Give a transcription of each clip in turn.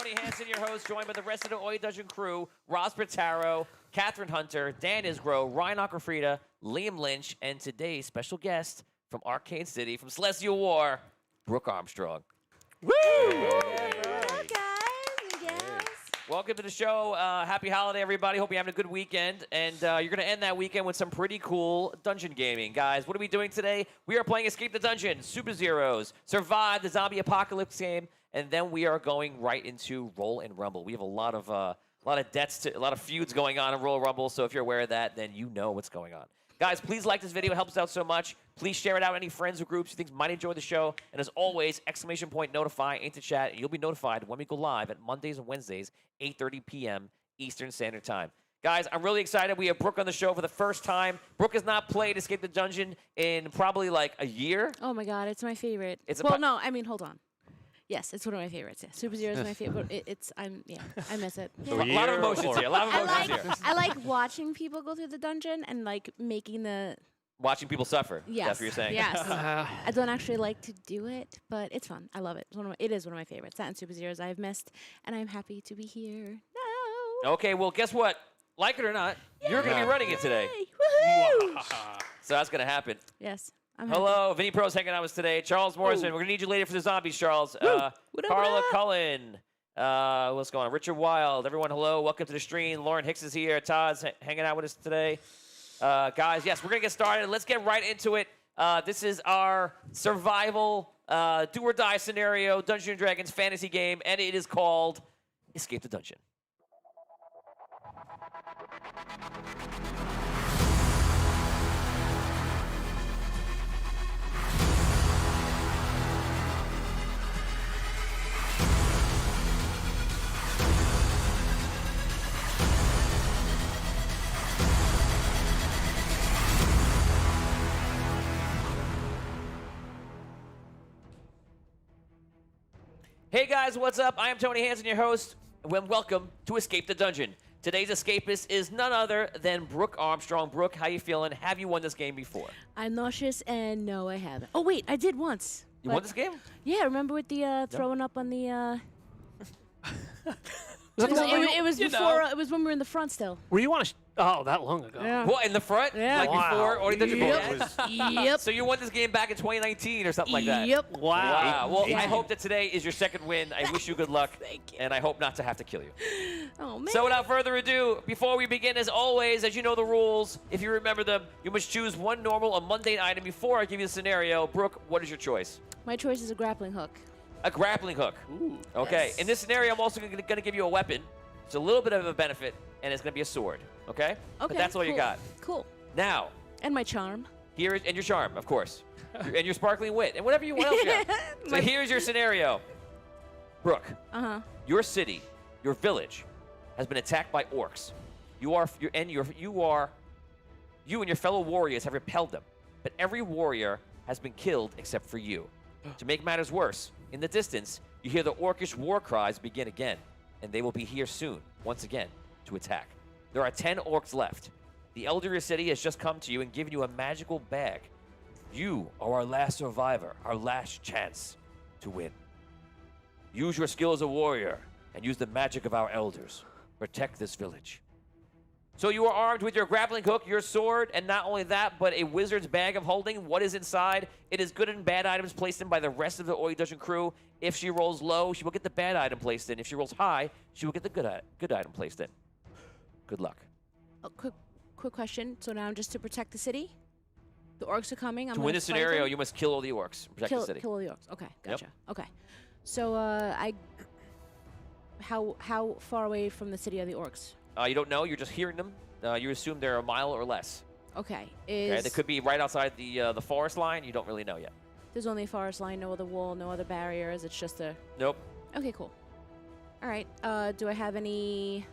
Tony Hansen, your host, joined by the rest of the Oi Dungeon crew, Ross Bertaro, Catherine Hunter, Dan Isgro, Ryan Aquafrida, Liam Lynch, and today's special guest from Arcane City, from Celestial War, Brooke Armstrong. Woo! Hello, guys and gals. Welcome to the show. Happy holiday, everybody. Hope you're having a good weekend. And you're going to end that weekend with some pretty cool dungeon gaming. Guys, what are we doing today? We are playing Escape the Dungeon, Super Zeros, Survive the Zombie Apocalypse game, and then we are going right into Roll and Rumble. We have a lot of debts, a lot of feuds going on in Roll and Rumble, so if you're aware of that, then you know what's going on. Guys, please like this video. It helps us out so much. Please share it out to any friends or groups you think might enjoy the show. And as always, ! notify into chat, and you'll be notified when we go live at Mondays and Wednesdays, 8:30 p.m. Eastern Standard Time. Guys, I'm really excited. We have Brooke on the show for the first time. Brooke has not played Escape the Dungeon in probably like a year. Oh my God, it's my favorite. It's hold on. Yes, it's one of my favorites. Yeah. Super Zero is my favorite. I miss it. A lot of emotions here. A lot of emotions here. I like watching people go through the dungeon and like making the. Watching people suffer. Yes. That's what you're saying. Yes. I don't actually like to do it, but it's fun. I love it. It is one of my favorites. That and Super Zeros I've missed, and I'm happy to be here now. Okay, well, guess what? Like it or not, you're going to be running it today. Woohoo! So that's going to happen. Yes. I'm happy. Hello, Vinny Pro's hanging out with us today. Charles Morrison, we're going to need you later for the zombies, Charles. What up, Carla what up? Cullen. What's going on? Richard Wild. Everyone, hello. Welcome to the stream. Lauren Hicks is here. Todd's hanging out with us today. Guys, yes, we're going to get started. Let's get right into it. This is our survival do-or-die scenario, Dungeons & Dragons fantasy game, and it is called Escape the Dungeon. Hey guys, what's up? I am Tony Hansen, your host, and welcome to Escape the Dungeon. Today's escapist is none other than Brooke Armstrong. Brooke, how you feeling? Have you won this game before? I'm nauseous, and no, I haven't. Oh wait, I did once. You won this game? Yeah, remember with the throwing up on the. It It was before. It was when we were in the front still. Were you on that long ago? Yeah. What, in the front? Yeah. Like Wow. before? Or Yep. Yep. So you won this game back in 2019 or something like that? Yep. Wow. Wow. Well, Yeah. I hope that today is your second win. I wish you good luck. Thank you. And I hope not to have to kill you. Oh man. So without further ado, before we begin, as always, as you know the rules, if you remember them, you must choose one normal or mundane item before I give you the scenario. Brooke, what is your choice? My choice is a grappling hook. A grappling hook. Ooh. Okay. Yes. In this scenario, I'm also going to give you a weapon. It's a little bit of a benefit, and it's going to be a sword. Okay? Okay. But that's all you cool. got. Cool. Now, And my charm. here is, and your charm, of course, and your sparkling wit, and whatever you want else you have. So My- here's your scenario. Brooke, your city, your village, has been attacked by orcs. You and your fellow warriors have repelled them, but every warrior has been killed except for you. To make matters worse, in the distance, you hear the orcish war cries begin again, and they will be here soon, once again, to attack. There are 10 orcs left. The elder of your city has just come to you and given you a magical bag. You are our last survivor, our last chance to win. Use your skill as a warrior and use the magic of our elders. Protect this village. So you are armed with your grappling hook, your sword, and not only that, but a wizard's bag of holding. What is inside? It is good and bad items placed in by the rest of the Oi Dungeon crew. If she rolls low, she will get the bad item placed in. If she rolls high, she will get the good item placed in. Good luck. Oh, quick question. So now just to protect the city? The orcs are coming. I'm To gonna win this fight scenario, them? you must kill all the orcs. Protect the city. Kill all the orcs. Okay, gotcha. Okay. So how far away from the city are the orcs? You don't know. You're just hearing them. You assume they're a mile or less. Okay. Okay, they could be right outside the forest line. You don't really know yet. There's only a forest line, no other wall, no other barriers. It's just a. Nope. Okay, cool. All right. Do I have any?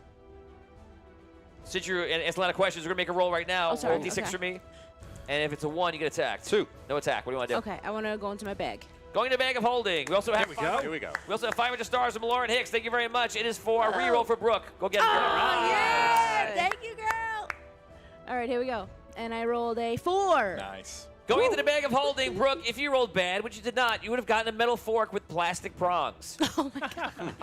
Since you're it's a lot of questions, we're gonna make a roll right now. Oh, sorry. Roll d6 Okay. for me. And if it's a 1, you get attacked. 2. No attack. What do you want to do? Okay, I want to go into my bag. Going to bag of holding. We also have. Here we go. We also have 500 stars from Lauren Hicks. Thank you very much. It is for a reroll for Brooke. Go get it. Oh, Brooke. yeah! Thank you, girl. All right, here we go. And I rolled a 4. Nice. Going into the bag of holding, Brooke, if you rolled bad, which you did not, you would have gotten a metal fork with plastic prongs. Oh my god.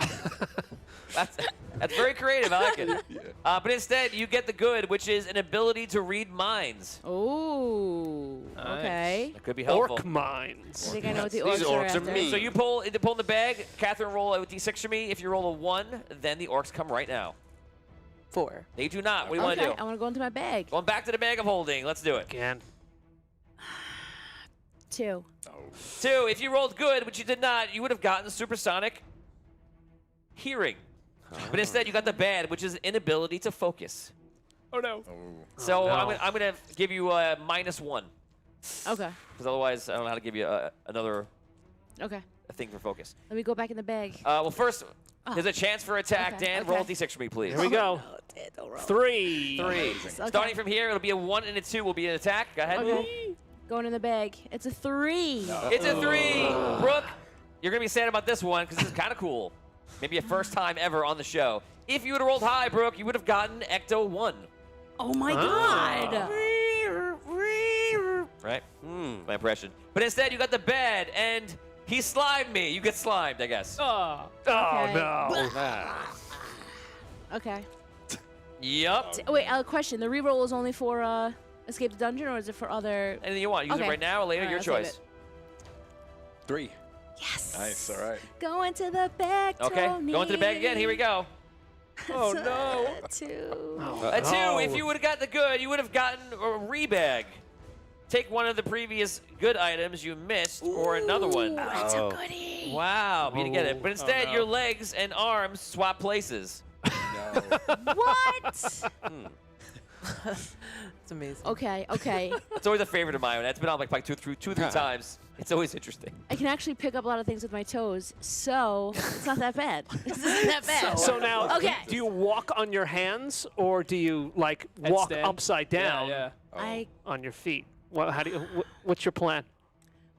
That's very creative. I like it. But instead, you get the good, which is an ability to read minds. Oh. Okay. That could be helpful. Orc mines. I think I know what the These orcs orcs are after. mean. So you pull in the bag. Catherine, roll a d6 for me. If you roll a 1, then the orcs come right now. 4. They do not. What do you want to Okay, do? I want to go into my bag. Going back to the bag of holding. Let's do it. Again. 2. 2. If you rolled good, which you did not, you would have gotten supersonic hearing. But instead, you got the bad, which is an inability to focus. Oh no. So no. I'm gonna give you a -1, Okay. because otherwise I don't know how to give you another Okay. thing for focus. Let me go back in the bag. Well, first, there's a chance for attack. Okay, Dan, okay. roll a d6 for me, please. Here we go. No, Dad, don't roll. 3. 3. Okay. Starting from here, it'll be a 1 and a 2 will be an attack. Go ahead. Okay. Going in the bag. It's a 3. It's a 3. Brooke, you're going to be sad about this one because this is kind of cool. Maybe a first time ever on the show. If you would have rolled high, Brooke, you would have gotten Ecto 1. Oh my god. Right? My impression. But instead, you got the bad, and he slimed me. You get slimed, I guess. Oh Okay. no. Okay. Yup. Wait, question. The reroll is only for escape the dungeon, or is it for other? Anything you want. Use it Okay. right now or later, All right, your I'll save choice. it. 3. Yes. Nice. All right. Go into the bag. Okay, Tony. go into the bag again. Here we go. Oh no. 2. A 2. Oh. If you would have got the good, you would have gotten a rebag. Take one of the previous good items you missed, or another one. That's a goodie. Wow, you didn't get it. But instead, no. your legs and arms swap places. No. What? It's amazing. Okay. Okay. It's always a favorite of mine. That's been on like two, three times. It's always interesting. I can actually pick up a lot of things with my toes, so it's not that bad. This isn't that bad. So now, Okay. do you walk on your hands, or do you like walk Headstand. upside down Yeah. I on your feet? What? How do you? What's your plan?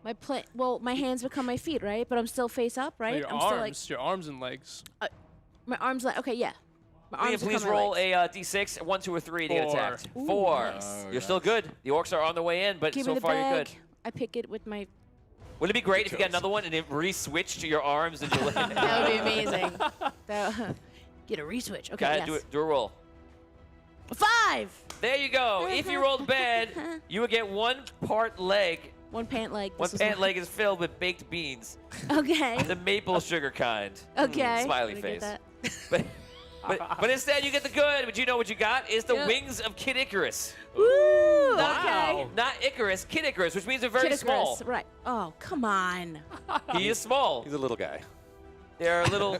my hands become my feet, right? But I'm still face up, right? Your I'm arms, still your arms and legs. like my arms like okay, yeah. My Will you arms please become my roll legs. a d6, 1, 2, or 3 to get 4. attacked? Ooh, 4. nice. You're still good. The orcs are on the way in, but Give so me the far bag. you're good. I pick it with my. Would it be great if you got another one and it re-switched to your arms and your legs? That would be amazing. Get a reswitch. Okay. Go ahead, Yes. do a roll. 5. There you go. If you rolled bad, you would get 1 part leg. One pant leg. One This was pant my- leg is filled with baked beans, Okay. the maple sugar kind. Okay. Smiley Gonna get face. that. But instead, you get the good. But you know what you got is the Yep. wings of Kid Icarus. Woo! Wow. Okay. Not Icarus, Kid Icarus, which means they're very Kid small. Icarus, right. Oh, come on. He is small. He's a little guy. They're little.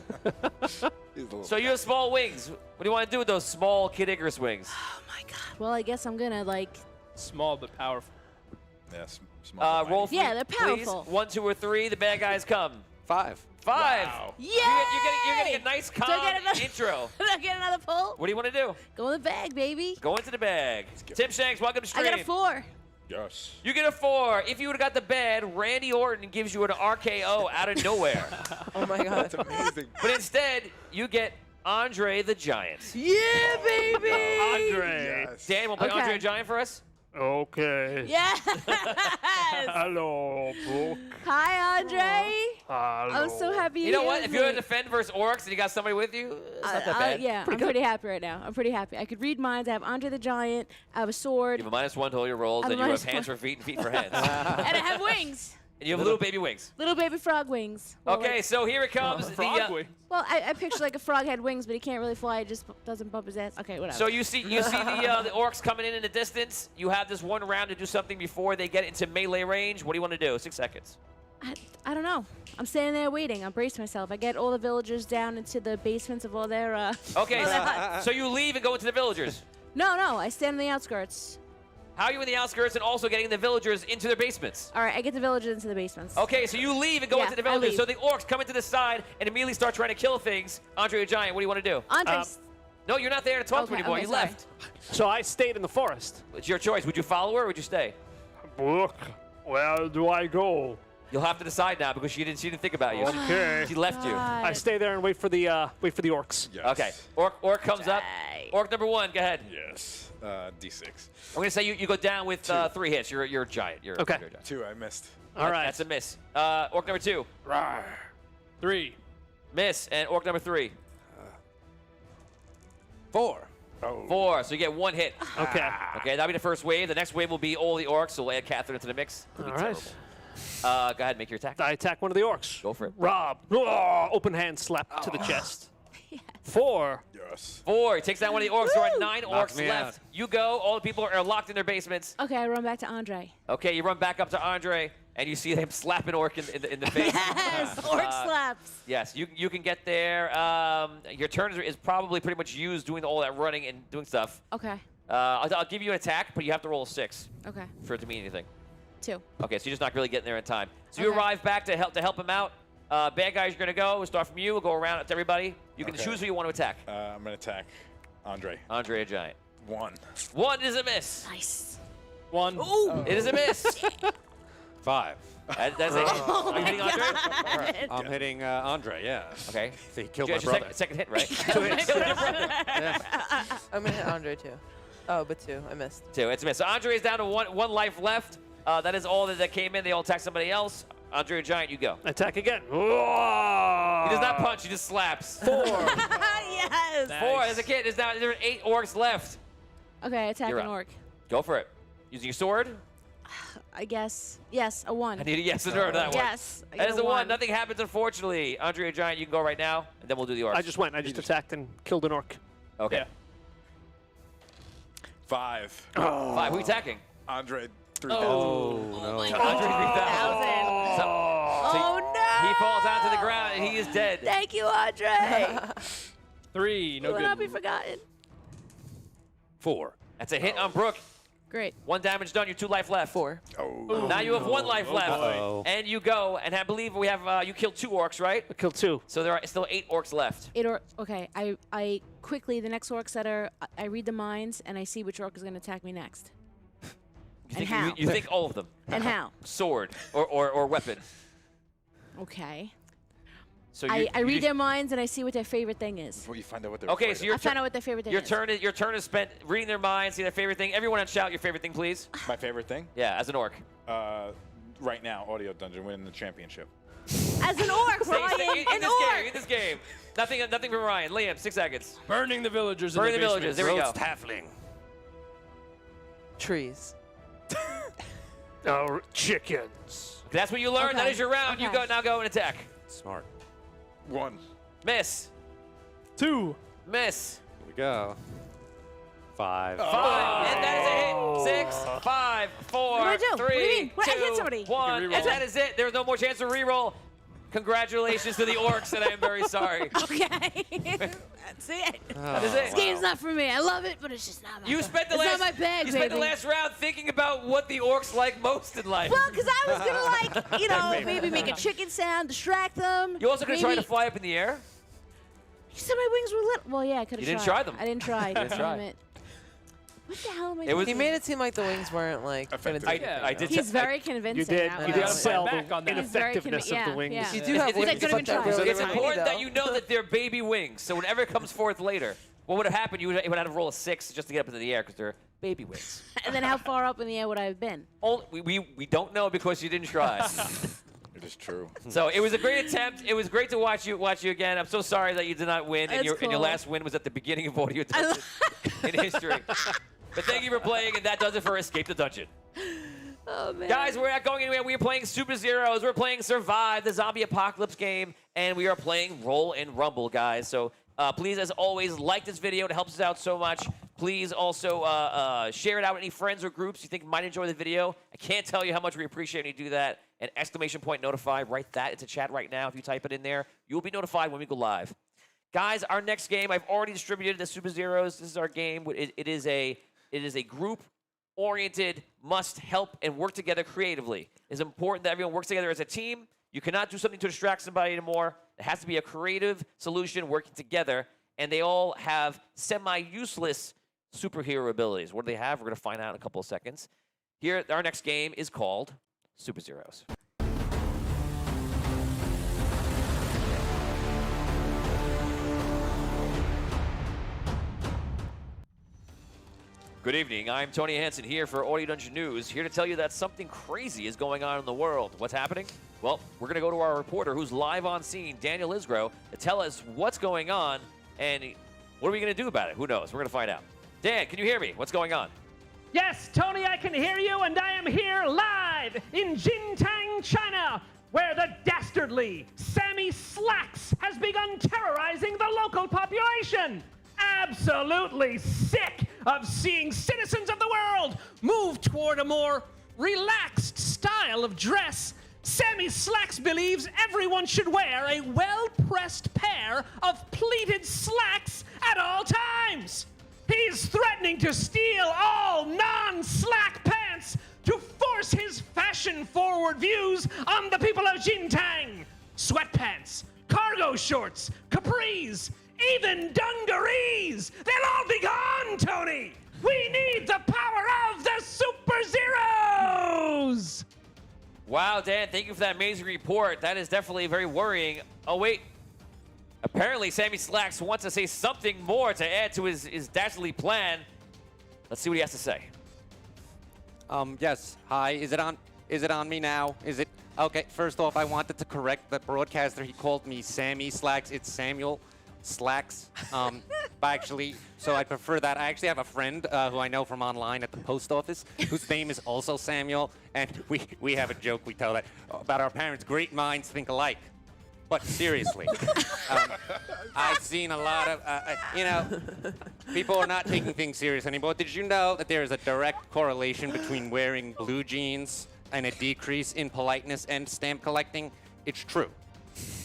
He's a little. So you have small wings. What do you want to do with those small Kid Icarus wings? Oh my god. Well, I guess I'm gonna like. Small but powerful. Yes. Small. Roll for Yeah, me, they're please. powerful. 1, 2, or 3. The bad guys come. 5. 5. Wow. Yay! You're getting a nice Do I calm get another- intro. Did I get another pull? What do you want to do? Go in the bag, baby. Go into the bag. Tim Shanks, welcome to I stream. got a 4. Yes. You get a 4. If you would have got the bad, Randy Orton gives you an RKO out of nowhere. Oh my god. That's amazing. But instead, you get Andre the Giant. Yeah, baby. Andre. Yes. Dan, want to play Okay. Andre the Giant for us? Okay. Yes. Hello, Brooke. Hi, Andre. Hello. I'm so happy. You know here what? with If you're going me. to defend versus orcs and you got somebody with you, it's not that bad. Yeah, I'm pretty happy right now. I'm pretty happy. I could read minds. I have Andre the Giant. I have a sword. You have a -1 to all your rolls, I'm and a you have -1. hands for feet and feet for hands. and I have wings. And you have little baby wings. Little baby frog wings. Well, Okay, like- so here it comes. Frog wing. well, I picture like a frog had wings, but he can't really fly. He just doesn't bump his ass. Okay, whatever. So you see the orcs coming in the distance. You have this one round to do something before they get into melee range. What do you want to do? 6 seconds. I don't know. I'm standing there waiting. I'm bracing myself. I get all the villagers down into the basements of all their. Okay, all their huts. so you leave and go into the villagers. No, I stand on the outskirts. How are you in the outskirts and also getting the villagers into their basements? All right, I get the villagers into the basements. Okay, so you leave and go Yeah, into the I villagers. leave. So the orcs come into the side and immediately start trying to kill things. Andre the Giant, what do you want to do? Andres. No, you're not there to talk to Okay, anymore. okay, You sorry. left. So I stayed in the forest. It's your choice. Would you follow her or would you stay? Brooke, where do I go? You'll have to decide now because she didn't think about you. Okay. She left you. God. I stay there and wait for the orcs. Yes. Okay. Orc comes up. right. Orc number 1, go ahead. Yes. D6. I'm going to say you go down with 3 hits. You're a giant. You're Okay. You're a giant. 2, I missed. All right. That's a miss. Orc number 2, 3. miss. And orc number 3, 4. Oh. 4. So you get 1 hit. Okay. Okay, that'll be the first wave. The next wave will be all the orcs, so we'll add Catherine into the mix. It'll be All right. terrible. Go ahead, make your attack. I attack one of the orcs. Go for it. Rob. Oh, open hand slap to the chest. 4. Yes. 4. He takes down one of the orcs. There are 9 Knocks orcs me left. out. You go. All the people are locked in their basements. Okay, I run back to Andre. Okay, you run back up to Andre, and you see him slap an orc in the face. Yes, orc slaps. Yes, you can get there. Your turn is probably pretty much used doing all that running and doing stuff. Okay, I'll give you an attack, but you have to roll a 6 okay. for it to mean anything. 2. Okay, so you're just not really getting there in time. So you Okay. arrive back to help him out. Bad guys, you're gonna go. We'll start from you. We'll go around to everybody. You can Okay. choose who you want to attack. I'm going to attack Andre. Andre a giant. 1. 1 is a miss. Nice. 1. It is a miss. 5. That's a hit. Oh Are you hitting Andre? I'm hitting Andre, yeah. Okay. He killed That's my your brother. second hit, right? I'm gonna hit Andre too. Oh, but 2. I missed. 2. It's a miss. So Andre is down to one life left. That is all that came in. They all attack somebody else. Andre a giant, you go. Attack again. He does not punch. He just slaps. 4. Yes. 4. There's a kid. There are 8 orcs left. Okay, attack You're an up. orc. Go for it. Using your sword. I guess. Yes, a 1. I need a yes and no to that one. Yes. I That get is a a 1. Nothing happens, unfortunately. Andre a giant, you can go right now, and then we'll do the orcs. I just went. I just attacked and killed an orc. Okay. Yeah. 5. 5. Who are you attacking? Andre 3000. Oh, no. Andre 3000. Oh no! He falls onto the ground, and he is dead. Thank you, Andre. 3. You No will not be good. forgotten. 4. That's a hit on Brooke. Great. 1 damage done. You have 2 life left. 4. Oh. Now you have 1 life left. Uh-oh. And you go, and I believe we have, you killed 2 orcs, right? I killed 2. So there are still 8 orcs left. Okay, I quickly, the next orcs that are, I read the minds and I see which orc is going to attack me next. You And think, how? you think all of them. And how? Sword or weapon. Okay. So I read just- their minds and I see what their favorite thing is. Before you find out what they're Okay, afraid so of. your I find out what their favorite thing is. your turn is spent reading their minds, see their favorite thing. Everyone else shout your favorite thing, please. My favorite thing? Yeah, as an orc. Right now, Audio Dungeon winning the championship. As an orc, Stay Ryan, in an this orc. game. In this game. Nothing from Ryan. Liam, 6 seconds. Burning the villagers in Burn the the villagers. basement. There we go. Roast halfling. Trees. Oh, chickens. That's what you learned. That Okay, is your round. You okay. go now. Go and attack. Smart. 1. Miss. 2. Miss. Here we go. 5. 5. And that is a hit. 6, 5, 4, What do I do? 3, What do you mean? What? I hit 2, somebody. 1. You can And reroll. that is it. There's no more chance to reroll. Congratulations to the orcs, and I am very sorry. Okay. That's it. That is it. This game's not for me. I love it, but it's just not my You spent the it's last not my bag, you spent the baby. last round thinking about what the orcs like most in life. Well, because I was going to, like, you know, maybe make a chicken sound, distract them. You also could try to maybe- fly up in the air. You said my wings were little. Well, yeah, I could have You didn't tried. try them. I didn't try. didn't try. Damn it. What the hell am I It was- He doing? made it seem like the wings weren't like gonna Effective. do I anything, did. though. He's very convincing. You did. now. You I did know. sell Back the on that. He's very ineffectiveness convi- of the yeah, wings. yeah. You do have It's- wings, it's- but they're it's really It's tiny, important that though. you know that they're baby wings. So whatever comes forth later, what would have happened? You would have had to roll a 6 just to get up into the air because they're baby wings. And then how far up in the air would I have been? We don't know because you didn't try. It is true. So it was a great attempt. It was great to watch you again. I'm so sorry that you did not win, and That's your cool. last win was at the beginning of Audio Dungeon in history. But thank you for playing, and that does it for Escape the Dungeon. Oh, man. Guys, we're not going anywhere. We are playing Super Zeros. We're playing Survive, the zombie apocalypse game, and we are playing Roll and Rumble, guys. So please, as always, like this video. It helps us out so much. Please also share it out with any friends or groups you think might enjoy the video. I can't tell you how much we appreciate when you do that. And exclamation point notify, write that into chat right now. If you type it in there, you will be notified when we go live. Guys, our next game, I've already distributed the Super Zeros. This is our game. It is a group-oriented, must help and work together creatively. It's important that everyone works together as a team. You cannot do something to distract somebody anymore. It has to be a creative solution working together. And they all have semi-useless superhero abilities. What do they have? We're going to find out in a couple of seconds. Here, our next game is called Super Zeros. Good evening. I'm Tony Hansen here for Audio Dungeon News, here to tell you that something crazy is going on in the world. What's happening? Well, we're going to go to our reporter who's live on scene, Daniel Isgro, to tell us what's going on and what are we going to do about it? Who knows? We're going to find out. Dan, can you hear me? What's going on? Yes, Tony, I can hear you, and I am here live in Jintang, China, where the dastardly Sammy Slacks has begun terrorizing the local population. Absolutely sick of seeing citizens of the world move toward a more relaxed style of dress. Sammy Slacks believes everyone should wear a well-pressed pair of pleated slacks at all times. He's threatening to steal all non-slack pants to force his fashion-forward views on the people of Jintang. Sweatpants, cargo shorts, capris, even dungarees. They'll all be gone, Tony. We need the power of the Super Zeros. Wow, Dan, thank you for that amazing report. That is definitely very worrying. Oh, wait. Apparently, Sammy Slacks wants to say something more to add to his dastardly plan. Let's see what he has to say. Yes. Hi. Is it on me now? Is it? Okay. First off, I wanted to correct the broadcaster. He called me Sammy Slacks. It's Samuel Slacks. Actually, so I prefer that. I actually have a friend who I know from online at the post office whose name is also Samuel, and we have a joke we tell that about our parents. Great minds think alike. But seriously, I've seen a lot of, people are not taking things serious anymore. Did you know that there is a direct correlation between wearing blue jeans and a decrease in politeness and stamp collecting? It's true.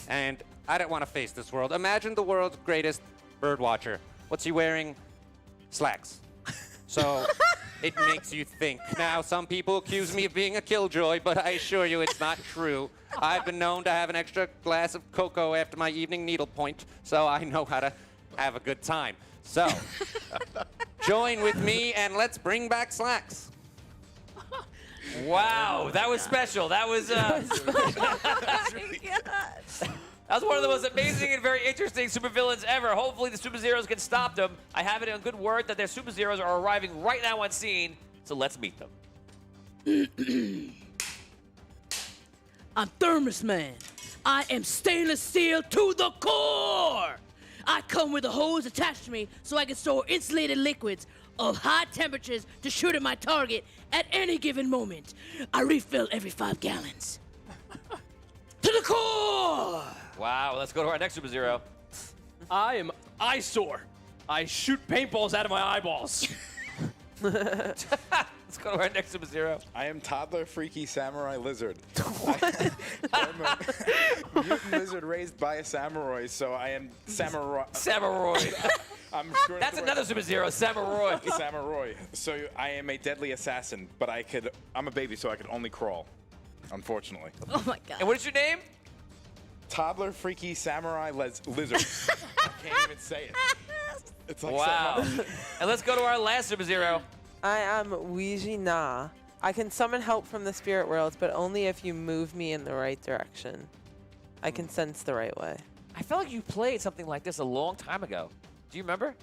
And I don't want to face this world. Imagine the world's greatest bird watcher. What's he wearing? Slacks. So it makes you think. Now, some people accuse me of being a killjoy, but I assure you it's not true. I've been known to have an extra glass of cocoa after my evening needlepoint, so I know how to have a good time. So, join with me and let's bring back slacks. Wow, that was special. That was that was one of the most amazing and very interesting supervillains ever. Hopefully the Super Zeros can stop them. I have it on good word that their Super Zeros are arriving right now on scene, so let's meet them. I'm Thermos Man. I am stainless steel to the core. I come with a hose attached to me so I can store insulated liquids of high temperatures to shoot at my target at any given moment. I refill every 5 gallons. To the core! Wow, let's go to our next Super Zero. I am Eyesore. I shoot paintballs out of my eyeballs. Let's go to our next Super Zero. I am Toddler Freaky Samurai Lizard. I'm a mutant lizard raised by a samurai, so I am Samurai. Samurai. I'm screwing That's up the another word. Super Zero, Samurai. Samurai. So I am a deadly assassin, but I'm a baby, so I could only crawl, unfortunately. Oh my god. And what is your name? Toddler Freaky Samurai Lizard. I can't even say it. It's like Wow. something- And let's go to our last Super Zero. I am Ouija Na. I can summon help from the spirit worlds, but only if you move me in the right direction. I can sense the right way. I felt like you played something like this a long time ago. Do you remember?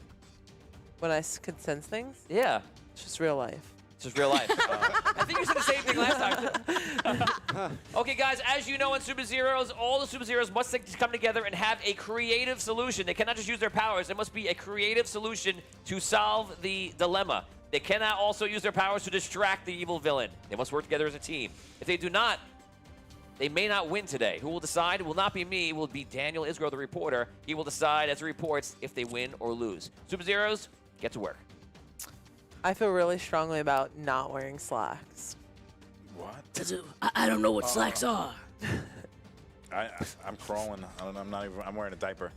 When I could sense things, Yeah. it's just real life. It's just real life. I think you said the same thing last time. Okay, guys, as you know in Super Zeros, all the Super Zeros must come together and have a creative solution. They cannot just use their powers. There must be a creative solution to solve the dilemma. They cannot also use their powers to distract the evil villain. They must work together as a team. If they do not, they may not win today. Who will decide? It will not be me. It will be Daniel Isgro, the reporter. He will decide, as he reports, if they win or lose. Super Zeros, get to work. I feel really strongly about not wearing slacks. What? I don't know what slacks are. I'm crawling. I'm wearing a diaper.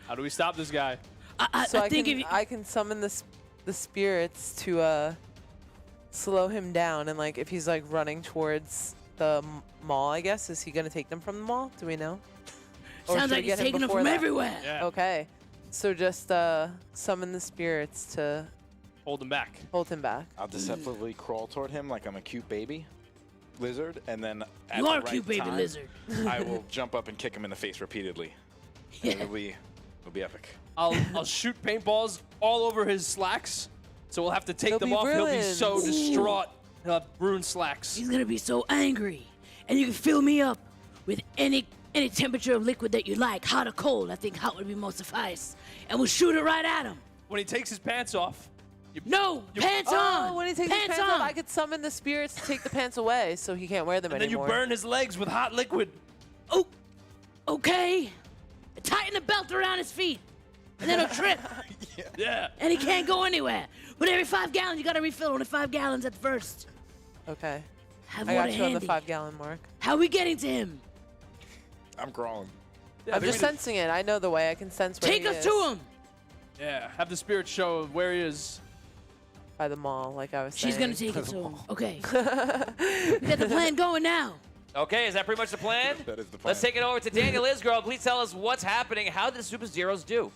How do we stop this guy? I think if you, I can summon the spirits to slow him down, and like if he's like running towards the mall, I guess, is he gonna take them from the mall? Do we know? Or sounds should we like he's get him taking them before from that? everywhere. Yeah. Okay, so just summon the spirits to Hold him back. hold him back. I'll deceptively crawl toward him like I'm a cute baby lizard, and then at You the are a right cute baby time, lizard. I will jump up and kick him in the face repeatedly. And it'll be It'll be epic. I'll shoot paintballs all over his slacks, so we'll have to take They'll them be off. He'll be so ruined. distraught. He'll have ruined slacks. He's gonna be so angry. And you can fill me up with any temperature of liquid that you like, hot or cold. I think hot would be more suffice. And we'll shoot it right at him. When he takes his pants off, No, pants Oh, on. when he takes his pants on. off, I could summon the spirits to take the pants away so he can't wear them and then you anymore. burn his legs with hot liquid. Oh, okay. Tighten the belt around his feet, and then he'll trip, Yeah. and he can't go anywhere. But every 5 gallons, you gotta refill. Only 5 gallons at first. Okay. Have I water got you on the handy. 5-gallon mark. How are we getting to him? I'm crawling. I'm just sensing it. I know the way. I can sense where Take he us is. to him. Yeah. Have the spirit show where he is. By the mall, like I was saying. She's gonna take us to him. Okay. We got the plan going now. Okay, is that pretty much the plan? That is the plan. Let's take it over to Daniel Isgirl. Please tell us what's happening. How did the Super Zeros do?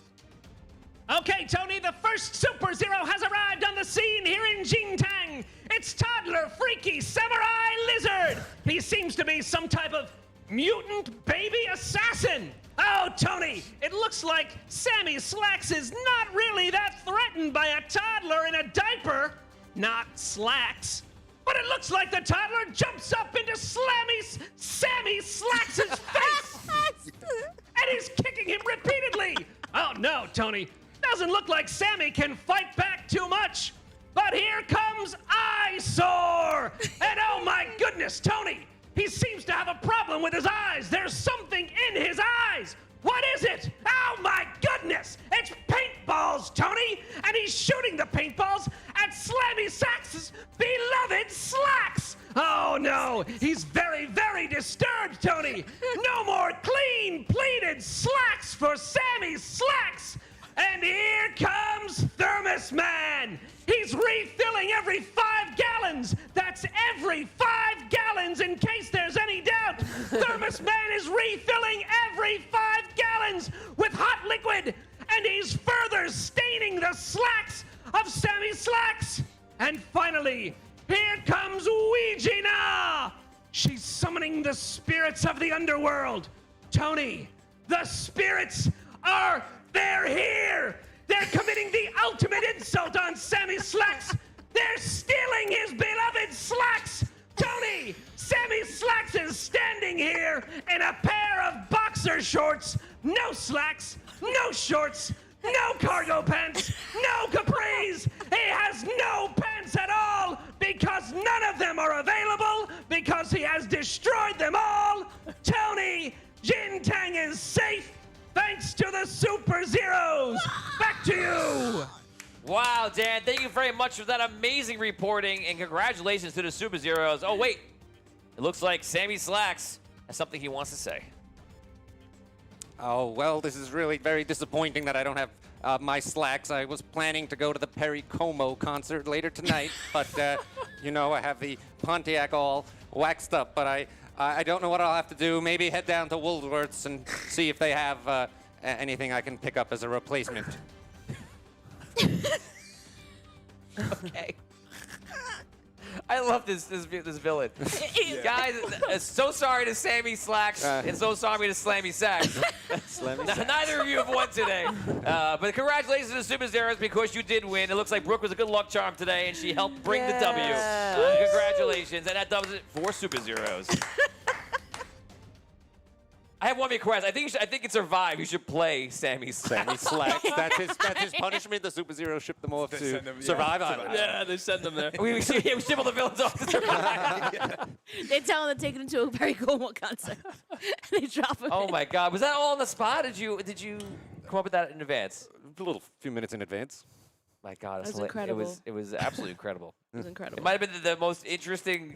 Okay, Tony, the first Super Zero has arrived on the scene here in Jintang. It's toddler freaky samurai lizard. He seems to be some type of mutant baby assassin. Oh, Tony, it looks like Sammy Slacks is not really that threatened by a toddler in a diaper. Not Slacks. But it looks like the toddler jumps up into Sammy Slacks' face. And he's kicking him repeatedly. Oh, no, Tony. Doesn't look like Sammy can fight back too much. But here comes Eyesore. And oh, my goodness, Tony. He seems to have a problem with his eyes. There's something in his eyes. What is it? Oh, my goodness. It's paintballs, Tony. And he's shooting the paintballs at Slammy Sax's beloved Slacks. Oh, no. He's very, very disturbed, Tony. No more clean, pleated slacks for Sammy Slacks. And here comes Thermos Man. He's refilling every 5 gallons. That's every 5 gallons in case there's any doubt. Thermos Man is refilling every 5 gallons with hot liquid. And he's further staining the slacks of Sammy Slacks. And finally, here comes Ouijina. She's summoning the spirits of the underworld. Tony, the spirits they're here! They're committing the ultimate insult on Sammy Slacks! They're stealing his beloved Slacks! Tony, Sammy Slacks is standing here in a pair of boxer shorts, no slacks, no shorts, no cargo pants, no capris! He has no pants at all because none of them are available because he has destroyed them all! Tony, Jintang is safe! Thanks to the Super Zeros! Back to you! Wow, Dan, thank you very much for that amazing reporting, and congratulations to the Super Zeros. Oh, wait. It looks like Sammy Slacks has something he wants to say. Oh, well, this is really very disappointing that I don't have my slacks. I was planning to go to the Perry Como concert later tonight, but, you know, I have the Pontiac all waxed up, but I don't know what I'll have to do. Maybe head down to Woolworth's and see if they have anything I can pick up as a replacement. Okay. I love this villain. Guys, so sorry to Sammy Slacks and so sorry to Slammy Sacks. Neither of you have won today. But congratulations to the Super Zeros because you did win. It looks like Brooke was a good luck charm today and she helped bring the W. Congratulations. And that does it for Super Zeros. I have one request. I think in Survive you should play Sammy Slacks. That's his punishment. The Super Zero shipped them off to send them- Survive yeah, Island. Yeah, they send them there. we ship all the villains off to Survive. They tell him to take him to a very cool concert. And they drop him. Oh my God, was that all on the spot? Did you come up with that in advance? A few minutes in advance. My God, That was incredible. It was absolutely incredible. It was incredible. It might have been the most interesting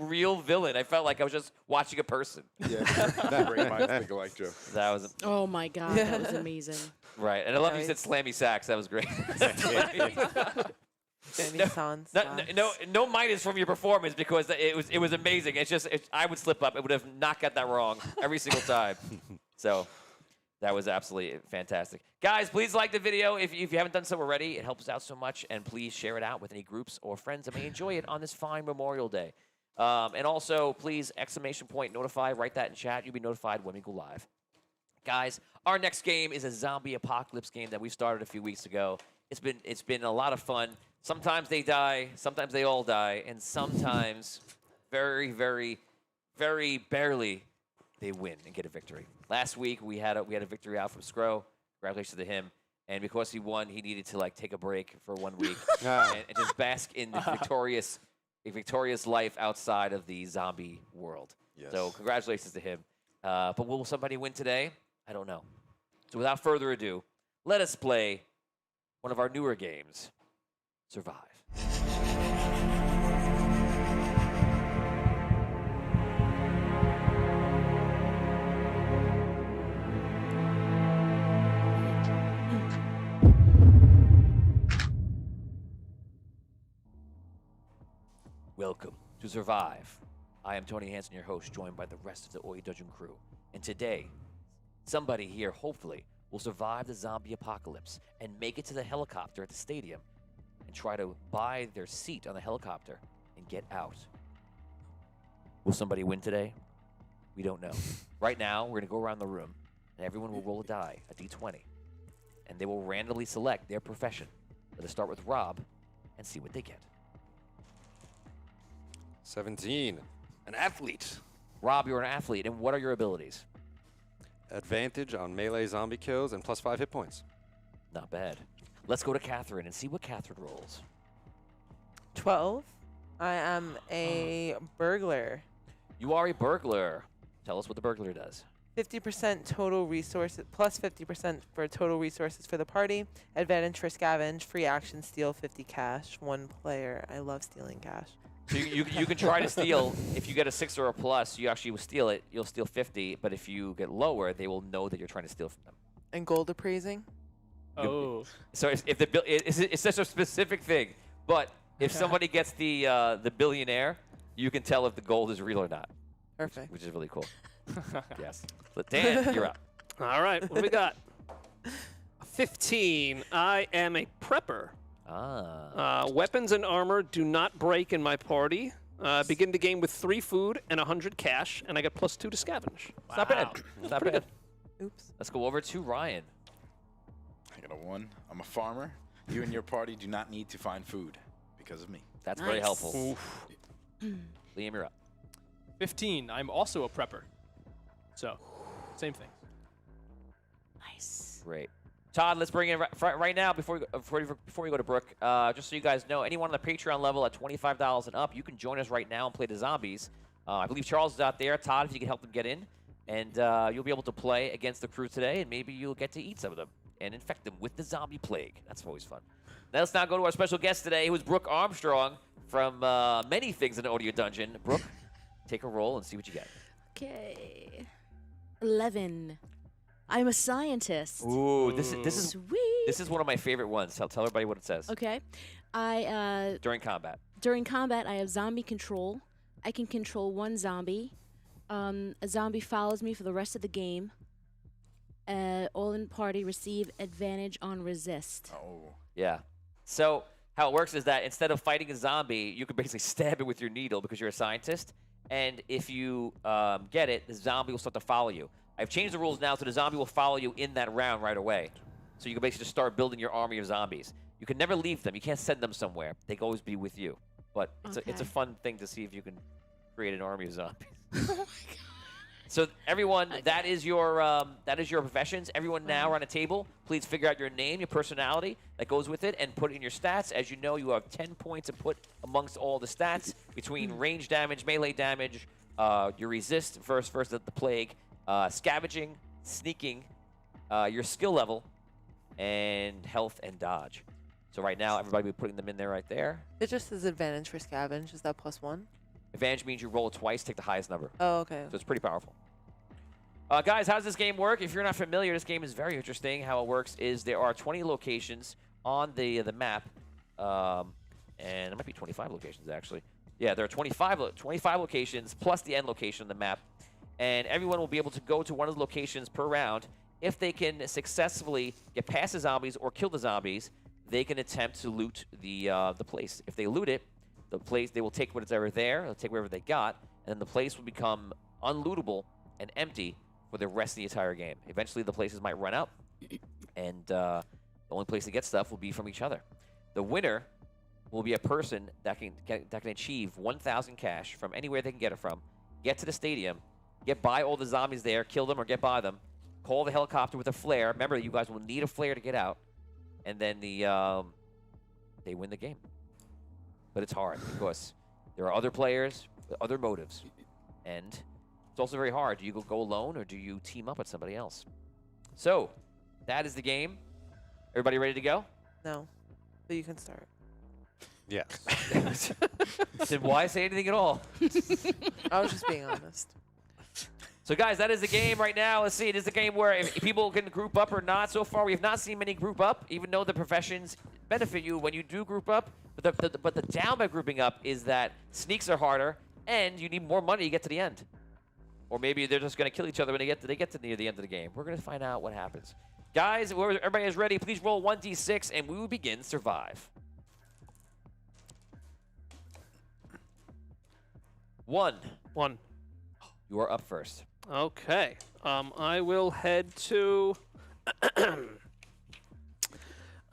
real villain. I felt like I was just watching a person. Yeah, great minds think alike, Joe. That was Oh my God, that was amazing. right, and I love you said Slammy Sacks. That was great. No minus from your performance because it was amazing. It's just I would slip up. I would have not got that wrong every single time. So. That was absolutely fantastic. Guys, please like the video if you haven't done so already. It helps us out so much. And please share it out with any groups or friends that may enjoy it on this fine Memorial Day. And also, please, !notify, write that in chat. You'll be notified when we go live. Guys, our next game is a zombie apocalypse game that we started a few weeks ago. It's been a lot of fun. Sometimes they die, sometimes they all die, and sometimes very, very, very barely they win and get a victory. Last week we had a victory out from Scro. Congratulations to him. And because he won, he needed to like take a break for 1 week and just bask in the victorious life outside of the zombie world. Yes. So congratulations to him. But will somebody win today? I don't know. So without further ado, let us play one of our newer games, Survive. Welcome to Survive. I am Tony Hansen, your host, joined by the rest of the Oi Dungeon crew. And today, somebody here, hopefully, will survive the zombie apocalypse and make it to the helicopter at the stadium and try to buy their seat on the helicopter and get out. Will somebody win today? We don't know. Right now, we're going to go around the room, and everyone will roll a die, a d20, and they will randomly select their profession. Let's start with Rob and see what they get. 17. An athlete. Rob, you're an athlete, and what are your abilities? Advantage on melee zombie kills and +5 hit points. Not bad. Let's go to Catherine and see what Catherine rolls. 12. I am a burglar. You are a burglar. Tell us what the burglar does. 50% total resources, plus 50% for total resources for the party. Advantage for scavenge, free action, steal 50 cash, 1 player. I love stealing cash. So you can try to steal. If you get a 6 or a plus, you actually will steal it. You'll steal 50, but if you get lower, they will know that you're trying to steal from them. And gold appraising. Oh. So if the bill, it's such a specific thing. But if somebody gets the billionaire, you can tell if the gold is real or not. Perfect. Which is really cool. Yes. But Dan, you're up. All right, what do we got? 15. I am a prepper. Weapons and armor do not break in my party. Begin the game with 3 food and 100 cash, and I get +2 to scavenge. It's not bad. It's not bad. Oops. Let's go over to Ryan. I got a 1. I'm a farmer. You and your party do not need to find food because of me. That's very Nice. helpful. Liam, you're up. 15. I'm also a prepper. So, same thing. Nice. Great. Todd, let's bring in right now before we go to Brooke. Just so you guys know, anyone on the Patreon level at $25 and up, you can join us right now and play the zombies. I believe Charles is out there. Todd, if you can help them get in, and you'll be able to play against the crew today, and maybe you'll get to eat some of them and infect them with the zombie plague. That's always fun. Now let's now go to our special guest today, who is Brooke Armstrong from many things in the Audio Dungeon. Brooke, take a roll and see what you get. Okay. 11. I'm a scientist. Ooh, this is Sweet. one of my favorite ones. Tell everybody what it says. Okay. I During combat. during combat I have zombie control. I can control 1 zombie. A zombie follows me for the rest of the game. All in party receive advantage on resist. Oh. Yeah. So how it works is that instead of fighting a zombie, you can basically stab it with your needle because you're a scientist. And if you get it, the zombie will start to follow you. I've changed the rules now so the zombie will follow you in that round right away. So you can basically just start building your army of zombies. You can never leave them. You can't send them somewhere. They can always be with you. But it's a Okay. fun thing to see if you can create an army of zombies. Oh my god. So everyone, that is your professions. Everyone now around a table, please figure out your name, your personality that goes with it, and put it in your stats. As you know, you have 10 points to put amongst all the stats between range damage, melee damage, your resist versus the plague, scavenging, sneaking, your skill level, and health and dodge. So right now, everybody will be putting them in there right there. It just says advantage for scavenge. Is that +1? Advantage means you roll it twice, take the highest number. Oh, okay. So it's pretty powerful. Guys, how does this game work? If you're not familiar, this game is very interesting. How it works is there are 20 locations on the map, and it might be 25 locations, actually. Yeah, there are 25 locations plus the end location on the map, and everyone will be able to go to one of the locations per round. If they can successfully get past the zombies or kill the zombies, they can attempt to loot the place. If they loot it, the place, they will take whatever there, they'll take whatever they got, and then the place will become unlootable and empty for the rest of the entire game. Eventually, the places might run out, and the only place to get stuff will be from each other. The winner will be a person that can achieve 1,000 cash from anywhere they can get it from, get to the stadium, get by all the zombies there, kill them or get by them, call the helicopter with a flare. Remember, you guys will need a flare to get out, and then they win the game. But it's hard because there are other players with other motives, and it's also very hard. Do you go alone or do you team up with somebody else? So that is the game. Everybody ready to go? No, but you can start. Yes. Then why say anything at all? I was just being honest. So guys, that is the game right now. Let's see. It is the game where if people can group up or not. So far, we have not seen many group up, even though the professions benefit you when you do group up. But the down by grouping up is that sneaks are harder, and you need more money to get to the end. Or maybe they're just going to kill each other when they get to near the end of the game. We're going to find out what happens. Guys, everybody is ready. Please roll 1d6, and we will begin Survive. 1. You are up first. Okay. I will head to.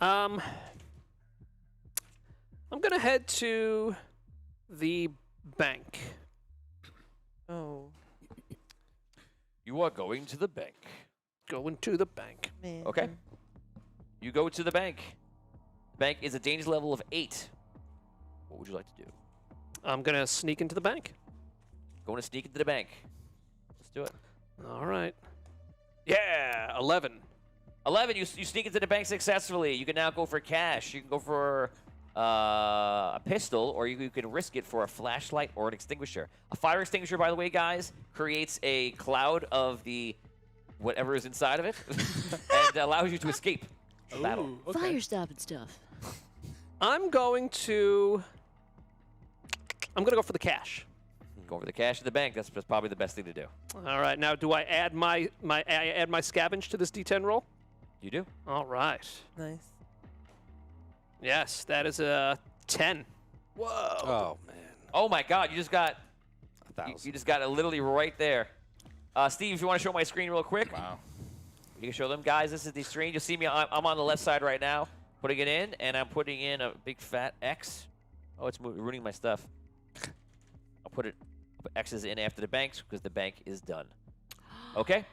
I'm gonna head to the bank. Oh, You are going to the bank. Going to the bank. man. Okay. You go to the bank. The bank is a danger level of 8. What would you like to do? I'm gonna sneak into the bank. Going to sneak into the bank. Let's do it. All right. Yeah, 11. 11, you sneak into the bank successfully. You can now go for cash. You can go for a pistol, or you can risk it for a flashlight or an extinguisher. A fire extinguisher, by the way, guys, creates a cloud of the whatever is inside of it and allows you to escape the battle. Okay. Fire stopping stuff. I'm gonna go for the cash. Go for the cash in the bank. That's probably the best thing to do. All right. Now, do I add my scavenge to this D10 roll? You do? All right. Nice. Yes, that is a 10. Whoa. Oh, man. Oh my God! You just got 1,000. you just got it literally right there. Steve, if you want to show my screen real quick. Wow. You can show them, guys. This is the screen. You'll see me. I'm on the left side right now, putting it in, and I'm putting in a big fat X. Oh, it's ruining my stuff. I'll put X's in after the banks because the bank is done. Okay?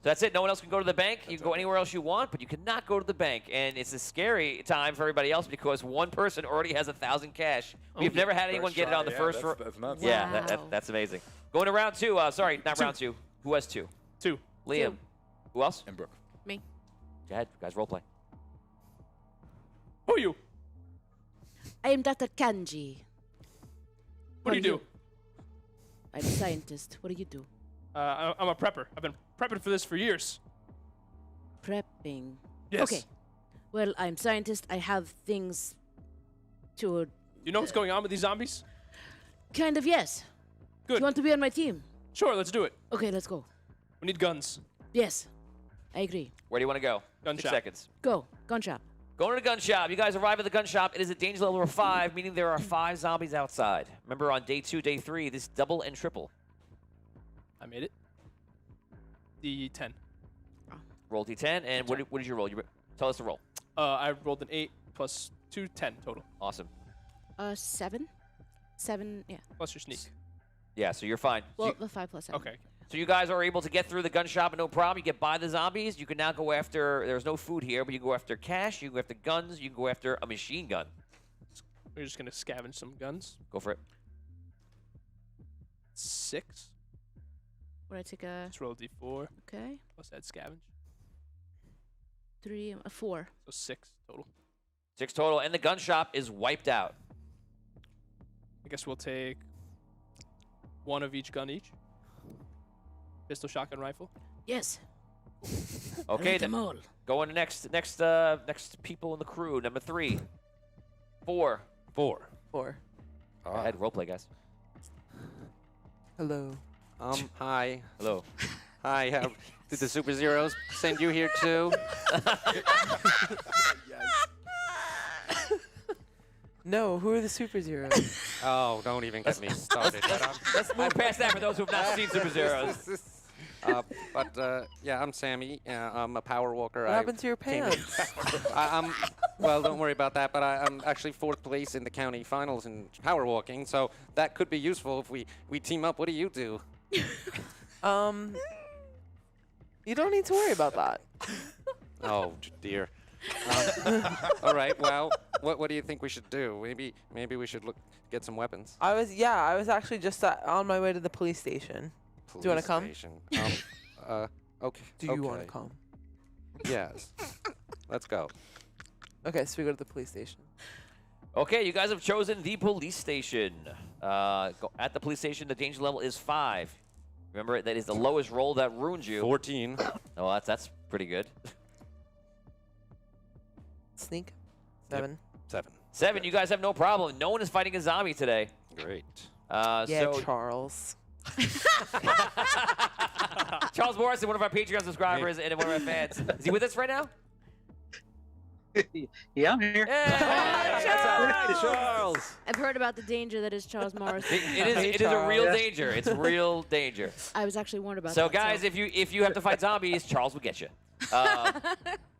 So that's it. No one else can go to the bank. You can go anywhere else you want, but you cannot go to the bank. And it's a scary time for everybody else because one person already has 1,000 cash. We've never had anyone get it on the first round. That's nuts. Yeah, Wow. that's amazing. Going to round 2. Sorry, not round 2. Who has 2? 2. Liam. 2. Who else? And Brooke. Me. Go ahead, guys. Role play. Who are you? I am Dr. Kanji. What do you do? I'm a scientist. What do you do? I'm a prepper. I've been prepping for this for years. Prepping. Yes. Okay. Well, I'm scientist. I have things to. You know what's going on with these zombies? Kind of, yes. Good. You want to be on my team? Sure, let's do it. Okay, let's go. We need guns. Yes. I agree. Where do you want to go? Gun 6 shop. seconds. Go. Gun shop. Going to the gun shop. You guys arrive at the gun shop. It is a danger level of 5, meaning there are 5 zombies outside. Remember, on day 2, day 3, this double and triple. I made it. D10. Roll D10, and what did you roll? Tell us the roll. I rolled an 8 plus 2, 10 total. Awesome. 7. 7. Yeah. Plus your sneak. Yeah, so you're fine. Well, So the 5 plus 7. Okay. you guys are able to get through the gun shop and no problem. You get by the zombies. You can now go after, there's no food here, but you go after cash, you go after guns, you can go after a machine gun. We're just going to scavenge some guns. Go for it. 6. Where I take a. Let's roll a D4. Okay. Plus add scavenge. 3. 4. So 6 total. 6 total, and the gun shop is wiped out. I guess we'll take 1 of each gun each. Pistol, shotgun, rifle. Yes. Okay, them then. all. Going to next people in the crew. Number 3. 4. 4. 4. Go ahead, roleplay, guys. Hello. Hi. Hello. Hi. Did the Super Zeros send you here too? No, who are the Super Zeros? Oh, don't even get me started. But Let's move past that for those who have not seen Super Zeros. Yeah, I'm Sammy. I'm a power walker. What happened to your came in- pants? Well, don't worry about that, but I'm actually 4th place in the county finals in power walking, so that could be useful if we team up. What do you do? You don't need to worry about that. Oh, dear. All right, well, what do you think we should do? Maybe we should get some weapons. I was actually just on my way to the police station. Do you want to come? Station. Okay. Do you want to come? Yes. Let's go. Okay, so we go to the police station. Okay, you guys have chosen the police station. At the police station, the danger level is 5. Remember, that is the lowest roll that ruins you. 14. Oh, that's pretty good. Sneak. 7. 7. 7, you guys have no problem. No one is fighting a zombie today. Great. Yeah, So Charles. Charles Morrison, one of our Patreon subscribers and one of our fans. Is he with us right now? Yeah, I'm here. Hey, Charles! I've heard about the danger that is Charles Morris. It is a real danger. It's real danger. I was actually warned about So that. guys, if you have to fight zombies, Charles will get you.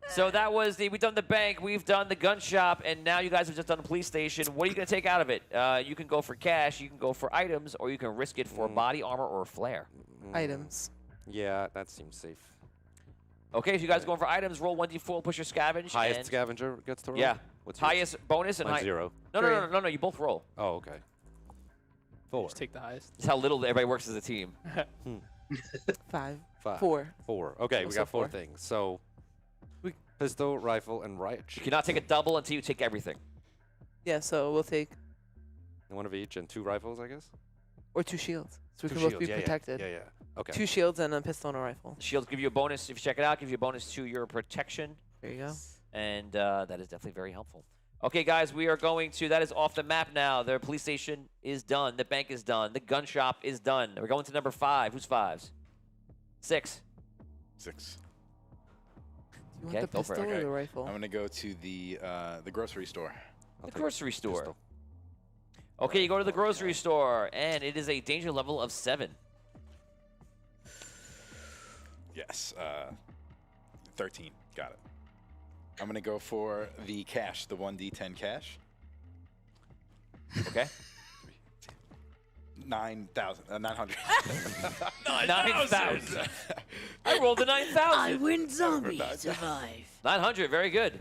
So that was we've done the bank, we've done the gun shop, and now you guys have just done the police station. What are you going to take out of it? You can go for cash, you can go for items, or you can risk it for body armor or a flare. Items. Yeah, that seems safe. Okay, so you guys are going for items. Roll 1d4, push your scavenge. Highest and scavenger gets to roll? Yeah. What's yours? Highest bonus and Mine's high. 0. No, you both roll. Oh, okay. 4. Just take the highest. It's how little everybody works as a team. 5. 5. 4. 4. Okay, we Also got 4 4. things. So, pistol, rifle, and riot You shield. cannot take a double until you take everything. Yeah, so we'll take One of each and 2 rifles, I guess? or 2 shields, so we 2 can both shields. be Yeah, protected. Yeah. Okay. 2 shields and a pistol and a rifle. Shields give you a bonus if you check it out. Gives you a bonus to your protection, There you go. and that is definitely very helpful. Okay, guys, we are going to. That is off the map now. The police station is done. The bank is done. The gun shop is done. We're going to number 5. Who's 5s? 6. 6. Do you Okay, want the go for it. pistol or Okay. the rifle? I'm gonna go to the grocery store. I'll The take grocery store. pistol. Okay, you go to the grocery store, and it is a danger level of 7. Yes. 13. Got it. I'm gonna go for the cash, the 1d10 cash. Okay. 9,000. 900. 9,000. I rolled a 9,000. I win zombie. Survive. 900, very good.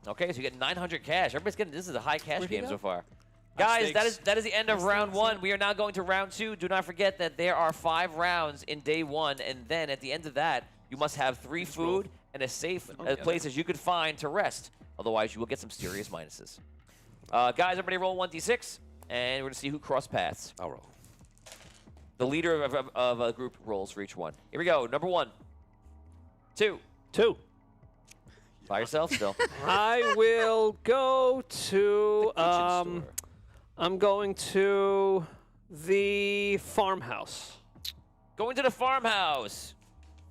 Okay, so you get 900 cash. Everybody's getting, this is a high cash Where'd he game go? so far. Guys, stakes. that is the end of round 1. We are now going to round 2. Do not forget that there are 5 rounds in day 1, and then at the end of that, you must have 3 food and a safe places you could find to rest. Otherwise, you will get some serious minuses. Guys, everybody roll 1d6, and we're going to see who cross paths. I'll roll. The leader of a group rolls for each one. Here we go. Number 1. 2. 2. By yourself still. I will go to Kitchen store. I'm going to the farmhouse. Going to the farmhouse.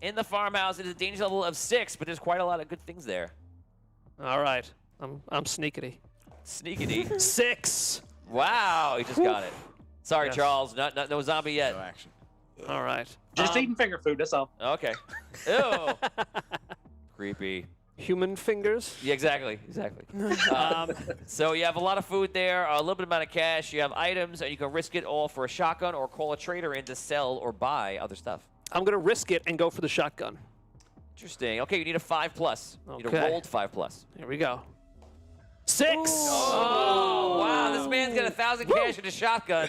In the farmhouse, it is a danger level of 6, but there's quite a lot of good things there. All right. I'm sneakity. Sneakity. 6. Wow, he just got it. Sorry, Yes. Charles. No zombie yet. No action. All right. Just eating finger food, that's all. Okay. Ew. Creepy. Human fingers. Yeah, exactly. So you have a lot of food there, a little bit amount of cash. You have items, and you can risk it all for a shotgun or call a trader in to sell or buy other stuff. I'm going to risk it and go for the shotgun. Interesting. Okay, you need a 5+. You need a Okay. rolled 5+. Here we go. 6. Oh, wow. This man's got 1,000 cash in a shotgun.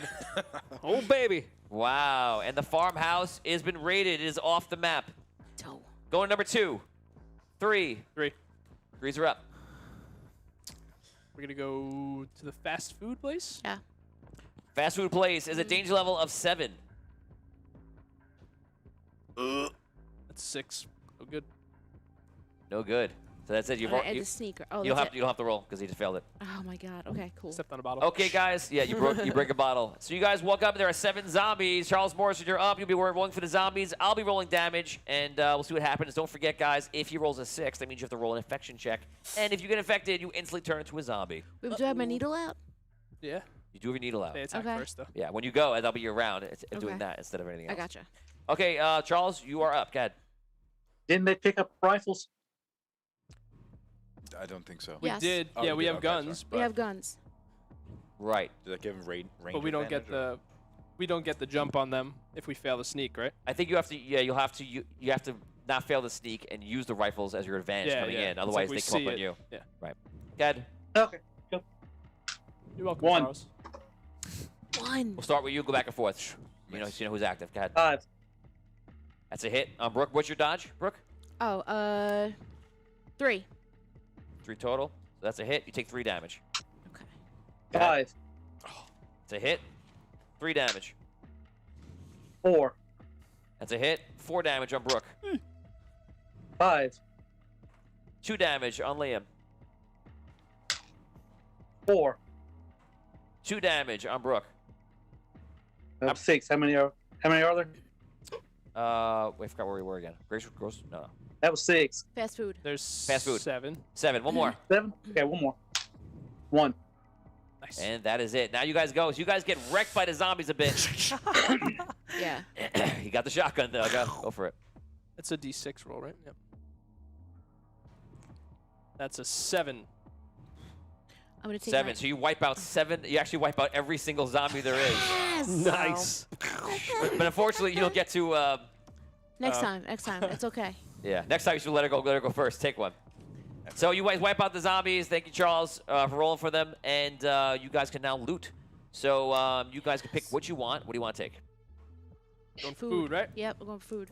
Oh, baby. Wow. And the farmhouse has been raided. It is off the map. Toe. Going number 2. 3. 3. 3s are up. We're gonna go to the fast food place. Yeah. Fast food place is a danger level of 7. That's 6. Oh, good. No good. So that's it. You've I al- had you, the sneaker. Oh, you don't that's have it. you don't have to roll because he just failed it. Oh my God. Okay, cool. Stepped on a bottle. Okay, guys. Yeah, you break a bottle. So you guys walk up. There are 7 zombies. Charles Morrison, you're up. You'll be rolling for the zombies. I'll be rolling damage, and we'll see what happens. Don't forget, guys, if he rolls a 6, that means you have to roll an infection check. And if you get infected, you instantly turn into a zombie. Wait, do I have my needle out? Yeah. You do have your needle out. They attack Okay. first, though. Yeah, when you go, that'll be your round. It's doing Okay. that instead of anything I else. gotcha. Okay, Charles, you are up. Go ahead. Didn't they pick up rifles? I don't think so. We Yes. did. Oh, Yeah, we we did, have okay, sorry. guns, We have guns. Right. Did that give him range but we don't get advantage, or- we don't get the jump on them if we fail the sneak, right? I think you have to. Yeah, you'll have to. You have to not fail the sneak and use the rifles as your advantage Yeah, coming yeah. in. It's like Otherwise, we they come see up on it. you. Yeah. Right. Go ahead. Okay. Cool. You're welcome, One. Charles. 1. We'll start with you. Go back and forth. You know who's active. Go ahead. 5. That's a hit. Brooke, what's your dodge? Brooke? Oh, 3. 3 total. So that's a hit. You take 3 damage. Okay. 5. It's a hit. 3 damage. 4. That's a hit. 4 damage on Brooke. 5. 2 damage on Liam. 4. 2 damage on Brooke. 6. How many are there? Wait, I forgot where we were again. Gross? No. That was 6. Fast food. There's Fast food. 7. 7. One more. 7. Okay, one more. 1. Nice. And that is it. Now you guys go. So you guys get wrecked by the zombies a bit. Yeah. You got the shotgun though. Go for it. It's a D6 roll, right? Yep. That's a 7. I'm gonna take 7. my- So you wipe out 7. You actually wipe out every single zombie there is. Yes. Nice. But unfortunately, you don't get to. Next time. It's okay. Yeah. Next time you should let her go first. Take one. So you guys wipe out the zombies. Thank you, Charles, for rolling for them, and you guys can now loot. So you guys can pick what you want. What do you want to take? Going for food, right? Yep, we're going for food.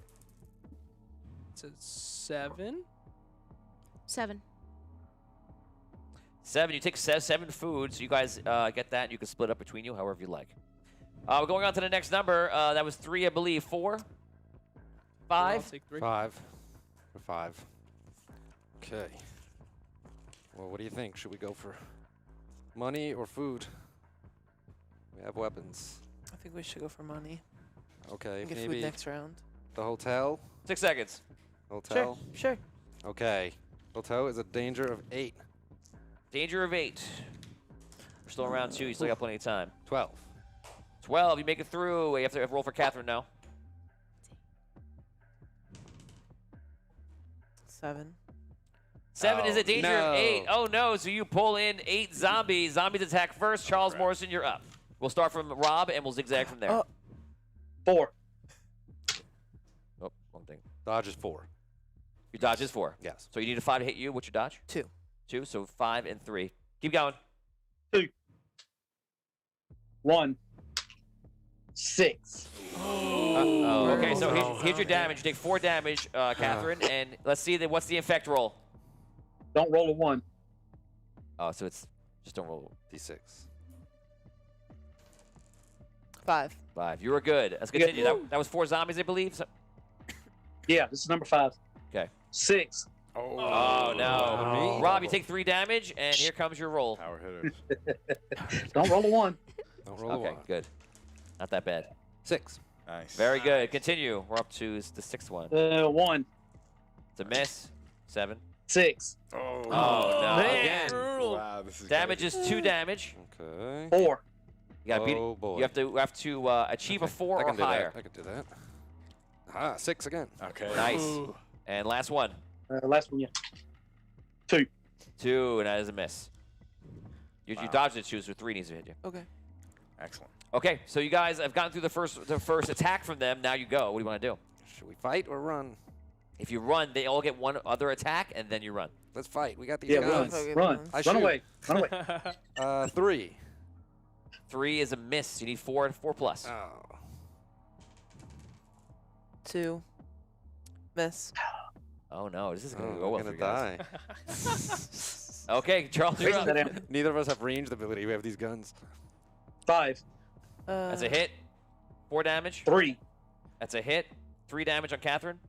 It's a 7. 7. 7. You take 7 food, so you guys get that. And you can split up between you however you like. We're going on to the next number. That was 3, I believe. 4? 5? I'll take 3. 5. For 5. Okay. Well, what do you think? Should we go for money or food? We have weapons. I think we should go for money. Okay, And get maybe food next round. the hotel. 6 seconds. Hotel. Sure. Okay. Hotel is a danger of 8. Danger of 8. We're still around 2. You still got plenty of time. 12. 12. You make it through. You have to roll for Catherine now. 7. 7 is a danger of 8. no. Oh, no. So you pull in 8 zombies. Zombies attack first. Charles Morrison, you're up. We'll start from Rob, and we'll zigzag from there. Oh. 4. Oh, wrong thing. Dodge is 4. Your dodge is 4. Yes. So you need a 5 to hit you. What's your dodge? 2. 2. So 5 and 3. Keep going. 2. 1. 6. Uh-oh. Okay, so here's your damage. You take 4 damage, Catherine, and let's see what's the infect roll. Don't roll a 1. Oh, so it's just don't roll D6. 5. 5. You were good. Let's continue. That was 4 zombies, I believe. So, Yeah, this is number 5. okay. 6. Oh, no. Me? Rob, you take 3 damage, and here comes your roll. Power hitters. Don't roll a 1. Don't roll a Okay, 1. good. Not that bad. 6. Nice. Very good. Continue. We're up to the 6th one. 1. It's a miss. 7. 6. Oh, no. Man. Wow, this is Damage is 2 damage. Okay. 4. You gotta beat it. Oh, boy. You have to achieve a 4 I or can do higher. that. I can do that. Ah, 6 again. Okay. Nice. Ooh. And last one. Last one, yeah. 2. 2, and that is a miss. You dodged it, so 3 needs to hit you. Okay. Excellent. Okay, so you guys have gotten through the first attack from them. Now you go. What do you want to do? Should we fight or run? If you run, they all get one other attack, and then you run. Let's fight. We got these Yeah, run. guns. Run. I Run shoot. away. Run away. 3. 3 is a miss. You need 4 and 4 plus. Oh. 2. Miss. Oh no, this isn't gonna Oh, go well I'm for gonna you guys. die. Okay, Charles, you're Raise that up. down. Neither of us have ranged ability. We have these guns. 5. That's a hit. 4 damage. 3. That's a hit. 3 damage on Catherine.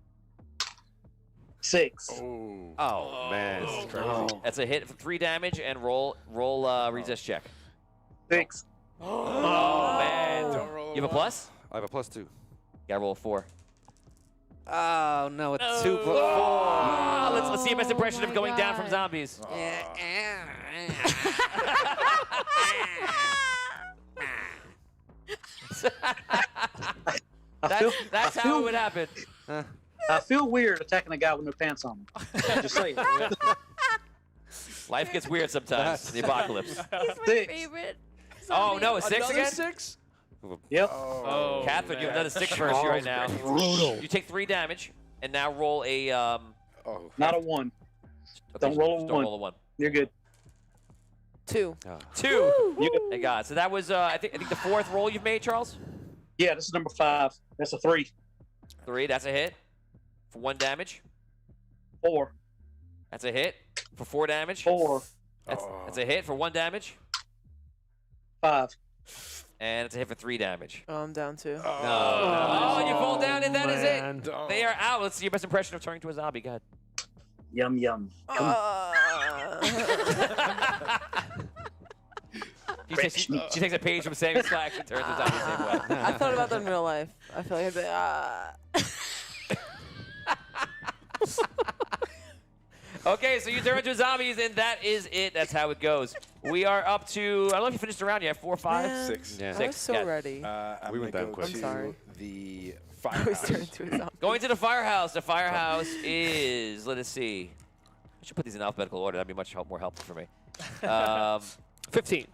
6. Oh, man. That's a hit for 3 damage, and roll resist check. 6. Oh man. Don't roll You have a plus? I have a +2. You gotta roll a 4. Oh, no. It's 2 plus 4. Let's see your best impression of my going down from God. zombies. That's how it would happen. I feel weird attacking a guy with no pants on. Just saying. Life gets weird sometimes. The apocalypse. He's my Six. favorite. Oh no, a 6 Another again? 6? Yep. Oh, Catherine, you have man. another 6 versus you right now. Brutal. You take 3 damage, and now roll a. Oh. Not a 1. Don't roll a just 1. Don't roll a 1. You're good. 2. 2. You're good. Hey God, so that was I think the 4th roll you've made, Charles. Yeah, this is number 5. That's a 3. 3, that's a hit for 1 damage. 4. That's a hit for 4 damage. 4. That's a hit for 1 damage, 5. and it's a hit for 3 damage. Oh, I'm down 2. Oh, you fall down, and that is man. it. They are out. Let's see your best impression of turning to a zombie. Go ahead. Yum yum. She takes a page from Sammy Slacks and turns to a zombie the same way. I thought about that in real life. I feel like I'd be Okay, so you turn into zombies, and that is it. That's how it goes. We are up to, I don't know if you finished around yet, 4 or 5? Man, 6. Yeah. I was 6, so yeah. ready. I'm We went gonna down go quick. to I'm sorry. the I was firehouse. turning to a zombie. Going to the firehouse. The firehouse is, let us see. I should put these in alphabetical order. That'd be much more helpful for me. 15.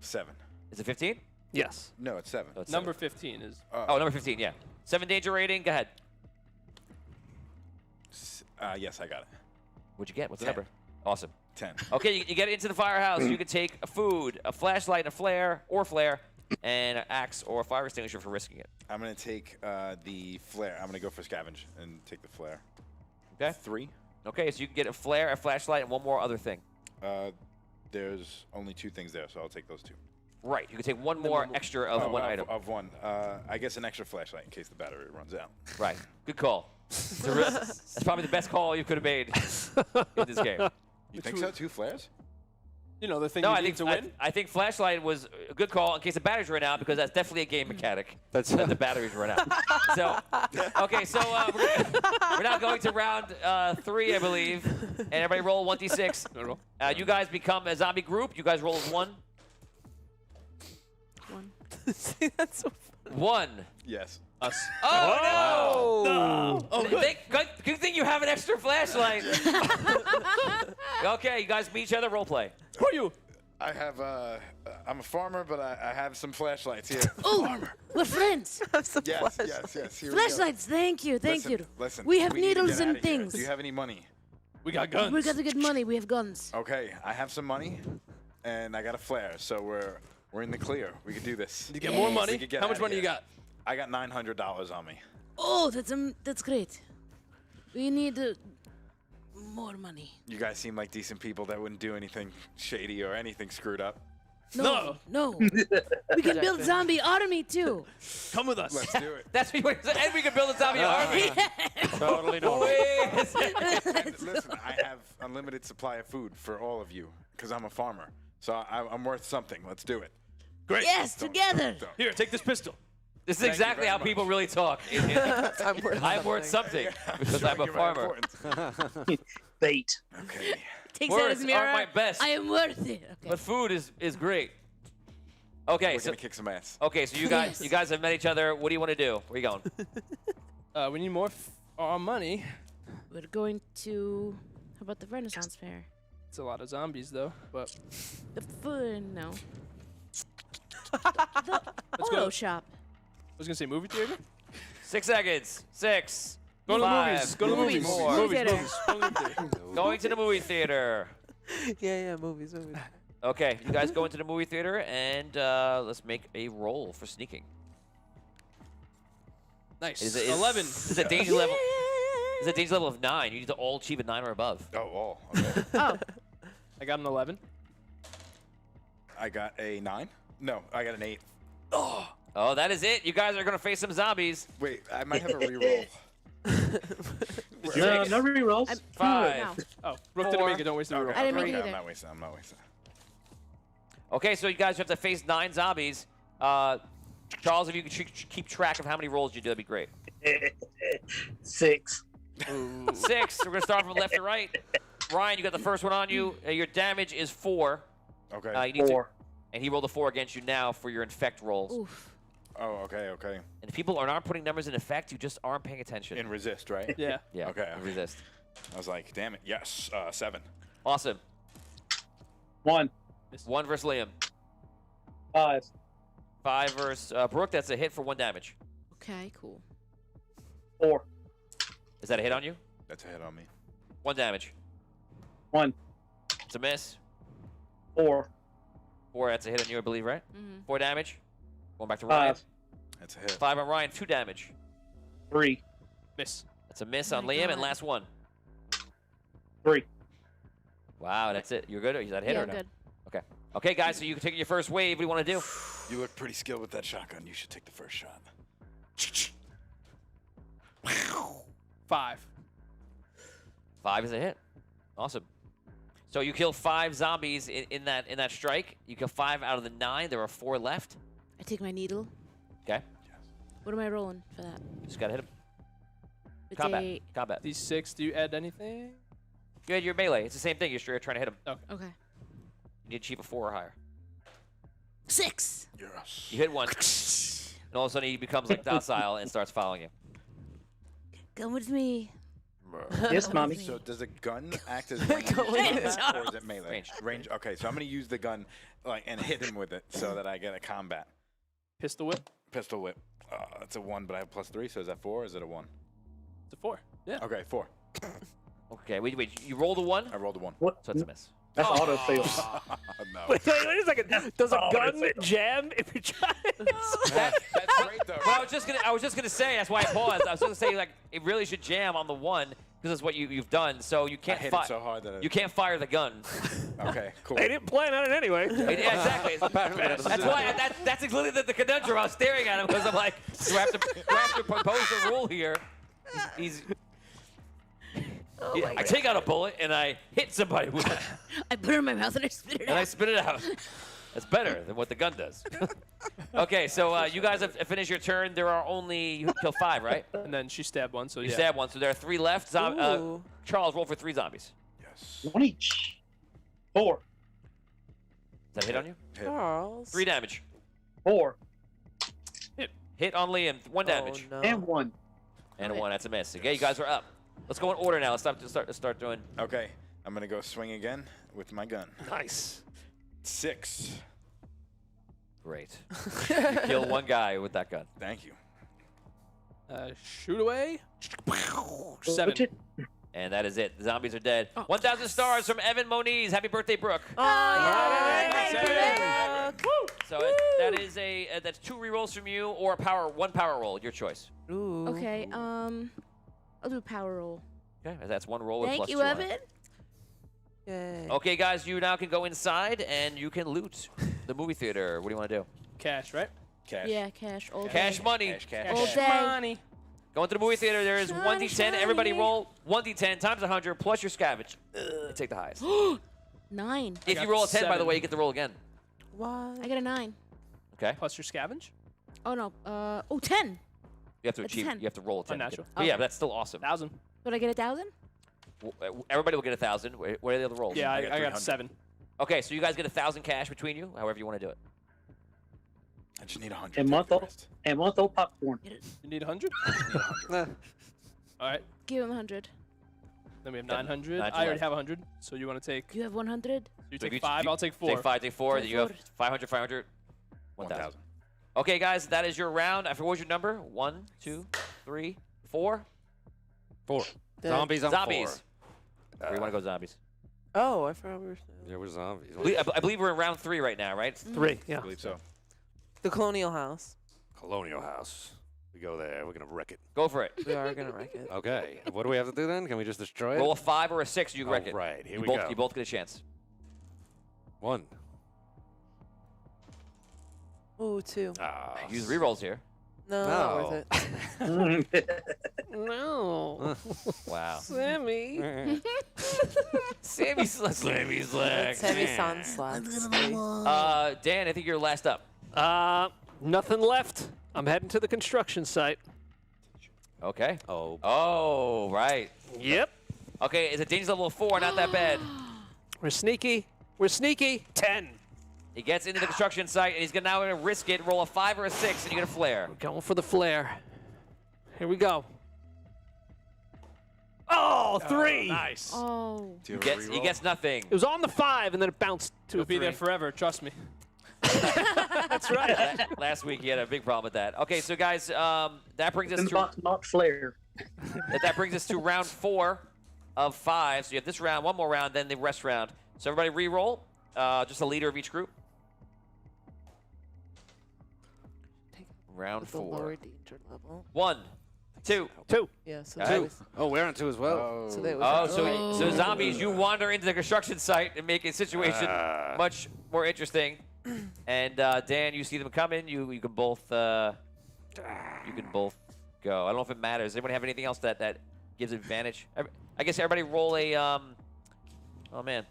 7. Is it 15? Yes. No, it's 7. Oh, it's Number 7. 15 is. Oh, number 15, yeah. 7 danger rating. Go ahead. Yes, I got it. What'd you get? What's the 10. number? Awesome. 10. Okay, you get into the firehouse. You can take a food, a flashlight, a flare, and an axe or a fire extinguisher for risking it. I'm gonna take the flare. I'm gonna go for scavenge and take the flare. Okay. 3. Okay, so you can get a flare, a flashlight, and one more other thing. There's only 2 things there, so I'll take those 2. Right, you can take one more extra of one item. Of one. I guess an extra flashlight in case the battery runs out. Right, good call. That's probably the best call you could have made in this game. You think so? 2 flares? You know, the thing No, you I need think to win. I think flashlight was a good call in case the batteries run out because that's definitely a game mechanic. That's that the batteries run out. So, okay, so we're now going to round 3, I believe, and everybody roll 1d6. You guys become a zombie group. You guys roll as 1. 1. See, that's so funny. 1. Yes. Us. Oh No. Oh, good. Good thing you have an extra flashlight. Okay, you guys meet each other. Role play. Who are you? I have I'm a farmer, but I have some flashlights here. Oh, we're friends. Yes. Here we go. Flashlights. Thank you. Thank you. Listen, We have need to needles get and outta here. things. Do you have any money? We got guns. We got to get money. We have guns. Okay, I have some money, and I got a flare, so we're in the clear. We could do this. You get more Yes. money? We could get How much outta money you here. got? I got $900 on me. Oh, that's great. We need more money. You guys seem like decent people that wouldn't do anything shady or anything screwed up. No. We can build zombie army too. Come with us. Let's do it. That's what you said. And we can build a zombie army. Totally normal. Wait a second. And listen, I have unlimited supply of food for all of you because I'm a farmer. So I'm worth something. Let's do it. Great. Yes, together. Here, take this pistol. This is Thank you exactly very how much. people really talk. I'm worth something because I'm a Showing you my farmer. importance. Bait. Okay. Takes out his Words mirror. aren't my best, I am worth it. Okay. but food is great. Okay, We're so gonna kick some ass. okay, so you Yes. guys have met each other. What do you want to do? Where are you going? We need more money. We're going to. How about the Renaissance Fair? It's a lot of zombies, though. But The food. No. The Let's auto go. shop. I was gonna say movie theater. 6 seconds. 6. Go to the 5, movies. Go to the Movies. movies. Four. Movie theater. Movies. Go to the movie theater. Going to the movie theater. Yeah, movies. Okay, you guys go into the movie theater and let's make a roll for sneaking. Nice. Is it- 11. Is a danger level? Is a danger level of 9? You need to all achieve a 9 or above. Oh, all. Okay. Oh, I got an 11. I got a 9. No, I got an 8. Oh, that is it. You guys are gonna face some zombies. Wait, I might have a reroll. No, no rerolls. 5. no. Oh, Brooke didn't make it. Don't waste the Okay, reroll. I didn't make okay, it I'm either. not wasting. I'm not wasting. Okay, so you guys have to face 9 zombies. Charles, if you could keep track of how many rolls you do, that'd be great. 6. 6. We're gonna start from left to right. Ryan, you got the first one on you. Your damage is 4. Okay. You need 4. and he rolled a 4 against you now for your infect rolls. Oof. Oh, okay. And if people are not putting numbers in effect, you just aren't paying attention. In resist, right? Yeah. Yeah. Okay. Resist. I was like, damn it. Yes. 7. Awesome. 1. 1 versus Liam. 5. 5 versus Brooke. That's a hit for 1 damage. Okay, cool. 4. Is that a hit on you? That's a hit on me. 1 damage. 1. It's a miss. 4. 4. That's a hit on you, I believe, right? Mm-hmm. 4 damage. Going back to Ryan. 5. That's a hit. 5 on Ryan. 2 damage. 3. Miss. That's a miss Oh on my Liam. God. And last one. 3. Wow, that's it. You're good? Is that a hit Yeah, or no? good. Okay. Okay, guys, so you can take your first wave. What do you want to do? You look pretty skilled with that shotgun. You should take the first shot. 5. 5 is a hit. Awesome. So you kill 5 zombies in that strike. You kill 5 out of the 9. There are 4 left. I take my needle. Okay. What am I rolling for that? Just gotta hit him. It's Combat. a- Combat. D6, do you add anything? You had your melee. It's the same thing. You're trying to hit him. Okay. You need to achieve a 4 or higher. 6. Yes. You hit 1, and all of a sudden he becomes like docile and starts following you. Come with me. Yes, mommy. So does a gun act as range Go in. combat, or is it melee? Range. Range. Okay, so I'm gonna use the gun and hit him with it so that I get a combat. Pistol whip. Pistol whip. That's a 1, but I have +3, so is that 4 or is it a 1? It's a 4. Yeah. Okay, 4. Okay, wait. You rolled a 1, I rolled a 1. What? so it's a miss. That's auto fail. No. Wait a second. Does a gun jam if you try? That's great though. Well, I was just gonna say. That's why I paused. I was gonna say like it really should jam on the 1 because that's what you've done. So you I can't hit fire. it so hard that You can't fire the gun. Okay, cool. They didn't plan on it anyway. Yeah, exactly. That's why. That's exactly the conundrum. I was staring at him because I'm like, do I have to propose a rule here? He's. I take out a bullet and I hit somebody with it, I put it in my mouth and I spit it and I out. spit it out. That's better than what the gun does. Okay, so you guys have finished your turn. There are only you kill 5, right? And then she stabbed 1, so You yeah. stab 1, so there are 3 left. Ooh. Charles, roll for 3 zombies. Yes. 1 each. 4. Is that a hit on you? Charles. 3 damage. 4. Hit on Liam. 1 damage. Oh, no. And 1. And a 1. That's a miss. Okay, you guys are up. Let's go in order now. Let's start doing. Okay, I'm gonna go swing again with my gun. Nice. 6. Great. You kill 1 guy with that gun. Thank you. Shoot away. 7. And that is it. The zombies are dead. Oh. 1,000 stars from Evan Moniz. Happy birthday, Brooke. Oh, yeah. Thanks, So that is that's 2 rerolls from you or 1 power roll. Your choice. Ooh. Okay, I'll do power roll. Okay, that's 1 roll with Thank plus you, 2 on it. Evan. Yay. Okay, guys, you now can go inside and you can loot the movie theater. What do you want to do? Cash, right? Cash. Yeah, cash all day. Cash money. Cash. All day. Money. Going to the movie theater, there is Shiny, 1d10. Everybody shiny. roll 1d10 times 100 plus your scavenge. And take the highest. 9. If got you roll a 10, by the 7. way, you get to roll again. What? I got a 9. Okay? Plus your scavenge. Oh no. 10. You have to It's achieve. 10. You have to roll a 10. Unnatural. But yeah, Okay. that's still awesome. 1,000. Would I get 1,000? Everybody will get 1,000. What are the other rolls? Yeah, I got got 300. 7. Okay, so you guys get 1,000 cash between you, however you want to do it. I just need 100. And to month take the old. rest. And month old popcorn. You need 100? Nah. All right. Give him 100. Then we have Then 900. 900 I already left. have 100. So you want to take? You have 100? You So if take 5. I'll take 4. Take 5, take 4. Take Then you have 4. 500, 500, 1,000. 1,000. Okay, guys, that is your round. I forgot what was your number. 1, 2, 3, 4. 4. Dead. Zombies on Zombies. 4. Where you want to go, zombies? Oh, I forgot we were. There were zombies. I believe we're in round 3 right now, right? 3. Yeah. I believe so. The Colonial House. Colonial House. We go there. We're gonna wreck it. Go for it. We are gonna wreck it. Okay. What do we have to do then? Can we just destroy it? Roll a 5 or a 6, you wreck it. Right. Here You we both, go. You both get a chance. 1. Ooh, 2. Ah. Use rerolls here. No, No. not worth it. No. Wow. Sammy. Sammy Slack. Sammy San slaps. Dan, I think you're last up. Nothing left. I'm heading to the construction site. Okay. Oh. Oh, right. Yep. Okay, it's a danger level of 4, not that bad. We're sneaky. We're sneaky. 10. He gets into the construction site, and he's now going to risk it. Roll a 5 or a 6, and you get a flare. We're going for the flare. Here we go. Oh, 3. Nice. Oh. Do you He have a gets reroll? nothing. It was on the 5, and then it bounced to He'll a be 3. there forever. Trust me. That's right. Last week, he had a big problem with that. Okay, so guys, that brings us In to box, not flare. that brings us to round 4 of 5. So you have this round, one more round, then the rest round. So everybody re-roll. Just a leader of each group. Round With the 4. lower danger level. 1, 2. 2. Yeah, so Two. they always, Oh, we're on 2 as well. Oh. so they Oh, always so zombies, you wander into the construction site and make a situation much more interesting. And Dan, you see them coming. You can both go. I don't know if it matters. Does anyone have anything else that gives advantage? I guess everybody roll a. Oh man,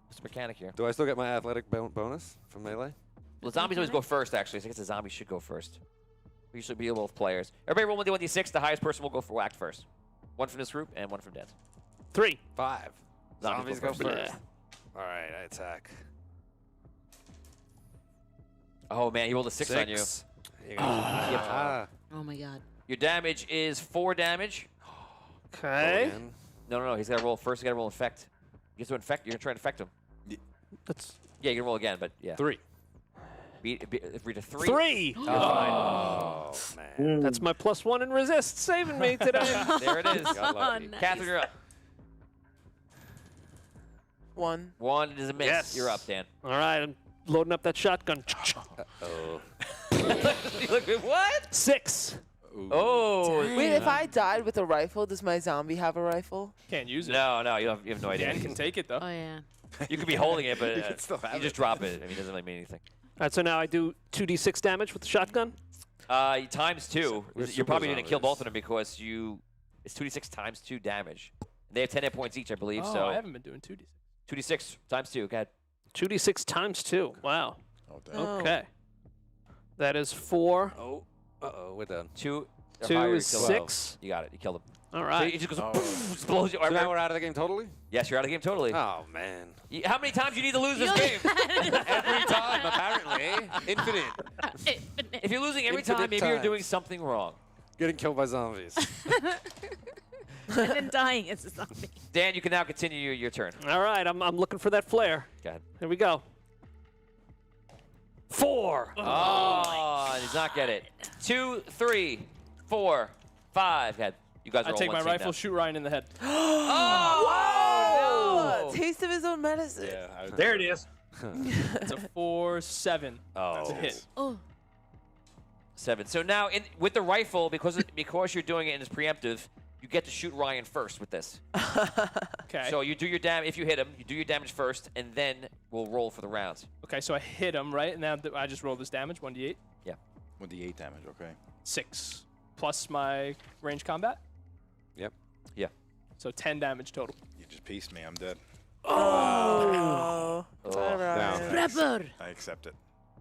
what's the mechanic here? Do I still get my athletic bonus from melee? Well, zombies always go first. Actually, so I guess the zombies should go first. We usually be both players. Everybody roll 1d1d6. The highest person will go for whack first. One from this group and one from Dan's. 3. 5. Zombies Zombies go go first. first. All right, I attack. Oh man, he rolled a 6 on you. Oh my god. Your damage is 4 damage. Okay. No. He's got to roll first. He's got to roll infect. You have to infect. You're gonna try to infect him. That's Yeah, you can roll again, but yeah. 3. Read a 3. 3. Oh, man. That's my +1 in resist saving me today. There it is. Got lucky. nice. Catherine, you're up. 1. 1 is a miss. Yes. You're up, Dan. All right, I'm loading up that shotgun. Oh. Look at what? 6. Oh. Wait, if I died with a rifle, does my zombie have a rifle? Can't use it. No, you have no idea. Dan can take it though. Oh yeah. You could be holding it, but You can still have you just it. drop it. I mean, it doesn't really mean anything. All right, so now I do 2d6 damage with the shotgun. Times 2. We're You're probably super going to kill both zombies. of them because it's 2d6 times 2 damage. They have 10 hit points each, I believe. Oh, so I haven't been doing 2d6. 2d6 times 2. Go ahead. 2d6 times 2. Wow. Oh, damn. Oh. Okay. That is 4. Oh. Uh-oh, we're done. 2 or 2 higher, is you kill them. 6. You got it. You killed him. All So right. it just goes, Oh. poof, explodes your So now armor. we're out of the game totally? Yes, you're out of the game totally. Oh, man. How many times do you need to lose this game? Every time, apparently. Infinite. If you're losing every Infinite time, maybe you're times. doing something wrong. Getting killed by zombies. And then dying as a zombie. Dan, you can now continue your turn. All right, I'm looking for that flare. Go ahead. Here we go. 4. Oh, and he's not get it. 2, 3, 4, 5. Go ahead. You guys are I all take one my team rifle, now. shoot Ryan in the head. Oh, no. Taste of his own medicine. Yeah. There it is. It's a 4-7. Oh. It's a hit. Oh. 7. So now, with the rifle, because you're doing it and it's preemptive, you get to shoot Ryan first with this. Okay. So you do your damage. If you hit him, you do your damage first, and then we'll roll for the rounds. Okay, so I hit him, right? And now I just roll this damage, 1d8. Yeah. 1d8 damage, okay. 6. Plus my range combat. Yep. Yeah. So 10 damage total. You just pieced me. I'm dead. Oh. Oh. Bye, Ryan. Prepper, I accept it.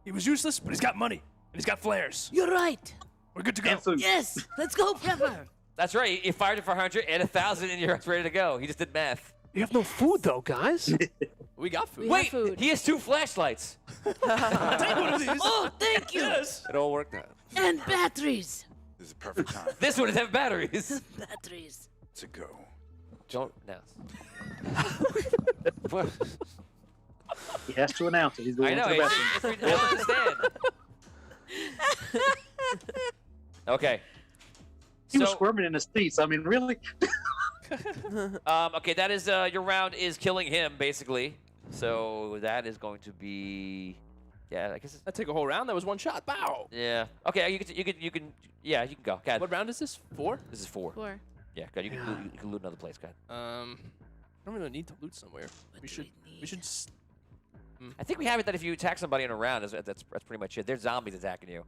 He was useless, but he's got money. And he's got flares. you're right. We're good to go. And food. Yes, let's go, Prepper. That's right. You fired it for 100 and 1,000, and you're ready to go. He just did math. You have no food, though, guys. We got food. We have Wait, food. he has 2 flashlights. Take one of these. Oh, thank you. Yes. It all worked out. And batteries. This is a perfect time This one doesn't have batteries. Batteries. to go. Don't no. What? He has to announce it. He's going I know. to the It's, restroom. I don't understand. Okay. He was So, squirming in his seats. I mean, really? okay, that is your round is killing him basically. So that is going to be, yeah, I guess. That took a whole round. That was one shot. Bow. Yeah. Okay, you can. Yeah, you can go. God, What round is this? 4? this is 4. 4. Yeah, God, you can loot another place. God. I don't really need to loot somewhere. We should. I think we have it that if you attack somebody in a round, that's pretty much it. There's zombies attacking you.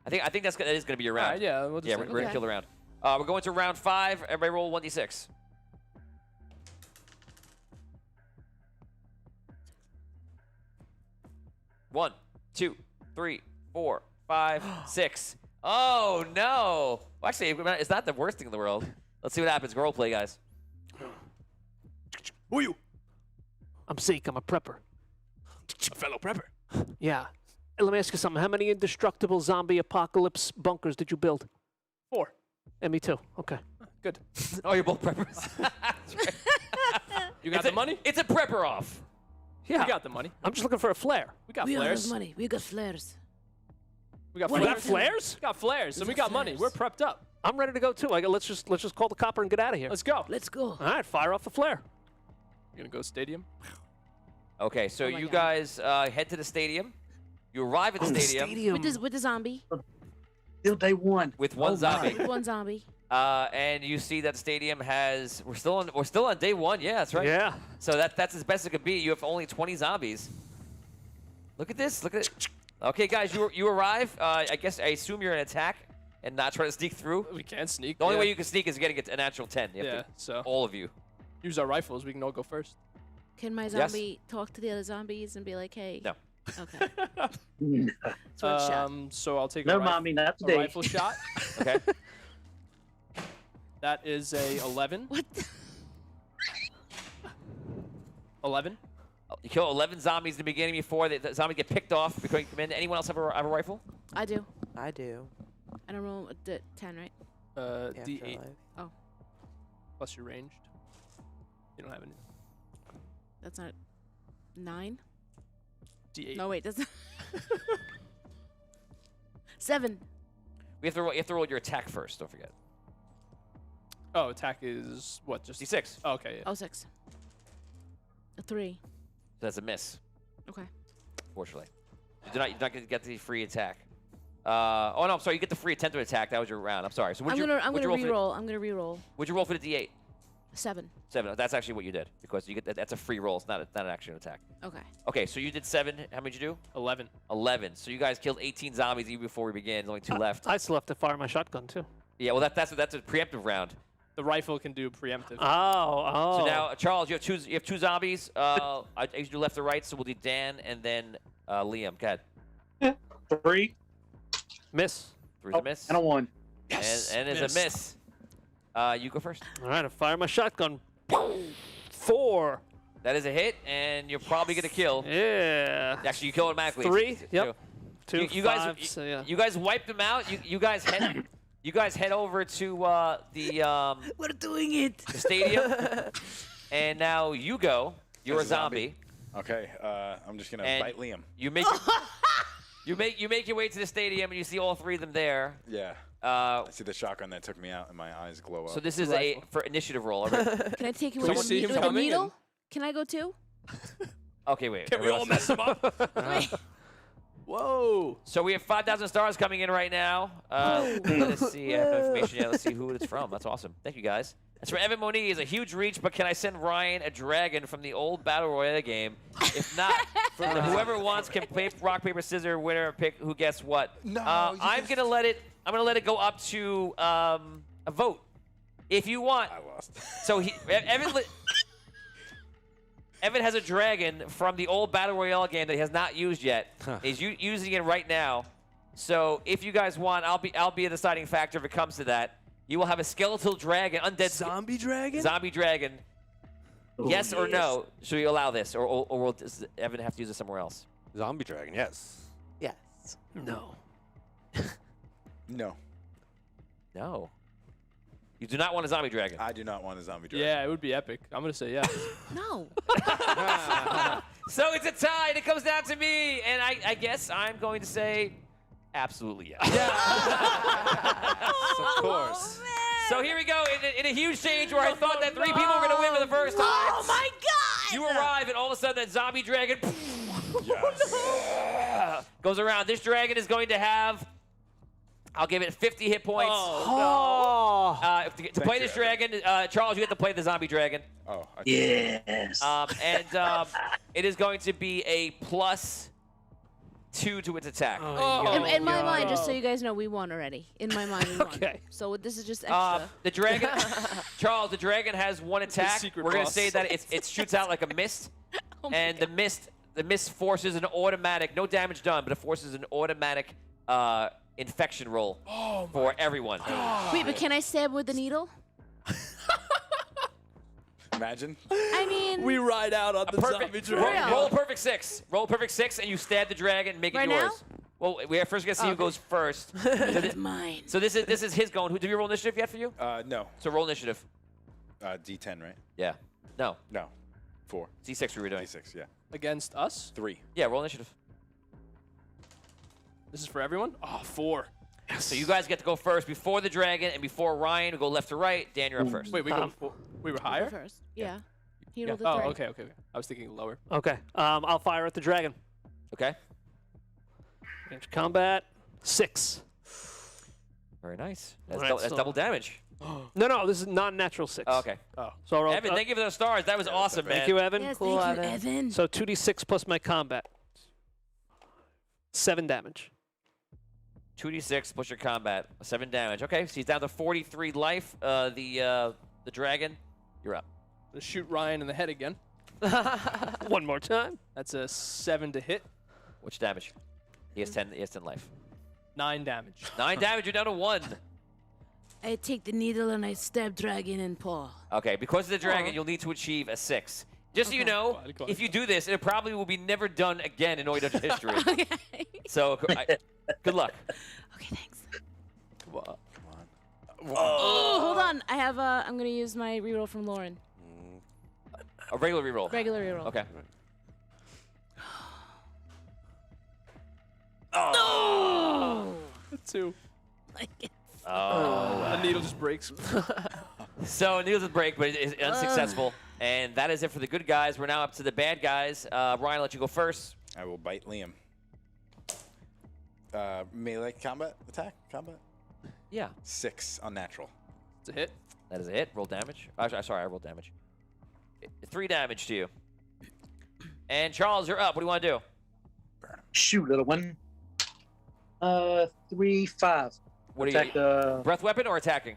I think that is going to be your round. Yeah, we'll just Yeah, we're going to kill the round. We're going to round 5. Everybody roll 1d6. One, 2, 3, 4, 5, 6. Oh no! Well, actually, it's not the worst thing in the world. Let's see what happens. Role play, guys. Who are you? I'm Zeke. I'm a prepper. A fellow prepper. Yeah. Hey, let me ask you something. How many indestructible zombie apocalypse bunkers did you build? 4. And me too. Okay. Good. Oh, you're both preppers. That's right. You got the money? It's a prepper off. Yeah. We got the money. I'm just looking for a flare. We got We don't flares. have money. We got flares. We got What We do you flares. got flares? We got flares, and we got money. We're prepped up. I'm ready to go too. Let's just call the copper and get out of here. Let's go. Let's go. All right, fire off the flare. You're gonna go stadium. Okay, so Oh my you God. guys head to the stadium. You arrive at the stadium With the zombie. Still day one. with one zombie. With one zombie. And you see that stadium has we're still on day 1. Yeah, that's right. Yeah. So that's as best it could be. You have only 20 zombies. Look at this. Look at it. Okay, guys, you arrive. I assume you're in attack and not try to sneak through. We can sneak. The only yeah. way you can sneak is getting a natural 10. You have Yeah. to- So all of you. use our rifles. We can all go first. Can my Yes. zombie talk to the other zombies and be like, hey? No. Okay. It's one shot. So I'll take No, a, mommy, not a today. rifle shot. Okay. That is a 11. What? 11. You kill 11 zombies in the beginning before the zombies get picked off before you come in. Anyone else have a rifle? I do. I do. I don't roll the 10, right? Yeah, D8 afterlife. plus your ranged. You don't have any. That's not 9. D8. No, wait, that's 7. You have to roll your attack first. Don't forget. Oh, attack is what? Just D6. Oh, okay. Yeah. Oh, 6. A 3. That's a miss. Okay. Fortunately, you're not going to get the free attack. Oh no, I'm sorry. You get the free attempt to attack. That was your round. I'm sorry. So I'm gonna reroll. I'm gonna reroll. What'd you roll for the D8? 7. 7. That's actually what you did because you get that's a free roll. It's not an actual attack. Okay. Okay, so you did 7. How many did you do? 11. 11. So you guys killed 18 zombies even before we began. There's only 2 left. I still have to fire my shotgun too. Yeah, well that's a preemptive round. The rifle can do preemptive. Oh. So now, Charles, you have 2 zombies. I usually do left to right, so we'll do Dan and then Liam. Go ahead. 3. Miss. 3's a miss. And a 1. And is a miss. You go first. All right, I fire my shotgun. 4. That is a hit, and you're probably gonna kill. Yeah. Actually, you kill automatically. 3. Yep. 2. You 5, guys, so yeah. you guys wiped them out. You guys head. You guys head over to the We're doing it. stadium, and now you go. You're There's a zombie. Okay, I'm just gonna And bite Liam. You make you make your way to the stadium, and you see all 3 of them there. Yeah. Uh, I see the shotgun that took me out, and my eyes glow up. so this is a for initiative roll. Alright? Can I take you So with, we see him with the coming needle? and- Can I go too? Okay, wait. Can we all mess him up? Whoa. So we have 5,000 stars coming in right now. Let's see. I have no information yet. Let's see who it's from. That's awesome. Thank you, guys. It's from Evan Moniz. A huge reach, but can I send Ryan a dragon from the old Battle Royale game? If not, whoever wants can play rock, paper, scissors, winner, pick who gets what. No, I'm gonna let it go up to a vote. If you want. I lost. So Evan has a dragon from the old Battle Royale game that he has not used yet. He's using it right now. So if you guys want, I'll be a deciding factor if it comes to that. You will have a skeletal dragon, undead Zombie dragon? zombie dragon. Yes or no? Should we allow this, or will Evan have to use it somewhere else? Zombie dragon, yes. Yes. No. No, No. You do not want a zombie dragon. I do not want a zombie dragon. Yeah, it would be epic. I'm gonna say yeah. No. So it's a tie, and it comes down to me, and I guess I'm going to say absolutely yes. Of course. So here we go, in a huge change where I thought that 3 people were going to win for the first time. Oh my God! You arrive, and all of a sudden, that zombie dragon Yes. goes around. This dragon is going to have, I'll give it 50 hit points. Oh. To play this dragon, Charles, you have to play the zombie dragon. Oh. Yes. It is going to be a +2 to its attack. In my mind, just so you guys know, we won already. In my mind, we won. Okay. So this is just extra. The dragon, Charles, the dragon has 1 attack. secret We're going to boss. say that it shoots out like a mist, and the mist forces an automatic, no damage done, but it forces an automatic infection roll for everyone. Wait, but can I stab with the needle? Imagine. I mean, We ride out on the zombie Perfect. dragon. Roll a perfect 6. Roll a perfect 6, and you stab the dragon and make Right it yours. now? Well, we are first gonna see who goes first. it's mine. So this is his going. Who do you roll initiative yet for you? No. So roll initiative. D10, right? Yeah. No. No. 4. D6 we were doing. D6, yeah. Against us? 3. Yeah, roll initiative. This is for everyone? Oh, 4. So you guys get to go first before the dragon and before Ryan. We go left to right. Dan, you're up first. Wait, we were Go higher? first. Yeah. He Yeah. rolled a 3. Oh, okay. I was thinking lower. Okay. I'll fire at the dragon. Okay. Range combat 6. Very nice. That's, Alright, that's so- double damage. No, this is non-natural 6. Oh, okay. Oh. So I'll roll. Evan, thank you for those stars. That was awesome, man. Thank you, Evan. Yes, Cool, thank you, Evan. Evan. So 2d6 plus my combat. 7 damage. 2d6 plus your combat. 7 damage. Okay, so he's down to 43 life. The dragon, you're up. Let's shoot Ryan in the head again. One more time. That's a 7 to hit. Which damage? He has 10. He has 10 life. 9 damage. 9 damage. You're down to 1. I take the needle and I stab dragon and paw. Okay, because of the dragon, you'll need to achieve a 6. Just so you know, Go on. if you do this, it probably will be never done again in Oida history. Okay. So, good luck. Okay, thanks. Come on. Oh, hold on. I have I'm gonna use my reroll from Lauren. A regular reroll. Regular reroll. Okay. Oh. 2. Oh. A needle just breaks. So needles with break, but it is unsuccessful. And that is it for the good guys. We're now up to the bad guys. Ryan, I'll let you go first. I will bite Liam. Melee combat attack? Combat? Yeah. 6 unnatural. It's a hit. That is a hit. Roll damage. Sorry, I rolled damage. 3 damage to you. And Charles, you're up. What do you want to do? Shoot, little one. 3, 5. What do Attack you? Breath weapon or attacking?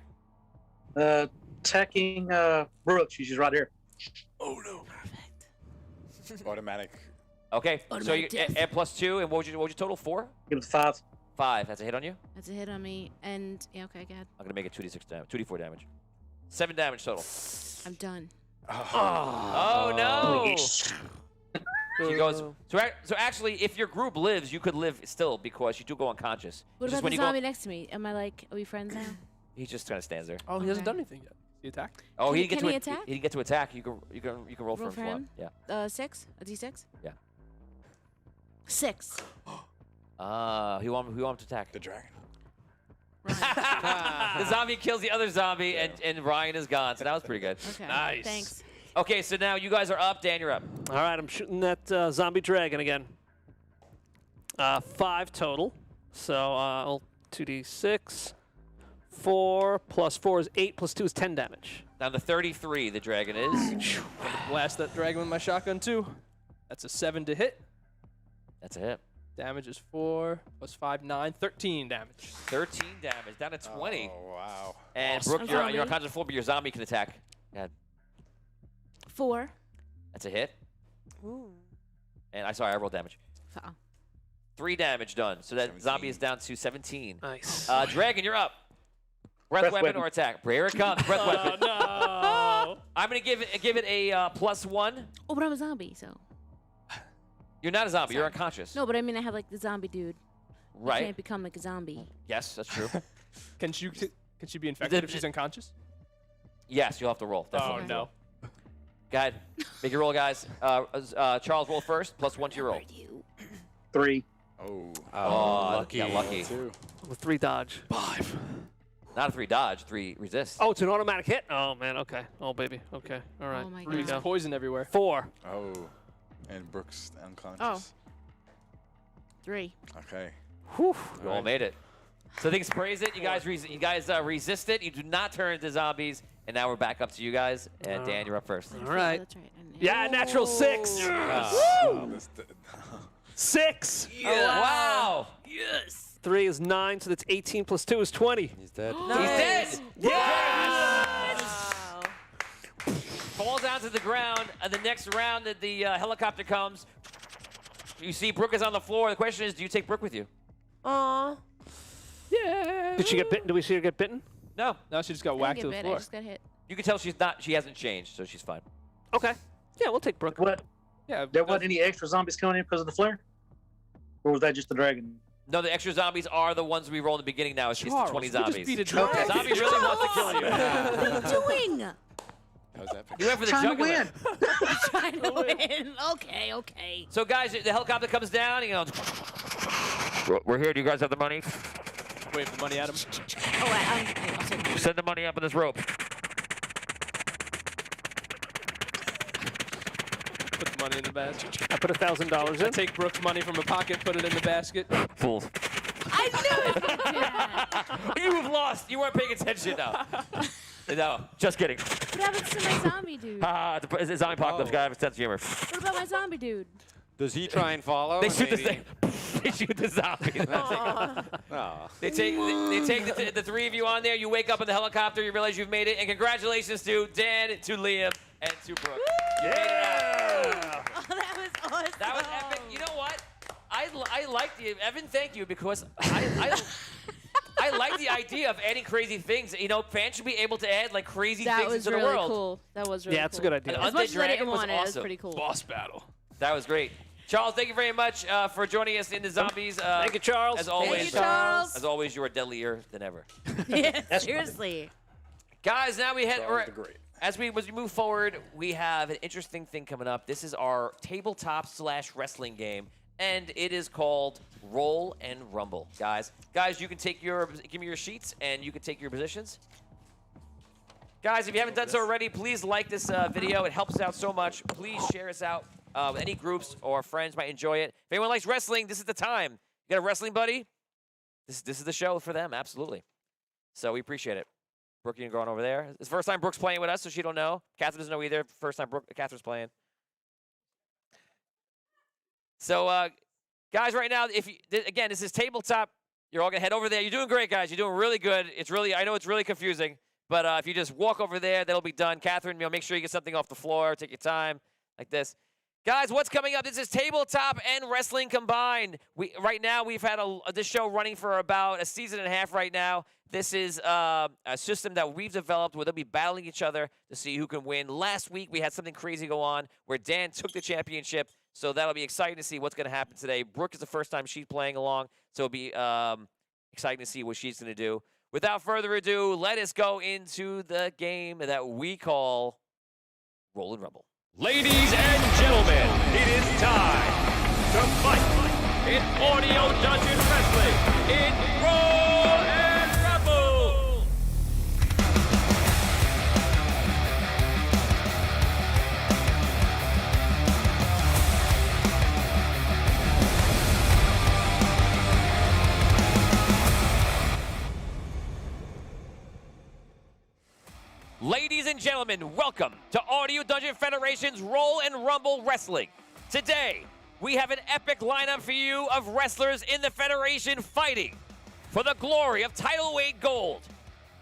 attacking Brooke. She's right here. Oh no. Perfect. Automatic. Okay. So you Automatic add +2, and what would you total? 4? Give it 5. 5. That's a hit on you. That's a hit on me. And yeah, okay, go ahead. I'm gonna make it 2d6 damage, 2d4 damage. 7 damage total. I'm done. Oh no! Yes. She goes. So actually, if your group lives, you could live still because you do go unconscious. What Just about when the you go- zombie next to me? Am I like, are we friends now? He just kind of stands there. Oh, he hasn't Okay. done anything yet. He attacked? Oh, Can he he- didn't can he get to attack? he didn't get to attack. You can roll for Roll him. for if you want. him? Yeah. 6? A D6? Yeah. 6. Who want him to attack? The dragon. The zombie kills the other zombie, and Ryan is gone. So that was pretty good. Okay. Nice. Thanks. Okay, so now you guys are up. Dan, you're up. All right, I'm shooting that zombie dragon again. 5 total. So I'll 2d6. 4 plus 4 is 8 plus 2 is 10 damage. Down to 33, the dragon is. Blast that dragon with my shotgun too. That's a 7 to hit. That's a hit. Damage is 4 plus 5, 9, 13 damage. 13 damage, down to 20. Oh wow. And Awesome. Brooke, Zombie. you're unconscious floor, but your zombie can attack. Go ahead. 4. That's a hit. Ooh. And I rolled damage. 3 damage done. So that 17. zombie is down to 17. Nice. Dragon, you're up. Breath weapon or attack? Here it comes. Breath weapon. no. I'm gonna give it a +1. Oh, but I'm a zombie, so. You're not a zombie. You're Sorry. unconscious. No, but I mean, I have like the zombie dude. I Right. can't become like a zombie. Yes, that's true. Can she be infected if she's unconscious? Yes, you'll have to roll. Definitely. Oh no. Go ahead. Make your roll, guys. Charles, roll first. +1 to your roll. 3. Oh. Oh, lucky. Yeah, lucky. 2. With 3 dodge. 5. Not a 3 dodge, 3 resist. Oh, it's an automatic hit? Oh, man. Okay. Oh, baby. Okay. All right. Oh my Here we God. go. Poison everywhere. 4. Oh. And Brooks unconscious. Oh. 3. Okay. Whew. You all made it. So things praise it. You guys resist it. You do not turn into zombies. And now we're back up to you guys. And Dan, you're up first. All right. That's right. Yeah, natural 6. Oh, this- 6. Oh, wow. 3 is 9, so that's 18 plus 2 is 20. He's dead. He's dead. Wow. Falls down to the ground. And the next round that the helicopter comes, you see Brooke is on the floor. The question is, do you take Brooke with you? Aw. Yeah. Did she get bitten? Did we see her get bitten? No. No, she just got I whacked didn't to get the bit, floor. I just got hit. You can tell she hasn't changed, so she's fine. Okay. Yeah, we'll take Brooke. What? Yeah. There wasn't any extra zombies coming in because of the flare? Or was that just the dragon? No, the extra zombies are the ones we roll in the beginning now. It's just the 20 you just zombies. beat a dragon. Zombie really wants to kill you. What are you doing? How's that? You went for the Trying to jugular. win. Trying to win. Okay. So, guys, the helicopter comes down. You know, we're here. Do you guys have the money? Wave the money at him. Oh, I'll take it. Send the money up on this rope. Put the money in the basket. I put $1,000 I in. take Brooke's money from her pocket, put it in the basket. Fools. I knew it. You've lost. You weren't paying attention now. No, just kidding. What happens to my zombie dude? The zombie apocalypse guy have a sense of humor. What about my zombie dude? Does he try and follow? They and shoot the maybe- thing. They shoot the zombie. Oh. They take the three of you on there. You wake up in the helicopter. You realize you've made it. And congratulations to Dan, to Liam, and to Brooke. You made it out. Oh, that was awesome. That was epic. You know what? I like the Evan. Thank you, because I like the idea of adding crazy things. You know, fans should be able to add like crazy That things was into really the world. cool. That was really Yeah, cool. it's a good idea. An As much undead as I didn't dragon was want it, it was awesome. pretty cool. Boss battle. That was great. Charles, thank you very much for joining us in the Zombies. Thank you, Charles. As always, Thank you, Charles. As always, you are deadlier than ever. Yeah, seriously. Guys, now we head. Charles the Great. As we move forward, we have an interesting thing coming up. This is our tabletop/wrestling game, and it is called Roll and Rumble. Guys, you can give me your sheets, and you can take your positions. Guys, if you haven't done so already, please like this video. It helps us out so much. Please share us out. Any groups or friends might enjoy it. If anyone likes wrestling, this is the time. You got a wrestling buddy? This is the show for them, absolutely. So we appreciate it. Brooke, you can go on over there. It's the first time Brooke's playing with us, so she don't know. Catherine doesn't know either. First time Catherine's playing. So, guys, right now, again, this is tabletop. You're all gonna head over there. You're doing great, guys. You're doing really good. I know it's really confusing, but if you just walk over there, that'll be done. Catherine, make sure you get something off the floor. Take your time, like this. Guys, what's coming up? This is tabletop and wrestling combined. Right now we've had this show running for about a season and a half right now. This is a system that we've developed where they'll be battling each other to see who can win. Last week we had something crazy go on where Dan took the championship, so that'll be exciting to see what's going to happen today. Brooke is the first time she's playing along, so it'll be exciting to see what she's going to do. Without further ado, let us go into the game that we call Roll and Rumble. Ladies and gentlemen, it is time to fight in Audio Dungeon Wrestling in Roll and Rumble. Ladies and gentlemen, welcome to Audio Dungeon Federation's Roll and Rumble Wrestling. Today, we have an epic lineup for you of wrestlers in the Federation fighting for the glory of Title Weight Gold.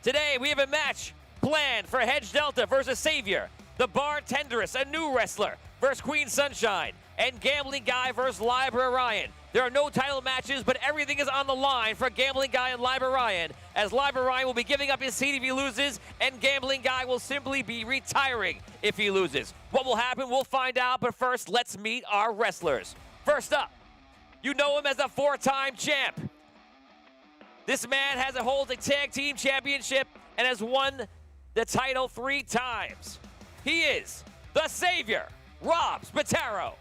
Today, we have a match planned for Hedge Delta versus Savior, the Bartenderess, a new wrestler, versus Queen Sunshine, and Gambling Guy versus Librarian. There are no title matches, but everything is on the line for Gambling Guy and Librarian, as Librarian will be giving up his seat if he loses, and Gambling Guy will simply be retiring if he loses. What will happen, we'll find out, but first, let's meet our wrestlers. First up, you know him as a 4-time champ. This man holds a tag team championship and has won the title 3 times. He is the Savior, Rob Spataro.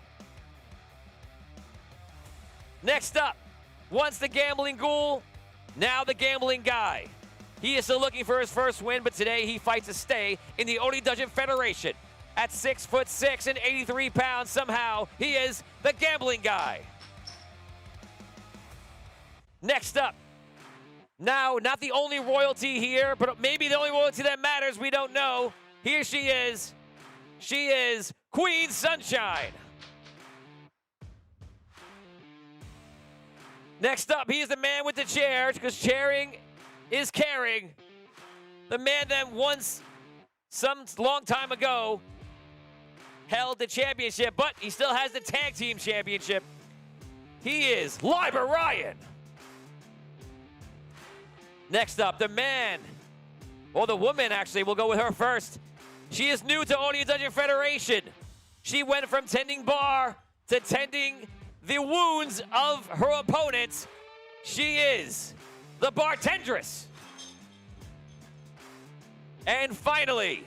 Next up, once the Gambling Ghoul, now the Gambling Guy. He is still looking for his first win, but today he fights to stay in the Audio Dungeon Federation. At 6'6" and 83 pounds, somehow he is the Gambling Guy. Next up, now not the only royalty here, but maybe the only royalty that matters, we don't know. Here she is. She is Queen Sunshine. Next up, he is the man with the chair, because chairing is caring. The man that once, some long time ago, held the championship, but he still has the tag team championship. He is Librarian. Next up, the man, or the woman actually, we'll go with her first. She is new to Audio Dungeon Federation. She went from tending bar to tending the wounds of her opponents. She is the bartendress. And finally,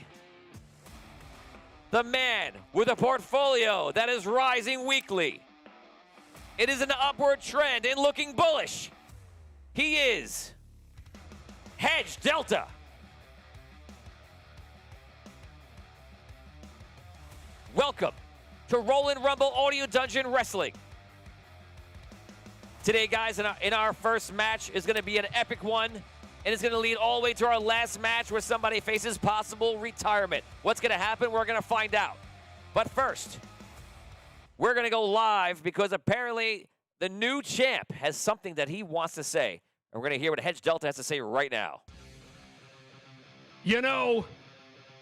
the man with a portfolio that is rising weekly. It is an upward trend and looking bullish. He is Hedge Delta. Welcome to Rollin' Rumble Audio Dungeon Wrestling. Today, guys, in our first match is going to be an epic one, and it's going to lead all the way to our last match where somebody faces possible retirement. What's going to happen? We're going to find out. But first, we're going to go live because apparently the new champ has something that he wants to say. And we're going to hear what Hedge Delta has to say right now. You know,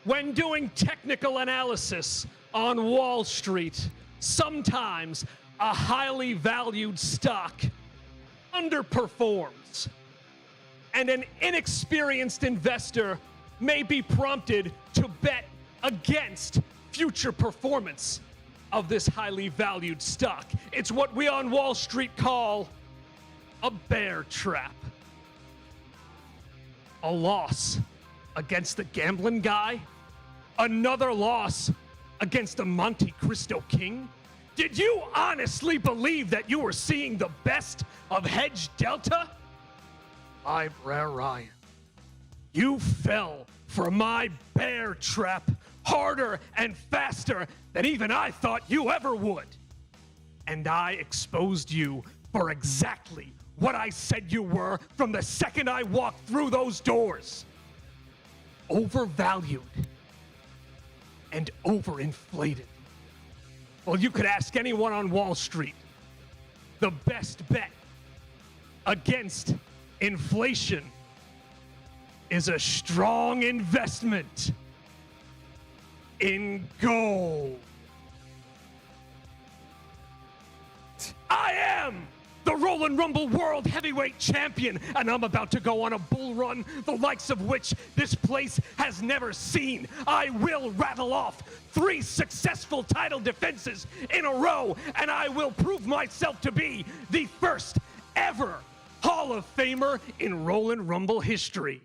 when doing technical analysis on Wall Street, sometimes a highly valued stock underperforms. And an inexperienced investor may be prompted to bet against future performance of this highly valued stock. It's what we on Wall Street call a bear trap. A loss against the gambling guy, another loss against the Monte Cristo King. Did you honestly believe that you were seeing the best of Hedge Delta? Eyebrow Ryan, you fell for my bear trap harder and faster than even I thought you ever would. And I exposed you for exactly what I said you were from the second I walked through those doors. Overvalued and overinflated. Well, you could ask anyone on Wall Street. The best bet against inflation is a strong investment in gold. I am the Rollin' Rumble World Heavyweight Champion, and I'm about to go on a bull run, the likes of which this place has never seen. I will rattle off 3 successful title defenses in a row, and I will prove myself to be the first ever Hall of Famer in Rollin' Rumble history.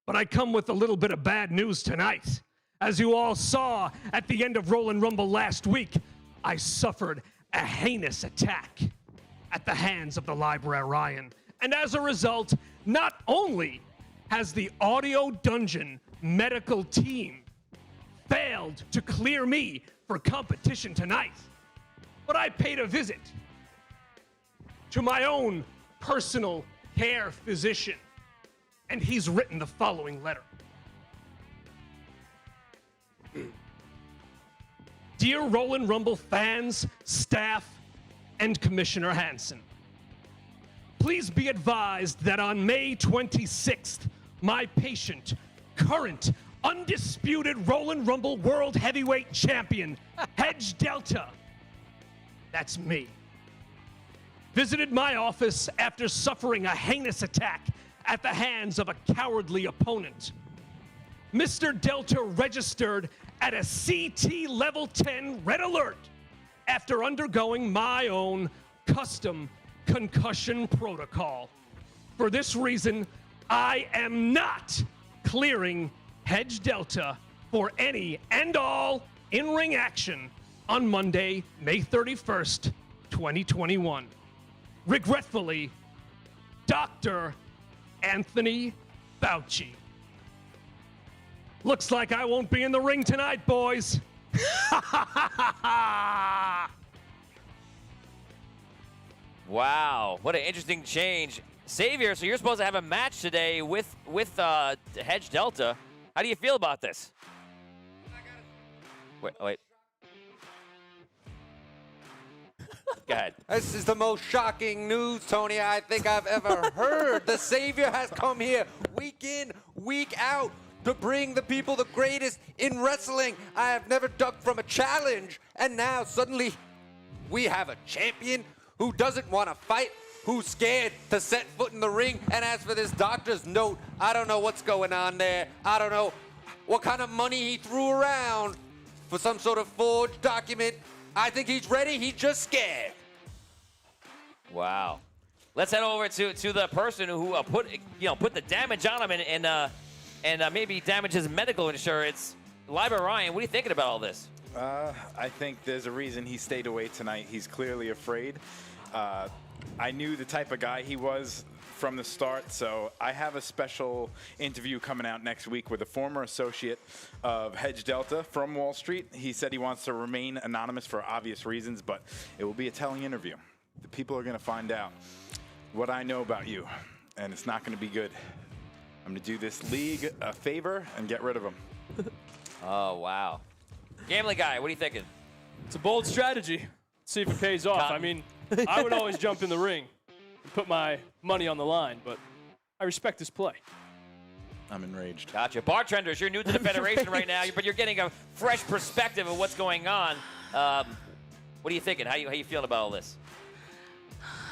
But I come with a little bit of bad news tonight. As you all saw at the end of Rollin' Rumble last week, I suffered a heinous attack at the hands of the Library Ryan. And as a result, not only has the Audio Dungeon medical team failed to clear me for competition tonight, but I paid a visit to my own personal care physician, and he's written the following letter. Dear Rollin' Rumble fans, staff, and Commissioner Hansen, please be advised that on May 26th, my patient, current, undisputed Rollin' Rumble World Heavyweight Champion, Hedge Delta, that's me, visited my office after suffering a heinous attack at the hands of a cowardly opponent. Mr. Delta registered at a CT Level 10 Red Alert after undergoing my own custom concussion protocol. For this reason, I am not clearing Hedge Delta for any and all in-ring action on Monday, May 31st, 2021. Regretfully, Dr. Anthony Fauci. Looks like I won't be in the ring tonight, boys. Wow, what an interesting change. Savior, so you're supposed to have a match today with Hedge Delta. How do you feel about this? Wait. Go ahead. This is the most shocking news, Tony, I think I've ever heard. The Savior has come here week in, week out to bring the people the greatest in wrestling. I have never ducked from a challenge, and now suddenly we have a champion who doesn't want to fight, who's scared to set foot in the ring. And as for this doctor's note, I don't know what's going on there. I don't know what kind of money he threw around for some sort of forged document. I think he's ready. He's just scared. Wow. Let's head over to the person who put the damage on him and maybe damage his medical insurance. Liber Ryan, what are you thinking about all this? I think there's a reason he stayed away tonight. He's clearly afraid. I knew the type of guy he was from the start, so I have a special interview coming out next week with a former associate of Hedge Delta from Wall Street. He said he wants to remain anonymous for obvious reasons, but it will be a telling interview. The people are going to find out what I know about you, and it's not going to be good. I'm going to do this league a favor and get rid of him. Oh, wow. Gambling guy, what are you thinking? It's a bold strategy. See if it pays off. Cotton. I mean, I would always jump in the ring and put my money on the line, but I respect his play. I'm enraged. Gotcha. Bartenders, you're new to the Federation right now, but you're getting a fresh perspective of what's going on. What are you thinking? How you feeling about all this?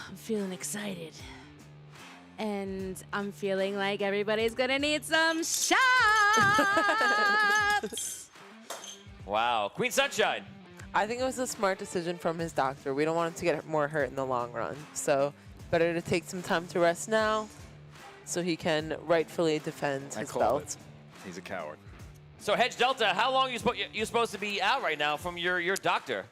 I'm feeling excited. And I'm feeling like everybody's gonna need some shots. Wow. Queen Sunshine. I think it was a smart decision from his doctor. We don't want him to get more hurt in the long run. So better to take some time to rest now so he can rightfully defend his belt. He's a coward. So Hedge Delta, how long are you supposed to be out right now from your doctor?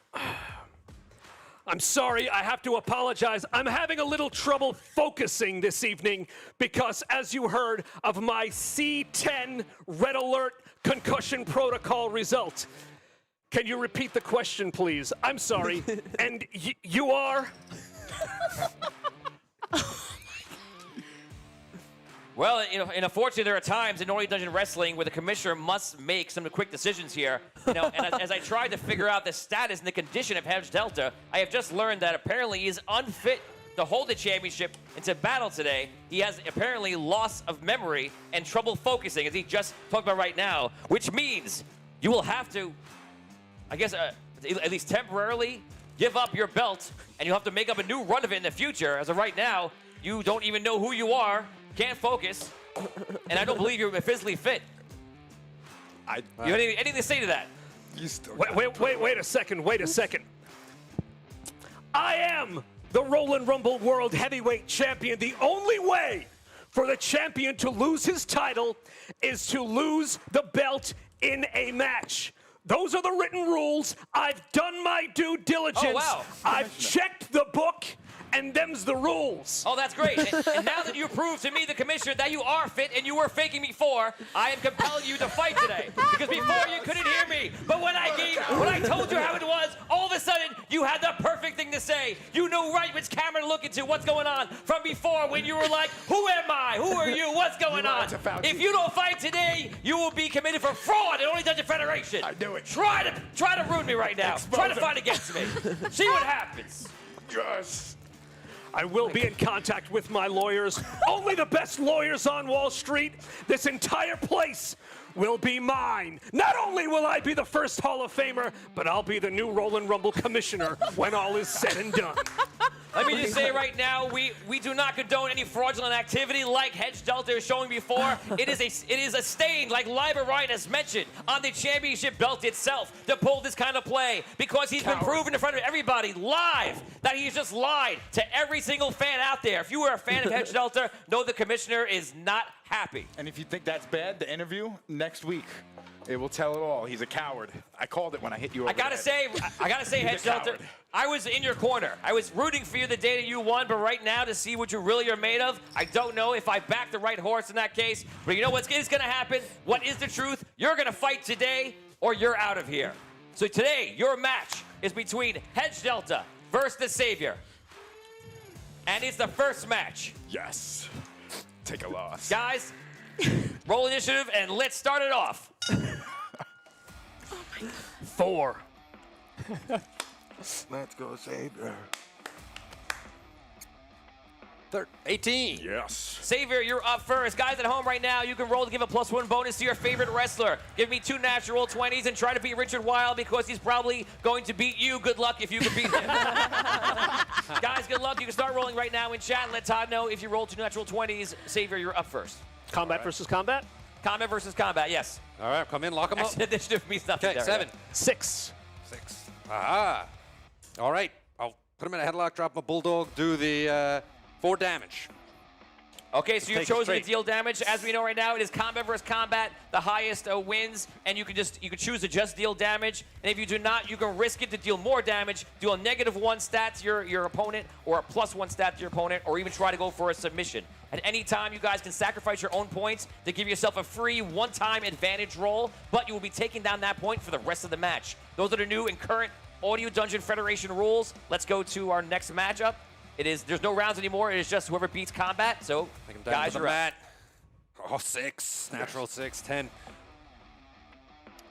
I'm sorry, I have to apologize. I'm having a little trouble focusing this evening because, as you heard, of my C10 red alert concussion protocol result. Can you repeat the question, please? I'm sorry. And you are? Well, and unfortunately, there are times in Nordic Dungeon Wrestling where the commissioner must make some quick decisions here. And as I tried to figure out the status and the condition of Hedge Delta, I have just learned that apparently he is unfit to hold the championship into battle today. He has apparently loss of memory and trouble focusing, as he just talked about right now, which means you will have to, I guess, at least temporarily, give up your belt, and you'll have to make up a new run of it in the future. As of right now, you don't even know who you are. Can't focus, and I don't believe you're physically fit. You have anything to say to that? You still Wait a second. I am the Roland Rumble World Heavyweight Champion. The only way for the champion to lose his title is to lose the belt in a match. Those are the written rules. I've done my due diligence. Oh, wow. I've checked the book. And them's the rules. Oh, that's great. And now that you proved to me, the commissioner, that you are fit and you were faking before, I am compelling you to fight today. Because before you couldn't hear me. But when I told you how it was, all of a sudden you had the perfect thing to say. You knew right which camera to look into, what's going on. From before when you were like, who am I? Who are you? What's going on? If you don't fight today, you will be committed for fraud in Only Dungeon Federation. I knew it. Try to ruin me right now. Try to fight against me. See what happens. Yes. I will be in contact with my lawyers. Only the best lawyers on Wall Street. This entire place will be mine. Not only will I be the first Hall of Famer, but I'll be the new Roland Rumble commissioner when all is said and done. Let me just say right now, we do not condone any fraudulent activity like Hedge Delta is showing before. It is a stain, like Liber Ryan has mentioned, on the championship belt itself to pull this kind of play because he's been proven in front of everybody live that he's just lied to every single fan out there. If you were a fan of Hedge Delta, know the commissioner is not happy. And if you think that's bad, the interview next week, it will tell it all. He's a coward. I called it when I hit you over I gotta say, Hedge Delta, coward. I was in your corner. I was rooting for you the day that you won, but right now to see what you really are made of, I don't know if I backed the right horse in that case. But you know what is gonna happen? What is the truth? You're gonna fight today, or you're out of here. So today, your match is between Hedge Delta versus the Savior. And it's the first match. Yes. Take a loss. Guys, roll initiative, and let's start it off. 4. Let's go, Savior. 18. Yes. Savior, you're up first. Guys at home right now, you can roll to give a +1 bonus to your favorite wrestler. Give me 2 natural 20s and try to beat Richard Wild because he's probably going to beat you. Good luck if you can beat him. Guys, good luck. You can start rolling right now in chat and let Todd know if you roll 2 natural 20s. Savior, you're up first. Combat versus combat? Combat versus combat, yes. All right, come in, lock him up. Actually, initiative means nothing. Okay, there, 7. 6. 6. Aha. All right, I'll put him in a headlock, drop my bulldog, do the 4 damage. Okay, so you've Take it chosen to straight. deal damage. As we know right now, it is combat versus combat. The highest wins, and you can choose to just deal damage. And if you do not, you can risk it to deal more damage, do a -1 stat to your opponent, or a +1 stat to your opponent, or even try to go for a submission. At any time, you guys can sacrifice your own points to give yourself a free one-time advantage roll, but you will be taking down that point for the rest of the match. Those are the new and current Audio Dungeon Federation rules. Let's go to our next matchup. There's no rounds anymore. It is just whoever beats combat. So, Take him down guys, to the you're up. mat. Oh, 6. Natural 6, 10.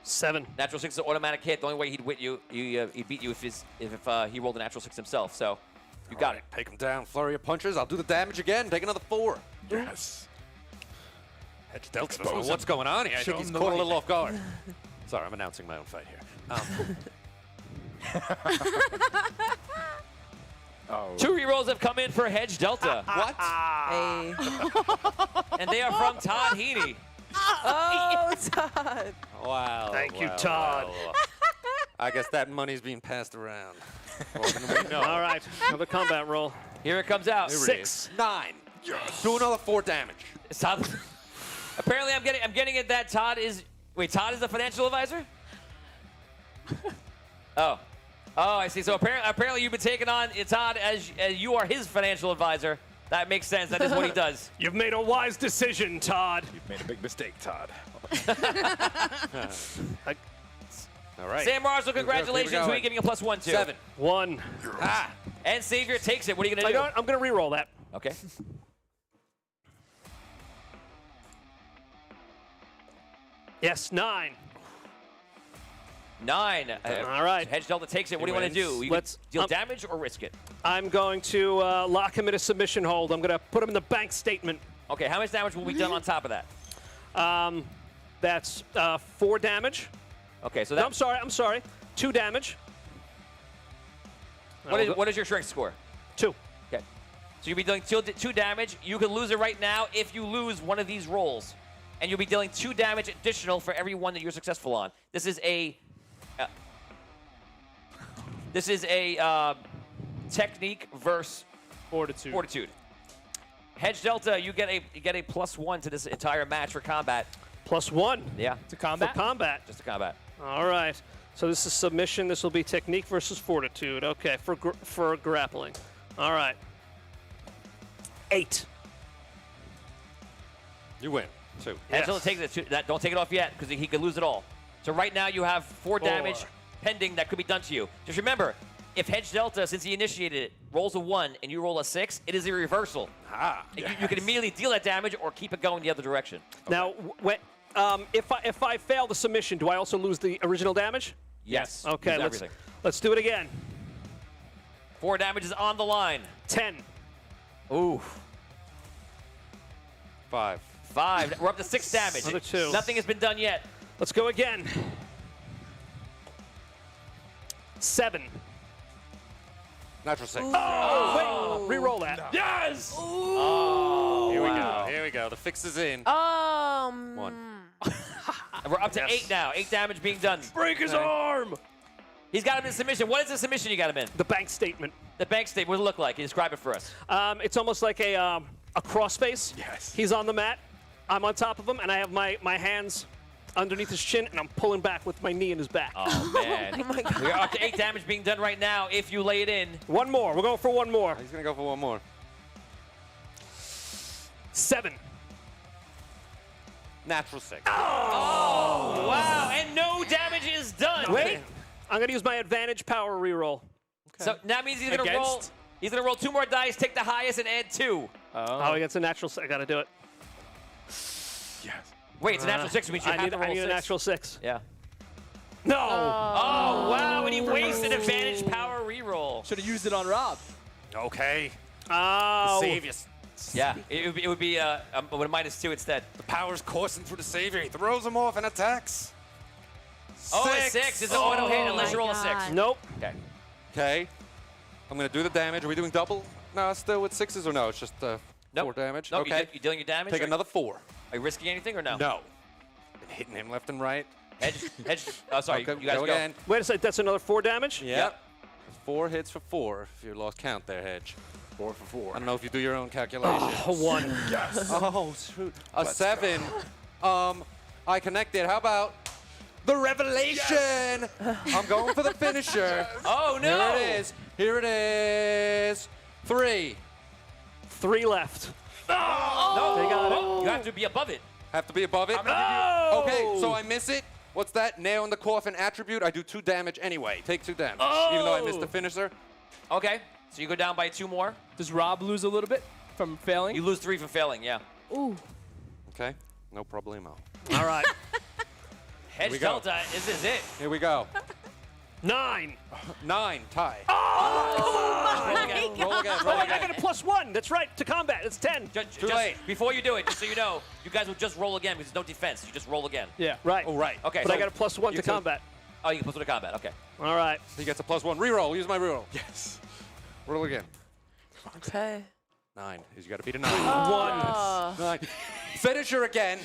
7. Natural 6 is an automatic hit. The only way he'd beat you if he rolled a natural 6 himself. So, you got it. Take him down. Flurry of punches. I'll do the damage again. Take another 4. Yes. Hedge Delta doesn't know what's going on here. I think he's caught a little off guard. Sorry, I'm announcing my own fight here. Oh. 2 rerolls have come in for Hedge Delta. What? Hey. And they are from Todd Heaney. Oh, Todd. Wow. Thank you, wow, Todd. wow. I guess that money's being passed around. More than we know. All right, another combat roll. Here it comes out. 6. 9. Do another 4 damage. Todd, apparently, I'm getting it that Todd is. Wait, Todd is the financial advisor? Oh, I see. So apparently you've been taking on Todd as you are his financial advisor. That makes sense. That is what he does. You've made a wise decision, Todd. You've made a big mistake, Todd. All right. Sam Marshall, congratulations. Who are you going. giving a +1 to? 7. 1. And Savior takes it. What are you going I to do? know what? I'm going to re-roll that. Okay. Yes, 9. 9. All right. Hedge Delta takes it. What do you want to do? You Let's- deal damage or risk it? I'm going to lock him in a submission hold. I'm going to put him in the bank statement. Okay, how much damage will be done on top of that? That's 4 damage. Okay, so No, that, I'm sorry. 2 damage. what is your strength score? 2. Okay. So you'll be dealing 2 damage. You can lose it right now if you lose one of these rolls. And you'll be dealing 2 damage additional for every one that you're successful on. This is a technique versus fortitude. Hedge Delta, you get a +1 to this entire match for combat. +1. Yeah, To combat? For combat. just to combat. All right. So this is submission. This will be technique versus fortitude. Okay, for grappling. All right. 8. You win. 2. Hedge Delta takes it. Don't take it off yet because he could lose it all. So right now you have 4 damage pending that could be done to you. Just remember, if Hedge Delta, since he initiated it, rolls a 1 and you roll a 6, it is a reversal. You can immediately deal that damage or keep it going the other direction. Now, if I fail the submission, do I also lose the original damage? Yes. Okay, Lose let's do it again. 4 damage is on the line. 10. Ooh. 5. 5. We're up to 6 damage. Another 2. Nothing has been done yet. Let's go again. 7. Natural 6. Oh, wait. Re-roll that. Yes! Oh, Here we wow. go. Here we go. The fix is in. 1. And we're up to 8 now. 8 damage being done. Break his arm! He's got him in submission. What is the submission you got him in? The bank statement. The bank state. What does it look like? Can you describe it for us? It's almost like a crossface. Yes. He's on the mat. I'm on top of him, and I have my hands underneath his chin, and I'm pulling back with my knee in his back. Oh, man. Oh my God. We're up to 8 damage being done right now if you lay it in. One more. We're going for one more. He's going to go for one more. 7. Natural 6. Oh, wow. And no damage is done. Wait. I'm going to use my advantage power reroll. So that means he's going to roll. He's going to roll 2 more dice, take the highest, and add 2. Oh, he gets a natural 6. I got to do it. Yes. Wait, it's a natural 6, which means you have to roll I need 6. a natural 6. Yeah. No. Oh, wow. And he wasted advantage power reroll. Should have used it on Rob. Okay. Oh. Savior. Yeah, it would be with a -2 instead. The power's coursing through the Savior. He throws him off and attacks. Oh, a 6 is an auto hit unless you roll a 6. Nope. Okay. Okay. I'm going to do the damage. Are we doing double? No, still with 6s or no? It's just 4 Nope. damage? Nope, Okay. you're dealing your damage? Take or another 4. Are you risking anything or no? No. hitting him left and right. Hedge. Oh, sorry. Okay, You guys go. again. Wait a second. That's another 4 damage? Yep. 4 hits for 4, if you lost count there, Hedge. 4 for 4. I don't know if you do your own calculations. 1. Yes. Oh, shoot. A 7. I connected. How about the revelation? I'm going for the finisher. Oh, no. Here it is. Here it is. 3. 3 left. No. They got it. You have to be above it. Have to be above it? Oh! Okay, so I miss it. What's that? Nail in the coffin attribute. I do 2 damage anyway. Take 2 damage. Even though I missed the finisher. Okay. So you go down by 2 more. Does Rob lose a little bit from failing? You lose 3 for failing, yeah. Ooh. Okay, no problemo. All right. Hedge we go. Delta, this is it. Here we go. 9. 9, tie. Roll again. Roll again, Oh, roll I again. got a +1. That's right. To combat. It's 10. Too late. Before you do it, just so you know, you guys will just roll again because there's no defense. You just roll again. Yeah. Right. Oh, right. Okay. But so I got a +1 to took- combat. Oh, you can plus 1 to combat. Okay. All right. He gets a +1. Reroll. Use my reroll. Yes. Roll again. Okay. 9. You got to beat a 9. 1. 9. Finisher again.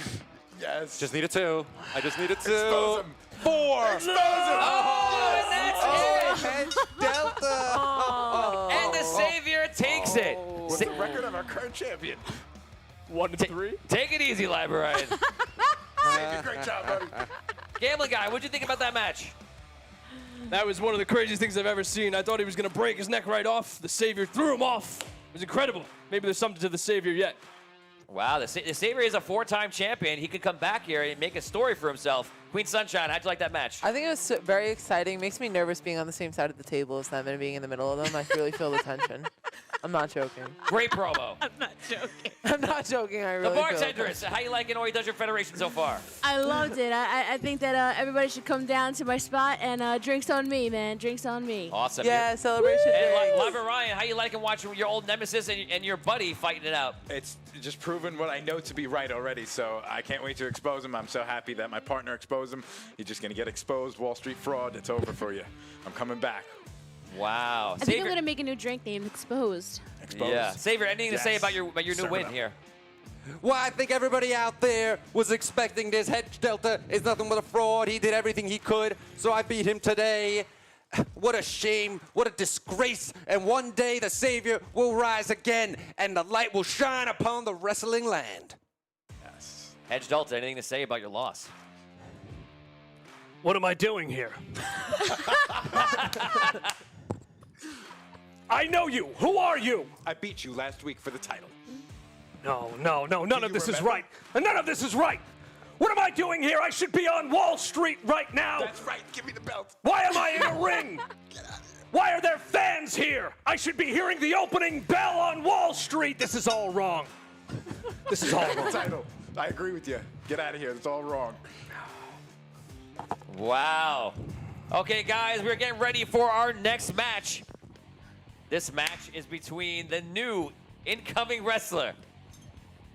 Yes. Just need a 2. I just need a 2. Expose him. 4. Expose him. Oh, and that's it. Hedge Delta. And the Savior takes it. What's the record of our current champion? 1 to 3. Take it easy, Librarian. Savior, great job, buddy. Gambling guy, what'd you think about that match? That was one of the craziest things I've ever seen. I thought he was going to break his neck right off. The Savior threw him off. It was incredible. Maybe there's something to the Savior yet. Wow, the Savior is a 4-time champion. He could come back here and make a story for himself. Queen Sunshine, how'd you like that match? I think it was very exciting. Makes me nervous being on the same side of the table as them and being in the middle of them. I really feel the tension. I'm not joking. Great promo. I'm not joking. I'm not joking. I really The feel the bartenderess, how you liking Ori Does Your Federation so far? I loved it. I think that everybody should come down to my spot and drinks on me, man. Drinks on me. Awesome. Yeah, celebration And drinks. Live Ryan, how you liking watching your old nemesis and your buddy fighting it out? It's just proven what I know to be right already, so I can't wait to expose him. I'm so happy that my partner exposed him. He's just going to get exposed. Wall Street fraud. It's over for you. I'm coming back. Wow. I think I'm gonna make a new drink named Exposed. Exposed. Yeah. Savior, anything to say Yes. about your new Serve it win up. here? Well, I think everybody out there was expecting this. Hedge Delta is nothing but a fraud. He did everything he could, so I beat him today. What a shame. What a disgrace. And one day the Savior will rise again, and the light will shine upon the wrestling land. Yes. Hedge Delta, anything to say about your loss? What am I doing here? I know you. Who are you? I beat you last week for the title. No, none of you this is remember? right. And none of this is right. What am I doing here? I should be on Wall Street right now. That's right. Give me the belt. Why am I in a ring? Why are there fans here? I should be hearing the opening bell on Wall Street. This is all wrong. This is all The wrong. title. I agree with you. Get out of here. It's all wrong. Wow. Okay, guys, we're getting ready for our next match. This match is between the new incoming wrestler,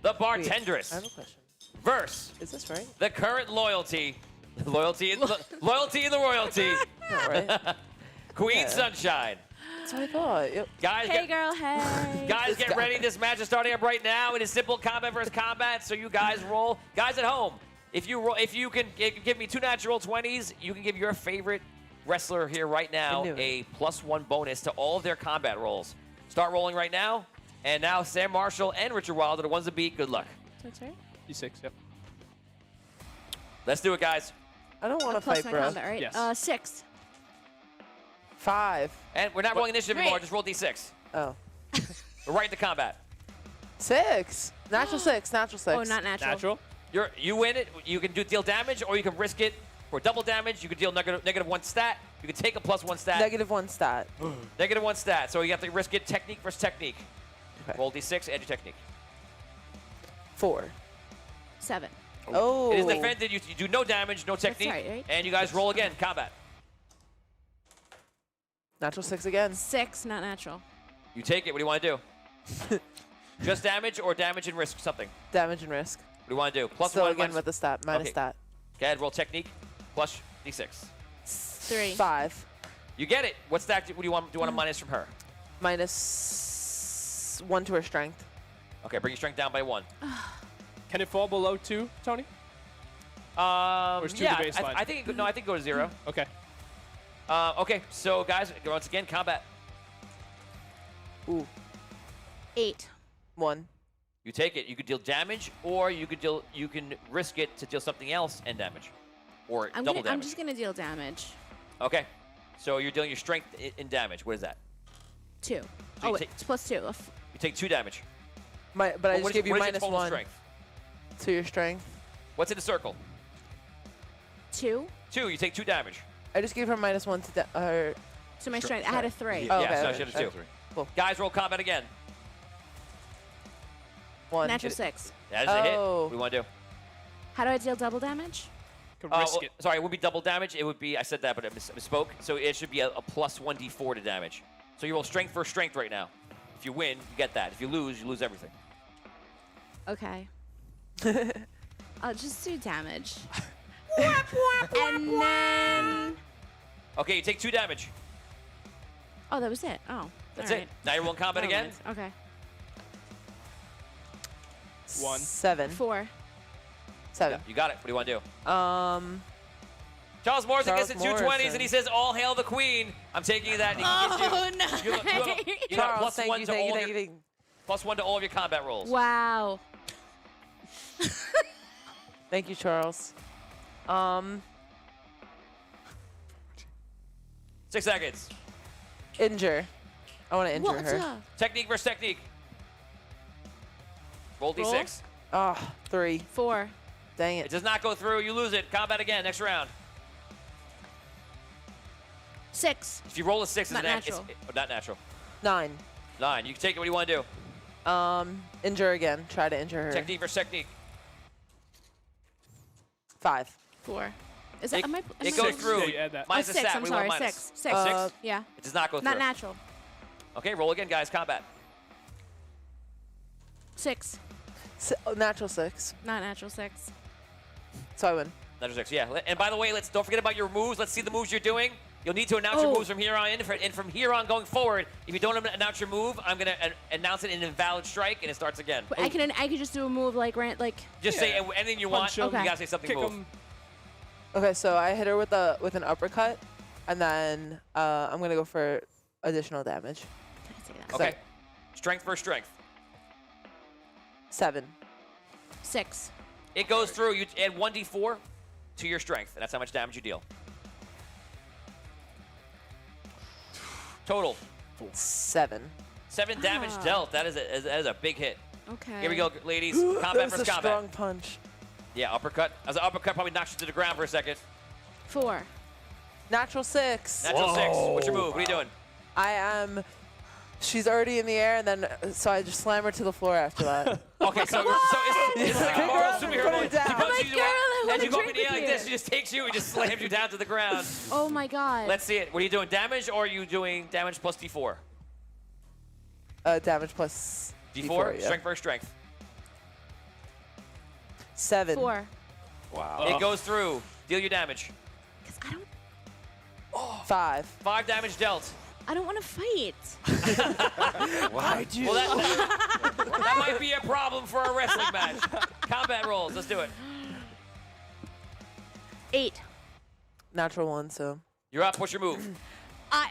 the Wait, bartenderess, I have a question. versus Is this right? the current loyalty in the royalty, Not right. Queen Yeah. Sunshine. That's what I thought. Yep. Guys, Hey, girl. Hey. guys, get ready. This match is starting up right now. It is simple combat versus combat. So you guys roll. Guys at home, if you can give me 2 natural 20s, you can give your favorite wrestler here right now I knew it. a +1 bonus to all of their combat rolls. Start rolling right now. And now Sam Marshall and Richard Wild are the ones to beat. Good luck. That's right. D6, yep. Let's do it, guys. I don't want to Plus fight, my bro. combat, right? Yes. 6. 5. And we're not rolling initiative anymore. Great. Just roll D6. Oh. We're right into combat. 6. Natural 6. Natural 6. Oh, not natural. Natural. You win it. You can deal damage, or you can risk it for double damage. You can deal -1 stat. You can take a +1 stat. -1 stat. -1 stat. So you have to risk it technique versus technique. Okay. Roll D6, add your technique. 4. 7. Oh. It is defended. You do no damage, no technique. right? And you guys roll again. Combat. Natural 6 again. 6, not natural. You take it. What do you want to do? Just damage or damage and risk something? Damage and risk. What do you want to do? +1 Still again minus. with the stat. Minus Okay. stat. Go ahead, roll technique plus D6. 3. 5. You get it. What stat do you want to minus from her? Minus 1 to her strength. Okay, bring your strength down by 1. Can it fall below 2, Tony? is 2 yeah, the baseline? I think no, I think go to 0. Okay. Okay, so guys, once again, combat. Ooh, 8. 1. You take it. You could deal damage, or you can risk it to deal something else and damage, or double damage. I'm just gonna deal damage. Okay, so you're dealing your strength in damage. What is that? 2. you Oh, take- it's plus 2. You take 2 damage. But I What just is- gave you what is your minus total 1 strength? to your strength. What's in the circle? 2. 2. You take 2 damage. I just gave her minus 1 to her. So my strength. I had a 3. Oh, yeah, okay, so I okay. should have 2. Three. Cool. Guys, roll combat again. 1. Natural 6. That is a hit. Oh. What do you want to do? How do I deal double damage? Could risk it. Sorry, it would be double damage. It would be, I said that, but I misspoke. So it should be a plus 1d4 to damage. So you roll strength for strength right now. If you win, you get that. If you lose everything. Okay. I'll just do damage. And then. Okay, you take 2 damage. Oh, that was it. Oh. That's all it. right. Now you're rolling combat Never again. mind. Okay. 1. 7. 4. 7. You got it. What do you want to do? Charles Morrison Charles gets in 220s Morrison. and he says, "All hail the Queen." I'm taking that. He can get you. Oh, no. You got Charles, plus 1 to all thank your, you. plus 1 to all of your combat rolls. Wow. Thank you, Charles. 6 seconds. Injure. I want to injure What's her. up? Technique versus technique. Roll Roll. d6. Oh, 3. 4. Dang It it. does not go through. You lose it. Combat again. Next round. 6. If you roll a 6, Not it's natural. not natural. 9. 9. You can take it. What do you want to do? Injure again. Try to injure her. Technique versus technique. 5. 4. Is that? It, Am I? it am goes I, through. Yeah, you add that. Oh, Minus a 6. stat. I'm What do you sorry. want minus? 6. 6. Uh, 6? Yeah. It does not go Not through. natural. Okay, roll again, guys. Combat. 6. Natural 6. Not natural 6. So I win. Natural 6. Yeah. And by the way, don't forget about your moves. Let's see the moves you're doing. You'll need to announce your Oh. moves from here on in. And from here on going forward, if you don't announce your move, I'm gonna announce it an invalid strike, and it starts again. I could just do a move like Just say anything you want. Punch 'em. You Okay. gotta say something. Kick Move. 'em. Okay, so I hit her with an uppercut, and then I'm gonna go for additional damage. Can I say that? Okay. Strength versus strength. 7. 6. It goes through. You add 1d4 to your strength, and that's how much damage you deal. Total. 7. 7 damage Ah. dealt. That is a big hit. Okay. Here we go, ladies. That Combat was versus a combat. strong punch. Yeah, uppercut. As an uppercut probably knocks you to the ground for a second. 4. Natural 6. Natural 6. What's your move? What are you doing? I am. She's already in the air, and then so I just slam her to the floor after that. Okay, so it's like a Pick her Marvel up and superhero put her movie. down. She I'm punches like, you "Girl, I and wanna you go up in drink the air with like this. you." She just takes you and just slams you down to the ground. Oh my god. Let's see it. What are you doing? Damage or are you doing damage plus D4? Damage plus D4? yeah. Strength versus strength. 7. 4. It goes through. Deal your damage. 'Cause 5. 5 damage dealt. I don't want to fight. Why'd you? Well, that might be a problem for a wrestling match. Combat rolls. Let's do it. 8. Natural 1, so. You're up. What's your move?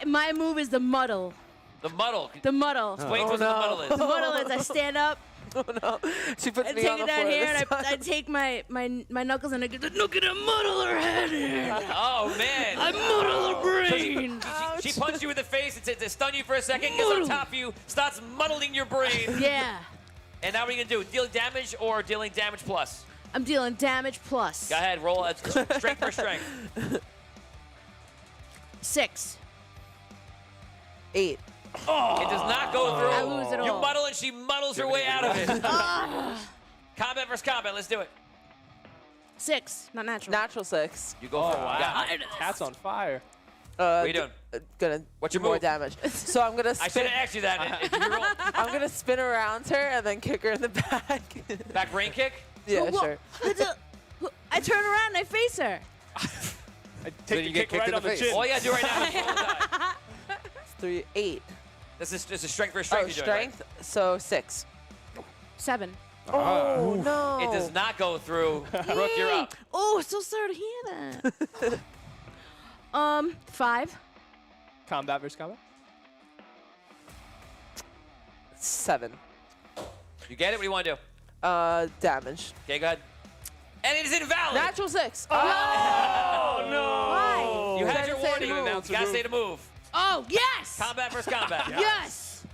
My move is the muddle. The muddle. The muddle. Explain to us what the muddle is. The muddle is I stand up Oh no. She puts and me take on it the down floor. here, this and I time. take my knuckles and I go, look at a muddle her head in. Oh, man. I muddle her brain. She punched you in the face to stun you for a second, gets on top of you, starts muddling your brain. Yeah. And now what are you going to do? Deal damage or dealing damage plus? I'm dealing damage plus. Go ahead, roll a strength for strength. 6. 8. It does not go through. I lose it You all. muddle and she muddles her way out of it. Combat versus combat. Let's do it. 6. Not natural. Natural 6. You go Oh, for it. wow. Yeah. Cat's on fire. What are you doing? Gonna What's do your more move? damage. So I'm gonna I should spin. have asked you that. If you roll I'm gonna spin around her and then kick her in the back. back brain kick. Yeah, Well, sure. I turn around and I face her. I Then take you the get kick kicked right in on the the face. chin. All you gotta do right now is roll the die. 8. This is strength versus Oh, strength. you're doing, right? strength. So 6. 7. Oh, no. It does not go through. Brooke, you're up. Oh, so sorry to hear that. 5. Combat versus combat. 7. You get it? What do you want to do? Damage. Okay, go ahead. And it is invalid. Natural 6. Oh, no. Why? You had Gotta your say warning. the move. You gotta say the move. Oh, yes! Combat versus combat. Yes!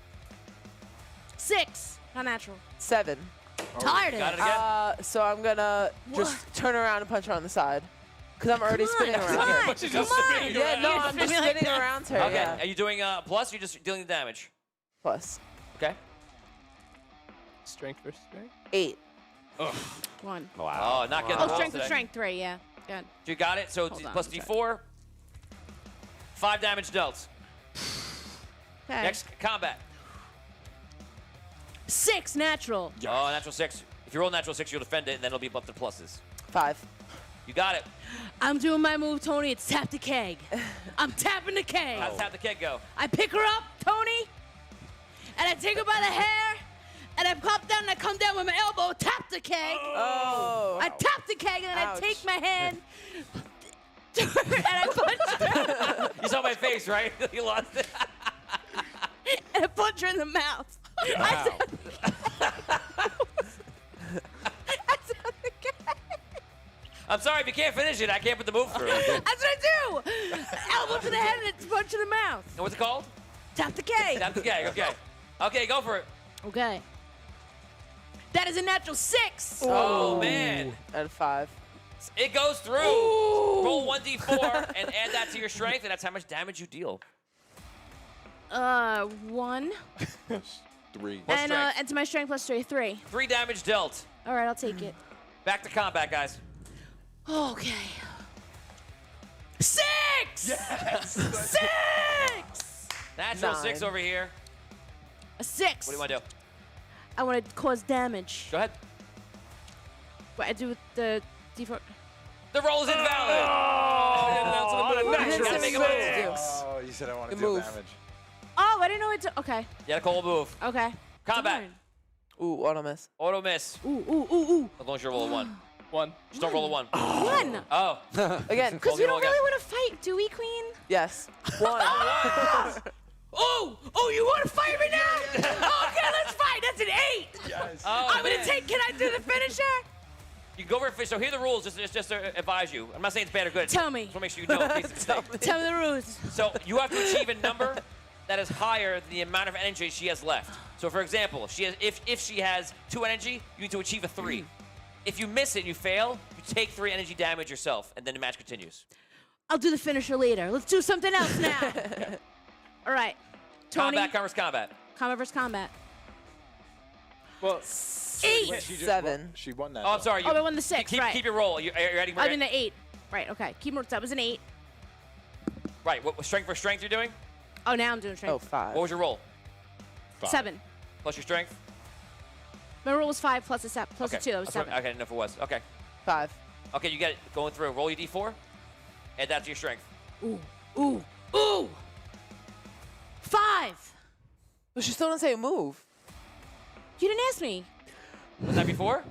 6. Not natural. 7. Tired of Got it. it again? So I'm gonna just turn around and punch her on the side. Because I'm already spinning around Come her. on, She's come just on. spinning Yeah, no, I'm just Spinning like spinning that. around her. Okay. Yeah. Are you doing plus or you just dealing the damage? Plus. Okay. Strength versus strength. 8. 1. Oh, not getting the Oh, rolls strength today. to strength 3, yeah. Good. You got it. So Hold on, plus I'm D4. 5 damage dealt. Okay. Next combat. 6 natural. Oh, natural 6. If you roll natural 6, you'll defend it, and then it'll be up to pluses. 5. You got it. I'm doing my move, Tony. It's tap the keg. I'm tapping the keg. How's how the keg go? I pick her up, Tony, and I take her by the hair, and I pop down and I come down with my elbow, tap the keg. Oh. I tap the keg and then Ouch. I take my hand and I punch her, You saw my face, right? You lost it. and I punch her in the mouth. I tap the keg. I'm sorry, if you can't finish it, I can't put the move through. That's what I do. Elbow to the head and it's punch in the mouth. And what's it called? Tap the keg. Tap the keg, okay. Okay, go for it. Okay. That is a natural 6. Oh, man. And 5. It goes through. Roll 1d4 and add that to your strength, and that's how much damage you deal. 1. 3. And to my strength plus 3. 3 damage dealt. All right, I'll take it. Back to combat, guys. Okay. 6! Yes! 6! Natural 9. 6 over here. A 6. What do you want to do? I want to cause damage. Go ahead. What I do with the D4. The roll is invalid. Oh, I didn't Gotta say make a what move. to do. Oh, you said I want to Good deal move. damage. Oh, I didn't know it. Okay. You had a cold move. Okay. Combat. Darn. Ooh, auto miss. Auto miss. Ooh, ooh, ooh, ooh. As long as you roll a 1. 1. Just don't roll a 1. 1. Oh. Again. Because Roll we the don't roll again. really want to fight, do we, Queen? Yes. 1. Oh, you want to fight me now? Okay, let's fight. That's an 8. Yes. Oh, I'm going man. to take, can I do the finisher? You can go over fish. So here are the rules, just to advise you. I'm not saying it's bad or good. Tell me. Just want to make sure you know in case it's a mistake. Tell me the rules. So you have to achieve a number that is higher than the amount of energy she has left. So for example, if she has 2 energy, you need to achieve a 3. If you miss it and you fail, you take 3 energy damage yourself, and then the match continues. I'll do the finisher later. Let's do something else now. All right. Tony. Combat covers combat. Combat versus combat. Well, 8. She just 7. won- She won that. Oh, I'm though. sorry. Oh, I won the 6, keep, right. Keep your roll. Are you ready? I'm in the 8. Right, okay. That was an 8. Right. What strength for strength you're doing? Oh, now I'm doing Oh, strength. 5. What was your roll? 7. Plus your strength? My roll was 5 plus a, plus Okay. a 2. That was That's what- 7. Okay, I didn't know if it was. Okay. 5. Okay, you get it. Going through. Roll your d4. Add that to your strength. Ooh, ooh, ooh. 5. But she still didn't say move. You didn't ask me. Was that before?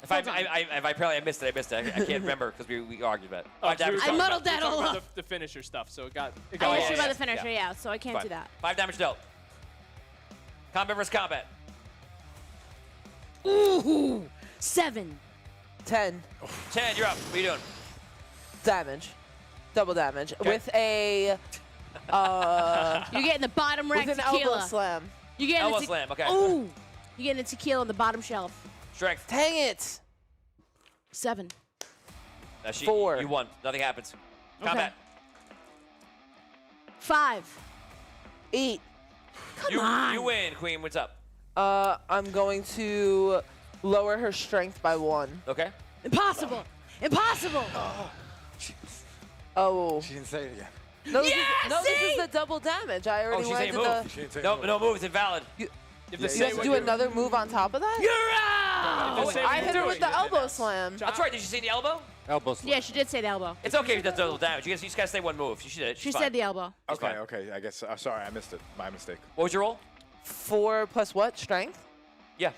If Hold on. I missed it. I can't remember because we argued about it. oh, 5 so we were damage I talking dealt. muddled about- that we were talking all about up. The finisher stuff, so it got I yeah, asked you yeah, about the finisher, yeah. yeah, so I can't Fine. do that. 5 damage dealt. Combat versus combat. Ooh, 7. 10. 10, you're up. What are you doing? Damage. Double damage. Okay. With a... You're getting the bottom rack with an tequila. elbow slam. You're getting Elbow the slam, okay. Ooh. You're getting the tequila on the bottom shelf. Strength. Dang it. 7. 4. You won. Nothing happens. Combat. 5. 8. Come on. You win, Queen. What's up? I'm going to lower her strength by 1. Okay. Impossible. Impossible. Oh. She didn't say it again. No, this, Yeah, is, no, this see? is the double damage. I already Oh, she's went saying to move. the... She didn't say No, move. no move. It's invalid. If Yeah, the you You same have to do another move on top of that? You're out. If the same I way hit you're her with doing the it, elbow slam. That's right. Did you see the elbow? Elbow slam. Yeah, she did say the elbow. It's okay if that's double damage. You just gotta say one move. She did it. She She's said fine. the elbow. She's Okay, fine. okay. I guess. Sorry, I missed it. My mistake. What was your roll? 4 plus what? Strength? Yeah.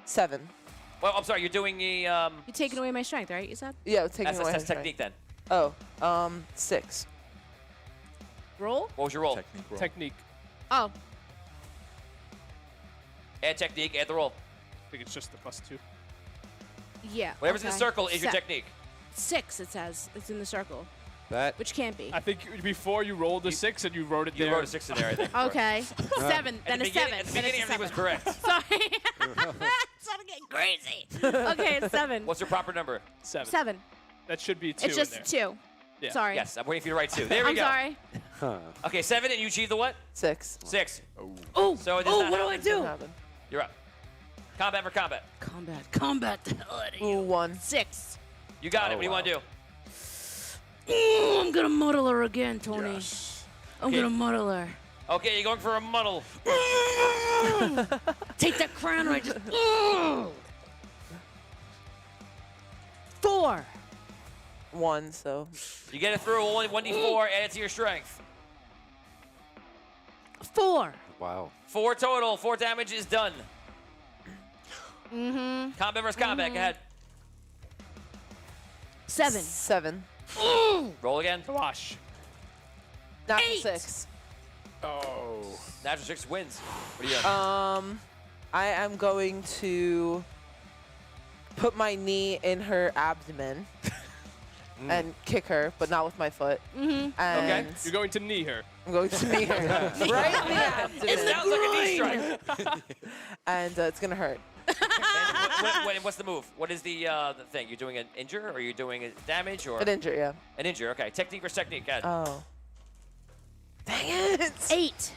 7. Well, I'm sorry. You're doing the. You're taking away my strength, right? You said. Yeah, taking That's away her technique then. strength. Oh, 6. Roll. What was your roll? Technique roll. Technique. Oh. Add technique. Add the roll. I think it's just the +2. Yeah. Whatever's in the okay. circle is your technique. 6. It says it's in the circle, That. which can't be. I think before you rolled the 6 and you wrote it You there. wrote a 6 in there, I think. Okay. 7. At Then the a beginning, 7. at the Then beginning, it's a everything was 7. correct. Sorry. Started getting crazy. Okay, it's 7. What's your proper number? 7. 7. That should be 2 It's just in there. 2. Yeah. Sorry. Yes, I'm waiting for you to write 2. There we I'm go. sorry. Okay, 7, and you achieve the what? 6. 6. Oh. So it does Oh, not what do I happen. do? Happen. You're up. Combat for combat. Combat the hell out of you. Ooh, 1. 6. You got it. Oh, What do you want to do? Ooh, I'm gonna muddle her again, Tony. I'm Okay. gonna muddle her. Okay, you're going for a muddle. Take that crown right. Just. 4. 1, so. You get it through a 1d4, add it to your strength. 4. Wow. 4 total. 4 damage is done. Mm-hmm. Combat versus combat. Go ahead. 7. 7. Roll again. Wash. Not 8. 6. Oh. Natural 6 wins. What do you have? I am going to put my knee in her abdomen and kick her, but not with my foot. Mm-hmm. And You're going to knee her. I'm going to knee her right in the abdomen. Sounds like a knee strike. And it's going to hurt. What's the move? What is the thing? You're doing an injure, or you're doing a damage, or An injury, yeah. an injure? Okay, technique versus technique. Go ahead. Oh. Dang it. 8.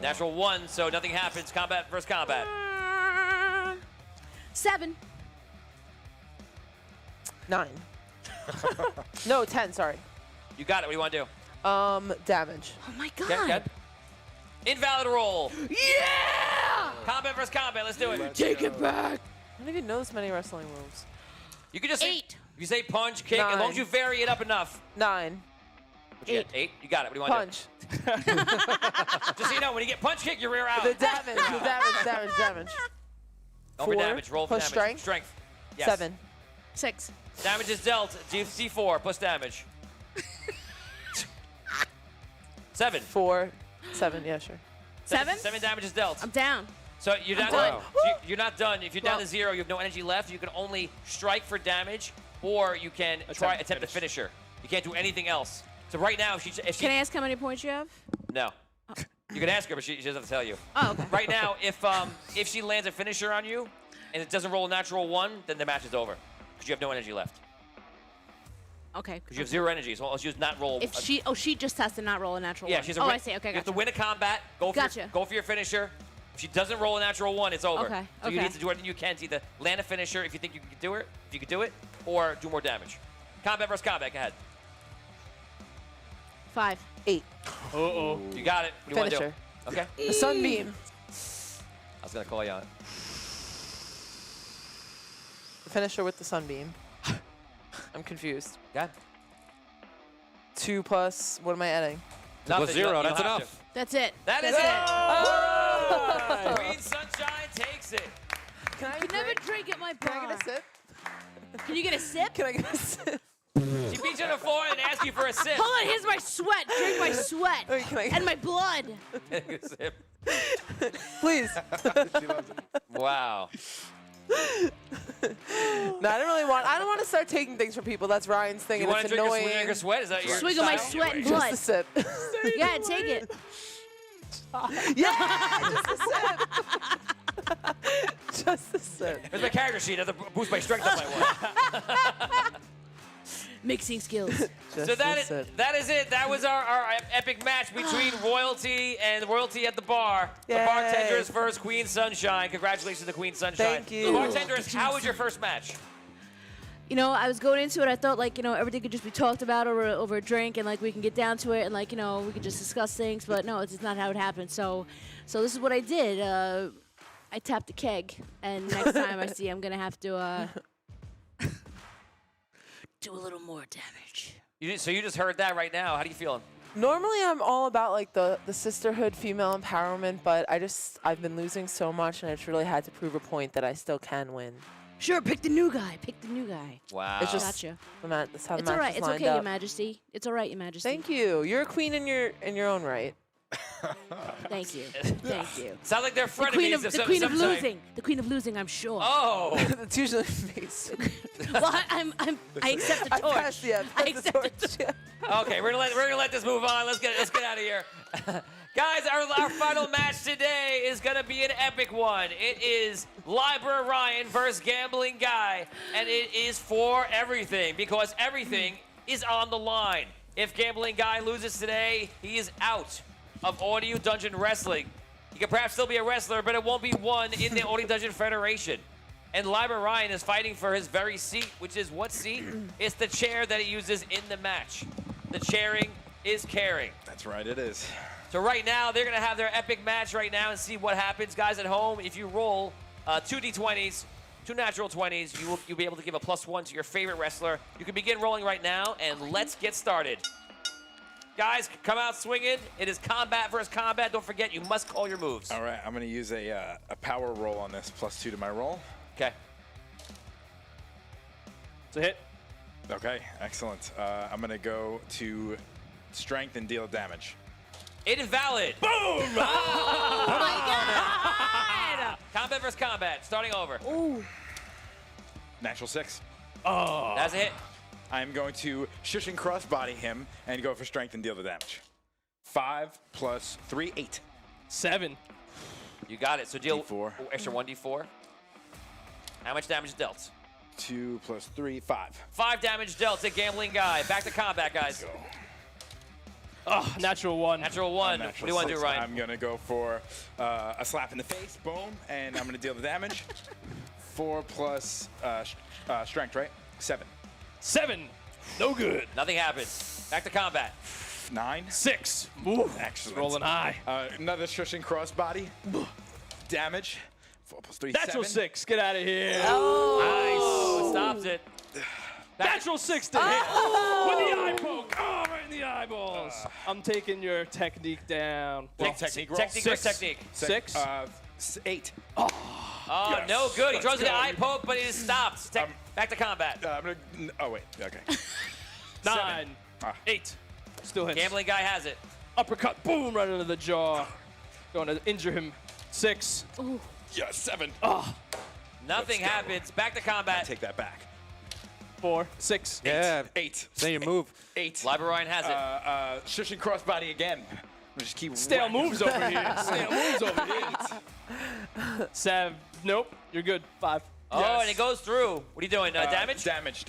Natural 1, so nothing happens. Combat versus combat. 7. 9. No, 10, sorry. You got it. What do you want to do? Damage. Oh my god. Good, good. Invalid roll. Yeah! Combat versus combat. Let's do it. Take it back. I don't even know this many wrestling moves. You can just say, 8. you say punch, kick, as long as you vary it up enough. 9. What you get? 8. You got it. What do you want Punch. to do? Just so you know, when you get punch, kick, you're rear out. The damage. Over 4 damage. Roll for plus damage. strength? Yes. 7. 6. Damage is dealt. D4 plus damage. 7. 4. 7, yeah, sure. 7? 7 damage is dealt. I'm down. So you're not done. done. You're not done. If you're down to 0, you have no energy left. You can only strike for damage, or you can attempt to finish her. You can't do anything else. So right now, if she Can I ask how many points you have? no, you can ask her, but she doesn't have to tell you. Oh, okay. Right now, if she lands a finisher on you, and it doesn't roll a natural 1, then the match is over because you have no energy left. Okay. Because you have 0 energy, so she does not roll. If she just has to not roll a natural Yeah, one. she's a Oh, win- I see. Okay, You have gotcha. to win a combat. Go for your finisher. If she doesn't roll a natural 1, it's over. Okay, So you okay. need to do everything you can to either land a finisher if you think you can do it, or do more damage. Combat versus combat. Go ahead. 5. 8. Uh-oh. You got it. What do you want to do? Finisher. Okay. The sunbeam. I was gonna call you on it. Finisher with the sunbeam. I'm confused. Yeah. 2 plus, what am I adding? Nothing. 0. You'll That's have enough. to. That's it. That is That's it. Queen Sunshine takes it. Can I You never drink at my Can I bar. get a sip? Can you get a sip? Can I get a sip? She beats you on the floor and asks you for a sip. Hold on, here's my sweat. Drink my sweat. Wait, can I And my blood. Sip. Please. Wow. No, I don't want to start taking things from people. That's Ryan's thing, You and want it's to drink annoying. a swig of sweat? Is that your Swig of my style? sweat and Just blood. a sip. Yeah, take it. Yeah, just a sip. Just a sip. Here's my character sheet. I have to boost my strength up by 1. Mixing skills. Just So a that sip. is it. That was our epic match between Royalty and Royalty at the bar. The Yay. Bartenders versus Queen Sunshine. Congratulations to Queen Sunshine. Thank you. Bartenders, how was your first match? You know, I was going into it, I thought, like, you know, everything could just be talked about over a drink and, like, we can get down to it and, like, you know, we could just discuss things. But, no, it's not how it happened. So this is what I did. I tapped the keg. And next time I see I'm going to have to do a little more damage. So you just heard that right now. How do you feeling? Normally, I'm all about like the sisterhood, female empowerment, but I've been losing so much, and I just really had to prove a point that I still can win. Sure, pick the new guy. Pick the new guy. Wow. It's just Gotcha. that's how the It's match all right. is It's lined okay, up. Your Majesty. It's all right, Your Majesty. Thank you. You're a queen in your own right. Thank you. Thank you. Sounds like they're The frenemies queen of of the some queen of type. losing. The queen of losing. I'm sure. Oh. It's usually me. Well, I accept the I torch. passed, yeah, I passed the accept torch. the Yeah. Okay, we're gonna let this move on. Let's get out of here. Guys, our final match today is gonna be an epic one. It is Libra Ryan versus Gambling Guy, and it is for everything because everything is on the line. If Gambling Guy loses today, he is out of Audio Dungeon Wrestling. He could perhaps still be a wrestler, but it won't be one in the Audio Dungeon Federation. And Libra Ryan is fighting for his very seat, which is what seat? It's the chair that he uses in the match. The chairing is caring. That's right, it is. So right now, they're going to have their epic match right now and see what happens. Guys at home, if you roll 2 d20s, 2 natural 20s, you'll be able to give a +1 to your favorite wrestler. You can begin rolling right now, and let's get started. Guys, come out swinging. It is combat versus combat. Don't forget, you must call your moves. All right, I'm going to use a power roll on this, +2 to my roll. Okay. It's a hit. Okay, excellent. I'm going to go to strength and deal damage. Invalid. Boom! Oh my God! Combat versus combat. Starting over. Ooh. Natural 6. Oh. That's a hit. I'm going to shush and crossbody him and go for strength and deal the damage. 5 + 3, 8. 7. You got it. So deal D4. extra 1d4. How much damage dealt? 2 + 3, 5. 5 damage dealt to Gambling Guy. Back to combat, guys. Let's go. Oh, natural 1. Natural 1. What do you want to do, Ryan? I'm going to go for a slap in the face. Boom. And I'm going to deal the damage. 4 plus strength, right? 7. 7. No good. Nothing happens. Back to combat. 9. 6. Ooh, Excellent. rolling high. Another shushing crossbody. Damage. 4 + 3, Natural 7. 6. Get out of here. Nice. Stops it. Natural 6 to hit. With the eye poke. Oh, right in the eyeballs. I'm taking your technique down. Technique roll. Technique versus technique. 6. 8. Oh, Yes. no good. He Let's throws the go. eye poke, but it is stopped. Back to combat. I'm going to... Oh, wait. Okay. 9. 8. Still hits. Gambling Guy has it. Uppercut. Boom. Right into the jaw. Going to injure him. 6. Ooh. Yeah, 7. Nothing go. happens. Back to combat. Take that back. 4. 6. Yeah. 8. Say your move. 8. Libra Ryan has it. Shushing crossbody again. Just keep Stale whacking. moves over here. Stale moves over here. 7. Nope. You're good. 5. Oh, Yes. and it goes through. What are you doing? Damage? Damage.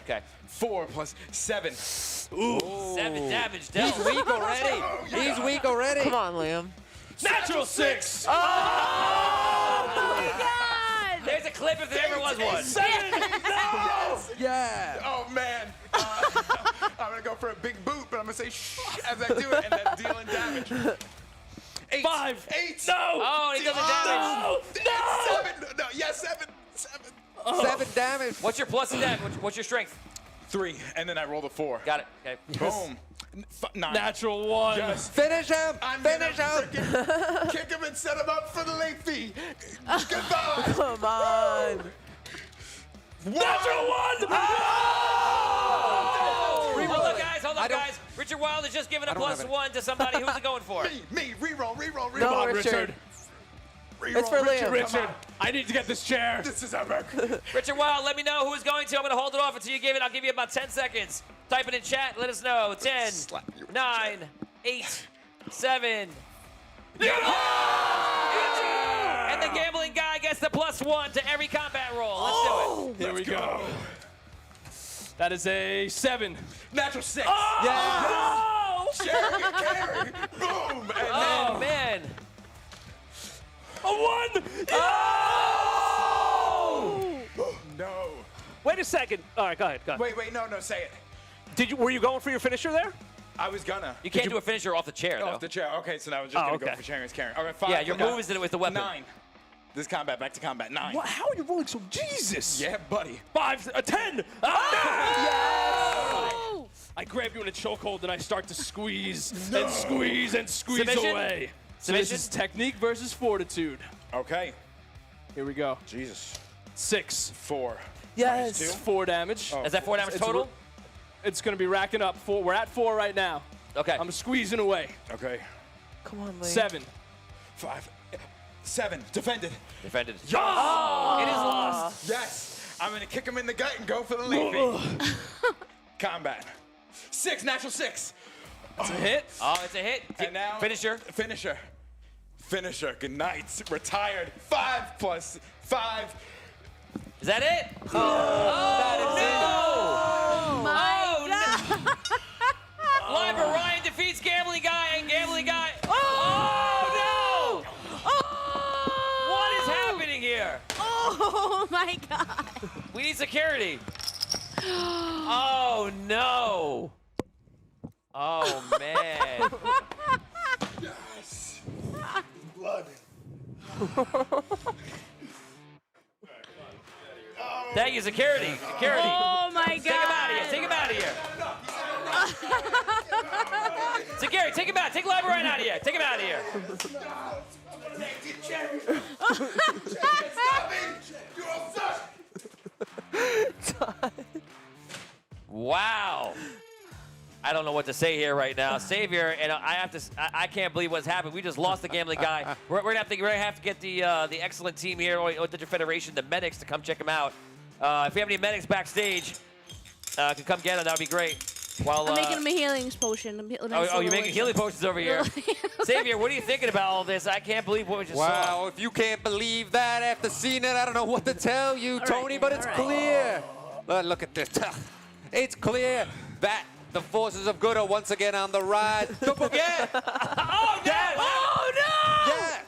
Okay. 4 + 7. 7 damage dealt. He's weak already. He's weak already. Come on, Liam. Natural 6. There's a clip if there ever was one. 7. Yeah. Oh, man. I'm going to go for a big boot, but I'm going to say shh as I do it and then dealing damage. 8. 5. 8. No. Oh, and he does the damage. No. 7. No, yeah, 7. 7. 7 damage. What's your plus and damage? What's your strength? 3. And then I roll the 4. Got it. Okay. Boom. 9. Natural 1. Yes. Finish him. I'm Finish gonna him. frickin' kick him and set him up for the late fee. Goodbye. Come on. Natural 1. Hold on, guys. Hold I on, don't- guys. Richard Wild has just given a I don't have +1 to somebody. Who's it going for? Me. Reroll. No, on, Richard. Reroll. It's for Liam. Richard, I need to get this chair. This is epic. Richard Wild, let me know who is going to. I'm going to hold it off until you give it. I'll give you about 10 seconds. Type it in chat. Let us know. 10, 9, 8, 7. And the Gambling Guy gets the +1 to every combat roll. Let's do it. Here we go. That is a 7. Natural 6. Oh! Carry. Boom. And Oh, man. A 1. no. Wait a second. All right, go ahead. Wait. No. Say it. Were you going for your finisher there? I was gonna. You can't do a finisher off the chair, though. Off the chair. Okay, so now I was just gonna go okay. for sharing his carrying. All right, 5. Yeah, your move is with the weapon. 9. This is combat. Back to combat. 9. What? How are you rolling so? Jesus. Yeah, buddy. 5. A 10. I grab you in a chokehold and I start to squeeze and squeeze and squeeze Submission? away. So this Submission? is technique versus fortitude. Okay. Here we go. Jesus. 6. 4. Yes. It's 4 damage. Is that 4 damage It's total? It's going to be racking up. 4. We're at 4 right now. Okay. I'm squeezing away. Okay. Come on, Lee. 7. 5. 7. Defended. Defended. Yes! It is lost. Yes. I'm gonna kick him in the gut and go for the leafy. Combat. 6. Natural 6. It's a hit. Oh, it's a hit. And now Finisher. Finisher. Finisher. Good night. Retired. 5 plus 5. Is that it? That is no! Live Ryan defeats Gambling Guy and Gambling Guy. Oh, no! What is happening here? Oh my God. We need security. Oh no. Oh man. Yes. Blood. Thank you, security. Security. Oh my God. Take him out of here. Take him out of here. Security, take him out. Take Live Ryan out of here. Take him out of here. Wow. I don't know what to say here right now. Savior, and I can't believe what's happened. We just lost the Gambling Guy. We're gonna have to get the excellent team here, or the Federation, the medics, to come check him out. If we have any medics backstage, can come get him. That would be great. While, I'm making him a healing potion. you're making healing potions over here. Savior, what are you thinking about all this? I can't believe what we just saw. Wow, if you can't believe that after seeing it, I don't know what to tell you, Tony, but it's clear. Look at this. It's clear that the forces of good are once again on the rise. Don't forget. Oh, no! Oh no! Yeah.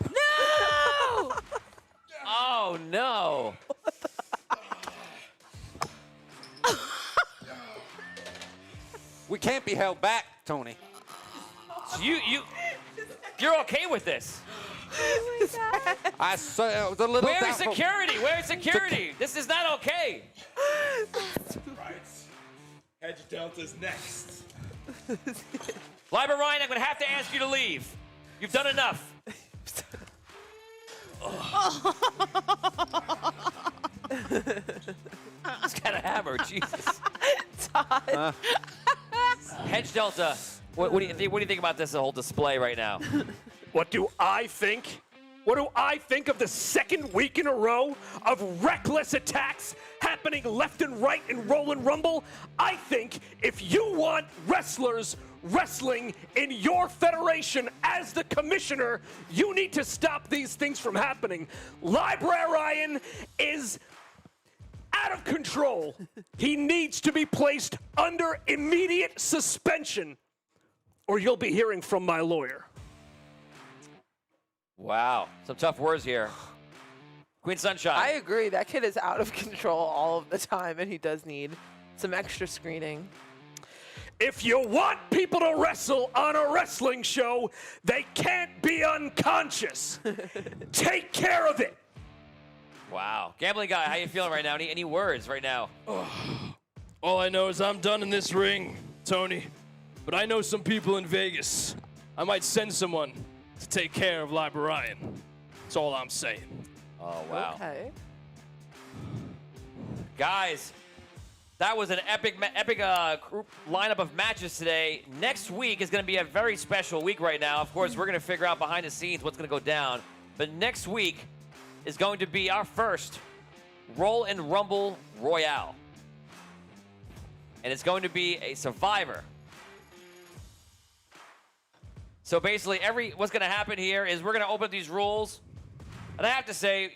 No! Oh, no. We can't be held back, Tony. So you're okay with this? I saw it was a little Where's doubtful. security? Where's security? This is not okay. Right. Hedge Delta's next. Liber Ryan, I'm going to have to ask you to leave. You've done enough. He's got a hammer, Jesus. Hedge Delta, what do you think about this whole display right now? What do I think? What do I think of the second week in a row of reckless attacks happening left and right in Roll and Rumble? I think if you want wrestlers wrestling in your federation as the commissioner, you need to stop these things from happening. Librarian is out of control. He needs to be placed under immediate suspension, or you'll be hearing from my lawyer. Wow, some tough words here. Queen Sunshine. I agree. That kid is out of control all of the time, and he does need some extra screening. If you want people to wrestle on a wrestling show, they can't be unconscious. Take care of it. Wow. Gambling Guy, how you feeling right now? Any words right now? All I know is I'm done in this ring, Tony. But I know some people in Vegas. I might send someone to take care of Librarian. That's all I'm saying. Oh, wow. Okay. Guys, that was an epic group lineup of matches today. Next week is going to be a very special week right now. Of course, we're going to figure out behind the scenes what's going to go down. But next week is going to be our first Roll and Rumble Royale. And it's going to be a Survivor. So basically, what's going to happen here is we're going to open up these rules. And I have to say,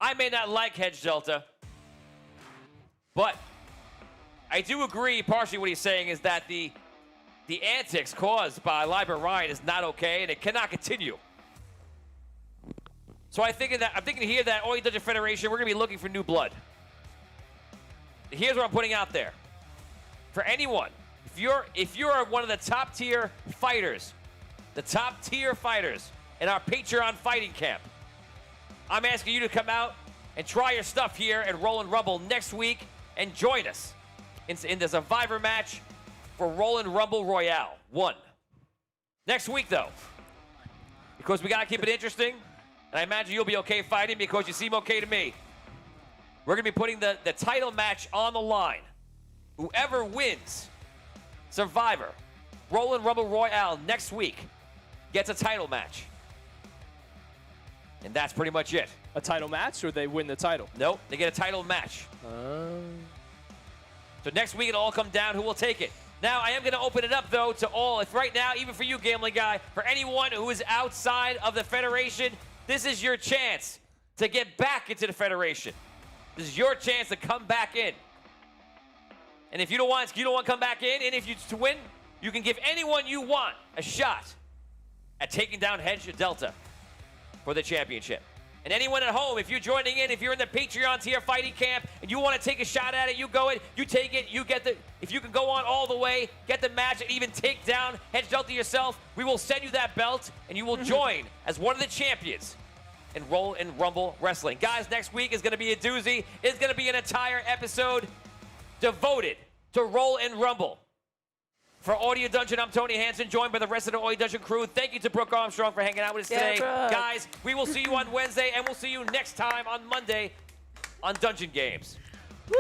I may not like Hedge Delta, but I do agree partially what he's saying is that the antics caused by Liber Ryan is not okay, and it cannot continue. So I'm thinking here that Oi Dutch Federation, we're going to be looking for new blood. Here's what I'm putting out there. For anyone, if you're one of the top tier fighters in our Patreon fighting camp, I'm asking you to come out and try your stuff here at Roll and Rumble next week and join us. in the Survivor match for Roll and Rumble Royale 1. Next week, though, because we got to keep it interesting, and I imagine you'll be okay fighting because you seem okay to me, we're going to be putting the title match on the line. Whoever wins Survivor Roll and Rumble Royale next week gets a title match. And that's pretty much it. A title match, or they win the title? Nope, they get a title match. So next week it'll all come down who will take it. Now, I am going to open it up, though, to all. If right now, even for you, Gambling Guy, for anyone who is outside of the Federation, this is your chance to get back into the Federation. This is your chance to come back in. And if you don't want to come back in, and if you to win, you can give anyone you want a shot at taking down Hedge Delta for the championship. And anyone at home, if you're joining in, if you're in the Patreon tier fighting camp and you want to take a shot at it, you go in, you take it, you get the, if you can go on all the way, get the match, and even take down Hedge Delta yourself, we will send you that belt, and you will join as one of the champions in Roll and Rumble Wrestling. Guys, next week is going to be a doozy. It's going to be an entire episode devoted to Roll and Rumble. For Audio Dungeon, I'm Tony Hansen, joined by the rest of the Audio Dungeon crew. Thank you to Brooke Armstrong for hanging out with us today. Brooke. Guys, we will see you on Wednesday, and we'll see you next time on Monday on Dungeon Games. Woo!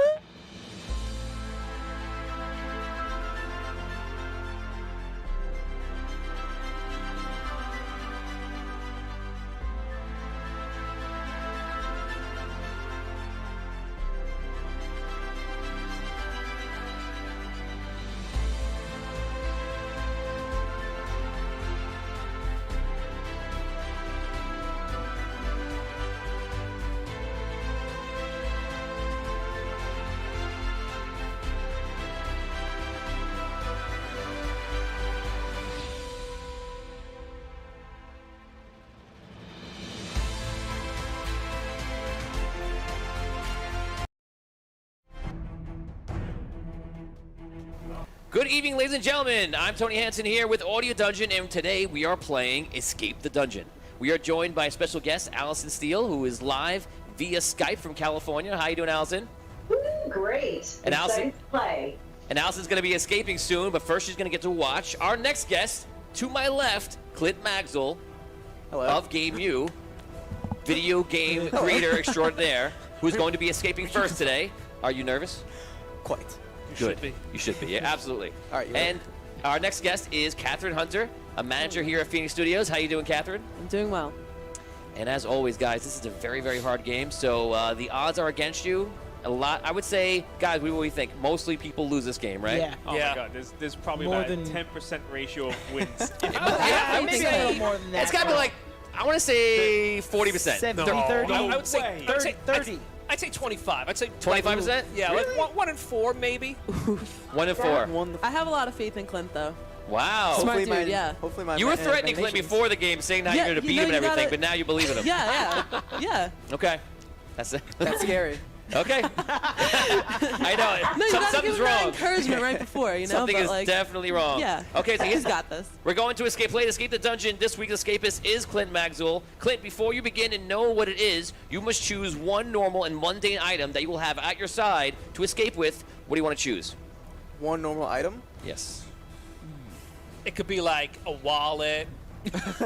Good evening, ladies and gentlemen. I'm Tony Hansen here with Audio Dungeon, and today we are playing Escape the Dungeon. We are joined by special guest Allison Steele, who is live via Skype from California. How you doing, Allison? Great. And Allison, Excited to play. And Allison's going to be escaping soon, but first she's going to get to watch our next guest. To my left, Clint Maxwell of Game U, video game creator extraordinaire, who's going to be escaping first today. Are you nervous? Quite. Good. You should be. Yeah, absolutely. All right. And our next guest is Catherine Hunter, a manager here at Phoenix Studios. How you doing, Catherine? I'm doing well. And as always, guys, this is a very, very hard game. So the odds are against you. A lot. I would say, guys, what do we think? Mostly people lose this game, right? Yeah. Oh my God, there's probably More about a than- 10% ratio of wins. I would maybe say a little more than that. It's got to be like, I want to say 40%. 70, No. 30. I would say 30. 30. I'd say 25. I'd say 25%? Yeah, like 1 in 4 maybe. 1 in 4. I have a lot of faith in Clint, though. Wow. Smart Hopefully dude, yeah. Hopefully my You were threatening Clint animations- before the game, saying how you're going to beat him and you everything, gotta- but now you believe in him. Yeah. Okay. That's it. That's scary. Okay. I know. No, you gotta Something's give him that wrong. encouragement right before, you know? Something but is like, definitely wrong. Yeah. Okay, so he's got this. we're going to Escape the Dungeon. This week's escapist is Clint Maxwell. Clint, before you begin and know what it is, you must choose one normal and mundane item that you will have at your side to escape with. What do you want to choose? One normal item. Yes. It could be like a wallet.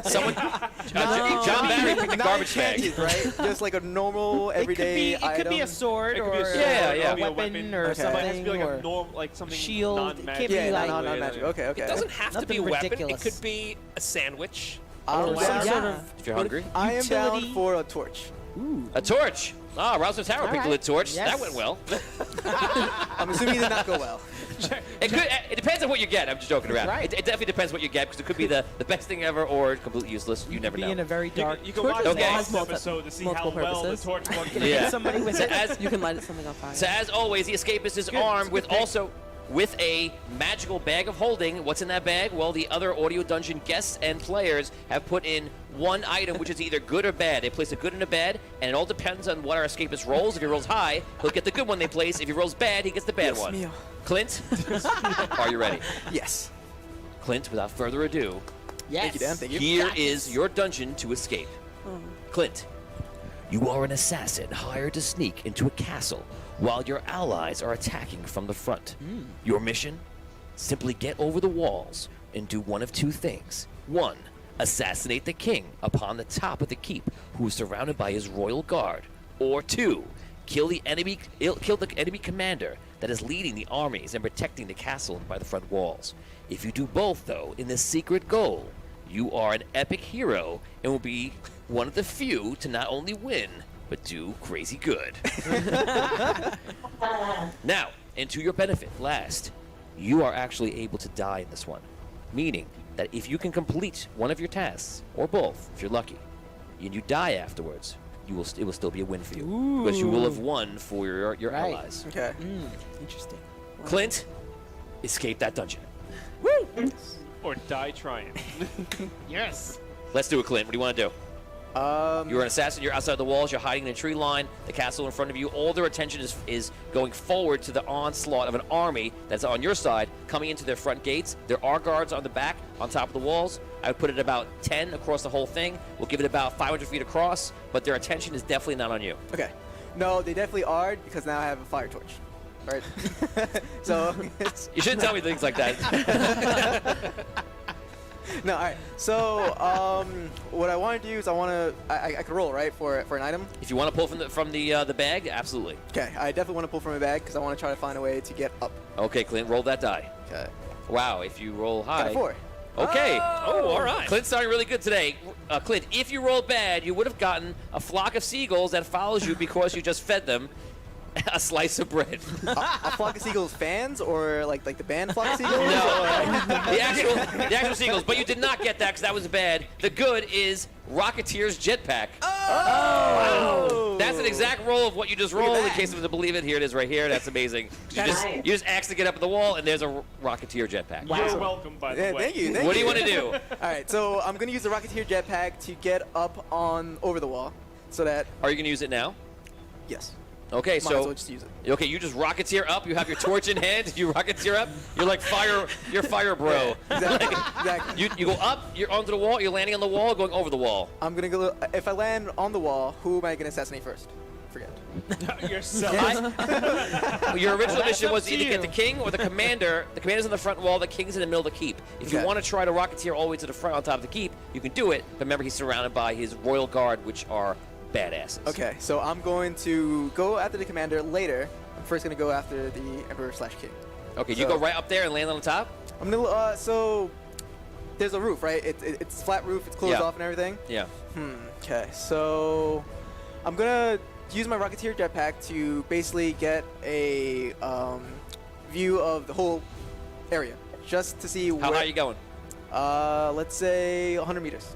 Someone. John Barry picked the Not garbage bag. enchanted, right? Just like a normal everyday It could be a item. sword It could or be a sword, Yeah, or yeah. it could be a weapon or Okay. It has to something be like or a normal, like something shield. It non-magic. can't be Yeah, like not magic. Okay, okay. It doesn't have to be a Nothing weapon. ridiculous. It could be a sandwich. I'm or some down- sort of If you're hungry. I am down utility. for a torch. A torch. Ah, Rousing Tower picked the right. torch. Yes. That went well. I'm assuming it did not go well. It depends on what you get. I'm just joking around. Right. It definitely depends what you get because it could be the best thing ever or completely useless. You never be know. in a very dark. You can watch the Okay. last episode to see how multiple well the purposes. torch works. Yeah. Somebody with So it. as, You can light something on fire. so as always, the escapist is armed with with a magical bag of holding. What's in that bag? Well, the other Audio Dungeon guests and players have put in one item which is either good or bad. They place a good and a bad, and it all depends on what our escapist rolls. If he rolls high, he'll get the good one they place. If he rolls bad, he gets the bad Yes, one. mio. Clint, are you ready? Yes. Clint, without further ado, Yes. Thank you, Dan. Thank you. here is your dungeon to escape. Clint, you are an assassin hired to sneak into a castle while your allies are attacking from the front. Your mission? Simply get over the walls and do one of two things. 1. Assassinate the king upon the top of the keep, who is surrounded by his royal guard. Or 2. Kill the enemy commander that is leading the armies and protecting the castle by the front walls. If you do both, though, in this secret goal, you are an epic hero and will be one of the few to not only win, but do crazy good. Now, and to your benefit, last, you are actually able to die in this one. Meaning that if you can complete one of your tasks, or both, if you're lucky, and you die afterwards, it will still be a win for you. Because you will have won for your allies. Okay. Interesting. Clint, escape that dungeon. Or die trying. Yes. Let's do it, Clint. What do you want to do? You're an assassin. You're outside the walls. You're hiding in a tree line. The castle in front of you. All their attention is going forward to the onslaught of an army that's on your side, coming into their front gates. There are guards on the back, on top of the walls. I would put it about 10 across the whole thing. We'll give it about 500 feet across, but their attention is definitely not on you. Okay. No, they definitely are because now I have a fire torch. Right. So You shouldn't tell me things like that. no, all right. So what I want to do is I could roll, right, for an item. If you want to pull from the bag, absolutely. Okay, I definitely want to pull from my bag because I want to try to find a way to get up. Okay, Clint, roll that die. Okay. Wow, if you roll high. Got a 4. Okay. Oh, all right. Clint's starting really good today. Clint, if you rolled bad, you would have gotten a flock of seagulls that follows you because you just fed them a slice of bread. A flock of seagulls fans or like the band flock of seagulls? No, the actual seagulls. But you did not get that because that was bad. The good is Rocketeer's jetpack. Oh! That's an exact roll of what you just rolled. In case of to believe it, here it is right here. That's amazing. You just asked to get up at the wall, and there's a Rocketeer jetpack. You're welcome, by the way. Thank you. What do you want to do? All right, so I'm gonna use the Rocketeer jetpack to get up over the wall, so that. Are you going to use it now? Yes. Okay, Might as so well just use it. okay, you just Rocketeer up. You have your torch in hand. You Rocketeer up. You're like you're fire bro. Exactly. You go up. You're onto the wall. You're landing on the wall. Going over the wall. I'm gonna go. If I land on the wall, who am I gonna assassinate first? Forget. Yourself. Your original mission was up to either to get the you. king or the commander. The commander's on the front wall. The king's in the middle of the keep. If you Okay. want to try to Rocketeer all the way to the front on top of the keep, you can do it. But remember, he's surrounded by his royal guard, which are badasses. Okay, so I'm going to go after the commander later. I'm first gonna go after the Emperor/King. Okay, you So- go right up there and land on the top. I'm gonna. So there's a roof, right? It's flat roof. It's closed Yeah. off and everything. Yeah. Okay, so I'm gonna use my Rocketeer jetpack to basically get a view of the whole area, just to see How where. high are you going? Let's say 100 meters.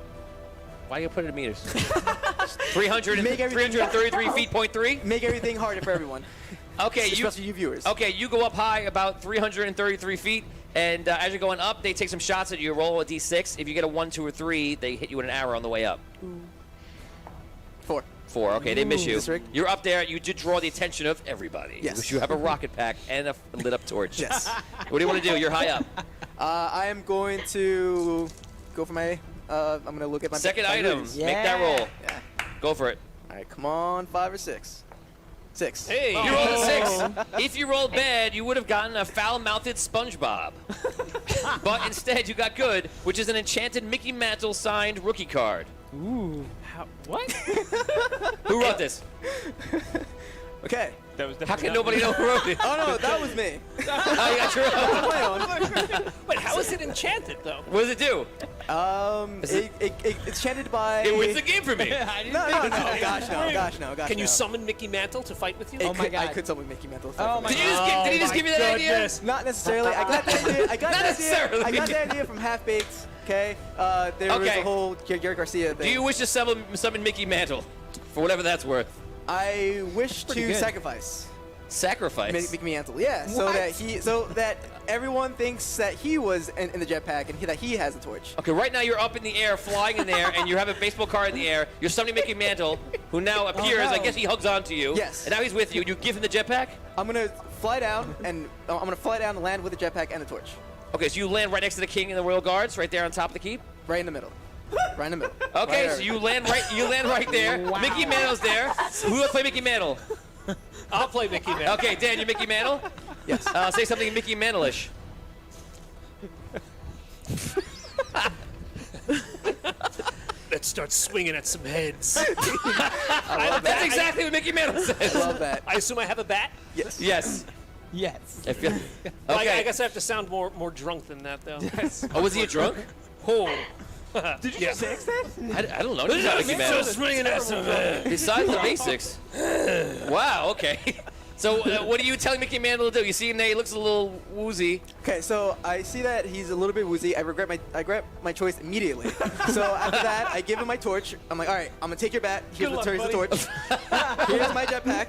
Why you put it in meters? 300 Make everything- 333 feet, point 3? Make everything harder for everyone, Okay, especially you viewers. Okay, you go up high about 333 feet, and as you're going up, they take some shots at you. Roll a d6. If you get a 1, 2, or 3, they hit you with an arrow on the way up. 4. 4. Okay, they miss you. This rig? You're up there. You did draw the attention of everybody. Yes. Because you have a rocket pack and a lit up torch. Yes. What do you want to do? You're high up. I am going to go for my. I'm gonna look at my Second my item. movies. Make that roll. Yeah. Go for it. All right, come on, 5 or 6. 6. Hey. You rolled a 6. If you rolled bad, you would have gotten a foul-mouthed SpongeBob. But instead, you got good, which is an enchanted Mickey Mantle signed rookie card. What? Who wrote this? Okay. That was How can nobody know who wrote it? Oh no, that was me. Oh, you got your own. My own. Wait, how is it enchanted, though? What does it do? It's chanted by. It wins the game for me. No, gosh, no. Can you summon Mickey Mantle to fight with you? I could summon Mickey Mantle. Did he just give you that idea? Not necessarily. I got the idea. I got Not the idea. necessarily. I got the idea from Half Baked. Okay. There was Okay. a whole Gary Garcia thing. Do you wish to summon Mickey Mantle? For whatever that's worth. I wish to good. sacrifice Sacrifice. Mickey Mantle. Yeah. So that everyone thinks that he was in the jetpack and that he has the torch. Okay, right now you're up in the air, flying in there, and you have a baseball card in the air. You're summoning Mickey Mantle, who now appears. no. I guess he hugs onto you. Yes. And now he's with you. You give him the jetpack? I'm gonna fly down and land with the jetpack and the torch. Okay, so you land right next to the king and the royal guards, right there on top of the keep? Right in the middle. Right in the middle. Okay, Right so you land right there. Mickey Mantle's there. Who will play Mickey Mantle? I'll play Mickey Mantle. Okay, Dan, you Mickey Mantle? Yes. Say something Mickey Mantle-ish. Let's start swinging at some heads. That's exactly what Mickey Mantle says. I love that. I assume I have a bat? Yes. Yes. Yes. I feel, Well, okay. I guess I have to sound more drunk than that, though. Oh, was he a drunk? Oh. Did you just say that? I don't know. He's not Mickey Mantle. swinging at some heads. Besides the basics. Wow, okay. So what are you telling Mickey Mantle to do? You see him there, he looks a little woozy. Okay, so I see that he's a little bit woozy. I regret my choice immediately. So after that, I give him my torch. I'm like, all right, I'm gonna take your bat. Here's Good the luck, torch. Here's my jetpack.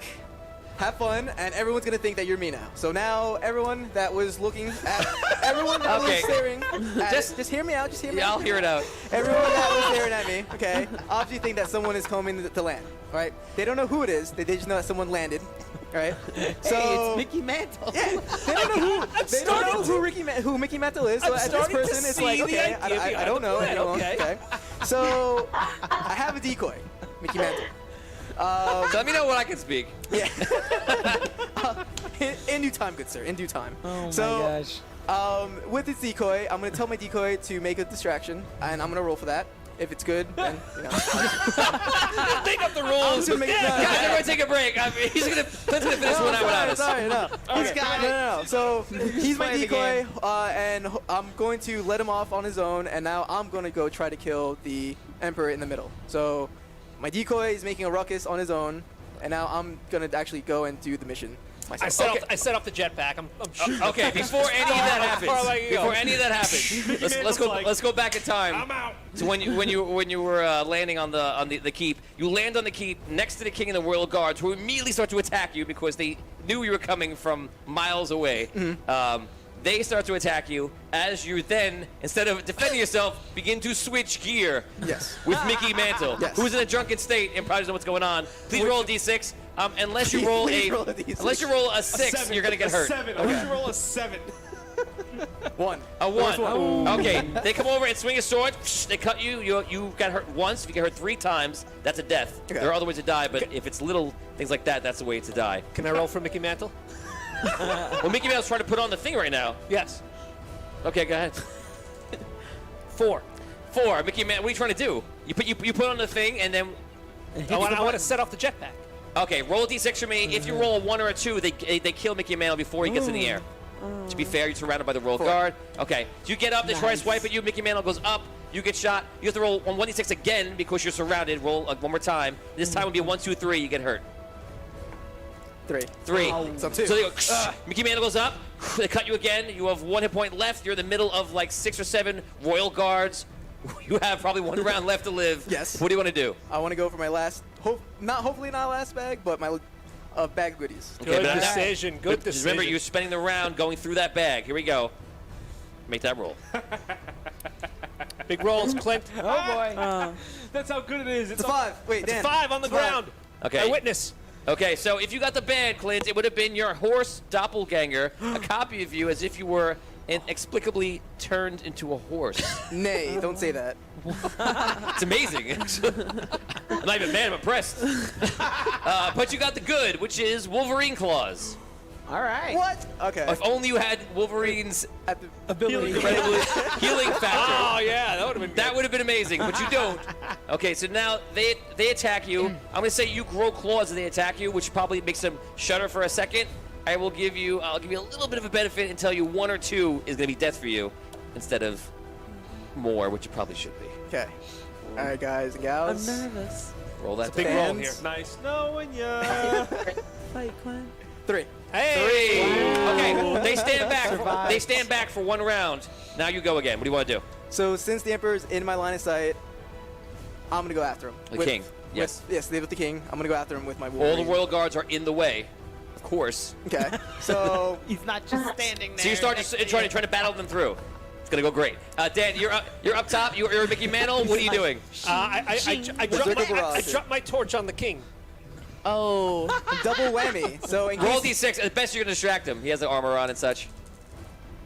Have fun, and everyone's gonna think that you're me now. So now everyone that was looking at, everyone that Okay. was staring, at, Just- just hear me out. Just hear me Yeah, out. I'll hear it out. Everyone that was staring at me, okay, obviously think that someone is coming to land, right? They don't know who it is. They just know that someone landed, right? So Hey, it's Mickey Mantle. yeah, they don't know who who Mickey Mantle is. So I'm at this starting to person, it's like, see the okay, idea I behind don't the know. plan, anyone, okay. So I have a decoy, Mickey Mantle. So let me know when I can speak. Yeah. In due time, good sir. In due time. Oh so, my gosh. with this decoy, I'm gonna tell my decoy to make a distraction, and I'm gonna roll for that. If it's good, then you know. Make up the I'm rules. just gonna make Guys, everyone take a break. I mean, Clint's gonna finish one out without us. Sorry, no. He's got it. No. So he's my playing the decoy, and I'm going to let him off on his own, and now I'm going to go try to kill the Emperor in the middle. So my decoy is making a ruckus on his own, and now I'm going to actually go and do the mission myself. I set off the jetpack. I'm shooting. Okay, before any of that happens, let's go back in time. I'm out. So when you were landing on the keep, you land on the keep next to the king and the royal guards, who immediately start to attack you because they knew you were coming from miles away. They start to attack you as you then, instead of defending yourself, begin to switch gear. Yes. With Mickey Mantle, Yes. who's in a drunken state and probably doesn't know what's going on. Please roll a d6. Unless you roll Please roll a D6. unless you roll a 6, you're gonna get hurt. 7. I want you to roll a 7. One. A 1. one. Okay. They come over and swing a sword. They cut you. You got hurt once. If you get hurt 3 times, that's a death. Okay. There are other ways to die, but if it's little things like that, that's the way to die. Can I roll for Mickey Mantle? Well, Mickey Mantle's trying to put on the thing right now. Yes. Okay, go ahead. 4. 4. Mickey Mantle, what are you trying to do? You put on the thing and then. I want to set off the jetpack. Okay, roll a d6 for me. If you roll a 1 or a 2, they kill Mickey Mantle before he gets in the air. To be fair, you're surrounded by the royal guard. Okay, so you get up, they try to swipe at you, Mickey Mantle goes up, you get shot. You have to roll 1d6 again because you're surrounded. Roll one more time. This time would be a 1, 2, 3, you get hurt. 3. 3. So 2. So they go, Mickey Mantle goes up, they cut you again, you have 1 hit point left, you're in the middle of like 6 or 7 royal guards. You have probably 1 round left to live. Yes. What do you want to do? I want to go for my last, hopefully not last bag, but my bag of goodies. Okay, Good but decision. Good Just decision. remember, you're spending the round going through that bag. Here we go. Make that roll. Big rolls, Clint. Oh boy. That's how good it is. It's a 5. Wait, It's Dan. 5 on the It's 5. ground. Okay. I witness. Okay, so if you got the band, Clint, it would have been your horse doppelganger, a copy of you as if you were inexplicably turned into a horse. Nay, don't say that. It's amazing. I'm not even mad, I'm impressed. But you got the good, which is Wolverine claws. All right. What? Okay. If only you had Wolverine's At the Ability. incredible healing factor. Oh, yeah, that would have been That would have been amazing, but you don't. Okay, so now they attack you. I'm gonna say you grow claws and they attack you, which probably makes them shudder for a second. I'll give you a little bit of a benefit and tell you 1 or 2 is gonna be death for you, instead of more, which it probably should be. Okay. All right, guys and gals. I'm nervous. Roll that. big thing. roll here. Nice knowing ya. Fight, Clint. 3. 3. Okay, they stand back. They stand back for 1 round. Now you go again. What do you want to do? So since the Emperor's in my line of sight, I'm gonna go after him. The king. Yes. Yes, with the king. I'm gonna go after him with my All Wolverine. the royal guards are in the way, of course. Okay. So He's not just standing there. So you start trying to battle them through. It's gonna go great. Dan, you're up top. You're Mickey Mantle. What are you doing? I dropped my torch on the king. oh, double whammy. So in Roll case d6. At best, you're gonna distract him. He has the armor on and such.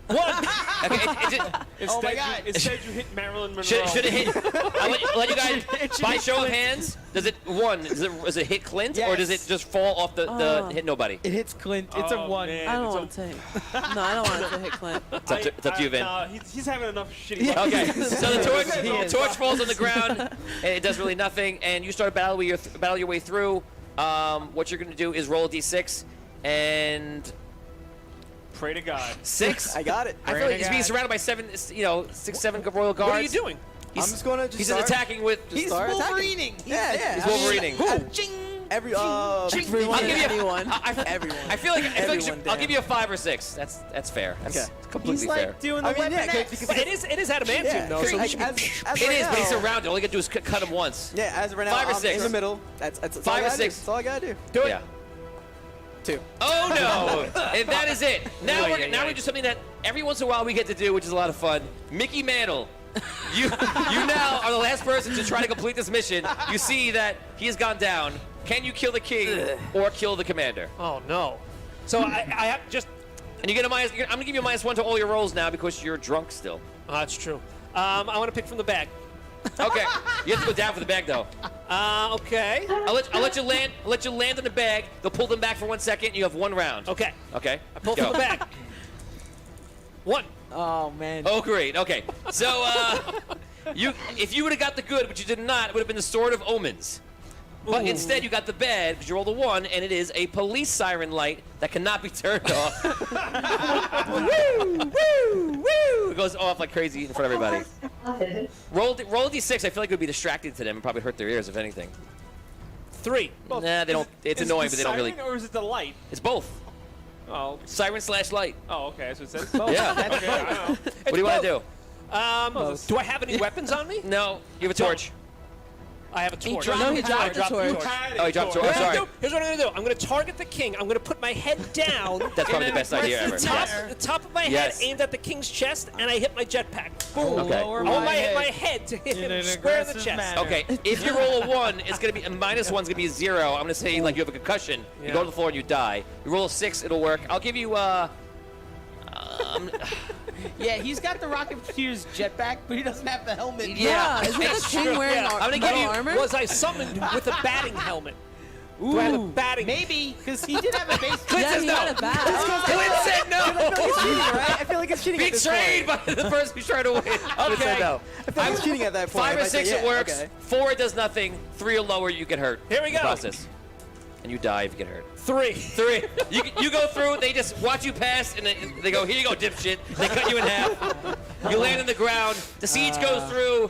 One. Okay, Instead, my God. Instead, you hit Marilyn Monroe. should it hit? I'll let you guys, by show of hands, does it, does it hit Clint, or does it just fall off the hit nobody? It hits Clint. It's a 1. I don't want to. No, I don't want it to hit Clint. It's up to you, Vin. Nah, he's having enough shitty luck. Okay, so the torch falls on the ground, and it does really nothing, and you start battle your way through. What you're going to do is roll a d6, and Pray to God. 6. I got it. I feel like he's being surrounded by 6, 7 royal guards. What are you doing? I'm just gonna just He's start, attacking with. He's start attacking. Wolverining. Yeah. He's Wolverining. Everyone. I'll give you Anyone. Everyone. I feel like Everyone, I'll Dan. give you a 5 or 6. That's fair. That's completely He's fair. like doing the I mean, weapon yeah, X. because But it is adamantium, Yeah, though. So like, we should be as It right is, but he's now- surrounded. All you gotta do is cut him once. Yeah, as of right now, 5 or I'm 6. in the middle. That's 5 all I or gotta 6. Do. That's all I gotta do. do it. Yeah. 2. Oh no! And that is it. Now we do something that every once in a while we get to do, which is a lot of fun. Mickey Mantle, you now are the last person to try to complete this mission. You see that he has gone down. Can you kill the king or kill the commander? Oh, no. So I have just... And you get a minus. I'm gonna give you a -1 to all your rolls now because you're drunk still. Oh, that's true. I want to pick from the bag. Okay. You have to go down for the bag though. Okay. I'll let you land. I'll let you land on the bag. They'll pull them back for 1 second. You have 1 round. Okay. Okay. I pull Go. from the bag. 1. Oh, man. Oh, great. Okay. So, if you would have got the good, but you did not, it would have been the Sword of Omens. But instead, you got the bad because you rolled a 1, and it is a police siren light that cannot be turned off. Woo! Woo! Woo! It goes off like crazy in front of everybody. Roll a d6. I feel like it would be distracting to them and probably hurt their ears, if anything. 3. Nah, they don't. It's annoying, but they don't really. Or is it the light? It's both. Oh. Siren/light. Oh, okay. That's what it says. Yeah. Okay, I don't know. What do you want to do? Do I have any weapons on me? No. You have a torch. I have a torch. No, he dropped the torch. Oh, you dropped a torch. I'm sorry. Here's what I'm going to do. I'm going to target the king. I'm going to put my head down. That's probably the best idea ever. The top of my Yes. head aimed at the king's chest, and I hit my jetpack. Boom. Okay. I want my head to hit him square in the chest. Okay, if you roll a 1, it's gonna be a -1's gonna be a 0. I'm gonna say like you have a concussion. You go to the floor and you die. You roll a 6, it'll work. I'll give you Yeah, he's got the Rocket Fuse jetpack, but he doesn't have the helmet. Yeah, Isn't the king wearing I'm gonna give metal you- armor? Was I summoned with a batting helmet? Do I have a batting? Maybe, because he did have a base. Clint Yeah, says he no. had a bat. Clint said no. It's cheating, right? I feel like it's cheating. at this Betrayed point. by the person who's trying to win. Clint said no. I feel like it's cheating at that point. 5 If or I say 6 it yeah, works. okay. 4 it does nothing. 3 or lower you get hurt. Here we in the go. Process. And you die if you get hurt. 3. 3. You go through. They just watch you pass, and they go, "Here you go, dipshit." They cut you in half. You land on the ground. The siege goes through.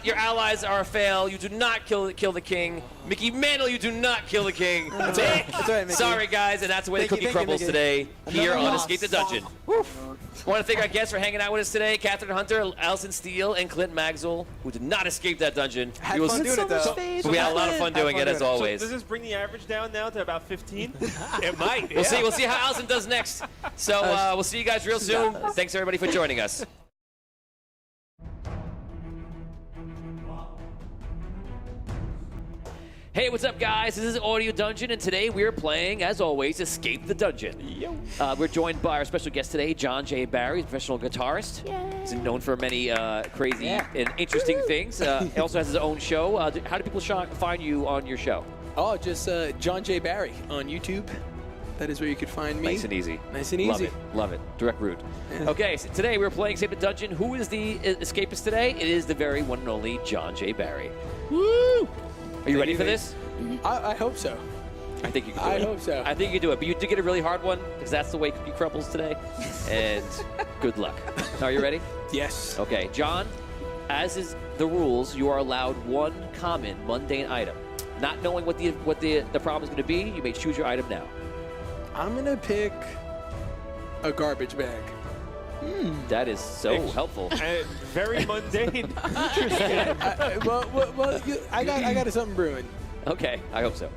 Your allies are a fail. You do not kill the king. Mickey Mantle, you do not kill the king. That's all right, Mickey. Sorry, guys, and that's the way the Thank you, cookie crumbles Mickey. today here on loss. Escape the Dungeon. I want to thank our guests for hanging out with us today, Catherine Hunter, Allison Steele, and Clint Maxwell, who did not escape that dungeon. Had We will fun s- doing it, though. we had a lot of fun doing it, as always. Does this bring the average down now to about 15? It might. We'll see. We'll see how Allison does next. So we'll see you guys real soon. Thanks everybody for joining us. Hey, what's up, guys? This is Audio Dungeon, and today we're playing, as always, Escape the Dungeon. We're joined by our special guest today, John J. Barry, professional guitarist. He's known for many crazy and interesting things. He also has his own show. How do people find you on your show? Oh, just John J. Barry on YouTube. That is where you could find me. Nice and easy. Nice and easy. Love it. Direct route. Okay, so today we're playing Escape the Dungeon. Who is the escapist today? It is the very one and only John J. Barry. Woo! Are you ready for this? I hope so. I think you can do it. I hope so. I think you can do it. But you did get a really hard one because that's the way cookie crumbles today. And good luck. Are you ready? Yes. Okay, John, as is the rules, you are allowed one common mundane item. Not knowing what the problem is going to be, you may choose your item now. I'm going to pick a garbage bag. That is so helpful. Very mundane. Well, I got something brewing. Okay, I hope so.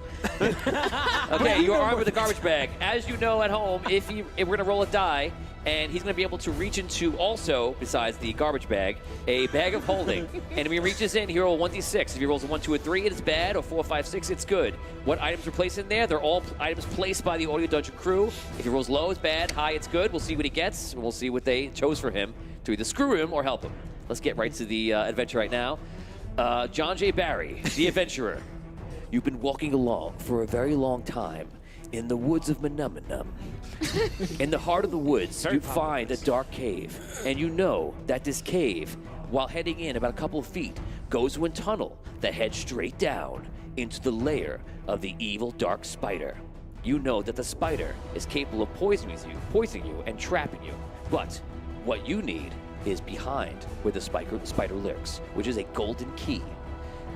Okay, you're armed with a garbage bag. As you know at home, if we're going to roll a die, and he's going to be able to reach into also, besides the garbage bag, a bag of holding. And if he reaches in, he rolls 1d6. If he rolls a 1, 2, or 3, it's bad, or 4, 5, 6, it's good. What items are placed in there? They're all items placed by the Audio Dungeon crew. If he rolls low, it's bad. High, it's good. We'll see what he gets, and we'll see what they chose for him to either screw him or help him. Let's get right to the adventure right now. John J. Barry, the adventurer. You've been walking along for a very long time in the woods of Menuminum. In the heart of the woods, you find a dark cave, and you know that this cave, while heading in about a couple of feet, goes to a tunnel that heads straight down into the lair of the evil dark spider. You know that the spider is capable of poisoning you and trapping you, but what you need is behind where the spider lurks, which is a golden key.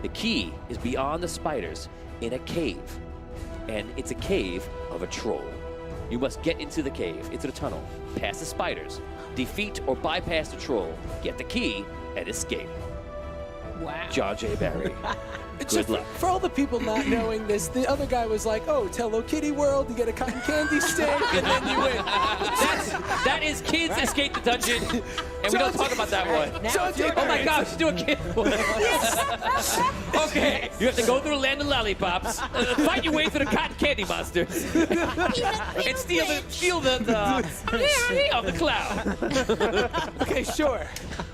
The key is beyond the spiders in a cave, and it's a cave of a troll. You must get into the cave, into the tunnel, past the spiders, defeat or bypass the troll, get the key, and escape. Wow. John J. Barry. Good luck. For all the people not knowing this, the other guy was like, "Oh, it's Hello Kitty World. You get a cotton candy stick, and then you win." That is Kids Escape the Dungeon, and we don't talk about that one. Oh my gosh, do a kid one. Okay, you have to go through the land of lollipops, fight your way through the cotton candy monsters, and steal the cloud. Okay, sure.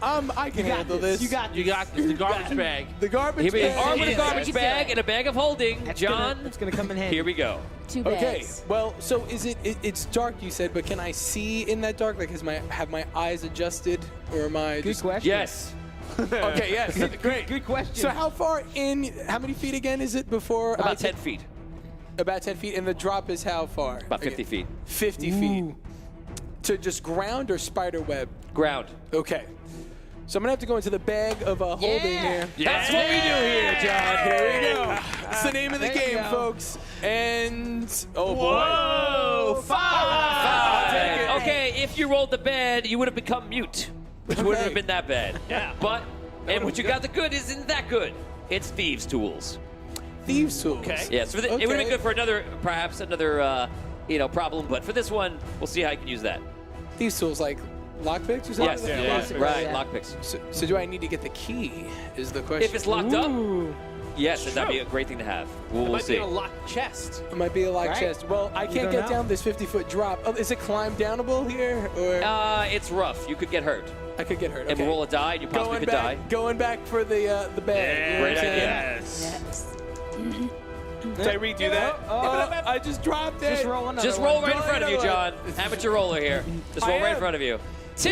I can handle this. You got the garbage bag. The garbage bag. Armed with a garbage bag and a bag of holding. John, it's gonna come in handy. here we go. 2 bags. Okay, well, so is it's dark, you said, but can I see in that dark? Like, have my eyes adjusted, or am I Good question. Yes. Okay, yes, great. Good question. So how far in, how many feet again is it before? About 10 feet. About 10 feet, and the drop is how far? About 50 feet. 50 feet. To just ground or spider web? Ground. Okay. So I'm gonna have to go into the bag of holding here. That's what we do here, John. Here we go. It's the name of the game, folks. And oh boy. Whoa, 5. I'll take it. Okay, if you rolled the bad, you would have become mute, which wouldn't have been that bad. Yeah. But and what you got the good isn't that good. It's thieves' tools. Thieves' tools. Okay. Yeah. So it would have been good for perhaps another problem, but for this one, we'll see how you can use that. Thieves' tools like lockpicks or something? Yes. Right. Lockpicks. So do I need to get the key? Is the question. If it's locked up, yes, that'd be a great thing to have. We'll see. Might be a locked chest. It might be a locked Right. chest. Well, I can't get down this 50-foot drop. Oh, is it climb downable here, or It's rough. You could get hurt. I could get hurt? And Okay. roll a die, and you possibly could die. Going back for the bag. You know Great what I'm saying? idea. Yes. Did I redo that? I just dropped it. Just roll another Just roll one. right in front of you, John. Amateur roller here. Just roll right in front of you. 2.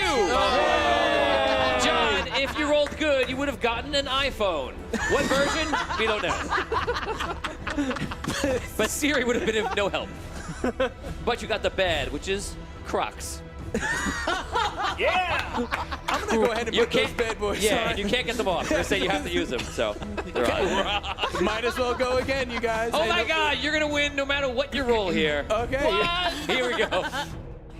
John, if you rolled good, you would have gotten an iPhone. What version? We don't know. But Siri would have been of no help. But you got the bad, which is Crocs. Yeah! I'm gonna go ahead and put those bad boys Yeah, on. and you can't get them off. They're saying you have to use them, so they're on. Might as well go again, you guys. Oh my God, you're gonna win no matter what you roll here. Okay. Here we go.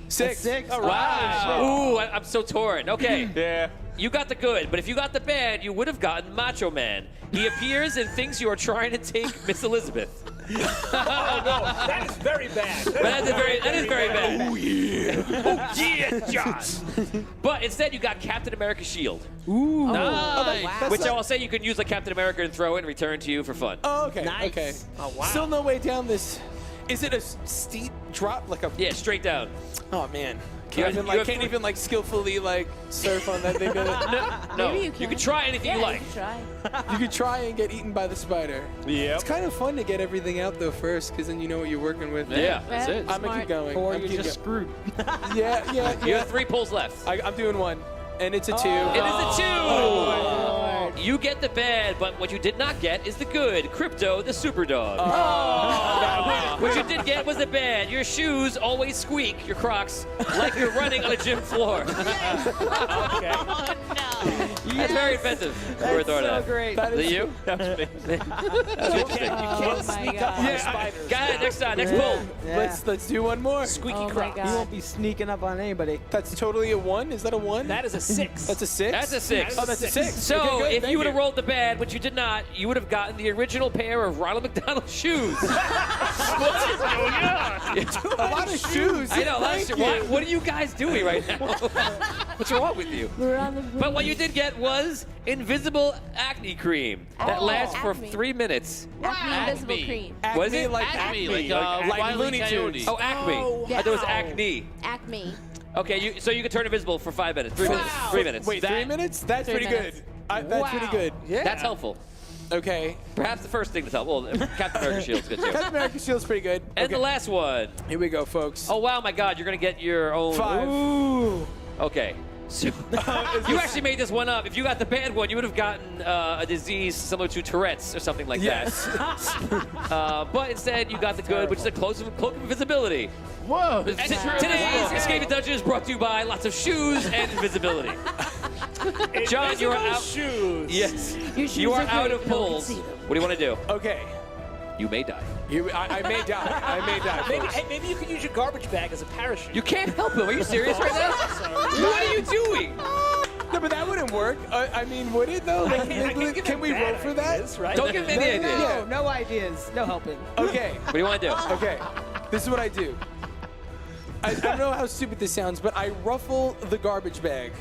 6. All Wow. Ooh, I'm so torn. Okay. Yeah. You got the good, but if you got the bad, you would have gotten Macho Man. He appears and thinks you are trying to take Miss Elizabeth. Oh, no. That is very bad. That is very bad. Oh yeah. Oh, yeah, John. But instead, you got Captain America's shield. Ooh. Nice. Which I will say you can use like Captain America and throw it and return to you for fun. Oh, okay. Nice. Okay. Oh, wow. Still no way down this. Is it a steep drop, like a? Yeah, straight down. Oh man. You Can't have- even you have- skillfully like surf on that thing. No, Maybe you can. can try anything you like. You can try. You could try and get eaten by the spider. Yep. It's kind of fun to get everything out though first, because then you know what you're working with. Yeah, that's it. I'm gonna keep going. Or I'm you're keep just go- screwed. Yeah. You have 3 pulls left. I'm doing 1, and it's a 2. It is a 2. Oh. You get the bad, but what you did not get is the good. Crypto, the super dog. What you did get was the bad. Your shoes always squeak, your Crocs, like you're running on a gym floor. Okay. That's very offensive. That's so great. Is it you? That was me. That's interesting. Oh my god. Yeah. Go ahead, next time, next pull. Yeah. Let's do one more. Squeaky Oh my Crocs. God. You won't be sneaking up on anybody. That's totally a 1. Is that a 1? That is a 6. That's a 6. That's a 6. Oh, that's a 6. So Okay, good, if thank you would have rolled the bad, which you did not, you would have gotten the original pair of Ronald McDonald shoes. a lot of shoes. I know. Thank you. What are you guys doing right now? What's wrong with you? We're on the But what you did get was invisible acne cream that Oh, lasts for Acme. 3 minutes. Acme Invisible Acme. Cream. What is it? Acme, like like Wile E. Looney Tunes. Coyote. Oh, Acme. I thought it was acne. Acme. Okay, so you can turn invisible for 5 minutes. 3 minutes. 3 minutes. Wait, 3 minutes? That's pretty minutes. good. That's pretty good. Yeah. That's helpful. Okay. Perhaps the first thing to tell. Well, Captain America Shield's good too. Captain America Shield's pretty good. And Okay. the last one. Here we go, folks. Oh wow, my God! You're gonna get your own. 5. Ooh. Okay. So you actually made this one up. If you got the bad one, you would have gotten a disease similar to Tourette's or something like Yes. that. But instead, you got the good, which is a cloak of invisibility. Whoa. Today's Escape Dungeon is brought to you by lots of shoes and invisibility. John, you are out. Shoes. Yes. Your shoes You are are out great. of No one can pulls. see them. What do you want to do? Okay. You may die. I may die. I may die. Maybe, folks. hey, maybe you could use your garbage bag as a parachute. You can't help him. Are you serious right now? What are you doing? No, but that wouldn't work. I mean, would it though? Like, can we roll for that? Right? Don't give him any ideas. No, no ideas. No helping. Okay. What do you want to do? Okay. This is what I do. I don't know how stupid this sounds, but I ruffle the garbage bag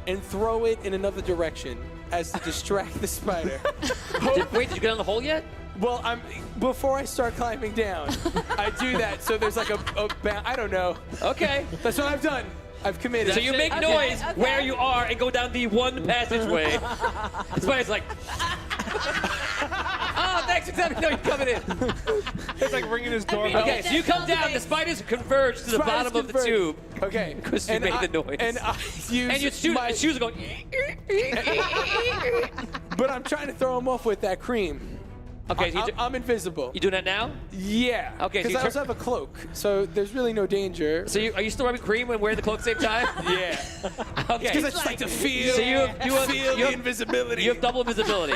and throw it in another direction as to distract the spider. Wait, did you get on the hole yet? Well, before I start climbing down, I do that so there's like I don't know. Okay. That's what I've done. I've committed. So you make noise where you are and go down the one passageway. The spider's like, oh, thanks for telling me you're coming in. It's like ringing his doorbell. Okay, so you come down, the spiders converge to the bottom of the tube. Okay. Because you made the noise. And I use And your shoes are going. But I'm trying to throw him off with that cream. Okay, so I'm invisible. You doing that now? Yeah. Okay, so Because you I also have a cloak, so there's really no danger. So are you still rubbing cream and wearing the cloak at the same time? Yeah. Okay. Because I just like to feel. So you feel the invisibility. You have double visibility.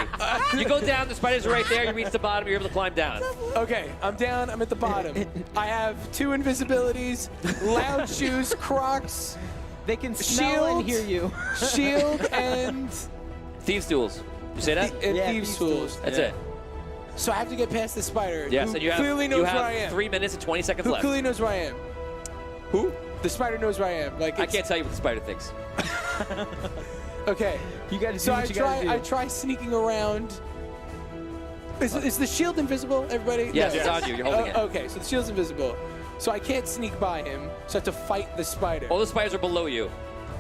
You go down, the spiders are right there. You reach the bottom, you're able to climb down. Okay, I'm down. I'm at the bottom. I have 2 invisibilities, loud shoes, Crocs, They can smell and hear you. shield, and Thieves' tools. You say that? Yeah, thieves' thieves' tools. That's it. So I have to get past the spider. Yes, who and you have, clearly knows you where I have am. 3 minutes and 20 seconds Who left. clearly knows where I am. Who? The spider knows where I am. Like I can't tell you what the spider thinks. Okay. You gotta do So what you gotta do. I try sneaking around. Is the shield invisible, everybody? Yes, No. it's on you. You're holding it. Okay, so the shield's invisible. So I can't sneak by him, so I have to fight the spider. All the spiders are below you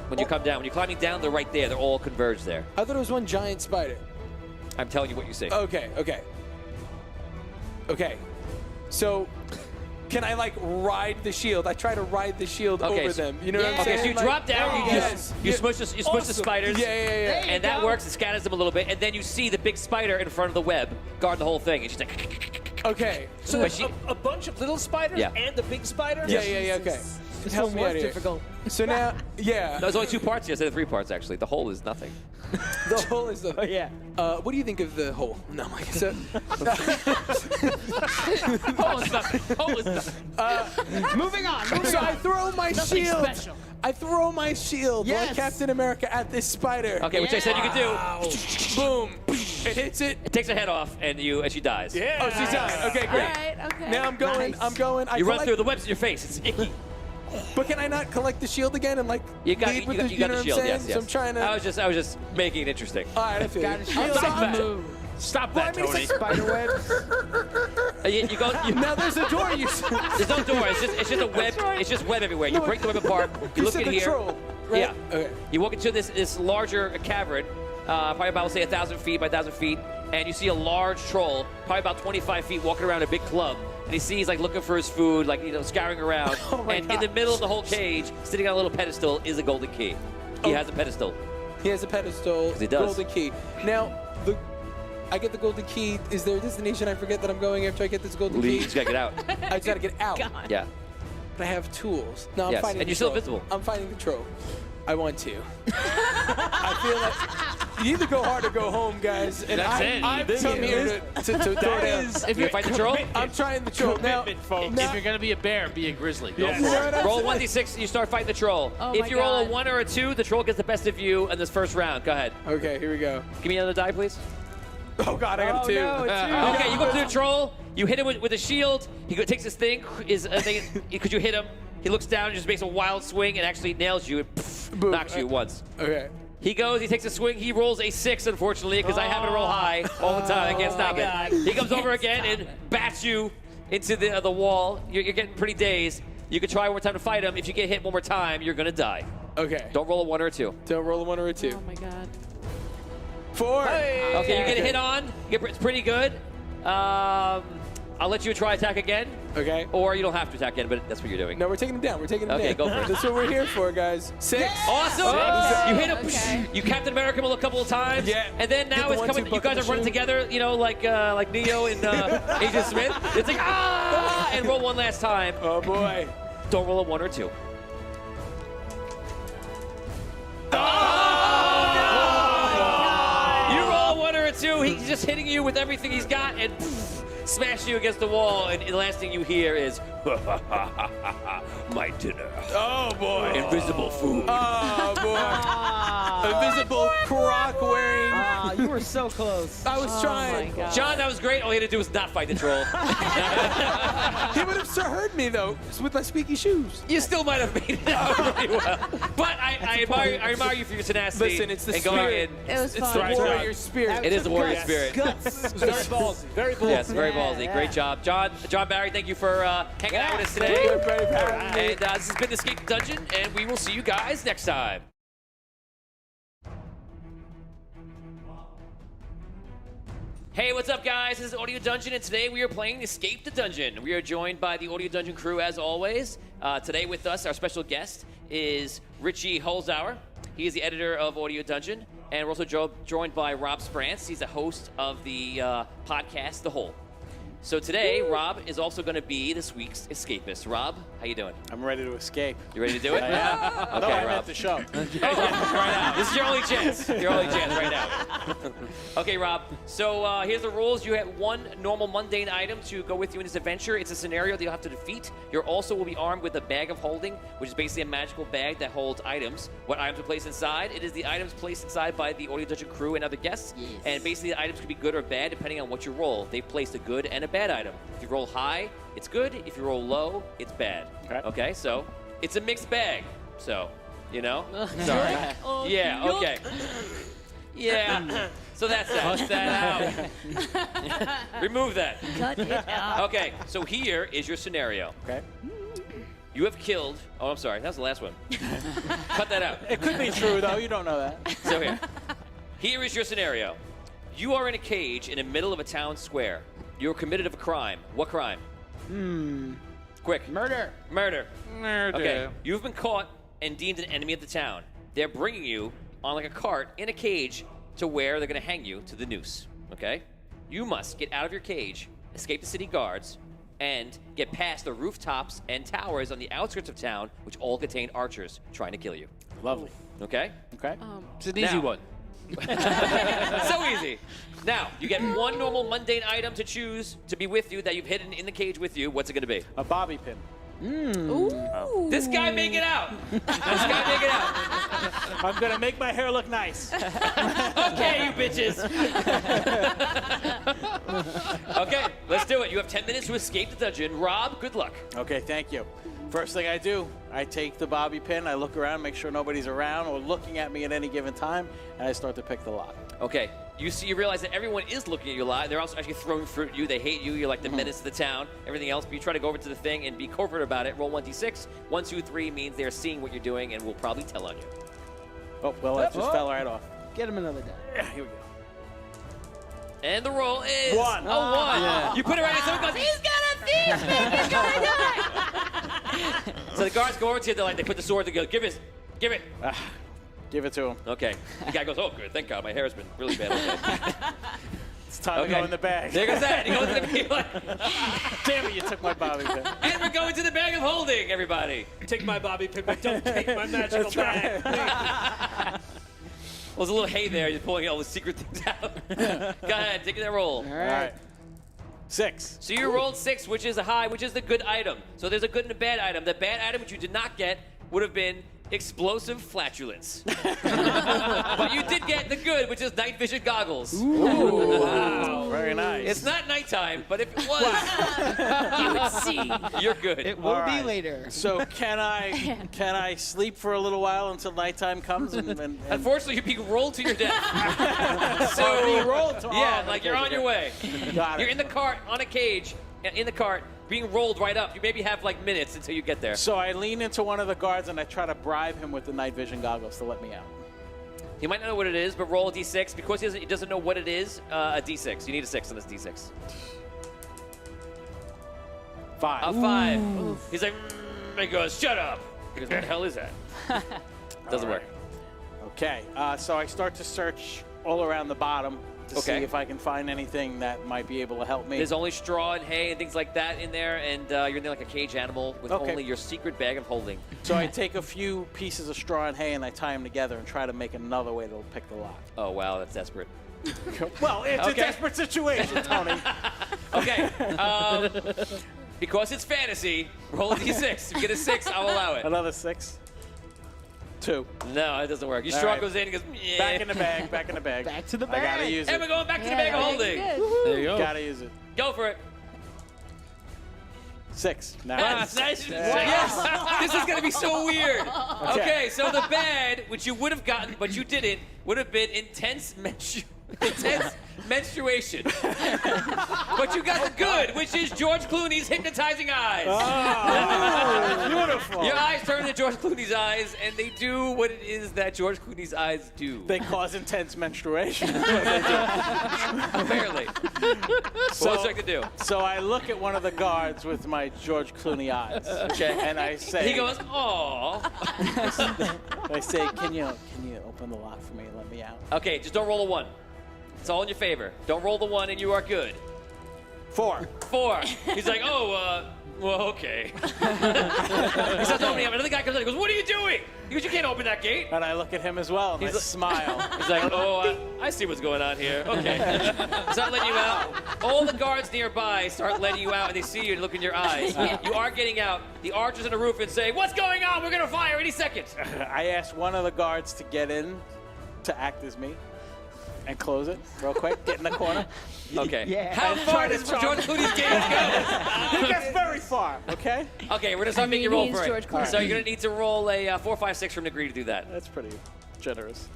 when you come down. When you're climbing down, they're right there. They're all converged there. I thought it was one giant spider. I'm telling you what you see. Okay. So, can I like ride the shield? I try to ride the shield over them. You know what I'm Okay, saying? so you Like- drop down, you smush the Awesome. spiders, Yeah. and that works. It scatters them a little bit, and then you see the big spider in front of the web guard the whole thing, and she's like, Okay. So But there's a bunch of little spiders Yeah. and the big spider? Yeah. Okay. Help me out here. difficult. So now, yeah. There's only 2 parts here instead of 3 parts, actually. The whole is nothing. The hole is the. Oh, yeah. What do you think of the hole? No, so. Hole is nothing. Hole is nothing. Moving on. So I throw my Nothing shield. special. I throw my shield like Yes. Captain America at this spider. Okay, which I said you could do. Boom. It hits it. It takes her head off, and she dies. Yeah. Oh, she's done. Okay, great. Alright, okay. Now I'm going. Nice. I'm going. I You run collect- through the webs in your face. It's icky. But can I not collect the shield again and like You got, lead you with got, the, you got know the what shield. I'm saying? Yes, yes. So I'm trying to. I was just making it interesting. All right, I feel Got you. a shield. So I'm- Stop Well, that, I mean, Tony. it's like- Spiderweb. You go. Now there's a door. You. There's no door. It's just a web. It's just web everywhere. You No, break the web apart. You look said in the here. troll, right? Yeah. Okay. You walk into this larger cavern, probably about, say, 1,000 feet by 1,000 feet, and you see a large troll, probably about 25 feet, walking around a big club. And he sees, like, looking for his food, like, scouring around. Oh my and in the middle of the whole cage, sitting on a little pedestal, is a golden key. He has a pedestal. He has a pedestal. 'Cause he does. Golden key. Now I get the golden key. Is there a destination I forget that I'm going after I get this golden You key? just gotta get out. I just gotta get out. Yeah. But I have tools. No, I'm Yes, fighting and the you're still troll. invisible. I'm fighting the troll. I want to. I feel like You either go hard or go home, guys. And That's it. I've come here to throw down. If you fight the troll, I'm trying the troll. Now, If you're gonna be a bear, be a grizzly. Go Yes. for it. You know what I'm roll saying? 1d6. You start fighting the troll. Oh if my you roll a God. 1 or a 2, the troll gets the best of you in this first round. Go ahead. Okay, here we go. Give me another die, please. Oh, God, I got a 2. Okay, you go up to the troll. You hit him with a shield. He takes his thing. Could you hit him? He looks down and just makes a wild swing and actually nails you and Boom. knocks you once. Okay. He goes, he takes a swing, he rolls a 6, unfortunately, because I happen to roll high all the time. I can't stop it. He comes over again and bats you into the wall. You're getting pretty dazed. You can try one more time to fight him. If you get hit one more time, you're going to die. Okay. Don't roll a 1 or a 2. Don't roll a 1 or a 2. Oh my God. 4. Okay, you get a hit on. It's pretty good. I'll let you try attack again. Okay. Or you don't have to attack again, but that's what you're doing. No, we're taking him down. We're taking him Okay, down. go for it. That's what we're here for, guys. 6. Awesome! Oh. You hit him. Okay. You Captain America him a couple of times. Yeah. And then now Get the it's 1-2 coming. You bucket guys are running machine. together. You know, like Neo and Agent Smith. It's like and roll one last time. Oh boy. Don't roll a 1 or 2. You roll a 1 or a 2. He's just hitting you with everything he's got and smash you against the wall. And the last thing you hear is my dinner. Oh boy. Invisible food. Oh boy. Invisible croc wearing. You were so close. I was trying. my God. John, that was great. All you had to do was not fight the troll. He would have still heard me though, with my squeaky shoes. You still might have made it out pretty well. But I admire you for your tenacity. Listen, it's the and going spirit. in. It was It's fun. the warrior spirit. It is the warrior spirit. Guts. Very ballsy. Very ballsy. Yes, very ballsy. Great job. John Barry, thank you for hanging out with us today. Thank you, everybody, for having me. And this has been Escape the Dungeon, and we will see you guys next time. Hey, what's up, guys? This is Audio Dungeon, and today we are playing Escape the Dungeon. We are joined by the Audio Dungeon crew, as always. Today with us, our special guest is Richie Holzauer. He is the editor of Audio Dungeon, and we're also joined by Rob Sprance. He's the host of the podcast, The Hole. So today, Rob is also going to be this week's escapist. Rob, how you doing? I'm ready to escape. You ready to do it? Yeah. Okay, No, I'm Rob. at the show. right now. This is your only chance. Your only chance right now. Okay, Rob. So here's the rules. You have one normal mundane item to go with you in this adventure. It's a scenario that you'll have to defeat. You also will be armed with a bag of holding, which is basically a magical bag that holds items. What items are placed inside? It is the items placed inside by the Audio Dungeon crew and other guests. Yes. And basically, the items could be good or bad depending on what you roll. They've placed a good and a bad item. If you roll high, it's good. If you roll low, it's bad. Okay, so it's a mixed bag. So, you know? Sorry. Yeah, okay. Yeah. So that's that. Cut that out. Remove that. Cut it out. Okay, so here is your scenario. Okay. You have killed. Oh, I'm sorry. That was the last one. Cut that out. It could be true, though. You don't know that. So here is your scenario. You are in a cage in the middle of a town square. You're committed of a crime. What crime? Quick. Murder. Murder. Okay. You've been caught and deemed an enemy of the town. They're bringing you on like a cart in a cage to where they're going to hang you to the noose. Okay? You must get out of your cage, escape the city guards, and get past the rooftops and towers on the outskirts of town, which all contain archers trying to kill you. Lovely. Okay? Okay. It's an easy one. So easy. Now, you get one normal mundane item to choose to be with you that you've hidden in the cage with you. What's it going to be? A bobby pin. Ooh. This guy may get out. This guy may get out. I'm gonna make my hair look nice. Okay, you bitches. Okay, let's do it. You have 10 minutes to escape the dungeon. Rob, good luck. Okay, thank you. First thing I do, I take the bobby pin, I look around, make sure nobody's around or looking at me at any given time, and I start to pick the lock. Okay, you realize that everyone is looking at you live. They're also actually throwing fruit at you. They hate you. You're like the menace of the town, everything else. But you try to go over to the thing and be covert about it. Roll 1d6. 1, 2, 3 means they're seeing what you're doing and will probably tell on you. Oh, well, that just fell right off. Get him another die. Yeah, here we go. And the roll is 1. Oh, 1. Yeah. You put it right in. Someone goes, he's gonna thief me. He's gonna die. So the guards go over to you. They put the sword. They go, give it. Give it to him. Okay. The guy goes, oh, good. Thank God. My hair has been really bad. Okay. It's time to go in the bag. There goes that. He goes in the bag. Damn it, you took my bobby pin. And we're going to the bag of holding, everybody. Take my bobby pin, but don't take my magical bag. there's a little hay there. You're pulling all the secret things out. Go ahead, take that roll. All right. 6. So you rolled 6, which is a high, which is the good item. So there's a good and a bad item. The bad item, which you did not get, would have been explosive flatulence. But you did get the good, which is night vision goggles. Ooh. Wow. Very nice. It's not nighttime, but if it was, You would see. you're good. It will All be right. later. So can I sleep for a little while until nighttime comes? And Unfortunately, you're being rolled to your death. So being rolled to- yeah, oh, like you're on your way. Got it. You're in the cart on a cage, in the cart, being rolled right up. You maybe have like minutes until you get there. So I lean into one of the guards and I try to bribe him with the night vision goggles to let me out. He might not know what it is, but roll a d6. Because he doesn't know what it is, a d6. You need a 6 on this d6. 5. A 5. He's like, he goes, shut up. He goes, what the hell is that? Doesn't work. Okay, so I start to search all around the bottom to see if I can find anything that might be able to help me. There's only straw and hay and things like that in there, and you're in there like a cage animal with only your secret bag of holding. So I take a few pieces of straw and hay and I tie them together and try to make another way to pick the lock. Oh, wow, that's desperate. Well, it's a desperate situation, Tony. Okay, because it's fantasy, roll a d6. If you get a 6, I'll allow it. Another 6. 2. No, it doesn't work. Your All straw right. goes in and goes, yeah. Back in the bag, back in the bag. Back to the I bag. gotta use And it. we're going back to the bag of holding. There you go. Gotta use it. Go for it. 6. Nice. Yes. This is going to be so weird. Okay, so the bad, which you would have gotten, but you didn't, would have been intense menstruation. But you got the good, which is George Clooney's hypnotizing eyes. Oh, beautiful. Your eyes turn to George Clooney's eyes, and they do what it is that George Clooney's eyes do. They cause intense menstruation. Apparently. So, what's I to do? So I look at one of the guards with my George Clooney eyes. Okay. And I say, He goes, "Aw." I say, can you open the lock for me and let me out? Okay, just don't roll a 1. It's all in your favor. Don't roll the 1 and you are good. 4. 4. He's like, oh, well, okay. He starts opening up. Another guy comes in and goes, what are you doing? He goes, you can't open that gate. And I look at him as well, and I smile. He's like, oh, I see what's going on here. Okay. Start letting you out. All the guards nearby start letting you out, and they see you and look in your eyes. You are getting out. The archers on the roof and say, what's going on? We're going to fire any second. I asked one of the guards to get in to act as me and close it real quick. Get in the corner. Okay. Yeah. How far does George Clooney's game go? He gets very far, okay? Okay, we're going to start making you roll he's for George it. Clooney. So you're going to need to roll a 4, 5, 6 from degree to do that. That's pretty generous.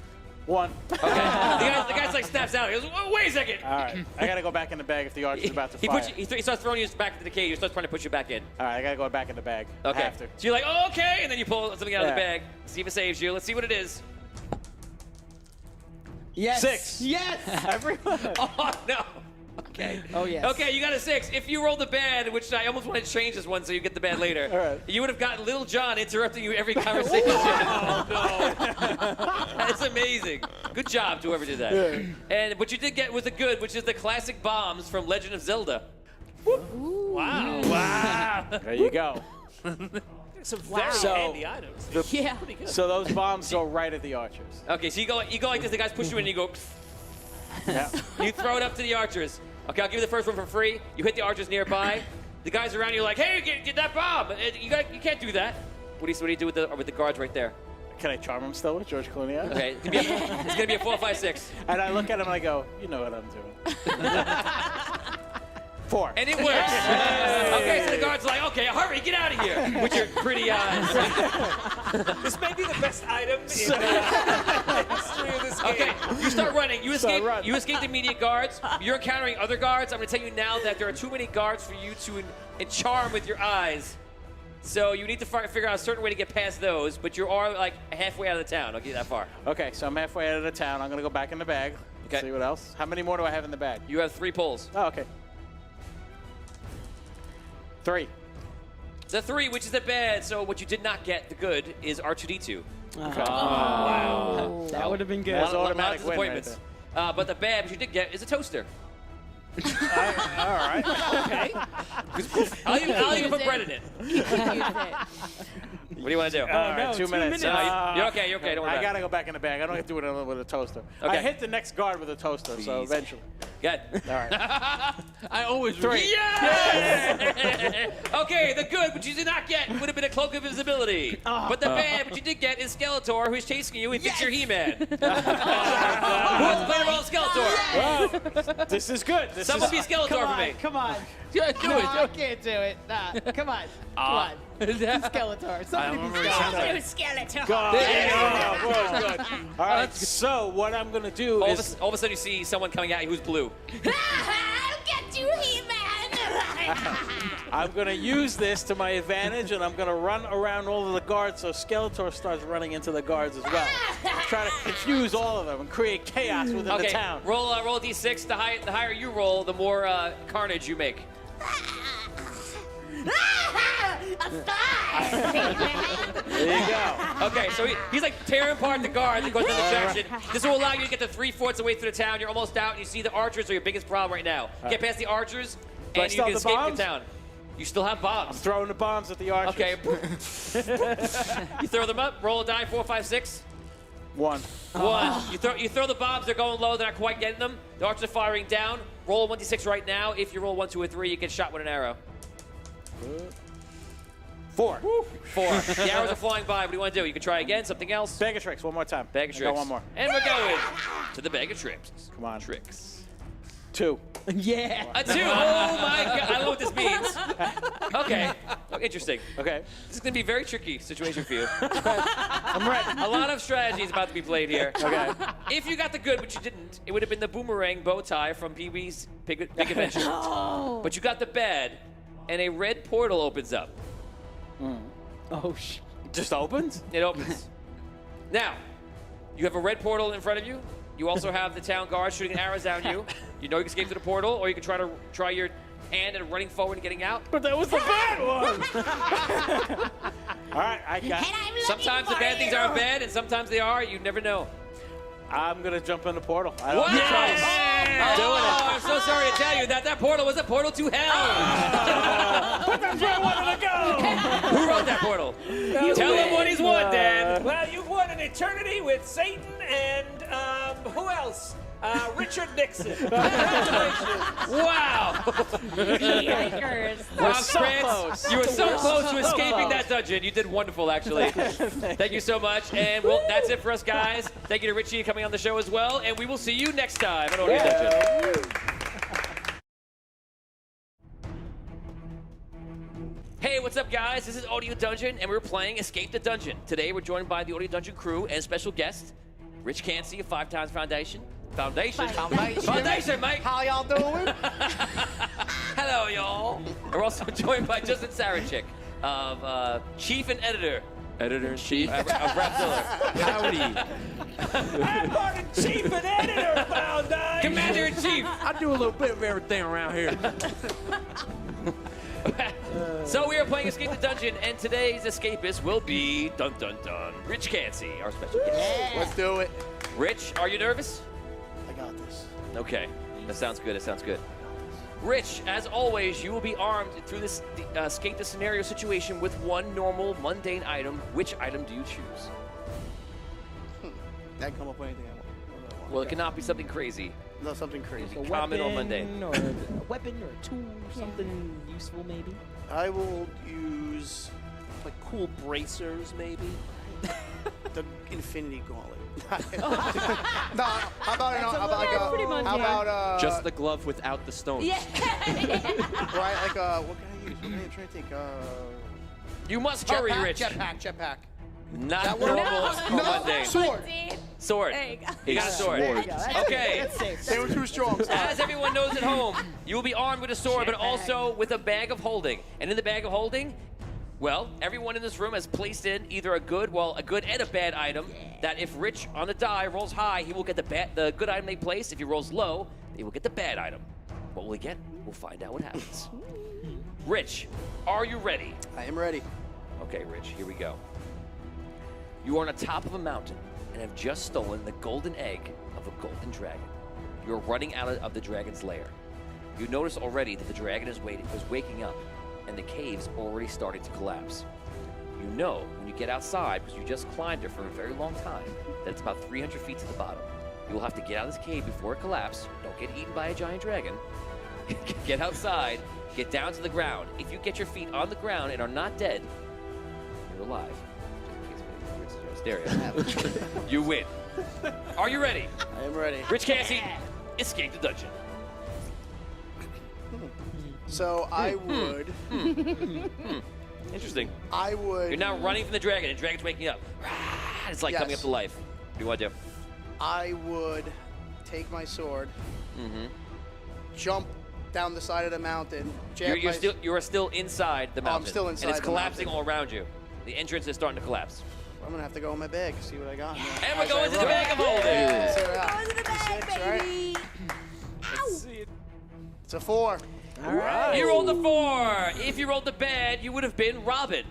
1. Okay. the guy's like snaps out. He goes, oh, wait a second. All right. I got to go back in the bag if the archer's about to fire. He starts throwing you back into the cage. He starts trying to put you back in. All right, I got to go back in the bag. Okay. After. So you're like, oh, okay. And then you pull something out of the Yeah. bag. See if it saves you. Let's see what it is. Yes. 6. Yes. Everyone. Oh, no. Okay. Oh, yes. Okay, you got a 6. If you roll the bad, which I almost want to change this one so you get the bad later, All right. you would have gotten Little John interrupting you every conversation. Oh, no. That's amazing. Good job to whoever did that. Yeah. And what you did get was the good, which is the classic bombs from Legend of Zelda. Wow. Wow. There you go. Some very So- handy items. Yeah. So those bombs go right at the archers. Okay, so you go like this. The guys push you in, and you go. Yeah. You throw it up to the archers. Okay, I'll give you the first one for free. You hit the archers nearby. The guys around you are like, hey, get that bomb. You can't do that. What do you do with the guards right there? Can I charm him still with George Clooney? Okay, it's gonna be a 4, 5, 6. And I look at him and I go, you know what I'm doing. 4. And it works. Okay, so the guard's like, okay, hurry, get out of here with your pretty eyes. This may be the best item in the history of this game. Okay, you start running. You escape. run. You escape the immediate guards. You're encountering other guards. I'm going to tell you now that there are too many guards for you to charm with your eyes. So you need to figure out a certain way to get past those. But you are like halfway out of the town. I'll give you that far. Okay, so I'm halfway out of the town. I'm going to go back in the bag. Okay. See what else. How many more do I have in the bag? You have 3 pulls. Oh, okay. 3. The 3, which is the bad. So what you did not get, the good, is R2D2. Wow. That would have been good. That's A lot of automatic win right disappointments. But the bad, which you did get, is a toaster. All right. Okay. I'll even put bread in it. What do you want to do? All right, 2 minutes. You're okay. You're okay. Don't worry I about gotta go back in the bag. I don't have to do it with a toaster. Okay. I hit the next guard with a toaster, so eventually. Good. All right. I always 3. Yeah! Okay, the good, which you did not get, would have been a cloak of invisibility. But the bad, which you did get, is Skeletor, who's chasing you and thinks you're He-Man. Who wants to play the role of Skeletor? Well, this is good. Someone be Skeletor for me. Come on. Yeah, do No, it. I can't do it. Nah, come on. Come on. Skeletor. Somebody be Skeletor. God. Yeah. Good. All right. So what I'm gonna do All is of a sudden you see someone coming at you who's blue. I'll get you, He-Man! I'm gonna use this to my advantage, and I'm gonna run around all of the guards, so Skeletor starts running into the guards as well. Try to confuse all of them and create chaos within the town. Roll a d6. The higher you roll, the more carnage you make. There you go. Okay, so he's like tearing apart the guard that goes in the direction. This will allow you to get to 3/4 of the way through the town. You're almost out, and you see the archers are your biggest problem right now. Get past the archers, Do I and you still can have the escape bombs? the town. You still have bombs. I'm throwing the bombs at the archers. Okay. You throw them up. Roll a die. 4, 5, 6. 1. 1. You throw the bombs. They're going low. They're not quite getting them. The archers are firing down. Roll a 1d6 right now. If you roll 1, 2, or 3, you get shot with an arrow. 4. 4. The arrows are flying by. What do you want to do? You can try again. Something else. Bag of tricks. One more time. Bag of I tricks. got one more. And we're going to the bag of tricks. Come on. Tricks. 2. Yeah. A 2. Oh my God. I don't know what this means. Okay. Oh, interesting. Okay. This is going to be a very tricky situation for you. I'm ready. A lot of strategy is about to be played here. Okay. If you got the good, but you didn't, it would have been the boomerang bow tie from Pee-wee's Big Adventure. But you got the bad, and a red portal opens up. Oh, shit. Just opens? It opens. Now, you have a red portal in front of you. You also have the town guard shooting arrows down you. You know you can escape through the portal, or you can try your hand and running forward and getting out. But that was the bad one. All right, I got. Sometimes the bad things aren't bad, and sometimes they are. You never know. I'm gonna jump in the portal. I What? don't try. Oh, I'm so sorry to tell you that portal was a portal to hell. But that's where I wanted to go. Who wrote that portal? Tell him what he's won, Dan. Well, you've won an eternity with Satan and who else? Richard Nixon. Congratulations. Wow. Yikers. Rob so Krantz, close. you were so close to escaping that dungeon. You did wonderful, actually. Thank you so much. And well, that's it for us, guys. Thank you to Richie coming on the show as well. And we will see you next time at Audio Dungeon. Hey, what's up, guys? This is Audio Dungeon, and we're playing Escape the Dungeon. Today, we're joined by the Audio Dungeon crew and special guest, Rich Cansey of 5 Times Foundation, mate. How y'all doing? Hello, y'all. We're also joined by Justin Sarachik of Chief and Editor-in-Chief of Rapzilla. Howdy. I'm part of Chief and Editor Foundation. Commander-in-Chief. I do a little bit of everything around here. So we are playing Escape the Dungeon, and today's escapist will be dun dun dun Rich Cansey, our special guest. Let's do it. Rich, are you nervous? I got this. Okay, that sounds good. That sounds good. Rich, as always, you will be armed through this escape the scenario situation with one normal mundane item. Which item do you choose? That come up with anything I want. Well, it cannot be something crazy. No, something crazy. A common or mundane. Or a weapon or a tool, something useful maybe. I will use Like cool bracers maybe. the Infinity Gauntlet. No, how about Just the glove without the stones. Yeah. right? Like what can I use? What can I try to think? You must hurry, Rich. Jetpack. Not That normal works? or mundane. Sword. Sword. There you go. You got a sword. Okay. They were too strong. As everyone knows at home, you will be armed with a sword, but also with a bag of holding. And in the bag of holding, well, everyone in this room has placed in either a good and a bad item. That if Rich on the die rolls high, he will get the good item they placed. If he rolls low, he will get the bad item. What will he get? We'll find out what happens. Rich, are you ready? I am ready. Okay, Rich, here we go. You are on the top of a mountain and have just stolen the golden egg of a golden dragon. You're running out of the dragon's lair. You notice already that the dragon is waking up and the cave's already starting to collapse. You know when you get outside, because you just climbed it for a very long time, that it's about 300 feet to the bottom. You will have to get out of this cave before it collapses. Don't get eaten by a giant dragon. Get outside, get down to the ground. If you get your feet on the ground and are not dead, you're alive. Just in case stereo. You win. Are you ready? I am ready. Rich Cassie, escape the dungeon. So I would. Interesting. I would. You're now running from the dragon, and the dragon's waking up. It's like coming up to life. What do you want to do? I would take my sword, Mm-hmm. jump down the side of the mountain. You are still inside the mountain. I'm still inside and it's the collapsing mountain. all around you. The entrance is starting to collapse. I'm gonna have to go in my bag, see what I got. And we're going to the bag of holding. Going to the bag, baby. It's a 4. All right. You rolled a 4. If you rolled the bad, you would have been Robin.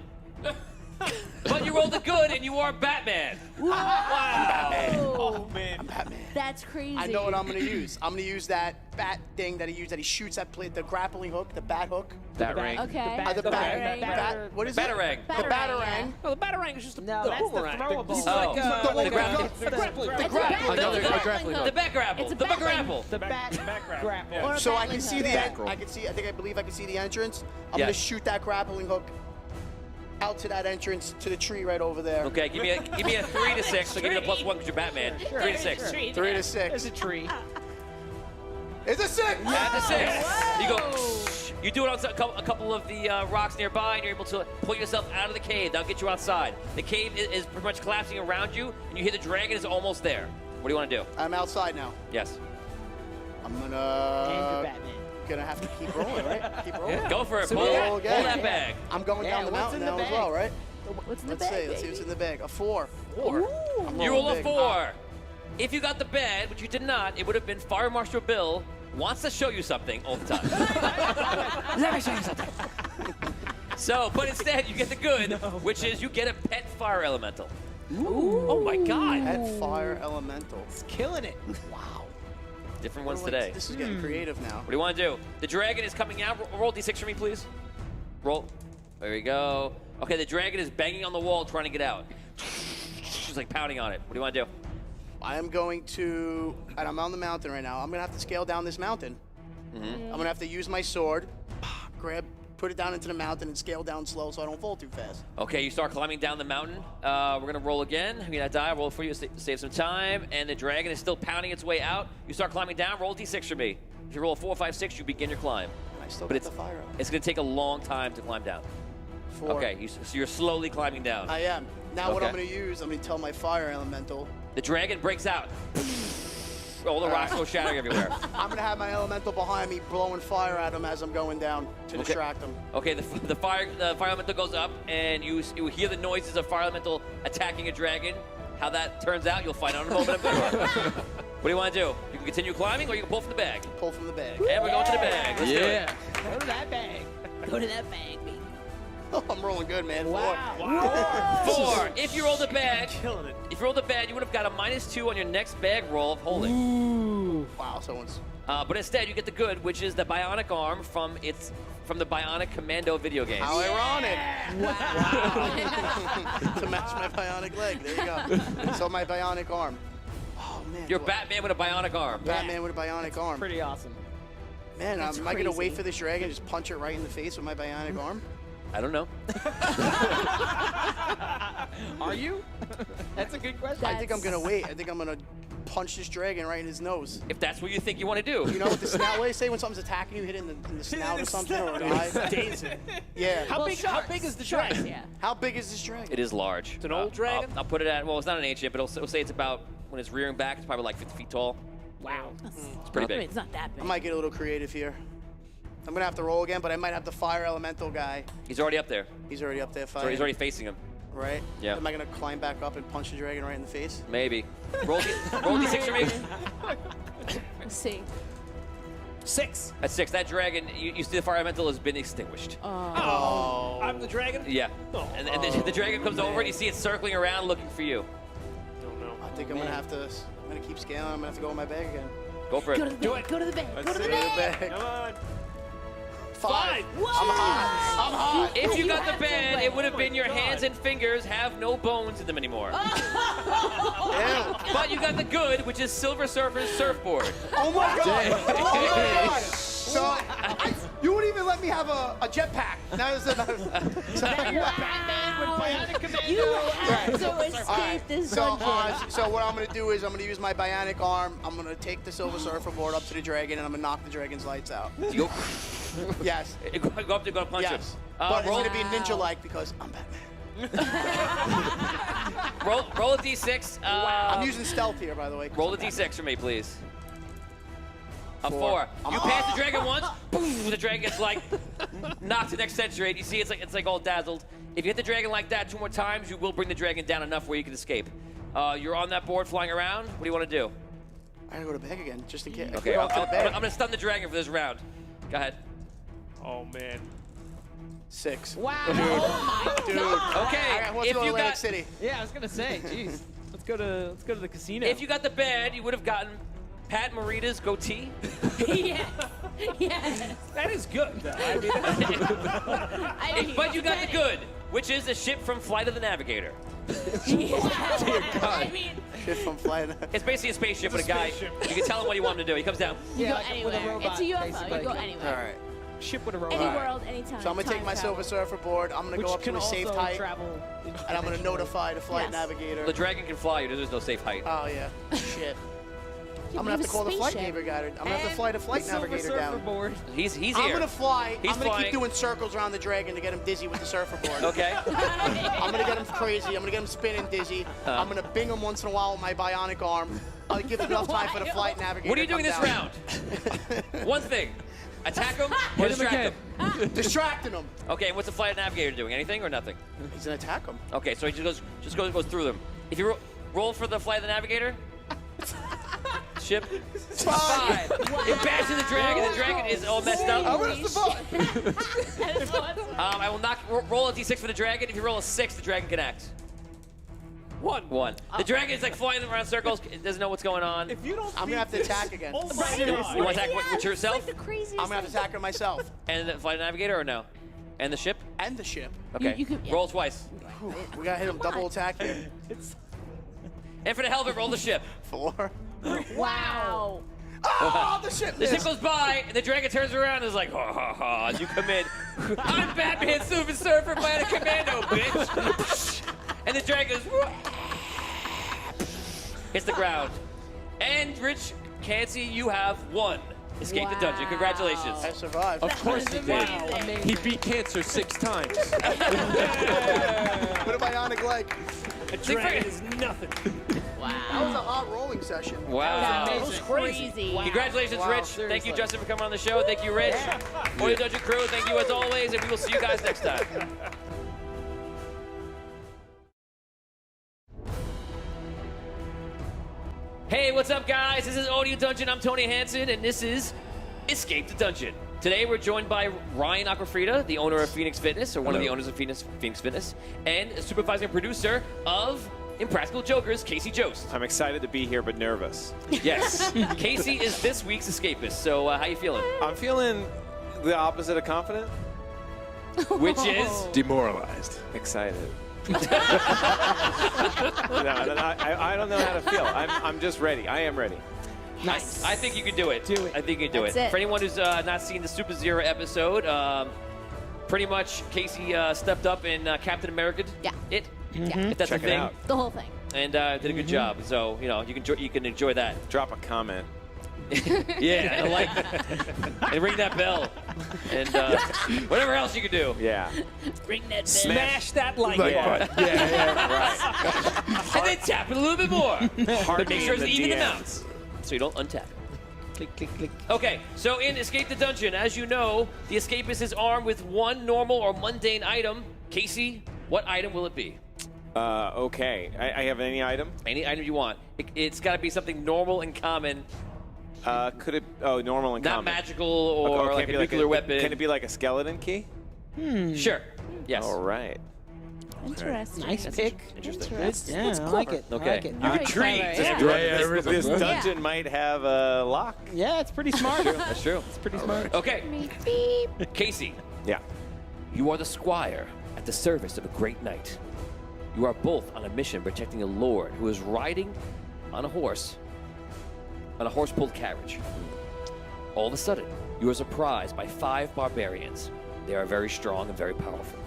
But you rolled the good, and you are Batman. Wow. Oh, man. I'm Batman. That's crazy. I know what I'm gonna use. I'm gonna use that bat thing that he used, that he shoots at the grappling hook, the bat hook. Batarang. Okay. The bat. What is Batarang. it? The batarang. Oh, the batarang is just a No, the that's the boomerang. throwable. It's Oh. like The grappling. the grappling. The bat grapple. It's a The bat grapple. The bat grapple. So I can see the. I believe I can see the entrance. I'm gonna shoot that grappling hook out to that entrance to the tree right over there. Okay, give me a 3 to 6. So give me a +1 because you're Batman. 3 to 6. 3 to 6. There's a tree. It's a 6. At the 6. You go. You do it on a couple of the rocks nearby, and you're able to pull yourself out of the cave. That'll get you outside. The cave is pretty much collapsing around you, and you hear the dragon is almost there. What do you want to do? I'm outside now. Yes. I'm gonna have to keep rolling, right? Keep rolling. Go for it. So Pull roll again. that bag. I'm going down the mountain now as well, right? What's in the Let's bag, see. Let's see what's baby? in the bag. A 4. You roll a 4. If you got the bad, which you did not, it would have been Fire Marshal Bill wants to show you something all the time. Let me show you something. So, but instead, you get the good, which is you get a pet fire elemental. Ooh. Oh my God. Pet fire elemental. It's killing it. Wow. Different ones today. This is getting creative now. What do you want to do? The dragon is coming out. Roll D6 for me, please. Roll. There we go. Okay, the dragon is banging on the wall trying to get out. She's like pounding on it. What do you want to do? I am going to, and I'm on the mountain right now. I'm gonna have to scale down this mountain. I'm gonna have to use my sword, put it down into the mountain, and scale down slow so I don't fall too fast. Okay, you start climbing down the mountain. We're gonna roll again. We're gonna die. Roll for you to save some time. And the dragon is still pounding its way out. You start climbing down. Roll D6 for me. If you roll a 4, 5, 6, you begin your climb. I still But got the fire up. It's gonna take a long time to climb down. 4. Okay, so you're slowly climbing down. I am. Now what I'm Okay. gonna use, I'm gonna tell my fire elemental. The dragon breaks out. All the rocks go shattering everywhere. I'm gonna have my elemental behind me blowing fire at him as I'm going down to distract him. Okay, the fire elemental goes up, and you hear the noises of fire elemental attacking a dragon. How that turns out, you'll find out in a moment. What do you want to do? You can continue climbing, or you can pull from the bag. Pull from the bag. And we're going to the bag. Let's do it. Go to that bag. Go to that bag, baby. Oh, I'm rolling good, man. Wow. 4. If you roll the bad, if you roll the bad, you would have got a -2 on your next bag roll of holding. Ooh. Wow, someone's. But instead, you get the good, which is the bionic arm from the Bionic Commando video game. How ironic. Wow. To match my bionic leg. There you go. So my bionic arm. Oh, man. You're Batman with a bionic arm. Batman with a bionic arm. Pretty awesome. Man, That's am I going to wait crazy. for this dragon and just punch it right in the face with my bionic arm? I don't know. Are you? That's a good question. I think I'm going to wait. I think I'm going to punch this dragon right in his nose. If that's what you think you want to do. You know what the snout, what they say when something's attacking you, hit it in the snout or something? Or an eye? Dazing. Yeah. How big is the dragon? Yeah. How big is this dragon? It is large. It's an old dragon? I'll put it at, well, it's not an ancient, but it'll say it's about, when it's rearing back, it's probably like 50 feet tall. Wow. It's pretty I mean, big. it's not that I big. might get a little creative here. I'm going to have to roll again, but I might have the fire elemental guy. He's already up there. He's already up there So fighting. he's already facing him. Right? Yeah. Am I going to climb back up and punch the dragon right in the face? Maybe. Roll D6 for me. Let's see. 6. At 6, that dragon, you see the fire elemental has been extinguished. Oh. I'm the dragon? Yeah. And the dragon comes over and you see it circling around looking for you. Don't know. I think I'm going to have to, I'm going to keep scaling. I'm going to have to go in my bag again. Go for Go to it. the bag. Go to the bag. Go to the bag. Bag. Come on. 5. I'm hot. If you got the bed, it would have been your hands and fingers have no bones in them anymore. But you got the good, which is Silver Surfer's surfboard. Oh my god! Oh my god! So you wouldn't even let me have a jetpack. Now there's another. Batman with Bionic Commando. You have to escape this dungeon. So what I'm gonna do is I'm gonna use my bionic arm. I'm gonna take the Silver Surfer board up to the dragon, and I'm gonna knock the dragon's lights out. Yes. Go up to go punch him. Yes. But it's gonna be ninja-like because I'm Batman. Roll a d6. I'm using stealth here, by the way. Roll a d6 for me, please. A 4. 4. You pass the dragon once, boom, the dragon gets like knocked to the next century. You see, it's like all dazzled. If you hit the dragon like that 2 more times, you will bring the dragon down enough where you can escape. You're on that board flying around. What do you want to do? I gotta go to bed again, just in case. Okay, I'm gonna stun the dragon for this round. Go ahead. Oh man. 6. Wow. Dude. Okay. Let's go to Atlantic City. Yeah, I was gonna say, jeez. Let's go to the casino. If you got the bed, you would have gotten Pat Morita's goatee. Yes. Yes. That is good. But you got the good, which is a ship from Flight of the Navigator. I mean, Ship from flying. It's basically a spaceship with a guy. You can tell him what you want him to do. He comes down. you Yeah, go like with a anywhere. robot, It's a UFO. basically. You go anywhere. All right. Ship with a robot. Any world, anytime. So I'm gonna take time my travel. Silver Surfer board. I'm gonna Which go up can to a safe also height, travel and I'm gonna notify the flight Yes. navigator. The dragon can fly you. There's no safe height. Oh yeah. Shit. Yeah, I'm we gonna have have to a call the flight spaceship. navigator. I'm gonna have to fly the flight navigator down. board. He's here. I'm gonna fly. He's I'm gonna flying. keep doing circles around the dragon to get him dizzy with the surfer board. Okay. I'm gonna get him crazy. I'm gonna get him spinning dizzy. I'm gonna bing him once in a while with my bionic arm. I'll give enough time for the flight navigator. What are you to doing this come round? One thing. Attack him or distract him. down. Distracting him. Okay, and what's the flight navigator doing? Anything or nothing? He's gonna attack him. Okay, so he goes through them. If you roll for the flight of the navigator, ship 5. It bashes the dragon. The dragon is all messed up. I will roll a d6 for the dragon. If you roll a 6, the dragon can act. 1. The dragon is like flying around circles. It doesn't know what's going on. If you don't I'm gonna have to attack again. Oh my You god. want to attack with yourself? It's like the craziest I'm gonna have to thing. attack her myself. And the flight navigator or no? And the ship? And the ship. Okay. You can- yeah. Roll twice. We gotta hit him double attack here. And for the hell of it, roll the ship. 4. Wow. Oh, the ship. The ship missed. goes by, and the dragon turns around and is like, ha ha ha, and you come in. I'm Batman, Silver Surfer, Bionic Commando, bitch. And the dragon goes, hits the ground. And Rich Cansey, you have won. Escape the dungeon. Congratulations. I survived. Of course he did. He beat cancer 6 times. With a bionic leg. A dragon is nothing. That was a hot rolling session. Wow. That was crazy. Congratulations, Wow, Rich. Thank you, Justin, for coming on the show. Thank you, Rich. Audio Dungeon crew, thank you as always, and we will see you guys next time. Hey, what's up, guys? This is Audio Dungeon. I'm Tony Hansen, and this is Escape the Dungeon. Today, we're joined by Ryan Aquafrida, the owner of Phoenix Fitness, or one of the owners of Phoenix Fitness, and a supervising producer of Impractical Jokers, Casey Jost. I'm excited to be here, but nervous. Yes. Casey is this week's escapist. So, how you feeling? I'm feeling the opposite of confident. Which is? Demoralized. Excited. I don't know how to feel. I'm just ready. I am ready. Nice. I think you can do it. Do it. I think you can do That's it. it. For anyone who's not seen the Super Zero episode, pretty much Casey stepped up and Captain America Yeah. it. Yeah. If that's Check a it thing. out. The whole thing. And did a good job. So, you can enjoy that. Drop a comment. Yeah, and like and ring that bell. And whatever else you can do. Yeah. Ring that bell. Smash that like Yeah. button. Right. And then tap it a little bit more. But make sure it's in the even DMs. amounts. So you don't untap it. Click, click, click. Okay, so in Escape the Dungeon, as you know, the escapist is armed with one normal or mundane item. Casey, what item will it be? Okay. I have any item? Any item you want. It's got to be something normal and common, Could it? Oh, normal and not common. magical or Okay, like a nuclear weapon. Can it be like a skeleton key? Sure. Yes. All right. Interesting. Nice pick. Interesting. Interesting. Yeah, I like it. Okay. I like it. You Very retreat. clever, This yeah. drug- This this- dungeon might have a lock. Yeah, it's pretty smart. That's true. It's pretty smart. Okay. Casey, Yeah. you are the squire at the service of a great knight. You are both on a mission protecting a lord who is riding on a horse-pulled carriage. All of a sudden, you are surprised by 5 barbarians. They are very strong and very powerful.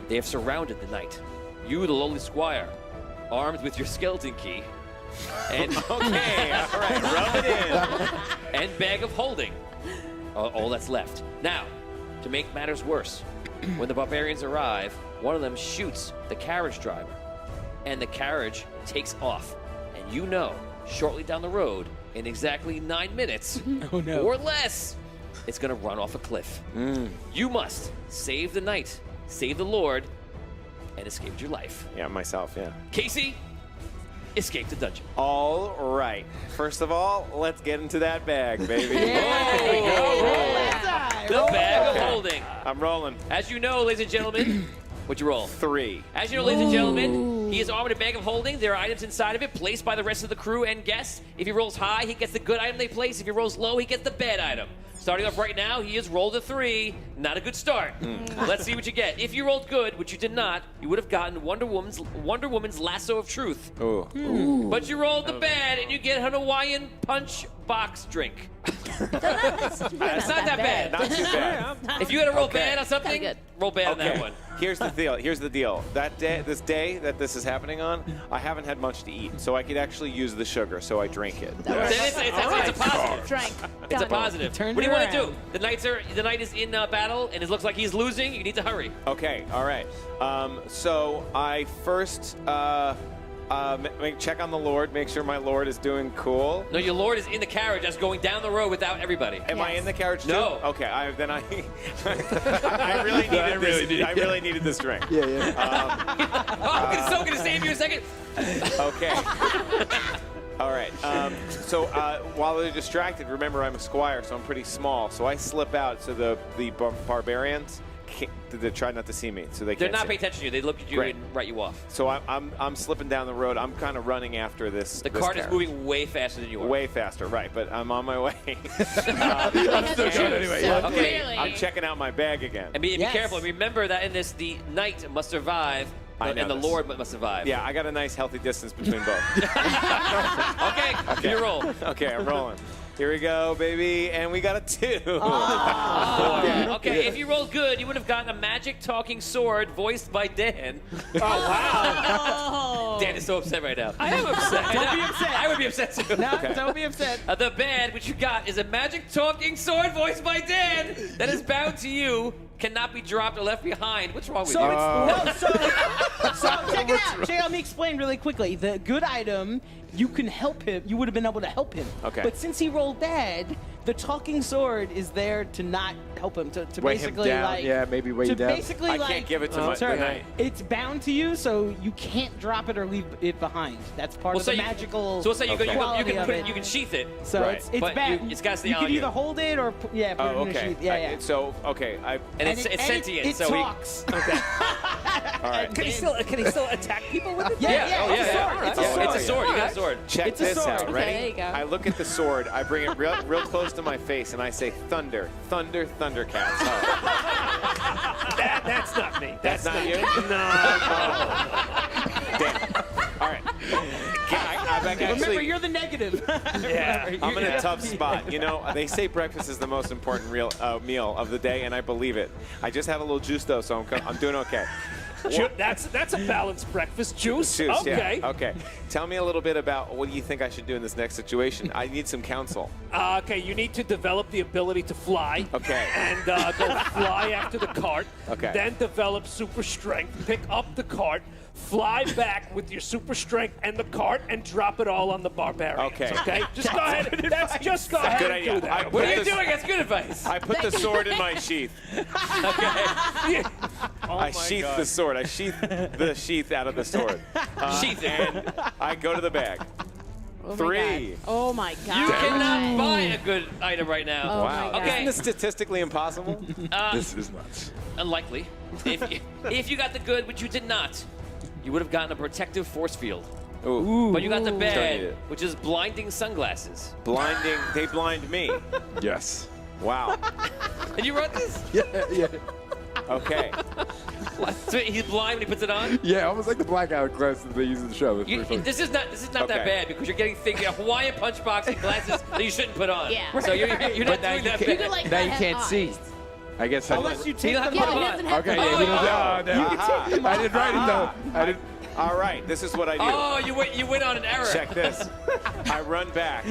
They have surrounded the knight. You, the lowly squire, armed with your skeleton key, and Okay, all right, rub it in. and bag of holding. All that's left. Now, to make matters worse, when the barbarians arrive, one of them shoots the carriage driver, and the carriage takes off. And you know, shortly down the road, in exactly 9 minutes Oh, no. or less, it's going to run off a cliff. You must save the knight, save the lord, and escape your life. Yeah, myself, yeah. Casey, escape the dungeon. All right. First of all, let's get into that bag, baby. The bag of holding. I'm rolling. As you know, ladies and gentlemen, what'd you roll? 3. As you know, ladies and gentlemen, he is armed with a bag of holding. There are items inside of it placed by the rest of the crew and guests. If he rolls high, he gets the good item they place. If he rolls low, he gets the bad item. Starting off right now, he has rolled a 3. Not a good start. Let's see what you get. If you rolled good, which you did not, you would have gotten Wonder Woman's Lasso of Truth. Ooh. But you rolled the bad, and you get an Hawaiian Punch box drink. That's It's not that bad. Not too bad. If you had to roll Okay. bad on something, Kinda good. roll bad on that Okay. one. Here's the deal. Here's the deal. That day, this day that this is happening on, I haven't had much to eat, so I could actually use the sugar, so I drink it. Then it's a positive. Drank. It's a Done. positive. Turned What do you it want to do? around. The knight is in battle, and it looks like he's losing. You need to hurry. Okay, all right. So I first check on the Lord, make sure my Lord is doing cool. No, your lord is in the carriage, just going down the road without everybody. Am I in the carriage too? No. Okay, I really needed this. I really needed this drink. Oh, I'm so gonna save you a second. Okay. All right. So while they're distracted, remember I'm a squire, so I'm pretty small. So I slip out so the barbarians they try not to see me, so They're can't not see paying attention to you. They look at you Great. and write you off. So I'm slipping down the road. I'm kind of running after this. The this cart is carriage. moving way faster than you are. Way faster, right? But I'm on my way. I'm still going anyway. So Okay. clearly- I'm checking out my bag again. And be careful. Remember that in this, the knight must survive, I know and the this. lord must survive. Yeah, I got a nice healthy distance between both. Okay. You roll. Okay, I'm rolling. Here we go, baby, and we got a 2. Okay, if you rolled good, you would have gotten a magic talking sword voiced by Dan. Oh, wow. Dan is so upset right now. I am upset. Don't be upset. I would be upset too. No, don't be upset. The bad, which you got, is a magic talking sword voiced by Dan that is bound to you, cannot be dropped or left behind. What's wrong with So you? it's so check it out. Let me explain really quickly. The good item, you can help him. You would have been able to help him. Okay. But since he rolled bad, the talking sword is there to not help him. To Weigh him basically down. like Yeah, maybe weigh to you down. basically I like can't give it to my sorry, the knight. It's bound to you, so you can't drop it or leave it behind. That's part Well, of so the you- magical. So let's say you quality of it. can sheath it. So Right. it's But bad. it's gotta stay you on can you. either hold it or put it Oh, in a okay. sheath. Yeah. So okay, And it's sentient, It so talks. all right. Can he still attack people with it? Yeah, it's a sword. It's a sword. It's a sword. You got a sword. Check It's a this sword. out. Okay, Ready? there you go. I look at the sword. I bring it real close to my face, and I say, "Thunder, thunder, Thundercats." Oh. That's not me. That's not you. Damn. All right. Remember, you're the negative. Yeah. I'm in a tough spot. You know, they say breakfast is the most important meal of the day, and I believe it. I just had a little juice though, so I'm doing okay. That's a balanced breakfast. Juice. Juice, Okay. yeah. Okay. Tell me a little bit about what do you think I should do in this next situation. I need some counsel. Okay, you need to develop the ability to fly. Okay. And go fly after the cart. Okay. Then develop super strength, pick up the cart, fly back with your super strength and the cart, and drop it all on the barbarians. Okay. Okay? Just go ahead. Just go ahead Good and idea. do that. What are you doing? That's good advice. I put the sword in my sheath. Okay. I sheath the sword. I sheath the sheath out of the sword. Sheath it. And I go to the bag. Oh my 3. God. Oh my God. You cannot buy a good item right now. Oh Wow. my God. Okay. Isn't this statistically impossible? This is nuts. Unlikely. If you got the good, which you did not, you would have gotten a protective force field. Ooh. But you got the Don't need bad, it. which is blinding sunglasses. Blinding. They blind me. Yes. Wow. And you wrote this? Yeah. Okay. So he's blind when he puts it on? Yeah, almost like the blackout glasses they use in the show. It's You, pretty funny. this is not that Okay. bad because you're getting Hawaiian punchbox and glasses that you shouldn't put on. Yeah. So you're not But now doing you that can't- You could, bad. like, now not you have can't see. eyes. I guess Unless you You take don't have them to Yeah, put he them doesn't on. have Okay, to. yeah, Oh, we don't yeah. know. You can take them I didn't write it though. I didn't. All right. This is what I do. Oh, you went on an error. Check this. I run back.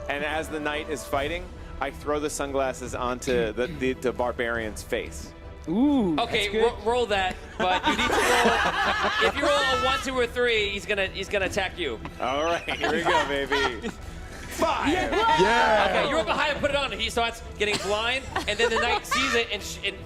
And as the knight is fighting, I throw the sunglasses onto the barbarian's face. Ooh. Okay, roll that, but you need to roll. If you roll a 1, 2, or 3, he's gonna attack you. All right, here we go, baby. 5. Yeah. Okay, you're behind him, put it on. He starts getting blind, and then the knight sees it and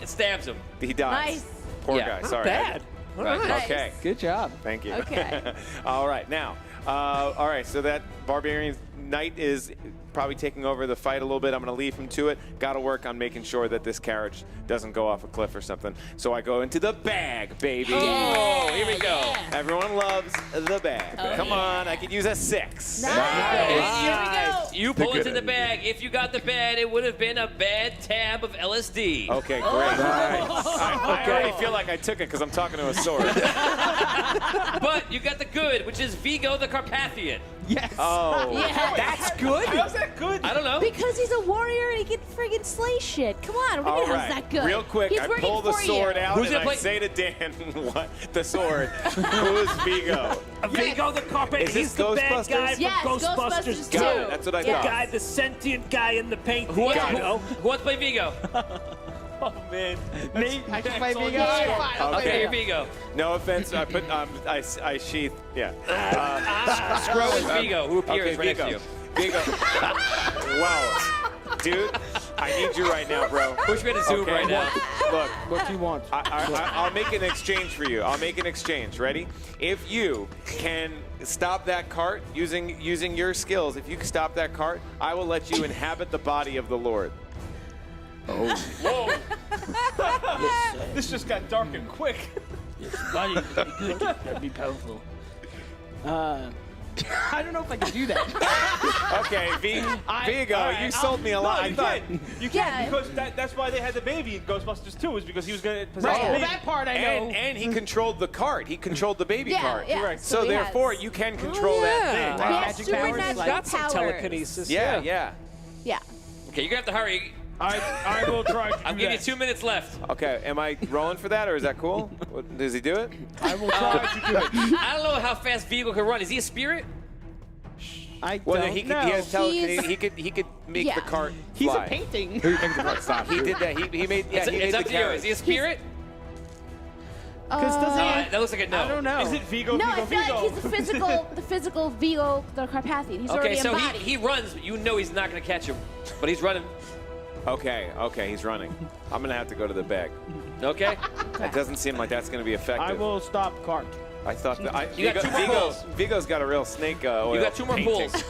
stabs him. He dies. Nice. Poor Yeah. guy. Sorry. Bad. Right. Nice. Okay. Good job. Thank you. Okay. All right, now. All right, so that barbarian knight is probably taking over the fight a little bit. I'm going to leave him to it. Got to work on making sure that this carriage doesn't go off a cliff or something. So I go into the bag, baby. Oh, here we go. Everyone loves the bag. Oh, Come yeah. on, I could use a 6. Nice. You pull it to the bag. If you got the bad, it would have been a bad tab of LSD. Okay, great. I already feel like I took it because I'm talking to a sword. But you got the good, which is Vigo the Carpathian. Yes. Oh. Yeah. That's good. How's that good? I don't know. Because he's a warrior and he can friggin' slay shit. Come on, what do you All mean how's right, that good? real quick, He's I working pull the for sword you. out Who's and gonna I play- say to Dan, what? The sword. Who is Vigo? Vigo the carpet. Is He's this the bad Ghostbusters? guy from Yes, Ghostbusters Ghostbusters 2. Got it, that's what I The thought. guy, the sentient guy in the paint. Who wants, you know? who wants to play Vigo? Oh man. Me? I can play Vigo. Yeah. Okay, you're Vigo. No offense, I put I sheath. Yeah. Scro is Vigo, who appears right next to you. Vigo. Wow. Dude, I need you right now, bro. Push me to Zoom right now. Look, What do you want? I'll make an exchange for you. I'll make an exchange. Ready? If you can stop that cart using your skills, if you can stop that cart, I will let you inhabit the body of the Lord. Oh. Whoa. This just got dark and quick. Body would be good. That'd be powerful. I don't know if I can do that. Okay, Vigo, all right, you sold me a lot. No, I you thought. can. You Yeah. can because that's why they had the baby in Ghostbusters 2 is because he was going to possess Right, the well, baby. that part I know. And he controlled the cart. He controlled the baby Yeah, cart. yeah. Right. So So he therefore, has- you can control that thing. He has Magic powers? supernatural Got some powers. telekinesis. Yeah, yeah. Yeah. Okay, you're gonna have to hurry. I will try to I'm do giving you that. 2 minutes left. Okay, am I rolling for that, or is that cool? Does he do it? I will try to do it. I don't know how fast Vigo can run. Is he a spirit? I Well, don't he know. has telekinesis. He could make Yeah. the cart He's fly. a painting. He did that. He made. Yeah, It's, he it's made up the to you. carrot. Is he a spirit? Because doesn't he? That looks like a no. I don't know. Is it Vigo, No, Vigo, I feel Vigo? like he's the physical Vigo the Carpathian. He's Okay, already so embodied. he runs. You know he's not gonna catch him, but he's running. Okay, he's running. I'm gonna have to go to the bag. Okay. It doesn't seem like that's gonna be effective. I will stop cart. I thought that. You got 2 more pulls. Vigo's got a real snake oil. You got 2 more painting. pulls.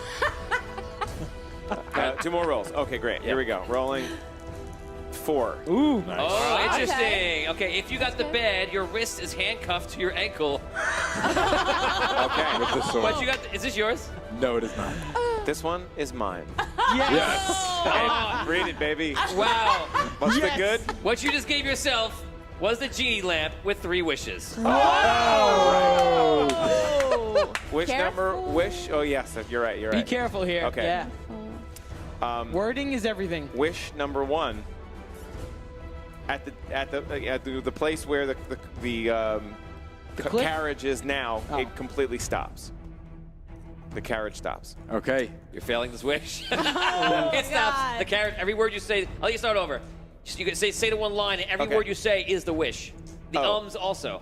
2 more rolls. Okay, great. Here we go. Rolling 4. Ooh. Oh, Okay. interesting. Okay, if you got the bed, your wrist is handcuffed to your ankle. Okay. With the sword. But you got. Is this yours? No, it is not. This one is mine. Yes. Hey, read it, baby. Wow. What's the good? What you just gave yourself was the genie lamp with 3 wishes. Wish number. Wish. Oh yes, you're right. You're Be right. careful here. Okay. Yeah. Wording is everything. Wish number 1. At the place where the cliff? carriage is now, Oh. it completely stops. The carriage stops. Okay. You're failing this wish. It stops. The carrot. Every word you say. I'll let you start over. You can say the one line, and every Okay. word you say is the wish. The Oh. ums also.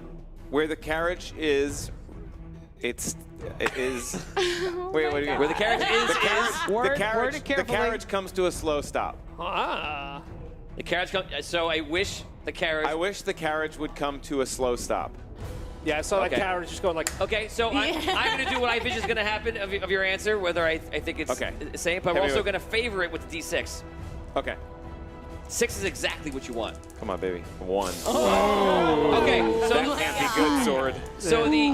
Where the carriage is, it is. Wait, what do you mean? Where the carriage is. The carriage comes to a slow stop. Ah. The carriage comes. So I wish the carriage. I wish the carriage would come to a slow stop. Yeah, I saw that Okay. carriage just going like. Okay, so I'm going to do what I envision is going to happen of your answer, whether I think it's Okay. the same, but I'm Heavy also with- going to favor it with the D6. Okay. 6 is exactly what you want. Come on, baby. 1. Okay, so That can't be good, sword. So you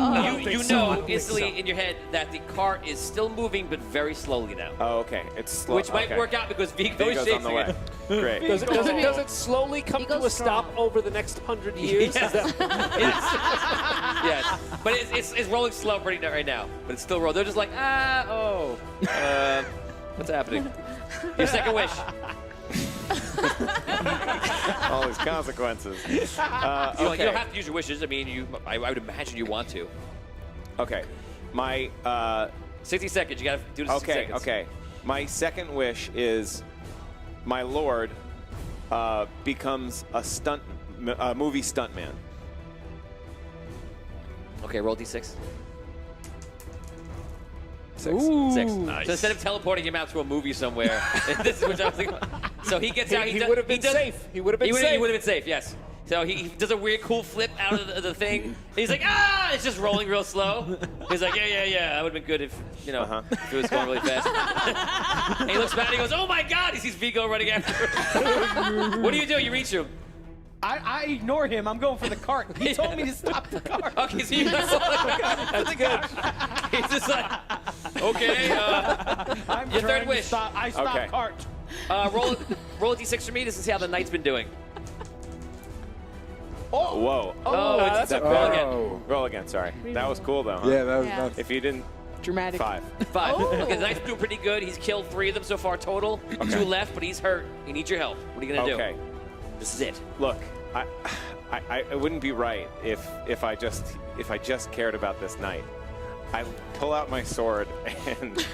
so. know I don't think instantly so. in your head that the cart is still moving, but very slowly now. Oh, okay. It's slow. Which might okay. work out because Vigo is Vigo's on the chasing way. it. Great. Does it slowly come to a stop over the next 100 years? Yes. Is that- Yes, but it's rolling slow right now, but it's still rolling. They're just like, what's happening? Your second wish. All these consequences. You don't Okay. have to use your wishes. I mean, I would imagine you want to. Okay. My 60 seconds. You gotta do this. 60 seconds. Okay. My second wish is my lord becomes a movie stuntman. Okay, roll d6. 6. Ooh. 6. So instead of teleporting him out to a movie somewhere, this is what I was thinking. So he gets out. He would have been safe. He would have been safe. He would have been safe. Yes. So he does a weird, cool flip out of the thing. He's like, ah! It's just rolling real slow. He's like, yeah. That would have been good if if it was going really fast. And he looks back and he goes, oh my God! He sees Vigo running after him. What do? You reach him. I ignore him. I'm going for the cart. He told me to stop the cart. Okay, so you that's good. He's just like, okay. I'm your trying third to wish. stop. I stop Okay. cart. Roll a d6 for me just to see how the knight's been doing. Whoa. That's a roll bad. again. Roll again. Sorry. That was cool though. Huh? Yeah, that was nuts. If you didn't. Dramatic. 5. 5. Okay, the knight's doing pretty good. He's killed 3 of them so far total. 2 left, but he's hurt. He needs your help. What are you gonna do? Okay. This is it. Look, it wouldn't be right if I just cared about this knight. I pull out my sword and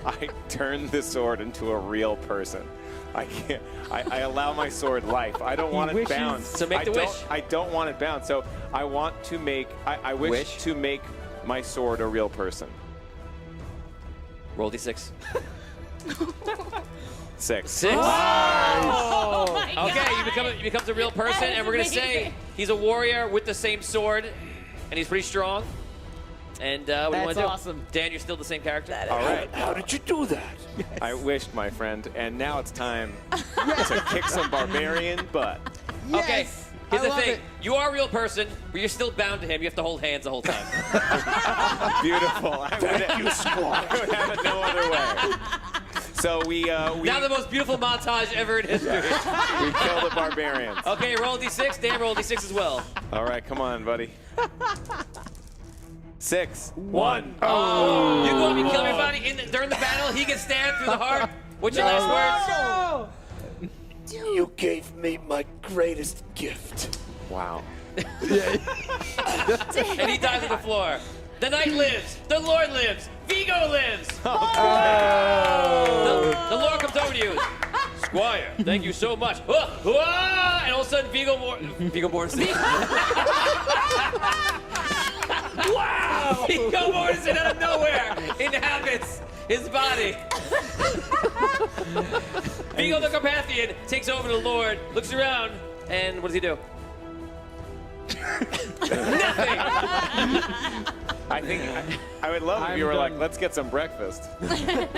I turn the sword into a real person. I can't. I allow my sword life. I don't want it bound. So make the wish. I don't want it bound. So I want to make. I wish to make my sword a real person. Roll d6. 6. 6. Oh my God. Okay, he becomes a real person, and we're gonna say he's a warrior with the same sword, and he's pretty strong. And what do you want to do? awesome. Dan, you're still the same character. All right. How did you do that? I wished, my friend, and now it's time to kick some barbarian butt. Okay. Here's I the love thing. it. You are a real person, but you're still bound to him. You have to hold hands the whole time. Beautiful. Thank you, squad. I would have it no other way. So we Now the most beautiful montage ever in history. we kill the barbarians. Okay, roll d6. Dan, roll d6 as well. All right, come on, buddy. 6. 1. Oh. You go up and kill everybody during the battle. He gets stabbed through the heart. What's your last words? You gave me my greatest gift. Wow. And he dies on the floor. The knight lives. The Lord lives. Vigo lives. The Lord comes over to you. Squire, thank you so much. And all of a sudden, Vigo Mortensen. Wow! Vigo Mortensen out of nowhere inhabits his body. Vigo the Carpathian takes over the Lord, looks around, and what does he do? Nothing! I think I would love if you were like, let's get some breakfast.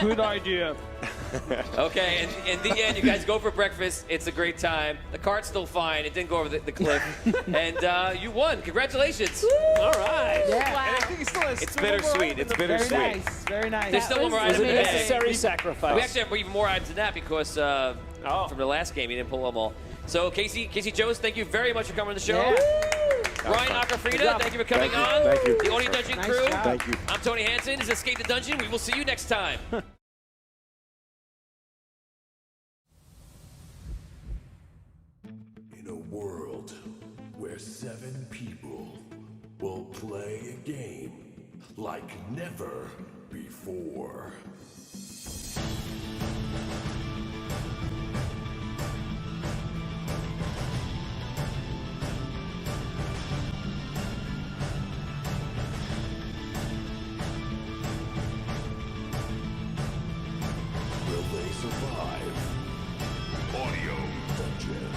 Good idea. Okay, and in the end, you guys go for breakfast. It's a great time. The cart's still fine. It didn't go over the cliff. And you won. Congratulations. All right. Yeah. Wow. And I think he still has It's two more bittersweet. items. It's bittersweet. Very nice. Very nice. There's still one more was item in the bag. Necessary sacrifice. We actually have even more items than that because from the last game, you didn't pull them all. So, Casey Jones, thank you very much for coming on the show. Yeah. Ryan Acafrida, thank you for coming on. Thank you. The Audio Dungeon Nice crew. job. Thank you. I'm Tony Hansen. This is Escape the Dungeon. We will see you next time. In a world where 7 people will play a game like never before. Will they survive? Audio Dungeon.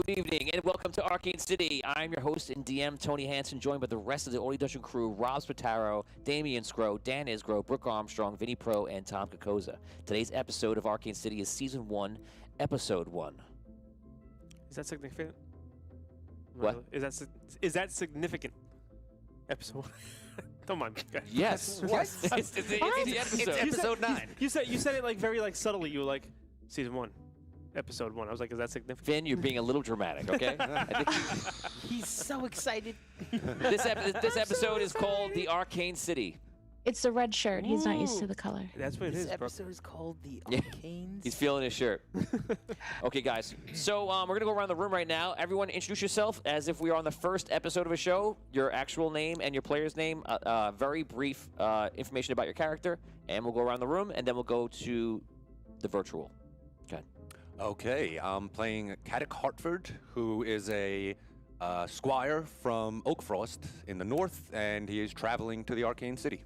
Good evening and welcome to Arcane City. I'm your host and DM, Tony Hansen, joined by the rest of the Audio Dungeon crew, Rob Spataro, Damian Scro, Dan Isgro, Brooke Armstrong, Vinny Pro, and Tom Kokoza. Today's episode of Arcane City is Season 1, Episode 1. Is that significant? What? Is that significant? Episode. Don't mind me, guys. Yes. Yes. It's the episode. It's episode 9. You said it like very like subtly. You were like Season 1, Episode 1. I was like, is that significant? Finn, you're being a little dramatic, okay? I think He's so excited. this episode is called The Arcane City. It's the red shirt. He's not used to the color. That's what it This is, bro. episode is called The Yeah. Arcane. He's feeling his shirt. Okay, guys. So we're going to go around the room right now. Everyone introduce yourself as if we are on the first episode of a show, your actual name and your player's name, very brief information about your character, and we'll go around the room, and then we'll go to the virtual. Go ahead. Okay, I'm playing Caddick Hartford, who is a squire from Oakfrost in the north, and he is traveling to the Arcane City.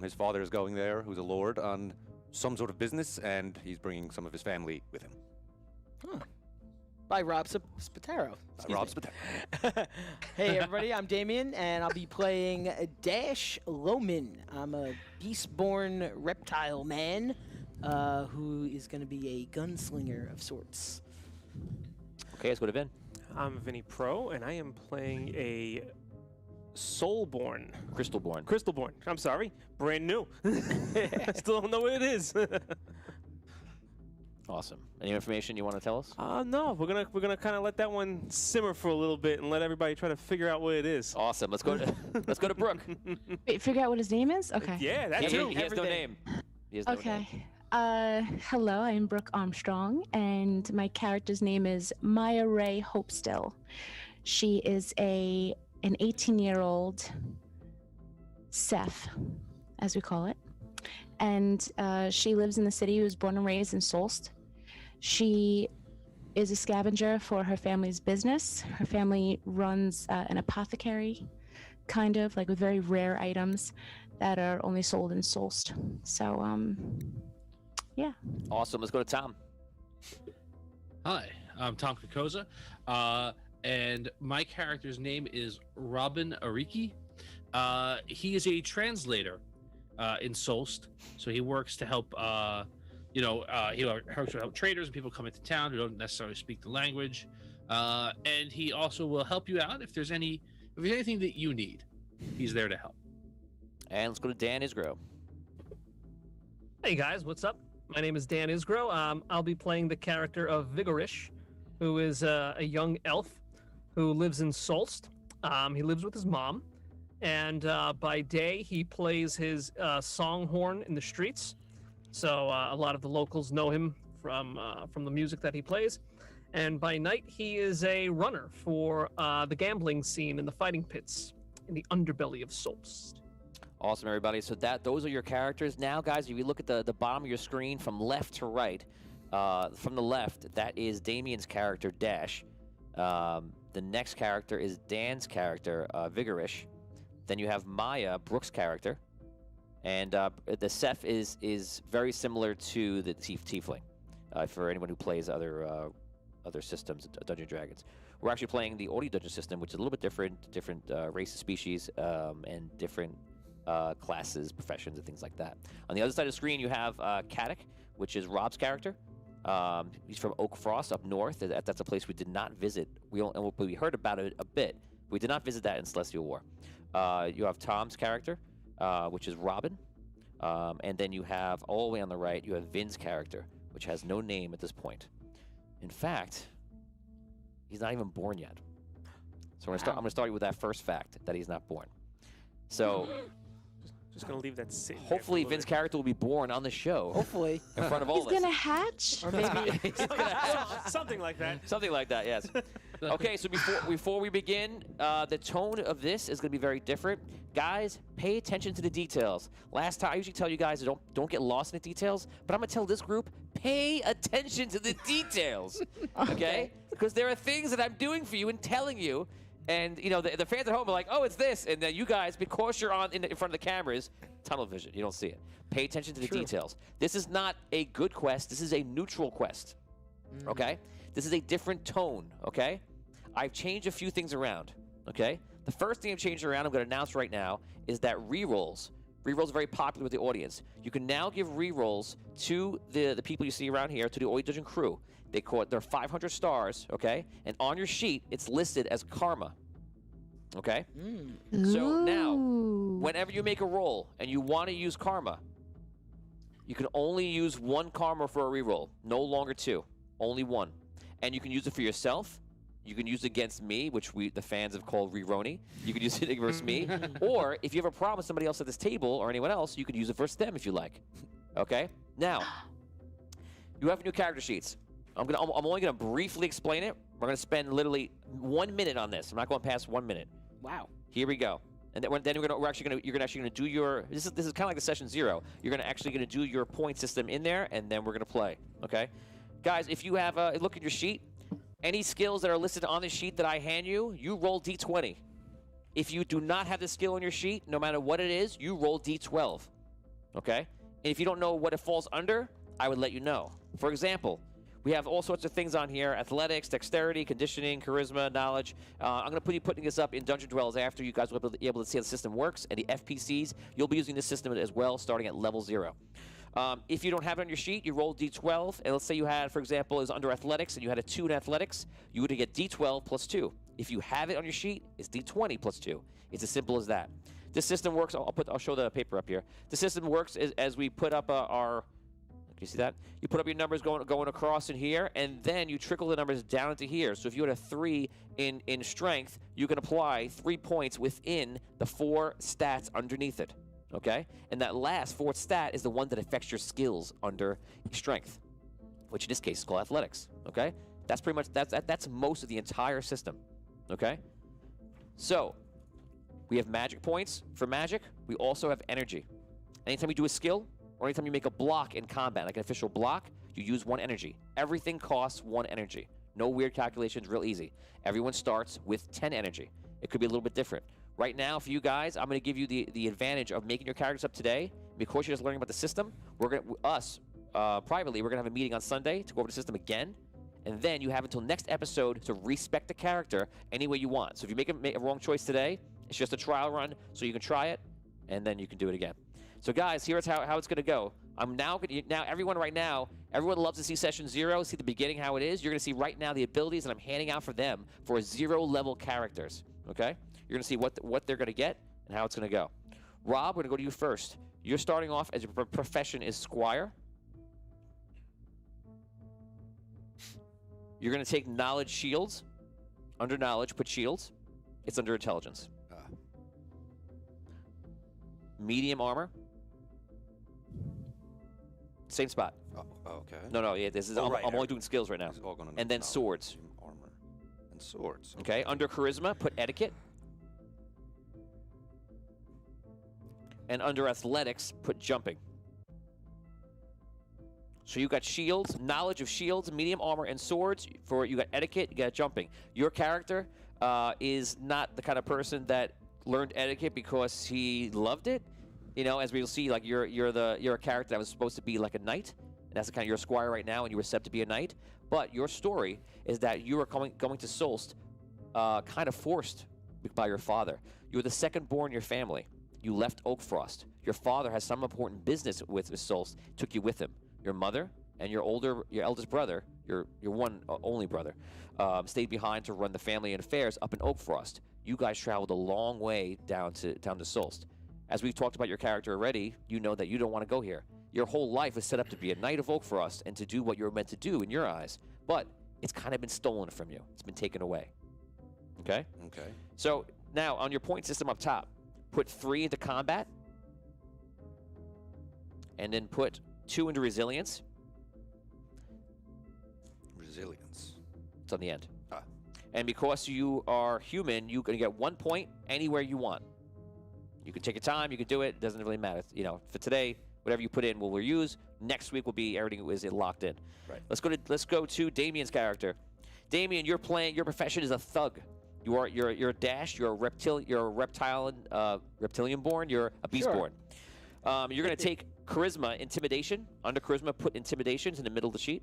His father is going there, who's a lord, on some sort of business, and he's bringing some of his family with him. By Rob Spataro. Rob Spataro. Hey everybody, I'm Damien, and I'll be playing Dash Loman. I'm a beast-born reptile man who is going to be a gunslinger of sorts. Okay, let's go to Vin. I'm Vinny Pro, and I am playing a Soulborn. Crystalborn. I'm sorry. Brand new. I still don't know what it is. Awesome. Any information you want to tell us? No, we're gonna kind of let that one simmer for a little bit and let everybody try to figure out what it is. Awesome. Let's go to Brooke. Wait, figure out what his name is? Okay. Yeah, that's He too. has no name. He has no name. Okay. Hello, I'm Brooke Armstrong, and my character's name is Maya Ray Hopestill. She is an 18-year-old Seth, as we call it, and she lives in the city. Was born and raised in Solst. She is a scavenger for her family's business. Her family runs an apothecary, kind of like with very rare items that are only sold in Solst. So, yeah. Awesome. Let's go to Tom. Hi, I'm Tom Kokoza, and my character's name is Robin Ariki. He is a translator in Solst, so he works to help, he helps to help traders and people come into town who don't necessarily speak the language, and he also will help you out if there's anything that you need. He's there to help. And let's go to Dan Isgro. Hey guys, what's up? My name is Dan Isgro. I'll be playing the character of Vigorish, who is a young elf who lives in Solst. He lives with his mom, and by day he plays his songhorn in the streets. So a lot of the locals know him from the music that he plays. And by night he is a runner for the gambling scene in the fighting pits in the underbelly of Solst. Awesome, everybody. So those are your characters. Now, guys, if you look at the bottom of your screen from left to right, from the left, that is Damien's character, Dash. The next character is Dan's character, Vigorish. Then you have Maya, Brooke's character. And the Seth is very similar to the Tiefling, for anyone who plays other systems, Dungeons & Dragons. We're actually playing the Audio Dungeon system, which is a little bit different races, species, and different classes, professions, and things like that. On the other side of the screen, you have Caddick, which is Rob's character. He's from Oakfrost up north. That's a place we did not visit. We heard about it a bit. We did not visit that in Celestial War. You have Tom's character, which is Robin. And then you have, all the way on the right, you have Vin's character, which has no name at this point. In fact, he's not even born yet. So I'm going to start you with that first fact, that he's not born. So Just gonna leave that sitting. hopefully Vin's character will be born on the show. Hopefully. In front of all He's of us. gonna hatch. Or maybe Something like that. Something like that, yes. Okay, so before we begin, the tone of this is going to be very different. Guys, pay attention to the details. Last time, I usually tell you guys don't get lost in the details, but I'm going to tell this group, pay attention to the details, okay? Because there are things that I'm doing for you and telling you, and you know the fans at home are like, oh, it's this, and then you guys, because you're in front of the cameras, tunnel vision, you don't see it. Pay attention to the details. This is not a good quest. This is a neutral quest, okay? This is a different tone, okay? I've changed a few things around, okay? The first thing I've changed around, I'm going to announce right now, is that rerolls. Rerolls are very popular with the audience. You can now give rerolls to the people you see around here, to the Oi Dungeon crew. They're 500 stars, okay? And on your sheet, it's listed as karma, okay? So now, whenever you make a roll and you want to use karma, you can only use 1 karma for a reroll, no longer 2, only 1. And you can use it for yourself. You can use it against me, which the fans have called Reroni. You can use it against me. Or if you have a problem with somebody else at this table or anyone else, you can use it versus them if you like. Okay? Now, you have new character sheets. I'm only gonna briefly explain it. We're gonna spend literally 1 minute on this. I'm not going past 1 minute. Wow. Here we go. And then you're actually gonna do your. This is kind of like the session 0. You're gonna do your point system in there, and then we're gonna play. Okay, guys. If you have a look at your sheet, any skills that are listed on the sheet that I hand you, you roll D20. If you do not have the skill on your sheet, no matter what it is, you roll D12. Okay, and if you don't know what it falls under, I would let you know. For example, we have all sorts of things on here: athletics, dexterity, conditioning, charisma, knowledge. I'm going to be putting this up in Dungeon Dwellers after you guys will be able to see how the system works. And the FPCs, you'll be using this system as well, starting at level 0. If you don't have it on your sheet, you roll D12. And let's say you had, for example, is under athletics, and you had a 2 in athletics, you would get D12 plus 2. If you have it on your sheet, it's D20 plus 2. It's as simple as that. This system works. I'll show the paper up here. The system works as we put up our. Can you see that? You put up your numbers going across in here, and then you trickle the numbers down into here. So if you had a 3 in strength, you can apply 3 points within the 4 stats underneath it. Okay? And that last 4th stat is the one that affects your skills under strength, which in this case is called athletics. Okay? That's pretty much that's most of the entire system. Okay? So we have magic points for magic. We also have energy. Anytime you do a skill, or anytime you make a block in combat, like an official block, you use 1 energy. Everything costs 1 energy. No weird calculations, real easy. Everyone starts with 10 energy. It could be a little bit different. Right now, for you guys, I'm going to give you the advantage of making your characters up today. Because you're just learning about the system, privately, we're going to have a meeting on Sunday to go over the system again. And then you have until next episode to respec the character any way you want. So if you make a wrong choice today, it's just a trial run, so you can try it, and then you can do it again. So guys, here's how it's going to go. Everyone loves to see session 0, see the beginning, how it is. You're going to see right now the abilities that I'm handing out for them for 0 level characters, okay? You're going to see what they're going to get and how it's going to go. Rob, we're going to go to you first. You're starting off as your profession is Squire. You're going to take knowledge shields. Under knowledge, put shields. It's under intelligence. Medium armor. Same spot. Oh, okay. No, yeah, this is. I'm only doing skills right now. And then swords. Armor and swords. Okay. Under charisma, put etiquette. And under athletics, put jumping. So you got shields, knowledge of shields, medium armor, and swords. You got etiquette, you got jumping. Your character is not the kind of person that learned etiquette because he loved it. You know, as we'll see, like you're a character that was supposed to be like a knight, and that's the kind of you're a squire right now, and you were set to be a knight. But your story is that you were going to Solst, kind of forced by your father. You were the second born in your family. You left Oakfrost. Your father has some important business with Solst. Took you with him. Your mother and your eldest brother, your one only brother, stayed behind to run the family and affairs up in Oakfrost. You guys traveled a long way down to Solst. As we've talked about your character already, you know that you don't want to go here. Your whole life is set up to be a knight of Oakfrost and to do what you're meant to do in your eyes. But it's kind of been stolen from you. It's been taken away. Okay? Okay. So now on your point system up top, put 3 into combat. And then put 2 into resilience. Resilience. It's on the end. And because you are human, you can get 1 point anywhere you want. You can take your time, you can do it, it doesn't really matter. You know, for today, whatever you put in will reuse. Next week will be everything is locked in. Right. Let's go to Damien's character. Damien, your profession is a thug. You're a dash, you're a reptilian born, you're a beast born. You're gonna take charisma, intimidation. Under charisma, put intimidations in the middle of the sheet.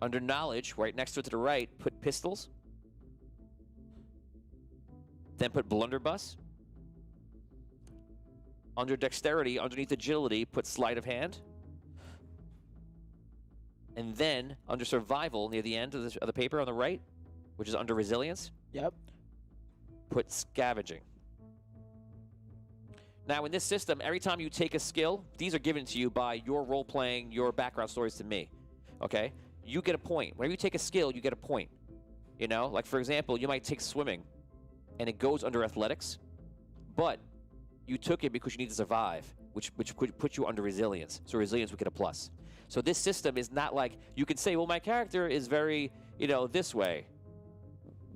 Under knowledge, right next to it to the right, put pistols. Then put blunderbuss. Under dexterity, underneath agility, put sleight of hand. And then under survival, near the end of the paper on the right, which is under resilience, put scavenging. Now, in this system, every time you take a skill, these are given to you by your role-playing, your background stories to me, okay? You get a point. Whenever you take a skill, you get a point. You know, like for example, you might take swimming, and it goes under athletics, but you took it because you need to survive, which could put you under resilience. So resilience would get a plus. So this system is not like, you can say, well, my character is very, this way.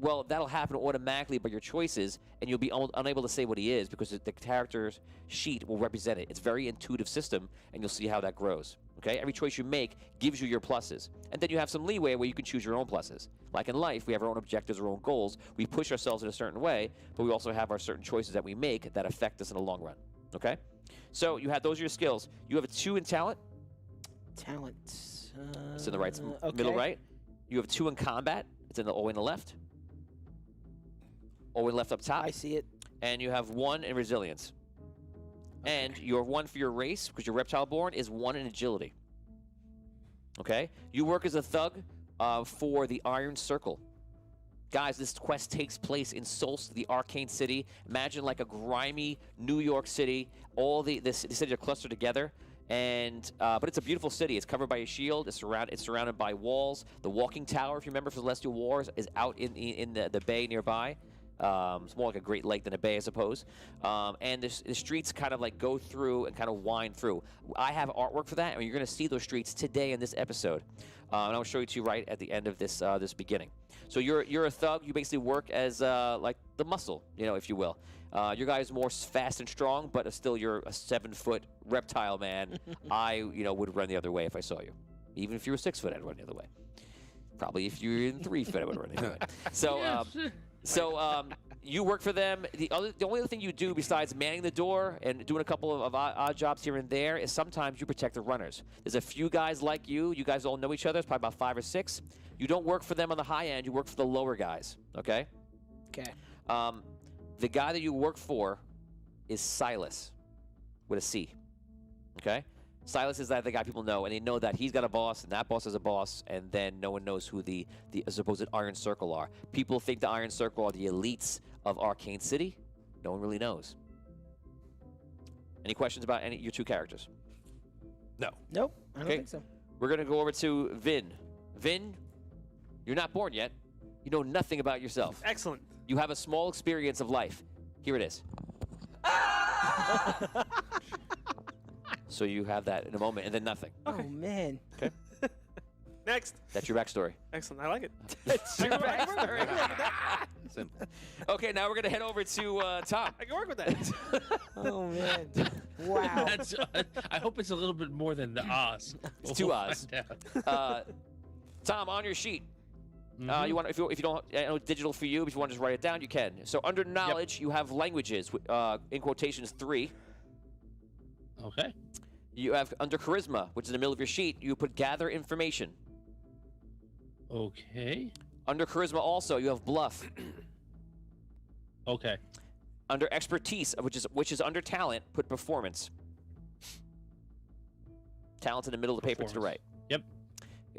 Well, that'll happen automatically by your choices, and you'll be unable to say what he is because the character's sheet will represent it. It's a very intuitive system, and you'll see how that grows. Okay? Every choice you make gives you your pluses. And then you have some leeway where you can choose your own pluses. Like in life, we have our own objectives, our own goals. We push ourselves in a certain way, but we also have our certain choices that we make that affect us in the long run. Okay? So you have those are your skills. You have a 2 in talent. Talent. It's in the right, middle right. You have 2 in combat. It's in the O in the left. O in left up top. I see it. And you have 1 in resilience. Okay. And your 1 for your race, because you're reptile born, is 1 in agility. Okay? You work as a thug for the Iron Circle. Guys, this quest takes place in Solst, the Arcane City. Imagine like a grimy New York City. All the cities are clustered together. And but it's a beautiful city. It's covered by a shield. It's surrounded by walls. The Walking Tower, if you remember from Celestial Wars, is out in the bay nearby. It's more like a Great Lake than a bay, I suppose. And the streets kind of like go through and kind of wind through. I have artwork for that, and you're going to see those streets today in this episode. And I'll show you to you right at the end of this this beginning. So you're a thug. You basically work as like the muscle, if you will. Your guy is more fast and strong, but still you're a 7-foot reptile man. I would run the other way if I saw you. Even if you were 6 foot, I'd run the other way. Probably if you're in 3 foot, I would run the other way. So. So you work for them. The only other thing you do besides manning the door and doing a couple of odd jobs here and there is sometimes you protect the runners. There's a few guys like you. You guys all know each other. It's probably about 5 or 6. You don't work for them on the high end. You work for the lower guys. Okay? Okay. The guy that you work for is Silas with a C. Okay? Silas is the guy people know, and they know that he's got a boss, and that boss is a boss, and then no one knows who the supposed Iron Circle are. People think the Iron Circle are the elites of Arcane City. No one really knows. Any questions about your 2 characters? No. Nope, I don't think so. We're going to go over to Vin. Vin, you're not born yet. You know nothing about yourself. Excellent. You have a small experience of life. Here it is. So you have that in a moment, and then nothing. Okay. Oh, man. Okay. Next. That's your backstory. Excellent. I like it. That's your backstory. Simple. Okay, now we're going to head over to Tom. I can work with that. Oh, man. Wow. I hope it's a little bit more than the Oz. It's 2 Oz. Tom, on your sheet. You want if you don't, I know digital for you, but if you want to just write it down, you can. So under knowledge, you have languages, in quotations 3. Okay. You have under charisma, which is in the middle of your sheet, you put gather information. Okay. Under charisma also, you have bluff. Okay. Under expertise, which is under talent, put performance. Talent in the middle of the paper to the right. Yep.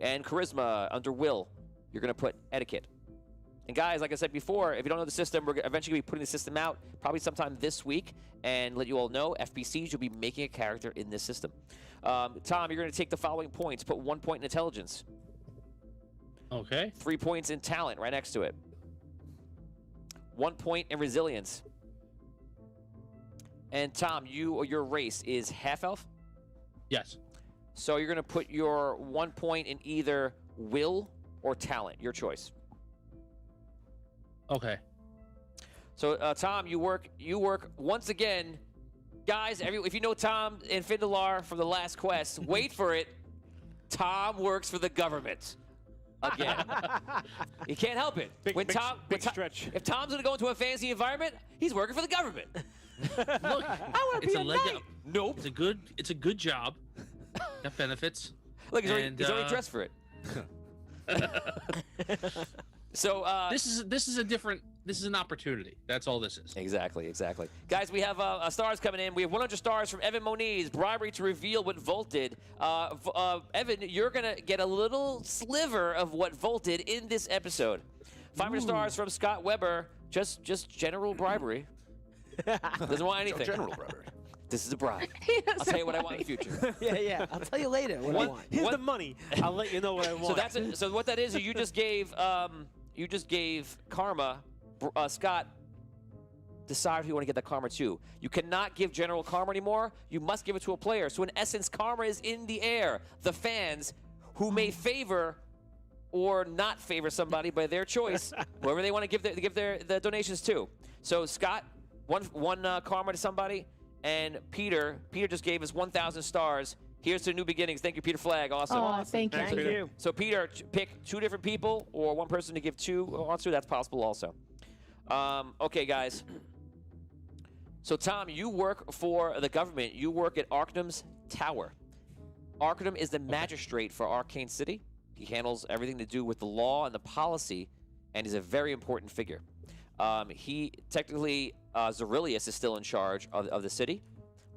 And charisma under will, you're going to put etiquette. And guys, like I said before, if you don't know the system, we're eventually going to be putting the system out probably sometime this week and let you all know, FPCs, you'll be making a character in this system. Tom, you're going to take the following points. Put 1 point in intelligence. Okay. 3 points in talent right next to it. 1 point in resilience. And Tom, your race is half-elf? Yes. So you're going to put your 1 point in either will or talent, your choice. Okay. So, Tom, you work once again. Guys, if you know Tom and Findalar from the last quest, wait for it. Tom works for the government. Again. You can't help it. Big stretch. If Tom's going to go into a fantasy environment, he's working for the government. Look, I want to it's be a a leg knight. up. Nope. It's a good job. Got benefits. Look, he's already dressed for it. So this is an opportunity. That's all this is. Exactly. Guys, we have stars coming in. We have 100 stars from Evan Moniz. Bribery to reveal what Volt did. Evan, you're gonna get a little sliver of what Volt did in this episode. 500 stars from Scott Weber. Just general bribery. Doesn't want anything. General bribery. This is a bribe. I'll tell you what I want in the future. Yeah. I'll tell you later what I want. Here's the money. I'll let you know what I want. So what that is you just gave karma. Scott, decide who you want to give that karma to. You cannot give general karma anymore. You must give it to a player. So in essence, karma is in the air. The fans who may favor or not favor somebody by their choice, whoever they want to give the donations to. So Scott, one karma to somebody, and Peter just gave us 1,000 stars. Here's to new beginnings. Thank you, Peter Flagg. Awesome. Oh, thank you. Thank you. So Peter, pick 2 different people or one person to give 2 onto. That's possible also. Okay, guys. So Tom, you work for the government. You work at Arcanum's Tower. Arcanum is the magistrate for Arcane City. He handles everything to do with the law and the policy, and he's a very important figure. He technically, Zerilius is still in charge of the city,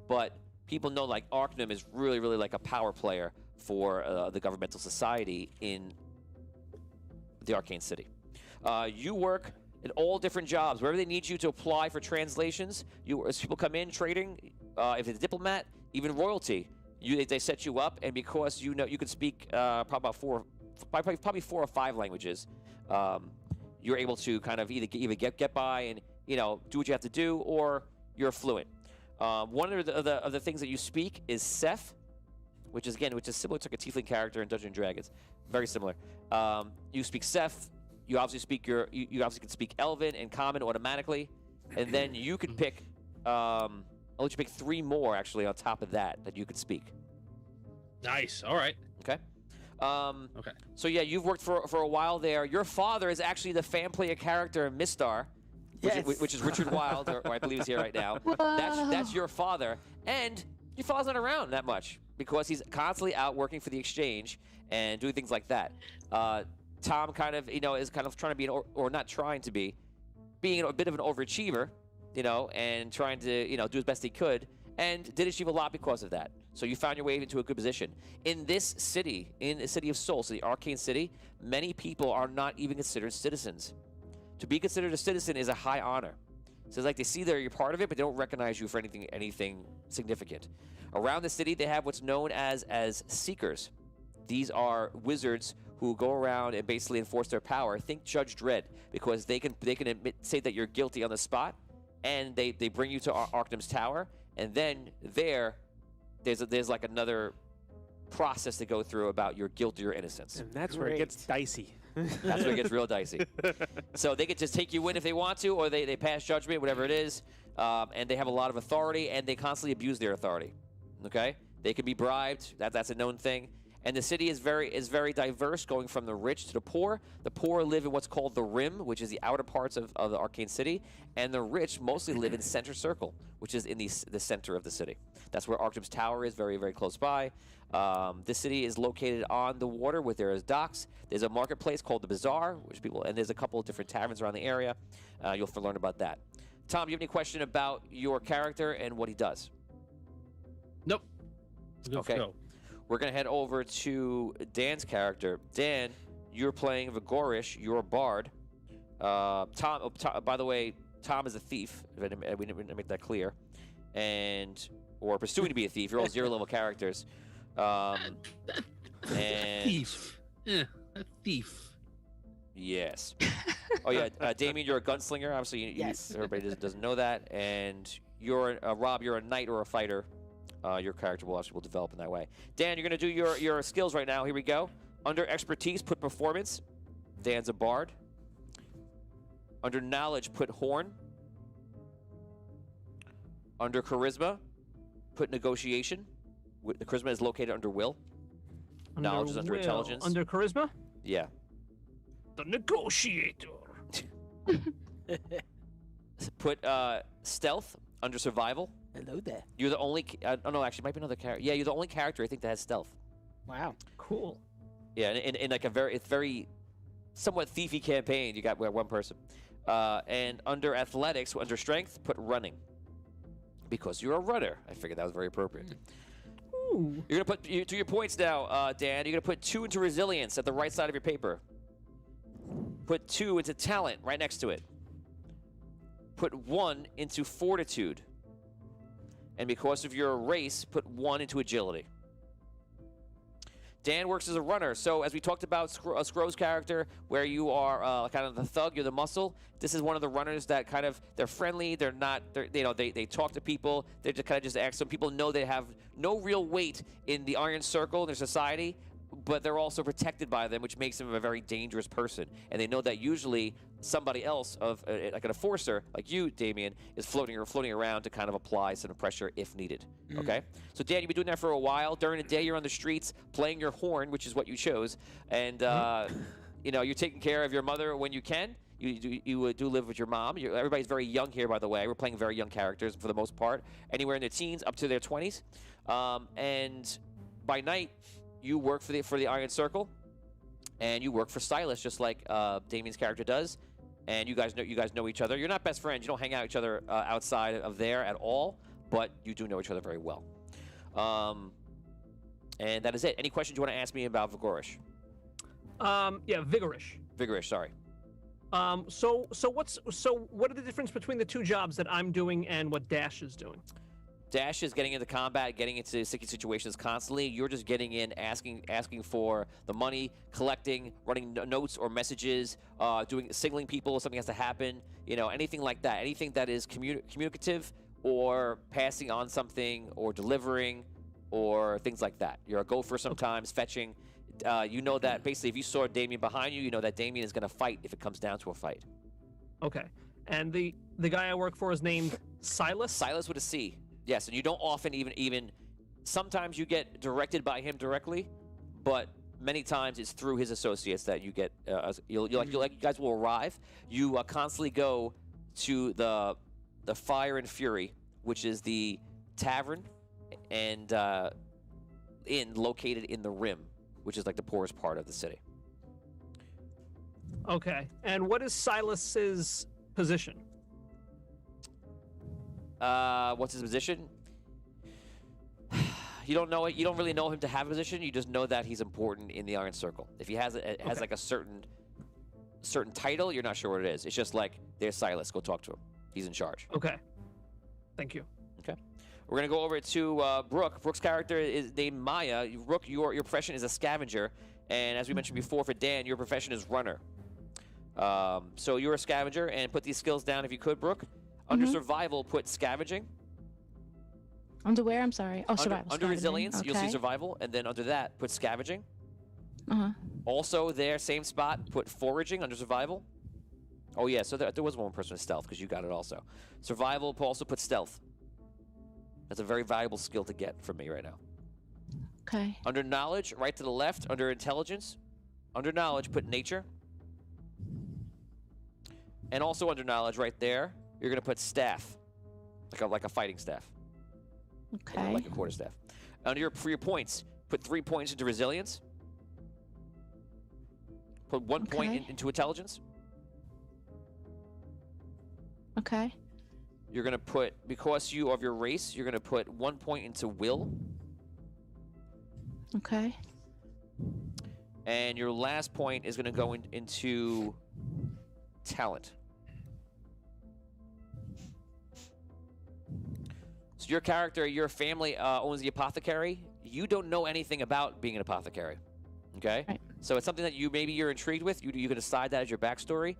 but people know like Arcanum is really like a power player for the governmental society in the Arcane City. You work in all different jobs. Wherever they need you to apply for translations, as people come in trading, if it's a diplomat, even royalty, they set you up, and because you can speak probably 4 or 5 languages, you're able to kind of either get by and do what you have to do, or you're fluent. One of the things that you speak is Seth, which is similar to like a tiefling character in Dungeons and Dragons, very similar. You speak Seth. You obviously speak you obviously can speak Elven and Common automatically, and then you can pick. I'll let you pick 3 more actually on top of that you could speak. Nice. All right. Okay. Okay. So yeah, you've worked for a while there. Your father is actually the fan player character in Mistar, which is Richard Wilde, or I believe he's here right now. That's your father, and your father's not around that much because he's constantly out working for the exchange and doing things like that. Tom kind of is kind of trying to be or not trying to be, being a bit of an overachiever, and trying to do as best he could, and did achieve a lot because of that. So you found your way into a good position. In this city, in the city of Seoul, so the Arcane City, many people are not even considered citizens. To be considered a citizen is a high honor. So it's like they see that you're part of it, but they don't recognize you for anything significant. Around the city, they have what's known as Seekers. These are wizards who go around and basically enforce their power. Think Judge Dredd, because they can say that you're guilty on the spot, and they bring you to Arcanum's Tower, and then there's like another process to go through about your guilt or your innocence. And that's where it gets dicey. That's where it gets real dicey. So they could just take you in if they want to, or they pass judgment, whatever it is, and they have a lot of authority, and they constantly abuse their authority. Okay, they can be bribed. That's a known thing. And the city is very diverse, going from the rich to the poor. The poor live in what's called the Rim, which is the outer parts of the Arcane City, and the rich mostly live in Center Circle, which is in the center of the city. That's where Arcanum's Tower is, very, very close by. This city is located on the water, where there is docks. There's a marketplace called the Bazaar, and there's a couple of different taverns around the area. You'll learn about that. Tom, do you have any question about your character and what he does? Nope. Okay. Go. We're going to head over to Dan's character. Dan, you're playing Vigorish. You're a bard. Tom, by the way, Tom is a thief. We didn't make that clear. Or pursuing to be a thief. You're all 0-level characters. Thief. Yeah, a thief. Yes. Oh, yeah. Damien, you're a gunslinger. Obviously, Yes. Everybody doesn't know that. And you're Rob, you're a knight or a fighter. Your character will develop in that way. Dan, you're going to do your skills right now. Here we go. Under expertise, put performance. Dan's a bard. Under knowledge, put horn. Under charisma, put negotiation. The charisma is located under will. Knowledge is under intelligence. Under charisma? Yeah. The negotiator. Put stealth under survival. Hello there. You're the only. Oh no, actually, it might be another character. Yeah, you're the only character I think that has stealth. Wow. Cool. Yeah, in like it's very somewhat thiefy campaign. You got one person. And under athletics, under strength, put running. Because you're a runner. I figured that was very appropriate. Ooh. You're gonna put to your points now, Dan. You're gonna put 2 into resilience at the right side of your paper. Put 2 into talent right next to it. Put 1 into fortitude. And because of your race, put 1 into agility. Dan works as a runner, so as we talked about Scro's character, where you are kind of the thug, you're the muscle. This is one of the runners that kind of, they're friendly, they talk to people, they just kind of just act. Some people know they have no real weight in the Iron Circle in their society, but they're also protected by them, which makes them a very dangerous person. And they know that usually somebody else, like an enforcer, like you, Damien, is floating around to kind of apply some pressure if needed. Okay? So, Dan, you've been doing that for a while. During the day, you're on the streets playing your horn, which is what you chose. And, you're taking care of your mother when you can. You do live with your mom. Everybody's very young here, by the way. We're playing very young characters for the most part, anywhere in their teens up to their 20s. And by night, you work for the Iron Circle, and you work for Silas, just like Damien's character does. And you guys know each other. You're not best friends. You don't hang out with each other outside of there at all, but you do know each other very well. And that is it. Any questions you want to ask me about Vigorish? Yeah, Vigorish. Vigorish, sorry. So what are the difference between the 2 jobs that I'm doing and what Dash is doing? Dash is getting into combat, getting into sticky situations constantly. You're just getting in, asking for the money, collecting, running notes or messages, signaling people if something has to happen. Anything like that. Anything that is communicative or passing on something or delivering or things like that. You're a gopher sometimes, fetching. You know that basically if you saw Damien behind you, you know that Damien is going to fight if it comes down to a fight. Okay. And the guy I work for is named Silas? Silas with a C. Yes, and you don't often even sometimes you get directed by him directly, but many times it's through his associates that you get. You guys will arrive. You constantly go to the Fire and Fury, which is the tavern and inn located in the Rim, which is like the poorest part of the city. Okay, and what is Silas's position? What's his position? You don't know it. You don't really know him to have a position. You just know that he's important in the Iron Circle. If he has like a certain title, you're not sure what it is. It's just like, there's Silas. Go talk to him. He's in charge. Okay. Thank you. Okay. We're gonna go over to Brooke. Brooke's character is named Maya. Brooke, your profession is a scavenger, and as we mentioned before, for Dan, your profession is runner. So you're a scavenger, and put these skills down if you could, Brooke. Under survival, put scavenging. Under where? I'm sorry. Oh, survival. Under resilience, you'll see Okay. survival, and then under that, put scavenging. Uh-huh. Also there, same spot, put foraging under survival. Oh yeah, so there was one person with stealth, because you got it also. Survival, also put stealth. That's a very valuable skill to get from me right now. Okay. Under knowledge, right to the left, under intelligence. Under knowledge, put nature. And also under knowledge, right there, you're gonna put staff, like a fighting staff. Okay. Like a quarterstaff. For your points, put 3 points into resilience. Put 1 point into intelligence. Okay. You're gonna put, because you of your race, you're gonna put 1 point into will. Okay. And your last point is gonna go into talent. So your character, your family owns the apothecary. You don't know anything about being an apothecary, okay? Right. So it's something that maybe you're intrigued with. You can decide that as your backstory.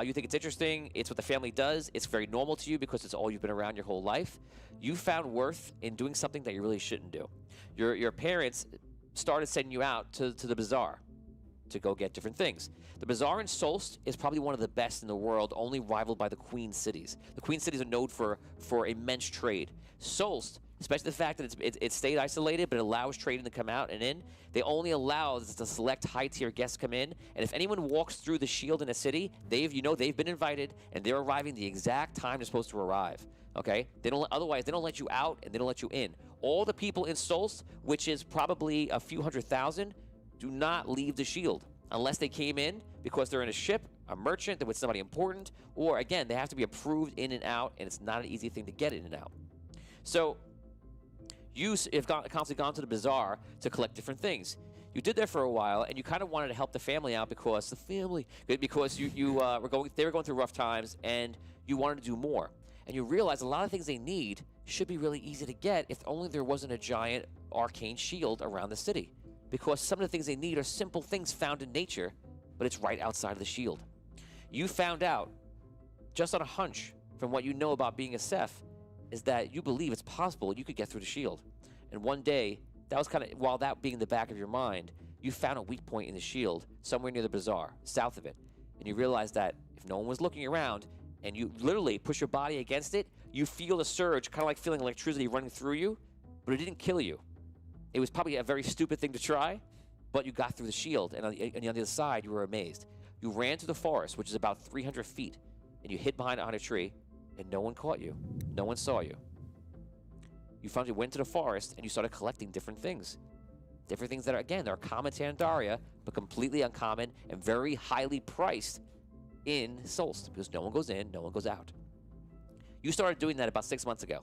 You think it's interesting. It's what the family does. It's very normal to you because it's all you've been around your whole life. You found worth in doing something that you really shouldn't do. Your parents started sending you out to the bazaar to go get different things. The bazaar in Solst is probably one of the best in the world, only rivaled by the Queen Cities. The Queen Cities are known for immense trade. Solst, especially the fact that it's stayed isolated, but it allows trading to come out and in. They only allow the select high-tier guests come in, and if anyone walks through the shield in a city, they've been invited, and they're arriving the exact time they're supposed to arrive. Okay? Otherwise, they don't let you out, and they don't let you in. All the people in Solst, which is probably a few 100,000, do not leave the shield unless they came in because they're in a ship, a merchant, they're with somebody important, or again, they have to be approved in and out, and it's not an easy thing to get in and out. So you have constantly gone to the bazaar to collect different things. You did that for a while, and you kind of wanted to help the family out because they were going through rough times, and you wanted to do more. And you realized a lot of things they need should be really easy to get if only there wasn't a giant arcane shield around the city. Because some of the things they need are simple things found in nature, but it's right outside of the shield. You found out, just on a hunch from what you know about being a Seth, is that you believe it's possible you could get through the shield. And one day, that was kind of, while that being in the back of your mind, you found a weak point in the shield somewhere near the bazaar, south of it. And you realized that if no one was looking around, and you literally push your body against it, you feel a surge, kind of like feeling electricity running through you, but it didn't kill you. It was probably a very stupid thing to try, but you got through the shield, and on the other side, you were amazed. You ran to the forest, which is about 300 feet, and you hid behind a tree, and no one caught you. No one saw you. You went to the forest, and you started collecting different things. Different things that are, again, they're common to Andaria, but completely uncommon and very highly priced in Solst, because no one goes in, no one goes out. You started doing that about 6 months ago,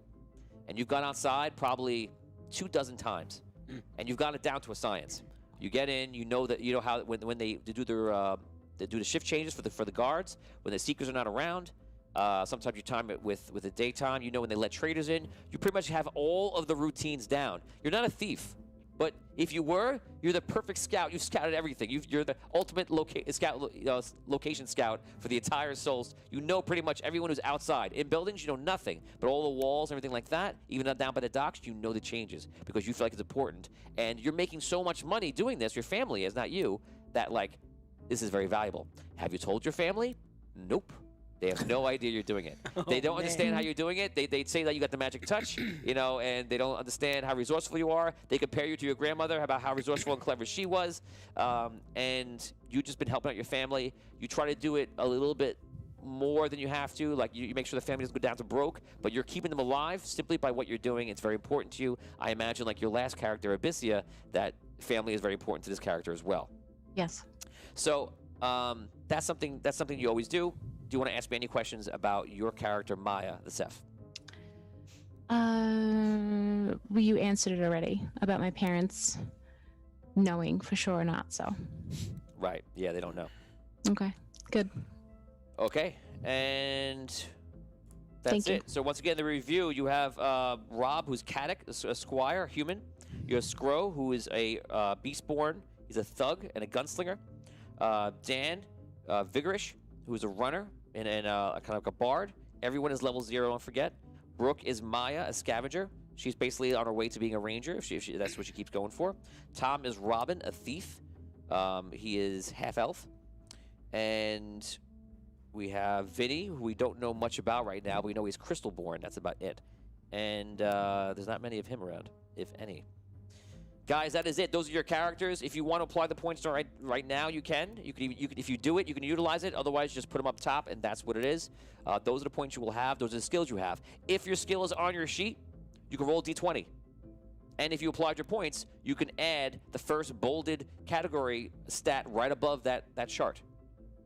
and you've gone outside probably 24 times, and you've got it down to a science. You get in, you know how when they do the shift changes for the guards, when the seekers are not around. Sometimes you time it with the daytime. You know when they let traders in. You pretty much have all of the routines down. You're not a thief, but if you were, you're the perfect scout. You've scouted everything. You're the ultimate location scout for the entire Souls. You know pretty much everyone who's outside. In buildings, you know nothing, but all the walls, everything like that, even down by the docks, you know the changes because you feel like it's important. And you're making so much money doing this, your family is, not you, that like, this is very valuable. Have you told your family? Nope. They have no idea you're doing it. They don't understand how you're doing it. They'd say that you got the magic touch, and they don't understand how resourceful you are. They compare you to your grandmother about how resourceful and clever she was, and you've just been helping out your family. You try to do it a little bit more than you have to. Like you make sure the family doesn't go down to broke, but you're keeping them alive simply by what you're doing. It's very important to you. I imagine, like your last character, Abyssia, that family is very important to this character as well. Yes. So that's something you always do. Do you want to ask me any questions about your character, Maya, the Seth? Well, you answered it already about my parents knowing for sure or not, so. Right. Yeah, they don't know. Okay, good. Okay, and that's Thank you. it. So once again, the review, you have Rob, who's Caddick, a squire, human. You have Scro, who is a beastborn. He's a thug and a gunslinger. Dan, Vigorish, who's a runner and kind of like a bard. Everyone is level 0, don't forget. Brooke is Maya, a scavenger. She's basically on her way to being a ranger, if that's what she keeps going for. Tom is Robin, a thief. He is half-elf. And we have Vinny, who we don't know much about right now, but we know he's crystal-born. That's about it. And there's not many of him around, if any. Guys, that is it. Those are your characters. If you want to apply the points right now, you can. You can. If you do it, you can utilize it. Otherwise, just put them up top, and that's what it is. Those are the points you will have. Those are the skills you have. If your skill is on your sheet, you can roll D20. And if you applied your points, you can add the first bolded category stat right above that chart.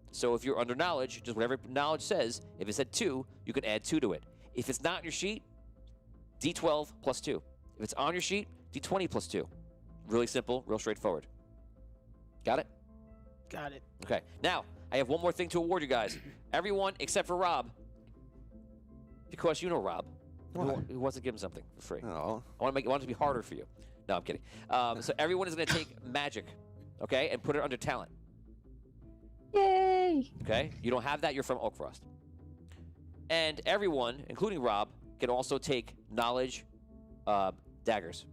So if you're under knowledge, just whatever knowledge says, if it said 2, you can add 2 to it. If it's not on your sheet, D12 plus 2. If it's on your sheet, D20 plus 2. Really simple, real straightforward. Got it? Got it. Okay. Now, I have one more thing to award you guys. Everyone except for Rob, because you know Rob, who wants to give him something for free. Oh. I want it to be harder for you. No, I'm kidding. So everyone is going to take magic, okay, and put it under talent. Yay! Okay? You don't have that, you're from Oakfrost. And everyone, including Rob, can also take knowledge daggers.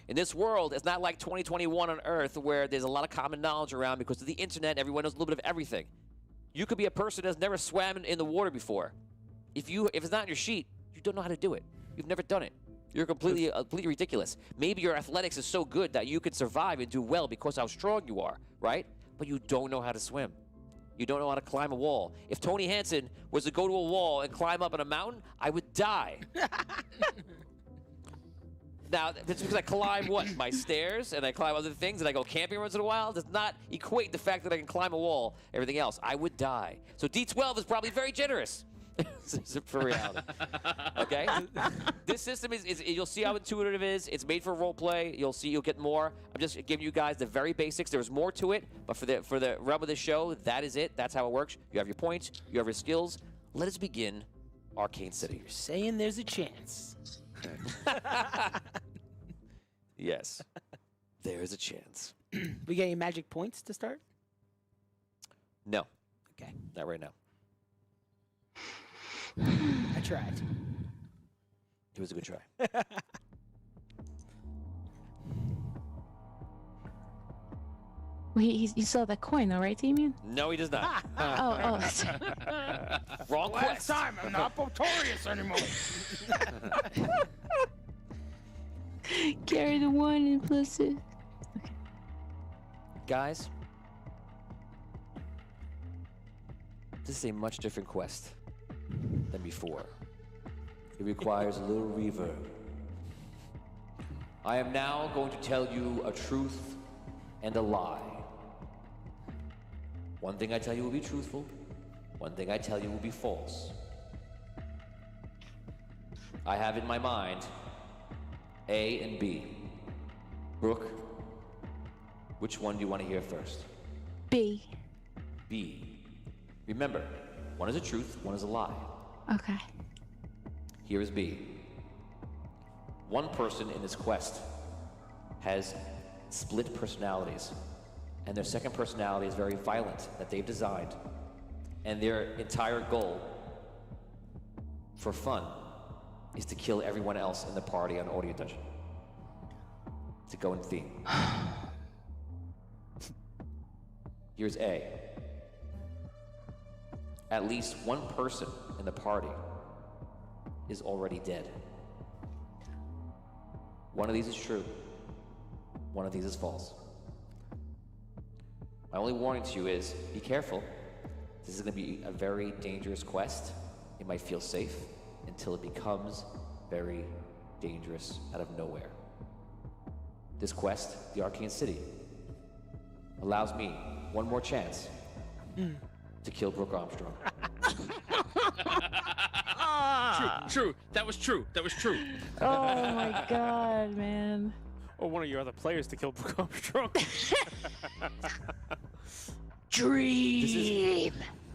In this world, it's not like 2021 on Earth where there's a lot of common knowledge around because of the internet. Everyone knows a little bit of everything. You could be a person that's never swam in the water before. If it's not on your sheet, you don't know how to do it. You've never done it. You're completely ridiculous. Maybe your athletics is so good that you could survive and do well because how strong you are, right? But you don't know how to swim. You don't know how to climb a wall. If Tony Hansen was to go to a wall and climb up on a mountain, I would die. Now, that's because I climb what? My stairs, and I climb other things, and I go camping once in a while, does not equate the fact that I can climb a wall, everything else. I would die. So D12 is probably very generous for reality. Okay? This system is, you'll see how intuitive it is. It's made for role play. You'll see, you'll get more. I'm just giving you guys the very basics. There's more to it, but for the realm of the show, that is it. That's how it works. You have your points. You have your skills. Let us begin Arcane City. You're saying there's a chance. Yes. There is a chance. We get any magic points to start? No. Okay. Not right now. I tried. It was a good try. Well, you still have that coin, though, right, Damien? No, he does not. Oh. Wrong Last quest. time, I'm not notorious anymore. Carry the one implicit. Guys, this is a much different quest than before. It requires a little reverb. I am now going to tell you a truth and a lie. One thing I tell you will be truthful. One thing I tell you will be false. I have in my mind A and B. Brooke, which one do you want to hear first? B. B. Remember, one is a truth, one is a lie. Okay. Here is B. One person in this quest has split personalities, and their second personality is very violent, that they've designed. And their entire goal, for fun, is to kill everyone else in the party on Audio Dungeon. To go in theme. Here's A. At least one person in the party is already dead. One of these is true. One of these is false. My only warning to you is, be careful. This is going to be a very dangerous quest. It might feel safe until it becomes very dangerous out of nowhere. This quest, the Arcane City, allows me one more chance to kill Brooke Armstrong. True. That was true. Oh my god, man. Or one of your other players to kill Brooke Armstrong. Dream.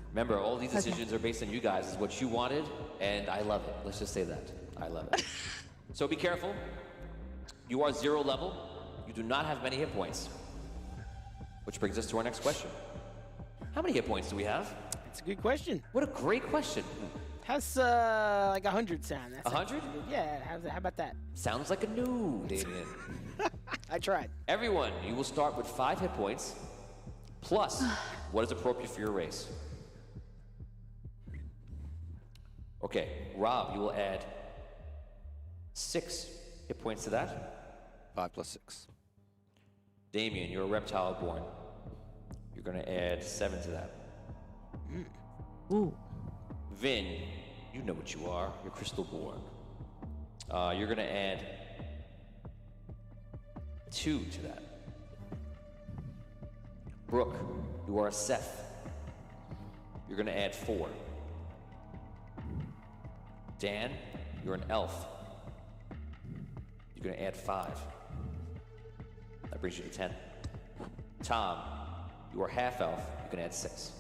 Remember, all these decisions are based on you guys. It's what you wanted, and I love it. Let's just say that. I love it. So be careful. You are 0 level. You do not have many hit points. Which brings us to our next question. How many hit points do we have? It's a good question. What a great question. How's like 100 sound? 100? Yeah, how about that? Sounds like a no, Damien. I tried. Everyone, you will start with 5 hit points, plus what is appropriate for your race. Okay, Rob, you will add 6 hit points to that. 5 plus 6. Damien, you're a reptile born. You're going to add 7 to that. Ooh. Vin, you know what you are. You're crystal born. You're going to add 2 to that. Brooke, you are a Seth. You're going to add 4. Dan, you're an elf. You're going to add 5. That brings you to 10. Tom, you are half elf. You can add 6.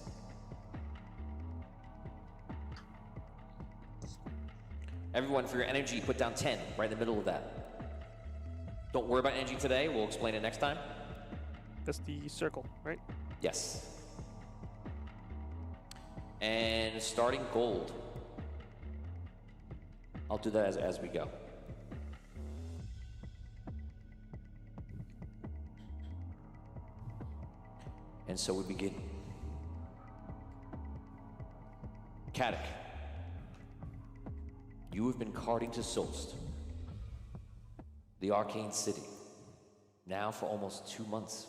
Everyone, for your energy, put down 10, right in the middle of that. Don't worry about energy today. We'll explain it next time. That's the circle, right? Yes. And starting gold. I'll do that as we go. And so we begin. Kadok, you have been carting to Solst, the Arcane City, now for almost 2 months.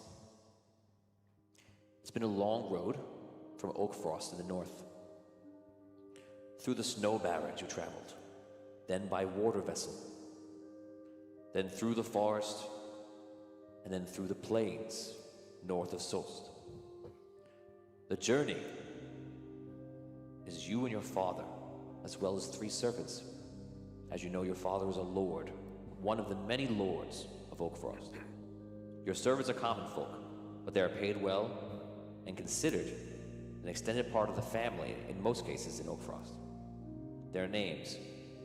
It's been a long road from Oakfrost in the north. Through the snow barrens you traveled, then by water vessel. then through the forest, and then through the plains north of Soest. The journey is you and your father, as well as 3 servants. As you know, your father was a lord, one of the many lords of Oakfrost. Your servants are common folk, but they are paid well and considered an extended part of the family in most cases in Oakfrost. Their names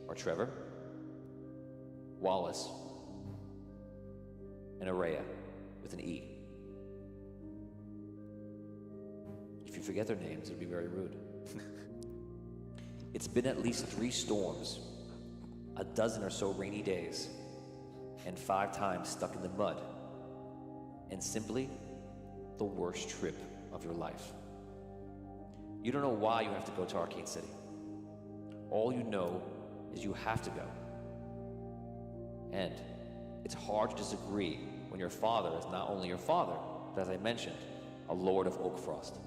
are Trevor, Wallace, and Araya with an E. If you forget their names, it would be very rude. It's been at least 3 storms, a dozen or so rainy days, and 5 times stuck in the mud, and simply the worst trip of your life. You don't know why you have to go to Arcane City. All you know is you have to go. And it's hard to disagree when your father is not only your father, but as I mentioned, a lord of Oakfrost.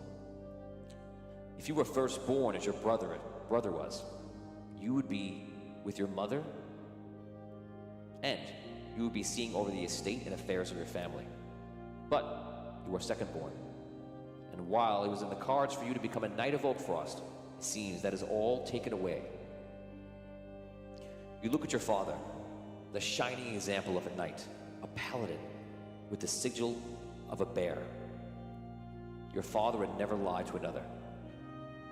If you were first born as your brother was, you would be with your mother, and you would be seeing over the estate and affairs of your family. But you were second born. And while it was in the cards for you to become a knight of Oakfrost, it seems that is all taken away. You look at your father, the shining example of a knight, a paladin with the sigil of a bear. Your father would never lie to another.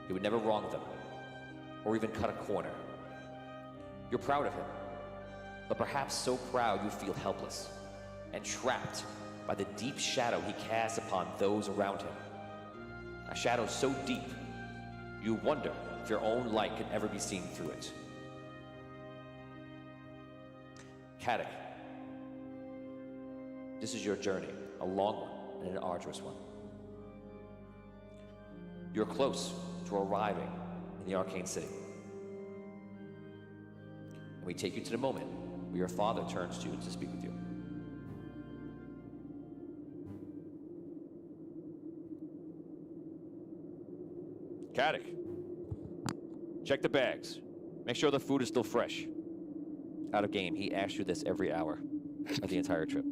He would never wrong them, or even cut a corner. You're proud of him, but perhaps so proud you feel helpless and trapped by the deep shadow he casts upon those around him. A shadow so deep, you wonder if your own light can ever be seen through it. Caddock, this is your journey, a long one and an arduous one. You're close to arriving in the Arcane City. And we take you to the moment where your father turns to you to speak with you. Caddock, check the bags. Make sure the food is still fresh. Out of game, he asks you this every hour of the entire trip.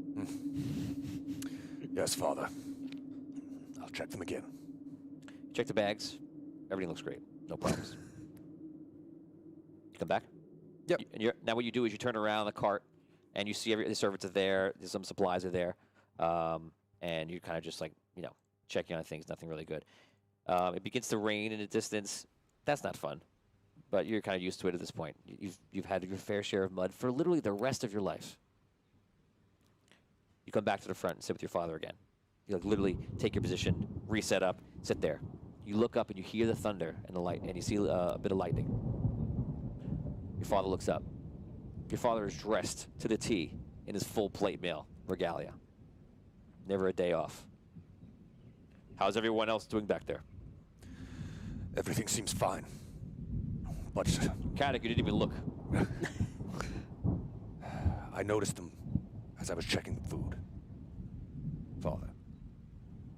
Yes, Father. I'll check them again. Check the bags. Everything looks great. No problems. You come back? Yep. Now what you do is you turn around the cart, and you see the servants are there. Some supplies are there, and you're kind of just like, checking on things. Nothing really good. It begins to rain in the distance. That's not fun, but you're kind of used to it at this point. You've had your fair share of mud for literally the rest of your life. You come back to the front and sit with your father again. You literally take your position, reset up, sit there. You look up and you hear the thunder and the light, and you see a bit of lightning. Your father looks up. Your father is dressed to the T in his full plate mail regalia. Never a day off. How's everyone else doing back there? Everything seems fine. But Caddock, you didn't even look. I noticed them as I was checking the food, Father.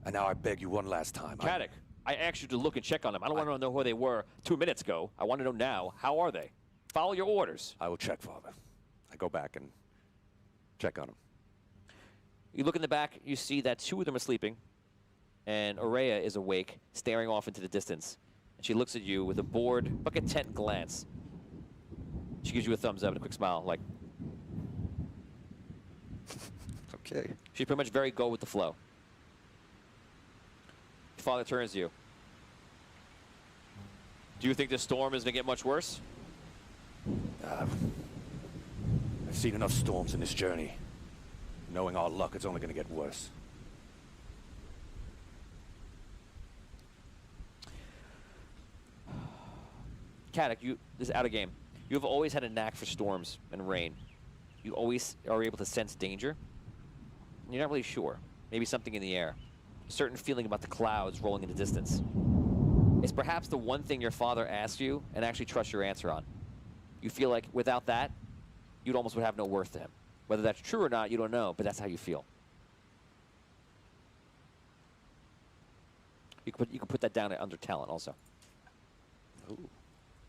And now I beg you one last time. Caddock, I asked you to look and check on them. I don't want to know who they were 2 minutes ago. I want to know now. How are they? Follow your orders. I will check, Father. I go back and check on them. You look in the back. You see that 2 of them are sleeping, and Araya is awake, staring off into the distance. And she looks at you with a bored but content glance. She gives you a thumbs up and a quick smile, like, okay. She's pretty much very go with the flow. Your father turns to you. Do you think this storm is going to get much worse? I've seen enough storms in this journey. Knowing our luck, it's only going to get worse. Caddock, this is out of game. You have always had a knack for storms and rain. You always are able to sense danger. You're not really sure. Maybe something in the air. A certain feeling about the clouds rolling in the distance. It's perhaps the one thing your father asks you and actually trusts your answer on. You feel like without that, you'd almost would have no worth to him. Whether that's true or not, you don't know, but that's how you feel. You can put that down under talent also. Ooh.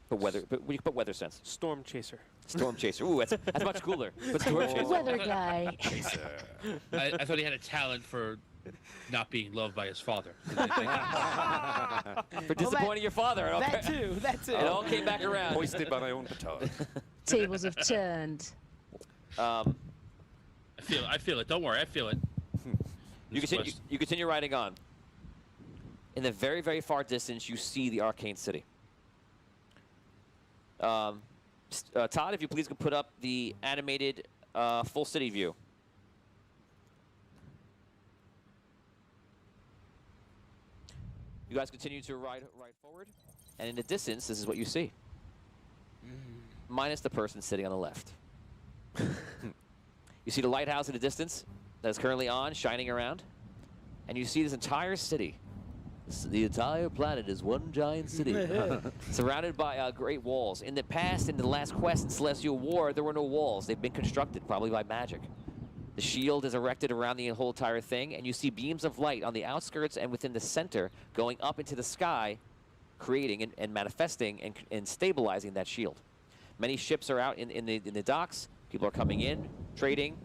But we put weather sense. Storm chaser. Storm chaser. Ooh, that's much cooler. But storm chaser. Weather guy. I thought he had a talent for not being loved by his father. For disappointing your father. That too. That too. It all came back around. Hoisted by my own petard. Tables have turned. I feel it. Don't worry, I feel it. You continue riding on. In the very, very far distance, you see the Arcane City. Todd, if you please could put up the animated full city view. You guys continue to ride forward, and in the distance, this is what you see. Minus the person sitting on the left. You see the lighthouse in the distance that is currently on, shining around, and you see this entire city. The entire planet is one giant city, surrounded by great walls. In the past, in the last quest in Celestial War, there were no walls. They've been constructed, probably by magic. The shield is erected around the whole entire thing, and you see beams of light on the outskirts and within the center going up into the sky, creating and manifesting and stabilizing that shield. Many ships are out in the docks. People are coming in, trading,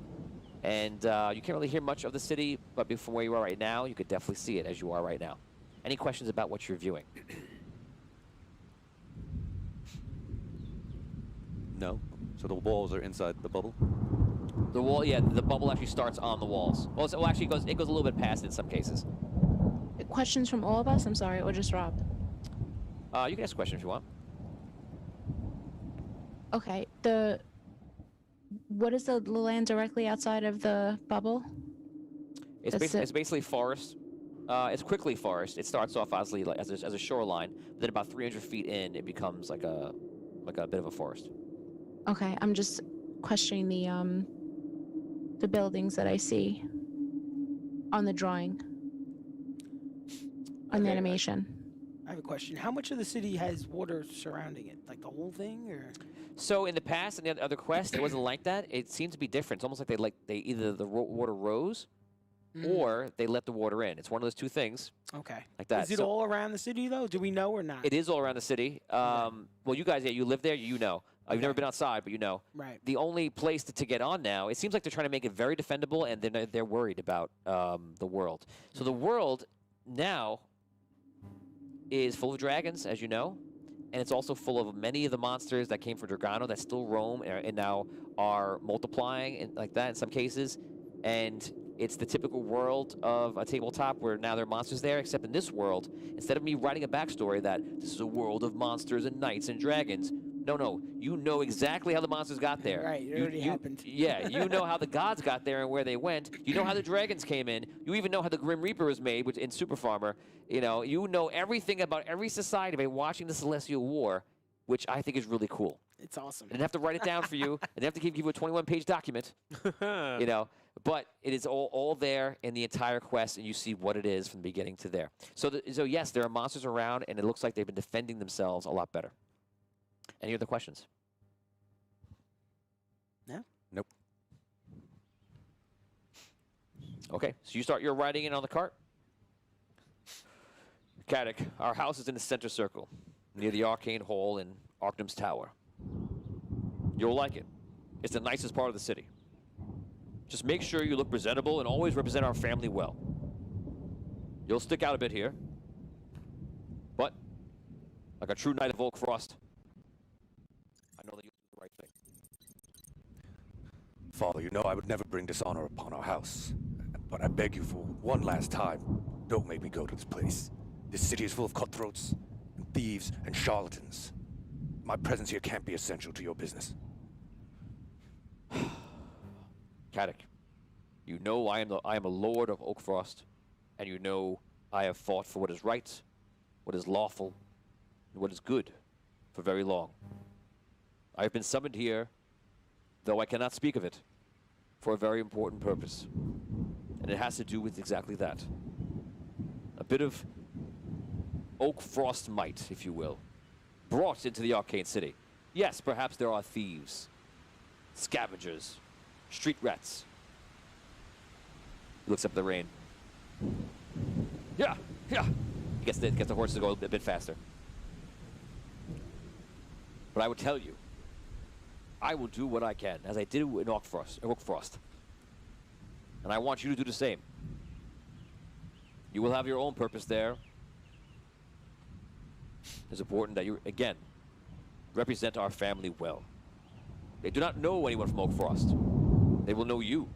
and you can't really hear much of the city, but from where you are right now, you could definitely see it as you are right now. Any questions about what you're viewing? No. So the walls are inside the bubble? The wall, yeah, the bubble actually starts on the walls. Well, actually, it goes a little bit past in some cases. Questions from all of us? I'm sorry, or just Rob? You can ask a question if you want. Okay. What is the land directly outside of the bubble? It's basically forest. It's quickly forest. It starts off obviously like as a shoreline, but then about 300 feet in, it becomes like a bit of a forest. Okay, I'm just questioning the buildings that I see on the drawing, on the animation. I have a question. How much of the city has water surrounding it? Like the whole thing, or? So in the past, in the other quests, it wasn't like that. It seems to be different. It's almost like they either the water rose, or they let the water in. It's one of those two things. Okay. Like that. Is it all around the city though? Do we know or not? It is all around the city. Well, you guys, you live there. You know. You've never been outside, but you know. Right. The only place to get on now, it seems like they're trying to make it very defendable, and they're worried about the world. So the world now is full of dragons, as you know, and it's also full of many of the monsters that came from Dragano that still roam and now are multiplying and like that in some cases. And it's the typical world of a tabletop where now there are monsters there, except in this world, instead of me writing a backstory that this is a world of monsters and knights and dragons, no, you know exactly how the monsters got there. Right, it already happened. Yeah, you know how the gods got there and where they went. You know how the dragons came in. You even know how the Grim Reaper was made in Super Farmer. You know everything about every society by watching the Celestial War, which I think is really cool. It's awesome. I didn't have to write it down for you. I didn't have to give you a 21-page document. But it is all there in the entire quest, and you see what it is from the beginning to there. So yes, there are monsters around, and it looks like they've been defending themselves a lot better. Any other questions? No. Nope. Okay, so you start your riding in on the cart. Caddick, our house is in the center circle, near the Arcane Hall in Arcanum's Tower. You'll like it. It's the nicest part of the city. Just make sure you look presentable and always represent our family well. You'll stick out a bit here, but like a true knight of Oak Frost, I know that you'll do the right thing. Father, you know I would never bring dishonor upon our house. But I beg you for one last time, don't make me go to this place. This city is full of cutthroats, and thieves, and charlatans. My presence here can't be essential to your business. Caddick, you know I am a lord of Oak Frost, and you know I have fought for what is right, what is lawful, and what is good for very long. I have been summoned here, though I cannot speak of it, for a very important purpose. And it has to do with exactly that. A bit of Oak Frost might, if you will, brought into the Arcane City. Yes, perhaps there are thieves, scavengers, street rats. He looks up at the rain. Yeah. He gets the horses to go a bit faster. But I will tell you, I will do what I can, as I did in Oakfrost. And I want you to do the same. You will have your own purpose there. It's important that you, again, represent our family well. They do not know anyone from Oakfrost. They will know you,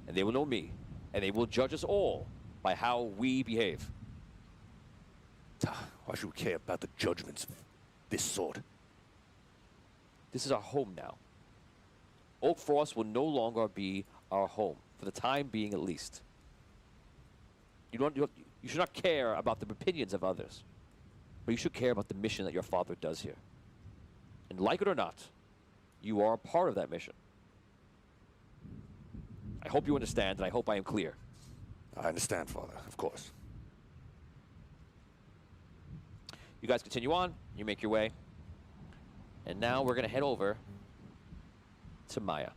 and they will know me, and they will judge us all by how we behave. Why should we care about the judgments of this sort? This is our home now. Oakfrost will no longer be our home, for the time being at least. You should not care about the opinions of others, but you should care about the mission that your father does here. And like it or not, you are a part of that mission. I hope you understand, and I hope I am clear. I understand, Father, of course. You guys continue on, you make your way. And now we're going to head over to Maya.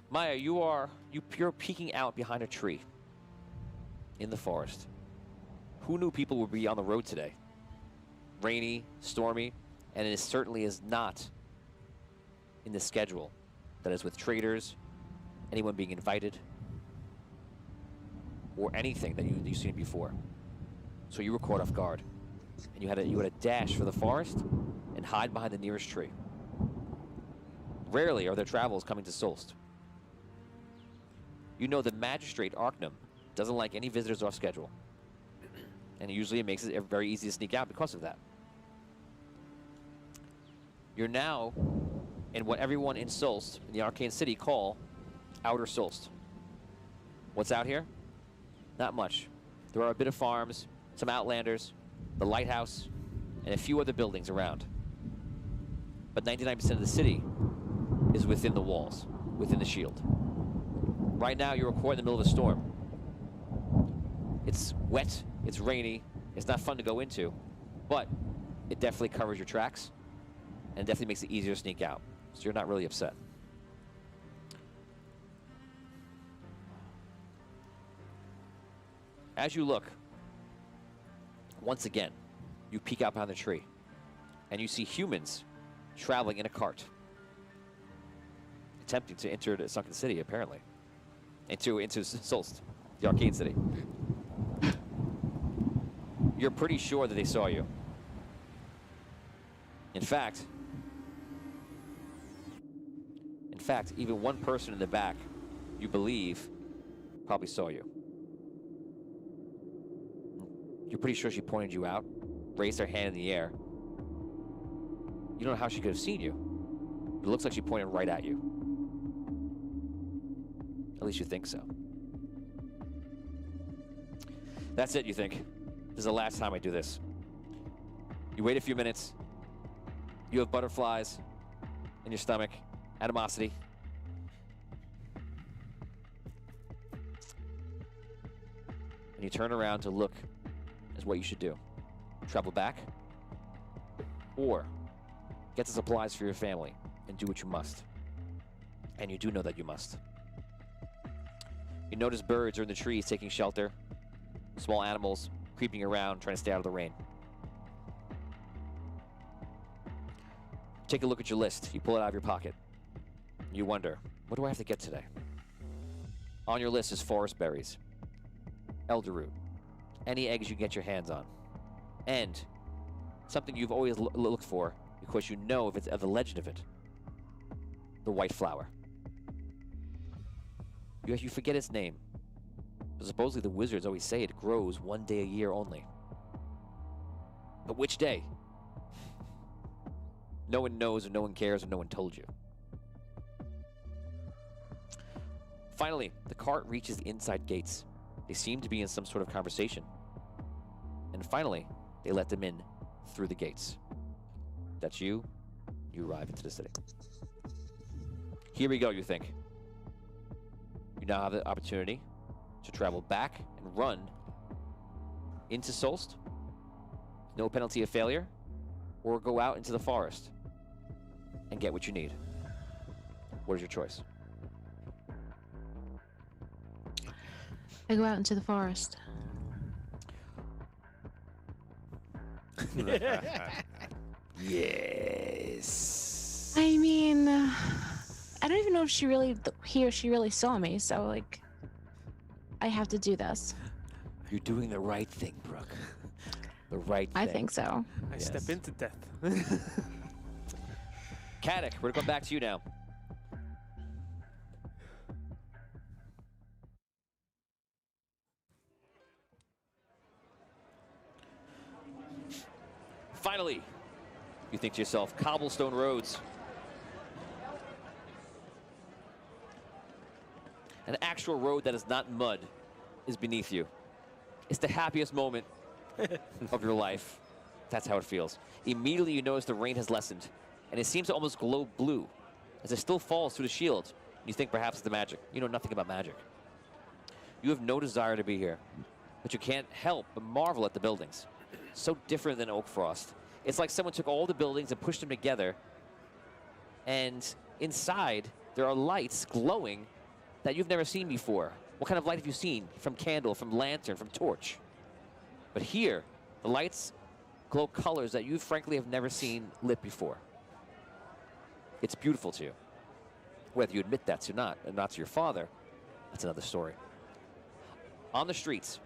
Maya, you're peeking out behind a tree in the forest. Who knew people would be on the road today? Rainy, stormy, and it certainly is not in the schedule. That is with traders, anyone being invited, or anything that you've seen before. So you were caught off guard, and you had a dash for the forest and hide behind the nearest tree. Rarely are there travels coming to Solst. You know the magistrate Arknum doesn't like any visitors off schedule, and usually it makes it very easy to sneak out because of that. You're now in what everyone in Solst, in the Arcane City, call Outer Solst. What's out here? Not much. There are a bit of farms, some outlanders, the lighthouse, and a few other buildings around. But 99% of the city is within the walls, within the shield. Right now, you're caught in the middle of a storm. It's wet, it's rainy, it's not fun to go into, but it definitely covers your tracks, and it definitely makes it easier to sneak out. So you're not really upset. As you look, once again, you peek out behind the tree, and you see humans traveling in a cart, attempting to enter the sunken city, apparently, into Solst, the Arcane City. You're pretty sure that they saw you. In fact, even one person in the back, you believe, probably saw you. You're pretty sure she pointed you out, raised her hand in the air. You don't know how she could have seen you. But it looks like she pointed right at you. At least you think so. That's it, you think. This is the last time I do this. You wait a few minutes. You have butterflies in your stomach, animosity. And you turn around to look as what you should do. Travel back, or get the supplies for your family and do what you must. And you do know that you must. You notice birds are in the trees taking shelter, small animals creeping around trying to stay out of the rain. Take a look at your list. You pull it out of your pocket. You wonder, what do I have to get today? On your list is forest berries, elderroot, any eggs you can get your hands on, and something you've always looked for because you know if it's the legend of it, the white flower. You forget its name, but supposedly the wizards always say it grows one day a year only. But which day? No one knows, or no one cares, or no one told you. Finally, the cart reaches the inside gates. They seem to be in some sort of conversation. And finally, they let them in through the gates. That's you. You arrive into the city. Here we go, you think. You now have the opportunity to travel back and run into Solst, no penalty of failure, or go out into the forest and get what you need. What is your choice? I go out into the forest. Yes. I mean, I don't even know if she really, he or she really saw me, so like, I have to do this. You're doing the right thing, Brooke. The right thing. I think so. I step into death. Caddick, we're going back to you now. Finally, you think to yourself, cobblestone roads. An actual road that is not mud is beneath you. It's the happiest moment of your life. That's how it feels. Immediately you notice the rain has lessened, and it seems to almost glow blue as it still falls through the shield. You think perhaps it's the magic. You know nothing about magic. You have no desire to be here, but you can't help but marvel at the buildings. So different than Oak Frost. It's like someone took all the buildings and pushed them together, and inside there are lights glowing that you've never seen before. What kind of light have you seen? From candle, from lantern, from torch. But here, the lights glow colors that you frankly have never seen lit before. It's beautiful to you. Whether you admit that to not, and not to your father, that's another story. On the streets,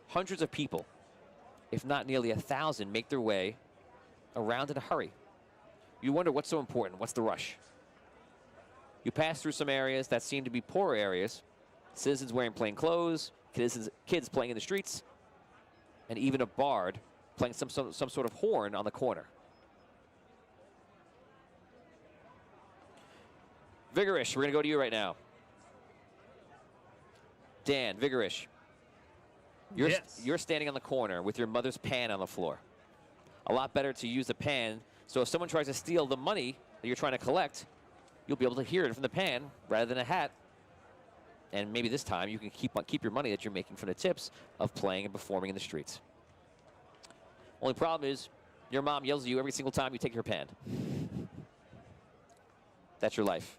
hundreds of people, if not nearly 1,000, make their way around in a hurry. You wonder what's so important, what's the rush? You pass through some areas that seem to be poor areas, citizens wearing plain clothes, kids playing in the streets, and even a bard playing some sort of horn on the corner. Vigorish, we're gonna go to you right now. Dan, Vigorish. You're standing on the corner with your mother's pan on the floor. A lot better to use the pan, so if someone tries to steal the money that you're trying to collect, you'll be able to hear it from the pan rather than a hat. And maybe this time you can keep your money that you're making from the tips of playing and performing in the streets. Only problem is your mom yells at you every single time you take her pan. That's your life.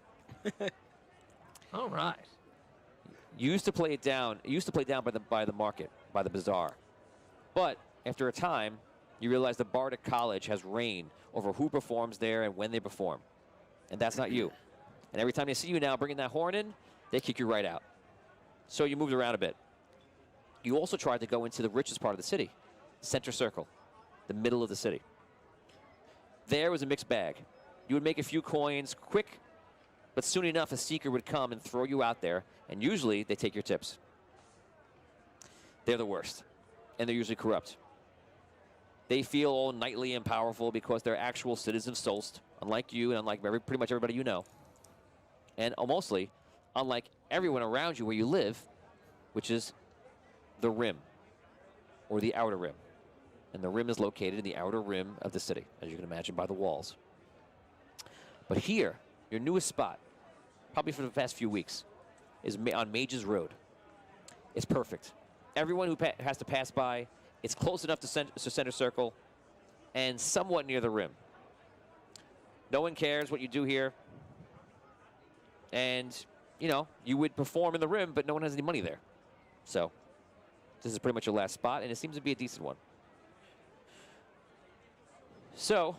All right. You used to play it down. You used to play down by the market, by the bazaar. But after a time, you realize the Bardic College has reign over who performs there and when they perform. And that's not you. And every time they see you now bringing that horn in, they kick you right out. So you moved around a bit. You also tried to go into the richest part of the city, Center Circle, the middle of the city. There was a mixed bag. You would make a few coins quick, but soon enough a seeker would come and throw you out there, and usually they take your tips. They're the worst, and they're usually corrupt. They feel all knightly and powerful because they're actual citizens of Solst, unlike you and unlike pretty much everybody you know. And mostly, unlike everyone around you where you live, which is the Rim, or the Outer Rim. And the Rim is located in the outer rim of the city, as you can imagine by the walls. But here, your newest spot, probably for the past few weeks, is on Mages Road. It's perfect. Everyone who has to pass by, it's close enough to Center Circle, and somewhat near the Rim. No one cares what you do here. And, you know, you would perform in the Rim, but no one has any money there. So, this is pretty much your last spot, and it seems to be a decent one. So,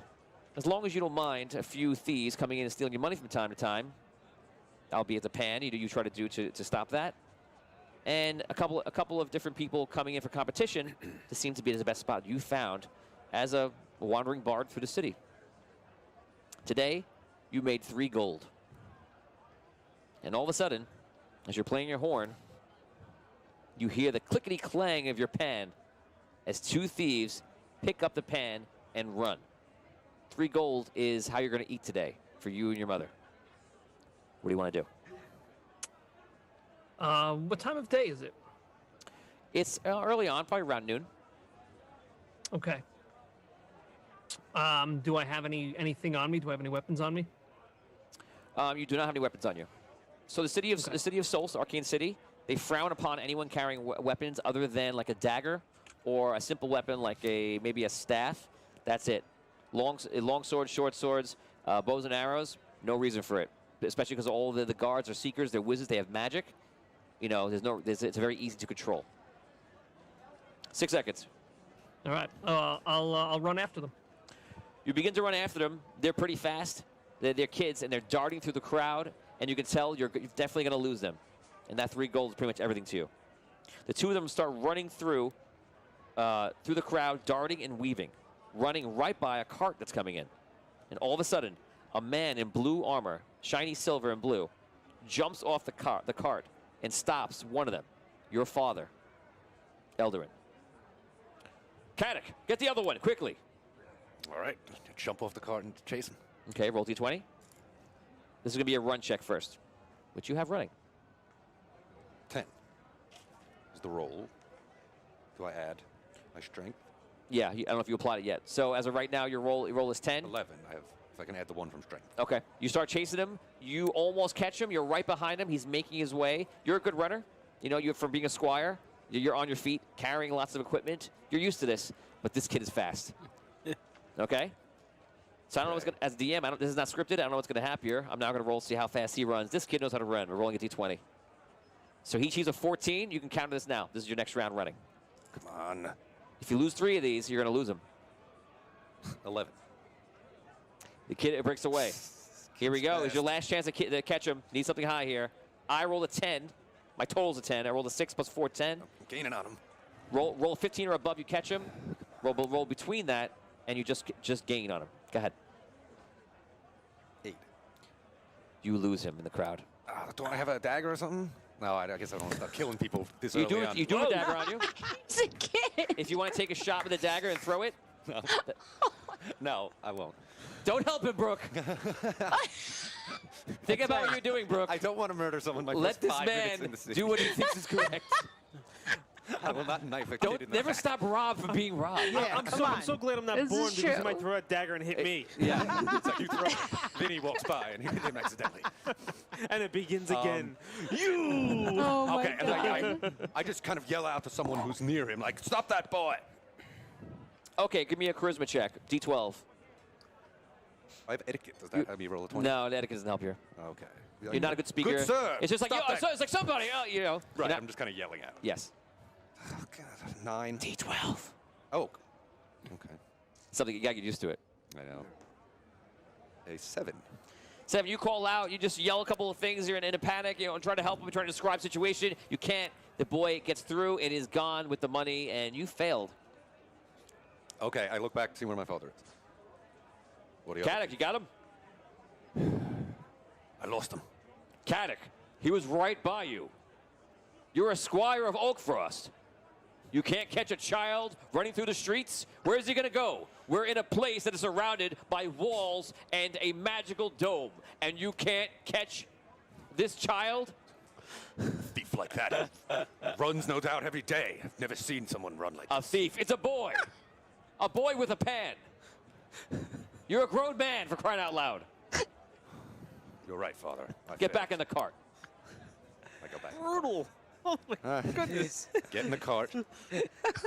as long as you don't mind a few thieves coming in and stealing your money from time to time, albeit the pan, you try to do to stop that, and a couple of different people coming in for competition, this seems to be the best spot you found as a wandering bard through the city. Today, you made 3 gold. And all of a sudden, as you're playing your horn, you hear the clickety-clang of your pan as 2 thieves pick up the pan and run. 3 gold is how you're going to eat today for you and your mother. What do you want to do? What time of day is it? It's early on, probably around noon. Okay. Do I have anything on me? Do I have any weapons on me? You do not have any weapons on you. So the city of Solst, Arcane City, they frown upon anyone carrying weapons other than like a dagger or a simple weapon like maybe a staff. That's it. Long swords, short swords, bows and arrows. No reason for it, especially because all the guards are seekers. They're wizards. They have magic. you know, it's very easy to control. 6 seconds. All right. I'll run after them. You begin to run after them. They're pretty fast. They're kids, and they're darting through the crowd, and you can tell you're definitely going to lose them. And that 3 gold is pretty much everything to you. The 2 of them start running through the crowd, darting and weaving, running right by a cart that's coming in. And all of a sudden, a man in blue armor, shiny silver and blue, jumps off the cart and stops one of them, your father, Eldarin. Caddick, get the other one, quickly. All right, jump off the cart and chase him. Okay, roll D20. This is going to be a run check first, which you have running. 10 is the roll. Do I add my strength? Yeah, I don't know if you applied it yet. So as of right now, your roll is 10. 11. If I can add the 1 from strength. Okay. You start chasing him. You almost catch him. You're right behind him. He's making his way. You're a good runner. You know, you're from being a squire. You're on your feet, carrying lots of equipment. You're used to this, but this kid is fast. Okay? So I don't know what's going to, as DM, this is not scripted. I don't know what's going to happen here. I'm now going to roll to see how fast he runs. This kid knows how to run. We're rolling a D20. So he achieves a 14. You can counter this now. This is your next round running. Come on. If you lose 3 of these, you're going to lose them. 11. The kid breaks away. Here we go. It's your last chance to catch him. Need something high here. I rolled a 10. My total's a 10. I rolled a 6 plus 4, 10. I'm gaining on him. Roll 15 or above, you catch him. Roll between that, and you just gain on him. Go ahead. 8. You lose him in the crowd. Do I have a dagger or something? No, I guess I don't want to start killing people this You early do, on. you do have a dagger on you. He's a kid. If you want to take a shot with a dagger and throw it. No, no, I won't. Don't help him, Brooke. Think about what you're doing, Brooke. I don't want to murder someone. Let this man do what he thinks is correct. I will not knife a kid Don't in the never back. stop Rob from being Rob. Yeah, I'm so glad I'm not This born is because true. you might throw a dagger and hit me. Yeah, it's like you throw it, then he walks by and he hit him accidentally. And it begins again. Oh my Okay, and God. I just kind of yell out to someone who's near him, like, stop that boy. Okay, give me a charisma check. D12. I have etiquette. Does that have me roll a 20? No, etiquette doesn't help you. Okay. You're not a good speaker. Good sir. It's just like, Stop yo, that. it's like somebody, you know. Right, You're I'm just kind of yelling at him. Yes. Oh, God, 9. D12. Oh, okay. Something you got to get used to it. I know. A 7. 7, you call out, you just yell a couple of things, you're in a panic, you know, and trying to help him, trying to describe the situation. You can't. The boy gets through and is gone with the money, and you failed. Okay, I look back to see where my father is. What do you Caddick, you got him? I lost him. Caddick, he was right by you. You're a squire of Oakfrost. You can't catch a child running through the streets? Where is he going to go? We're in a place that is surrounded by walls and a magical dome, and you can't catch this child? Thief like that. Runs, no doubt, every day. I've never seen someone run like A thief. It's a boy. A boy with a pan. You're a grown man, for crying out loud. You're right, Father. Get back in the cart. I go back. Brutal. Oh my goodness. Get in the cart.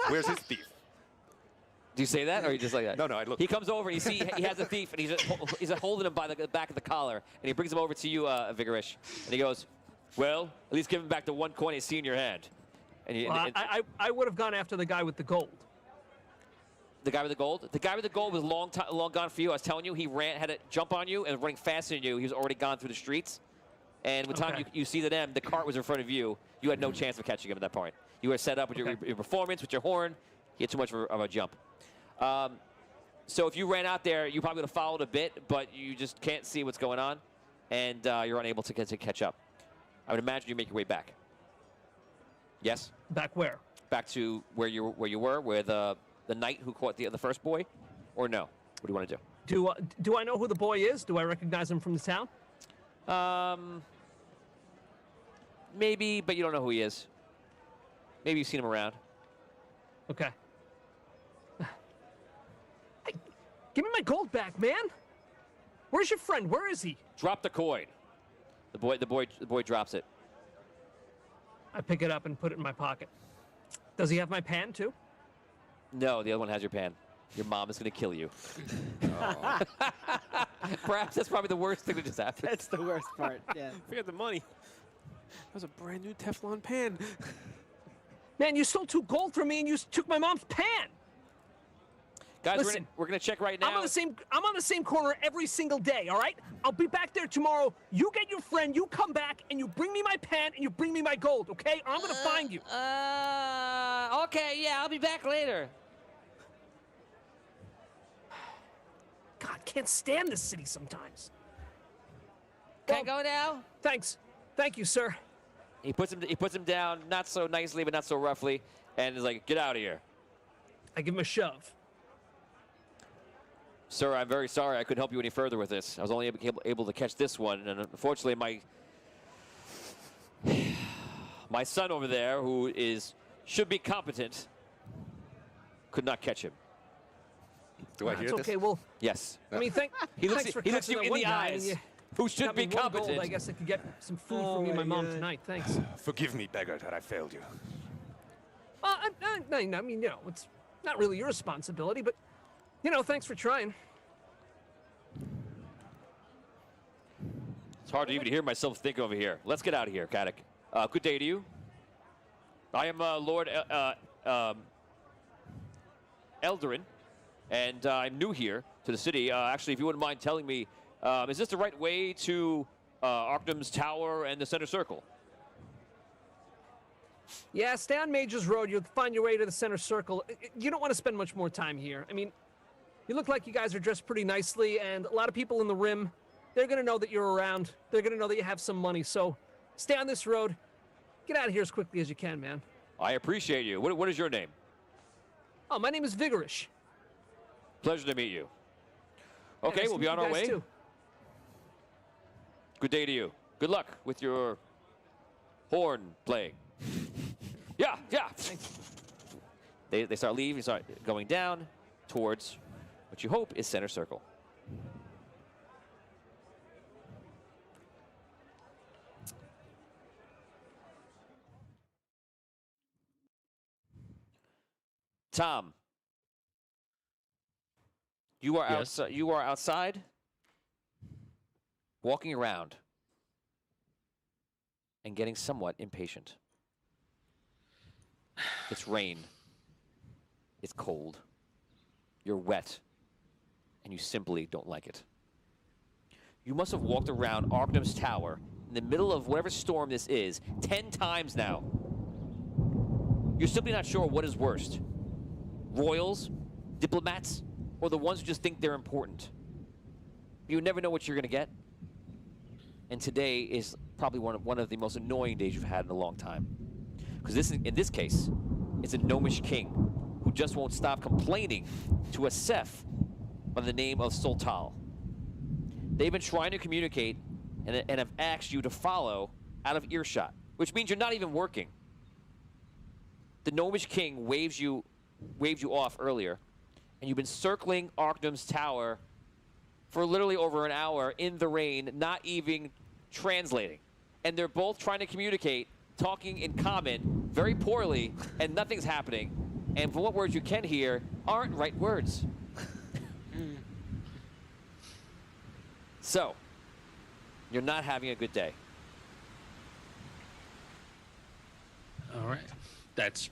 Where's his thief? Do you say that, or you just like that? No, I look. He comes over, and you see he has a thief, and he's holding him by the back of the collar, and he brings him over to you, Vigorish, and he goes, well, at least give him back the 1 coin you see in your hand. And I would have gone after the guy with the gold. The guy with the gold? The guy with the gold was long gone for you. I was telling you, he had to jump on you and was running faster than you. He was already gone through the streets. And by the time you see them, the cart was in front of you. You had no chance of catching him at that point. You were set up with your performance, with your horn. He had too much of a jump. So if you ran out there, you probably would have followed a bit, but you just can't see what's going on, and you're unable to catch up. I would imagine you make your way back. Yes? Back where? Back to where you were, where the knight who caught the first boy, or no? What do you want to do? Do I know who the boy is? Do I recognize him from the town? Maybe, but you don't know who he is. Maybe you've seen him around. Okay. Give me my gold back, man. Where's your friend? Where is he? Drop the coin. The boy drops it. I pick it up and put it in my pocket. Does he have my pan too? No, the other one has your pan. Your mom is going to kill you. Perhaps that's probably the worst thing that just happened. That's the worst part, yeah. Forget the money. That was a brand new Teflon pan. Man, you stole 2 gold from me and you took my mom's pan. Guys, Listen, we're gonna check right now. I'm on the same corner every single day, all right? I'll be back there tomorrow. You get your friend, you come back, and you bring me my pan, and you bring me my gold, okay? Or I'm gonna find you. Okay, yeah, I'll be back later. God, can't stand this city sometimes. Can I go now? Thanks. Thank you, sir. He puts him down, not so nicely, but not so roughly, and is like, get out of here. I give him a shove. Sir, I'm very sorry I couldn't help you any further with this. I was only able to catch this one, and unfortunately my son over there, who should be competent, could not catch him. Do I hear It's this? okay, well, Yes. I mean, He looks thanks for you catching in that one the guy, and eyes. you Who should got be me 1 competent. gold. I guess I could get some food Oh for me and my my mom God. tonight. Thanks. Forgive me, beggar, that I failed you. I mean, you know, it's not really your responsibility, but, you know, thanks for trying. It's hard to even hear myself think over here. Let's get out of here, Caddick. Good day to you. I am Lord Eldarin, and I'm new here to the city. Actually, if you wouldn't mind telling me, is this the right way to Arcanum's Tower and the Center Circle? Yeah, stay on Majors Road. You'll find your way to the center circle. You don't want to spend much more time here. I mean, you look like you guys are dressed pretty nicely, and a lot of people in the Rim, they're going to know that you're around. They're going to know that you have some money. So stay on this road. Get out of here as quickly as you can, man. I appreciate you. What is your name? Oh, my name is Vigorish. Pleasure to meet you. Okay, nice we'll to be meet on you our guys, way. too. Good day to you. Good luck with your horn playing. Yeah. They start leaving, start going down towards what you hope is center circle. Tom, you are Yes. outside. You are outside, walking around, and getting somewhat impatient. It's rain. It's cold. You're wet, and you simply don't like it. You must have walked around Arcanum's Tower in the middle of whatever storm this is 10 times now. You're simply not sure what is worst. Royals, diplomats, or the ones who just think they're important. You never know what you're going to get. And today is probably one of the most annoying days you've had in a long time. Because in this case, it's a gnomish king who just won't stop complaining to a Seth by the name of Soltal. They've been trying to communicate and have asked you to follow out of earshot, which means you're not even working. The gnomish king waved you off earlier, and you've been circling Arcanum's Tower for literally over an hour in the rain, not even translating. And they're both trying to communicate, talking in common, very poorly, and nothing's happening. And for what words you can hear aren't right words. So, you're not having a good day. All right. That's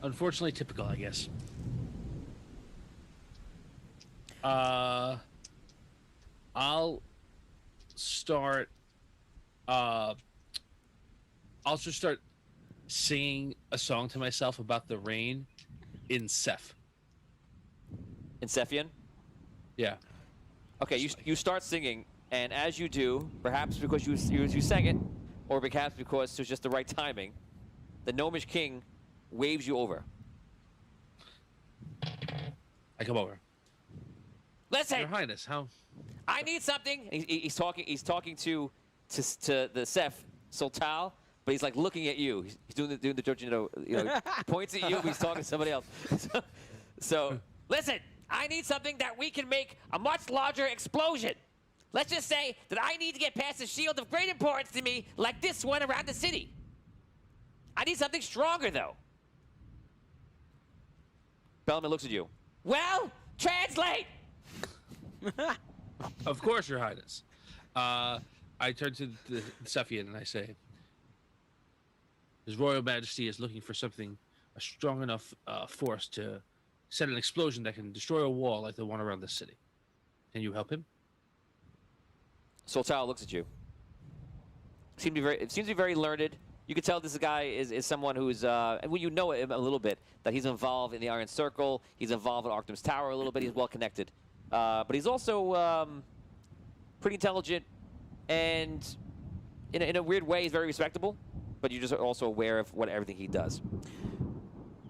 unfortunately typical, I guess. I'll start. I'll just start singing a song to myself about the rain in Seth. In Sephian? Yeah. Okay, you start singing, and as you do, perhaps because you sang it, or perhaps because it was just the right timing, the gnomish king waves you over. I come over. Listen, Your Highness, how? I need something. He's talking to the Seth Soltal, but he's like looking at you. He's doing the judge, points at you, but he's talking to somebody else. So listen, I need something that we can make a much larger explosion. Let's just say that I need to get past a shield of great importance to me, like this one around the city. I need something stronger, though. Bellman looks at you. Well, translate! Of course, Your Highness. I turn to the Cephian and I say, His Royal Majesty is looking for something, a strong enough force to set an explosion that can destroy a wall like the one around the city. Can you help him? Soltal looks at you. It seems to be very learned. You can tell this guy is someone who's, and when you know him a little bit, that he's involved in the Iron Circle. He's involved in Arctum's Tower a little bit. He's well connected. But he's also pretty intelligent, and in a weird way, he's very respectable. But you're just also aware of everything he does.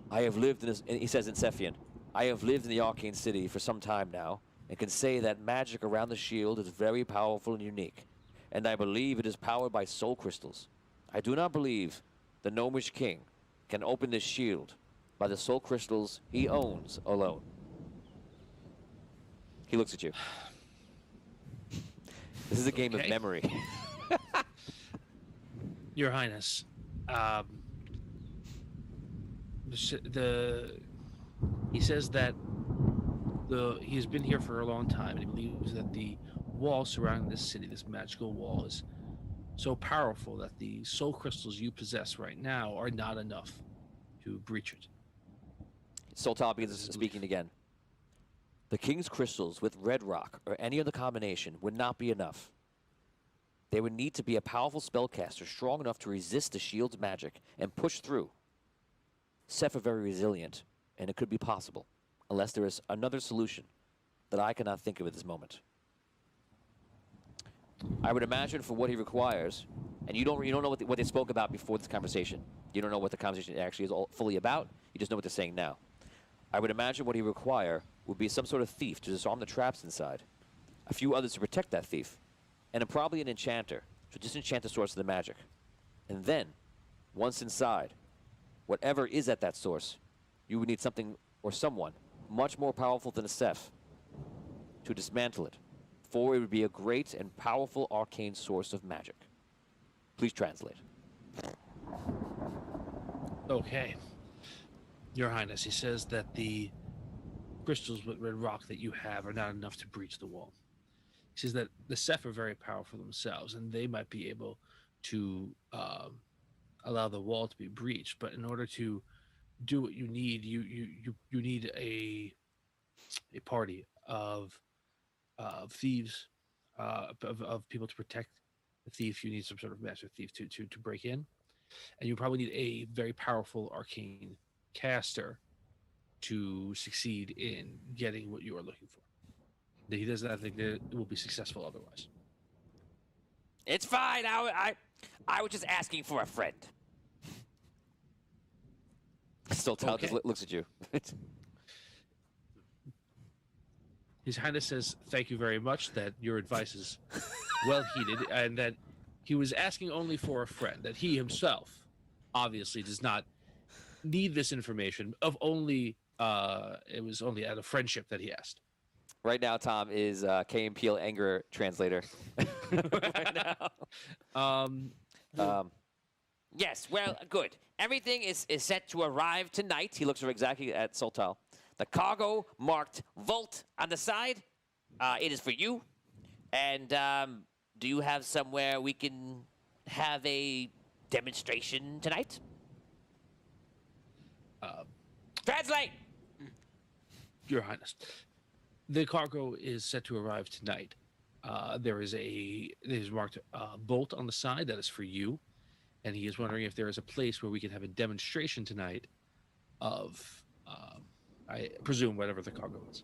I have lived in this, he says in Cephian, I have lived in the Arcane City for some time now, and can say that magic around the shield is very powerful and unique. And I believe it is powered by soul crystals. I do not believe the Gnomish King can open this shield by the soul crystals he owns alone. He looks at you. This is a game of memory. Your Highness, he says that he's been here for a long time, and he believes that the wall surrounding this city, this magical wall, is so powerful that the soul crystals you possess right now are not enough to breach it. Soltal begins speaking again. The King's crystals with red rock or any other combination would not be enough. There would need to be a powerful spellcaster strong enough to resist the shield's magic and push through. Ceph are very resilient, and it could be possible, unless there is another solution that I cannot think of at this moment. I would imagine for what he requires, and you don't know what they spoke about before this conversation. You don't know what the conversation actually is fully about. You just know what they're saying now. I would imagine what he require would be some sort of thief to disarm the traps inside, a few others to protect that thief, and probably an enchanter to disenchant the source of the magic. And then, once inside, whatever is at that source, you would need something or someone much more powerful than a Ceph to dismantle it, for it would be a great and powerful arcane source of magic. Please translate. Okay. Your Highness, he says that the crystals with red rock that you have are not enough to breach the wall. He says that the Ceph are very powerful themselves, and they might be able to allow the wall to be breached. But in order to do what you need, you need a party of thieves, of people to protect the thief. You need some sort of master thief to break in, and you probably need a very powerful arcane caster to succeed in getting what you are looking for. He does not think that it will be successful otherwise. It's fine. I was just asking for a friend. Soltal just looks at you. His Highness says, thank you very much, that your advice is well heeded, and that he was asking only for a friend, that he himself obviously does not need this information, it was only out of friendship that he asked. Right now, Tom is Key and Peele anger translator. Right now. Yes, well, good. Everything is set to arrive tonight. He looks exactly at Soltal. The cargo marked Volt on the side. It is for you. And do you have somewhere we can have a demonstration tonight? Translate! Your Highness, the cargo is set to arrive tonight. There is marked Bolt on the side. That is for you. And he is wondering if there is a place where we can have a demonstration tonight of, I presume, whatever the cargo is.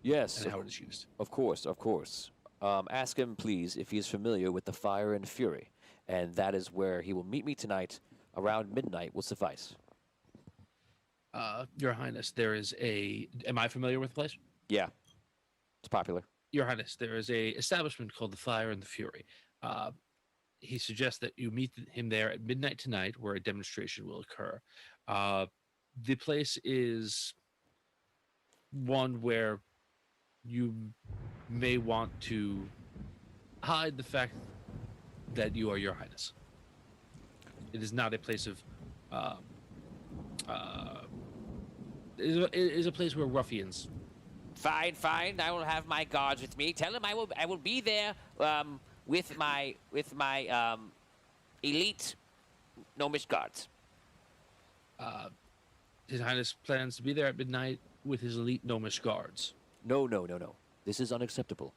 Yes. And how it is used. Of course, of course. Ask him, please, if he is familiar with the Fire and Fury. And that is where he will meet me tonight. Around midnight will suffice. Your Highness, there is am I familiar with the place? Yeah. It's popular. Your Highness, there is a establishment called the Fire and the Fury. He suggests that you meet him there at midnight tonight, where a demonstration will occur. The place is one where you may want to hide the fact that you are Your Highness. It is not a place of it is a place where ruffians. Fine, fine. I will have my guards with me. Tell him I will be there with my elite gnomish guards. His Highness plans to be there at midnight with his elite gnomish guards. No. This is unacceptable.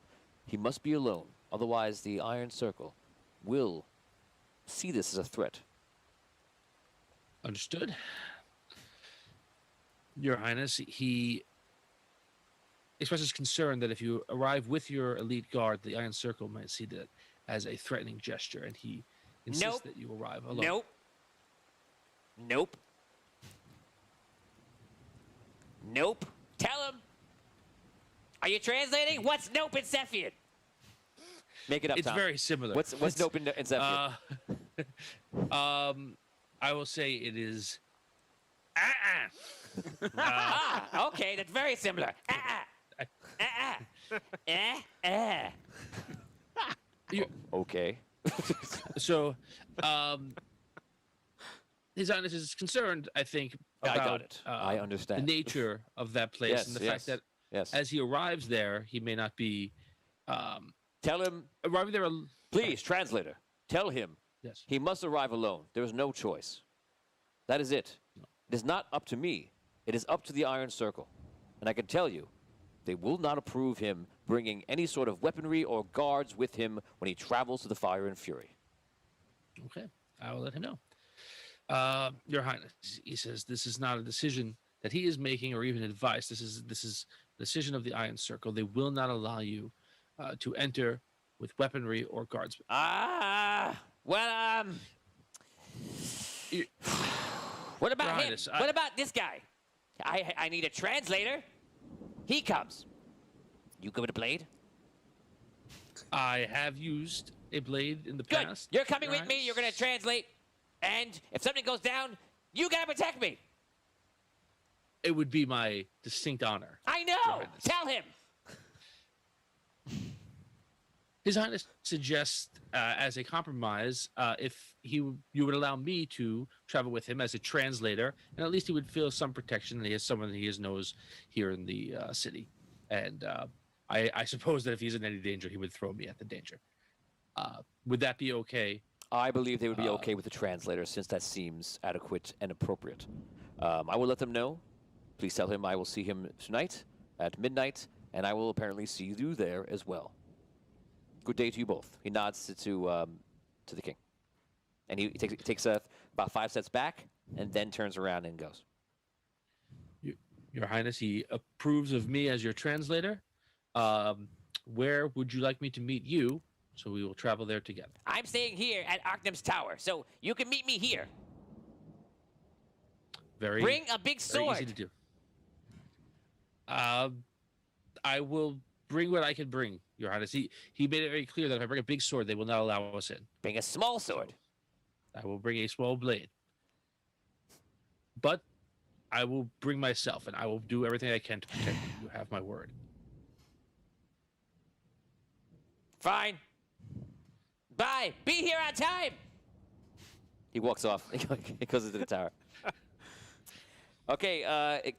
He must be alone. Otherwise, the Iron Circle will see this as a threat. Understood. Your Highness, he expresses concern that if you arrive with your elite guard, the Iron Circle might see that as a threatening gesture, and he insists that you arrive alone. Nope. Tell him. Are you translating? What's nope in Zephyr? Make it up, It's Tom. very similar. What's nope in Zephyr? I will say it is. Okay, that's very similar. Okay. So, His Highness is concerned, I think, about I got it. I understand. the nature of that place Yes, and the yes, fact that yes. as he arrives there, he may not be. Tell him. Arriving there. Please, translator. Tell him. Yes. He must arrive alone. There is no choice. That is it. It is not up to me. It is up to the Iron Circle. And I can tell you, they will not approve him bringing any sort of weaponry or guards with him when he travels to the Fire and Fury. Okay, I will let him know. Your Highness, he says this is not a decision that he is making or even advice. This is a decision of the Iron Circle. They will not allow you to enter with weaponry or guards. What about Your him? Highness, What about this guy? I need a translator. He comes. You go with a blade? I have used a blade in the Good. past. You're coming Your with me. You're going to translate. And if something goes down, you got to protect me. It would be my distinct honor. I know. Tell him. His Highness suggests, as a compromise, if you would allow me to travel with him as a translator, and at least he would feel some protection. And he has someone that he knows here in the city, and I suppose that if he's in any danger, he would throw me at the danger. Would that be okay? I believe they would be okay with the translator, since that seems adequate and appropriate. I will let them know. Please tell him I will see him tonight at midnight, and I will apparently see you there as well. Good day to you both. He nods to the king, and he takes about 5 steps back, and then turns around and goes. Your Highness, he approves of me as your translator. Where would you like me to meet you? So we will travel there together. I'm staying here at Archnum's Tower, so you can meet me here. Bring a big sword. Very easy to do. I will bring what I can bring, Your Highness. He made it very clear that if I bring a big sword, they will not allow us in. Bring a small sword. I will bring a small blade. But I will bring myself, and I will do everything I can to protect you. You have my word. Fine. Bye. Be here on time. He walks off. He goes into the tower. Okay,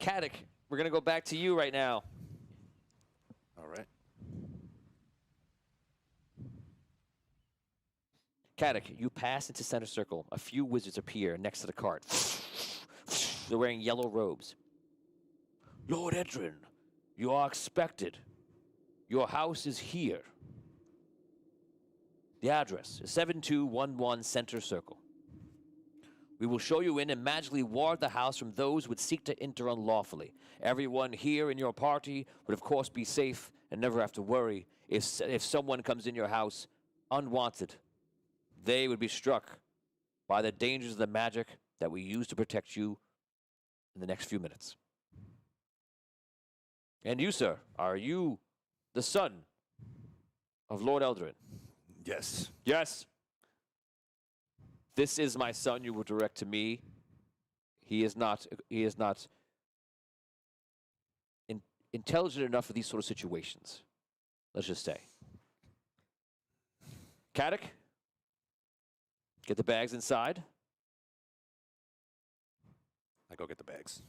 Kadek, we're going to go back to you right now. All right. Kadek, you pass into center circle. A few wizards appear next to the cart. They're wearing yellow robes. Lord Edrin, you are expected. Your house is here. The address is 7211 Center Circle. We will show you in and magically ward the house from those who would seek to enter unlawfully. Everyone here in your party would, of course, be safe and never have to worry if someone comes in your house unwanted. They would be struck by the dangers of the magic that we use to protect you in the next few minutes. And you, sir, are you the son of Lord Eldrin? Yes. Yes. This is my son you will direct to me. He is not intelligent enough for these sort of situations. Let's just say. Kadek, get the bags inside. I go get the bags.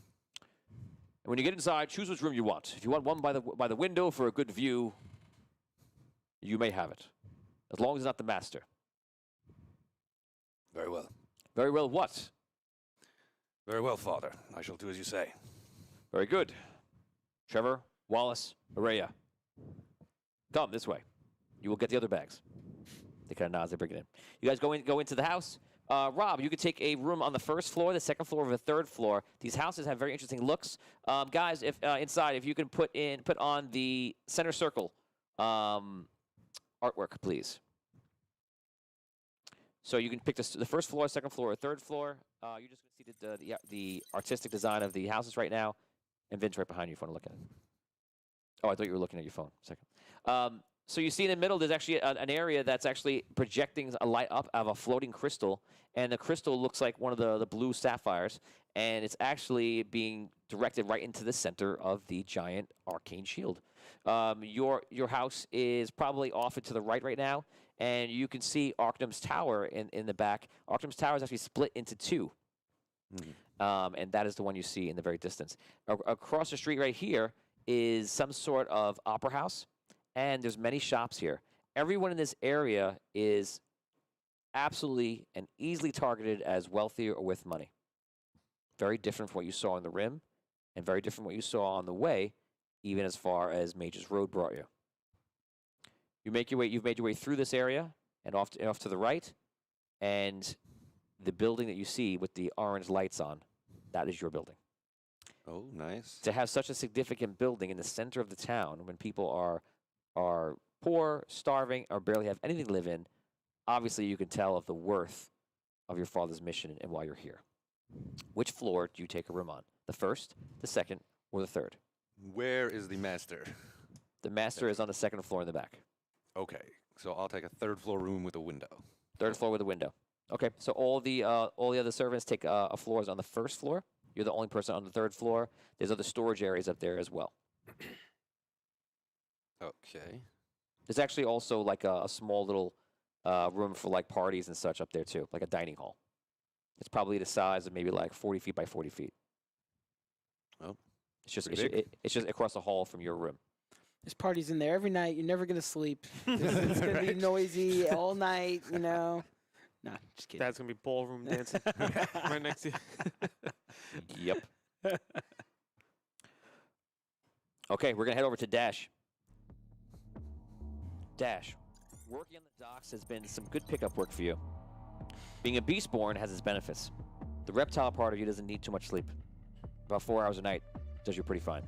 And when you get inside, choose which room you want. If you want one by the window for a good view, you may have it. as long as it's not the master. Very well. Very well what? Very well, Father. I shall do as you say. Very good. Trevor, Wallace, Araya. Come this way. You will get the other bags. They kind of nod as they bring it in. You guys go into the house. Rob, you could take a room on the first floor, the second floor, or the third floor. These houses have very interesting looks. Guys, if inside, if you can put on the center circle artwork, please. So you can pick the first floor, second floor, or third floor. You're just going to see the artistic design of the houses right now. And Vince right behind you if you want to look at it. Oh, I thought you were looking at your phone. A second. So you see in the middle, there's actually an area that's actually projecting a light up of a floating crystal. And the crystal looks like one of the blue sapphires. And it's actually being directed right into the center of the giant arcane shield. Your house is probably off and to the right now. And you can see Arcanum's Tower in the back. Arcanum's Tower is actually split into two. And that is the one you see in the very distance. Across the street right here is some sort of opera house. And there's many shops here. Everyone in this area is absolutely and easily targeted as wealthy or with money. Very different from what you saw on the rim, and very different from what you saw on the way, even as far as Mage's Road brought you. You've made your way through this area and off to the right, and the building that you see with the orange lights on, that is your building. Oh, nice. To have such a significant building in the center of the town when people are poor, starving, or barely have anything to live in, obviously you can tell of the worth of your father's mission and why you're here. Which floor do you take a room on? The first, the second, or the third? Where is the master? The master is on the second floor in the back. Okay, so I'll take a third floor room with a window. Third floor with a window. Okay, so all the other servants take floors on the first floor. You're the only person on the third floor. There's other storage areas up there as well. Okay. There's actually also like a small little room for like parties and such up there too, like a dining hall. It's probably the size of maybe like 40 feet by 40 feet. Oh, it's just across the hall from your room. There's parties in there every night. You're never gonna sleep. It's gonna be noisy all night. You know. No, just kidding. Dad's gonna be ballroom dancing right next to you. Yep. Okay, we're gonna head over to Dash. Dash, working on the docks has been some good pickup work for you. Being a Beastborn has its benefits. The reptile part of you doesn't need too much sleep. About 4 hours a night does you pretty fine.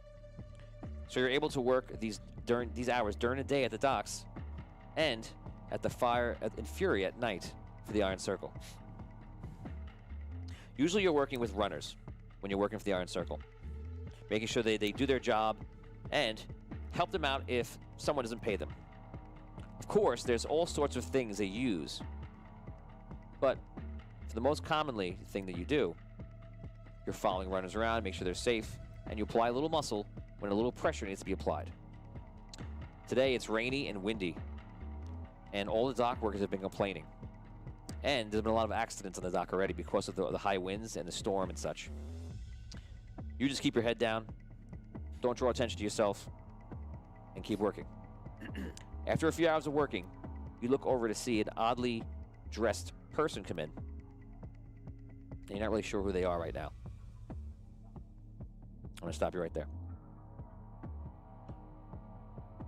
So you're able to work these hours during the day at the docks and at the fire in Fury at night for the Iron Circle. Usually you're working with runners when you're working for the Iron Circle, making sure they do their job and help them out if someone doesn't pay them. Of course, there's all sorts of things they use, but for the most commonly thing that you do, you're following runners around, make sure they're safe, and you apply a little muscle when a little pressure needs to be applied. Today it's rainy and windy, and all the dock workers have been complaining. And there's been a lot of accidents on the dock already because of the high winds and the storm and such. You just keep your head down, don't draw attention to yourself, and keep working. After a few hours of working, you look over to see an oddly dressed person come in. And you're not really sure who they are right now. I'm gonna stop you right there.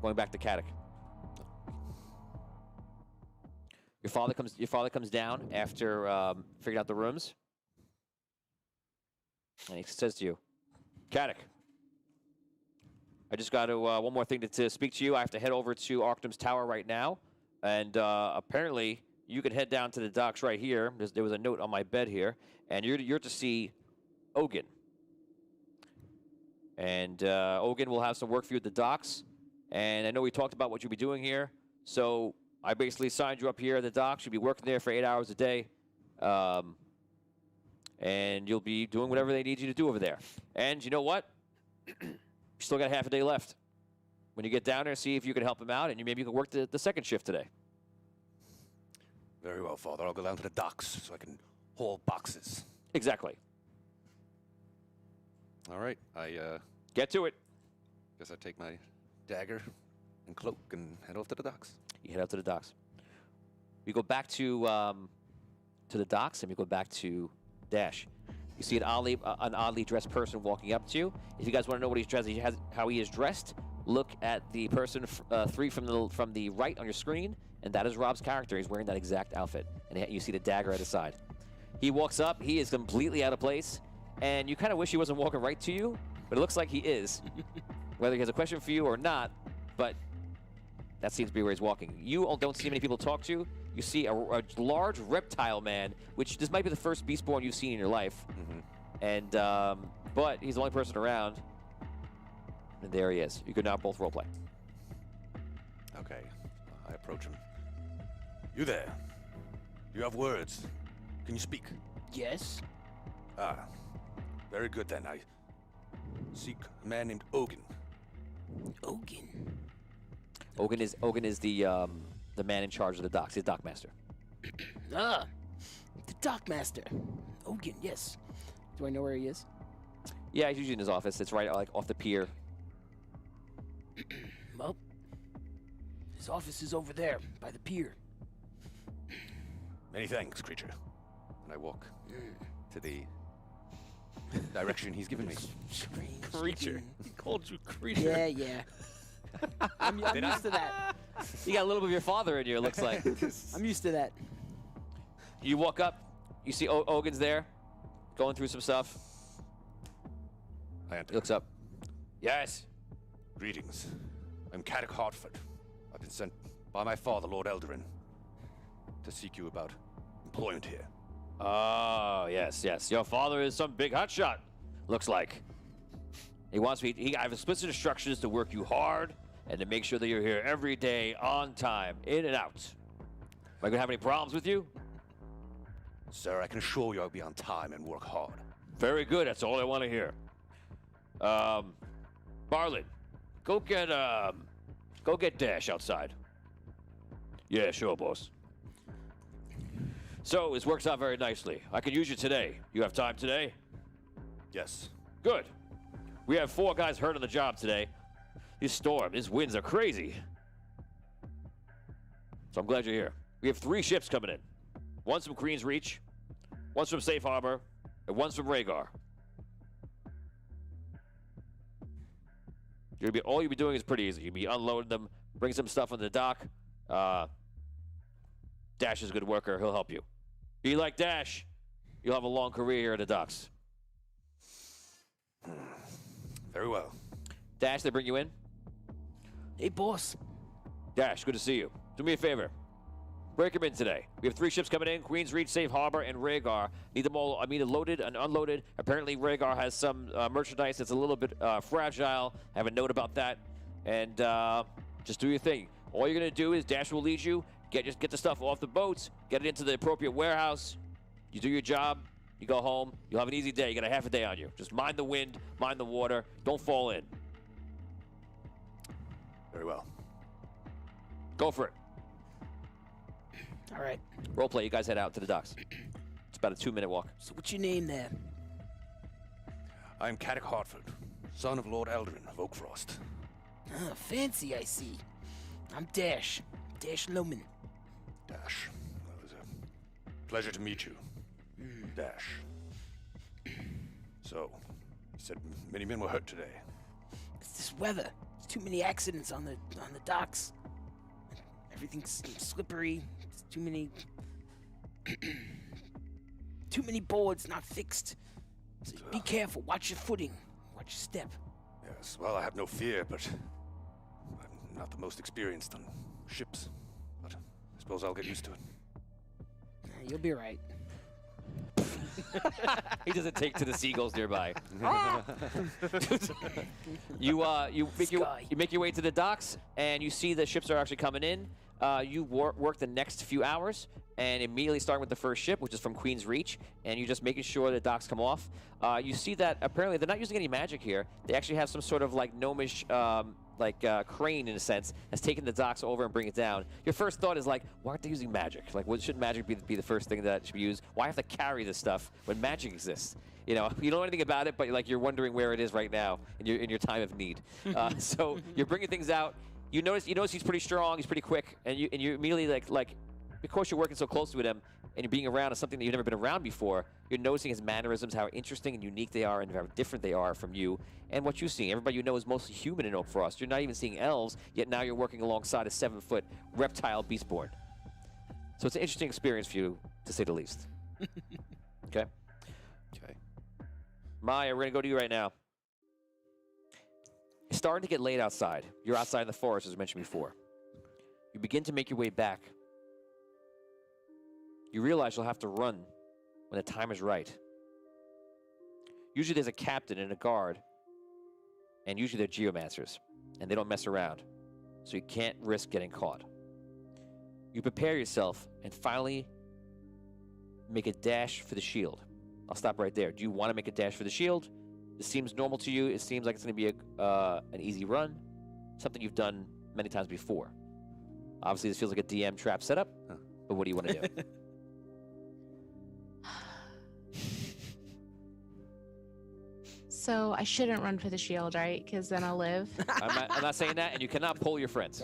Going back to Caddick. Your father comes down after figuring out the rooms. And he says to you, Caddick, I just got to, one more thing to speak to you. I have to head over to Arcanum's Tower right now. And apparently, you can head down to the docks right here. There was a note on my bed here. And you're to see Ogun. And Ogun will have some work for you at the docks. And I know we talked about what you'll be doing here. So I basically signed you up here at the docks. You'll be working there for 8 hours a day. And you'll be doing whatever they need you to do over there. And you know what? You still got half a day left. When you get down there, see if you can help him out, and maybe you can work the second shift today. Very well, Father. I'll go down to the docks so I can haul boxes. Exactly. All right. I get to it. Guess I take my dagger and cloak and head off to the docks. You head out to the docks. We go back to the docks, and we go back to Dash. You see an oddly dressed person walking up to you. If you guys want to know what he's dressed, how he is dressed, look at the person 3 from the right on your screen, and that is Rob's character. He's wearing that exact outfit, and you see the dagger at his side. He walks up. He is completely out of place, and you kind of wish he wasn't walking right to you, but it looks like he is. Whether he has a question for you or not, but that seems to be where he's walking. You don't see many people talk to. You see a large reptile man, which this might be the first Beastborn you've seen in your life. And but he's the only person around. And there he is. You can now both roleplay. Okay, I approach him. You there? You have words. Can you speak? Yes. Ah, very good then. I seek a man named Ogun. Ogun. Ogun is the man in charge of the docks. He's dock master. Ah, the dock master. Ogun, yes. Do I know where he is? Yeah, he's usually in his office. It's right like off the pier. Well, his office is over there by the pier. Many thanks, creature. And I walk to the direction he's given me. Creature. He called you creature. Yeah, yeah. I'm used to that. You got a little bit of your father in you, it looks like. I'm used to that. You walk up. You see Ogun's there, going through some stuff. I enter. He looks up. Yes. Greetings. I'm Caddock Hartford. I've been sent by my father, Lord Eldarin, to seek you about employment here. Oh, yes, yes. Your father is some big hotshot, looks like. He wants me. I have explicit instructions to work you hard and to make sure that you're here every day, on time, in and out. Am I going to have any problems with you? Sir, I can assure you I'll be on time and work hard. Very good. That's all I want to hear. Barlin, go get Dash outside. Yeah, sure, boss. So, this works out very nicely. I could use you today. You have time today? Yes. Good. We have 4 guys hurt on the job today. This storm, these winds are crazy. So I'm glad you're here. We have 3 ships coming in. One's from Queen's Reach, one's from Safe Harbor, and one's from Rhaegar. All you'll be doing is pretty easy. You'll be unloading them, bring some stuff on the dock. Dash is a good worker. He'll help you. Be like Dash, you'll have a long career here at the docks. Very well. Dash, they bring you in? Hey, boss. Dash, good to see you. Do me a favor. Break them in today. We have 3 ships coming in, Queen's Reach, Safe Harbor, and Rhaegar. Need them all, loaded and unloaded. Apparently, Rhaegar has some merchandise that's a little bit fragile. I have a note about that. And just do your thing. All you're going to do is Dash will lead you. Just get the stuff off the boats. Get it into the appropriate warehouse. You do your job. You go home. You'll have an easy day. You got a half a day on you. Just mind the wind, mind the water. Don't fall in. Very well. Go for it. All right. Roleplay, you guys head out to the docks. It's about a 2-minute walk. So what's your name there? I'm Caddock Hartford, son of Lord Eldarin of Oakfrost. Ah, fancy, I see. I'm Dash. Dash Loman. Dash. Well, it was a pleasure to meet you. Dash. So, you said many men were hurt today. It's this weather. There's too many accidents on the docks. Everything's slippery. There's too many boards not fixed. So be careful. Watch your footing. Watch your step. Yes, well, I have no fear, but I'm not the most experienced on ships. But I suppose I'll get used to it. You'll be right. He doesn't take to the seagulls nearby. You make your way to the docks, and you see the ships are actually coming in. You work the next few hours, and immediately starting with the first ship, which is from Queen's Reach, and you're just making sure the docks come off. You see that apparently they're not using any magic here. They actually have some sort of like gnomish crane in a sense that's taking the docks over and bring it down. Your first thought is like, why aren't they using magic? Like, shouldn't magic be the first thing that should be used? Why have to carry this stuff when magic exists? You know, you don't know anything about it, but like you're wondering where it is right now in your time of need. So you're bringing things out. You notice he's pretty strong. He's pretty quick, and you immediately like because you're working so closely with him and you're being around something that you've never been around before, you're noticing his mannerisms, how interesting and unique they are, and how different they are from you, and what you see. Everybody you know is mostly human in Oak Frost. You're not even seeing elves, yet now you're working alongside a 7-foot reptile beastborn. So it's an interesting experience for you, to say the least. Okay? Okay. Maya, we're going to go to you right now. It's starting to get late outside. You're outside in the forest, as I mentioned before. You begin to make your way back. You realize you'll have to run when the time is right. Usually there's a captain and a guard, and usually they're geomancers, and they don't mess around, so you can't risk getting caught. You prepare yourself and finally make a dash for the shield. I'll stop right there. Do you want to make a dash for the shield? This seems normal to you. It seems like it's going to be an easy run, something you've done many times before. Obviously, this feels like a DM trap setup, but what do you want to do? So I shouldn't run for the shield, right? Because then I'll live. I'm not saying that, and you cannot pull your friends.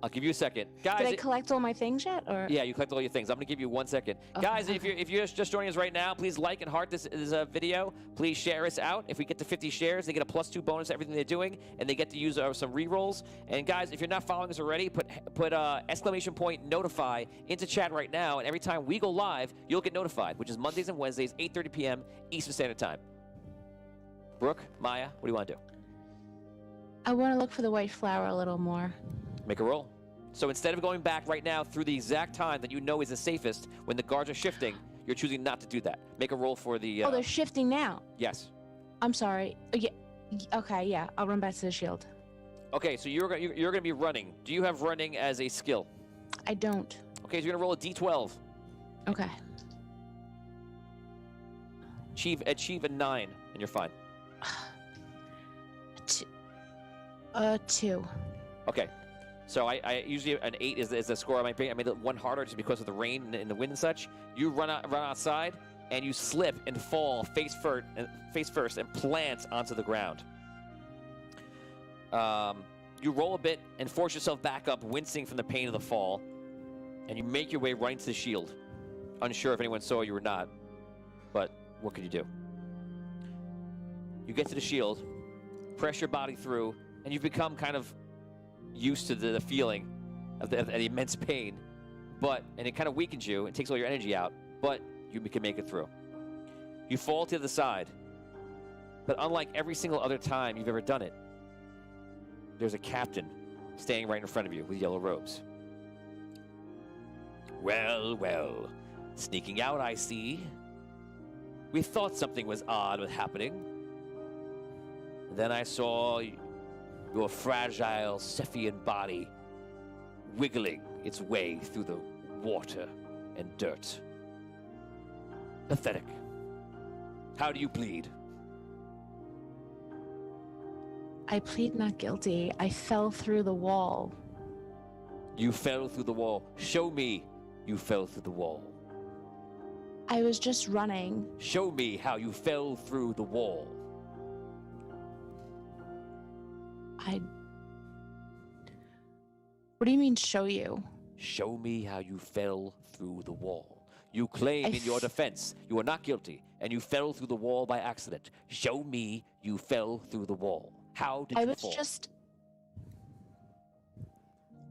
I'll give you a second. Guys, did I collect all my things yet? Or yeah, you collect all your things. I'm going to give you 1 second. Okay. Guys, if you're just joining us right now, please like and heart this video. Please share us out. If we get to 50 shares, they get a +2 bonus to everything they're doing, and they get to use some re-rolls. And guys, if you're not following us already, put !notify into chat right now, and every time we go live, you'll get notified, which is Mondays and Wednesdays, 8:30 p.m. Eastern Standard Time. Brooke, Maya, what do you want to do? I want to look for the white flower a little more. Make a roll. So instead of going back right now through the exact time that you know is the safest, when the guards are shifting, you're choosing not to do that. Make a roll for the... Oh, they're shifting now. Yes. I'm sorry. Yeah. Okay, yeah. I'll run back to the shield. Okay, so you're going to be running. Do you have running as a skill? I don't. Okay, so you're going to roll a d12. Okay. Achieve a 9, and you're fine. 2. Okay. So I usually an 8 is the score I might be. I made it 1 harder just because of the rain and the wind and such. You run outside and you slip and fall face first and plant onto the ground. You roll a bit and force yourself back up, wincing from the pain of the fall, and you make your way right into the shield. Unsure if anyone saw you or not, but what could you do? You get to the shield, press your body through, and you've become kind of used to the feeling of the immense pain, and it kind of weakens you and takes all your energy out, but you can make it through. You fall to the side, but unlike every single other time you've ever done it, there's a captain standing right in front of you with yellow robes. Well, well, sneaking out, I see. We thought something was odd was happening. Then I saw your fragile Cephian body wiggling its way through the water and dirt. Pathetic. How do you plead? I plead not guilty. I fell through the wall. You fell through the wall. Show me you fell through the wall. I was just running. Show me how you fell through the wall. What do you mean, show you? Show me how you fell through the wall. You claim in your defense you are not guilty, and you fell through the wall by accident. Show me you fell through the wall. How did you fall?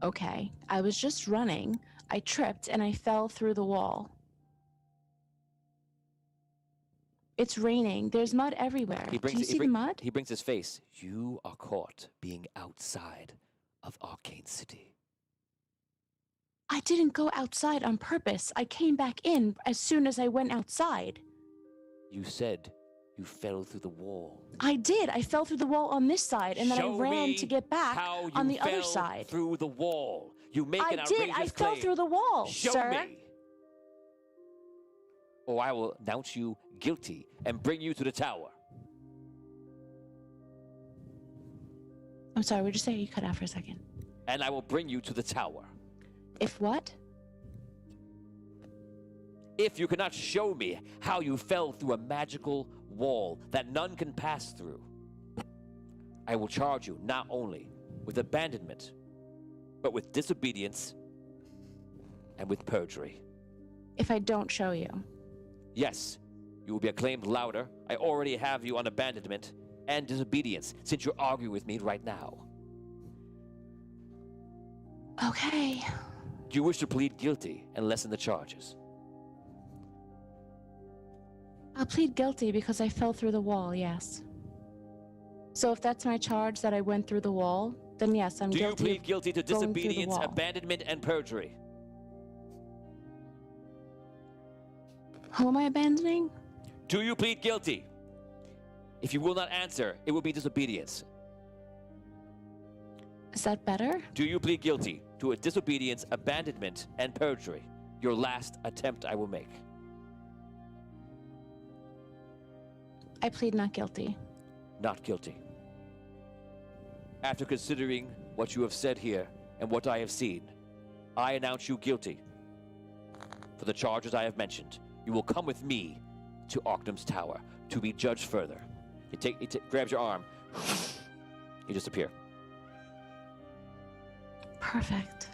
Okay, I was just running. I tripped and I fell through the wall. It's raining. There's mud everywhere. Do you see the mud? He brings his face. You are caught being outside of Arcane City. I didn't go outside on purpose. I came back in as soon as I went outside. You said you fell through the wall. I did. I fell through the wall on this side, and then I ran to get back on the other side. Through the wall. You make an outrageous claim. I fell through the wall, Show me. Or I will announce you guilty and bring you to the tower. I'm sorry, what'd you say? You cut out for a second. And I will bring you to the tower. If what? If you cannot show me how you fell through a magical wall that none can pass through, I will charge you not only with abandonment, but with disobedience and with perjury. If I don't show you. Yes, you will be acclaimed louder. I already have you on abandonment and disobedience, since you're arguing with me right now. Okay. Do you wish to plead guilty and lessen the charges? I'll plead guilty because I fell through the wall, yes. So if that's my charge that I went through the wall, then yes, I'm Do you guilty. plead guilty to going through the disobedience, wall. abandonment, and perjury? Who am I abandoning? Do you plead guilty? If you will not answer, it will be disobedience. Is that better? Do you plead guilty to a disobedience, abandonment, and perjury? Your last attempt I will make. I plead not guilty. Not guilty. After considering what you have said here and what I have seen, I announce you guilty. For the charges I have mentioned, you will come with me to Archnum's Tower to be judged further. He grabs your arm. You disappear. Perfect.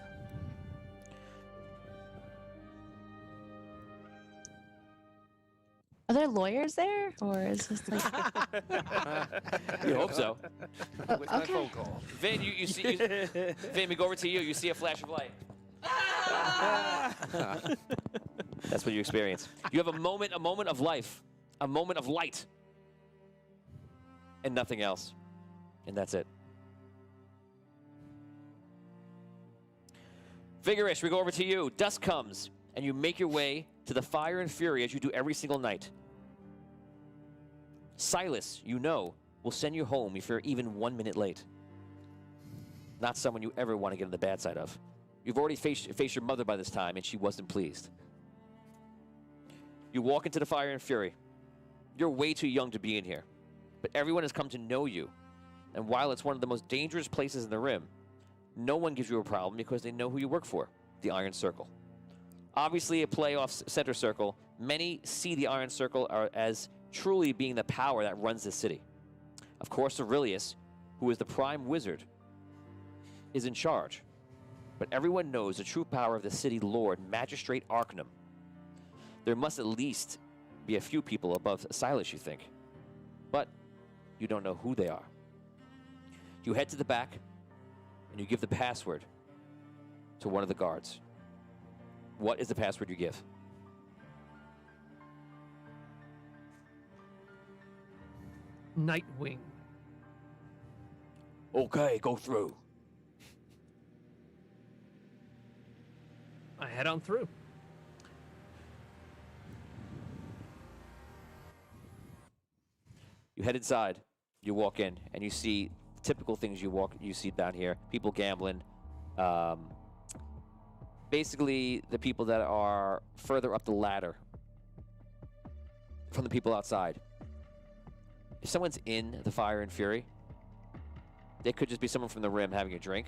Are there lawyers there? Or is this like... You hope so. Where's my phone call? Vin, you see... Vin, we go over to you. You see a flash of light. That's what you experience. You have a moment of life, a moment of light, and nothing else. And that's it. Vigorish, we go over to you. Dusk comes, and you make your way to the Fire and Fury as you do every single night. Silas, you know, will send you home if you're even 1 minute late. Not someone you ever want to get on the bad side of. You've already faced your mother by this time, and she wasn't pleased. You walk into the Fire and Fury. You're way too young to be in here, but everyone has come to know you. And while it's one of the most dangerous places in the Rim, no one gives you a problem because they know who you work for, the Iron Circle. Obviously a playoff center circle, many see the Iron Circle as truly being the power that runs the city. Of course, Aurelius, who is the prime wizard, is in charge. But everyone knows the true power of the city lord, Magistrate Archnum. There must at least be a few people above Silas, you think. But you don't know who they are. You head to the back, and you give the password to one of the guards. What is the password you give? Nightwing. Okay, go through. I head on through. You head inside, you walk in, and you see typical things you see down here. People gambling. Basically, the people that are further up the ladder from the people outside. If someone's in the Fire and Fury, they could just be someone from the Rim having a drink.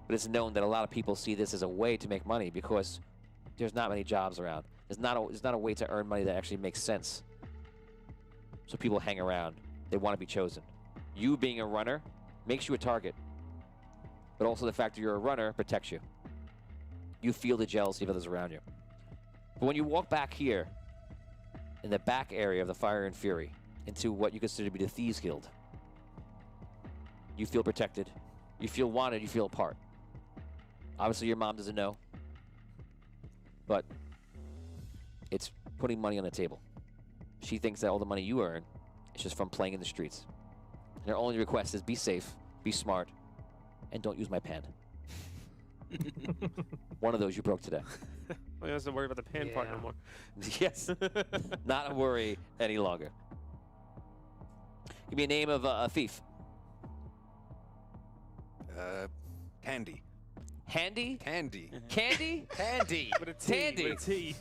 But it's known that a lot of people see this as a way to make money because there's not many jobs around. There's not a way to earn money that actually makes sense. So people hang around. They want to be chosen. You being a runner makes you a target. But also the fact that you're a runner protects you. You feel the jealousy of others around you. But when you walk back here, in the back area of the Fire and Fury, into what you consider to be the Thieves Guild, you feel protected. You feel wanted. You feel a part. Obviously, your mom doesn't know. But it's putting money on the table. She thinks that all the money you earn is just from playing in the streets. And her only request is be safe, be smart, and don't use my pen. One of those you broke today. Well, he doesn't worry about the pan part no more. Yes. Not a worry any longer. Give me a name of a thief. Candy. Handy? Candy. Candy? Candy. With a T. Tandy. With a T.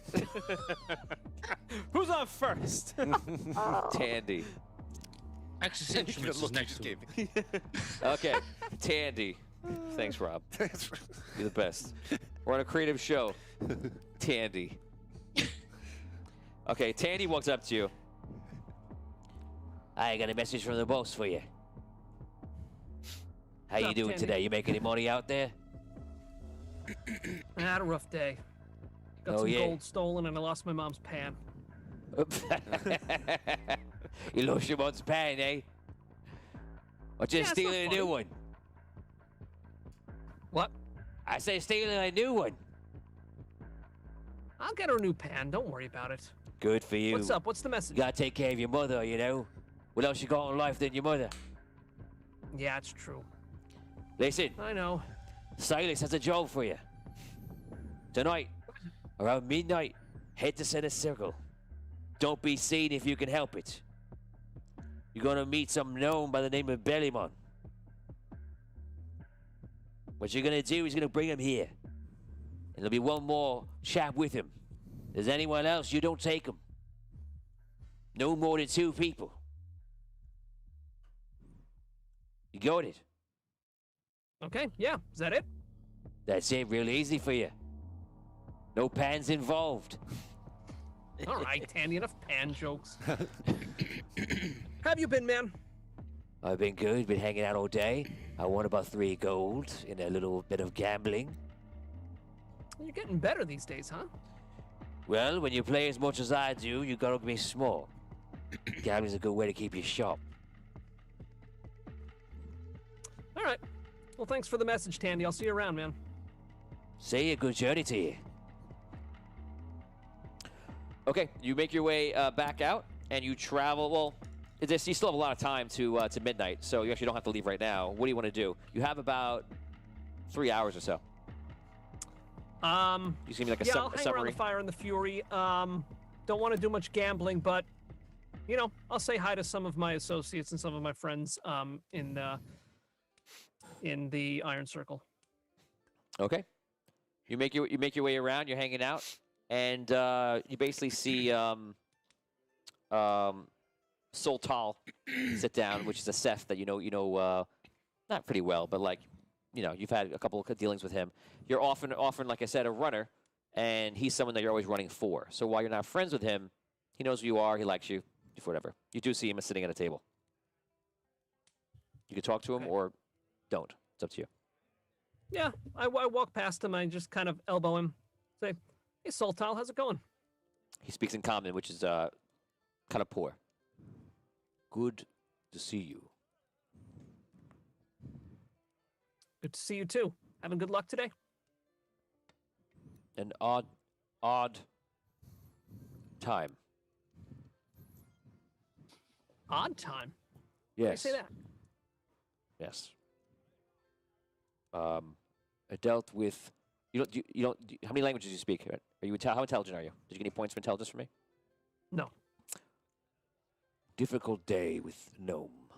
Who's on first? Tandy. Existentialist is next to him. Okay. Tandy. Thanks, Rob. You're the best. We're on a creative show. Tandy. Okay, Tandy walks up to you. I got a message from the boss for you. How you Up, doing Tandy? today? You make any money out there? I had a rough day. Got Oh, some yeah. gold stolen and I lost my mom's pan. You lost your mom's pan, eh? Or just Yeah, it's not stealing a new funny. one? What? I say stealing a new one. I'll get her a new pan. Don't worry about it. Good for you. What's up? What's the message? You gotta take care of your mother, you know? What else you got in life than your mother? Yeah, it's true. Listen, I know. Silas has a job for you. Tonight, around midnight, head to Center Circle. Don't be seen if you can help it. You're gonna meet some gnome by the name of Bellymon. What you're gonna do is gonna bring him here. And there'll be one more chap with him. If there's anyone else, you don't take him. No more than 2 people. You got it? Okay, yeah. Is that it? That's it, real easy for you. No pans involved. All right, Tandy, enough pan jokes. Have you been, man? I've been good, been hanging out all day. I won about 3 gold in a little bit of gambling. You're getting better these days, huh? Well, when you play as much as I do, you gotta be smart. Gambling's a good way to keep you sharp. All right. Well, thanks for the message, Tandy. I'll see you around, man. Say a good journey to you. Okay, you make your way back out, and you travel. Well, you still have a lot of time to midnight, so you actually don't have to leave right now. What do you want to do? You have about 3 hours or so. You seem like a yeah, I'll hang around summary. the fire and the fury. Don't want to do much gambling, but you know, I'll say hi to some of my associates and some of my friends in the Iron Circle. Okay. You make your way around. You're hanging out, and you basically see Soltal sit down, which is a Seth that you know not pretty well, but like you've had a couple of dealings with him. You're often, like I said, a runner, and he's someone that you're always running for. So while you're not friends with him, he knows who you are. He likes you. Whatever. You do see him sitting at a table. You can talk to him or don't. It's up to you. Yeah, I walk past him. I just kind of elbow him. Say, hey, Soltal, how's it going? He speaks in common, which is kind of poor. Good to see you. Good to see you, too. Having good luck today? An odd time. Odd time? Why do you Yes. say that? Yes. I dealt with. You don't. How many languages do you speak? Are you how intelligent are you? Did you get any points for intelligence for me? No. Difficult day with gnome.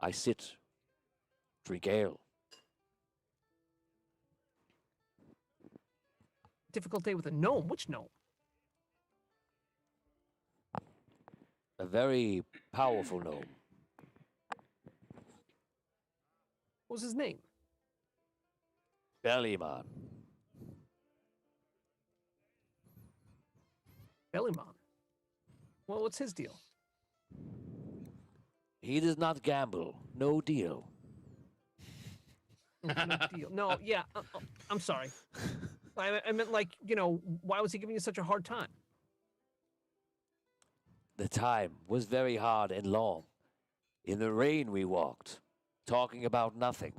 I sit, drink ale. Difficult day with a gnome. Which gnome? A very powerful gnome. What was his name? Bellymon. Bellymon. Well, what's his deal? He does not gamble. No deal. No deal. No, yeah. I'm sorry. I meant like, why was he giving you such a hard time? The time was very hard and long. In the rain we walked, talking about nothing.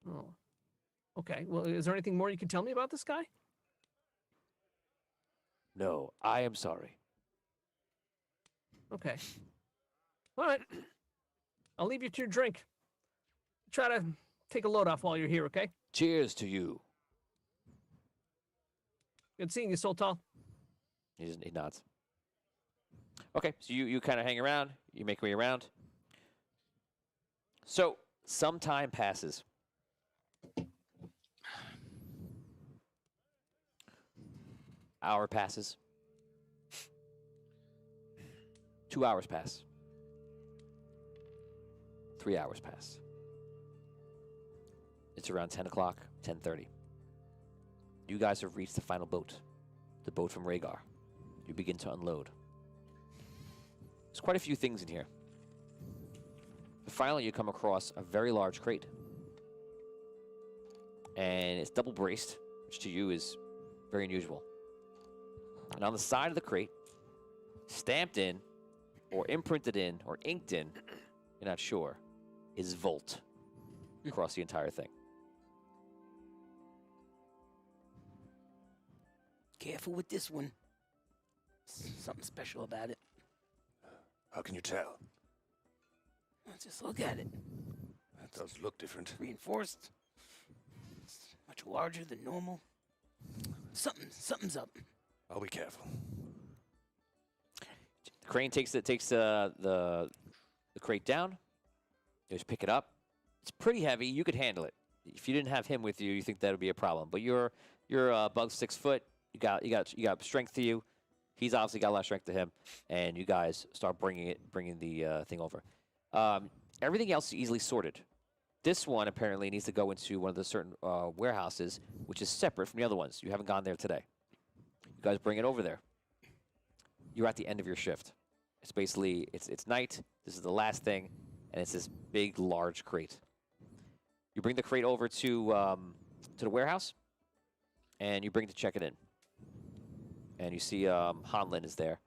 Oh. Okay. Well, is there anything more you can tell me about this guy? No, I am sorry. Okay. All right. I'll leave you to your drink. Try to take a load off while you're here, okay? Cheers to you. Good seeing you, Soltal. He nods. Okay, so you kind of hang around. You make your way around. So some time passes. Hour passes. 2 hours pass. 3 hours pass. It's around 10 o'clock, 10:30. You guys have reached the final boat, the boat from Rhaegar. You begin to unload. There's quite a few things in here. But finally, you come across a very large crate. And it's double braced, which to you is very unusual. And on the side of the crate, stamped in, or imprinted in, or inked in, you're not sure, is Volt across the entire thing. Careful with this one. Something special about it. How can you tell? Let's just look at it. That does look different. Reinforced. It's much larger than normal. Something's up. I'll be careful. The crane takes the crate down. You just pick it up. It's pretty heavy. You could handle it. If you didn't have him with you, you think that would be a problem. But you're Bug's 6 foot. You got strength to you. He's obviously got a lot of strength to him, and you guys start bringing the thing over. Everything else is easily sorted. This one apparently needs to go into one of the certain warehouses, which is separate from the other ones. You haven't gone there today. You guys bring it over there. You're at the end of your shift. It's basically it's night. This is the last thing, and it's this big, large crate. You bring the crate over to the warehouse, and you bring it to check it in. And you see Hanlin is there,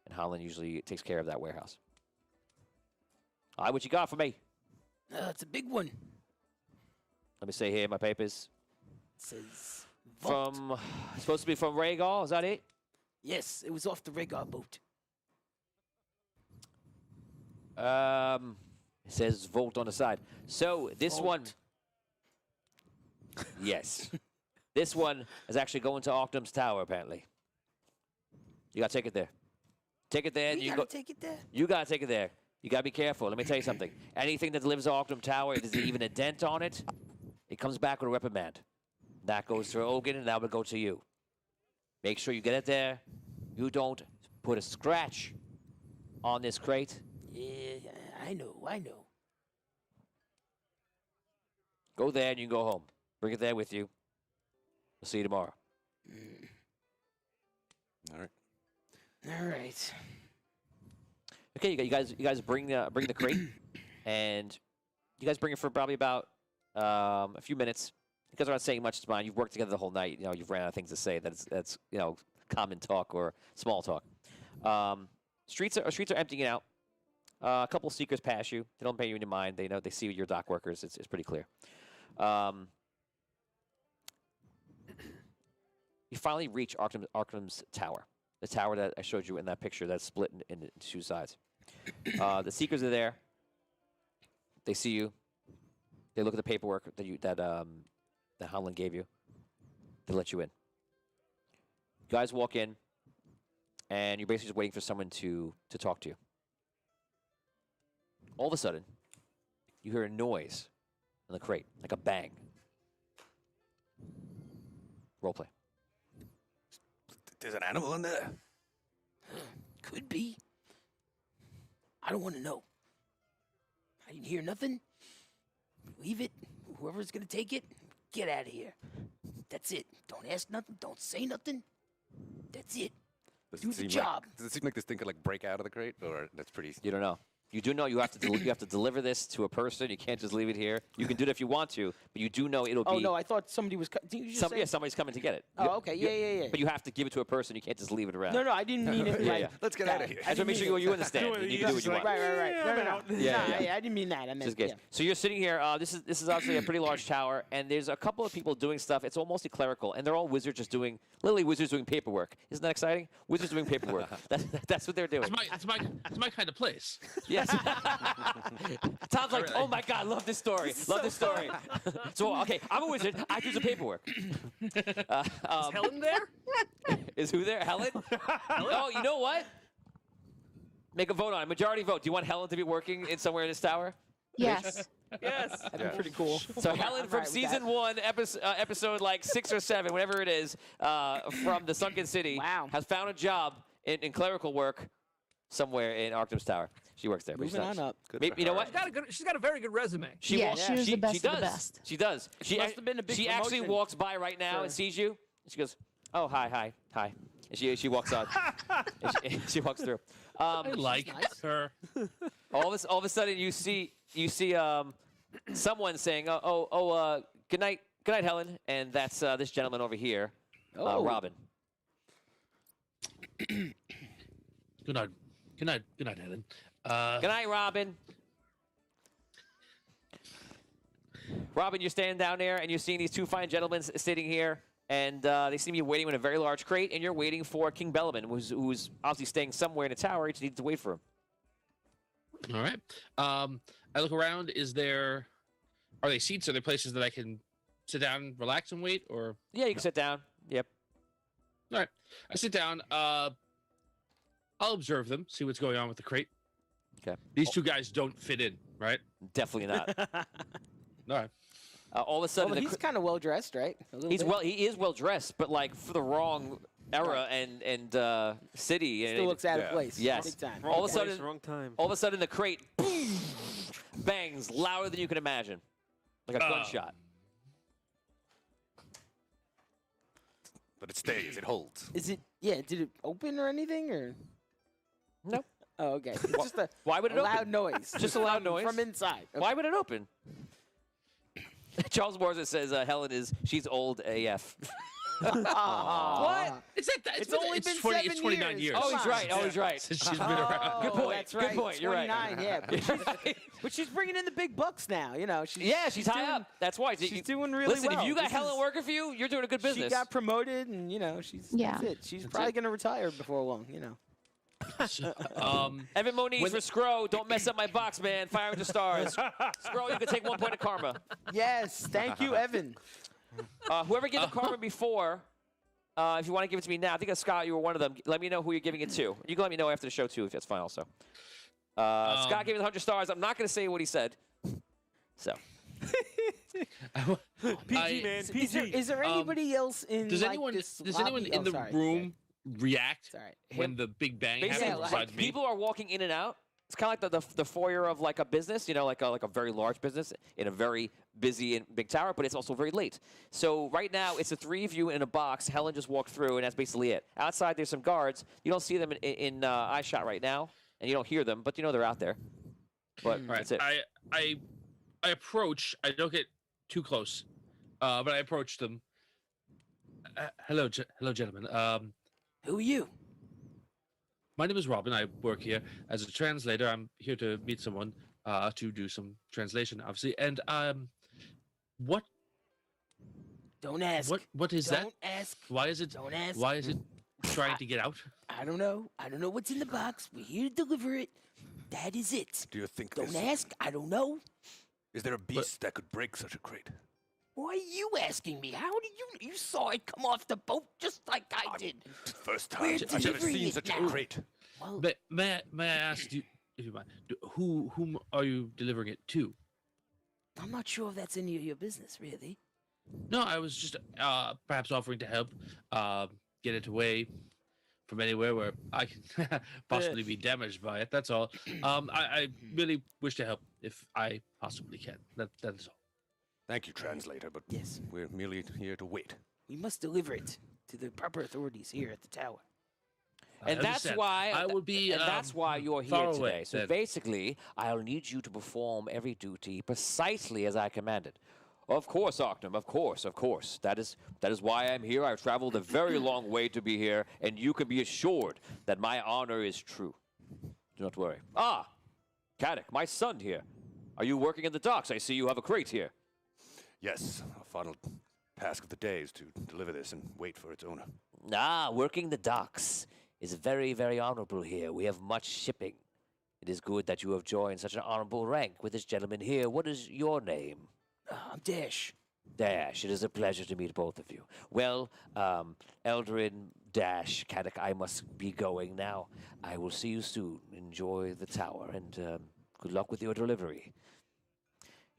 and Hanlin usually takes care of that warehouse. All right, what you got for me? It's a big one. Let me say here my papers. It says Vault. From supposed to be from Rhaegar. Is that it? Yes, it was off the Rhaegar boat. It says Volt on the side. So this Vault. one, yes, this one is actually going to Octum's Tower. Apparently, you gotta take it there. Take it there. And We you gotta go. take it there. You gotta take it there. You gotta be careful. Let me tell you something. Anything that delivers to Octum Tower, if there's even a dent on it, it comes back with a reprimand. That goes to Ogun, and that would go to you. Make sure you get it there. You don't put a scratch on this crate. Yeah, I know. Go there and you can go home. Bring it there with you. We'll see you tomorrow. All right. All right. Okay, you guys bring the crate, and you guys bring it for probably about a few minutes. You guys are not saying much to mine. You've worked together the whole night. You know, you've ran out of things to say. That's common talk or small talk. Streets are emptying out. A couple of seekers pass you. They don't pay you any mind. They know they see you're dock workers. It's pretty clear. You finally reach Arcanum's Tower, the tower that I showed you in that picture that's split in two sides. The seekers are there. They see you. They look at the paperwork that Hanlin gave you. They let you in. You guys walk in, and you're basically just waiting for someone to talk to you. All of a sudden, you hear a noise in the crate, like a bang. Roleplay. There's an animal in there. Could be. I don't want to know. I didn't hear nothing. Leave it. Whoever's gonna take it, get out of here. That's it. Don't ask nothing. Don't say nothing. That's it. Do the job. Does it seem like this thing could like break out of the crate, or that's pretty? You don't know. You do know you have to you have to deliver this to a person. You can't just leave it here. You can do it if you want to, but you do know it'll be. Oh no, I thought somebody was. Did you just say? Yeah, somebody's coming to get it. Oh, okay. Yeah. But you have to give it to a person. You can't just leave it around. No, I didn't mean it. Yeah. Let's get out of here. I just want to make sure you understand. And you can do what you want. Right. No. Yeah. I didn't mean that. I meant. Just Yeah. So you're sitting here. This is obviously a pretty large tower, and there's a couple of people doing stuff. It's all mostly clerical, and they're all wizards just doing literally wizards doing paperwork. Isn't that exciting? Wizards doing paperwork. That's what they're doing. It's my kind of place. Yes. Sounds like, oh my God, love this story. Love this story. So, okay, I'm a wizard. I do some paperwork. Is Helen there? Is who there? Helen? Oh, you know what? Make a vote on it. Majority vote. Do you want Helen to be working in somewhere in this tower? Yes. Yes. That'd be pretty cool. So Helen from season 1, episode like 6 or 7, whatever it is, from the Sunken City, has found a job in clerical work somewhere in Arcanum's Tower. She works there. Moving on up. Maybe, you know what? She's got a very good resume. She was the best she of the does. best. She does. She must have been a big She actually promotion walks by right now and sees you. And she goes, "Oh, hi. And she walks on. And she walks through. I like her. All of a sudden, you see someone saying, good night, Helen," and that's this gentleman over here, Robin. Good night, Helen. Good night, Robin. Robin, you're standing down there, and you're seeing these two fine gentlemen sitting here, and they seem to be waiting in a very large crate, and you're waiting for King Bellaman, who's obviously staying somewhere in the tower. You just need to wait for him. All right. I look around. Are there seats? Are there places that I can sit down, relax, and wait? Or yeah, you can sit down. Yep. All right. I sit down. I'll observe them, see what's going on with the crate. Okay. These two guys don't fit in, right? Definitely not. All right. All of a sudden, Well, he's kind of well dressed, right? A little bit. He is well dressed, but like for the wrong era and city. Still looks out of place. Yes. Big time. All of a sudden, wrong time. All of a sudden, the crate bangs louder than you can imagine, like a gunshot. But it stays. It holds. Is it? Yeah. Did it open or anything or? Nope. Oh, okay. It's just a Why would it loud open? noise. Just a loud noise from inside. Okay. Why would it open? Charles Borza says Helen she's old AF. What? It's only been 29 years. Oh, he's right. Oh, he's right. Since she's been around. Good point. That's right. Good point. You're right. 29, yeah. But she's bringing in the big bucks now. You know. She's high up. That's why. She's doing really Listen, well. if you got This Helen is- working for you, you're doing a good business. She got promoted, and Yeah. that's it. She's probably going to retire before long. Evan Moniz for Scro. Don't mess up my box, man. Fire with the stars. Scro, you can take 1 point of karma. Yes, thank you, Evan. Whoever gave the karma before, if you want to give it to me now, I think Scott, you were one of them. Let me know who you're giving it to. You can let me know after the show, too, if that's fine also. Scott gave me the 100 stars. I'm not going to say what he said. So. PG, man. PG. Is there anybody else in Does like, anyone this in lobby? the room react when the big bang Basically, happens besides me? people are walking in and out. It's kind of like the foyer of like a business, like a very large business in a very busy and big tower, but it's also very late. So right now, it's the three of you in a box. Helen just walked through, and that's basically it. Outside, there's some guards. You don't see them in eye shot right now, and you don't hear them, but they're out there. But that's it. I approach. I don't get too close, but I approach them. Hello, gentlemen. Who are you? My name is Robin. I work here as a translator. I'm here to meet someone to do some translation, obviously. And what? Don't ask. What is that? Don't ask. Why is it? Don't ask. Why is it trying to get out? I don't know. I don't know what's in the box. We're here to deliver it. That is it. Do you think Don't ask. I don't know. Is there a beast that could break such a crate? Why are you asking me? How did you saw it come off the boat just like I did? First time We're I've ever delivering seen it such now. a crate. Well, May I ask you, if you mind, whom are you delivering it to? I'm not sure if that's any of your business, really. No, I was just perhaps offering to help get it away from anywhere where I can possibly be damaged by it. That's all. I really wish to help if I possibly can. That is all. Thank you, translator, but yes, we're merely here to wait. We must deliver it to the proper authorities here at the tower. And that's why I will be. And that's why you're here far today. away, So then. basically, I'll need you to perform every duty precisely as I commanded. Of course, Octum. Of course. That is why I'm here. I've traveled a very long way to be here, and you can be assured that my honor is true. Do not worry. Caddick, my son here. Are you working in the docks? I see you have a crate here. Yes, our final task of the day is to deliver this and wait for its owner. Working the docks is very, very honorable here. We have much shipping. It is good that you have joined such an honorable rank with this gentleman here. What is your name? I'm Dash. Dash. It is a pleasure to meet both of you. Well, Eldrin, Dash, Caddick, I must be going now. I will see you soon. Enjoy the tower, and good luck with your delivery.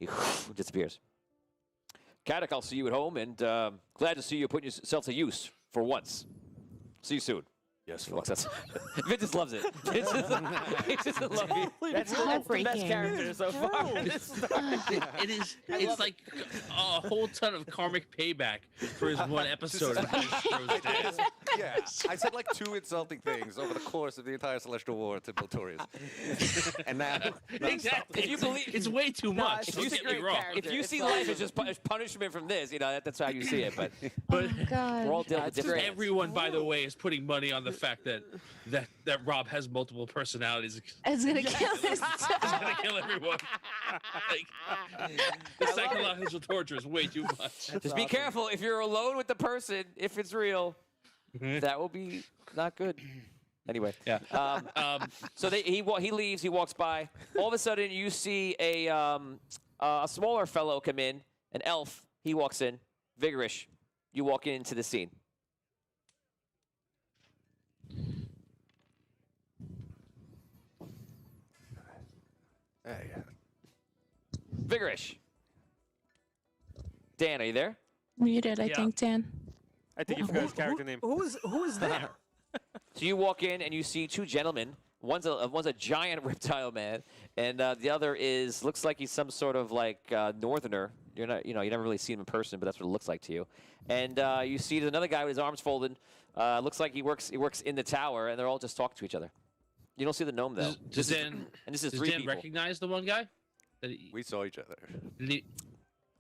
He disappears. Caddick, I'll see you at home, and glad to see you putting yourself to use for once. See you soon. Yes, He walks outside. Vince just loves it. Vince just loves it. That's the best character so far. It is. It's like a whole ton of karmic payback for his one episode of Astro's Dad. Yeah, I said like 2 insulting things over the course of the entire Celestial War to Voltorius. And now, Exactly. If you believe, It's way too much. if you, Don't get me wrong. if you see life as just punishment from this, that's how you see it. But But God. we're all dealing with different. everyone, by the way, is putting money on the fact that Rob has multiple personalities. It's gonna kill He's gonna kill everyone. The psychological torture is way too much. Just be careful if you're alone with the person. If it's real, that will be not good. Anyway, Yeah. so he leaves. He walks by. All of a sudden, you see a smaller fellow come in, an elf. He walks in, vigorish. You walk into the scene. hey, Vigorish. Dan, are you there? Muted, I Yeah. think, Dan. I think you forgot his character name. Who is there? So you walk in and you see 2 gentlemen. One's a giant reptile man, and the other looks like he's some sort of like northerner. You never really see him in person, but that's what it looks like to you. And you see another guy with his arms folded. Looks like he works in the tower, and they're all just talking to each other. You don't see the gnome though. Does Dan This is 3 Dan people. recognize the one guy? we saw each other.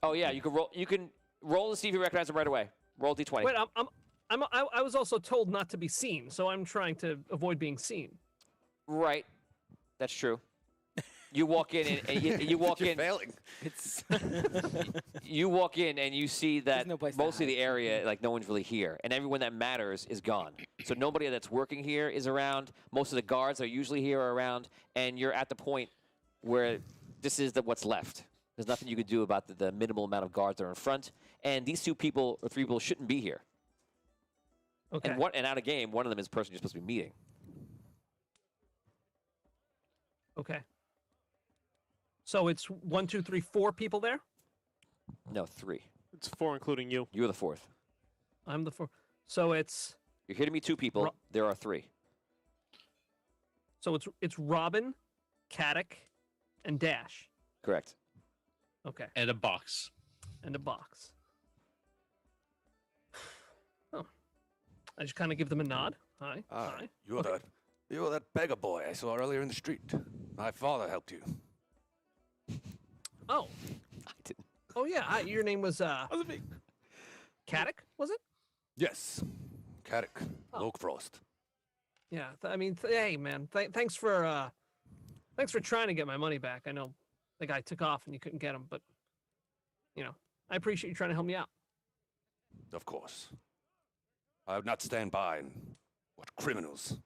Oh yeah, you can roll. You can roll to see if you recognize him right away. Roll d20. Wait, I was also told not to be seen, so I'm trying to avoid being seen. Right, that's true. You walk in and you walk in. Failing. You walk in and you see that no place to most of hide. the area, like no one's really here, and everyone that matters is gone. So nobody that's working here is around. Most of the guards are usually here or around, and you're at the point where this is what's left. There's nothing you can do about the minimal amount of guards that are in front, and these 2 people or 3 people shouldn't be here. Okay. And out of game, one of them is the person you're supposed to be meeting. Okay. So it's 1, 2, 3, 4 people there. No, 3. It's 4, including you. You're the 4th. I'm the 4th. So it's You're here to meet 2 people. There are 3. so it's Robin, Caddick, and Dash. Correct. Okay. And a box. And a box. Oh. I just kind of give them a nod. Hi. Hi. You're that beggar boy I saw earlier in the street. My father helped you. Oh. I didn't. Oh yeah. Your name was Wasn't me. Caddick, was it? Yes, Caddick, Oakfrost. Yeah. Hey man. Thanks for trying to get my money back. I know the guy took off and you couldn't get him, but I appreciate you trying to help me out. Of course. I would not stand by and watch criminals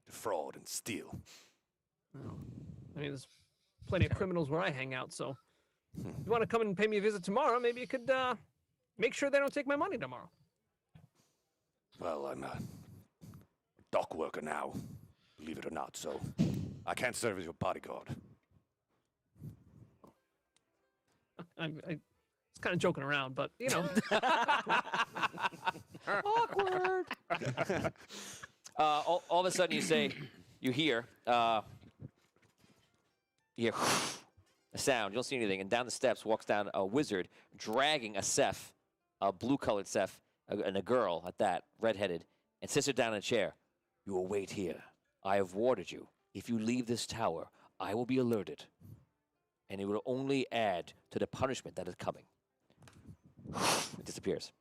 defraud and steal. There's plenty of criminals where I hang out, so if you want to come and pay me a visit tomorrow, maybe you could make sure they don't take my money tomorrow. Well, I'm a dock worker now, believe it or not, so I can't serve as your bodyguard. I was kind of joking around, but Awkward. All of a sudden, you hear a sound. You don't see anything, and down the steps walks down a wizard dragging a Seth, a blue-colored Seth, and a girl at that, redheaded, and sits her down in a chair. You will wait here. I have warded you. If you leave this tower, I will be alerted, and it will only add to the punishment that is coming. It disappears.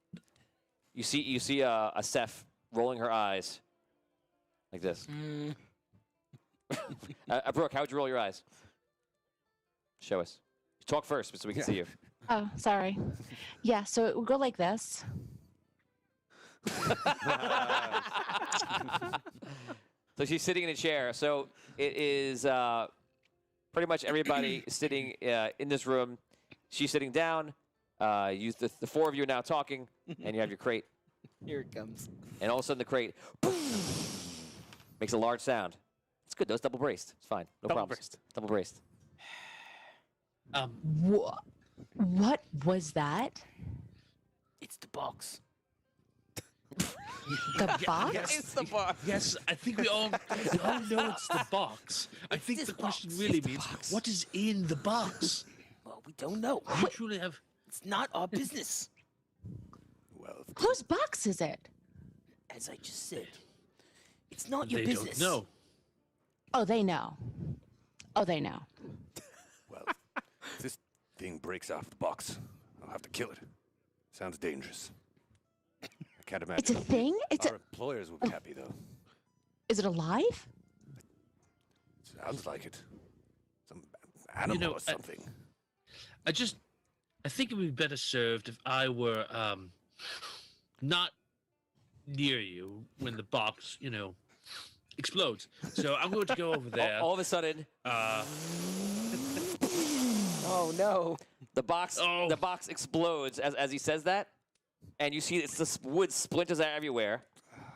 You see a Seth rolling her eyes like this. Brooke, how would you roll your eyes? Show us. Talk first so we can see you. Oh, sorry. Yeah, so it would go like this. So she's sitting in a chair. So it is pretty much everybody sitting in this room. She's sitting down. The 4 of you are now talking, and you have your crate. Here it comes. And all of a sudden the crate makes a large sound. It's good though. It's double braced. It's fine. No problems. Double braced. What was that? It's the box. The box? It's the box. Yes, I think we all know it's the box. I think the question really means what is in the box. Well, we don't know. You truly have. It's not our business. Whose box is it? As I just said, it's not your They business. don't know. Oh, they know. Oh, they know. If this thing breaks out of the box, I'll have to kill it. Sounds dangerous. I can't imagine. It's a thing? Our employers will be happy, though. Is it alive? Sounds like it. Some animal or something. I think it would be better served if I were not near you when the box, explodes. So I'm going to go over there. All of a sudden, Oh no! the box explodes as he says that, and you see it's the wood splinters out everywhere.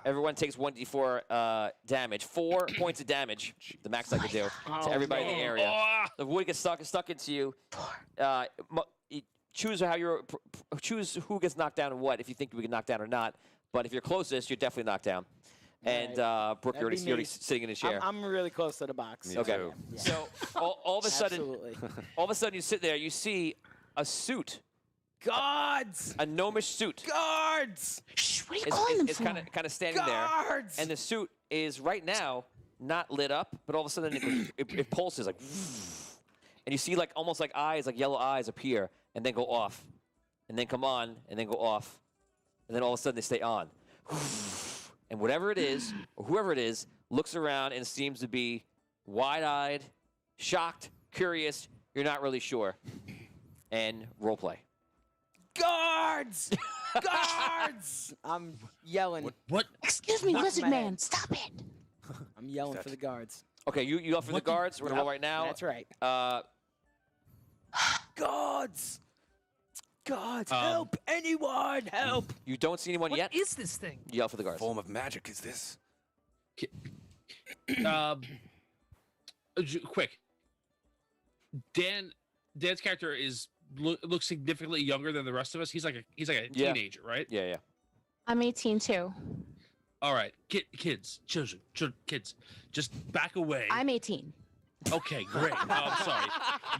Everyone takes 1d4 damage, 4 points of damage, the max I could do to everybody in the area. The wood gets stuck into you. Choose choose who gets knocked down and what, if you think you get knocked down or not. But if you're closest, you're definitely knocked down. And Brooke, you're already sitting in a chair. I'm really close to the box. Okay. Yeah. So all of a sudden, Absolutely. all of a sudden you sit there. You see a suit. Guards. A gnomish suit. Guards. Shh, what are you calling them It's for? kind of standing Guards! there. And the suit is right now not lit up, but all of a sudden it pulses like, and you see like almost like eyes, like yellow eyes appear and then go off, and then come on and then go off, and then all of a sudden they stay on. And whatever it is, or whoever it is, looks around and seems to be wide-eyed, shocked, curious. You're not really sure. And role play. Guards! Guards! I'm yelling. What? Excuse me, Knock lizard my man, head. stop it. I'm yelling for the guards. Okay, you yell for the guards. We're gonna roll right now. That's right. Guards! Guards, help! Anyone, help! You don't see anyone yet. What is this thing? You yell for the guards. Form of magic is this? Quick. Dan's character looks significantly younger than the rest of us. He's like a Yeah. teenager, right? Yeah. I'm 18 too. All right, kids, children, kids, just back away. I'm 18. Okay, great. Oh, I'm sorry.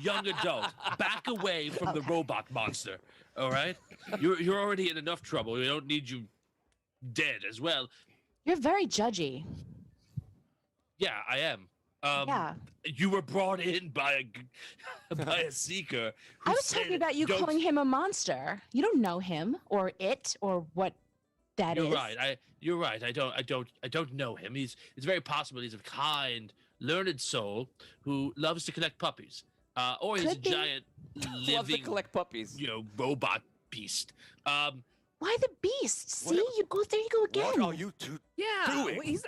Young adult, back away from the robot monster. All right, you're already in enough trouble. We don't need you dead as well. You're very judgy. Yeah, I am. Yeah. You were brought in by a seeker. I was talking about you calling him a monster. You don't know him or it or what that is. You're right. You're right. I don't know him. It's very possible he's a kind, learned soul who loves to collect puppies. Or he's Could a be. giant Love to living collect puppies. Robot beast. Why the beast? See, you go there. You go again. What are you two doing? Well, he's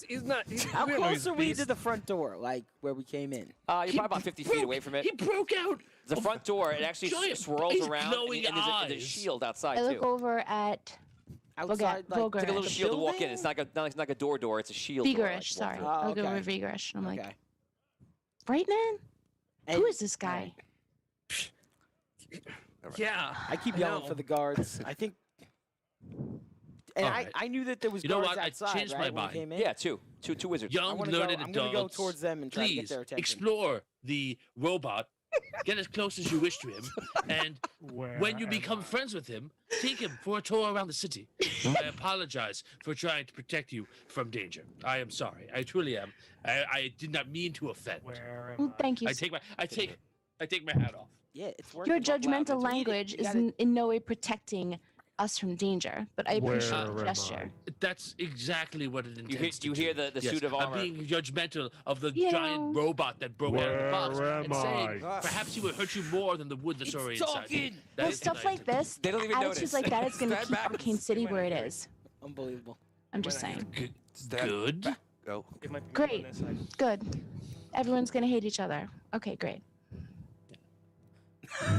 he's not. How we don't know he's close are we beast. to the front door, like where we came in? You're probably about 50 feet away from it. He broke out. The front door, it actually Giant swirls eyes, around, and glowing there's a eyes. shield outside I look too. over at Outside, like, Vogarish. It's like a little the shield to walk in. building? It's not like a door. It's a shield. door, like, Vigorish. to walk Sorry, through. I'll go okay. over Vigorish. I'm like, Okay. Brightman? And- Who is this guy? Yeah. I keep yelling know. for the guards. I think. And All right. I knew that there was You know guards what? I outside, changed right, my when we mind. came in? Yeah, two wizards. Young, wanna learned go- I'm gonna adults. go towards them and try to Please get their attention. explore the robot. Get as close as you wish to him, and when you become friends with him, take him for a tour around the city. I apologize for trying to protect you from danger. I am sorry. I truly am. I did not mean to offend. Thank you. I take my hat off. Yeah, it's working. Your Bob Loud. judgmental It's really- language you is gotta- in no way protecting us from danger, but I appreciate the gesture. That's exactly what it intends You hear the Yes, suit of I'm armor. being judgmental of the You giant know. robot that broke out of the box Where and am saying I? perhaps he will hurt you more than the wood that's already inside. talking. That Well, is stuff what I like this, They don't even attitudes notice. like that is going to Stand keep backwards. Arcane City where it is. Unbelievable. I'm just saying. Good. Go. Great. Good. Everyone's going to hate each other. Okay, great.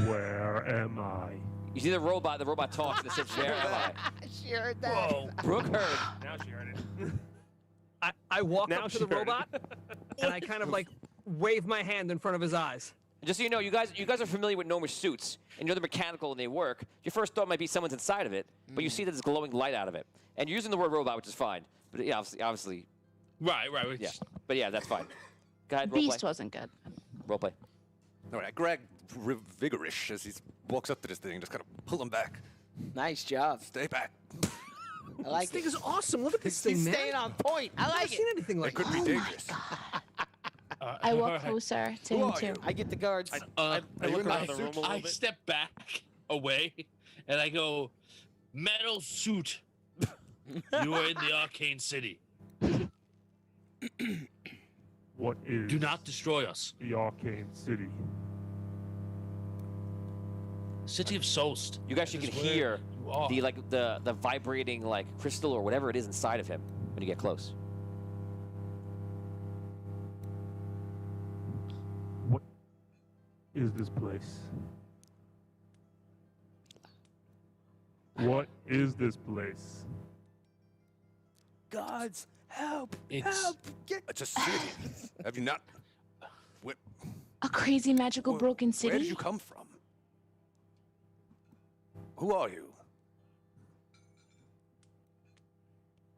Where am I? You see the robot talks and it says, "Where am I?" She heard that. Whoa. Brooke heard. Now she heard it. I walk Now up she to the heard it. robot and I kind of like wave my hand in front of his eyes. Just so you know, you guys are familiar with gnomish suits, and you know they're mechanical and they work. Your first thought might be someone's inside of it, but you see that there's glowing light out of it. And you're using the word robot, which is fine. But yeah, obviously. Right. Yeah. But yeah, that's fine. Go ahead, roleplay. Beast wasn't good. Roleplay. All right, Greg, vigorish as he walks up to this thing, just kind of pull him back. Nice job. Stay back. I like This thing it. is awesome. Look at this thing, He's man. staying on point. I I've like never seen anything like It could that. be dangerous. I walk closer to him too. I get the guards. I look around the room a little I bit. step back away, and I go, "Metal suit, you are in the arcane city. What is Do not destroy us. the Arcane City? City of Solst. You guys can This is where hear you are. the vibrating like crystal or whatever it is inside of him when you get close. What is this place? What is this place? Guards, help! It's- Help! Get It's a city. Have you not? A crazy magical broken city? Where did you come from? Who are you?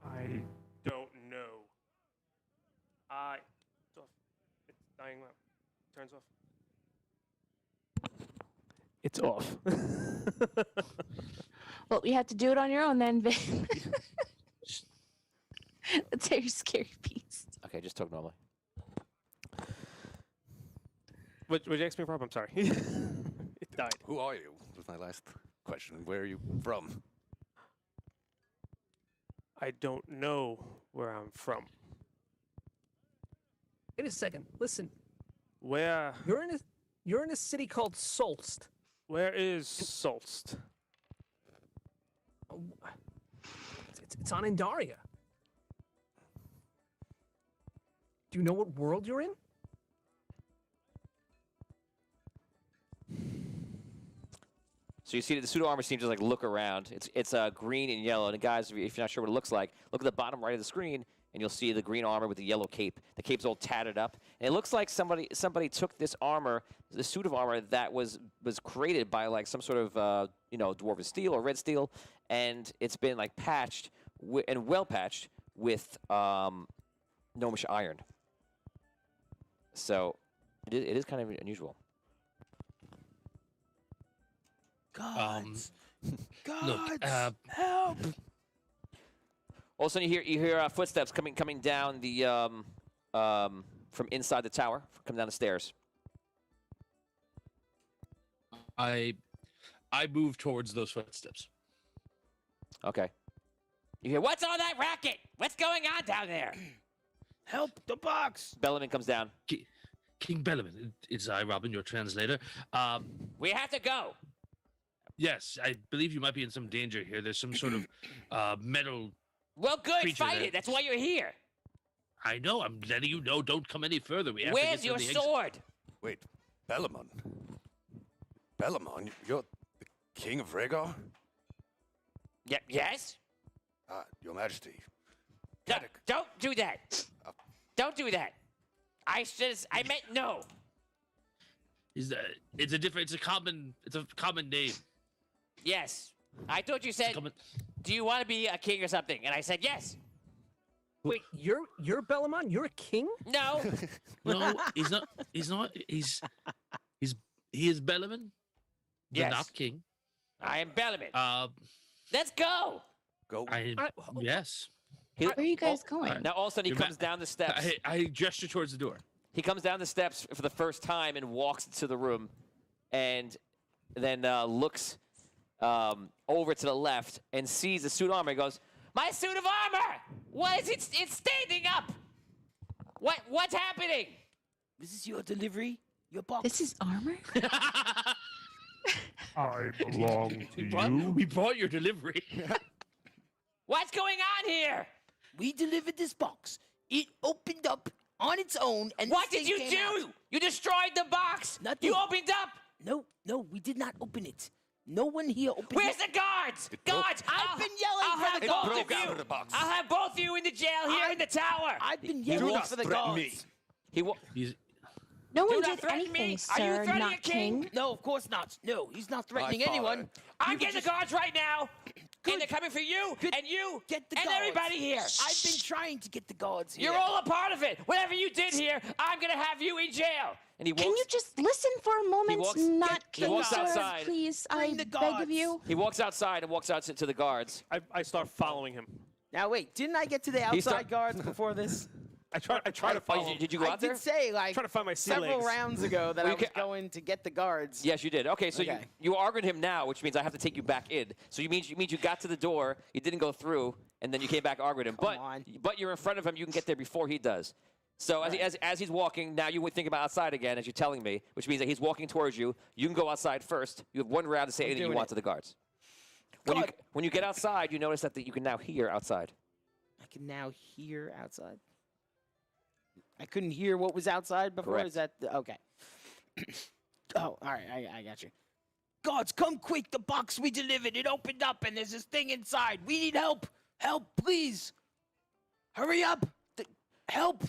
I don't know. It's off. It's dying out. Turns off. It's off. Well, you have to do it on your own then, Vin. Let's hear your scary beast. Okay, just talk normally. What you asked me from? I'm sorry. It died. Who are you? Was my last question. Where are you from? I don't know where I'm from. Wait a second. Listen, Where you're in a city called Solst. where is Solst? It's on Indaria. Do you know what world you're in? So you see that the pseudo armor seems to like look around. It's green and yellow. And guys, if you're not sure what it looks like, look at the bottom right of the screen, and you'll see the green armor with the yellow cape. The cape's all tattered up, and it looks like somebody took this armor, the suit of armor that was created by like some sort of dwarven steel or red steel, and it's been like patched and well patched with gnomish iron. So it is kind of unusual. guards. Look, help! All of a sudden, you hear footsteps coming down the from inside the tower, coming down the stairs. I move towards those footsteps. Okay. You hear, "What's all that racket? What's going on down there?" Help the box! Bellman comes down. King Bellaman, it's I, Robin, your translator. We have to go. Yes, I believe you might be in some danger here. There's some sort of metal. Well, good, creature fight there. it. That's why you're here. I know. I'm letting you know. Don't come any further. We have to Where's get to your the sword? Wait, Belamon. Belamon, you're the king of Rhaegar? Yes? Your Majesty. No, don't do that. Don't do that. I meant no. It's a common name. Yes. I thought you said, "Do you want to be a king or something?" And I said, "Yes." Wait, you're Bellamon? You're a king? No. No, he's not. He's not. He is Bellaman. The Yes. not king. I am Bellaman. Let's go. Go. Yes. Where are you guys going? Now all of a sudden he comes down the steps. I gesture towards the door. He comes down the steps for the first time and walks into the room, and then looks over to the left and sees the suit of armor. He goes, "My suit of armor! What is it? It's standing up. What's happening?" This is your delivery? Your box? This is armor? I belong to you. We brought your delivery. What's going on here? We delivered this box. It opened up on its own, and What this did you thing came do? out. You destroyed the box. Nothing. You opened up. No, we did not open it. No one here opened Where's it. the guards? Guards! I've been yelling I'll for have the both guards. of you. I'll have both of you in the jail here in the tower. I've been yelling for the guards. He No Do one not did threaten anything, me. sir. Are you threatening not a king? No, of course not. No, he's not threatening follow. anyone. I'm You getting could the guards right now, and they're coming for you, and you, get the and guards. everybody here. I've been trying to get the guards here. You're all a part of it. Whatever you did here, I'm gonna have you in jail. And he Can walks. you just listen for a moment? walks- Not he walks sir, outside. Please, Bring I the beg guards. of you. He walks outside and walks out to the guards. I start following him. Now wait, didn't I get to the outside guards before this? I try to follow him. Did you go I out there? did say like Trying to find my sea several legs. rounds ago that Well, I you was ca- going to get the guards. Yes, you did. Okay, so Okay. you argued him now, which means I have to take you back in. So you means you got to the door, you didn't go through, and then you came back arguing him. But you're in front of him. You can get there before he does. So as he's walking, now you would think about outside again, as you're telling me, which means that he's walking towards you. You can go outside first. You have one round to say anything you doing want it. to the guards. God. When you get outside, you notice that you can now hear outside. I can now hear outside. I couldn't hear what was outside before. Correct. Is that okay? Oh, all right. I got you. Guards, come quick! The box we delivered, it opened up, and there's this thing inside. We need help. Help, please. Hurry up. Help.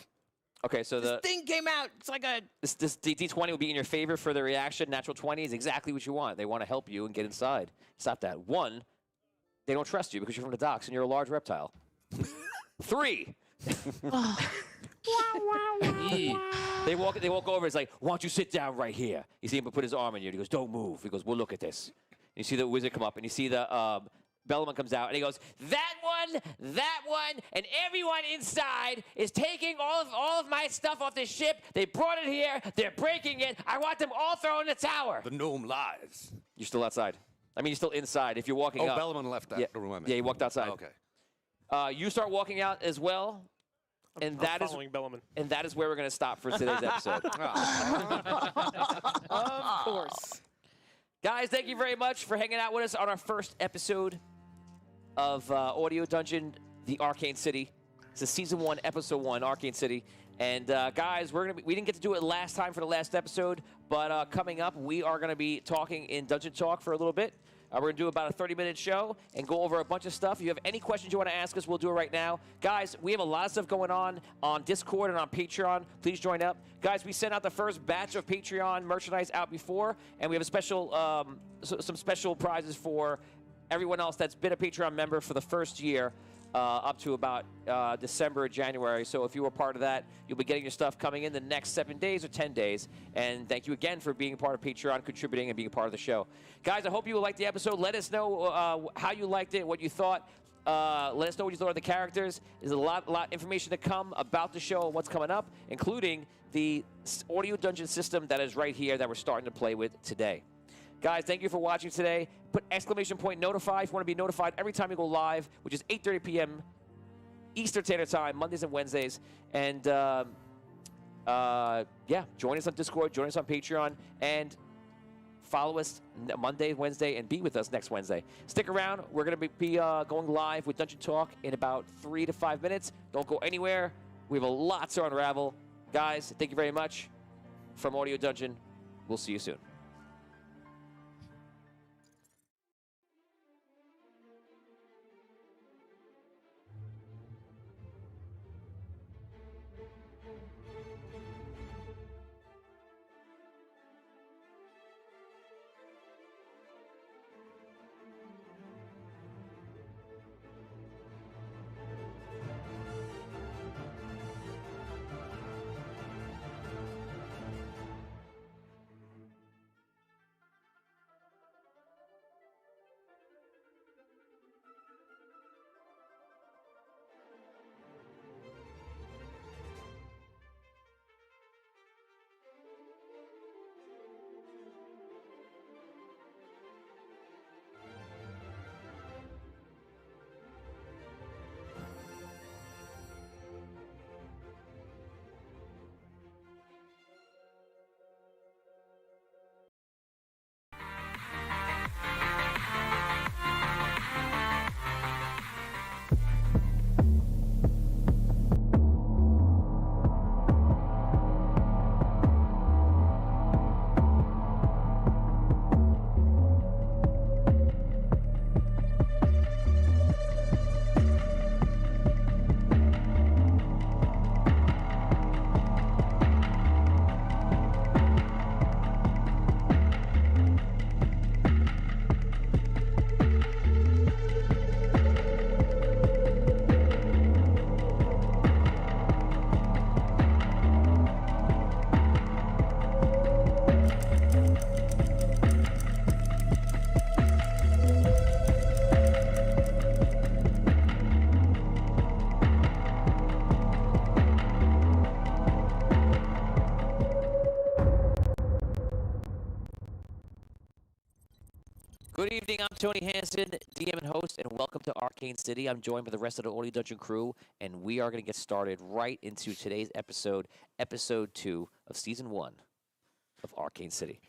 Okay, so This thing came out. It's like a. this D20 will be in your favor for the reaction. Natural 20 is exactly what you want. They want to help you and get inside. Stop that. 1, they don't trust you because you're from the docks and you're a large reptile. 3, they walk over. It's like, why don't you sit down right here? You see him put his arm in you. He goes, don't move. He goes, we'll look at this. And you see the wizard come up, and you see the Bellman comes out, and he goes, that one, and everyone inside is taking all of my stuff off this ship. They brought it here. They're breaking it. I want them all thrown in the tower. The gnome lies. You're still outside. I mean, you're still inside. If you're walking up. Bellman left that room. I mean. Yeah, he walked outside. Okay. You start walking out as well. And I'm following Bellman. And that is where we're going to stop for today's episode. Of course. Guys, thank you very much for hanging out with us on our first episode of Audio Dungeon, The Arcane City. This is Season 1, Episode 1, Arcane City. And guys, we didn't get to do it last time for the last episode, but coming up, we are going to be talking in Dungeon Talk for a little bit. We're going to do about a 30-minute show and go over a bunch of stuff. If you have any questions you want to ask us, we'll do it right now. Guys, we have a lot of stuff going on Discord and on Patreon. Please join up. Guys, we sent out the first batch of Patreon merchandise out before, and we have a special, some special prizes for everyone else that's been a Patreon member for the first year. Up to about December or January. So if you were part of that, you'll be getting your stuff coming in the next 7 days or 10 days. And thank you again for being a part of Patreon, contributing, and being a part of the show. Guys, I hope you liked the episode. Let us know how you liked it, what you thought. Let us know what you thought of the characters. There's a lot of information to come about the show and what's coming up, including the Audio Dungeon system that is right here that we're starting to play with today. Guys, thank you for watching today. Put exclamation point notify if you want to be notified every time we go live, which is 8:30 p.m. Eastern Standard Time, Mondays and Wednesdays. And, yeah, join us on Discord, join us on Patreon, and follow us Monday, Wednesday, and be with us next Wednesday. Stick around. We're going to be going live with Dungeon Talk in about 3 to 5 minutes. Don't go anywhere. We have a lot to unravel. Guys, thank you very much. From Audio Dungeon, we'll see you soon. Good evening, I'm Tony Hansen, DM and host, and welcome to Arcane City. I'm joined by the rest of the Audio Dungeon crew, and we are going to get started right into today's episode, episode 2 of Season 1 of Arcane City.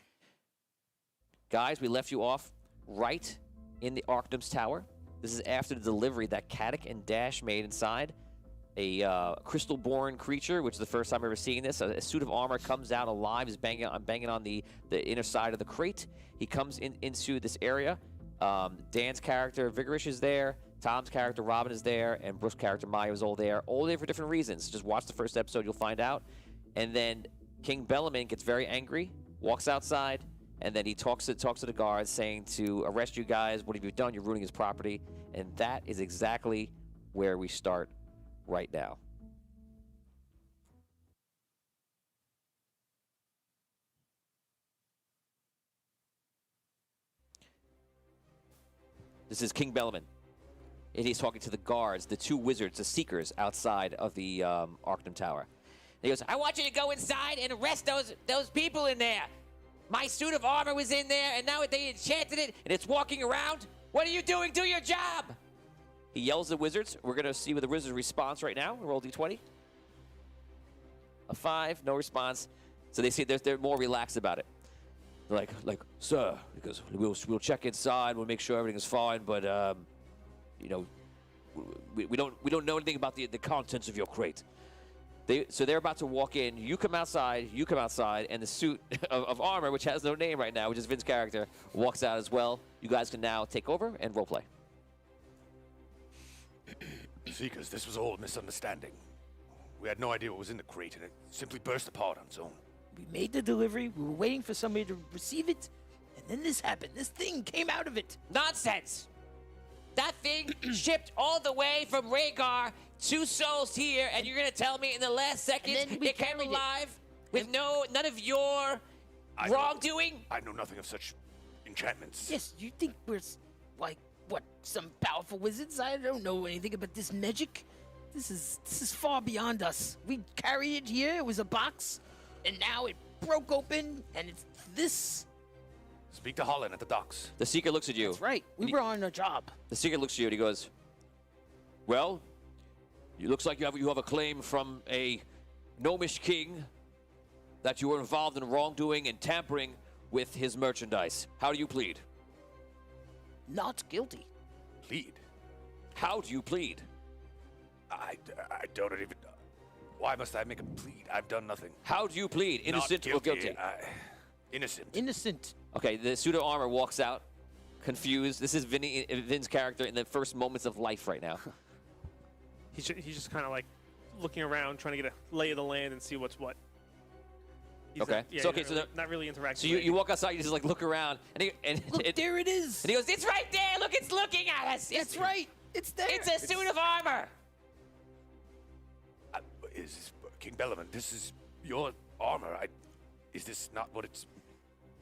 Guys, we left you off right in the Arctum's Tower. This is after the delivery that Katic and Dash made inside. A crystal-born creature, which is the first time I'm ever seeing this. A suit of armor comes out alive, is banging on the inner side of the crate. He comes into this area. Dan's character, Vigorish, is there. Tom's character, Robin, is there. And Brooke's character, Maya, is all there. All there for different reasons. Just watch the first episode, you'll find out. And then King Bellaman gets very angry, walks outside, and then he talks to the guards, saying to arrest you guys. What have you done? You're ruining his property. And that is exactly where we start right now. This is King Bellaman. And he's talking to the guards, the two wizards, the seekers outside of the Arctum Tower. And he goes, I want you to go inside and arrest those people in there. My suit of armor was in there, and now they enchanted it, and it's walking around. What are you doing? Do your job! He yells at wizards. We're going to see what the wizard's response right now. Roll D20. A 5, no response. So they see they're more relaxed about it. They're like, sir, because we'll check inside, we'll make sure everything is fine, but you know, we don't know anything about the contents of your crate. So they're about to walk in. You come outside, and the suit of armor, which has no name right now, which is Vince's character, walks out as well. You guys can now take over and roleplay. Seekers, this was all a misunderstanding. We had no idea what was in the crate, and it simply burst apart on its own. We made the delivery, we were waiting for somebody to receive it, and then this happened. This thing came out of it. Nonsense! That thing shipped all the way from Rhaegar to Souls here, and you're gonna tell me in the last second it came alive with none of your wrongdoing? I know nothing of such enchantments. Yes, you think we're like what? Some powerful wizards? I don't know anything about this magic. This is far beyond us. We carried it here. It was a box, and now it broke open, and it's this. Speak to Holland at the docks. The Seeker looks at you. That's right. We were on a job. The Seeker looks at you and he goes, well, it looks like you have a claim from a gnomish king that you were involved in wrongdoing and tampering with his merchandise. How do you plead? Not guilty. Plead? How do you plead? I don't even... Why must I make a plead? I've done nothing. How do you plead? Innocent or guilty? Innocent. Innocent. Okay, the suit of armor walks out, confused. This is Vin's character in the first moments of life right now. He's just kind of like looking around, trying to get a lay of the land and see what's what. Okay. Yeah, so not really interacting. So you walk outside, you just like look around, and look, there it is. And he goes, it's right there. Look, it's looking at us. That's right. It's there. It's a suit of armor. Is King Bellaman, this is your armor. Is this not what it's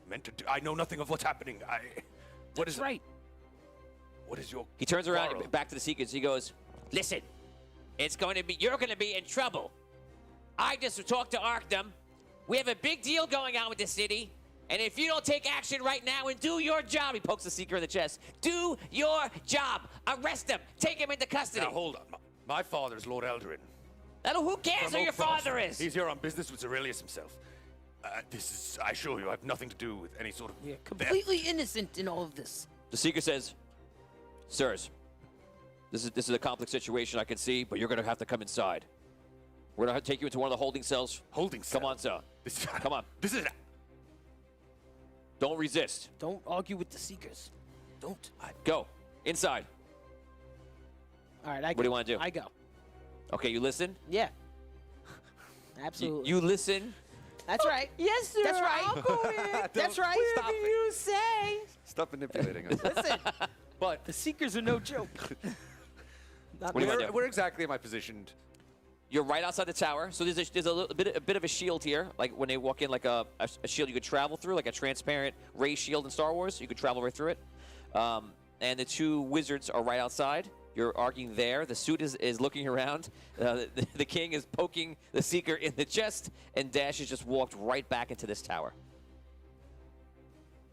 meant to do? I know nothing of what's happening. That's right. What is your He turns around quarrel? back to the Seekers. He goes, listen, you're going to be in trouble. I just talked to Arctum. We have a big deal going on with the city. And if you don't take action right now and do your job, he pokes the Seeker in the chest. Do your job. Arrest him. Take him into custody. Now, hold on. My father's Lord Eldarin. Who cares who your father is? He's here on business with Aurelius himself. This is, I assure you, I have nothing to do with any sort of... We're completely innocent in all of this. The Seeker says, sirs, this is a complex situation I can see, but you're going to have to come inside. We're going to take you into one of the holding cells. Holding cell? Come on, sir. Come on. This is... Don't resist. Don't argue with the Seekers. Don't. Go. Inside. All right, I go. What do you want to do? I go. Okay, you listen? Yeah. Absolutely. You listen? That's right. Yes, sir. That's right. I'll go in. That's right. Whatever you say. Stop manipulating us. Listen. But the Seekers are no joke. Where exactly am I positioned? You're right outside the tower. So there's a bit of a shield here, like when they walk in, like a shield you could travel through, like a transparent ray shield in Star Wars. You could travel right through it. And the two wizards are right outside. You're arguing there. The suit is looking around. The king is poking the Seeker in the chest, and Dash has just walked right back into this tower.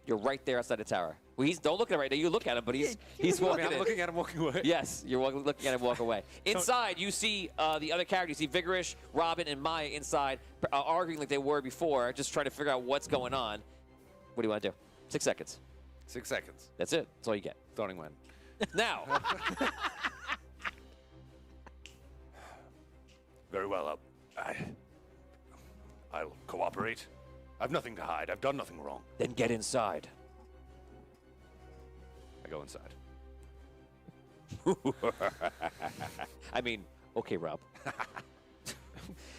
You're right there outside the tower. Well, don't look at him right now. You look at him, but he's walking. I'm looking at him walking away. Yes, you're looking at him walk away. Inside, you see the other characters. You see Vigorish, Robin, and Maya inside, arguing like they were before, just trying to figure out what's going on. What do you want to do? 6 seconds. 6 seconds. That's it. That's all you get. Starting when? Now. Very well. I'll cooperate. I've nothing to hide. I've done nothing wrong. Then get inside. I go inside. I mean, okay, Rob.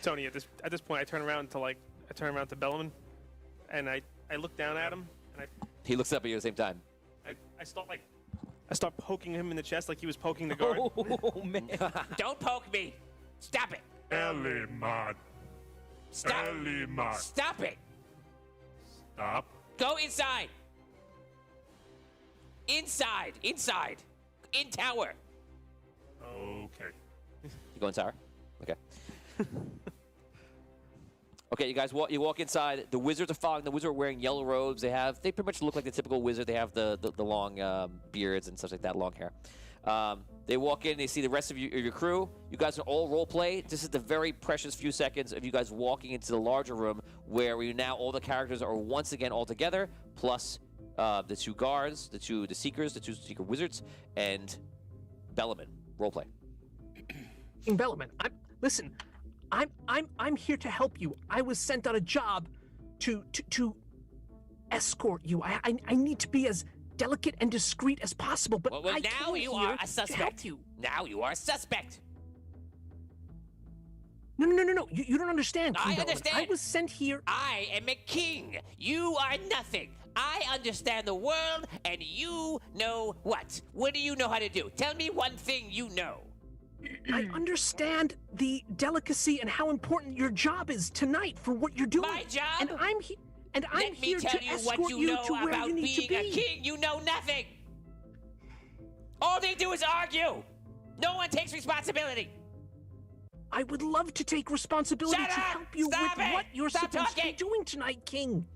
Tony, at this point, I turn around to Bellaman, and I look down at him, and He looks up at you at the same time. I start poking him in the chest like he was poking the guard. Oh man! Don't poke me! Stop it! Elimad. Stop! Elimad. Stop it! Stop. Go inside! Inside! Inside! In tower! Okay. You go in tower? Okay. Okay, you guys you walk inside. The wizards are following. The wizards are wearing yellow robes. They pretty much look like the typical wizard. They have the long beards and stuff like that, long hair. They walk in. They see the rest of your crew. You guys are all role play. This is the very precious few seconds of you guys walking into the larger room where all the characters are once again all together, plus the two guards, the two seeker wizards, and Bellaman. Role play. King Bellaman, listen. I'm here to help you. I was sent on a job to escort you. I need to be as delicate and discreet as possible, but well, now you are a suspect. Now you are a suspect. No. You don't understand. King I Bellaman. understand. I was sent here. I am a king. You are nothing. I understand the world, and you know what? What do you know how to do? Tell me one thing you know. I understand the delicacy and how important your job is tonight for what you're doing. My job? And I'm here. And I'm here Let me tell to you escort what you you know to where about you need to being a be. king. You know nothing. All they do is argue. No one takes responsibility. I would love to take responsibility Shut to up! help you Stop with it! what you're Stop supposed talking! to be doing tonight, King.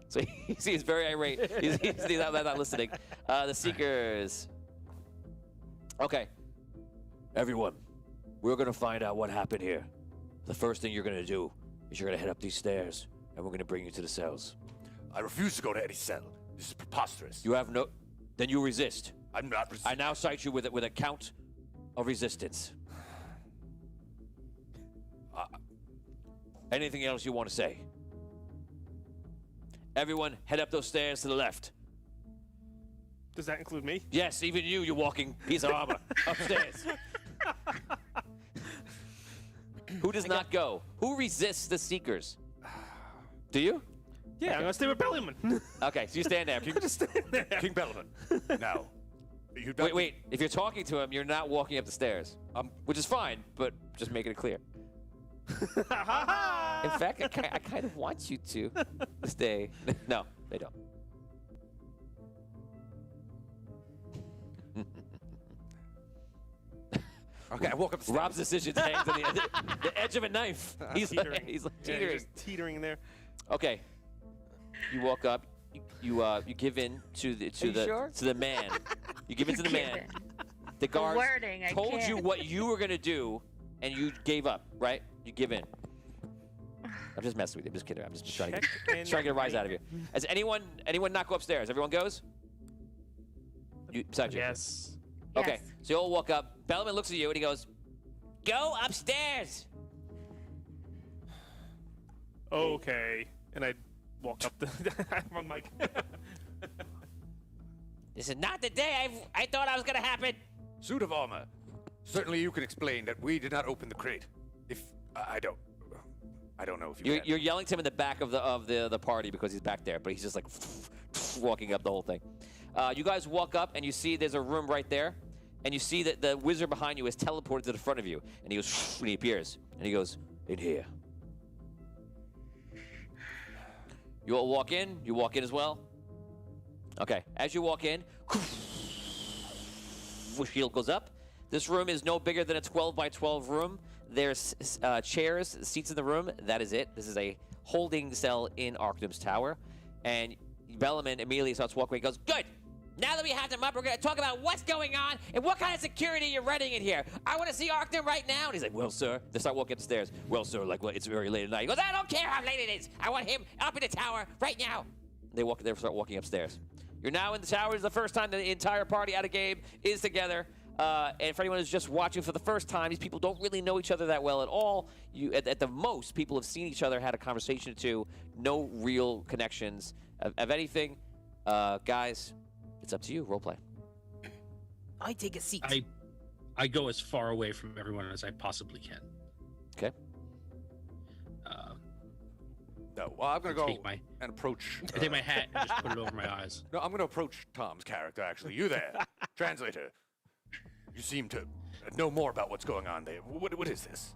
So he's very irate. He's not listening. The Seekers. Okay. Everyone, we're going to find out what happened here. The first thing you're going to do is you're going to head up these stairs, and we're going to bring you to the cells. I refuse to go to any cell. This is preposterous. You have no... Then you resist. I'm not resisting. I now cite you with a count of resistance. Anything else you want to say? Everyone, head up those stairs to the left. Does that include me? Yes, even you walking piece of armor upstairs. Who does not go? Who resists the Seekers? Do you? Yeah, I'm gonna stay with Bellaman. Okay, so you stand there. King Bellaman. Now. Wait. If you're talking to him, you're not walking up the stairs. Which is fine, but just making it clear. In fact, I kind of want you to stay. No, they don't. Okay, I woke up. Rob's decision hangs on the edge of a knife. He's teetering. like Yeah, teetering. you're just teetering there. Okay, you walk up. You give in to the man. You give in to the man. The guards wording, I told you can't. what you were gonna do, and you gave up. Right? You give in. I'm just messing with you. I'm just kidding. I'm just trying to get a rise out of you. Has anyone not go upstairs? Everyone goes. Besides you. Yes. Okay, so you all walk up. Bellaman looks at you and he goes, Go upstairs. Okay. And I walk up the wrong mic. This is not the day I thought I was gonna happen. Suit of armor. Certainly you can explain that we did not open the crate. If I don't know if you can. You're yelling to him in the back of the party because he's back there, but he's just like walking up the whole thing. You guys walk up and you see there's a room right there, and you see that the wizard behind you is teleported to the front of you, and he goes when he appears, and he goes in here. You all walk in. You walk in as well. Okay. As you walk in, shield goes up. This room is no bigger than a 12 by 12 room. There's chairs, seats in the room. That is it. This is a holding cell in Arctum's tower. And Bellman immediately starts walking away. He goes, Good. Now that we have them up, we're going to talk about what's going on and what kind of security you're renting in here. I want to see Arkton right now. And he's like, well, sir. They start walking upstairs. Well, sir, like, well, it's very late at night. He goes, I don't care how late it is. I want him up in the tower right now. They start walking upstairs. You're now in the tower. It's the first time the entire party at a game is together. And for anyone who's just watching for the first time, these people don't really know each other that well at all. At the most, people have seen each other, had a conversation or two. No real connections of anything. Guys, it's up to you. Roleplay. I take a seat. I go as far away from everyone as I possibly can. Okay. No, well, I'm going to go Take my- and approach... I take my hat and just put it over my eyes. No, I'm going to approach Tom's character, actually. You there, translator. You seem to know more about what's going on there. What is this?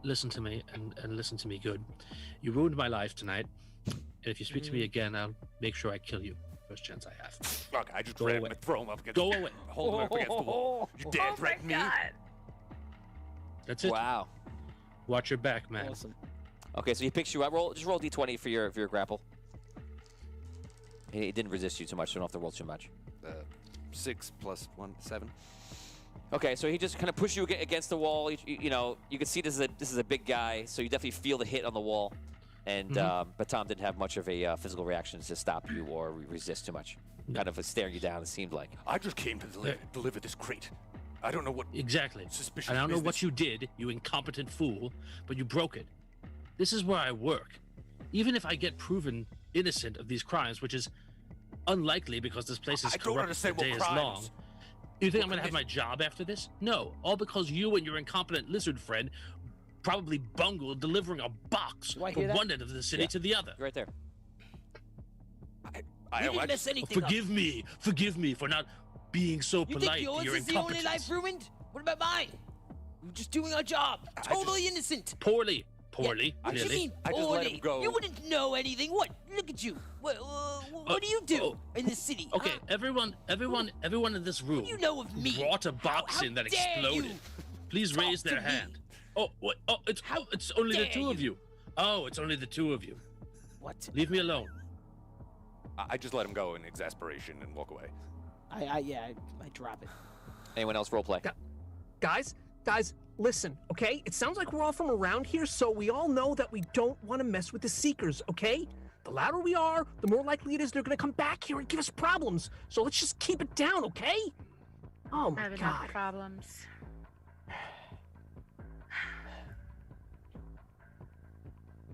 Listen to me and listen to me good. You ruined my life tonight. And if you speak to me again, I'll make sure I kill you. First chance I have. Look, I just Go grab him away. and throw him up against Go away. Hold him up against the wall. You dare threaten me? That's it. Wow. Watch your back, man. Awesome. Okay, so he picks you up. Just roll D20 for your grapple. He didn't resist you too much, so you don't have to roll too much. 6 plus 1, 7. Okay, so he just kind of pushed you against the wall. You know, you can see this is a big guy, so you definitely feel the hit on the wall. And but Tom didn't have much of a physical reaction to stop you or resist too much. Kind of staring you down. It seemed like. I just came to deliver this crate. I don't know what Exactly. suspicious And I don't know business- what you did, you incompetent fool, but you broke it. This is where I work. Even if I get proven innocent of these crimes, which is unlikely because this place is I don't corrupt understand the day what is crimes. long. You think I'm going to have my job after this? No. All because you and your incompetent lizard friend probably bungled delivering a box Do I from hear that? one end of the city to the other. Right there. We didn't mess anything up. Forgive me for not being so You polite think yours to your is the only incompetence. life ruined? What about mine? We're just doing our job. Totally innocent. Poorly, What do you clearly. mean I just let him poorly? go. You wouldn't know anything. What? Look at you. What do you do in this city? Okay, huh? everyone in this room You know of me. brought a box How in that dare exploded. you Please talk raise their to me? hand. Oh, what? Oh, it's only the dare two of you? you. Oh, it's only the two of you. What? Leave me alone. I just let him go in exasperation and walk away. I drop it. Anyone else roleplay? Guys, listen, okay? It sounds like we're all from around here, so we all know that we don't want to mess with the Seekers, okay? The louder we are, the more likely it is they're gonna come back here and give us problems. So let's just keep it down, okay? Oh my I have enough god. problems.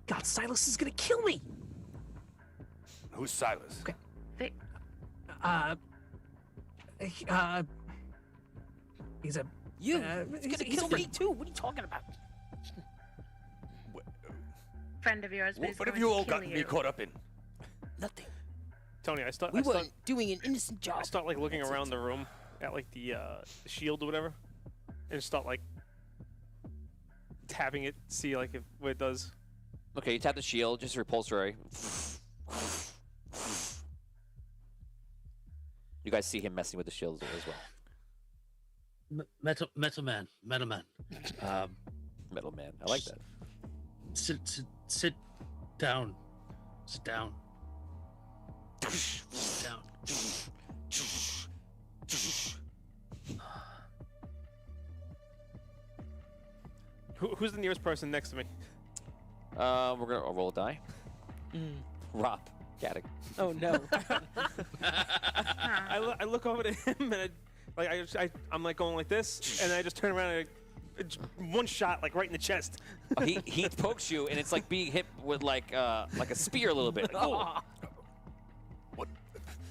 God, Silas is gonna kill me. Who's Silas? Okay. They, He's a You. he's He's gonna a kill me too. What are you talking about? friend of yours, but he's What have going you to all kill gotten me you. caught up in? Nothing. Tony, I start We were doing an innocent job. I start like looking around the room at like the shield or whatever, and start like tapping it, see like what it does. Okay, you tap the shield, just repulsory. You guys see him messing with the shields as well. Metal man. Metal man, I like that. Sit down. Sit down. Sit down. Who's the nearest person next to me? We're gonna roll a die. Rob, Gaddick. Oh no. I look over to him and I'm like going like this, and I just turn around and one shot like right in the chest. He pokes you, and it's like being hit with like a spear a little bit. Like, oh. What?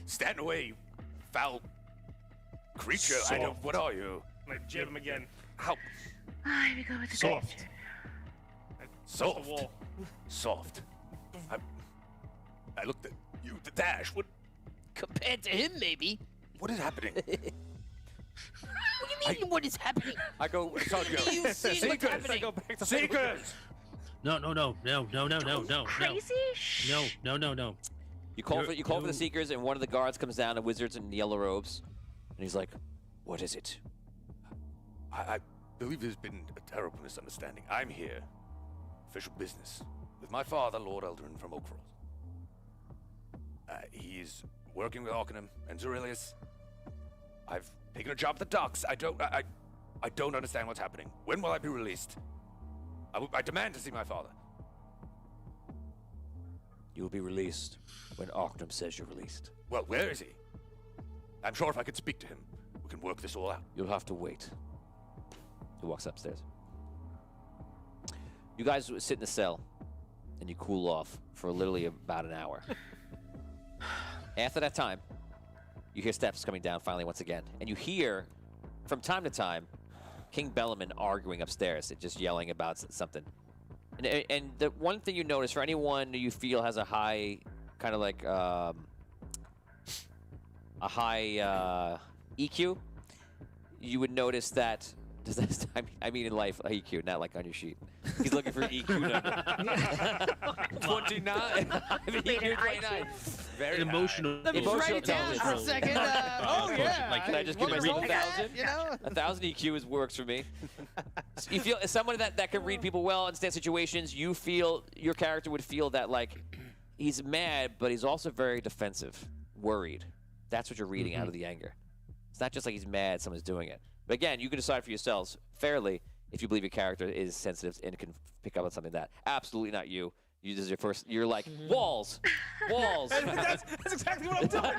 Stand away, foul creature. I don't. What are you? And I jab him again. How I would go with the soft? best. Soft. The wall. Soft. I looked at you, the Dash. What? Compared to him, maybe. What is happening? What do you mean? What is happening? I go, Sergio. You've seen what's happening. Seekers! No. Crazy? No. You call for the Seekers, and one of the guards comes down, the wizards in yellow robes, and he's like, "What is it?" I believe there's been a terrible misunderstanding. I'm here, official business, with my father, Lord Eldrin from Oakfrost. He's working with Arcanum and Zerilius. I've taken a job at the docks. I don't understand what's happening. When will I be released? I demand to see my father. You will be released when Arcanum says you're released. Well, where is he? I'm sure if I could speak to him, we can work this all out. You'll have to wait. He walks upstairs. You guys sit in the cell, and you cool off for literally about an hour. After that time, you hear steps coming down finally once again. And you hear, from time to time, King Bellaman arguing upstairs, just yelling about something. And the one thing you notice, for anyone who you feel has a high, kind of like, a high EQ, you would notice that, I mean in life, EQ, not like on your sheet. He's looking for EQ number. 29. I mean, EQ 29. Very emotional. Let me write it down for a second. Like, can I just give my 1,000? You know? 1,000 EQ works for me. You feel, as someone that can read people well, understand situations, you feel, your character would feel that, like, he's mad, but he's also very defensive, worried. That's what you're reading out of the anger. It's not just like he's mad someone's doing it. But again, you can decide for yourselves fairly if you believe your character is sensitive and can pick up on something like that. Absolutely not you. You this is your first. You're like walls, walls. that's exactly what I'm doing.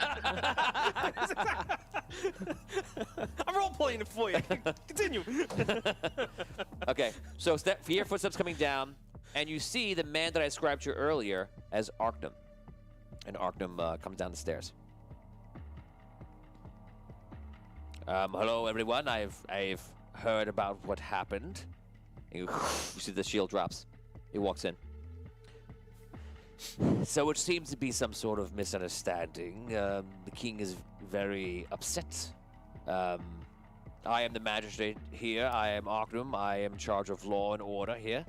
I'm role playing it for you. Continue. Okay, so you hear footsteps coming down, and you see the man that I described to you earlier as Arcanum. And Arcanum comes down the stairs. Hello, everyone. I've heard about what happened. You see the shield drops. He walks in. So it seems to be some sort of misunderstanding. The king is very upset. I am the magistrate here. I am Arcanum. I am in charge of law and order here.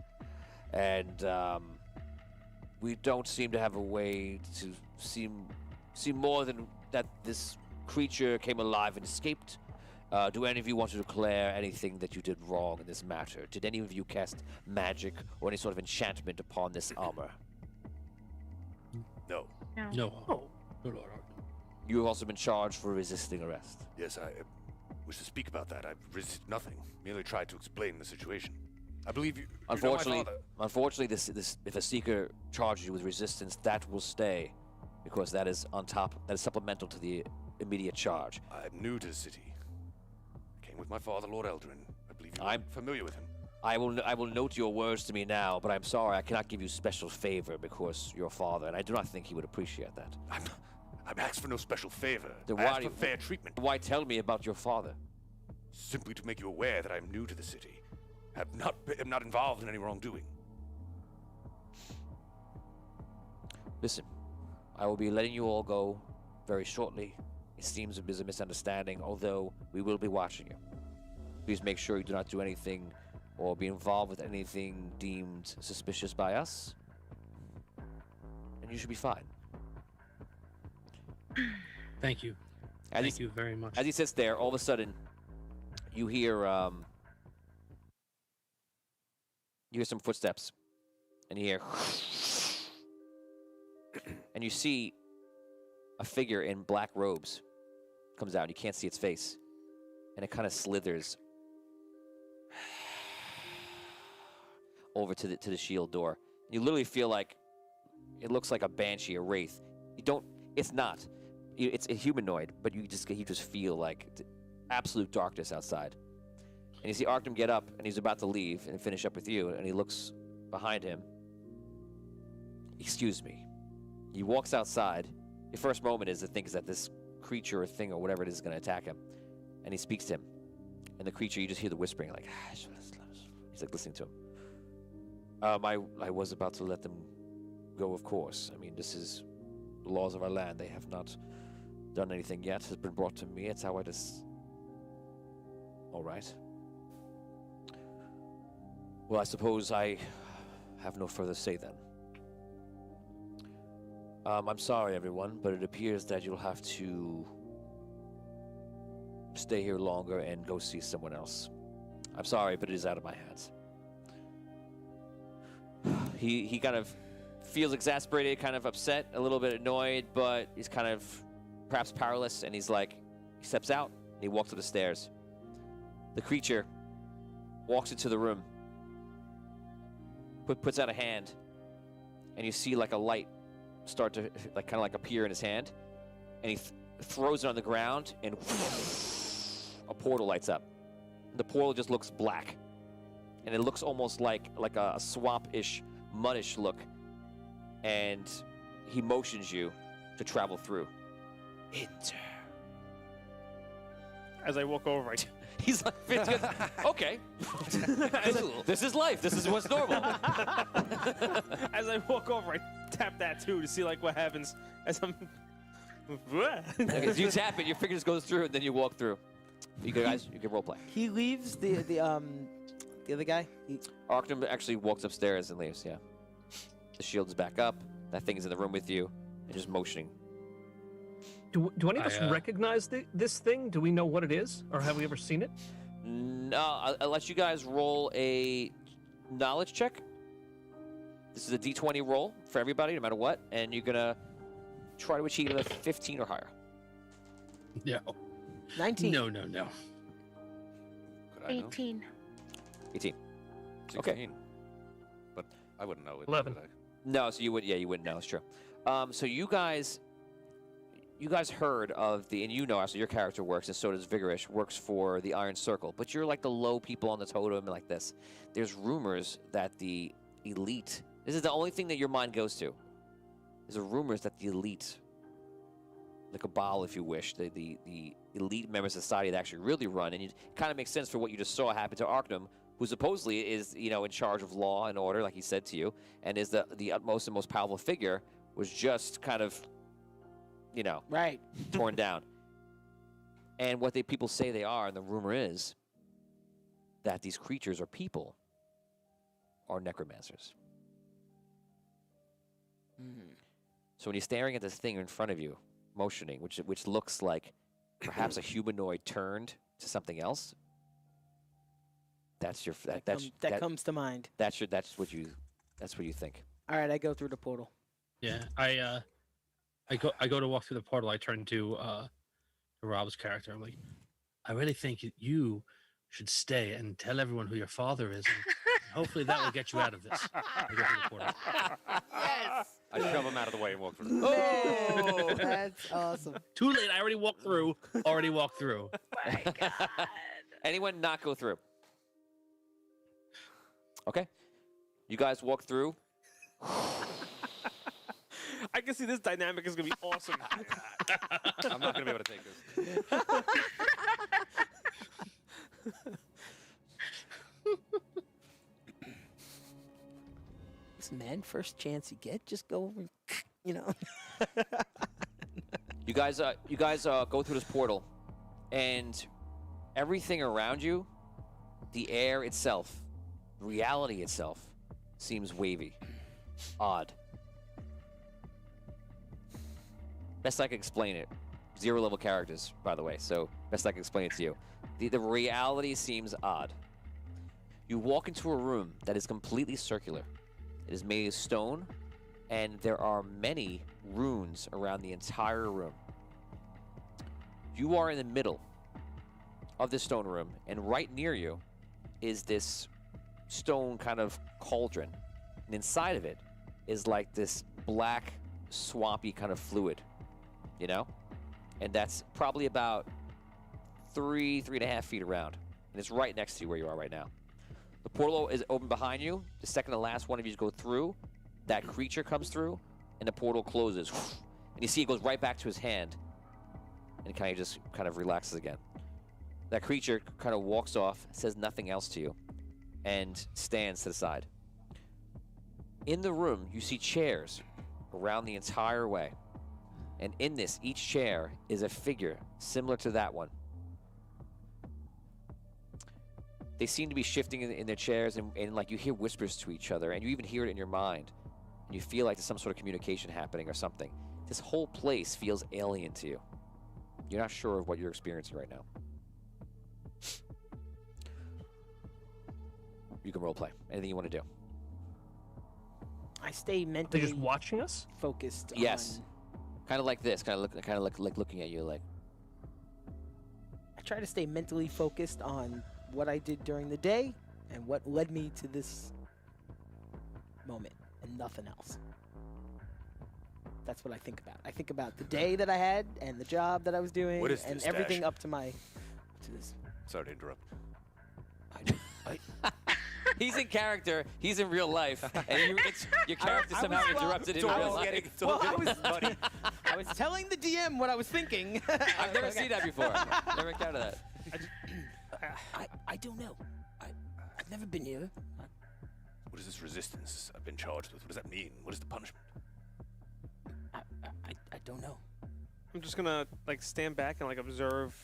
And we don't seem to have a way to see more than that this creature came alive and escaped. Do any of you want to declare anything that you did wrong in this matter? Did any of you cast magic or any sort of enchantment upon this armor? No. No. Oh. No, Lord. You have also been charged for resisting arrest. Yes, I wish to speak about that. I've resisted nothing. Merely tried to explain the situation. I believe you. Unfortunately, you know my unfortunately, this if a seeker charges you with resistance, that will stay, because that is on top. That is supplemental to the immediate charge. I'm new to the city. I came with my father, Lord Eldrin. I believe you're familiar with him. I will note your words to me now, but I'm sorry I cannot give you special favor because your father, and I do not think he would appreciate that. I'm asked for no special favor. Then I why asked do for you- fair treatment. Why tell me about your father? Simply to make you aware that I'm new to the city. am not involved in any wrongdoing. Listen, I will be letting you all go very shortly. It seems there's a misunderstanding, although we will be watching you. Please make sure you do not do anything or be involved with anything deemed suspicious by us, and you should be fine. Thank you. Thank you very much. As he sits there, all of a sudden, you hear some footsteps, and you hear, and you see a figure in black robes comes out. And you can't see its face, and it kind of slithers over to the shield door. You literally feel like it looks like a banshee, a wraith. You don't. It's not. It's a humanoid, but you just feel like absolute darkness outside. And you see Arcanum get up, and he's about to leave and finish up with you, and he looks behind him. Excuse me. He walks outside. Your first moment is to think is that this creature or thing or whatever it is going to attack him. And he speaks to him. And the creature, you just hear the whispering, like, he's like listening to him. I was about to let them go, of course. I mean, this is the laws of our land. They have not done anything yet. It's been brought to me. It's how I just... All right. Well, I suppose I have no further say then. I'm sorry, everyone, but it appears that you'll have to stay here longer and go see someone else. I'm sorry, but it is out of my hands. He kind of feels exasperated, kind of upset, a little bit annoyed, but he's kind of perhaps powerless, and he's like, he steps out, and he walks up the stairs. The creature walks into the room, puts out a hand, and you see like a light start to like kind of like appear in his hand, and he throws it on the ground, and a portal lights up. The portal just looks black, and it looks almost like a swamp-ish, muddish look, and he motions you to travel through. Enter. As I walk over, he's like, okay. This is life. This is what's normal. As I walk over, I tap that too to see like what happens as I'm. Okay, so you tap it, your finger just goes through, and then you walk through. You guys, you can role play. He leaves the other guy. Arkham actually walks upstairs and leaves. Yeah. The shield's back up. That thing's in the room with you, and just motioning. Do any of us recognize this thing? Do we know what it is, or have we ever seen it? No, I'll let you guys roll a knowledge check. This is a D20 roll for everybody, no matter what, and you're gonna try to achieve a 15 or higher. No. 19. No. Could I know? 18. 18. 16. Okay. But I wouldn't know it. 11. would I? No, so you wouldn't know. It's true. So you guys heard of and you know, actually your character works, and so does Vigorish, works for the Iron Circle, but you're like the low people on the totem like this. There's rumors that the elite, this is the only thing that your mind goes to. There's rumors that the elite, the cabal, if you wish, the elite members of society that actually really run, and it kind of makes sense for what you just saw happen to Arcanum, who supposedly is, in charge of law and order, like he said to you, and is the utmost and most powerful figure, was just kind of, right, torn down. And what people say they are, and the rumor is that these creatures or people are necromancers. So when you're staring at this thing in front of you, motioning, which looks like perhaps a humanoid turned to something else, that comes to mind. That's what you think. All right, I go through the portal. Yeah, I go to walk through the portal. I turn to Rob's character. I'm like, I really think you should stay and tell everyone who your father is. And hopefully that will get you out of this. I go through the portal. Yes. I shove him out of the way and walk through. Oh, that's awesome. Too late. I already walked through. My God. Anyone not go through? Okay. You guys walk through. I can see this dynamic is gonna be awesome. I'm not gonna be able to take this. Listen, man, first chance you get, just go over, You guys go through this portal, and everything around you, the air itself, reality itself, seems wavy, odd. Best I can explain it. 0 level characters, by the way, so best I can explain it to you. The reality seems odd. You walk into a room that is completely circular. It is made of stone, and there are many runes around the entire room. You are in the middle of this stone room, and right near you is this stone kind of cauldron. And inside of it is like this black, swampy kind of fluid, And that's probably about 3.5 feet around. And it's right next to you where you are right now. The portal is open behind you. The second to last one of you go through, that creature comes through, and the portal closes. And you see it goes right back to his hand, and it kind of relaxes again. That creature kind of walks off, says nothing else to you, and stands to the side. In the room, you see chairs around the entire way. And in this, each chair is a figure similar to that one. They seem to be shifting in their chairs, and like you hear whispers to each other, and you even hear it in your mind. And you feel like there's some sort of communication happening or something. This whole place feels alien to you. You're not sure of what you're experiencing right now. You can roleplay. Anything you want to do. I stay They're mentally just watching us. focused. Yes. On, Kind of like this. Kind of like looking at you. Like I try to stay mentally focused on what I did during the day and what led me to this moment, and nothing else. That's what I think about. I think about the day that I had and the job that I was doing What is and this, everything Dash? up to this. Sorry to interrupt. he's in character. He's in real life, and your character I somehow was- well, interrupted in real life. I was telling the DM what I was thinking. I've never seen that before. Never encountered that. I don't know. I've never been here. What is this resistance I've been charged with? What does that mean? What is the punishment? I don't know. I'm just gonna like stand back and like observe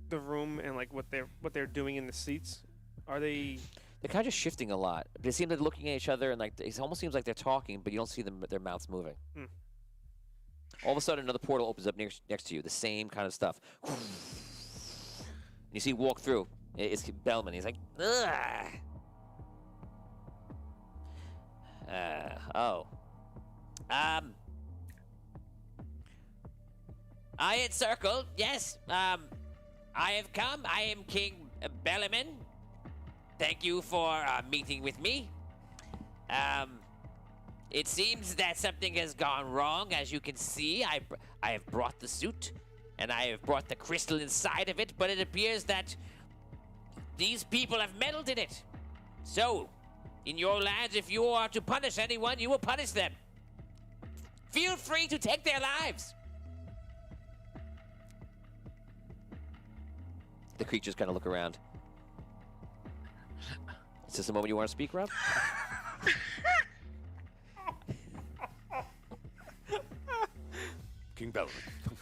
the room and like what they're doing in the seats. Are they? They're kind of just shifting a lot. But it seems they're looking at each other, and like it almost seems like they're talking, but you don't see their mouths moving. Hmm. All of a sudden, another portal opens up next to you. The same kind of stuff. And you see walk through. It's Bellman. He's like, ugh. Iron Circle, yes. I have come. I am King Bellaman. Thank you for meeting with me. It seems that something has gone wrong. As you can see, I have brought the suit, and I have brought the crystal inside of it, but it appears that these people have meddled in it. So, in your lands, if you are to punish anyone, you will punish them. Feel free to take their lives. The creatures kind of look around. Is this a moment you want to speak, Rob? King Bellaman.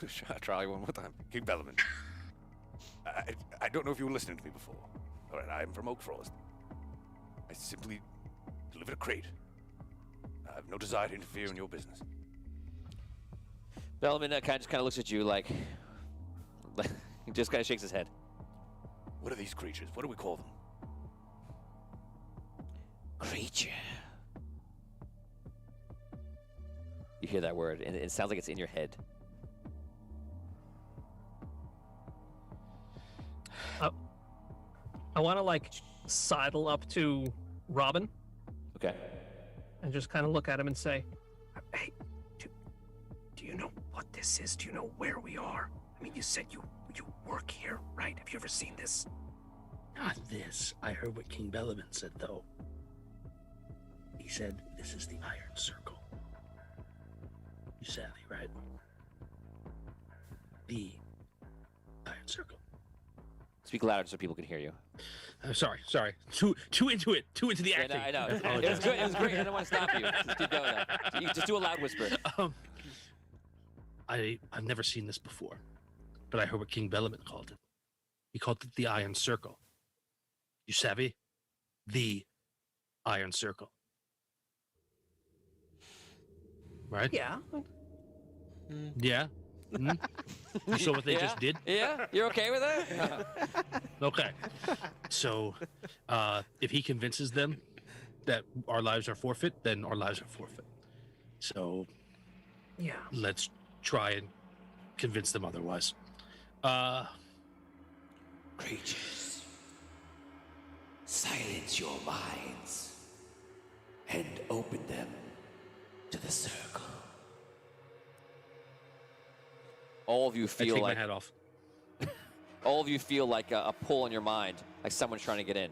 Shall I try one more time? King Bellaman. I don't know if you were listening to me before. All right, I am from Oak Frost. I simply delivered a crate. I have no desire to interfere in your business. Bellman kind of looks at you like he just kind of shakes his head. What are these creatures? What do we call them? Creature. You hear that word, and it sounds like it's in your head. I want to like sidle up to Robin. Okay. And just kind of look at him and say, "Hey, do you know what this is? Do you know where we are? I mean, you said you work here, right? Have you ever seen this?" Not this. I heard what King Bellaman said, though. He said, this is the Iron Circle. You savvy, right? The Iron Circle. Speak louder so people can hear you. Sorry. Too into it. Too into the Yeah, acting. I know. It was good. It was great. I don't want to stop you. Just keep going. Though. You just do a loud whisper. I've never seen this before, but I heard what King Bellaman called it. He called it the Iron Circle. You savvy? The Iron Circle. Right? Yeah. Yeah? Mm? You saw what they just did? Yeah? You're okay with that? Okay. So, if he convinces them that our lives are forfeit, then our lives are forfeit. So, yeah, let's try and convince them otherwise. Creatures, silence your minds and open them to the circle. All of you feel take like my hat off. all of you feel like a pull on your mind, like someone's trying to get in.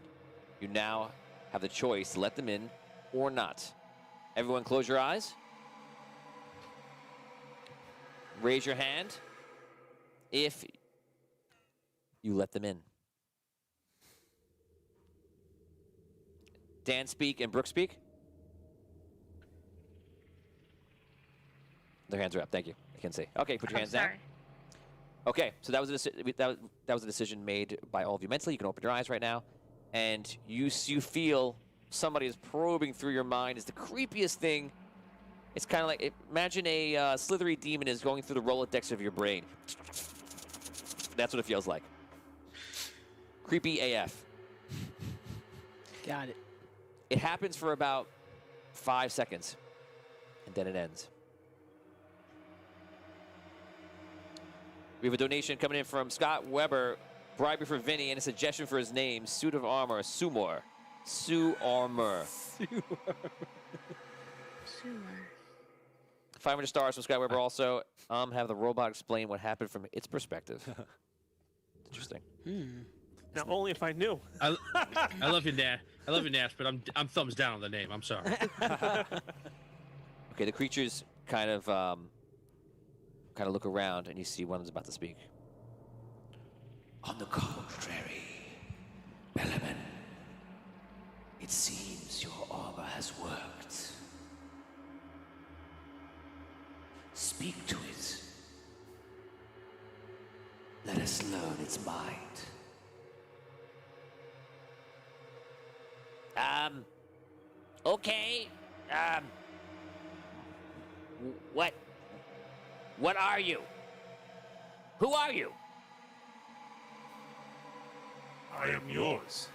You now have the choice to let them in or not. Everyone close your eyes. Raise your hand if you let them in. Dan speak and Brooke speak. Their hands are up. Thank you. I can see. Okay, put your hands down. Okay, so that was a decision made by all of you mentally. You can open your eyes right now, and you feel somebody is probing through your mind. It's the creepiest thing. It's kind of like, imagine a slithery demon is going through the Rolodex of your brain. That's what it feels like. Creepy AF. Got it. It happens for about 5 seconds, and then it ends. We have a donation coming in from Scott Weber, bribery for Vinny, and a suggestion for his name, suit of armor, Sumor. Sue Armor. 500 stars from Scott Weber also. Have the robot explain what happened from its perspective. Interesting. Now, only if I knew. I love you, Nash. I love you, Nash, but I'm thumbs down on the name. I'm sorry. Okay, the creatures kind of look around, and you see one is about to speak. On the contrary, Bellman, it seems your armor has worked. Speak to it. Let us learn its mind. Okay. What are you? Who are you? I am yours.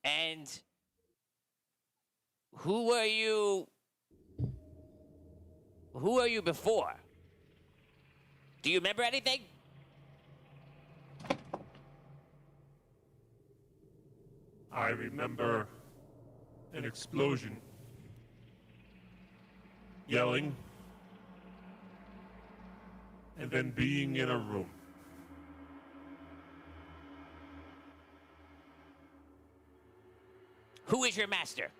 And who were you? Who were you before? Do you remember anything? I remember an explosion. Yelling. And then being in a room. Who is your master?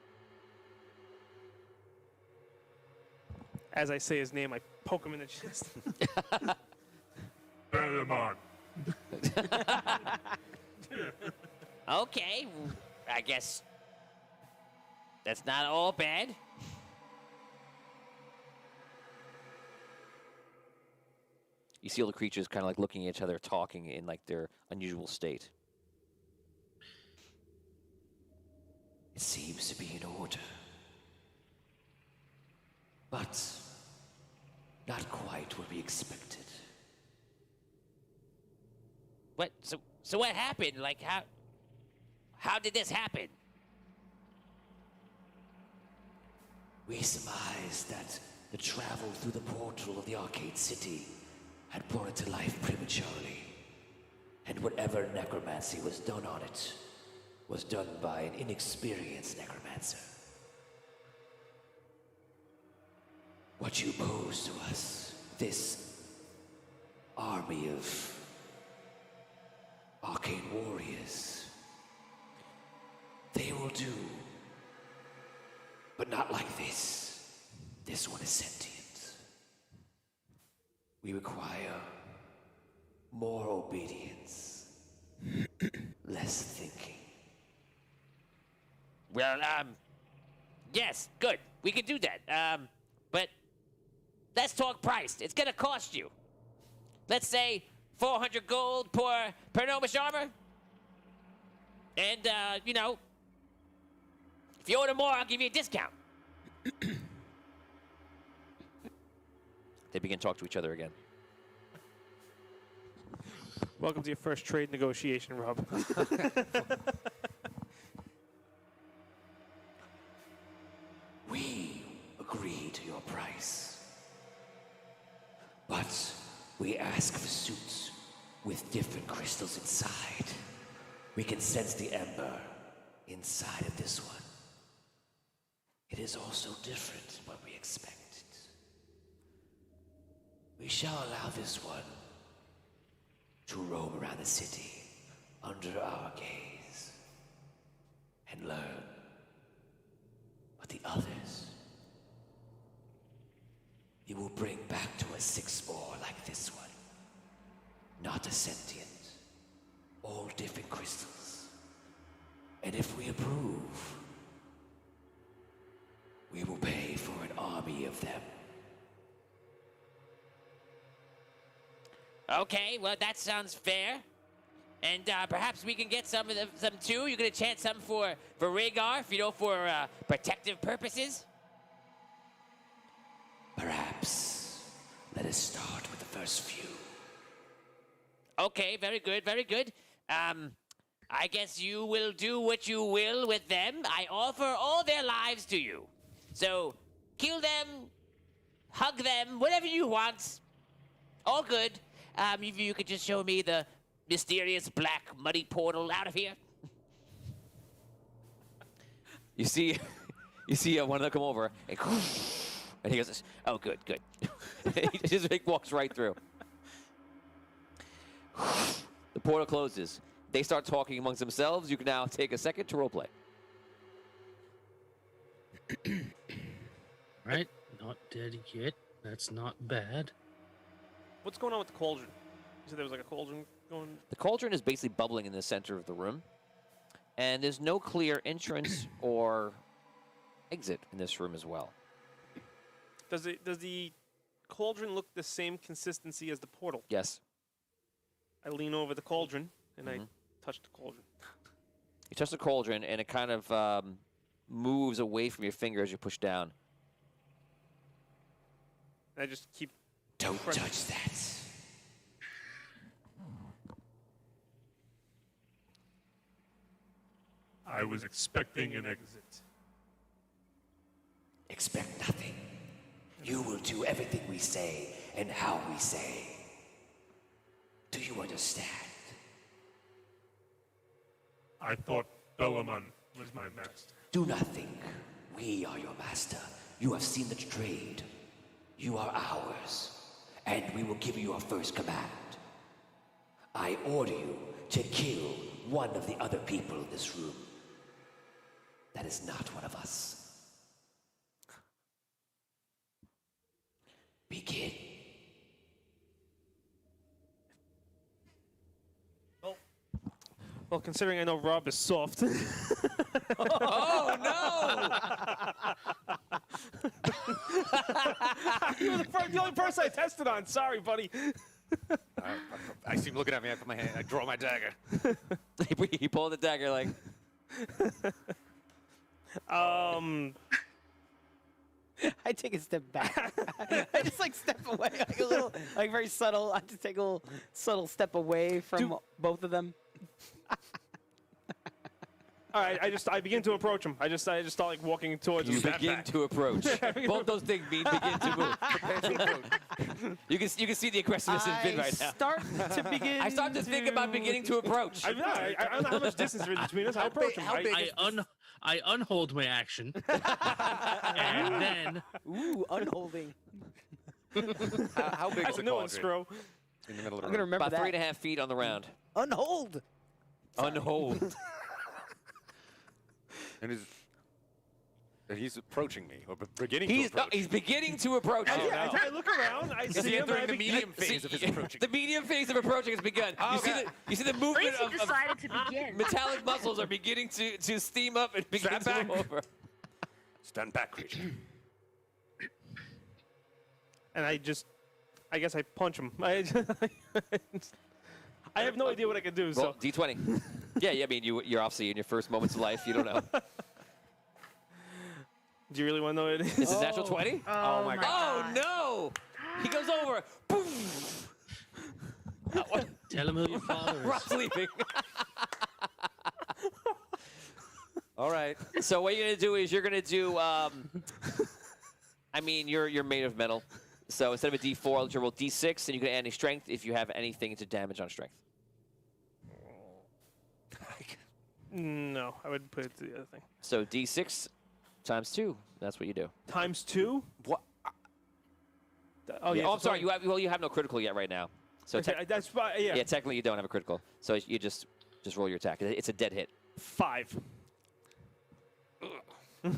As I say his name, I poke him in the chest. Belemon. Okay, I guess that's not all bad. You see all the creatures kind of like looking at each other, talking in like their unusual state. It seems to be in order. But not quite what we expected. What? So what happened? Like how did this happen? We surmised that the travel through the portal of the arcade city had brought it to life prematurely. And whatever necromancy was done on it was done by an inexperienced necromancer. What you pose to us, this army of arcane warriors, they will do, but not like this. This one is sentient. We require more obedience, less thinking. Well, yes, good. We can do that. But let's talk price. It's gonna cost you. Let's say 400 gold per gnomish armor. And, you know, if you order more, I'll give you a discount. They begin to talk to each other again. Welcome to your first trade negotiation, Rob. We agree to your price. But we ask for suits with different crystals inside. We can sense the ember inside of this one. It is also different than what we expected. We shall allow this one to roam around the city under our gaze and learn. But the others, you will bring back to us 6 more like this one. Not a sentient, all different crystals. And if we approve, we will pay for an army of them. Okay, well, that sounds fair. And perhaps we can get some too. You get a chance some for Rhaegar, you know, for protective purposes. Perhaps. Let us start with the first few. Okay, very good, very good. I guess you will do what you will with them. I offer all their lives to you. So, kill them, hug them, whatever you want. All good. If you could just show me the mysterious black muddy portal out of here. You see one of them come over, and he goes, "Oh, good." He just walks right through. The portal closes. They start talking amongst themselves. You can now take a second to roleplay. Right, not dead yet. That's not bad. What's going on with the cauldron? You said there was like a cauldron going. The cauldron is basically bubbling in the center of the room, and there's no clear entrance or exit in this room as well. Does the cauldron look the same consistency as the portal? Yes. I lean over the cauldron and I touch the cauldron. You touch the cauldron, and it kind of moves away from your finger as you push down. I just keep. Don't touch that. I was expecting an exit. Expect nothing. You will do everything we say and how we say. Do you understand? I thought Bellaman was my master. Do not think. We are your master. You have seen the trade. You are ours. And we will give you your first command. I order you to kill one of the other people in this room. That is not one of us. Begin. Well, considering I know Rob is soft. Oh no! You were the only person I tested on. Sorry, buddy. I see him looking at me. I put my hand. I draw my dagger. He pulled the dagger like. I take a step back. I just like step away, like a little, like very subtle. I just take a little subtle step away from both of them. All right, I begin to approach him. I just start like walking towards him. You begin to approach. Both those things mean begin to move. Prepare to approach. You can see the aggressiveness in Vin right now. I start to think about beginning to approach. I don't know how much distance there is between us. I approach him. I unhold my action, and then unholding. How big is the cauldron? In the middle of the I'm gonna room. remember About that. 3.5 feet on the round. Unhold. Unhold. And he's approaching me, or beginning to approach. He's beginning to approach. I look around. I see him. entering the medium phase of his approaching. The medium phase of approaching has begun. You see the movement of decided to begin. metallic muscles are beginning to steam up and begin to move over. Stand back, creature. And I guess I punch him. I have no idea what I can do. Roll So D20. Yeah, I mean, you're obviously in your first moments of life. You don't know. do you really want to know what it is? This is natural 20? Oh my Oh, no! He goes over. Boom! tell him who your father is. Rob's leaving. All right. So what you're going to do is you're going to do, I mean, you're made of metal. So instead of a D4, I'll let you roll D6, and you can add any strength if you have anything to damage on strength. No, I would put it to the other thing. So D6 times 2. That's what you do. Times 2? What? Oh yeah. I'm sorry. You have no critical yet right now. So Okay, that's fine. Yeah. yeah, technically you don't have a critical. So you just roll your attack. It's a dead hit. 5.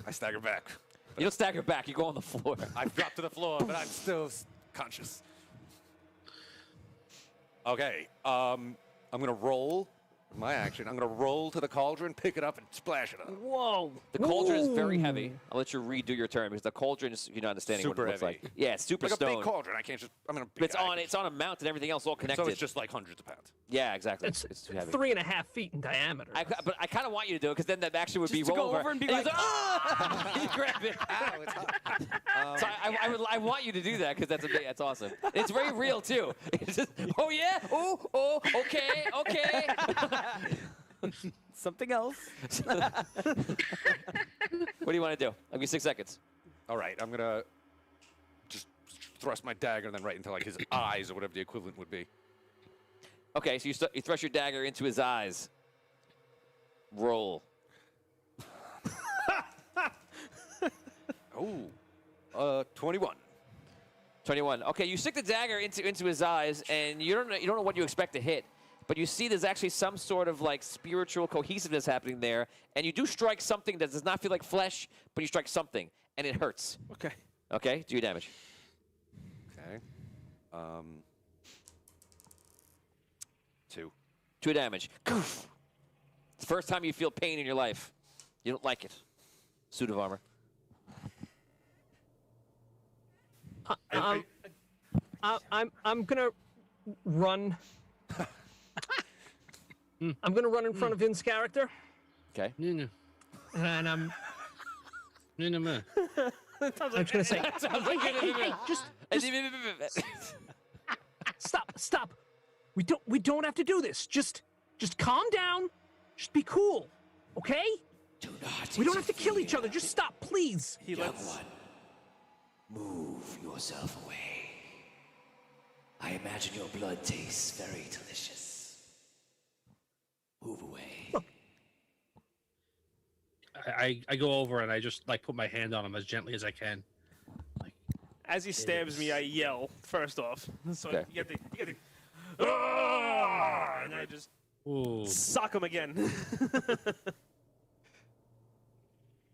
I stagger back. You don't stagger back. You go on the floor. I've dropped to the floor, but I'm still conscious. Okay. I'm gonna roll. My action. I'm gonna roll to the cauldron, pick it up, and splash it up. Whoa. The cauldron is very heavy. I'll let you redo your turn because the cauldron is, you're not understanding Super what it looks heavy. like. Yeah, it's super Like stone. a big cauldron. I can't just. I'm gonna. But it's on a mount and everything else all connected. So it's just like hundreds of pounds. Yeah, exactly. It's too heavy. 3.5 feet in diameter. But I kind of want you to do it because then that action would be Just to roll go over and be he's like, "Ah!" You grab it. So I want you to do that because that's awesome. It's very real too. It's just, oh yeah, oh okay. something else. What do you want to do? I'll give you 6 seconds. All right, I'm gonna just thrust my dagger and then right into like his eyes or whatever the equivalent would be. Okay, so you thrust your dagger into his eyes. Roll. Oh, 21. 21. Okay, you stick the dagger into his eyes, and you don't know what you expect to hit, but you see there's actually some sort of like spiritual cohesiveness happening there, and you do strike something that does not feel like flesh, but you strike something, and it hurts. Okay. Okay, do your damage. Okay. 2. 2 damage. It's the first time you feel pain in your life. You don't like it. Suit of armor. I'm gonna run. I'm gonna run in front of Vin's character. Okay. And I'm. No. I'm just gonna say. Hey, just stop. We don't have to do this. Just calm down. Just be cool, okay? Do not. We don't have to kill each other. Just stop, please. Young one, move yourself away. I imagine your blood tastes very delicious. Move away. Look. I go over and I just like put my hand on him as gently as I can. As he stabs me, I yell first off. So Okay. you get the "Ah!" and I just sock him again.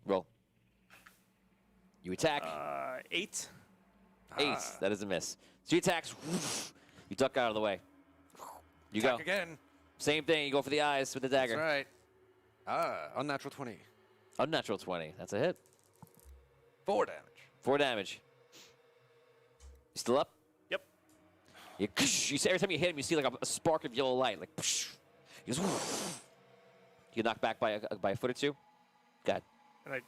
Roll. You attack. 8. 8. That is a miss. So you attacks. You duck out of the way. You Attack go. again. Same thing. You go for the eyes with the dagger. That's right. Unnatural 20. Unnatural 20. That's a hit. 4 damage. 4 damage. You still up? Yep. You see, every time you hit him, you see like a spark of yellow light. Like, he goes, you get knocked back by a foot or two. Go ahead. And I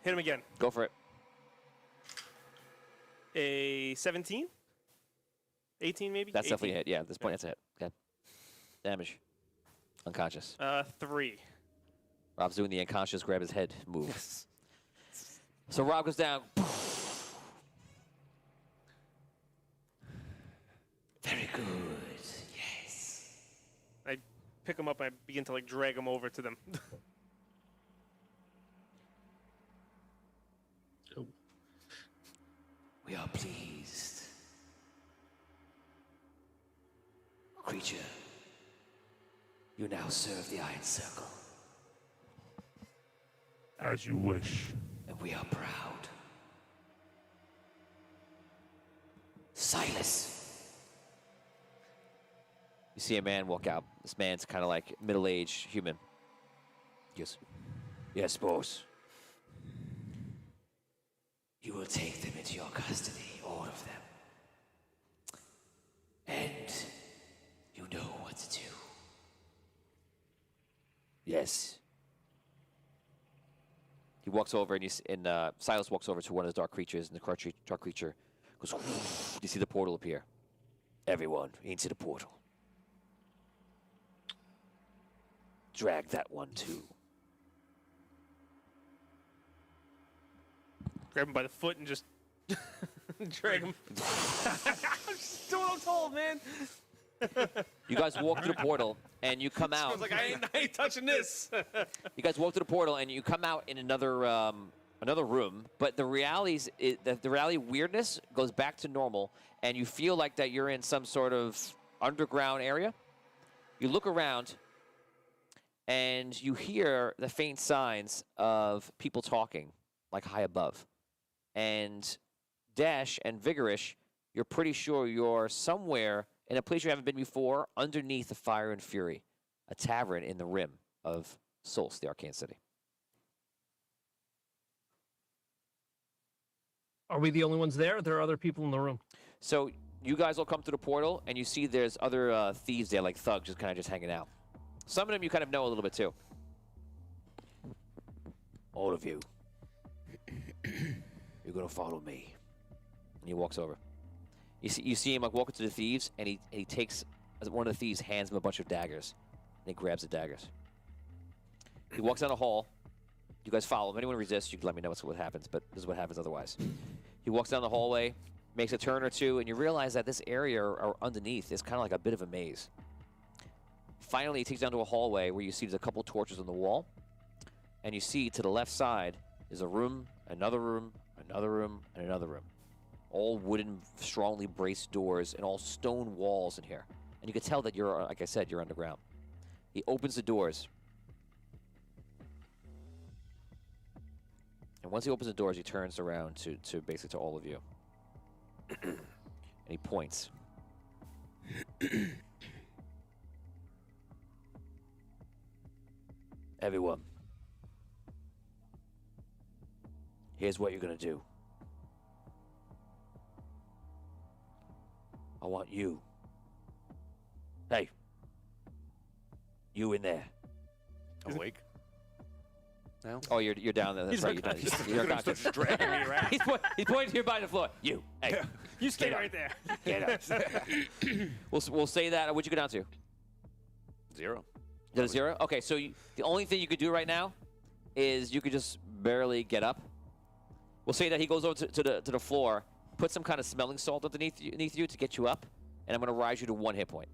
hit him again. Go for it. A 17? 18 maybe? That's 18. definitely a hit. Yeah, at this point, that's a hit. Okay. Damage. Unconscious. 3. Rob's doing the unconscious grab his head move. So Rob goes down. Very good. Yes. I pick him up and I begin to like drag him over to them. We are pleased. Creature, you now serve the Iron Circle. As you wish. And we are proud. Silas. You see a man walk out. This man's kind of like middle-aged human. He goes, yes, boss. You will take them into your custody, all of them. And you know what to do. Yes. He walks over, and Silas walks over to one of the dark creatures, and the dark creature goes, you see the portal appear. Everyone into the portal. Drag that one, too. Grab him by the foot and just drag him. I'm just doing what I'm told, man. You guys walk through the portal, and you come out. Sounds like I ain't touching this. You guys walk through the portal, and you come out in another room. But the reality weirdness goes back to normal, and you feel like that you're in some sort of underground area. You look around, and you hear the faint signs of people talking, like high above. And Dash and Vigorish, you're pretty sure you're somewhere in a place you haven't been before, underneath the Fire and Fury, a tavern in the rim of Solst, the Arcane City. Are we the only ones there? Or there are other people in the room. So you guys all come through the portal, and you see there's other thieves there, like thugs, just kind of hanging out. Some of them you kind of know a little bit too. All of you, you're gonna follow me. And he walks over. You see him like walking to the thieves, and he takes one of the thieves, hands him a bunch of daggers, and he grabs the daggers. He walks down the hall. You guys follow. If anyone resists, you can let me know what happens, but this is what happens otherwise. He walks down the hallway, makes a turn or two, and you realize that this area or underneath is kind of like a bit of a maze. Finally, he takes you down to a hallway where you see there's a couple torches on the wall, and you see to the left side is a room, another room, another room, and another room. All wooden, strongly braced doors and all stone walls in here. And you can tell that you're, like I said, you're underground. He opens the doors. And once he opens the doors, he turns around to basically to all of you. And he points. Everyone, here's what you're gonna do. I want you. Hey, you in there. Awake? No? Oh, you're down there. That's He's right. unconscious. You're unconscious. Dragging me around. He's pointing to you by the floor. You. Hey. You stay Get up. right there. Get up. We'll say that. What'd you go down to? 0. Is it a 0? Okay, so the only thing you could do right now is you could just barely get up. We'll say that he goes over to the floor, put some kind of smelling salt underneath you to get you up, and I'm going to rise you to 1 hit point.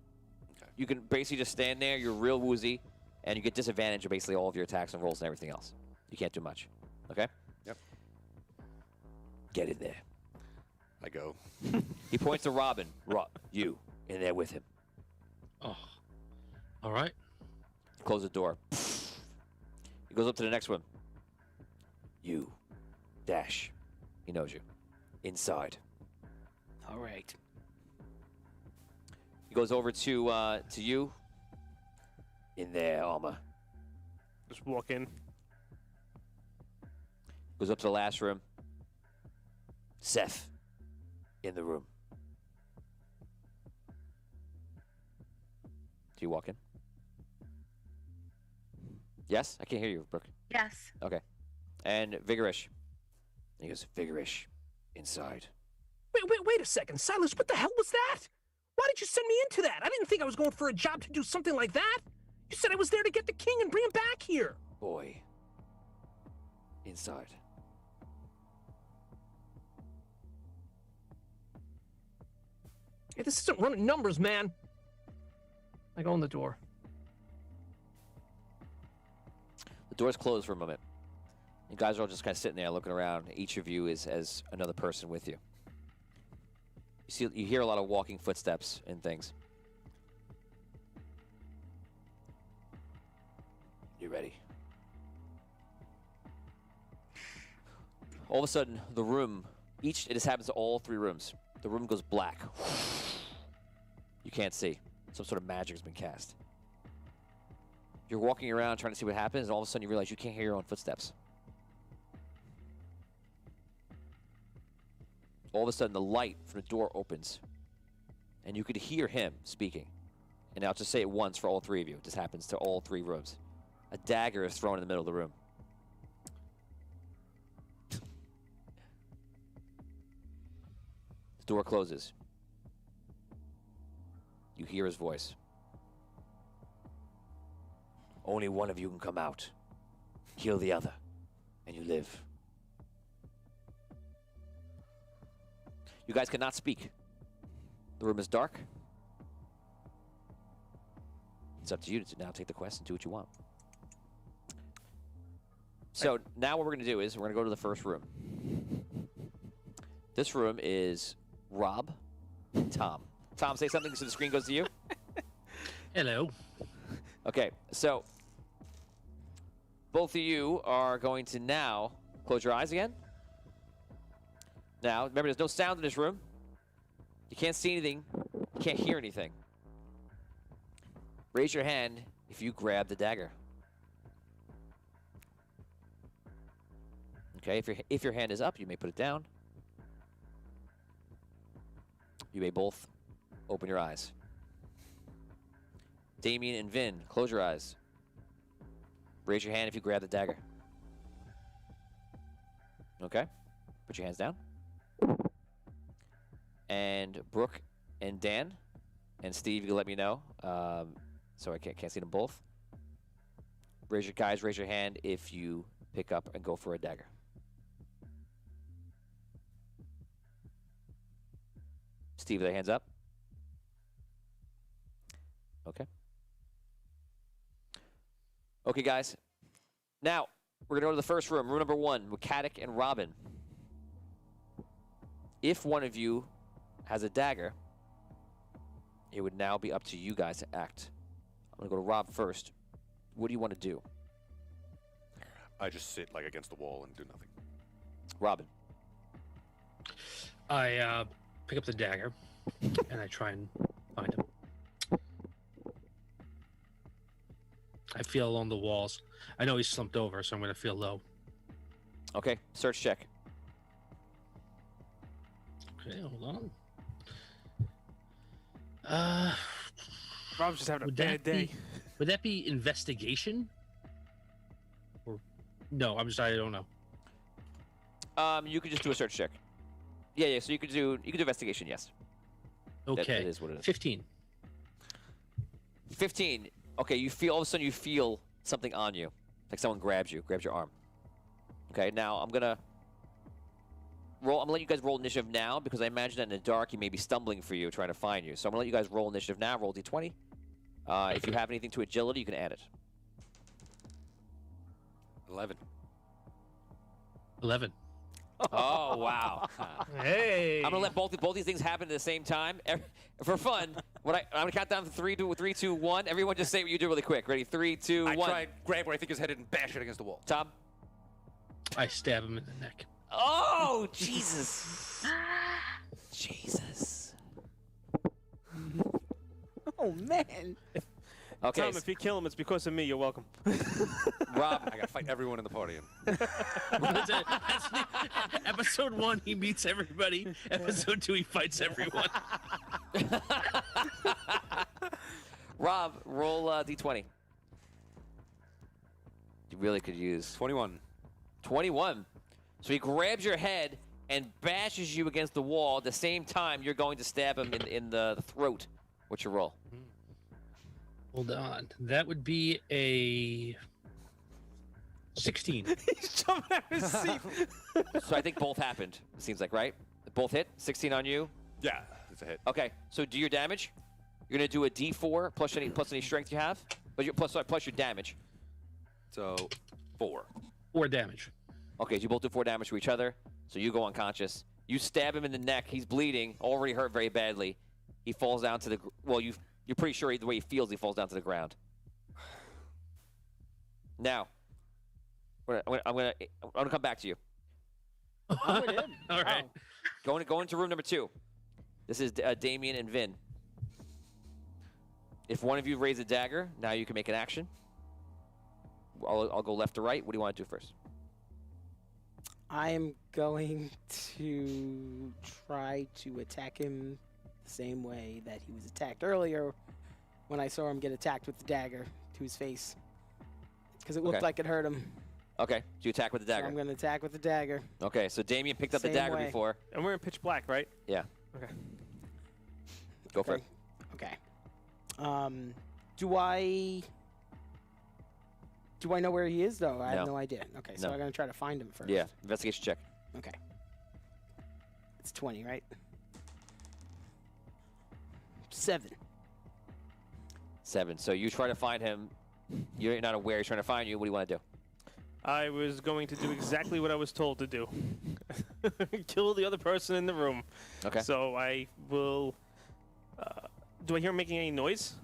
Okay. You can basically just stand there. You're real woozy, and you get disadvantage of basically all of your attacks and rolls and everything else. You can't do much. Okay? Yep. Get in there. I go. He points to Robin. You in there with him. Oh. All right. Close the door. He goes up to the next one. You. Dash. He knows you. Inside. All right. He goes over to you. In there, armor. Just walk in. Goes up to the last room. Seth. In the room. Do you walk in? Yes? I can't hear you, Brooke. Yes. Okay. And Vigorish. He goes, Vigorish. Inside. Wait a second. Silas, what the hell was that? Why did you send me into that? I didn't think I was going for a job to do something like that. You said I was there to get the king and bring him back here. Boy. Inside. Hey, this isn't running numbers, man. I go in the door. The door's closed for a moment. You guys are all just kind of sitting there looking around. Each of you is as another person with you. You hear a lot of walking footsteps and things. You ready? All of a sudden, the room, this happens to all 3 rooms. The room goes black. You can't see. Some sort of magic has been cast. You're walking around trying to see what happens, and all of a sudden you realize you can't hear your own footsteps. All of a sudden, the light from the door opens, and you could hear him speaking. And I'll just say it once for all 3 of you. This happens to all 3 rooms. A dagger is thrown in the middle of the room. The door closes. You hear his voice. Only one of you can come out. Kill the other, and you live. You guys cannot speak. The room is dark. It's up to you to now take the quest and do what you want. So now what we're going to do is we're going to go to the first room. This room is Rob, Tom. Tom, say something so the screen goes to you. Hello. Okay, so both of you are going to now close your eyes again. Now, remember, there's no sound in this room. You can't see anything. You can't hear anything. Raise your hand if you grab the dagger. Okay, if your hand is up, you may put it down. You may both open your eyes. Damien and Vin, close your eyes. Raise your hand if you grab the dagger. Okay, put your hands down. And Brooke and Dan and Steve, you can let me know. So I can't see them both. Raise your hand if you pick up and go for a dagger. Steve, their hands up. Okay. Okay, guys. Now, we're going to go to the first room, room number 1, with Caddick and Robin. If one of you has a dagger, it would now be up to you guys to act. I'm going to go to Rob first. What do you want to do? I just sit like against the wall and do nothing. Robin. I pick up the dagger and I try and find him. I feel along the walls. I know he's slumped over, so I'm going to feel low. Okay, search check. Okay, hold on. Rob's just having a bad day. Would that be investigation? Or no? I don't know. You could just do a search check. Yeah. So you could do investigation. Yes. Okay. That is what it is. 15. 15. Okay. You feel all of a sudden you feel something on you, like someone grabs your arm. Okay. Now I'm gonna let you guys roll initiative now because I imagine that in the dark he may be stumbling for you, trying to find you. So I'm gonna let you guys roll initiative now. Roll d20. If you have anything to agility, you can add it. 11. 11. Oh, wow. Hey. I'm going to let both these things happen at the same time. For fun, I'm going to count down to 3, 2, 1. Everyone just say what you do really quick. Ready? 3, 2, 1. I try and grab where I think is headed and bash it against the wall. Tom? I stab him in the neck. Oh, Jesus. Jesus. Oh, man. Okay. Tom, if you kill him, it's because of me. You're welcome. Rob, I gotta fight everyone in the party. Episode 1, he meets everybody. Episode 2, he fights everyone. Rob, roll d20. You really could use 21. 21. So he grabs your head and bashes you against the wall. At the same time, you're going to stab him in the throat. What's your roll? Hold on. That would be a 16. He's jumping out of his seat. So I think both happened, it seems like, right? Both hit? 16 on you? Yeah, it's a hit. Okay, so do your damage. You're going to do a d4 plus any strength you have, but plus your damage. So 4. 4 damage. Okay, so you both do 4 damage to each other, so you go unconscious. You stab him in the neck. He's bleeding, already hurt very badly. He falls down to the... Well, you're pretty sure the way he feels, he falls down to the ground. Now, I'm gonna come back to you. All right. Go into room number 2. This is Damien and Vin. If one of you raise a dagger, now you can make an action. I'll go left to right. What do you want to do first? I am going to try to attack him the same way that he was attacked earlier when I saw him get attacked with the dagger to his face. Because it looked like it hurt him. Okay, so you attack with the dagger. So I'm going to attack with the dagger. Okay, so Damien picked up the dagger before. And we're in pitch black, right? Yeah. Okay. Go for it. Okay. Do I know where he is, though? I have no idea. Okay, so I'm going to try to find him first. Yeah, investigation check. Okay. It's 20, right? 7. 7. So you try to find him. You're not aware he's trying to find you. What do you want to do? I was going to do exactly what I was told to do. Kill the other person in the room. Okay. So I will... do I hear him making any noise?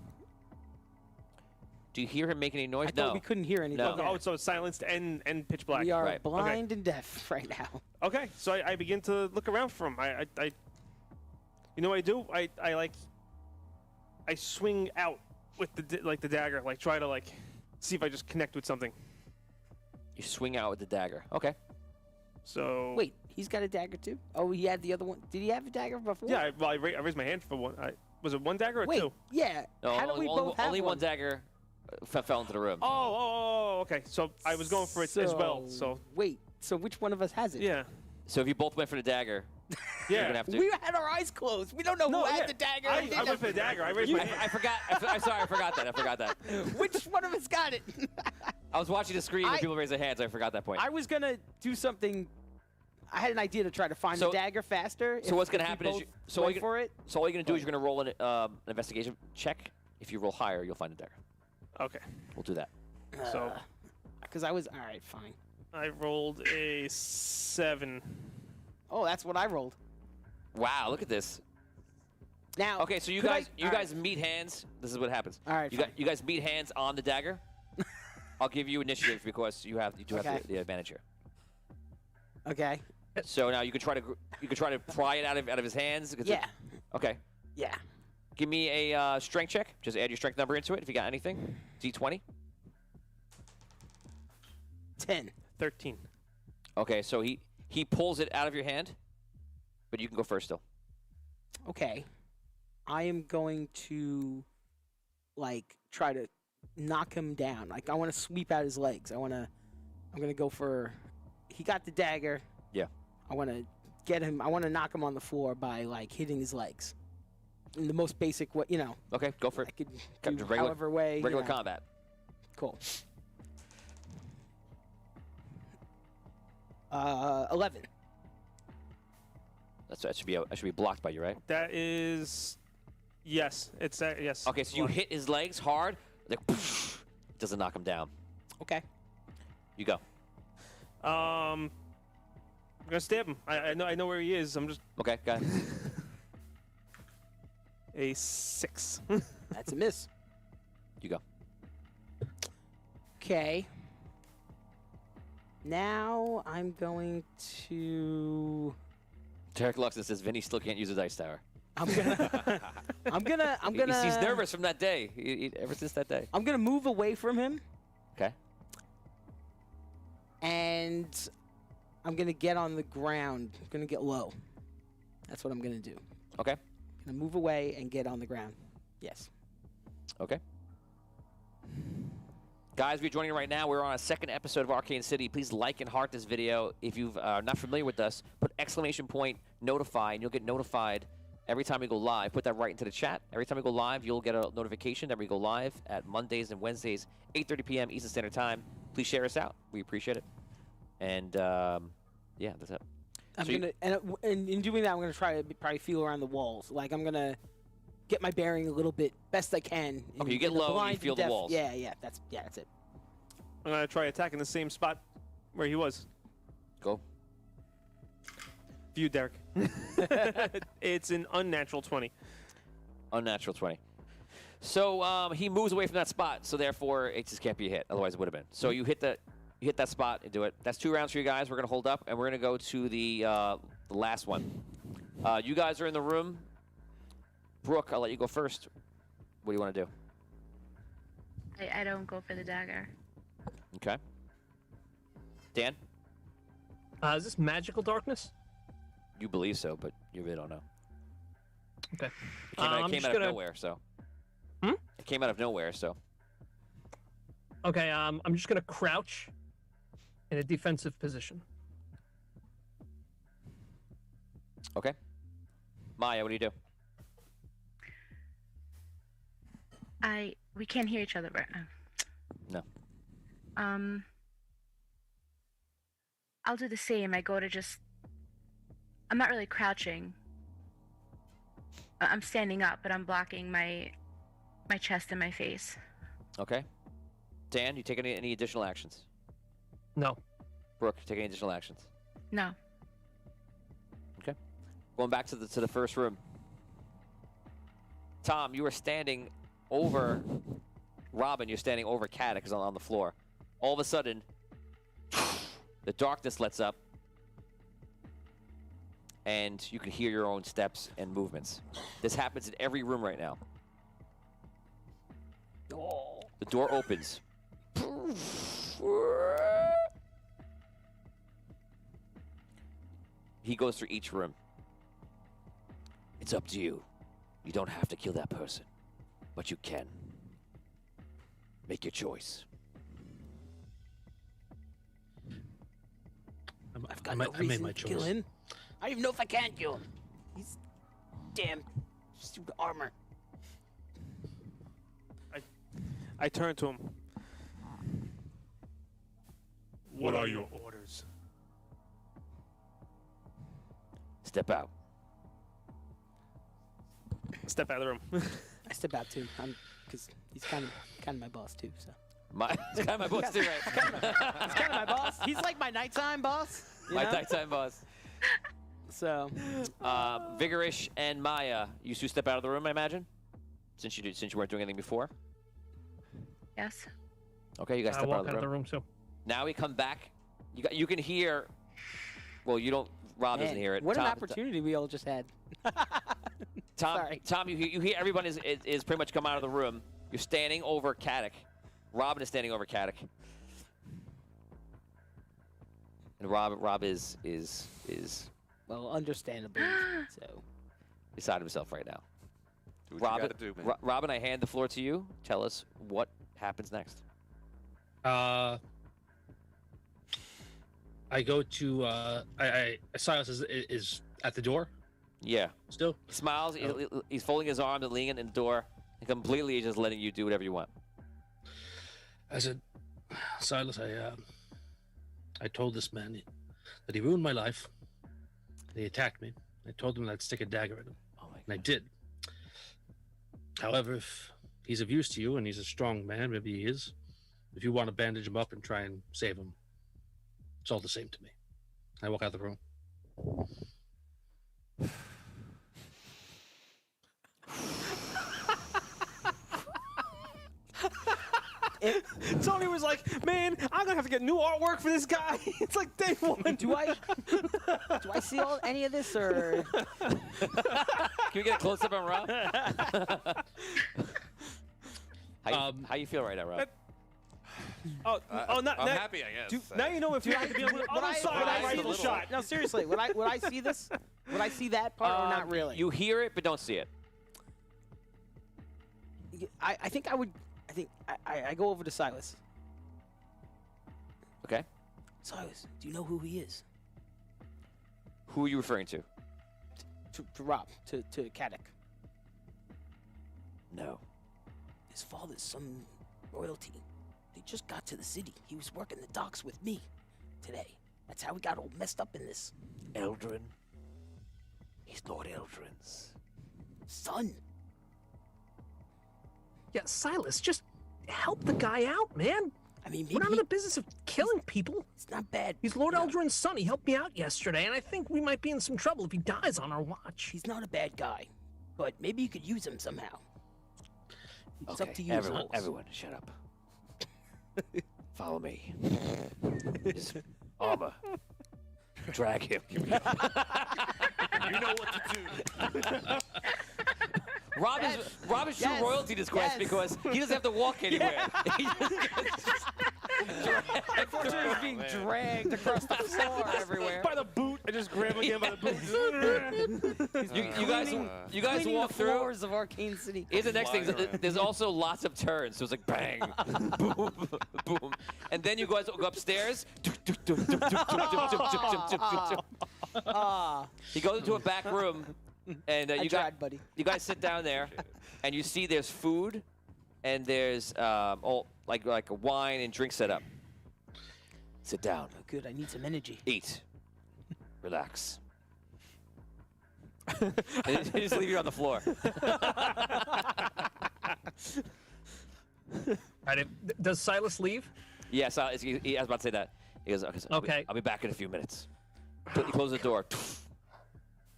Do you hear him making any noise? I thought we couldn't hear anything. No. Oh, so it's silenced and pitch black. We are blind and deaf right now. Okay, so I begin to look around for him. You know what I do? I swing out with the dagger, try to see if I just connect with something. You swing out with the dagger. Okay. So wait, he's got a dagger too? Oh, he had the other one. Did he have a dagger before? Yeah, I raised my hand for one. Was it one dagger or two? Yeah. No, How do we both have only one dagger fell into the room. Oh, okay. So I was going for it as well. So wait, so which one of us has it? Yeah. So if you both went for the dagger, Yeah. You're gonna have to. We had our eyes closed. We don't know who had the dagger. I went for the dagger. I raised my hand. I forgot. I'm sorry. I forgot that. Which one of us got it? I was watching the screen when people raise their hands. I forgot that point. I was gonna do something. I had an idea to try to find the dagger faster. So what's gonna happen is all you're for it. So all you're gonna do is you're gonna roll an investigation check. If you roll higher, you'll find the dagger. Okay. We'll do that. So, because I was all right, fine. I rolled a 7. Oh, that's what I rolled. Wow, look at this. Now, okay, so you guys meet hands. This is what happens. All right, you guys meet hands on the dagger. I'll give you initiative because you do have the advantage here. Okay. So now you could try to pry it out of his hands. Yeah. Okay. Yeah. Give me a strength check. Just add your strength number into it if you got anything. D20. 10. 13. Okay, so he pulls it out of your hand, but you can go first still. Okay. I am going to, like, try to knock him down. Like, I want to sweep out his legs. I'm going to go for, he got the dagger. Yeah. I want to get him, I want to knock him on the floor by, like, hitting his legs. In the most basic way, Okay, go for it. I could do however way. Regular combat. Cool. 11. That should be blocked by you, right? That is, yes. It's yes. Okay, so you hit his legs hard. Like, poof, doesn't knock him down. Okay. You go. I'm gonna stab him. I know where he is. I'm just. Okay, go ahead. A 6. That's a miss. You go. Okay. Now I'm going to. Derek Luxon says Vinny still can't use a dice tower. I'm gonna. He's nervous from that day. Ever since that day. I'm gonna move away from him. Okay. And I'm gonna get on the ground. I'm gonna get low. That's what I'm gonna do. Okay. Gonna move away and get on the ground. Yes. Okay. Guys, if you're joining right now, we're on a second episode of Arcane City. Please like and heart this video. If you're not familiar with us, put ! notify, and you'll get notified every time we go live. Put that right into the chat. Every time we go live, you'll get a notification that we go live at Mondays and Wednesdays, 8:30 p.m. Eastern Standard Time. Please share us out. We appreciate it. And yeah, that's it. And in doing that, I'm gonna try to probably feel around the walls. Like I'm gonna get my bearing a little bit best I can. Okay, you get low and you feel the walls. Yeah, that's it. I'm gonna try attacking the same spot where he was. Go. View, Derek. It's an unnatural 20. Unnatural 20. So he moves away from that spot, so therefore it just can't be a hit. Otherwise it would have been. So you hit that spot and do it. That's 2 rounds for you guys. We're gonna hold up and we're gonna go to the last one. You guys are in the room. Brooke, I'll let you go first. What do you want to do? I don't go for the dagger. Okay. Dan? Is this magical darkness? You believe so, but you really don't know. Okay. It came out of nowhere, so. It came out of nowhere, so. Okay, I'm just gonna crouch in a defensive position. Okay. Maya, what do you do? We can't hear each other, right? No. I'll do the same. I go to just. I'm not really crouching. I'm standing up, but I'm blocking my chest and my face. Okay. Dan, you take any additional actions? No. Brooke, you take any additional actions? No. Okay. Going back to the first room. Tom, you are standing over Robin. You're standing over Caddick on the floor. All of a sudden, the darkness lets up, and you can hear your own steps and movements. This happens in every room right now. The door opens. He goes through each room. It's up to you. You don't have to kill that person, but you can. Make your choice. I've got no reason to kill him. I don't even know if I can kill him. He's damn suit armor. I turn to him. What are your orders? Step out. Step out of the room. I step out too. Because he's kind of my boss too. So. He's kind of my boss too, right? He's kind of my boss. He's like my nighttime boss. You My know? nighttime boss. So. Vigorish and Maya, you two step out of the room, I imagine, since you weren't doing anything before. Yes. Okay, you guys I step walk out of the room. too. Now we come back. You can hear. Well, you don't. Rob doesn't Man, hear it. What an Tom- opportunity we all just had. Tom, you hear everyone is pretty much come out of the room. You're standing over Caddick. Robin is standing over Caddick. And Rob is well, understandably. So. beside himself right now. Do what you Robin, gotta do, man. Robin, I hand the floor to you. Tell us what happens next. I go to Silas is at the door. Yeah. Still. He smiles. He's folding his arms and leaning in the door, and completely just letting you do whatever you want. I said, Silas, I told this man that he ruined my life. That he attacked me. I told him I'd stick a dagger in him. Oh my God. And I did. However, if he's of use to you and he's a strong man, maybe he is. If you want to bandage him up and try and save him, it's all the same to me. I walk out the room. Tony was like, "Man, I'm gonna have to get new artwork for this guy." It's like day one. Do I see any of this or? Can we get a close up on Rob? How you feel right now, Rob? I'm happy, I guess. Now you know if you have to be on the other side right of the shot. No, seriously, would I see this? Would I see that part or not really? You hear it, but don't see it. I think I would. I go over to Silas. Okay. Silas, do you know who he is? Who are you referring to? To Rob, to Caddick. No. His father's some royalty. They just got to the city. He was working the docks with me today. That's how we got all messed up in this. Eldrin? He's Lord Eldrin's son. Yeah, Silas, just help the guy out, man. I mean, we're not in the business of killing people. It's not bad. He's Lord Eldrin's son. He helped me out yesterday, and I think we might be in some trouble if he dies on our watch. He's not a bad guy, but maybe you could use him somehow. It's Okay, up to you. everyone, shut up. Follow me. His armor. Drag him. You know what to do. Rob is true royalty in this quest because he doesn't have to walk anywhere. He just Unfortunately, he's being dragged across the floor everywhere. By the boot, I just grab him again by the boot. you guys walk the through. floors of Arcane City. Here's the next thing. There's also lots of turns. So it's like bang, boom, boom. And then you guys go upstairs. He goes into a back room. And I tried, buddy. You guys sit down there, and you see there's food, and there's like a wine and drink set up. Sit down. Oh, good. I need some energy. Eat. Relax. And they just leave you on the floor. Does Silas leave? Yes, I was about to say that. He goes, okay. Okay. I'll be back in a few minutes. He closes the door.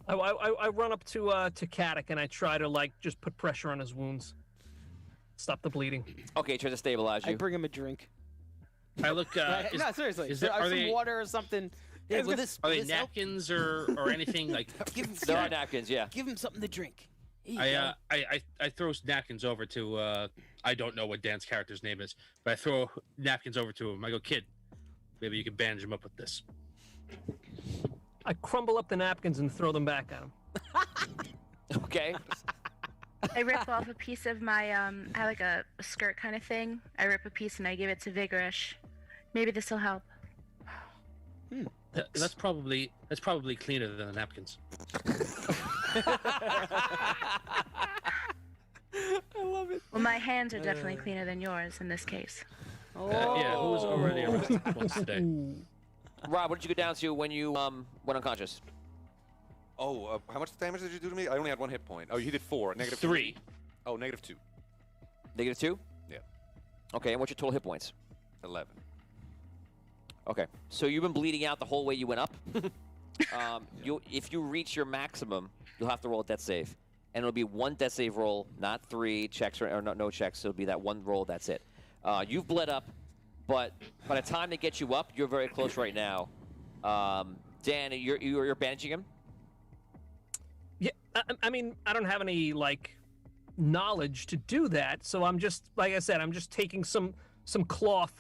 I run up to Caddick and I try to just put pressure on his wounds, stop the bleeding. Okay, try to stabilize you. I bring him a drink. I look. No, seriously. Is there, are some they, water or something? Yeah, will this, are will they this help? napkins or anything like? There are napkins, yeah. Give him something to drink. Here you I throw napkins over to I don't know what Dan's character's name is, but I throw napkins over to him. I go, kid, maybe you can bandage him up with this. I crumble up the napkins and throw them back at him. Okay. I rip off a piece of my, I have like a skirt kind of thing. I rip a piece and I give it to Vigorish. Maybe this will help. That's probably cleaner than the napkins. I love it. Well, my hands are definitely cleaner than yours in this case. Yeah, who was already arrested once today. Rob, what did you go down to when you went unconscious? Oh, how much damage did you do to me? I only had 1 hit point. Oh, you did 4. Negative 3. Oh, negative 2. Negative 2? Yeah. Okay, and what's your total hit points? 11. Okay, so you've been bleeding out the whole way you went up. If you reach your maximum, you'll have to roll a death save. And it'll be 1 death save roll, not 3 checks or no checks. So it'll be that 1 roll, that's it. You've bled up, but by the time they get you up, you're very close right now. Dan, you're bandaging him? Yeah, I mean, I don't have any, knowledge to do that, so I'm just, like I said, I'm just taking some cloth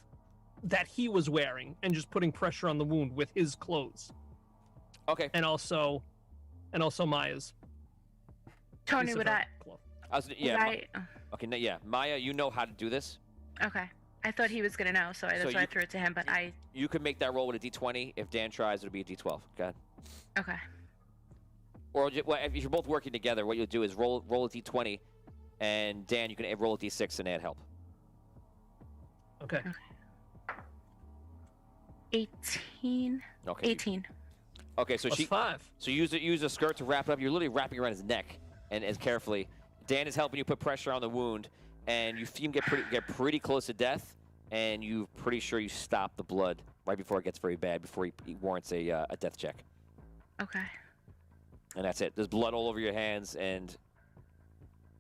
that he was wearing and just putting pressure on the wound with his clothes. Okay. And also Maya's. Tony, piece of would her I? cloth. Okay, yeah, Maya, you know how to do this. Okay. I thought he was gonna know, so that's why I threw it to him. But You can make that roll with a d20. If Dan tries, it'll be a d12. Go ahead. Okay. Or if you're both working together, what you'll do is roll a d20, and Dan, you can roll a d6 and add help. Okay. 18. Okay. 18. Okay, so Plus 5. So use a skirt to wrap it up. You're literally wrapping around his neck, and as carefully. Dan is helping you put pressure on the wound, and you see him get pretty close to death, and you're pretty sure you stop the blood right before it gets very bad, before he warrants a death check. Okay. And that's it. There's blood all over your hands and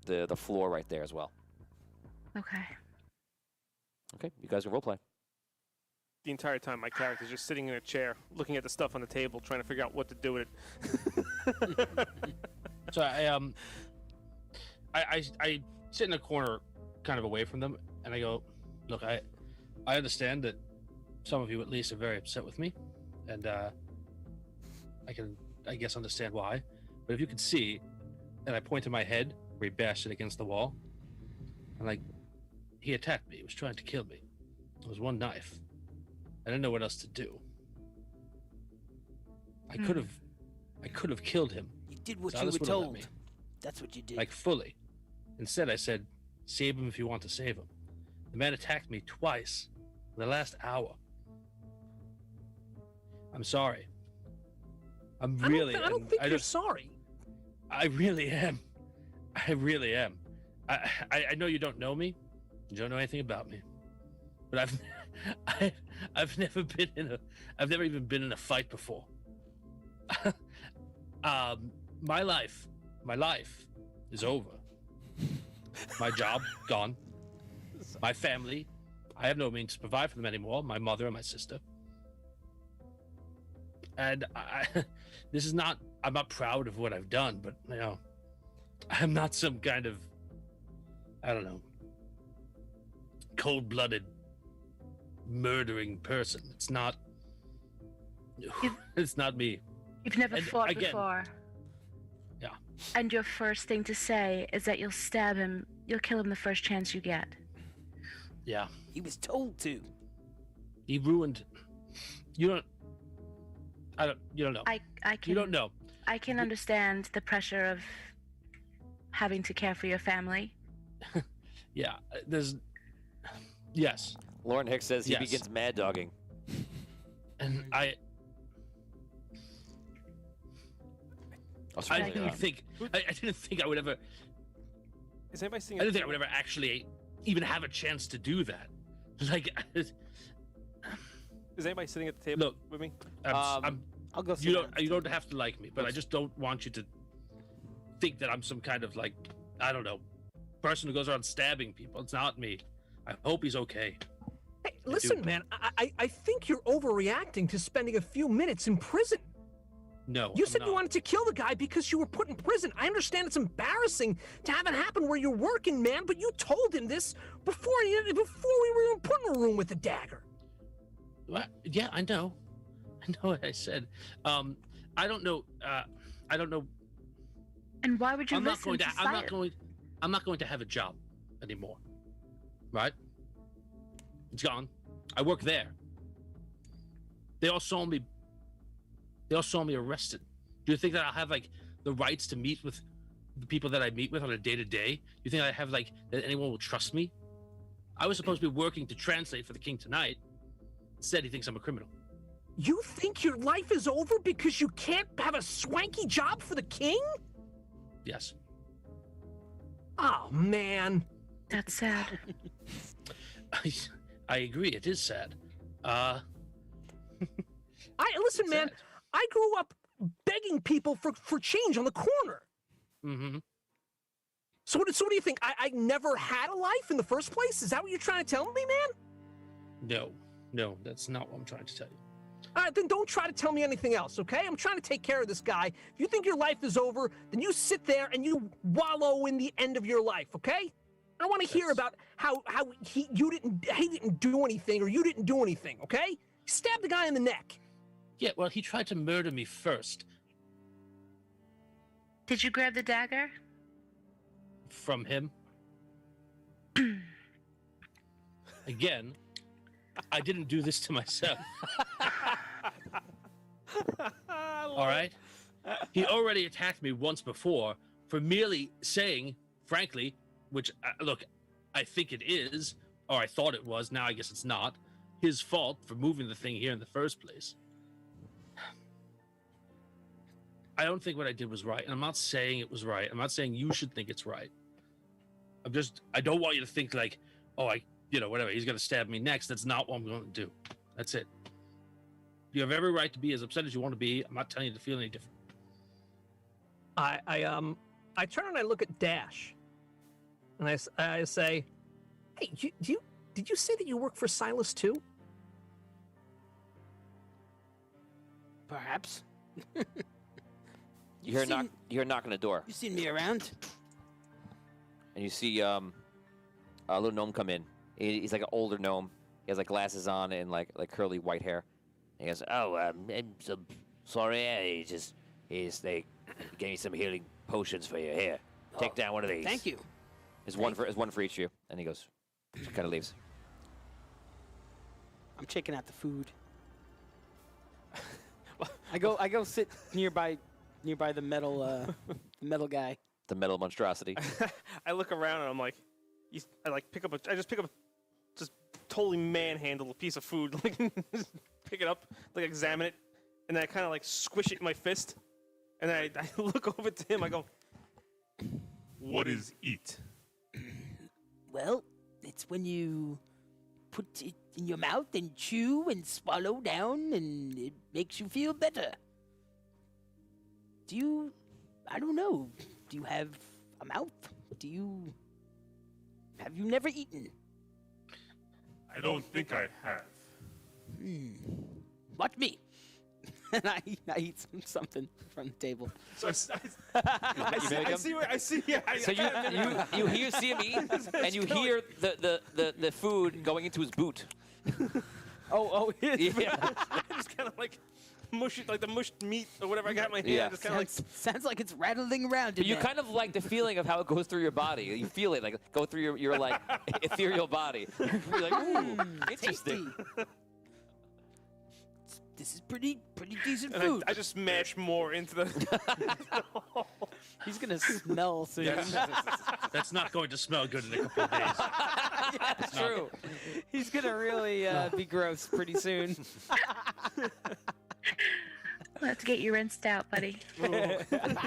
the floor right there as well. Okay. Okay, you guys can roleplay. The entire time, my character's just sitting in a chair, looking at the stuff on the table, trying to figure out what to do with it. So I sit in a corner, kind of away from them, and I go, "Look, I understand that some of you at least are very upset with me, and I guess understand why. But if you could see," and I point to my head where he bashed it against the wall, and he attacked me. He was trying to kill me. It was 1 knife. I didn't know what else to do. I could have killed him. You did what So you this were would've let told. me. That's what you did. Fully. Instead, I said, "Save him if you want to save him." The man attacked me twice in the last hour. I'm sorry. I don't think you're sorry. I really am. I really am. I know you don't know me. You don't know anything about me. But I've never even been in a fight before. My life is over. My job gone. My family, I have no means to provide for them anymore. My mother and my sister. And I'm not proud of what I've done, but I'm not some kind of, I don't know, cold-blooded murdering person. It's not me. You've never fought again, before. Yeah. And your first thing to say is that you'll stab him. You'll kill him the first chance you get. Yeah. He was told to. He ruined. You don't know. I can. You don't know. I can understand the pressure of having to care for your family. Yeah. Yes. Lauren Hicks says he begins mad dogging. And I didn't think I would ever. Is anybody seeing? I didn't think I would ever actually even have a chance to do that. Is anybody sitting at the table with me? I'll go. You don't have to like me, but I just don't want you to think that I'm some kind of I don't know, person who goes around stabbing people. It's not me. I hope he's okay. Hey, listen, man, I think you're overreacting to spending a few minutes in prison. No, you said you wanted to kill the guy because you were put in prison. I understand it's embarrassing to have it happen where you're working, man, but you told him this before we were even put in a room with the dagger. Yeah, I know what I said. I don't know. And why would you listen to I'm not going to have a job anymore. Right? It's gone. I work there. They all saw me They all saw me arrested. Do you think that I'll have like the rights to meet with the people that I meet with on a day-to-day? Do you think I have like that anyone will trust me? I was supposed to be working to translate for the king tonight. Instead, he thinks I'm a criminal. You think your life is over because you can't have a swanky job for the king? Yes. Oh, man. That's sad. I agree. It is sad. Listen, man. I grew up begging people for change on the corner. Mm-hmm. So what do you think? I never had a life in the first place? Is that what you're trying to tell me, man? No, that's not what I'm trying to tell you. All right, then don't try to tell me anything else, okay? I'm trying to take care of this guy. If you think your life is over, then you sit there and you wallow in the end of your life, okay? I don't want to hear about how he didn't do anything or you didn't do anything, okay? You stabbed the guy in the neck. Yeah, well, he tried to murder me first. Did you grab the dagger? From him. Again, I didn't do this to myself. All right? He already attacked me once before for merely saying, frankly, which, look, I think it is, or I thought it was, now I guess it's not, his fault for moving the thing here in the first place. I don't think what I did was right, and I'm not saying it was right. I'm not saying you should think it's right. I don't want you to think like, oh, whatever, he's going to stab me next. That's not what I'm going to do. That's it. You have every right to be as upset as you want to be. I'm not telling you to feel any different. I turn and I look at Dash, and I say, hey, did you say that you work for Silas too? Perhaps. You hear a knock on the door. You seen me around? And you see a little gnome come in. He's like an older gnome. He has like glasses on and like curly white hair. And he goes, "Oh, I'm so sorry. They gave me some healing potions for you. Here, take down one of these. Thank you. There's one for each of you." And he goes, kind of leaves. I'm checking out the food. I go sit nearby the metal guy. The metal monstrosity. I look around and I'm like, I just pick up just totally manhandle a piece of food, like pick it up, like examine it, and then I kind of like squish it in my fist, and then I look over to him. I go, "What is eat?" Well, it's when you put it in your mouth and chew and swallow down, and it makes you feel better. I don't know. Do you have a mouth? Have you never eaten? I don't think I have. Watch me. And I eat something from the table. So I see. Yeah. So you see him eat, and you hear the food going into his boot. Oh, yeah. I just kind of like mush it, like the mushed meat or whatever I got in my hand. Yeah. Just kind of like sounds like it's rattling around. But you kind of like the feeling of how it goes through your body. You feel it like go through your like ethereal body. You're like, ooh, interesting. This is pretty decent and food. I just mash more into the. He's gonna smell soon. That's not going to smell good in a couple of days. Yeah, that's true. He's gonna really be gross pretty soon. Let's get you rinsed out, buddy. You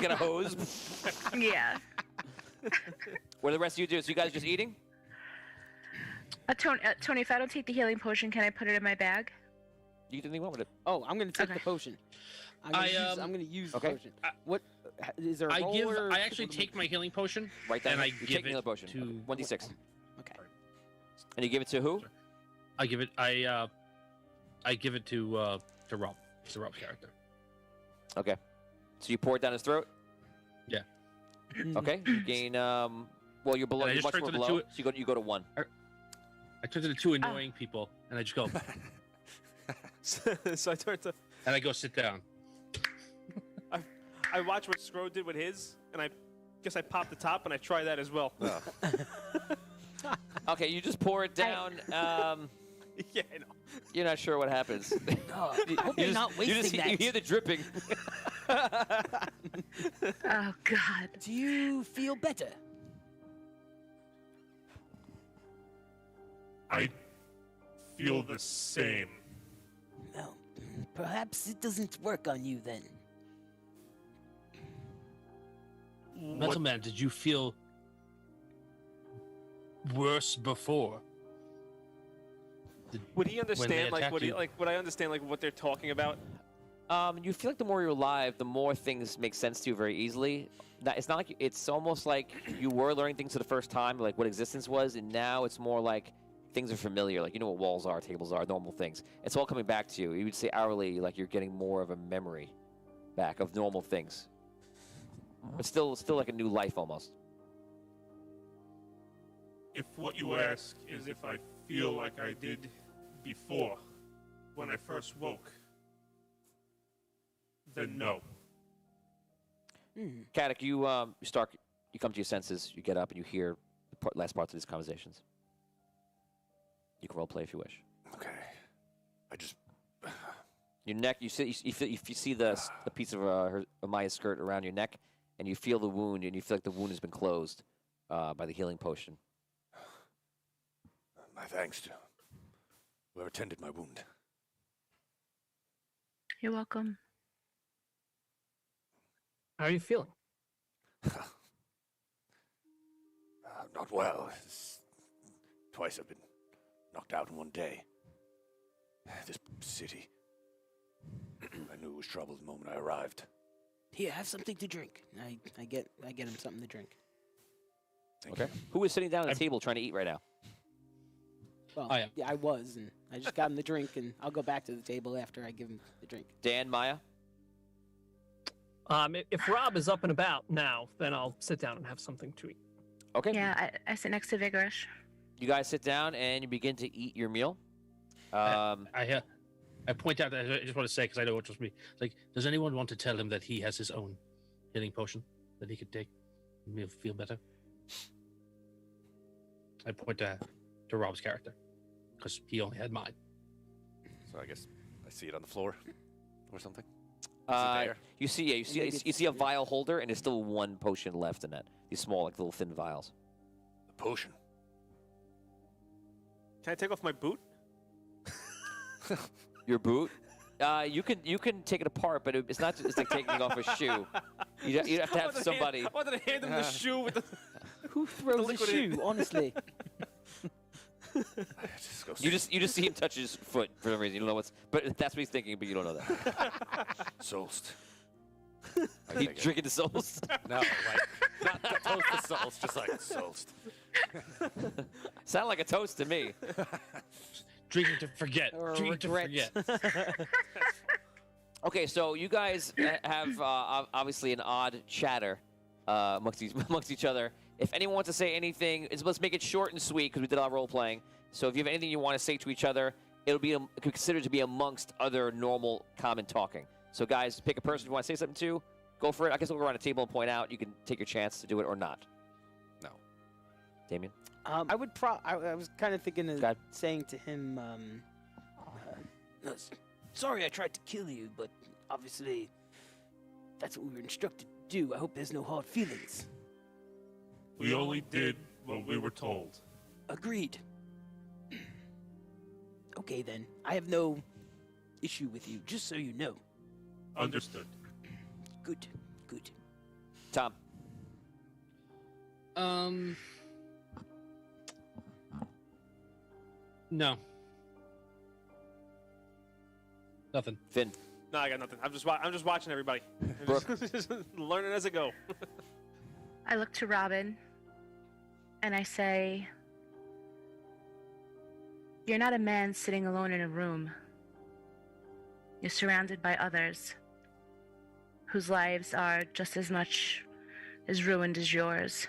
got a hose? Yeah. What do the rest of you do? So you guys just eating? Tony, if I don't take the healing potion, can I put it in my bag? You can do what you want with it. Oh, I'm gonna take the potion. I'm gonna use the potion. What is there? A roll or I actually take my healing potion. Right down. And I you give take the healing potion. to 1d6. Okay. And you give it to who? I give it. I give it to Rob. It's a Rob character. Okay. So you pour it down his throat. Yeah. Okay. You gain. Well, you're below. And I You're just much more turn to the below. two- So you go to 1. I turn to the two annoying people, and I just go. So I turn to. And I go sit down. I watch what Scro did with his, and I guess I pop the top and I try that as well. Okay, you just pour it down. Yeah, I know. You're not sure what happens. Oh, I hope you're not wasting that. You hear the dripping. Oh, God. Do you feel better? I feel the same. Well, perhaps it doesn't work on you then. Metal Man, did you feel worse before? Would he when they understand like attacked what he, you? like would I understand like what they're talking about? You feel like the more you're alive, the more things make sense to you very easily. It's not like it's almost like you were learning things for the first time, like what existence was, and now it's more like things are familiar. Like you know what walls are, tables are, normal things. It's all coming back to you. You would say hourly, like you're getting more of a memory back of normal things, but still like a new life almost. If what you ask is if I feel like I did before, when I first woke, then no. Katic, you come to your senses. You get up and you hear the last parts of these conversations. You can roleplay if you wish. Okay. I just. Your neck. You see the piece of Amaya's skirt around your neck, and you feel the wound, and you feel like the wound has been closed by the healing potion. My thanks to whoever tended my wound. You're welcome. How are you feeling? Not well. Twice I've been knocked out in one day. This city. I knew it was trouble the moment I arrived. Here, have something to drink. I get him something to drink. Okay. Who is sitting down at the table trying to eat right now? Well, I am. yeah, I was, and I just got him the drink, and I'll go back to the table after I give him the drink. Dan, Maya? If Rob is up and about now, then I'll sit down and have something to eat. Okay. Yeah, I sit next to Vigorish. You guys sit down and you begin to eat your meal. I point out that I just want to say, because I know what just me. Like, does anyone want to tell him that he has his own healing potion that he could take and he'll feel better? I point to Rob's character because he only had mine. So I guess I see it on the floor or something. You see a vial holder, and there's still one potion left in that. These small, like little thin vials. The potion. Can I take off my boot? Your boot? You can take it apart, but it's not. It's like taking off a shoe. You have to have somebody. I wanted to hand him the shoe with the. Who throws a shoe? Honestly. You just see him touch his foot for some reason. You don't know what's. But that's what he's thinking, but you don't know that. Solst. He drinking the Solst? No, like not the toast the Solst, just like Solst. Sound like a toast to me. Drinking to forget. Or Drinking to regret. forget. Okay, so you guys have obviously an odd chatter amongst each other. If anyone wants to say anything, let's make it short and sweet because we did our role playing. So if you have anything you want to say to each other, it'll be considered to be amongst other normal, common talking. So guys, pick a person you want to say something to. Go for it. I guess we'll go around a table and point out. You can take your chance to do it or not. No. Damien? I would I was kind of thinking of saying to him, no, sorry I tried to kill you, but obviously that's what we were instructed to do. I hope there's no hard feelings. We only did what we were told. Agreed. Okay then, I have no issue with you, just so you know. Understood. Good, good. Tom? No. Nothing. Finn? No, I got nothing. I'm just watching everybody. Just learning as I go. I look to Robin and I say, you're not a man sitting alone in a room. You're surrounded by others whose lives are just as much as ruined as yours.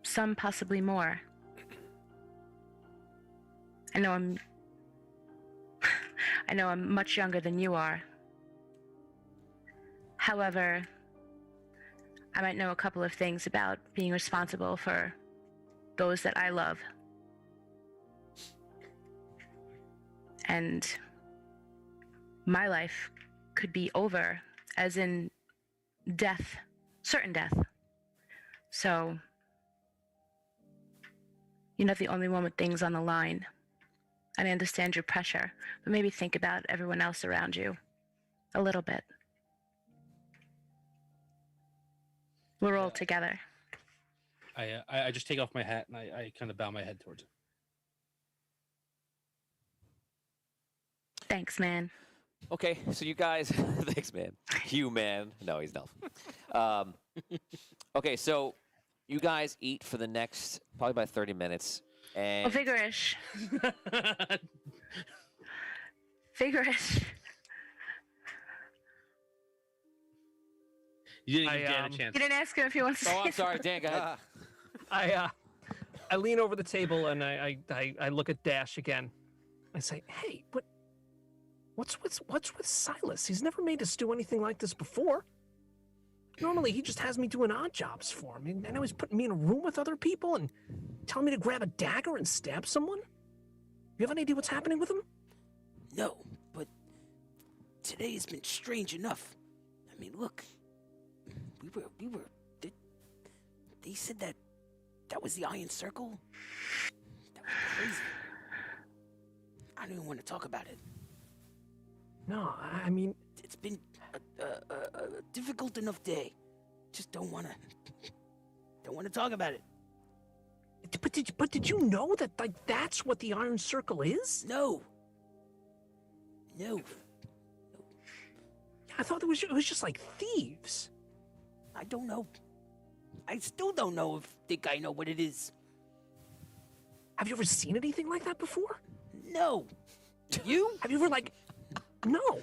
Some possibly more. I know I'm much younger than you are. However, I might know a couple of things about being responsible for those that I love. And my life could be over, as in death, certain death. So you're not the only one with things on the line. And I understand your pressure, but maybe think about everyone else around you a little bit. We're all together. I just take off my hat and I kind of bow my head towards it. Thanks, man. Okay, so you guys, thanks, man. You, man. No, he's not. Okay, so you guys eat for the next probably about 30 minutes. And Oh, vigorish. Vigorish. You didn't give Dan a chance. You didn't ask him if he wants to Oh, I'm say sorry, Dan, go ahead. I lean over the table and I look at Dash again. I say, "Hey, what's with Silas? He's never made us do anything like this before. Normally, he just has me doing odd jobs for him. And now he's putting me in a room with other people and telling me to grab a dagger and stab someone. You have any idea what's happening with him?" No, but today has been strange enough. I mean, look, we were. They said that was the Iron Circle. That was crazy. I don't even want to talk about it. No, I mean, it's been a difficult enough day. Just don't want to talk about it. But did you know that that's what the Iron Circle is? No. I thought it was just like thieves. I don't know. I still don't think I know what it is. Have you ever seen anything like that before? No. You? Have you ever No.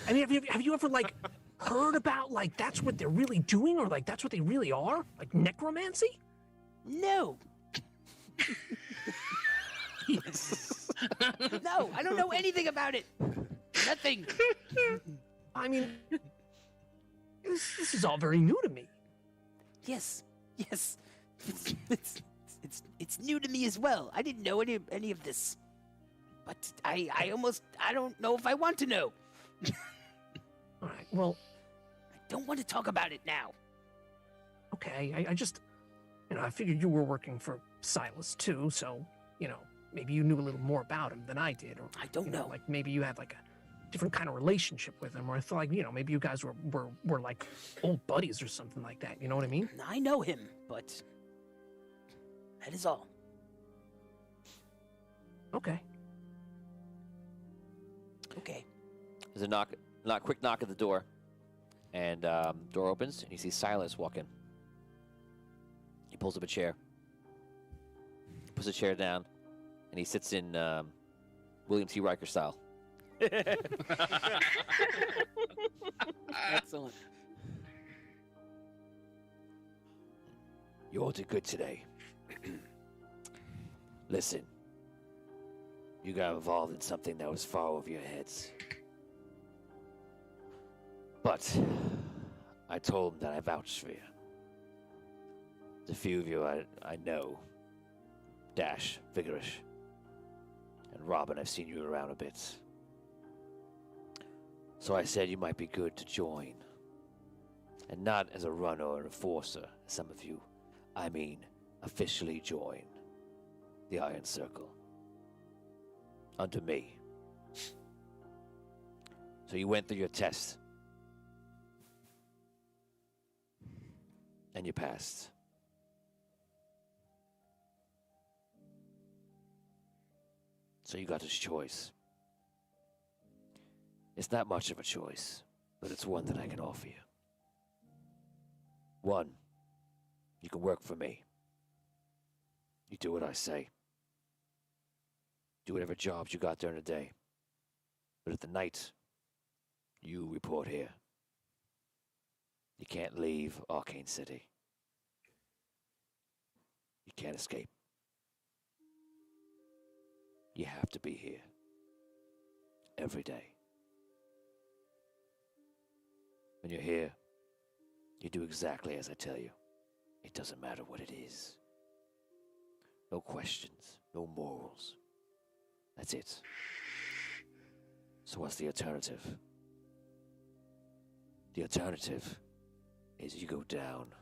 I mean, have you ever heard about that's what they're really doing, or that's what they really are, like necromancy? No. No, I don't know anything about it. Nothing. I mean, this is all very new to me. Yes. It's new to me as well. I didn't know any of this. But I don't know if I want to know. All right, well, I don't want to talk about it now. Okay, I just, I figured you were working for Silas too, so, maybe you knew a little more about him than I did, or I don't know. Maybe you had a different kind of relationship with him, or I thought maybe you guys were like old buddies or something like that. You know what I mean? I know him, but that is all. Okay. There's a quick knock at the door, and door opens, and you see Silas walk in. He pulls up a chair, puts a chair down, and he sits in William T. Riker style. Excellent. You all did good today. Listen, you got involved in something that was far over your heads. But I told him that I vouched for you. There's a few of you I know. Dash, Vigorish, and Robin, I've seen you around a bit. So I said you might be good to join. And not as a runner or enforcer, as some of you. I mean, officially join the Iron Circle. Under me. So you went through your test. And you passed. So you got this choice. It's not much of a choice, but it's one that I can offer you. One, you can work for me. You do what I say. Do whatever jobs you got during the day. But at the night, you report here. You can't leave Arcane City. You can't escape. You have to be here. Every day. When you're here, you do exactly as I tell you. It doesn't matter what it is. No questions, no morals. That's it. So what's the alternative? The alternative is you go down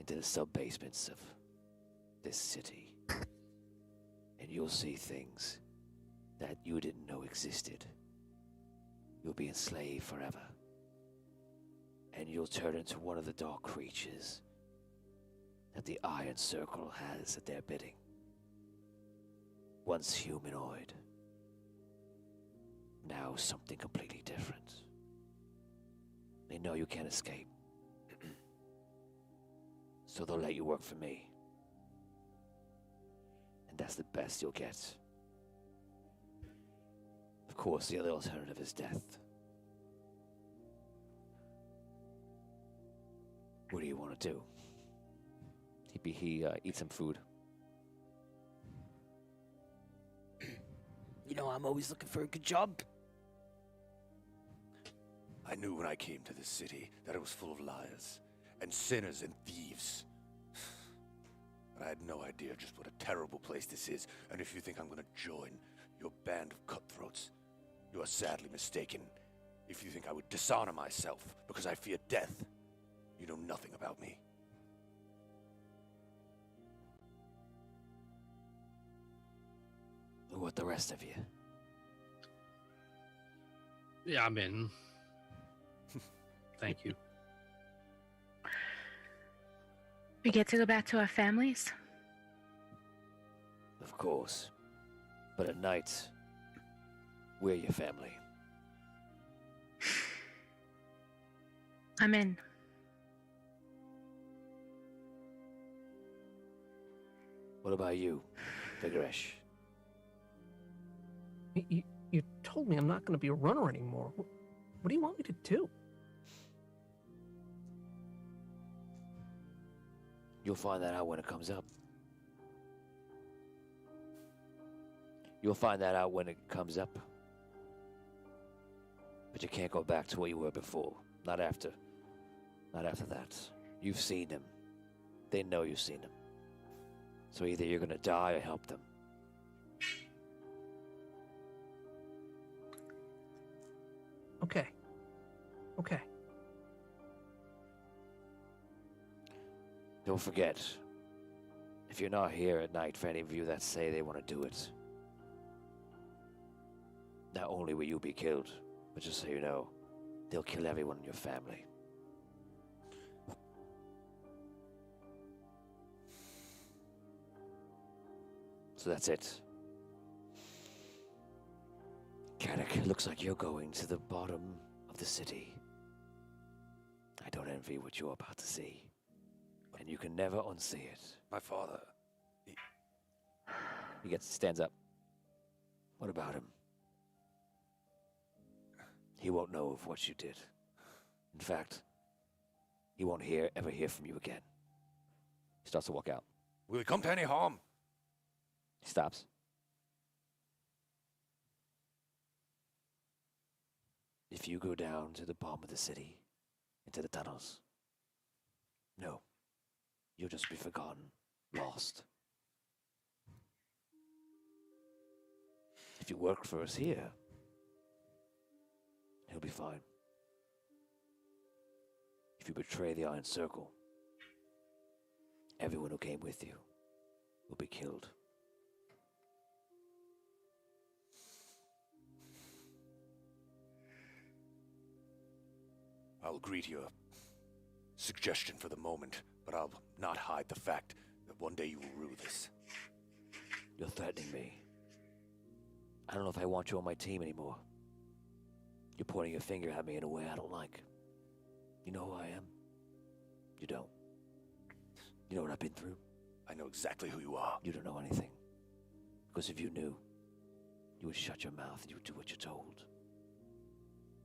into the sub-basements of this city, and you'll see things that you didn't know existed. You'll be enslaved forever, and you'll turn into one of the dark creatures that the Iron Circle has at their bidding. Once humanoid, now something completely different. They know you can't escape, so they'll let you work for me. And that's the best you'll get. Of course, the other alternative is death. What do you want to do? He eats some food. You know, I'm always looking for a good job. I knew when I came to this city that it was full of liars and sinners and thieves. But I had no idea just what a terrible place this is, and if you think I'm going to join your band of cutthroats, you are sadly mistaken. If you think I would dishonor myself because I fear death, you know nothing about me. What the rest of you? Yeah, I'm in. Thank you. We get to go back to our families? Of course. But at night, we're your family. I'm in. What about you, Vigresh? You told me I'm not going to be a runner anymore. What do you want me to do? You'll find that out when it comes up. You'll find that out when it comes up. But you can't go back to what you were before. Not after. Not after that. You've seen them. They know you've seen them. So either you're gonna die or help them. Okay. Okay. Don't forget, if you're not here at night, for any of you that say they want to do it, not only will you be killed, but just so you know, they'll kill everyone in your family. So that's it. Kadek, looks like you're going to the bottom of the city. I don't envy what you're about to see. And you can never unsee it. My father, He stands up. What about him? He won't know of what you did. In fact, he won't ever hear from you again. He starts to walk out. will it come to any harm? He stops. If you go down to the bottom of the city, into the tunnels, no, you'll just be forgotten, lost. If you work for us here, he'll be fine. If you betray the Iron Circle, everyone who came with you will be killed. I'll agree to your suggestion for the moment, but I'll not hide the fact that one day you will rue this. You're threatening me. I don't know if I want you on my team anymore. You're pointing your finger at me in a way I don't like. You know who I am? You don't. You know what I've been through? I know exactly who you are. You don't know anything. Because if you knew, you would shut your mouth and you would do what you're told.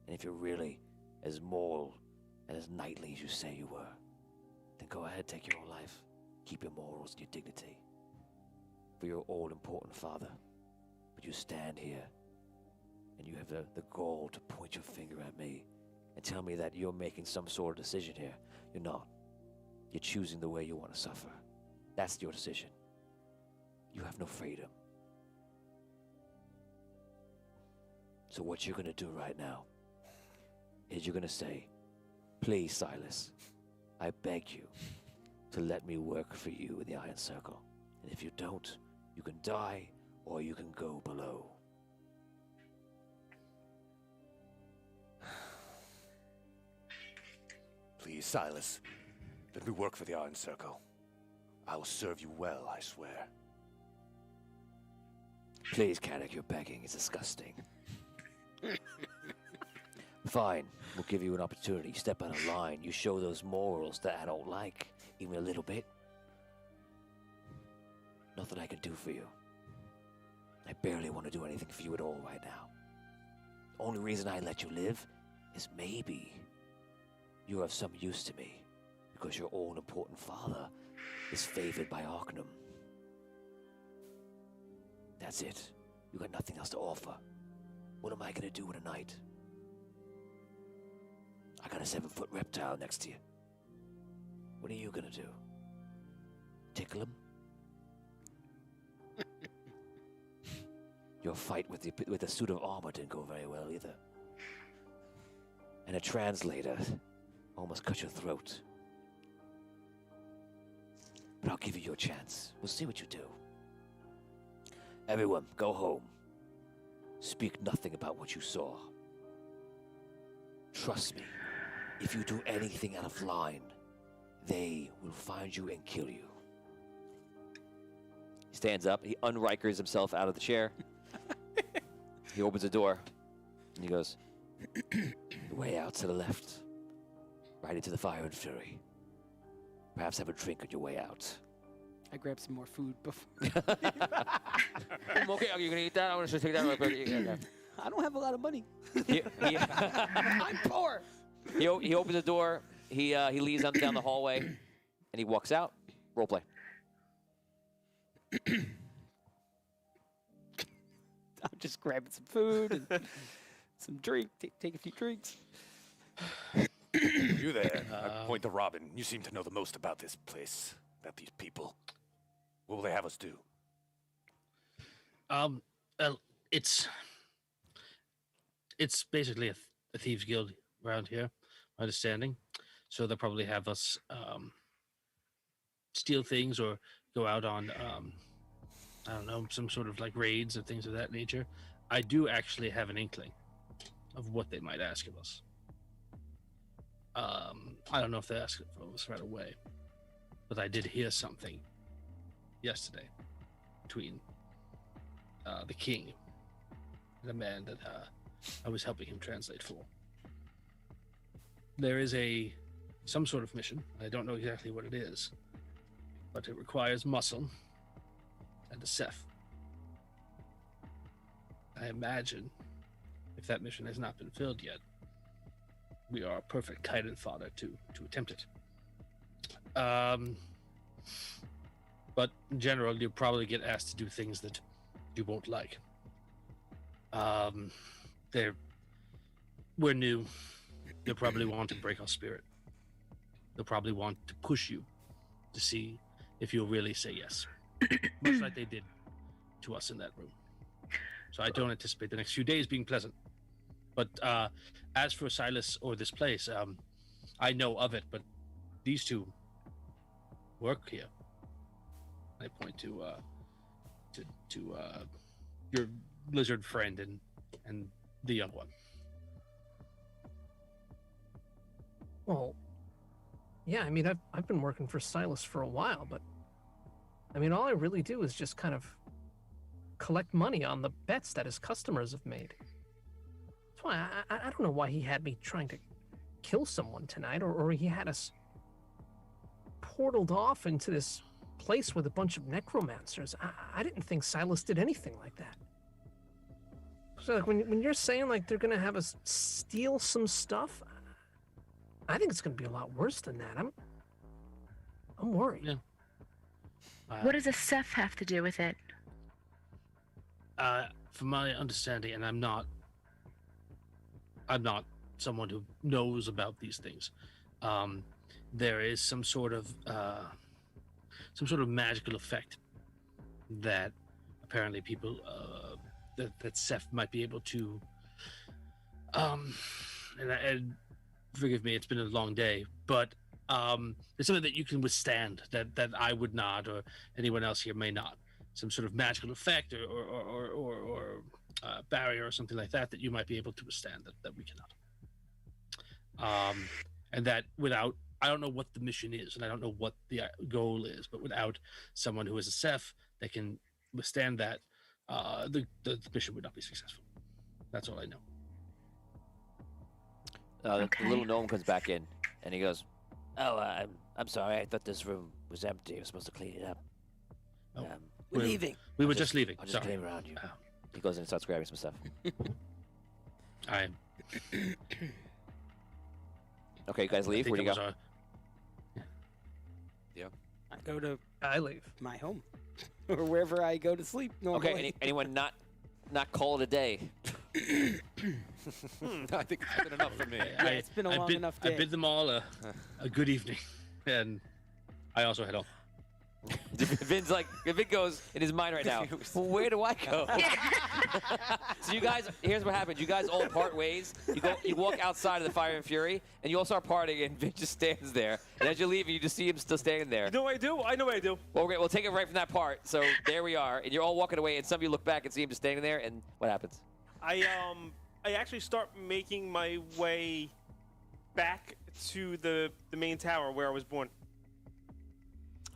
And if you're really as moral and as knightly as you say you were, then go ahead, take your own life. Keep your morals and your dignity. For your all-important father. But you stand here, and you have the gall to point your finger at me and tell me that you're making some sort of decision here. You're not. You're choosing the way you want to suffer. That's your decision. You have no freedom. So what you're gonna do right now is you're gonna say, please, Silas, I beg you to let me work for you in the Iron Circle. And if you don't, you can die or you can go below. Please, Silas, let me work for the Iron Circle. I will serve you well, I swear. Please, Caddock, you're begging. It's disgusting. Fine, we'll give you an opportunity. Step out of line. You show those morals that I don't like, even a little bit. Nothing I can do for you. I barely want to do anything for you at all right now. The only reason I let you live is maybe you're of some use to me because your all-important father is favored by Arcanum. That's it. You got nothing else to offer. What am I gonna do in a night? I got a 7-foot reptile next to you. What are you gonna do? Tickle him? Your fight with the suit of armor didn't go very well either. And a translator almost cut your throat. But I'll give you your chance. We'll see what you do. Everyone, go home. Speak nothing about what you saw. Trust me, if you do anything out of line, they will find you and kill you. He stands up. He unrikers himself out of the chair. He opens the door, and he goes, The way out to the left. Right into the fire and fury. Perhaps have a drink on your way out. I grabbed some more food before. okay, are you going to eat that? I want to take that real quick. Okay. I don't have a lot of money. I'm poor. He opens the door. He leads them down the hallway, and he walks out. Role play. I'm just grabbing some food and some drink. Take a few drinks. You there? I point to Robin. You seem to know the most about this place, about these people. What will they have us do? It's basically a thieves guild around here, my understanding. So they'll probably have us steal things or go out on I don't know, some sort of like raids or things of that nature. I do actually have an inkling of what they might ask of us. I don't know if they ask it of us right away, but I did hear something yesterday between the king and a man that I was helping him translate for. There is some sort of mission. I don't know exactly what it is, but it requires muscle and a Seth. I imagine if that mission has not been filled yet, we are a perfect cannon fodder to attempt it. But in general, you'll probably get asked to do things that you won't like. We're new. They'll probably want to break our spirit. They'll probably want to push you to see if you'll really say yes. Much like they did to us in that room. So I don't anticipate the next few days being pleasant. But as for Silas or this place, I know of it, but these two work here. I point to your lizard friend and the young one. Well, yeah, I mean, I've been working for Silas for a while, but I mean, all I really do is just kind of collect money on the bets that his customers have made. That's why I don't know why he had me trying to kill someone tonight, or he had us portaled off into this place with a bunch of necromancers. I didn't think Silas did anything like that. So like when you're saying like they're gonna have us steal some stuff, I think it's gonna be a lot worse than that. I'm worried. Yeah. What does a Seth have to do with it? From my understanding, and I'm not someone who knows about these things. There is some sort of magical effect that apparently people that Seth might be able to And forgive me, it's been a long day, but there's something that you can withstand that I would not, or anyone else here may not. Some sort of magical effect or barrier or something like that you might be able to withstand that we cannot. And that without, I don't know what the mission is, and I don't know what the goal is, but without someone who is a Ceph that can withstand that, the mission would not be successful. That's all I know. The little gnome comes back in, and he goes, "Oh, I'm sorry. I thought this room was empty. I was supposed to clean it up. Oh, we're leaving. We were just leaving. I just Sorry. came around you." He goes in and starts grabbing some stuff. Okay, you guys leave. Where do you go? Yeah. I leave my home, or wherever I go to sleep normally. Okay, anyone not call it a day? I think it's been enough for me. It's been a long enough day. I bid them all a good evening, and I also head home. Vin goes in his mind right now, well, where do I go? So you guys, here's what happens. You guys all part ways. You walk outside of the Fire and Fury, and you all start partying, and Vin just stands there. And as you leave, you just see him still standing there. You know what I do? I know what I do. Well, great. We'll take it right from that part. So there we are, and you're all walking away, and some of you look back and see him just standing there, and what happens? I actually start making my way back to the main tower where I was born.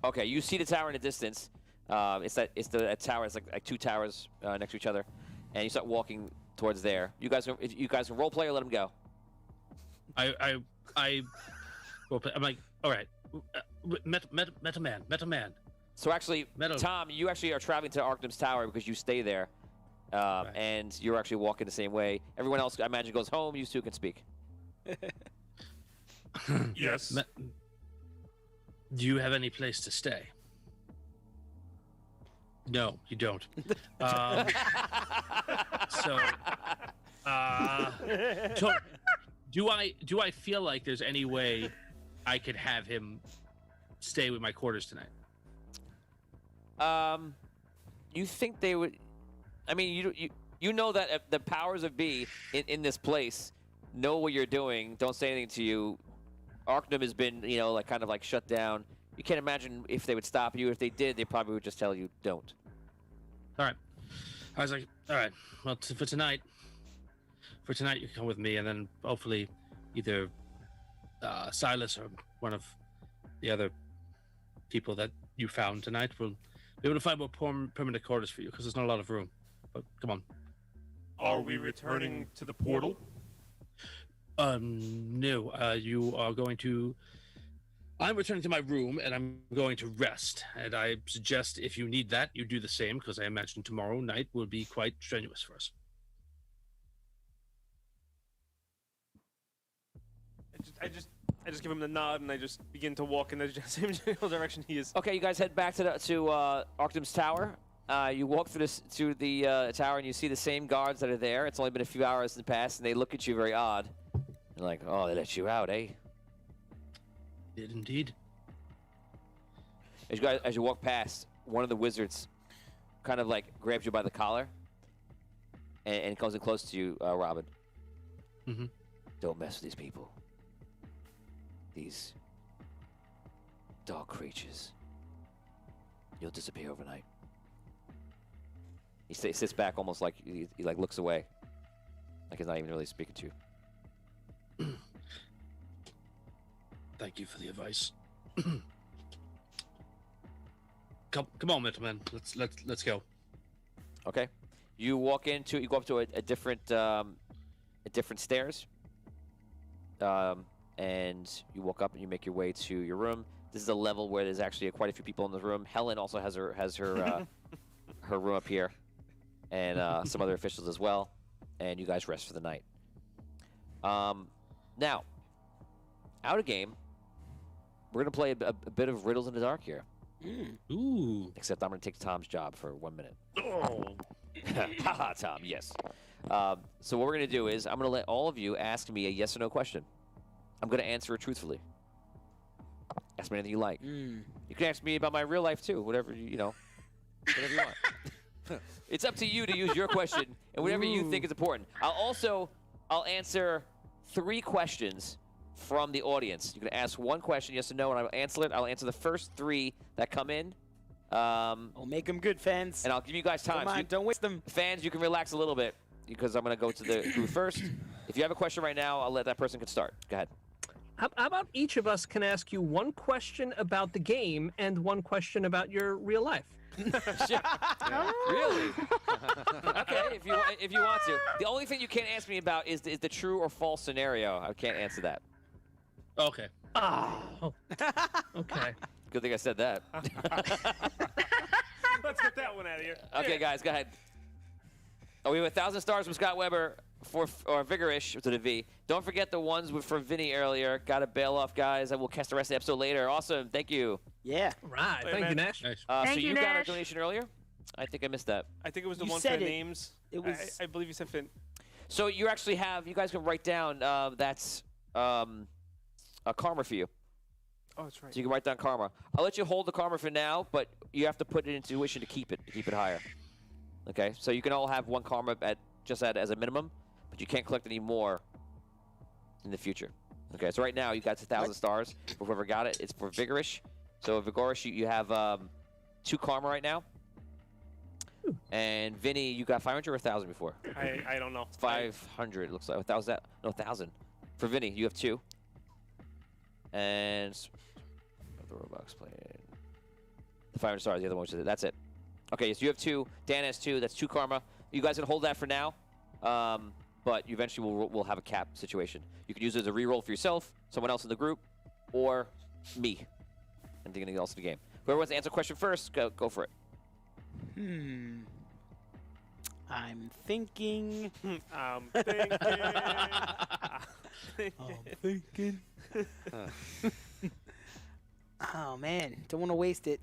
Okay, you see the tower in the distance. It's the tower. It's like two towers next to each other, and you start walking towards there. You guys can role play or let him go. I role play. I'm like, all right, meta man. So actually, Tom, you actually are traveling to Arctum's tower because you stay there, and you're actually walking the same way. Everyone else, I imagine, goes home. You two can speak. Yes. Do you have any place to stay? No, you don't. Do I feel like there's any way I could have him stay with my quarters tonight? You think they would? I mean, you know that the powers of be in this place know what you're doing. Don't say anything to you. Arctum has been, kind of shut down. You can't imagine if they would stop you. If they did, they probably would just tell you, don't. All right. I was like, all right, well, for tonight, you can come with me, and then hopefully either Silas or one of the other people that you found tonight will be able to find more permanent quarters for you, because there's not a lot of room. But come on. Are we returning to the portal? No. You are going to... I'm returning to my room, and I'm going to rest. And I suggest if you need that, you do the same, because I imagine tomorrow night will be quite strenuous for us. I just give him the nod, and I just begin to walk in the same general direction he is. Okay, you guys head back to Arctum's tower. You walk through the tower, and you see the same guards that are there. It's only been a few hours in the past, and they look at you very odd. They're like, oh, they let you out, eh? Did indeed. As you walk past, one of the wizards kind of grabs you by the collar and comes in close to you, Robin. Mm-hmm. Don't mess with these people. These dog creatures. You'll disappear overnight. He sits back almost like he looks away. Like he's not even really speaking to you. Thank you for the advice. Come on, gentlemen. Let's go. Okay. You go up to a different stairs. And you walk up and you make your way to your room. This is a level where there's actually quite a few people in the room. Helen also has her her room up here, and some other officials as well. And you guys rest for the night. Now, out of game, we're gonna play a bit of Riddles in the Dark here. Ooh. Except I'm gonna take Tom's job for 1 minute. Oh. Haha, Tom. Yes. So what we're gonna do is I'm gonna let all of you ask me a yes or no question. I'm gonna answer it truthfully. Ask me anything you like. You can ask me about my real life too. Whatever you whatever you want. It's up to you to use your question and whatever you think is important. I'll also I'll answer 3 questions from the audience. You can ask one question, yes or no, and I'll answer it. I'll answer the first 3 that come in. I'll make them good, fans. And I'll give you guys time. Come on, don't waste them. Fans, you can relax a little bit because I'm going to go to the crew first. If you have a question right now, I'll let that person can start. Go ahead. How about each of us can ask you one question about the game and one question about your real life? Really? Okay, if you want to. The only thing you can't ask me about is the true or false scenario. I can't answer that. Okay. Oh. Okay. Good thing I said that. Let's get that one out of here. Okay, guys, go ahead. Oh, we have 1,000 stars from Scott Weber or Vigorish to the V. Don't forget the ones for Vinny earlier. Got to bail off, guys. I will cast the rest of the episode later. Awesome. Thank you. Yeah. Right. Thank you, Nash. Nice. So you got a donation earlier? I think I missed that. I think it was the You one for said the it. names. It was. I believe you said Finn. So you actually have, you guys can write down, that's a karma for you. Oh, that's right. So you can write down karma. I'll let you hold the karma for now, but you have to put it into tuition to keep it higher. Okay, so you can all have 1 karma as a minimum, but you can't collect any more in the future. Okay, so right now you got 1,000 stars. For whoever got it, it's for Vigorish. So Vigorish, you have 2 karma right now. And Vinny, you got 500 or 1,000 before? I don't know. 500 looks like. 1,000? No, 1,000. For Vinny, you have 2. And the Roblox playing. The 500 stars, the other one, which is it. That's it. Okay, so you have 2. Dan has 2. That's 2 karma. You guys can hold that for now. But eventually we'll have a cap situation. You can use it as a reroll for yourself, someone else in the group, or me. Anything else in the game. Whoever wants to answer a question first, go for it. I'm thinking. I'm thinking. Oh man, don't want to waste it.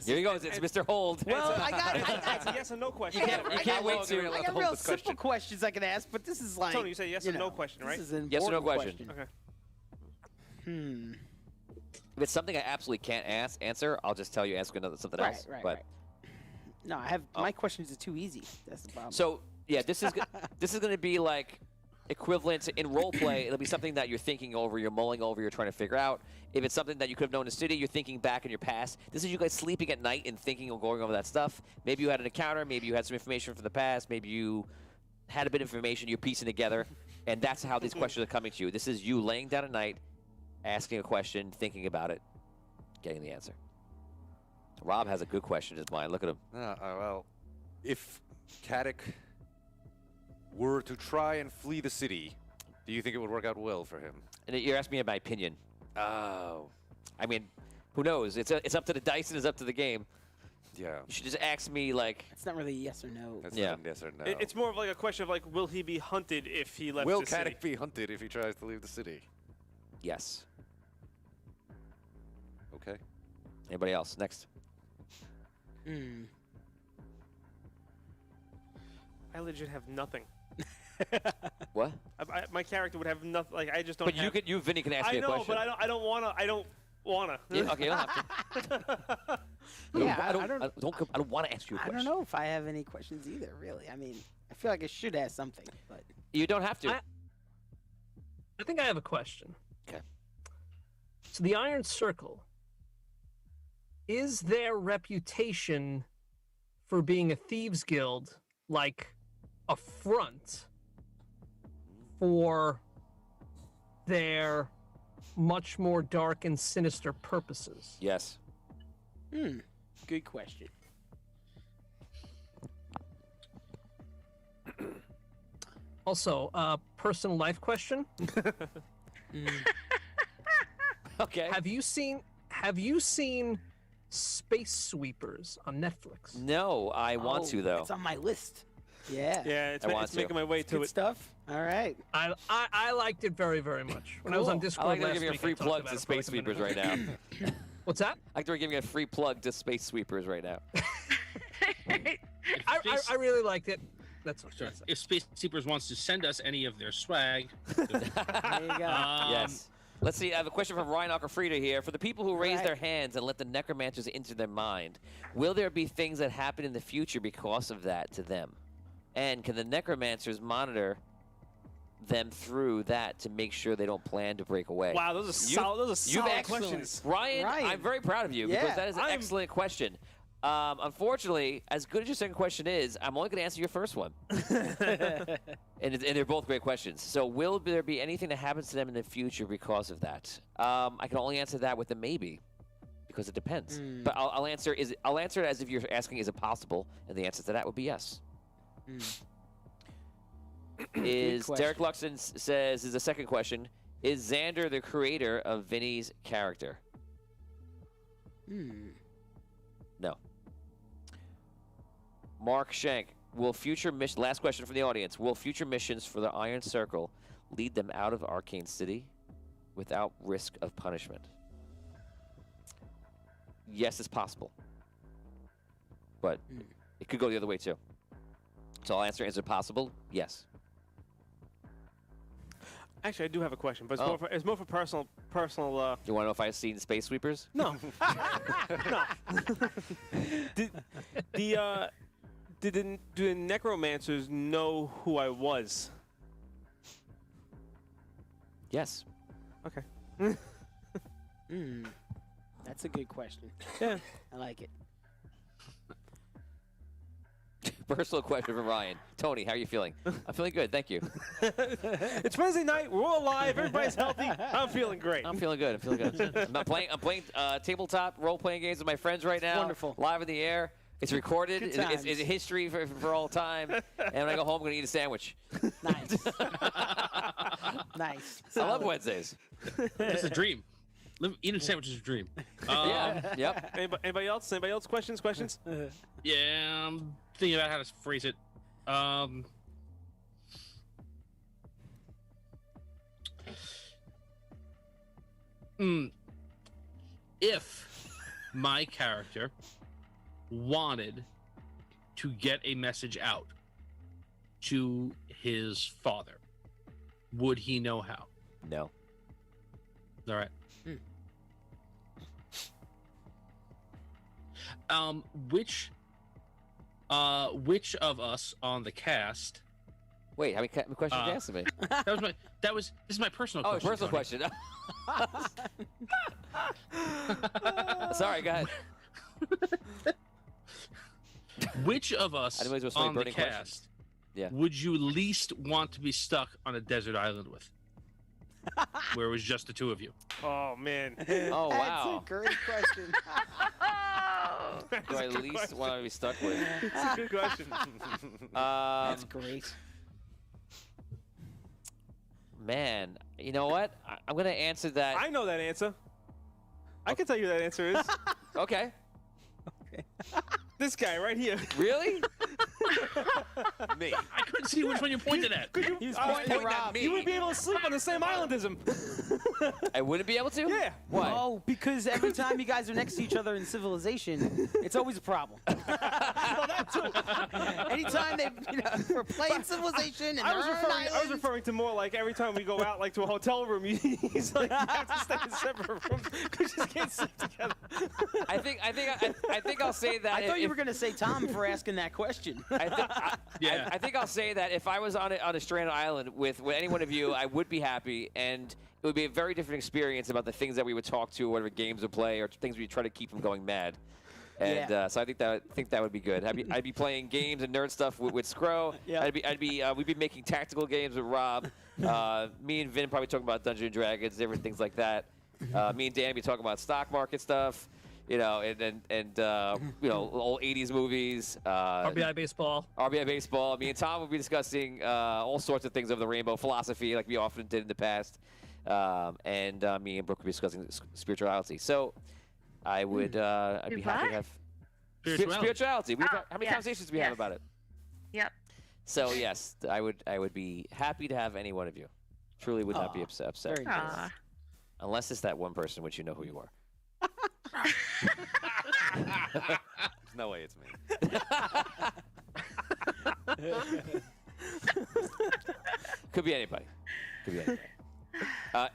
Here he goes. It's Mr. Hold. Well, I got It's a yes or no question. You can't wait to. I got real simple questions I can ask, but this is like. Tony, you say yes or no question, right? This is an Yes or no important question. Okay. If it's something I absolutely can't answer, I'll just tell you answer something else. Right. No, I have my questions are too easy. That's the problem. So yeah, this is going to be like equivalent to, in role play. It'll be something that you're thinking over, you're mulling over, you're trying to figure out. If it's something that you could have known in the city, you're thinking back in your past. This is you guys sleeping at night and thinking or going over that stuff. Maybe you had an encounter. Maybe you had some information from the past. Maybe you had a bit of information you're piecing together, and that's how these questions are coming to you. This is you laying down at night, asking a question, thinking about it, getting the answer. Rob has a good question in his mind. Look at him. Well, if Kadek were to try and flee the city, do you think it would work out well for him? And you're asking me my opinion. Oh. I mean, who knows? It's up to the dice and it's up to the game. Yeah. You should just ask me, like... It's not really yes or no. That's Yeah. not a yes or no. It's more of like a question of like, will he be hunted if he left Will the city? Kadek be hunted if he tries to leave the city? Yes. Okay. Anybody else? Next. I legit have nothing. What? My character would have nothing. Like I just don't. But have, Vinny can ask me a question. I know, but I don't wanna. I don't wanna. Yeah, okay, you don't have to. I don't want to ask you a I question. don't know if I have any questions either. Really, I mean, I feel like I should ask something, but You don't have to. I think I have a question. Okay. So the Iron Circle, is their reputation for being a thieves guild like a front for their much more dark and sinister purposes? Yes. good question. Also, personal life question. Okay. Have you seen Space Sweepers on Netflix? No, I want to though. It's on my list. Yeah. Yeah, it's making my way to Good it. stuff. All right. I liked it very, very much. When I was on Cool. Discord I like to last give you a week, free I talked plug about to it for like Space a minute. Sweepers right now. What's that? I like to give you a free plug to Space Sweepers right now. I really liked it. That's Sorry. If Space Seepers wants to send us any of their swag, There you go. Yes. Let's see. I have a question from Ryan Alcafrida here. For the people who raise Right. their hands and let the necromancers into their mind, will there be things that happen in the future because of that to them? And can the necromancers monitor them through that to make sure they don't plan to break away? Wow, those are solid questions. Ryan, I'm very proud of you because that is an excellent question. Unfortunately, as good as your second question is, I'm only going to answer your first one. and they're both great questions. So will there be anything that happens to them in the future because of that? I can only answer that with a maybe because it depends. But I'll answer it as if you're asking, is it possible? And the answer to that would be yes. Derek Luxon says, is the second question, is Xander the creator of Vinny's character? No. Mark Shank, last question from the audience, will future missions for the Iron Circle lead them out of Arcane City without risk of punishment? Yes, it's possible. But it could go the other way too. So I'll answer, is it possible? Yes. Actually, I do have a question, but it's more for personal. You want to know if I've seen Space Sweepers? No. No. Do the necromancers know who I was? Yes. Okay. That's a good question. Yeah. I like it. Personal question from Ryan. Tony, how are you feeling? I'm feeling good, thank you. It's Wednesday night. We're all alive. Everybody's healthy. I'm feeling great. I'm feeling good. I'm playing tabletop role-playing games with my friends right now. Wonderful. Live in the air. It's recorded. Good It's history for all time. And when I go home, I'm going to eat a sandwich. Nice. Nice. I love Wednesdays. It's a dream. Eating a sandwich is a dream. Yeah. Yep. Anybody else? Anybody else? Questions? Yeah, I'm thinking about how to phrase it. If my character wanted to get a message out to his father, would he know how? No. All right. Which of us on the cast? Wait, how many questions you asking me? This is my personal Oh, question. personal question. Sorry, go ahead. Which of us on the cast would you least want to be stuck on a desert island with? Where it was just the two of you. Oh, man. Oh, wow. That's a great question. Do I at least want to be stuck with? That's a good question. That's great. Man, you know what? I'm going to answer that. I know that answer. I can tell you who that answer is. Okay. This guy right here. Really? Me. I couldn't see which one you pointed at. He's pointing at Rob. You wouldn't be able to sleep on the same island as him. I wouldn't be able to? Yeah. Why? Oh, because every time you guys are next to each other in Civilization, it's always a problem. Well, that too. Anytime we're playing Civilization and I was referring to more like every time we go out like to a hotel room, he's like, you have to stay in separate rooms because you just can't sit together. I think I'll say that. I thought you were going to say Tom for asking that question. I think I'll say that if I was on a stranded island with any one of you, I would be happy, and it would be a very different experience about the things that we would talk to, whatever games would play, or things we'd try to keep from going mad. And so I think that would be good. I'd be playing games and nerd stuff with Scro. Yeah. We'd be making tactical games with Rob. Me and Vin probably talking about Dungeons and Dragons, different things like that. Me and Dan be talking about stock market stuff. And old 80s movies. RBI baseball. RBI baseball. Me and Tom will be discussing all sorts of things of the rainbow philosophy, like we often did in the past. And me and Brooke will be discussing spirituality. So I would I'd be happy to have spirituality. How many conversations do we have about it? Yep. So yes, I would be happy to have any one of you. Truly would not be upset. Very nice. Unless it's that one person which you know who you are. There's no way it's me. Could be anybody. Did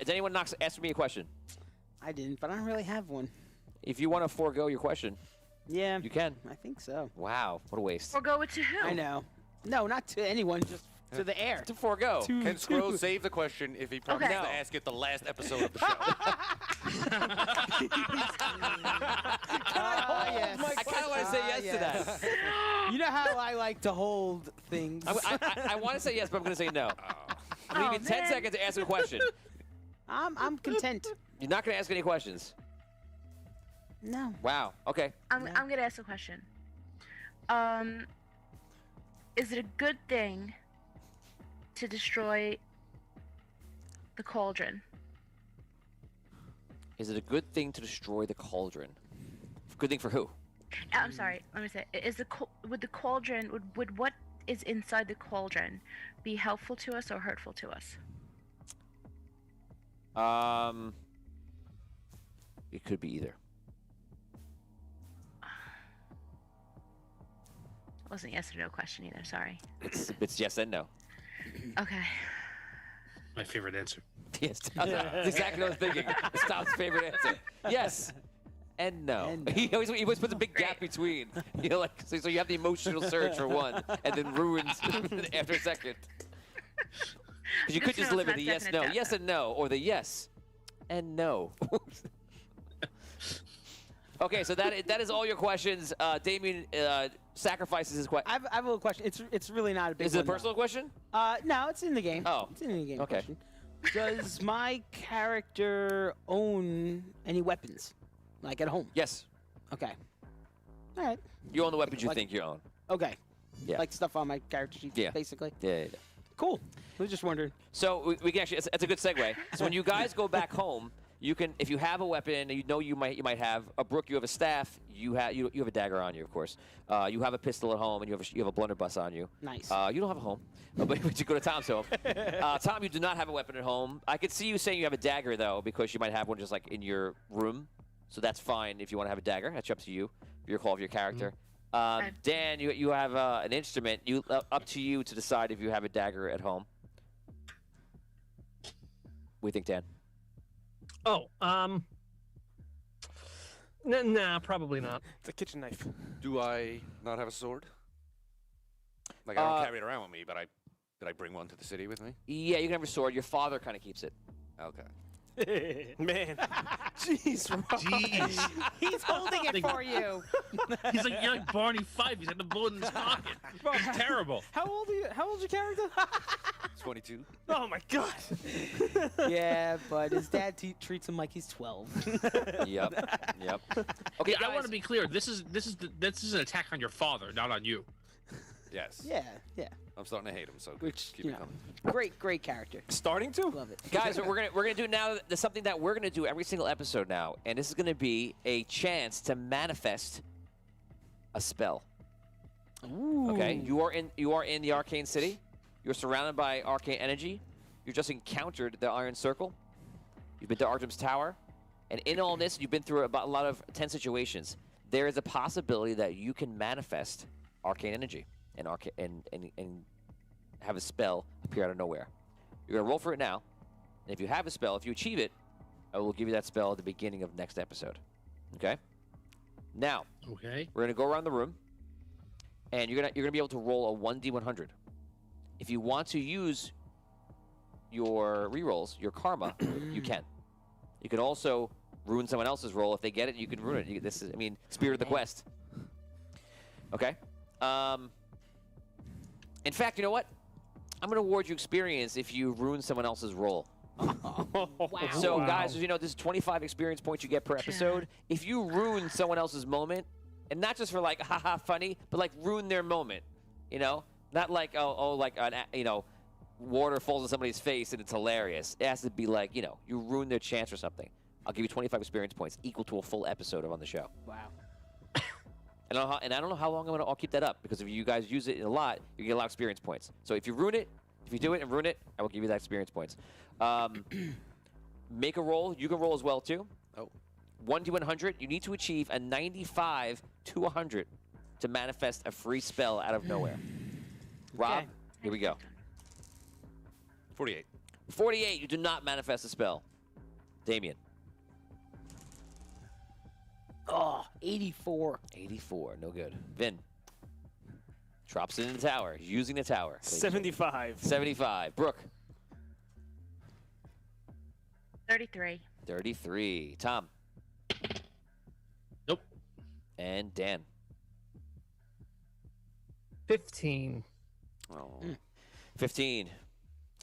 anyone ask me a question? I didn't, but I don't really have one. If you want to forego your question, yeah, you can. I think so. Wow, what a waste. Or go to who? I know. No, not to anyone, just to the air. To forego. Can Scrooge save the question if he promises Okay. to ask it the last episode of the show? Yes. I kind of want to say yes to that. You know how I like to hold things. I want to say yes, but I'm going to say no. I'm going to give you 10 seconds to ask a question. I'm content. You're not going to ask any questions. No. Wow. Okay. I'm gonna ask a question. Is it a good thing to destroy the cauldron? Is it a good thing to destroy the cauldron? Good thing for who? I'm sorry. Let me say. Would the cauldron would what is inside the cauldron be helpful to us or hurtful to us? It could be either. It wasn't a yes or no question either. Sorry. It's yes and no. Okay. My favorite answer. Yes, that's exactly what I was thinking. It's Tom's favorite answer. Yes and no. He always puts a big gap between. You know, like so you have the emotional surge for one, and then ruins after a second. Because you could just deliver the yes, no, yes and no, or the yes and no. Okay, so that is all your questions. Damien sacrifices his question. I have a little question. It's really not a big. Is it a one, though. personal question? No, it's in the game. Oh, it's in the game. Okay. Question. Does my character own any weapons, like at home? Yes. Okay. All right. You own the weapons you think you own. Okay. Yeah. Like stuff on my character sheet, Yeah. basically. Yeah. Cool. I was just wondering. So we can actually. It's a good segue. So when you guys go back home, you can, if you have a weapon, and you know you might have a brook, you have a staff, you have a dagger on you, of course. You have a pistol at home, and you have a blunderbuss on you. Nice. You don't have a home, but you go to Tom's home. Tom, you do not have a weapon at home. I could see you saying you have a dagger though, because you might have one just like in your room. So that's fine if you want to have a dagger. That's up to you. Your call of your character. Dan, you have an instrument. Up to you to decide if you have a dagger at home. What do you think, Dan? Oh, nah, probably not. It's a kitchen knife. Do I not have a sword? Like, I don't carry it around with me, but did I bring one to the city with me? Yeah, you can have a sword. Your father kind of keeps it. Okay. Man. Jeez, Rob. Jeez. He's holding it for you. He's like, you're like Barney Fife. He's got the bullet in his pocket. It's terrible. How old are you? How old's your character? 22. Oh my God. Yeah, but his dad treats him like he's 12. Yep. Okay, I want to be clear. This is an attack on your father, not on you. Yes. Yeah. I'm starting to hate him, so keep you it know, coming. Great character. Starting to? Love it. Guys, what we're gonna do now. There's something that we're gonna do every single episode now, and this is gonna be a chance to manifest a spell. Ooh. Okay, you are in the Arcane City. You're surrounded by arcane energy. You just encountered the Iron Circle. You've been to Artem's Tower, and in all this, you've been through a lot of tense situations. There is a possibility that you can manifest arcane energy and have a spell appear out of nowhere. You're gonna roll for it now, and if you have a spell, if you achieve it, I will give you that spell at the beginning of next episode. Okay. Now. Okay. We're gonna go around the room, and you're gonna be able to roll a 1d100. If you want to use your rerolls, your karma, you can. You can also ruin someone else's roll. If they get it, you can ruin it. This is, spirit of the quest. Okay. In fact, you know what? I'm gonna award you experience if you ruin someone else's roll. Wow. So, guys, as you know, this is 25 experience points you get per episode. If you ruin someone else's moment, and not just for like, haha, funny, but like ruin their moment, you know? Not like, water falls on somebody's face and it's hilarious. It has to be like, you ruin their chance or something. I'll give you 25 experience points, equal to a full episode of On the Show. Wow. And I don't know how long I'll keep that up, because if you guys use it a lot, you get a lot of experience points. So if you ruin it, if you do it and ruin it, I will give you that experience points. Make a roll. You can roll as well, too. Oh. 1d100. You need to achieve a 95 to 100 to manifest a free spell out of nowhere. Rob, here we go. 48. 48. You do not manifest a spell. Damien. Oh, 84. 84. No good. Vin. Drops it in the tower. Using the tower. 75. 75. Brooke. 33. 33. Tom. Nope. And Dan. 15. Oh. 15.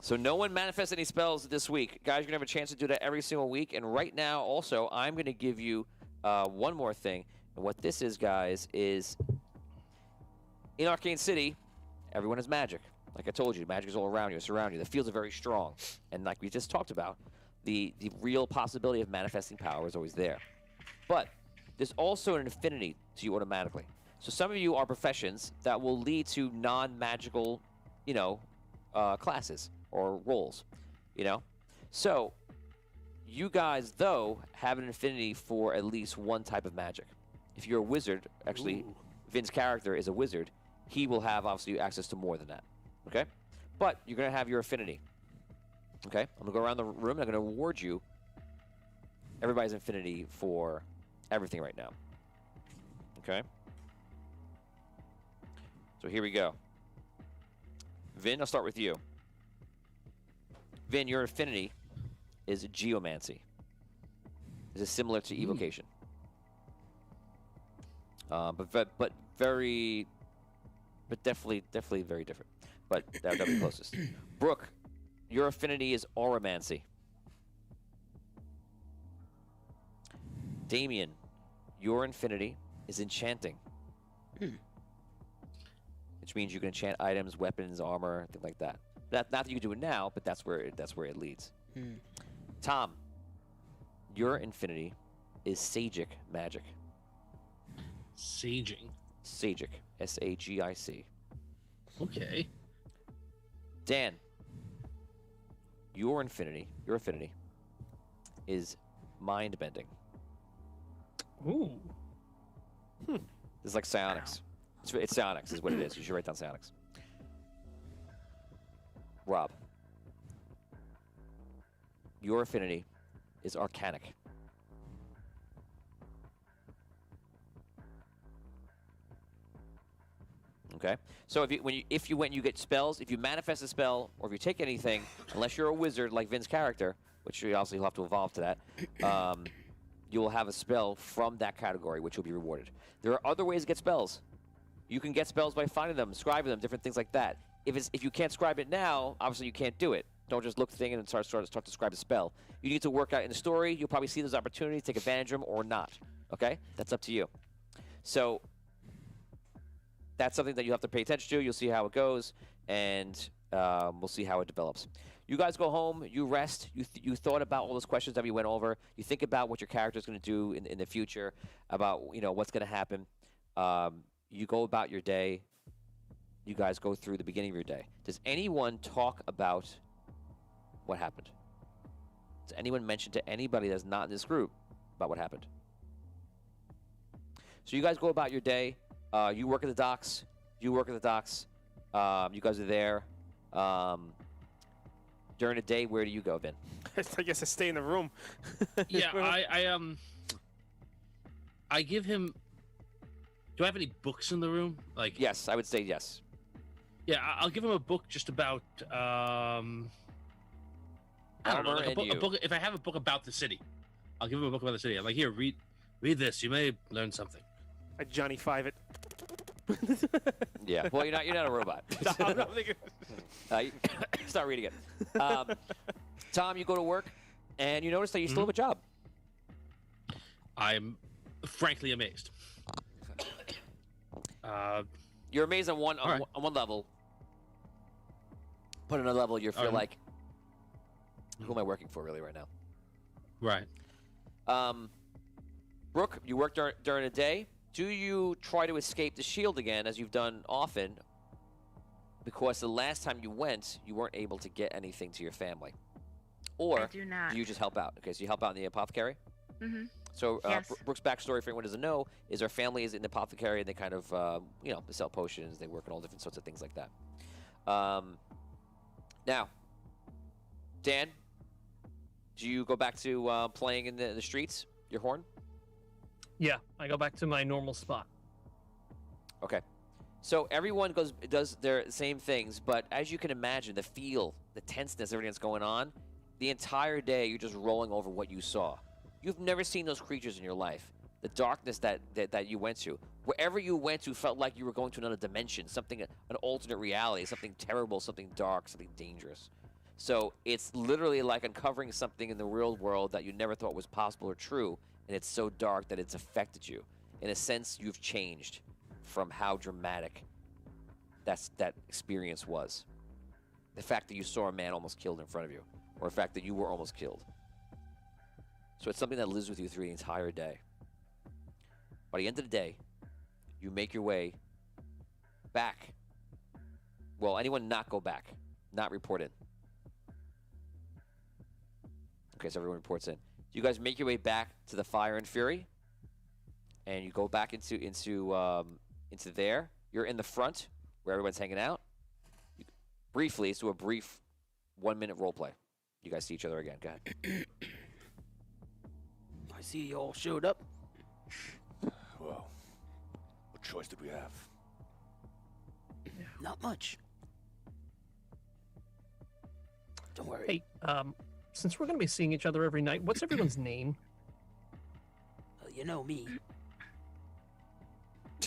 So no one manifests any spells this week. Guys, you're going to have a chance to do that every single week. And right now, also, I'm going to give you one more thing. And what this is, guys, is in Arcane City, everyone has magic. Like I told you, magic is all around you, surround you. The fields are very strong. And like we just talked about, the real possibility of manifesting power is always there. But there's also an affinity to you automatically. So some of you are professions that will lead to non-magical, classes or roles, So you guys, though, have an affinity for at least one type of magic. If you're a wizard, actually, Vin's character is a wizard, he will have, obviously, access to more than that, okay? But you're going to have your affinity, okay? I'm going to go around the room, and I'm going to award you everybody's affinity for everything right now, okay? So here we go. Vin, I'll start with you. Vin, your affinity is geomancy. This is similar to evocation. But definitely very different. But that'll be closest. Brooke, your affinity is auramancy. Damien, your affinity is enchanting. Which means you can enchant items, weapons, armor, things like that. Not that you can do it now, but that's where it leads. Tom, your affinity is Sagic magic. Saging. Sagic. S-A-G-I-C. Okay. Dan, your affinity is mind bending. Ooh. It's like psionics. It's psionics is what it is. You should write down psionics. Rob, your affinity is arcanic. Okay, so if you get spells, if you manifest a spell, or if you take anything, unless you're a wizard like Vin's character, which you obviously will have to evolve to that, you will have a spell from that category, which will be rewarded. There are other ways to get spells. You can get spells by finding them, scribing them, different things like that. If you can't scribe it now, obviously you can't do it. Don't just look thing and start to scribe a spell. You need to work out in the story. You'll probably see those opportunities, take advantage of them or not. Okay, that's up to you. So that's something that you have to pay attention to. You'll see how it goes, and we'll see how it develops. You guys go home, you rest, you thought about all those questions that we went over. You think about what your character is going to do in the future, about what's going to happen. You go about your day. You guys go through the beginning of your day. Does anyone talk about what happened? Does anyone mention to anybody that's not in this group about what happened? So you guys go about your day. You work at the docks. You work at the docks. You guys are there. During the day, where do you go, Vin? I guess I stay in the room. Yeah, I give him. Do I have any books in the room? Like, yes, I would say yes. Yeah, I'll give him a book just about. I don't know, like a book. If I have a book about the city, I'll give him a book about the city. I'm like, here, read this. You may learn something. I Johnny Five it. Yeah. Well, you're not a robot. No, I'm not thinking. Start reading it. Tom, you go to work, and you notice that you still have a job. I'm frankly amazed. You're amazed on one level. But on another level, you feel like, who am I working for really right now? Right. Brooke, you work during the day. Do you try to escape the shield again, as you've done often? Because the last time you went, you weren't able to get anything to your family. Or I do not. you just help out? Okay, so you help out in the apothecary? Mm-hmm. So Yes. Brooke's backstory, for anyone who doesn't know, is her family is in the apothecary, and they kind of, they sell potions, they work on all different sorts of things like that. Now, Dan, do you go back to playing in the streets, your horn? Yeah, I go back to my normal spot. Okay. So everyone does their same things, but as you can imagine, the feel, the tenseness, everything that's going on, the entire day you're just rolling over what you saw. You've never seen those creatures in your life. The darkness that you went to. Wherever you went to felt like you were going to another dimension, something, an alternate reality, something terrible, something dark, something dangerous. So it's literally like uncovering something in the real world that you never thought was possible or true, and it's so dark that it's affected you. In a sense, you've changed from how dramatic that experience was. The fact that you saw a man almost killed in front of you, or the fact that you were almost killed. So it's something that lives with you through the entire day. By the end of the day, you make your way back. Well, anyone not go back, not report in. Okay, so everyone reports in. You guys make your way back to the Fire and Fury, and you go back into there. You're in the front where everyone's hanging out. Briefly, so a brief 1-minute role play. You guys see each other again. Go ahead. I see you all showed up. Well, what choice did we have? Not much. Don't worry. Hey, since we're gonna be seeing each other every night, what's everyone's name? You know me.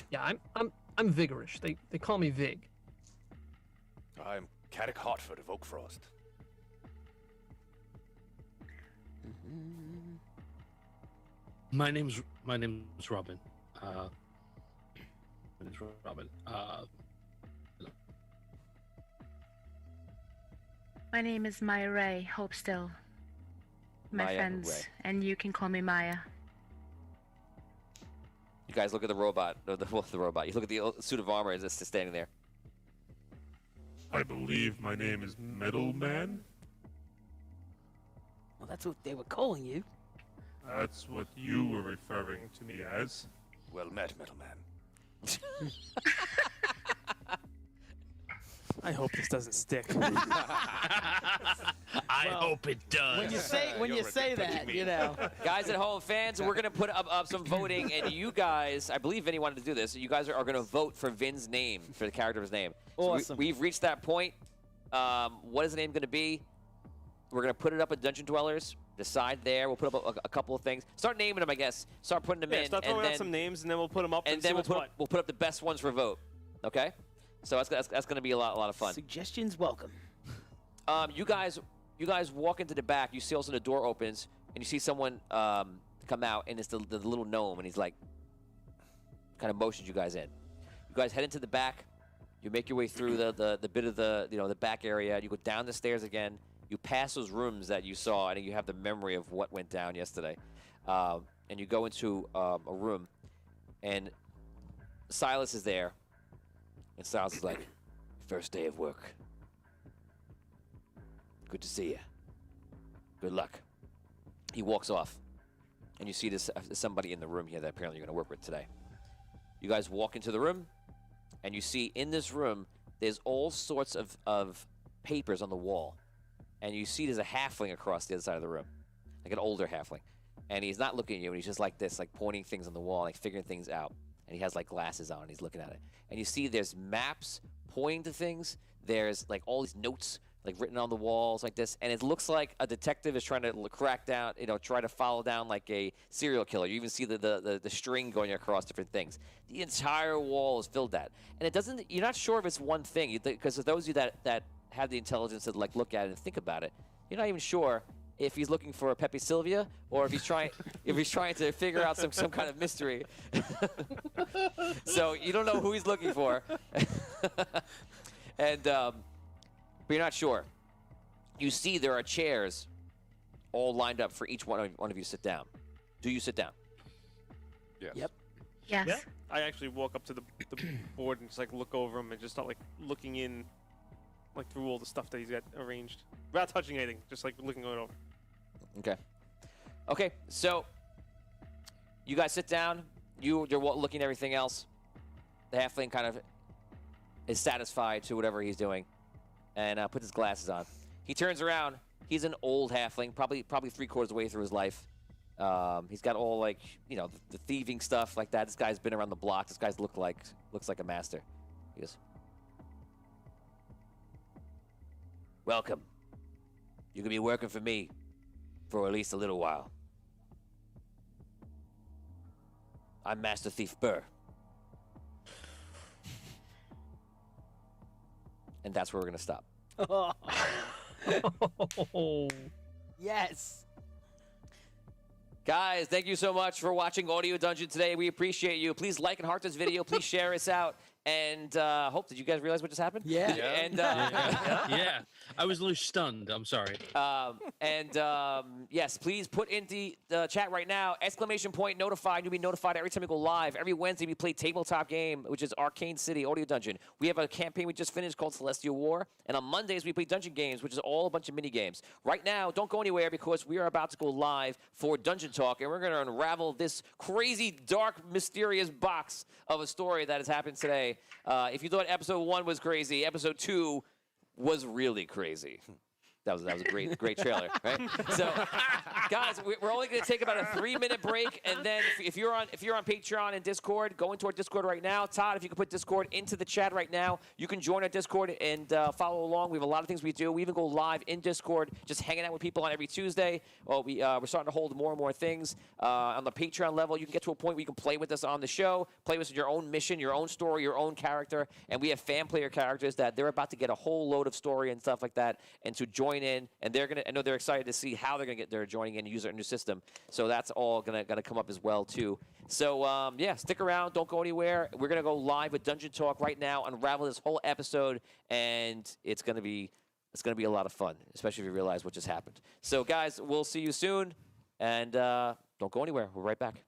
Yeah, I'm Vigorish. They call me Vig. I'm Caddick Hartford of Oak Frost. My name's Robin. My name's Robin. My name is Maya Ray, Hope Still. My Maya friends, Ray. and you can call me Maya. You guys look at the robot, or the robot. You look at the suit of armor as it's just standing there. I believe my name is Middleman. Well, that's what they were calling you. That's what you were referring to me as. Well met, Middleman. I hope this doesn't stick. I hope it does. When you say that, you know. Guys at home, fans, we're going to put up some voting, and you guys, I believe Vinny wanted to do this, you guys are going to vote for Vin's name, for the character's name. Awesome. So we've reached that point. What is the name going to be? We're going to put it up at Dungeon Dwellers. Decide there. We'll put up a couple of things. Start naming them, I guess. Start putting them in. Start throwing out some names, and then we'll put them up. And then we'll put up the best ones for vote. Okay? So that's going to be a lot of fun. Suggestions welcome. You guys walk into the back. You see also the door opens, and you see someone come out, and it's the little gnome, and he's like, kind of motions you guys in. You guys head into the back. You make your way through the bit of the back area. You go down the stairs again. You pass those rooms that you saw, and you have the memory of what went down yesterday. And you go into a room, and Silas is there. And Silas is like, first day of work. Good to see you. Good luck. He walks off, and you see this somebody in the room here that apparently you're going to work with today. You guys walk into the room, and you see in this room, there's all sorts of papers on the wall. And you see there's a halfling across the other side of the room, like an older halfling. And he's not looking at you, and he's just like this, like pointing things on the wall, like figuring things out. And he has like glasses on, and he's looking at it. And you see there's maps pointing to things. There's like all these notes like written on the walls like this. And it looks like a detective is trying to crack down, try to follow down like a serial killer. You even see the string going across different things. The entire wall is filled with that. And it doesn't, you're not sure if it's one thing, because of those of you that have the intelligence to like look at it and think about it, you're not even sure if he's looking for a Pepe Sylvia or if he's trying to figure out some kind of mystery. So you don't know who he's looking for. And but you're not sure. You see there are chairs all lined up for each one of you to sit down. Do you sit down? Yes. Yep. Yes. Yeah. I actually walk up to the board and just like look over him and just start like looking in, like through all the stuff that he's got arranged, without touching anything, just like looking it over. Okay. Okay. So you guys sit down. You're looking at everything else. The halfling kind of is satisfied to whatever he's doing, and puts his glasses on. He turns around. He's an old halfling, probably 3/4 of the way through his life. He's got all like the thieving stuff like that. This guy's been around the block. This guy's looks like a master. He goes, welcome. You can be working for me for at least a little while. I'm Master Thief Burr. And that's where we're going to stop. Yes. Guys, thank you so much for watching Audio Dungeon today. We appreciate you. Please like and heart this video. Please share us out. And hope, did you guys realize what just happened? Yeah. And Yeah. I was a little stunned. I'm sorry. Yes, please put in the chat right now, !notified. You'll be notified every time we go live. Every Wednesday we play tabletop game, which is Arcane City Audio Dungeon. We have a campaign we just finished called Celestial War. And on Mondays we play Dungeon Games, which is all a bunch of mini games. Right now, don't go anywhere because we are about to go live for Dungeon Talk. And we're going to unravel this crazy, dark, mysterious box of a story that has happened today. If you thought episode 1 was crazy, episode 2 was really crazy. That was a great trailer, right? So, guys, we're only going to take about a 3-minute break, and then if you're on Patreon and Discord, go into our Discord right now. Todd, if you could put Discord into the chat right now, you can join our Discord and follow along. We have a lot of things we do. We even go live in Discord, just hanging out with people on every Tuesday. Well, we're starting to hold more and more things on the Patreon level. You can get to a point where you can play with us on the show, play with us your own mission, your own story, your own character, and we have fan player characters that they're about to get a whole load of story and stuff like that, and to join in, and I know they're excited to see how they're gonna get their joining in and use our new system. So that's all gonna come up as well too. So yeah, stick around, don't go anywhere. We're gonna go live with Dungeon Talk right now, unravel this whole episode, and it's gonna be a lot of fun, especially if you realize what just happened. So guys, we'll see you soon, and don't go anywhere. We're right back.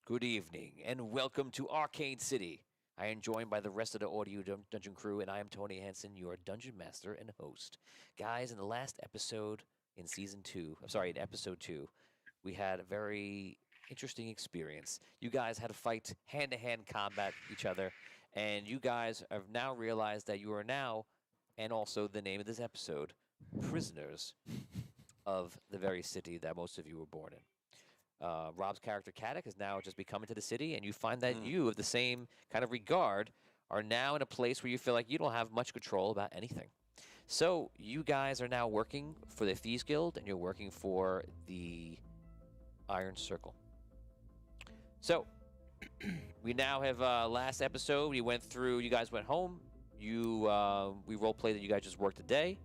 Good evening, and welcome to Arcane City. I am joined by the rest of the Audio Dungeon crew, and I am Tony Hansen, your Dungeon Master and host. Guys, in the last episode in episode 2, we had a very interesting experience. You guys had to fight hand-to-hand combat each other, and you guys have now realized that you are now, and also the name of this episode, prisoners of the very city that most of you were born in. Rob's character, Kadek, has now just become into the city, and you find that you, of the same kind of regard, are now in a place where you feel like you don't have much control about anything. So you guys are now working for the Thieves Guild, and you're working for the Iron Circle. So we now have last episode. We went through. You guys went home. We role played that you guys just worked a day,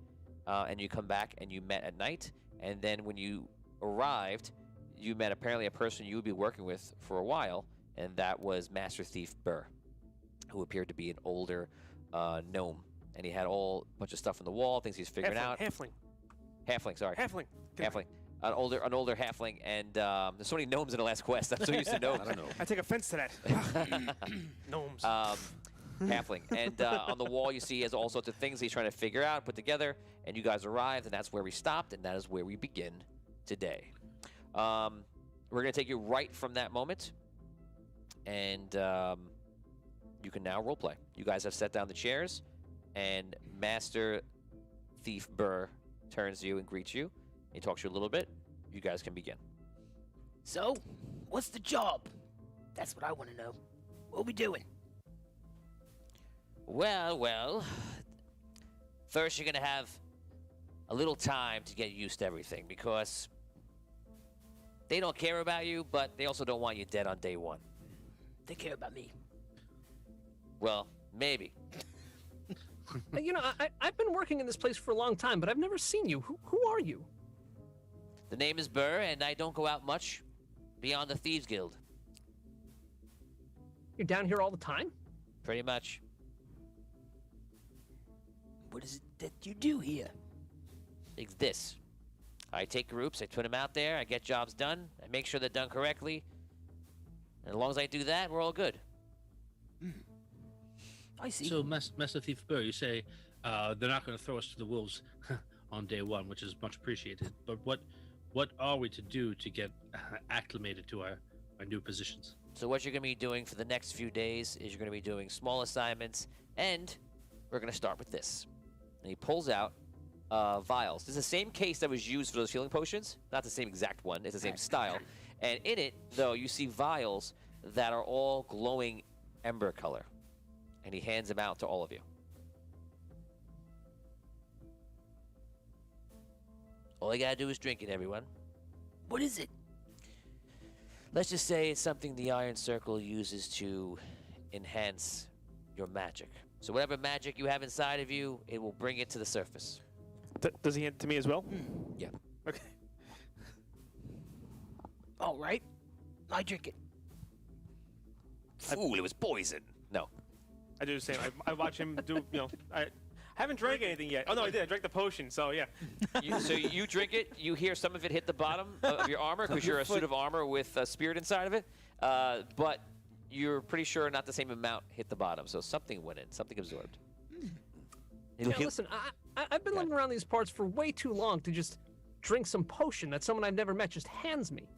and you come back and you met at night. And then when you arrived, you met apparently a person you would be working with for a while, and that was Master Thief Burr, who appeared to be an older gnome, and he had a bunch of stuff on the wall, things he's figuring out. Halfling. An older halfling, and there's so many gnomes in the last quest. I'm so used to gnomes. I don't know. I take offense to that. Gnomes. Halfling, and on the wall you see he has all sorts of things he's trying to figure out, put together, and you guys arrived, and that's where we stopped, and that is where we begin today. We're going to take you right from that moment, and you can now roleplay. You guys have set down the chairs. and Master Thief Burr turns to you and greets you. He talks to you a little bit. You guys can begin. So, what's the job? That's what I want to know. What we doing? Well. First, you're going to have a little time to get used to everything because they don't care about you, but they also don't want you dead on day one. They care about me. Well, maybe. You know, I've been working in this place for a long time, but I've never seen you. Who are you? The name is Burr, and I don't go out much beyond the Thieves Guild. You're down here all the time? Pretty much. What is it that you do here? It's this. I take groups, I put them out there, I get jobs done, I make sure they're done correctly. And as long as I do that, we're all good. I see. So, Master Thief Burr, you say they're not going to throw us to the wolves on day one, which is much appreciated. But what are we to do to get acclimated to our new positions? So what you're going to be doing for the next few days is you're going to be doing small assignments, and we're going to start with this. And he pulls out vials. This is the same case that was used for those healing potions. Not the same exact one. It's the same style. And in it, though, you see vials that are all glowing ember color. And he hands them out to all of you. All you gotta do is drink it, everyone. What is it? Let's just say it's something the Iron Circle uses to enhance your magic. So whatever magic you have inside of you, it will bring it to the surface. Does he hand it to me as well? Yeah. Okay. All right. I drink it. Fool, it was poison. No. I do the same. I watch him do, I haven't drank anything yet. Oh, no, I did. I drank the potion, so yeah. So you drink it, you hear some of it hit the bottom of your armor because you're a suit of armor with a spirit inside of it, but you're pretty sure not the same amount hit the bottom, so something went in, something absorbed. Yeah, listen, I've been living around these parts for way too long to just drink some potion that someone I've never met just hands me.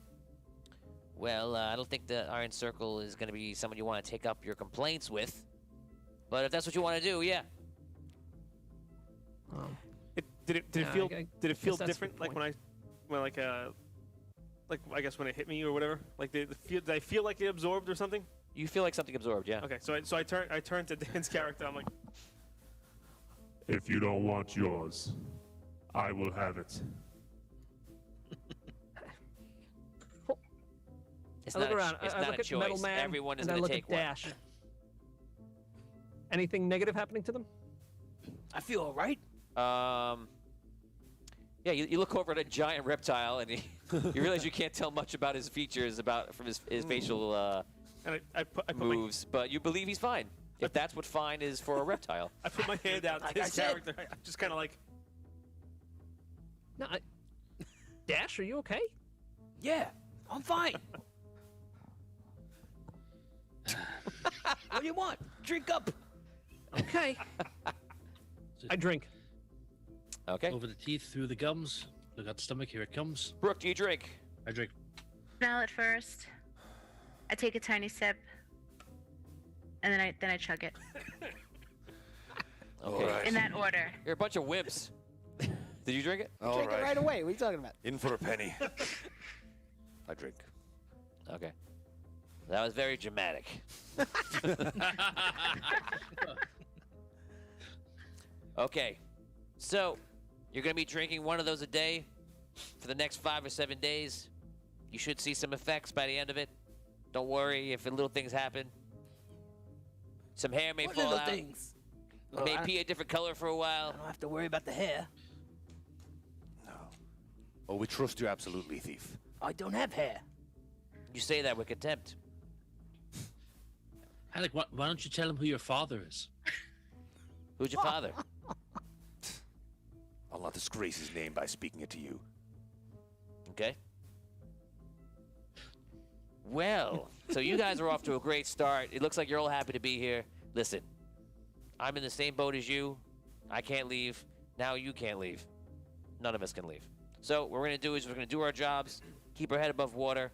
Well, I don't think the Iron Circle is going to be someone you want to take up your complaints with. But if that's what you want to do, yeah. Did it feel different? Like I guess when it hit me or whatever. Like did I feel like it absorbed or something? You feel like something absorbed, yeah. Okay, so I turn to Dan's character. I'm like, If you don't want yours, I will have it. It's I not look around. It's I not look a at Metal choice. Man, Everyone is and I going to look take at one. Dash. Anything negative happening to them? I feel all right. Yeah, you look over at a giant reptile, and you realize you can't tell much about his features from his facial and I put moves, but you believe he's fine. If that's what fine is for a reptile. I put my hand out to his character. I'm just kind of like, No, Dash, are you okay? Yeah, I'm fine. What do you want? Drink up. Okay. I drink. Okay. Over the teeth, through the gums. Look at the stomach. Here it comes. Brooke, do you drink? I drink. Smell it first. I take a tiny sip, and then I chug it. Okay. All right. In that order. You're a bunch of wimps. Did you drink it? All Drink it right away. What are you talking about? In for a penny. I drink. Okay. That was very dramatic. Okay. So, you're going to be drinking one of those a day for the next 5 or 7 days. You should see some effects by the end of it. Don't worry if little things happen. Some hair may What fall little out. things? It may be a different color for a while. I don't have to worry about the hair. Oh, we trust you absolutely, thief. I don't have hair. You say that with contempt. Alec, why don't you tell him who your father is? Who's your father? I'll not disgrace his name by speaking it to you. Okay. Well, so you guys are off to a great start. It looks like you're all happy to be here. Listen, I'm in the same boat as you. I can't leave. Now you can't leave. None of us can leave. So what we're going to do is we're going to do our jobs, keep our head above water,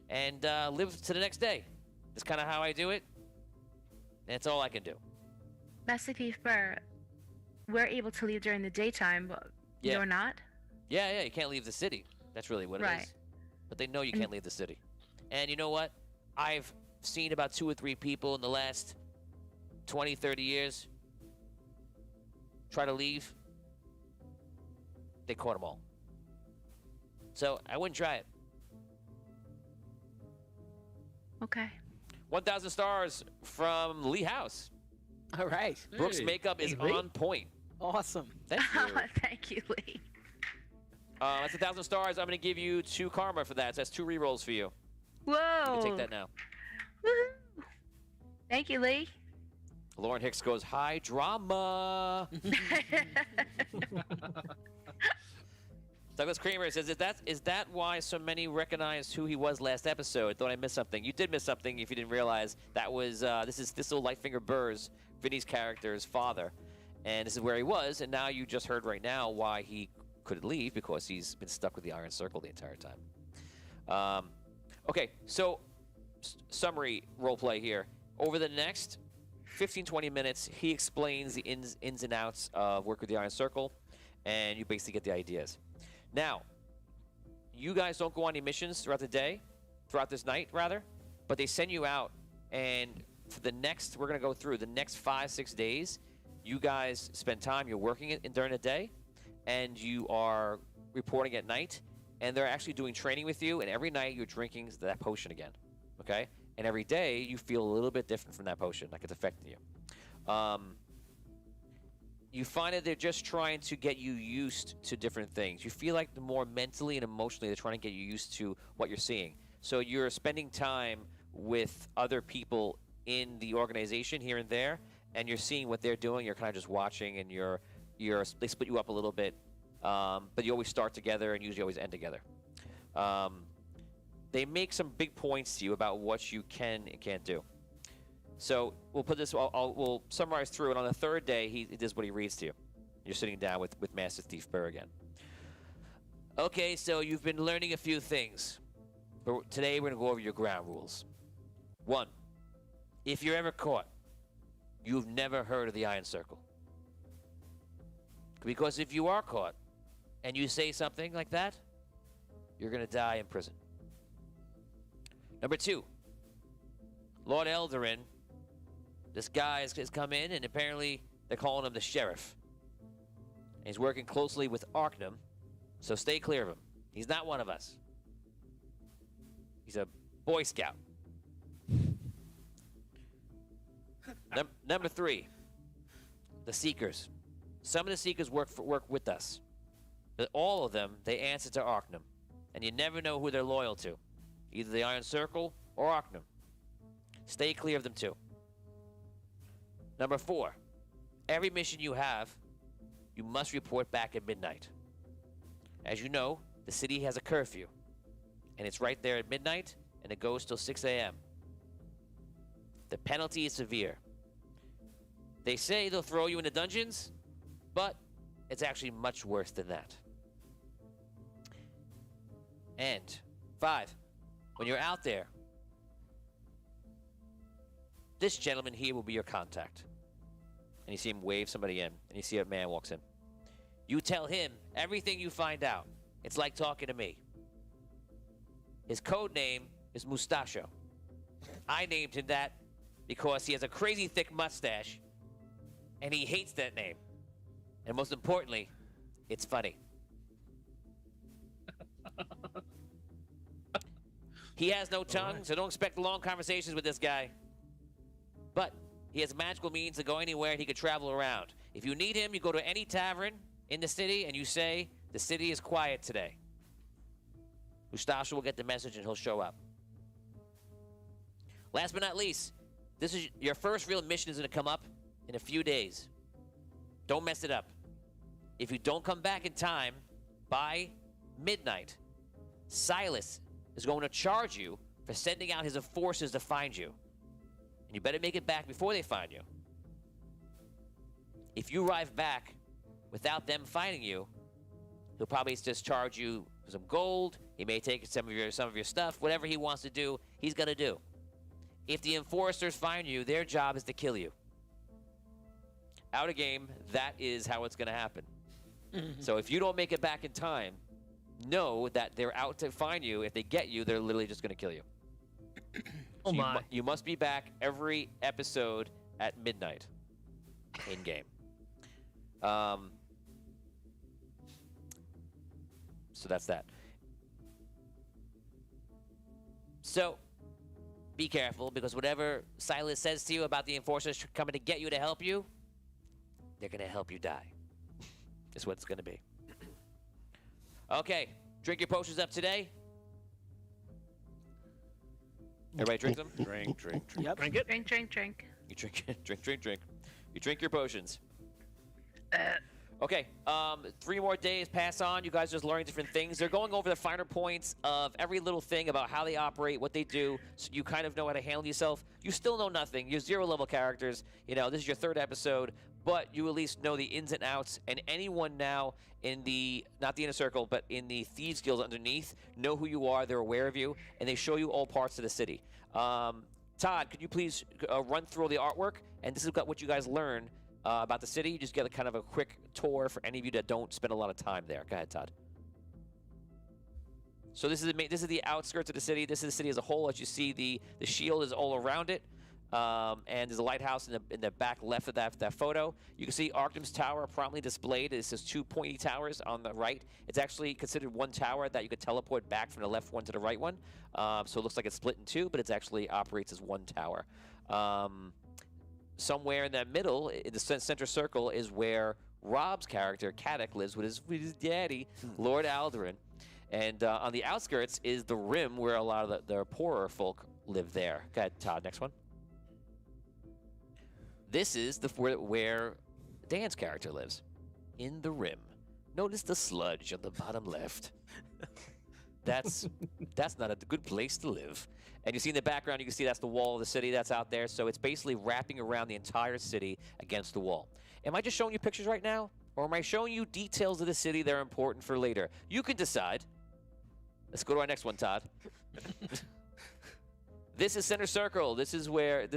and live to the next day. That's kind of how I do it. And it's all I can do. Master Thief Burr, we're able to leave during the daytime, but Yeah. you're not? Yeah, you can't leave the city. That's really what it Right. is. But they know you can't leave the city. And you know what? I've seen about 2 or 3 people in the last 20, 30 years try to leave. They caught them all. So I wouldn't try it. Okay. 1,000 stars from Lee House. All right. Brooke's makeup is on point. Awesome. Thank you. Thank you, Lee. That's 1,000 stars. I'm going to give you 2 karma for that. So that's 2 rerolls for you. Whoa. You can take that now. Woohoo. Thank you, Lee. Lauren Hicks goes, high drama. Douglas Kramer says, is that why so many recognized who he was last episode? Thought I missed something. You did miss something if you didn't realize. That was, this is Thistle Lightfinger Burr's, Vinny's character's father. And this is where he was, and now you just heard right now why he couldn't leave, because he's been stuck with the Iron Circle the entire time. Okay, so summary roleplay here. Over the next 15, 20 minutes, he explains the ins and outs of work with the Iron Circle, and you basically get the ideas. Now, you guys don't go on any missions throughout the day, throughout this night, rather, but they send you out, and for the next, we're going to go through the next 5, 6 days, you guys spend time, you're working during the day, and you are reporting at night, and they're actually doing training with you, and every night you're drinking that potion again, okay? And every day you feel a little bit different from that potion, like it's affecting you. You find that they're just trying to get you used to different things. You feel like the more mentally and emotionally they're trying to get you used to what you're seeing. So you're spending time with other people in the organization here and there, and you're seeing what they're doing. You're kind of just watching, and they split you up a little bit, but you always start together and usually always end together. They make some big points to you about what you can and can't do. So we'll put this. We'll summarize through it. On the 3rd day, this is what he reads to you. You're sitting down with Master Thief Burr again. Okay, so you've been learning a few things, but today we're gonna go over your ground rules. 1, if you're ever caught, you've never heard of the Iron Circle. Because if you are caught and you say something like that, you're gonna die in prison. Number 2, Lord Eldarin, this guy has come in, and apparently they're calling him the sheriff. And he's working closely with Arcanum, so stay clear of him. He's not one of us. He's a Boy Scout. Number 3, the Seekers. Some of the Seekers work with us. But all of them, they answer to Arcanum. And you never know who they're loyal to. Either the Iron Circle or Arcanum. Stay clear of them too. Number 4, every mission you have, you must report back at midnight. As you know, the city has a curfew. And it's right there at midnight, and it goes till 6 a.m. The penalty is severe. They say they'll throw you into dungeons, but it's actually much worse than that. And 5, when you're out there, this gentleman here will be your contact. And you see him wave somebody in, and you see a man walks in. You tell him everything you find out. It's like talking to me. His code name is Mustachio. I named him that because he has a crazy thick mustache, and he hates that name. And most importantly, it's funny. He has no tongue, so don't expect long conversations with this guy. But he has magical means to go anywhere, and he can travel around. If you need him, you go to any tavern in the city, and you say, the city is quiet today. Mustachio will get the message, and he'll show up. Last but not least, this is your first real mission is going to come up in a few days. Don't mess it up. If you don't come back in time by midnight, Silas is going to charge you for sending out his forces to find you. And you better make it back before they find you. If you arrive back without them finding you, he'll probably just charge you some gold. He may take some of your stuff. Whatever he wants to do, he's going to do. If the enforcers find you, their job is to kill you. out of game, that is how it's going to happen. So if you don't make it back in time, know that they're out to find you. If they get you, they're literally just going to kill you. Oh So my. you must be back every episode at midnight in game. So that's that. So be careful, because whatever Silas says to you about the enforcers coming to get you to help you, they're going to help you die. Is what it's going to be. Okay, drink your potions up today. Everybody drink them? Drink, drink, drink. Yep. Drink it. Drink, drink, drink. You drink. You drink your potions. Okay, 3 more days pass on. You guys just learning different things. They're going over the finer points of every little thing about how they operate, what they do, so you kind of know how to handle yourself. You still know nothing. You're 0-level characters. You know, this is your 3rd episode, but you at least know the ins and outs. And anyone now in the, not the inner circle, but in the Thieves Guild underneath, know who you are. They're aware of you, and they show you all parts of the city. Todd, could you please run through all the artwork? And this is what you guys learn about the city. You just get a kind of a quick tour for any of you that don't spend a lot of time there. Go ahead, Todd. So this is the outskirts of the city. This is the city as a whole. As you see, the shield is all around it, and there's a lighthouse in the back left of that photo. You can see Arctum's tower prominently displayed. It says 2 pointy towers on the right. It's actually considered one tower that you could teleport back from the left one to the right one. So it looks like it's split in 2, but it actually operates as one tower. Somewhere in that middle, in the center circle, is where Rob's character, Kadek, lives with his daddy, Lord Aldurin. And on the outskirts is the Rim, where a lot of the poorer folk live there. Go ahead, Todd, next one. This is where Dan's character lives, in the Rim. Notice the sludge on the bottom left. That's not a good place to live. And you see in the background, you can see that's the wall of the city that's out there. So it's basically wrapping around the entire city against the wall. Am I just showing you pictures right now? Or am I showing you details of the city that are important for later? You can decide. Let's go to our next one, Todd. This is Center Circle. This is where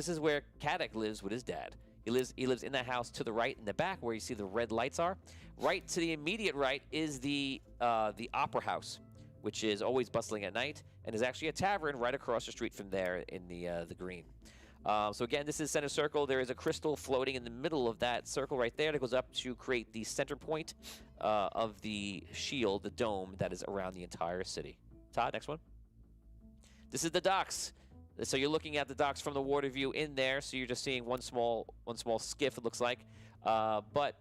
Kadek lives with his dad. He lives in that house to the right in the back where you see the red lights are. Right to the immediate right is the Opera House, which is always bustling at night, and is actually a tavern right across the street from there in the green. So again, this is Center Circle. There is a crystal floating in the middle of that circle right there that goes up to create the center point of the shield, the dome that is around the entire city. Todd, next one. This is the docks. So you're looking at the docks from the water view in there. So you're just seeing one small skiff, it looks like, but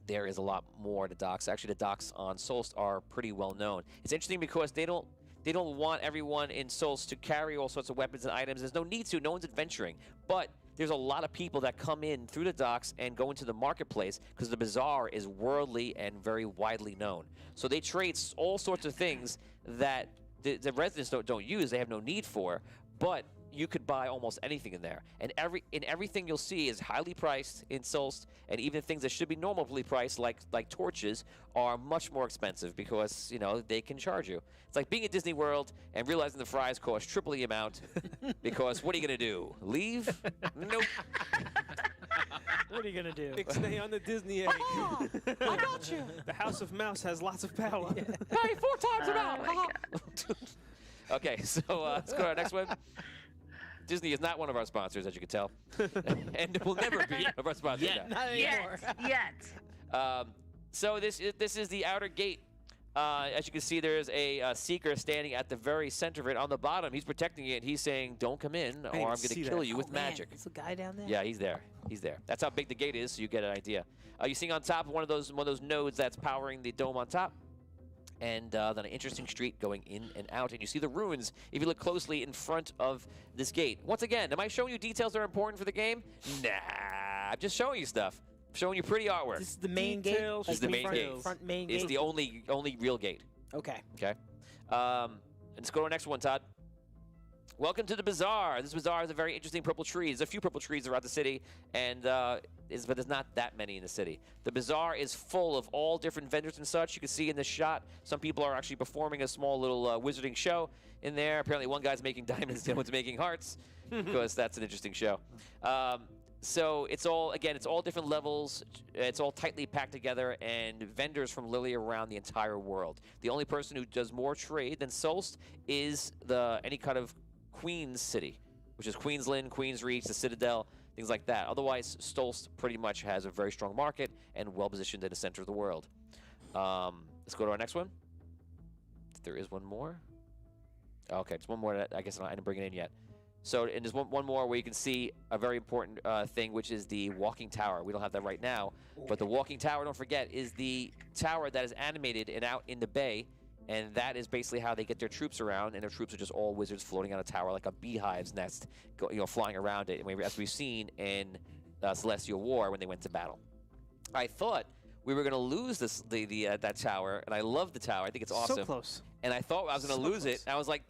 there is a lot more to docks. Actually, the docks on Solst are pretty well known. It's interesting because they don't want everyone in Solst to carry all sorts of weapons and items. There's no need to. No one's adventuring. But there's a lot of people that come in through the docks and go into the marketplace because the bazaar is worldly and very widely known. So they trade all sorts of things that the residents don't use. They have no need for. But you could buy almost anything in there. And everything you'll see is highly priced in Solst, and even things that should be normally priced, like torches, are much more expensive because, you know, they can charge you. It's like being at Disney World and realizing the fries cost triple the amount because what are you going to do? Leave? Nope. What are you going to do? Ixnay on the Disney egg. Oh, I got you. The House of Mouse has lots of power. Yeah. Hey, 4 times amount. Okay, so let's go to our next one. Disney is not one of our sponsors, as you can tell, and will never be one of our sponsors. Yeah, not anymore. Yet. So this is the outer gate. As you can see, there's a seeker standing at the very center of it. On the bottom, he's protecting it. He's saying, "Don't come in, or I'm going to kill you with magic." There's a guy down there. Yeah, he's there. He's there. That's how big the gate is, so you get an idea. You see on top one of those nodes that's powering the dome on top. And then an interesting street going in and out. And you see the ruins, if you look closely, in front of this gate. Once again, am I showing you details that are important for the game? Nah, I'm just showing you stuff. I'm showing you pretty artwork. This is the main gate? This is the main gate. Front main gate? It's the only real gate. Okay. Okay. Let's go to our next one, Todd. Welcome to the bazaar. This bazaar has a very interesting purple tree. There's a few purple trees throughout the city, and but there's not that many in the city. The bazaar is full of all different vendors and such. You can see in this shot, some people are actually performing a small little wizarding show in there. Apparently one guy's making diamonds, the other one's making hearts, because that's an interesting show. So it's all, again, it's all different levels. It's all tightly packed together, and vendors from literally around the entire world. The only person who does more trade than Solst is any kind of Queen's city, which is Queensland, Queen's Reach, the Citadel, things like that. Otherwise, Stolz pretty much has a very strong market and well-positioned in the center of the world. Let's go to our next one. There is one more. Okay, it's one more that I guess I didn't bring it in yet. So, and there's one more where you can see a very important thing, which is the walking tower. We don't have that right now, but the walking tower, don't forget, is the tower that is animated and out in the bay, and that is basically how they get their troops around, and their troops are just all wizards floating on a tower like a beehive's nest, flying around it, as we've seen in Celestial War when they went to battle. I thought we were going to lose that tower, and I love the tower. I think it's awesome. So close. And I thought I was going to lose it, and I was like,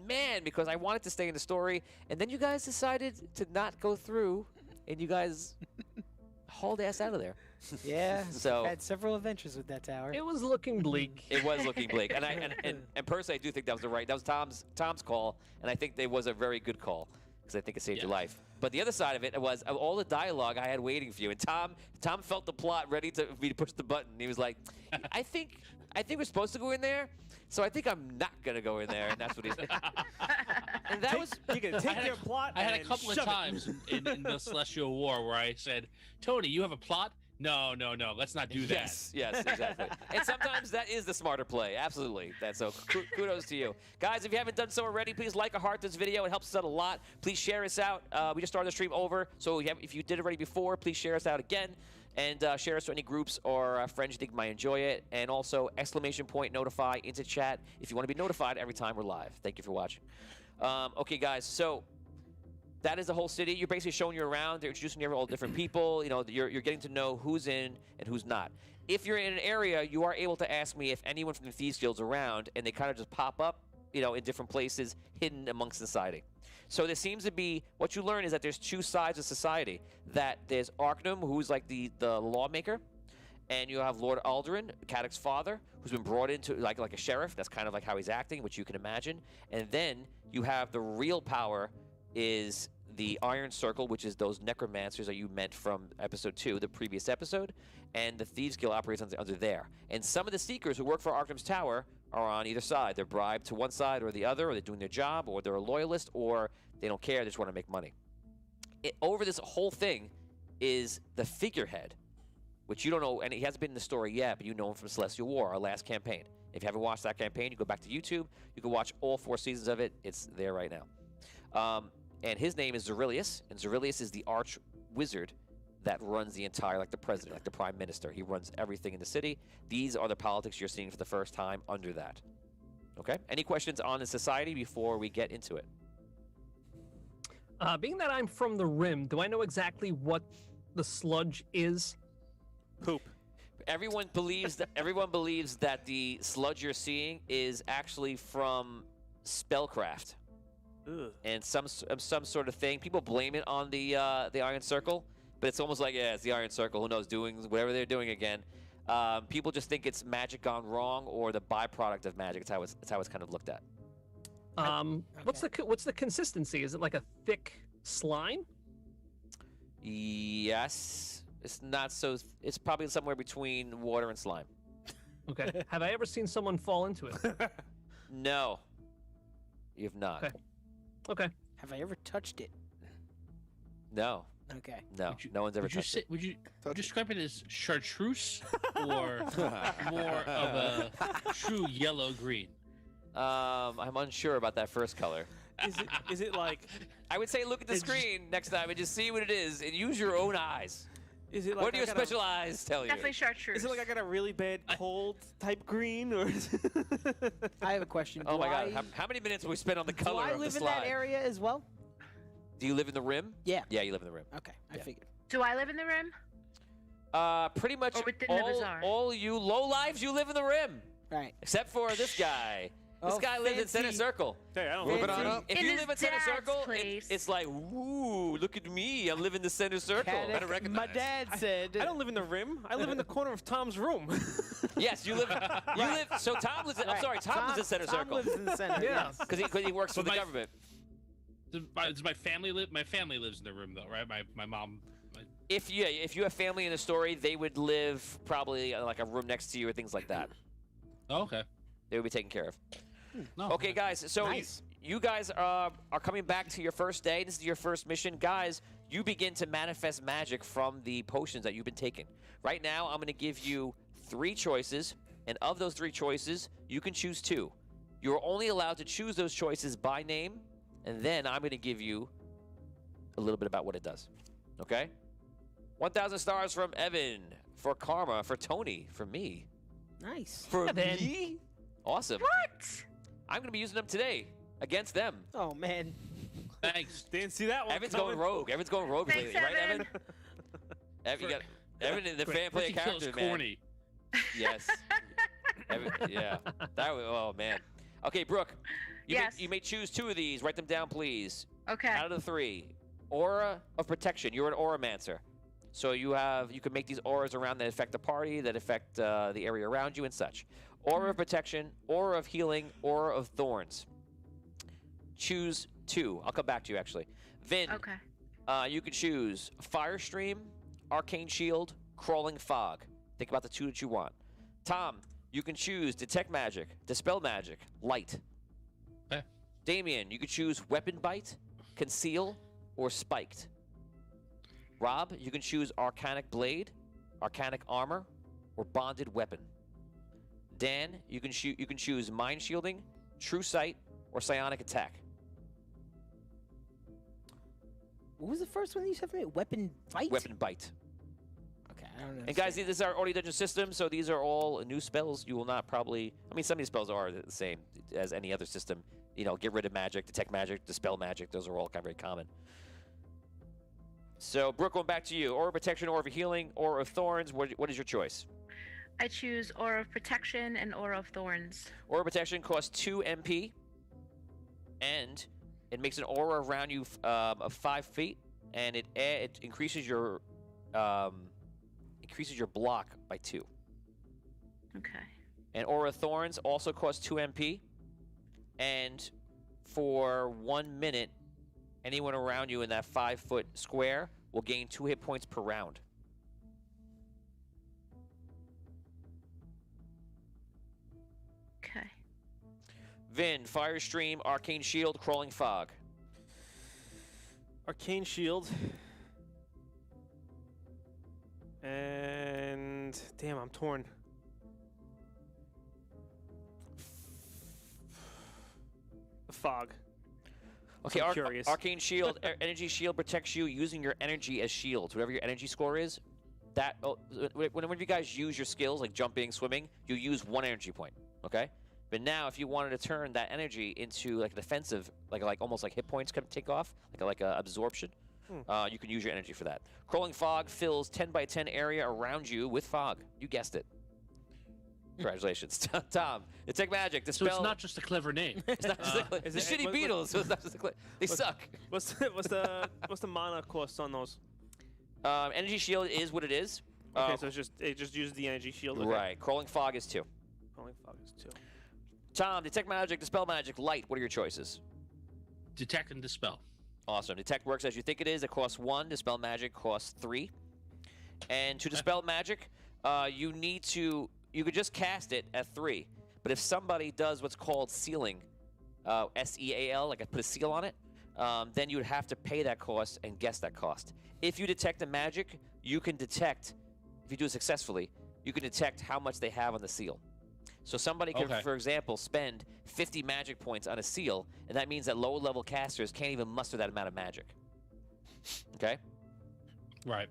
man, because I wanted to stay in the story, and then you guys decided to not go through, and you guys hauled ass out of there. Yeah, So- had several adventures with that tower. It was looking bleak. It was looking bleak, and personally, I do think that was Tom's call, and I think it was a very good call because I think it saved your life. But the other side of it was of all the dialogue I had waiting for you, and Tom felt the plot ready for me to push the button. He was like, I think we're supposed to go in there, so I think I'm not gonna go in there, and that's what he said. And that was You can take your plot. I had a and couple of shove it. times in the Celestial War where I said, Tony, you have a plot? No, let's not do that. Yes, exactly. And sometimes that is the smarter play. Absolutely. So kudos to you. Guys, if you haven't done so already, please like or heart this video. It helps us out a lot. Please share us out. We just started the stream over, so if you did it already before, please share us out again. And share us to any groups or friends you think might enjoy it. And also, !notify into chat if you want to be notified every time we're live. Thank you for watching. Okay, guys, so that is the whole city. You're basically showing you around. They're introducing you to all different people. You're getting to know who's in and who's not. If you're in an area, you are able to ask me if anyone from the Thieves Guild's around, and they kind of just pop up, in different places, hidden amongst society. So there seems to be, what you learn is that there's two sides of society. That there's Arcanum, who's like the lawmaker, and you have Lord Aldurin, Cadoc's father, who's been brought into like a sheriff. That's kind of like how he's acting, which you can imagine. And then you have the real power is the Iron Circle, which is those necromancers that you met from episode 2, the previous episode, and the Thieves Guild operates under there. And some of the Seekers who work for Arcanum's Tower are on either side. They're bribed to one side or the other, or they're doing their job, or they're a loyalist, or they don't care, they just want to make money. Over this whole thing is the figurehead, which you don't know, and he hasn't been in the story yet, but you know him from Celestial War, our last campaign. If you haven't watched that campaign, you go back to YouTube, you can watch all 4 seasons of it. It's there right now. And his name is Zerilius, and Zerilius is the arch wizard that runs the entire, like the president, like the prime minister. He runs everything in the city. These are the politics you're seeing for the first time under that. Okay? Any questions on the society before we get into it? Being that I'm from the Rim, do I know exactly what the sludge is? Poop. Everyone believes that the sludge you're seeing is actually from spellcraft. Ugh. And some sort of thing. People blame it on the Iron Circle, but it's almost like, yeah, it's the Iron Circle. Who knows, doing whatever they're doing again. People just think it's magic gone wrong or the byproduct of magic. It's how it's kind of looked at. What's the consistency? Is it like a thick slime? Yes, it's not so. It's probably somewhere between water and slime. Okay. Have I ever seen someone fall into it? No, you've not. Okay. Have I ever touched it? No. Okay. No. No one's ever touched it. Would you describe it as chartreuse or more of a true yellow green? I'm unsure about that first color. Is it like? I would say look at the screen next time and just see what it is and use your own eyes. Is it like what do your special eyes tell you? Definitely chartreuse. Is it like I got a really bad cold type green, or? I have a question. Oh my God! How many minutes will we spend on the color Do I of the live in slide? that area as well? Do you live in the Rim? Yeah. Yeah, you live in the Rim. Okay, I figured. Do I live in the Rim? Pretty much Or within the bazaar? all you low lives, you live in the Rim. Right. Except for this guy. This guy lives in Center Circle. Hey, I don't If live in if you live in Center Circle, it's like, ooh, look at me. I live in the Center Circle. My dad said. I don't live in the Rim. I live in the corner of Tom's room. Yes, you live. So Tom lives. I'm sorry, Tom lives in Center Tom Circle. lives in the center. Yeah. yes. Because he works for the government. Does my family live? My family lives in the room though, right? My mom. If you have family in the story, they would live probably like a room next to you or things like that. Oh, okay. They would be taken care of. No. Okay, guys. So Nice. you guys are coming back to your first day. This is your first mission, guys. You begin to manifest magic from the potions that you've been taking. Right now, I'm going to give you 3 choices, and of those 3 choices, you can choose 2. You're only allowed to choose those choices by name, and then I'm going to give you a little bit about what it does. Okay? 1,000 stars from Evan, for Karma, for Tony, for me. Nice. For me? Awesome. What? I'm going to be using them today against them. Oh, man. Thanks. Didn't see that one. Evan's going rogue. Evan's going rogue Thanks, lately, right, Evan. Evan, you got Evan, the fan play Ricky Kill's character, man. corny. Yes. Evan, yeah. That was, oh man. Okay, Brooke. Yes. You may choose 2 of these. Write them down, please. Okay. Out of the 3, aura of protection. You're an auramancer, so you can make these auras around that affect the party, that affect the area around you, and such. Aura of protection, aura of healing, aura of thorns. Choose 2. I'll come back to you actually. Vin. Okay. You can choose Fire Stream, Arcane Shield, Crawling Fog. Think about the 2 that you want. Tom, you can choose Detect Magic, Dispel Magic, Light. Okay. Damien, you can choose Weapon Bite, Conceal, or Spiked. Rob, you can choose Arcanic Blade, Arcanic Armor, or Bonded Weapon. Dan, you can choose Mind Shielding, True Sight, or Psionic Attack. What was the first one you said for me? Weapon fight? Weapon Bite. Okay, I don't know. And guys, this is our Already Dungeon system, so these are all new spells. You will not probably... I mean, some of these spells are the same as any other system. You know, get rid of magic, detect magic, dispel magic. Those are all kind of very common. So, Brooke, going back to you. Aura of Protection, Aura of Healing, Aura of Thorns. What is your choice? I choose Aura of Protection and Aura of Thorns. Aura of Protection costs 2 MP, and it makes an aura around you of 5 feet, and it increases your block by 2. Okay. And Aura of Thorns also costs 2 MP, and for 1 minute, anyone around you in that 5-foot square will gain 2 hit points per round. Okay. Vin, Fire Stream, Arcane Shield, Crawling Fog. Arcane Shield. And damn, I'm torn. Fog. Okay, I'm curious. Arcane Shield, Energy Shield protects you using your energy as shields. Whatever your energy score is, that whenever you guys use your skills like jumping, swimming, you use 1 energy point. Okay, but now if you wanted to turn that energy into like a defensive, like almost like hit points can take off, like a absorption, you can use your energy for that. Crawling Fog fills 10 by 10 area around you with fog. You guessed it. Congratulations, Tom. Detect Magic, Dispel. So it's not just a clever name. It's not just the shitty Beatles. So it's not just they suck. What's the mana cost on those? Energy Shield is what it is. Okay, so it just uses the energy shield. Okay. Right. Crawling Fog is 2. Crawling Fog is 2. Tom, Detect Magic, Dispel Magic, Light. What are your choices? Detect and Dispel. Awesome. Detect works as you think it is. It costs 1. Dispel Magic costs 3. And to Dispel Magic, you could just cast it at 3. But if somebody does what's called sealing, S-E-A-L, like I put a seal on it, then you would have to pay that cost and guess that cost. If you detect a magic, you can detect, if you do it successfully, you can detect how much they have on the seal. So somebody can, for example, spend 50 magic points on a seal, and that means that low-level casters can't even muster that amount of magic. Okay? Right.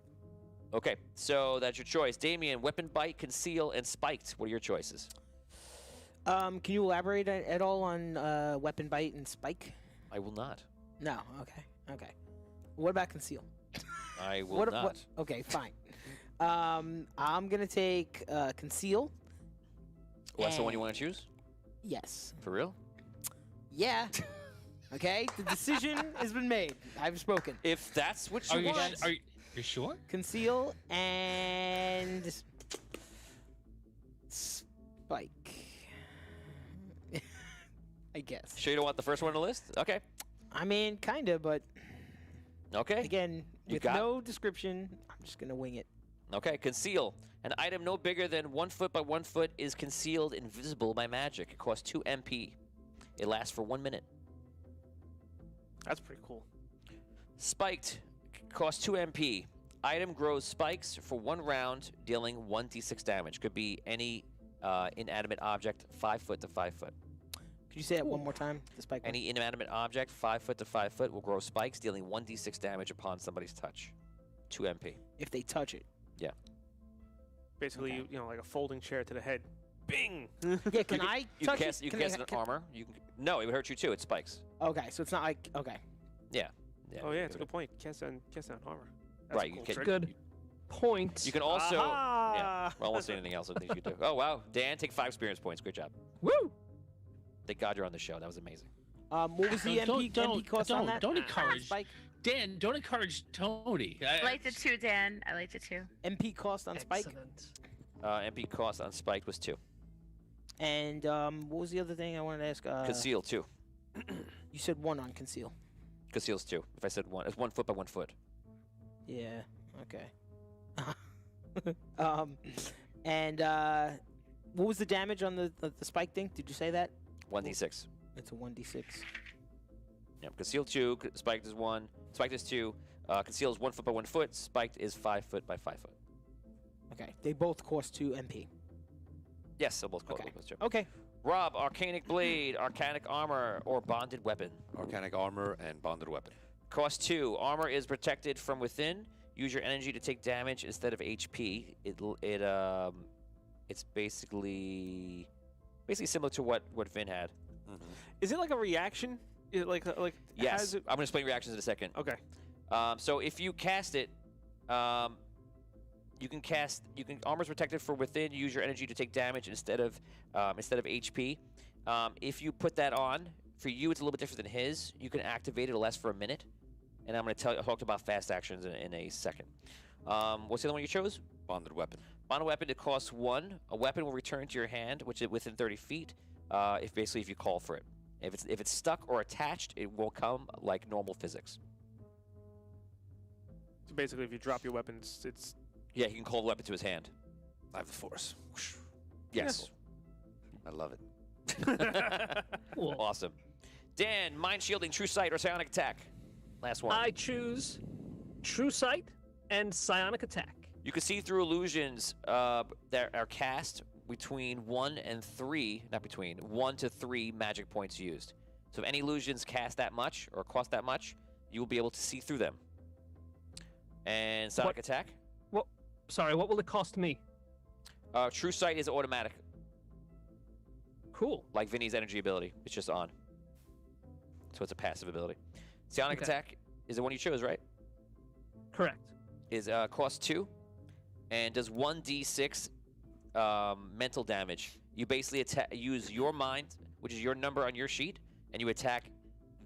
Okay, so that's your choice. Damien, Weapon Bite, Conceal, and Spiked. What are your choices? Can you elaborate at all on Weapon Bite and Spike? I will not. No. Okay. What about Conceal? I will not. Okay, fine. I'm gonna take Conceal. Well, that's the one you want to choose? Yes. For real? Yeah. Okay, the decision has been made. I've spoken. If that's what you want. Are you sure? Conceal and Spike. I guess. Sure you don't want the first one on the list? Okay. I mean, kinda, but Okay. again, You with got- no description, I'm just gonna wing it. Okay, conceal. An item no bigger than 1 foot by 1 foot is concealed invisible by magic. It costs 2 MP. It lasts for 1 minute. That's pretty cool. Spiked costs 2 MP. Item grows spikes for 1 round, dealing 1d6 damage. Could be any inanimate object 5 foot to 5 foot. Could you say that one more time? The spike. one? Any inanimate object 5 foot to 5 foot will grow spikes, dealing 1d6 damage upon somebody's touch. 2 MP. If they touch it. Yeah. Basically, you know, like a folding chair to the head. Bing. Yeah. Can I You touch cast, it? you Can cast I- an armor. You can, no, it would hurt you too. It spikes. Okay, so it's not like okay. Yeah. Yeah. Oh yeah, it's a good point. Cast on armor. That's Right, A you cool can- trick. Good point. You can also, yeah, Aha! well, almost anything else I think you could do. Oh, wow. Dan, take 5 experience points. Great job. Woo! Thank God you're on the show. That was amazing. What was the MP cost on that? Don't encourage. Spike. Dan, don't encourage Tony. I liked it too, Dan. I liked it too. MP cost on spike. Excellent. MP cost on spiked was 2. And what was the other thing I wanted to ask? Conceal 2. You said 1 on conceal. Conceal's 2. If I said 1, it's 1 foot by 1 foot. Yeah. Okay. And what was the damage on the spike thing? Did you say that? 1d6. It's a 1d6. Yep. Conceal 2. Spiked is 1. Spiked is 2. Conceal is 1 foot by 1 foot. Spiked is 5 foot by 5 foot. Okay. They both cost 2 MP. Yes, they'll both call Okay. those 2. Okay. Rob, Arcanic Blade, Arcanic Armor, or Bonded Weapon. Arcanic armor and bonded weapon. Cost 2. Armor is protected from within. Use your energy to take damage instead of HP. It's basically similar to what Vin had. Is it like a reaction? Is it like Yes, has it- I'm gonna explain reactions in a second. Okay. So if you cast it, you can armor's protected from within. Use your energy to take damage instead of HP. If you put that on, for you it's a little bit different than his. You can activate it. It'll last for a minute. And I'm going to talk about fast actions in a second. What's the other one you chose? Bonded weapon. Bonded weapon, it costs 1. A weapon will return to your hand, which is within 30 feet, if you call for it. If it's stuck or attached, it will come like normal physics. So basically, if you drop your weapons, it's Yeah, he can call the weapon to his hand. I have the force. Yes. I love it. Awesome. Dan, mind shielding, true sight, or psionic attack. Last one. I choose True Sight and Psionic Attack. You can see through illusions that are cast between 1 and 3, not between, 1 to 3 magic points used. So if any illusions cast that much or cost that much, you will be able to see through them. And Psionic attack? Sorry, what will it cost me? True sight is automatic. Cool. Like Vinny's energy ability. It's just on. So it's a passive ability. Psionic attack is the one you chose, right? Correct. Is cost 2 and does 1d6 mental damage. You basically use your mind, which is your number on your sheet, and you attack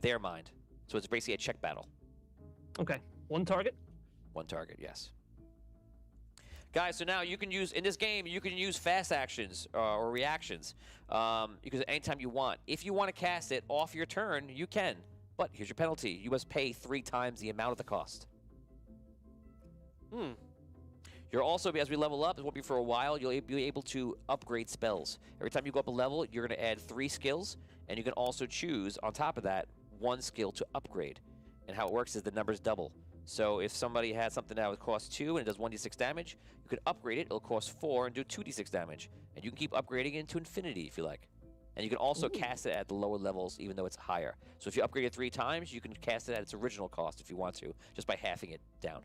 their mind. So it's basically a check battle. Okay. 1 target? 1 target, yes. Guys, so now you can use, in this game, you can use fast actions or reactions. Because anytime you want. If you want to cast it off your turn, you can. But here's your penalty. You must pay 3 times the amount of the cost. You're also, as we level up, it won't be for a while, you'll be able to upgrade spells. Every time you go up a level, you're going to add 3 skills, and you can also choose, on top of that, 1 skill to upgrade. And how it works is the numbers double. So if somebody has something that would cost 2 and it does 1d6 damage, you can upgrade it, it'll cost 4 and do 2d6 damage. And you can keep upgrading it into infinity if you like. And you can also cast it at the lower levels, even though it's higher. So if you upgrade it 3 times, you can cast it at its original cost if you want to, just by halving it down.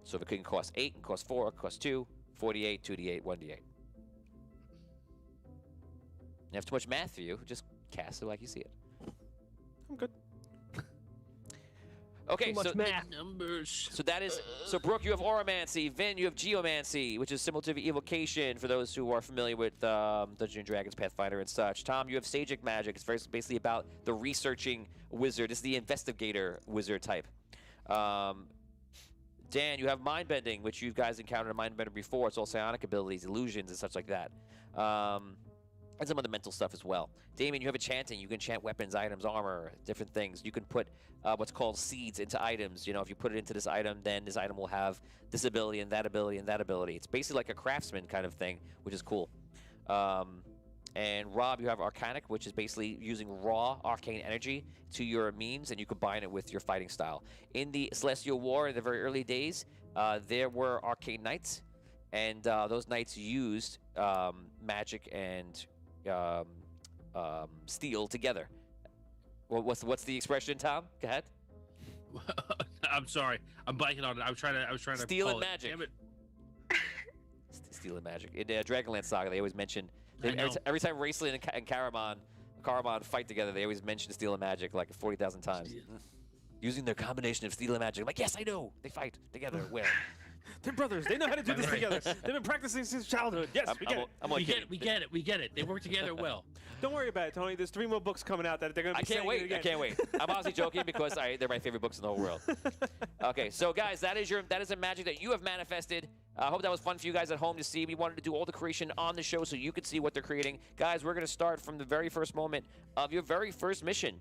So if it can cost 8, it can cost 4, it can cost 2, 48, 2d8, 1d8. And if too much math for you, just cast it like you see it. I'm good. Okay, Too much so math. Numbers. So that is, so Brooke, you have Oromancy. Vin, you have Geomancy, which is similar to Evocation for those who are familiar with Dungeons & Dragons, Pathfinder, and such. Tom, you have Sagic Magic. It's basically about the researching wizard. It's the investigator wizard type. Dan, you have Mind Bending, which you guys encountered a Mind Bender before. It's all psionic abilities, illusions, and such like that. and some of the mental stuff as well. Damien, you have a chanting. You can chant weapons, items, armor, different things. You can put what's called seeds into items. You know, if you put it into this item, then this item will have this ability and that ability and that ability. It's basically like a craftsman kind of thing, which is cool. And Rob, you have Arcanic, which is basically using raw arcane energy to your means, and you combine it with your fighting style. In the Celestial War, in the very early days, there were arcane knights, and those knights used magic and steel together. What's the expression, Tom? Go ahead. I'm sorry. I'm blanking on it. I was trying to Steel pull and it. magic. Damn it. Steel and magic. In Dragonlance Saga, they always mention I know. every time Raceland and Caramon fight together, they always mention steel and magic like 40,000 times. Using their combination of steel and magic. I'm like, yes, I know. They fight together. Well, They're brothers. They know how to do this together. They've been practicing since childhood. Yes, we get it. We get it. They work together well. Don't worry about it, Tony. There's 3 more books coming out that they're going to be saying it again. I can't wait. I'm honestly joking because they're my favorite books in the whole world. Okay, so guys, that is a magic that you have manifested. I hope that was fun for you guys at home to see. We wanted to do all the creation on the show so you could see what they're creating. Guys, we're going to start from the very first moment of your very first mission.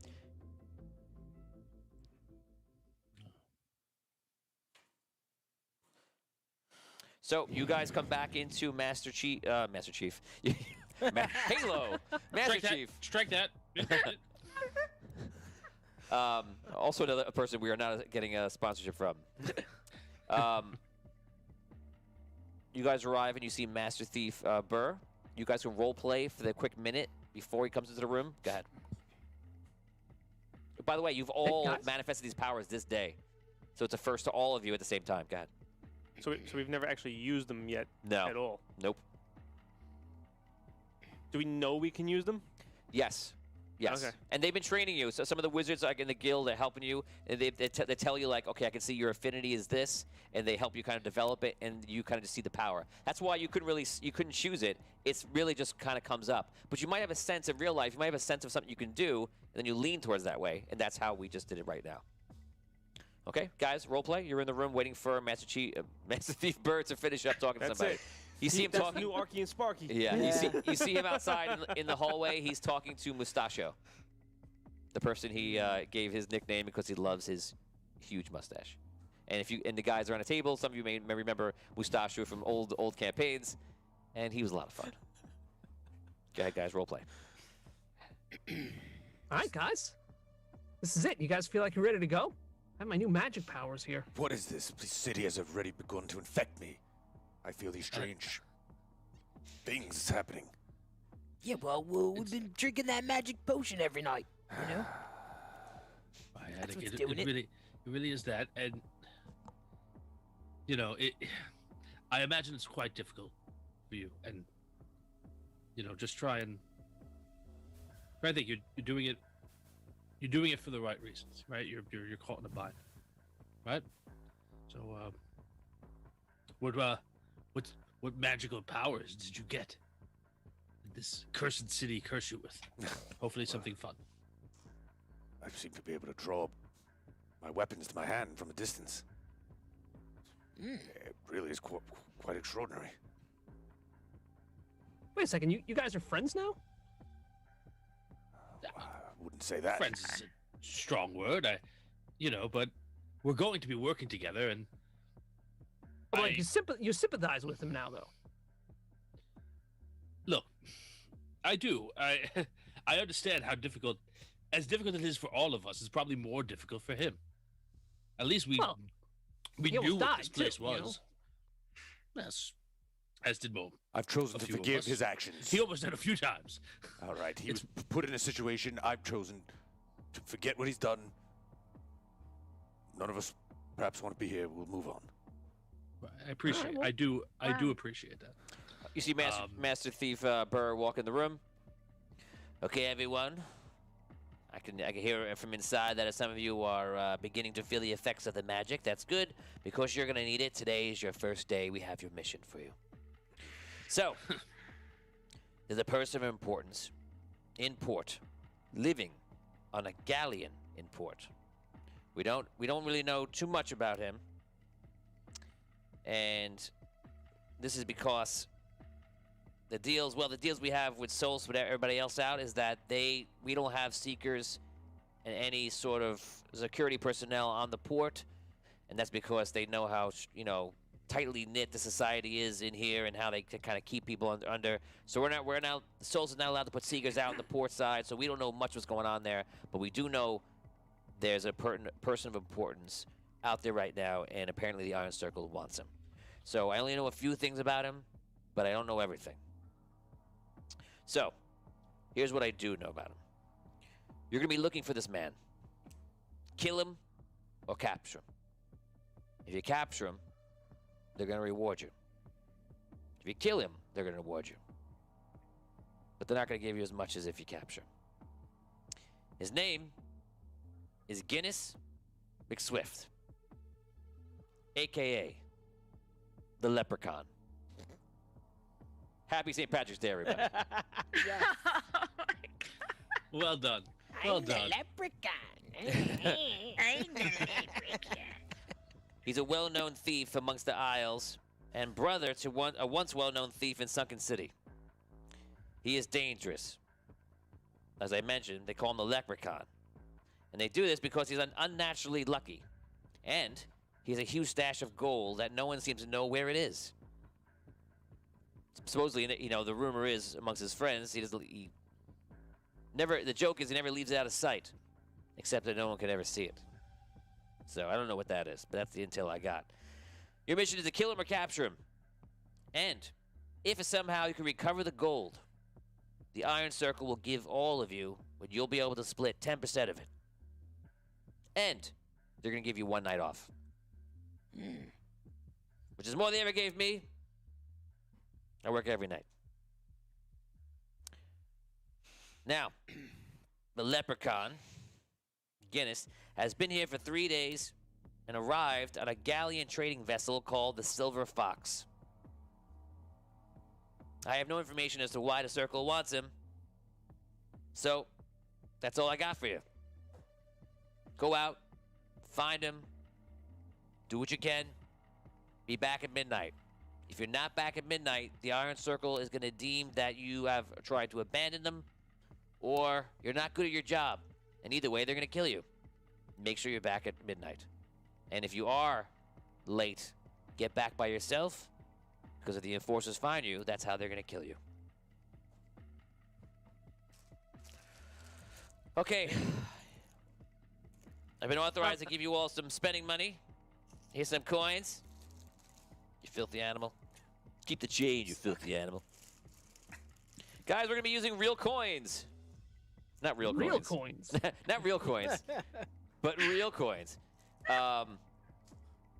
So you guys come back into Master Chief. Halo. Master Chief. Strike that. Also another person we are not getting a sponsorship from. You guys arrive and you see Master Thief Burr. You guys can role play for the quick minute before he comes into the room. Go ahead. By the way, you've all manifested these powers this day. So it's a first to all of you at the same time. Go ahead. So we've never actually used them yet at all? Nope. Do we know we can use them? Yes. Yes. Okay. And they've been training you. So some of the wizards like in the guild are helping you. And they tell you like, okay, I can see your affinity is this. And they help you kind of develop it. And you kind of just see the power. That's why you couldn't choose it. It's really just kind of comes up. But you might have a sense in real life. You might have a sense of something you can do. And then you lean towards that way. And that's how we just did it right now. Okay, guys, role play. You're in the room waiting for Master Thief Burr to finish up talking to That's somebody. it. You see him That's talking. new Arky and Sparky. Yeah, you see him outside in the hallway. He's talking to Mustachio, the person he gave his nickname because he loves his huge mustache. And the guys are on a table. Some of you may remember Mustachio from old campaigns, and he was a lot of fun. Go ahead, guys, role play. All right, guys, this is it. You guys feel like you're ready to go? I have my new magic powers here. What is this? This city has already begun to infect me. I feel these strange things happening. Yeah, well, we've been drinking that magic potion every night, you know? That's what's doing it. It really is that. And, you know, I imagine it's quite difficult for you. And, you know, just try and I think you're doing it. You're doing it for the right reasons, right? You're caught in a bind, right? So, what magical powers did you get? Did this cursed city curse you with? Hopefully, something fun. I seem to be able to draw my weapons to my hand from a distance. It really is quite extraordinary. Wait a second, you guys are friends now? Wouldn't say that. Friends is a strong word, but we're going to be working together, and Well, you sympathize with him now, though. Look, I do. I understand how difficult it is for all of us. It's probably more difficult for him. At least we knew what this place was. Yes, as did Mo. I've chosen to forgive his actions. He almost did a few times. All right, he was put in a situation. I've chosen to forget what he's done. None of us perhaps want to be here. We'll move on. I appreciate. I do appreciate that. You see Master Thief Burr walk in the room. Okay, everyone. I can hear from inside that some of you are beginning to feel the effects of the magic. That's good, because you're going to need it. Today is your first day. We have your mission for you. So, there's a person of importance in port, living on a galleon in port. We don't really know too much about him, and this is because The deals we have with Souls, with everybody else out, is that we don't have Seekers and any sort of security personnel on the port, and that's because they know how tightly knit the society is in here and how they can kind of keep people under. So we're now Souls is not allowed to put Seekers out on the port side, so we don't know much what's going on there, but we do know there's a person of importance out there right now, and apparently the Iron Circle wants him. So I only know a few things about him, but I don't know everything. So here's what I do know about him. You're going to be looking for this man. Kill him or capture him. If you capture him, they're going to reward you. If you kill him, they're going to reward you. But they're not going to give you as much as if you capture him. His name is Guinness McSwift, a.k.a. the Leprechaun. Happy St. Patrick's Day, everybody. Well done. Well done. He's a well-known thief amongst the Isles and brother to a once well-known thief in Sunken City. He is dangerous. As I mentioned, they call him the Leprechaun. And they do this because he's unnaturally lucky. And he has a huge stash of gold that no one seems to know where it is. Supposedly, the rumor is amongst his friends, the joke is he never leaves it out of sight, except that no one could ever see it. So I don't know what that is, but that's the intel I got. Your mission is to kill him or capture him. And if somehow you can recover the gold, the Iron Circle will give all of you, but you'll be able to split 10% of it. And they're going to give you one night off. Which is more than they ever gave me. I work every night. Now, the Leprechaun, Guinness, has been here for 3 days and arrived on a galleon trading vessel called the Silver Fox. I have no information as to why the Circle wants him. So, that's all I got for you. Go out, find him, do what you can, be back at midnight. If you're not back at midnight, the Iron Circle is going to deem that you have tried to abandon them, or you're not good at your job. And either way, they're going to kill you. Make sure you're back at midnight. And if you are late, get back by yourself, because if the enforcers find you, that's how they're going to kill you. Okay. I've been authorized to give you all some spending money. Here's some coins. You filthy animal. Keep the change, you filthy animal. Guys, we're going to be using real coins. Not real coins. Real coins. Not real coins, but real coins.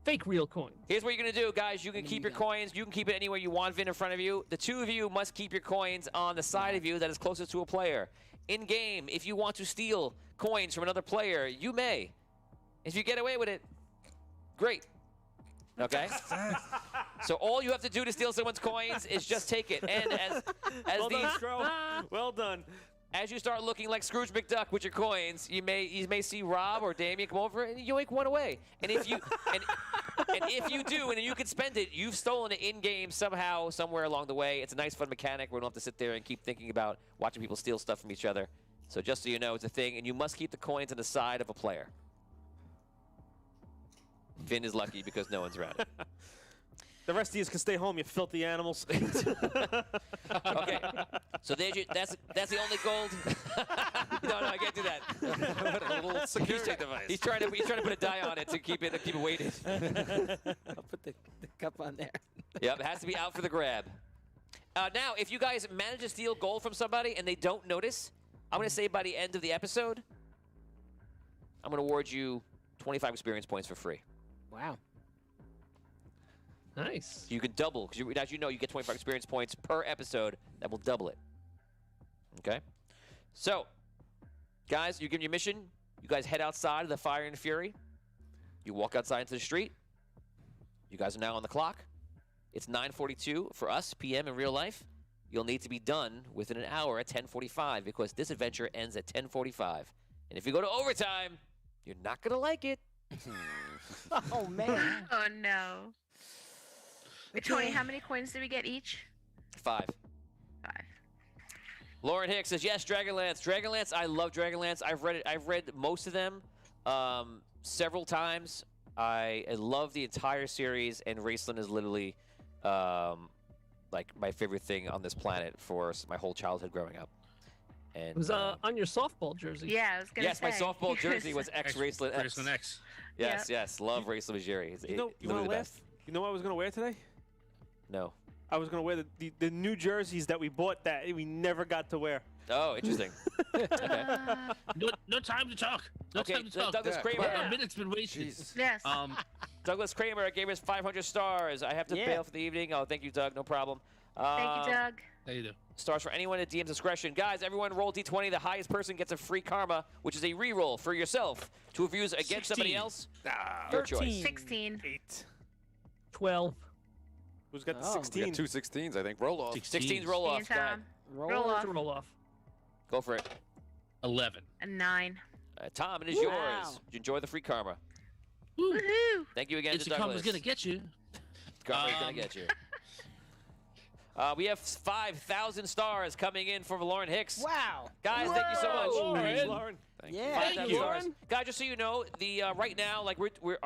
Fake real coins. Here's what you're going to do, guys. You can keep your coins. You can keep it anywhere you want, Vin, in front of you. The two of you must keep your coins on the side of you that is closest to a player. In-game, if you want to steal coins from another player, you may. If you get away with it, great. Okay? So all you have to do to steal someone's coins is just take it. And as Well these, done, Stro. Well done. As you start looking like Scrooge McDuck with your coins, you may see Rob or Damien come over and yoink one away. And if you and if you do, and you can spend it, you've stolen it in game somehow, somewhere along the way. It's a nice, fun mechanic. We don't have to sit there and keep thinking about watching people steal stuff from each other. So just so you know, it's a thing, and you must keep the coins on the side of a player. Finn is lucky because no one's around him. The rest of you can stay home, you filthy animals. Okay, so that's the only gold. No, I can't do that. A little security device. He's trying to put a die on it to keep it weighted. I'll put the cup on there. Yep, it has to be out for the grab. Now, if you guys manage to steal gold from somebody and they don't notice, I'm going to say by the end of the episode, I'm going to award you 25 experience points for free. Wow. Nice. You can double, because as you know, you get 25 experience points per episode. That will double it. Okay? So, guys, you give your mission. You guys head outside of the Fire and Fury. You walk outside into the street. You guys are now on the clock. It's 9:42 for us, PM in real life. You'll need to be done within an hour at 10:45, because this adventure ends at 10:45. And if you go to overtime, you're not going to like it. Oh, man. Oh, no. Wait, Tony, how many coins do we get each? 5. Lauren Hicks says yes, Dragonlance. Dragonlance, I love Dragonlance. I've read it. I've read most of them several times. I love the entire series, and Raceland is literally like my favorite thing on this planet for my whole childhood growing up. And It was on your softball jersey. Yeah, I was gonna yes, say. my softball jersey was Raceland X. Raceland X. Yes, yes, love Raceland Majiri. He's You know literally the what? best. You know what I was gonna wear today? No. I was gonna wear the new jerseys that we bought that we never got to wear. Oh, interesting. No time to talk. No Okay, time to talk. Douglas Kramer. A minute's been wasted. Yes. Douglas Kramer gave us 500 stars. I have to bail for the evening. Oh, thank you, Doug. No problem. Thank you, Doug. How you do? Stars for anyone at DM's discretion. Guys, everyone roll D20. The highest person gets a free karma, which is a re-roll for yourself. To reviews against somebody 16. else. Your choice. 16. 8. 12. Who's got the We 16? got 2 16s, I think. Roll off. 16's roll off. Me and Tom. Roll off. Roll off. Go for it. 11. A 9. Tom, it is yours. Did you enjoy the free karma? Woohoo! Thank you again It's to the Douglas. karma's gonna get you. Karma's gonna get you. We have 5,000 stars coming in from Lauren Hicks. Wow. Guys, thank you so much. Thanks, Lauren. Yeah. 5,000 stars. Guys, just so you know, the right now, like we're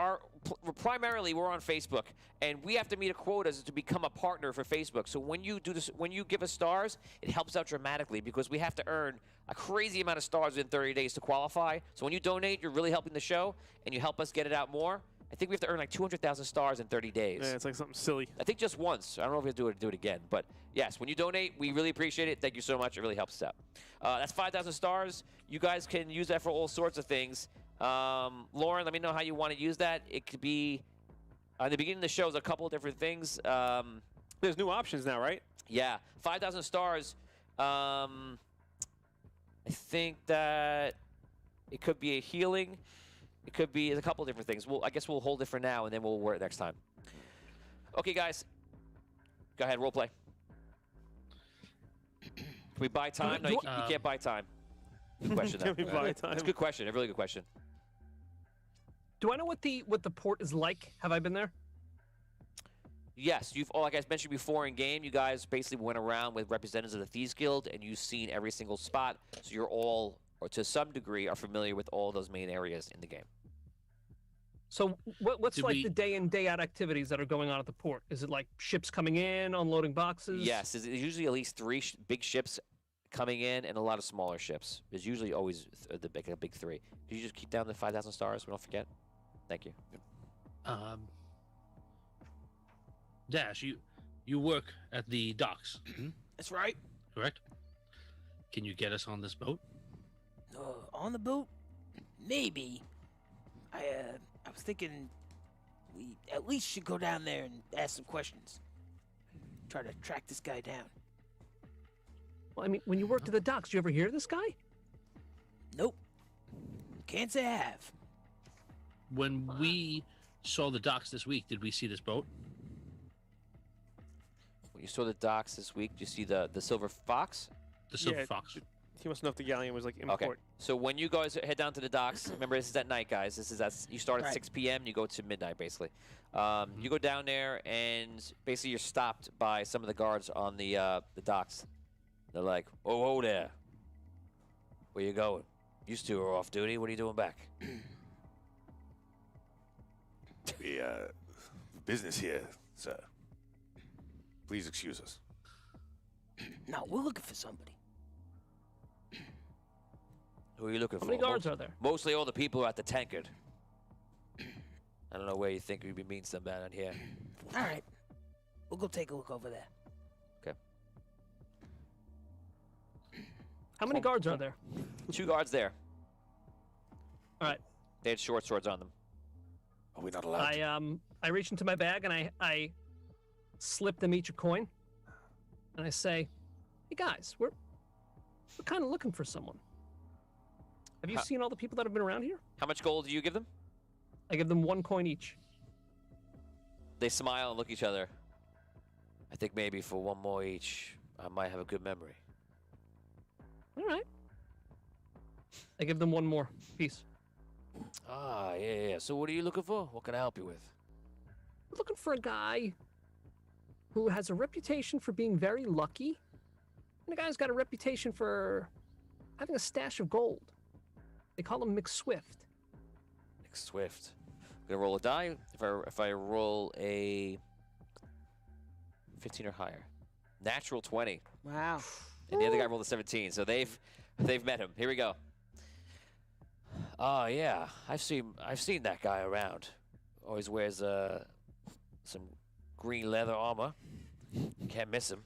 primarily we're on Facebook, and we have to meet a quota to become a partner for Facebook. So when you do this, when you give us stars, it helps out dramatically because we have to earn a crazy amount of stars within 30 days to qualify. So when you donate, you're really helping the show, and you help us get it out more. I think we have to earn like 200,000 stars in 30 days. Yeah, it's like something silly. I think just once. I don't know if we have to do it again. But yes, when you donate, we really appreciate it. Thank you so much. It really helps us out. That's 5,000 stars. You guys can use that for all sorts of things. Lauren, let me know how you want to use that. It could be, in the beginning of the show, there's a couple of different things. There's new options now, right? Yeah, 5,000 stars. I think that it could be a healing. It could be a couple of different things. I guess we'll hold it for now, and then we'll wear it next time. Okay, guys. Go ahead, role play. Can we buy time? No, you can't buy time. Good question, though. Can we buy time? It's a good question. A really good question. Do I know what the port is like? Have I been there? Yes, like I mentioned before in game, you guys basically went around with representatives of the Thieves Guild, and you've seen every single spot. So you're all, or to some degree, are familiar with all those main areas in the game. So what's the day in, day out activities that are going on at the port? Is it like ships coming in, unloading boxes? Yes, there's usually at least 3 big ships coming in and a lot of smaller ships. There's usually always the big 3. Could you just keep down the 5,000 stars? We don't forget. Thank you. Dash, you work at the docks. That's right. Correct? Can you get us on this boat? On the boat? Maybe. I was thinking we at least should go down there and ask some questions. Try to track this guy down. Well, I mean, when you worked at the docks, did you ever hear of this guy? Nope. Can't say I have. When we saw the docks this week, did we see this boat? When you saw the docks this week, did you see the Silver Fox? The Silver Fox. He must know if the galleon was like import. Okay. So when you guys head down to the docks, remember this is at night, guys. This is you start at 6 p.m. You go to midnight, basically. You go down there, and basically you're stopped by some of the guards on the docks. They're like, "Oh, there. Where you going? You two are off duty. What are you doing back?" We business here, sir. Please excuse us. No, we're looking for somebody. Who are you looking for? How many guards are there? Mostly all the people at the tankard. I don't know where you think we'd be meeting some down here. All right. We'll go take a look over there. Okay. How many guards are there? 2 guards there. All right. They had short swords on them. Are we not allowed? I reach into my bag and I slip them each a coin, and I say, "Hey guys, we're kind of looking for someone. Have you seen all the people that have been around here?" How much gold do you give them? I give them 1 coin each. They smile and look at each other. I think maybe for 1 more each, I might have a good memory. All right. I give them 1 more piece. Ah, yeah. So what are you looking for? What can I help you with? We're looking for a guy who has a reputation for being very lucky And the guy's got a reputation for having a stash of gold. They call him McSwift. McSwift. I'm gonna roll a die. If I roll a 15 or higher, natural 20. Wow. And the other guy rolled a 17, so they've met him. Here we go. Oh yeah, I've seen that guy around. Always wears some green leather armor. Can't miss him.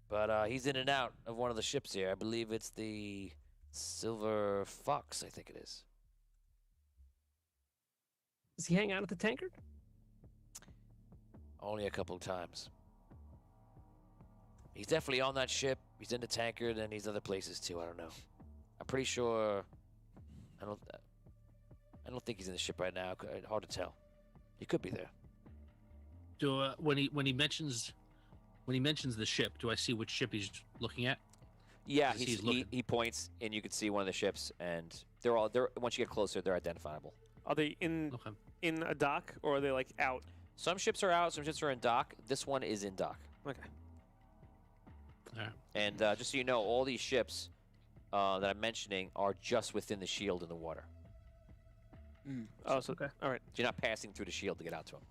But he's in and out of one of the ships here. I believe it's the Silver Fox, I think it is. Does he hang out at the tankard? Only a couple of times. He's definitely on that ship. He's in the tankard, and he's other places too. I don't know. I'm pretty sure. I don't think he's in the ship right now. Hard to tell. He could be there. Do when he mentions the ship, do I see which ship he's looking at? Yeah, He he points, and you can see one of the ships, and they're once you get closer, they're identifiable. Are they in a dock, or are they like out? Some ships are out, some ships are in dock. This one is in dock. Okay. Alright. And just so you know, all these ships that I'm mentioning are just within the shield in the water. Oh, so okay. All right. So you're not passing through the shield to get out to them.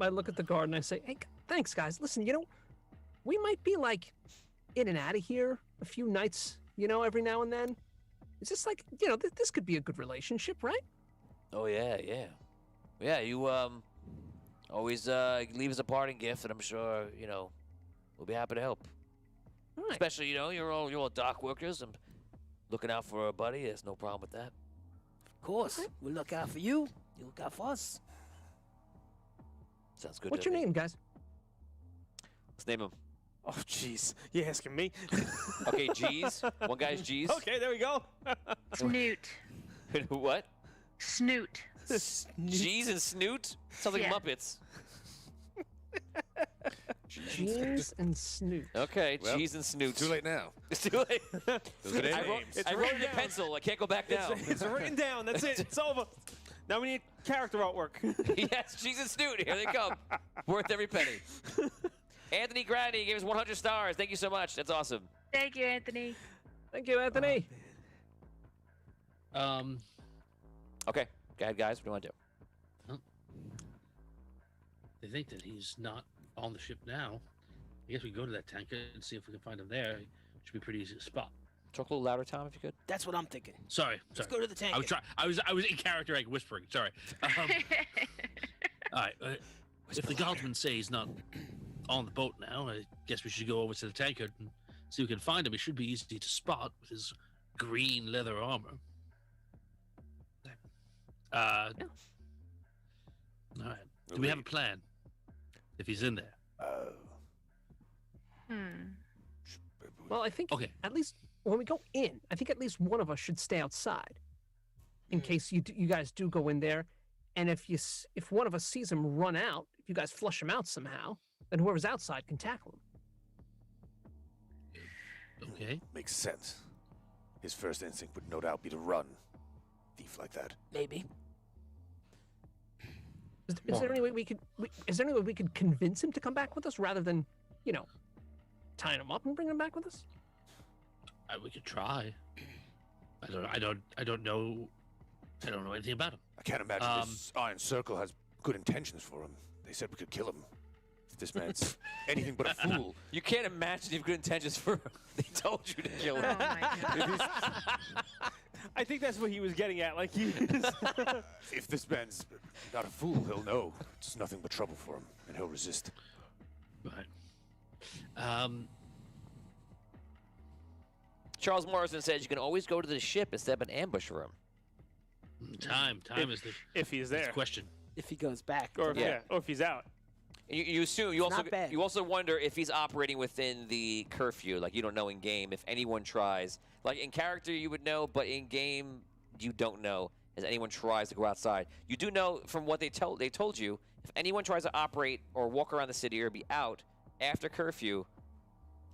I look at the guard and I say, hey, thanks, guys. Listen, we might be like in and out of here a few nights, every now and then. It's just like, this could be a good relationship, right? Oh, yeah. Yeah, you always leave us a parting gift, and I'm sure, we'll be happy to help. All right. Especially, you're all dock workers and looking out for a buddy. There's no problem with that. Of course. We'll look out for you. You look out for us. Sounds good. What's to your me. name, guys? Let's name him. Oh, jeez. You asking me? Okay, G's. One guy's G's. Okay, there we go. Snoot. What? Snoot. G's and Snoot? Sounds like Yeah. Muppets. Jeans and Snoot. Okay, G's and Snoot. Too late now. It's too late. Those are their I names. wrote it in pencil. I can't go back now. It's written down. That's it. It's over. Now we need character artwork. Yes, G's and Snoot. Here they come. Worth every penny. Anthony Grady gave us 100 stars. Thank you so much. That's awesome. Thank you, Anthony. Thank you, Anthony. Okay. Go ahead, guys. What do you want to do? They think that he's not on the ship now. I guess we can go to that tanker and see if we can find him there. Should be pretty easy to spot. Talk a little louder, Tom, if you could. That's what I'm thinking. Sorry. Let's go to the tanker. I was in character, like whispering. Sorry. All right. If the guardsmen say he's not on the boat now, I guess we should go over to the tanker and see if we can find him. He should be easy to spot with his green leather armor. All right. Do we have a plan? If he's in there. Well, I think at least when we go in, I think at least one of us should stay outside in case you guys do go in there. And if one of us sees him run out, if you guys flush him out somehow, then whoever's outside can tackle him. Okay. Makes sense. His first instinct would no doubt be to run. Thief like that. Maybe. Is there any way we could convince him to come back with us rather than, tying him up and bringing him back with us? We could try. I don't know anything about him. I can't imagine this Iron Circle has good intentions for him. They said we could kill him. If this man's anything but a fool. You can't imagine you have good intentions for him. They told you to kill him. Oh my God. I think that's what he was getting at. Like If this man's not a fool, he'll know it's nothing but trouble for him, and he'll resist. Right. Charles Morrison says you can always go to the ship instead of an ambush room. Time is the if he's there. question. If he goes back. Or if he's out. You assume not bad. you also wonder if he's operating within the curfew. Like you don't know in game if anyone tries. Like in character you would know, but in game you don't know if anyone tries to go outside. You do know from what they told you if anyone tries to operate or walk around the city or be out after curfew,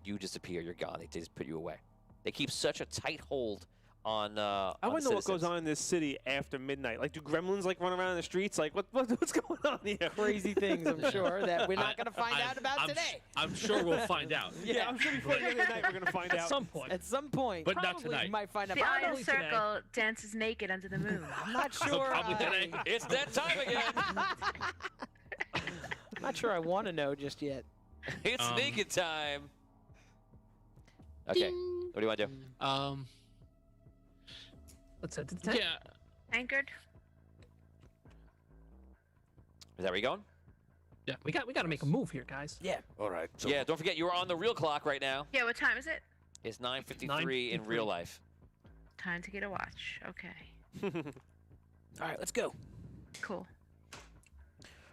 you disappear. You're gone. They just put you away. They keep such a tight hold on. I on want to know what goes citizens. on in this city after midnight. Like, do gremlins like run around in the streets? Like, what's going on here? Crazy things, I'm sure, that we're not going to find out about I'm today. I'm sure we'll find out. Yeah, I'm sure before the end of the night we're gonna find out. At some point. At some point. But not Probably tonight. You might find out. The Iron Probably today. Circle dances naked under the moon. I'm not sure. Probably today. It's that time again. I'm not sure I want to know just yet. It's naked time. Okay. What do you want to do? Let's head to the tent. Yeah. Anchored. Is that where you going? Yeah. We got to make a move here, guys. Yeah. All right. So Yeah. Don't forget you are on the real clock right now. Yeah, what time is it? It's 9:53 in real life. Time to get a watch. Okay. All right, let's go. Cool.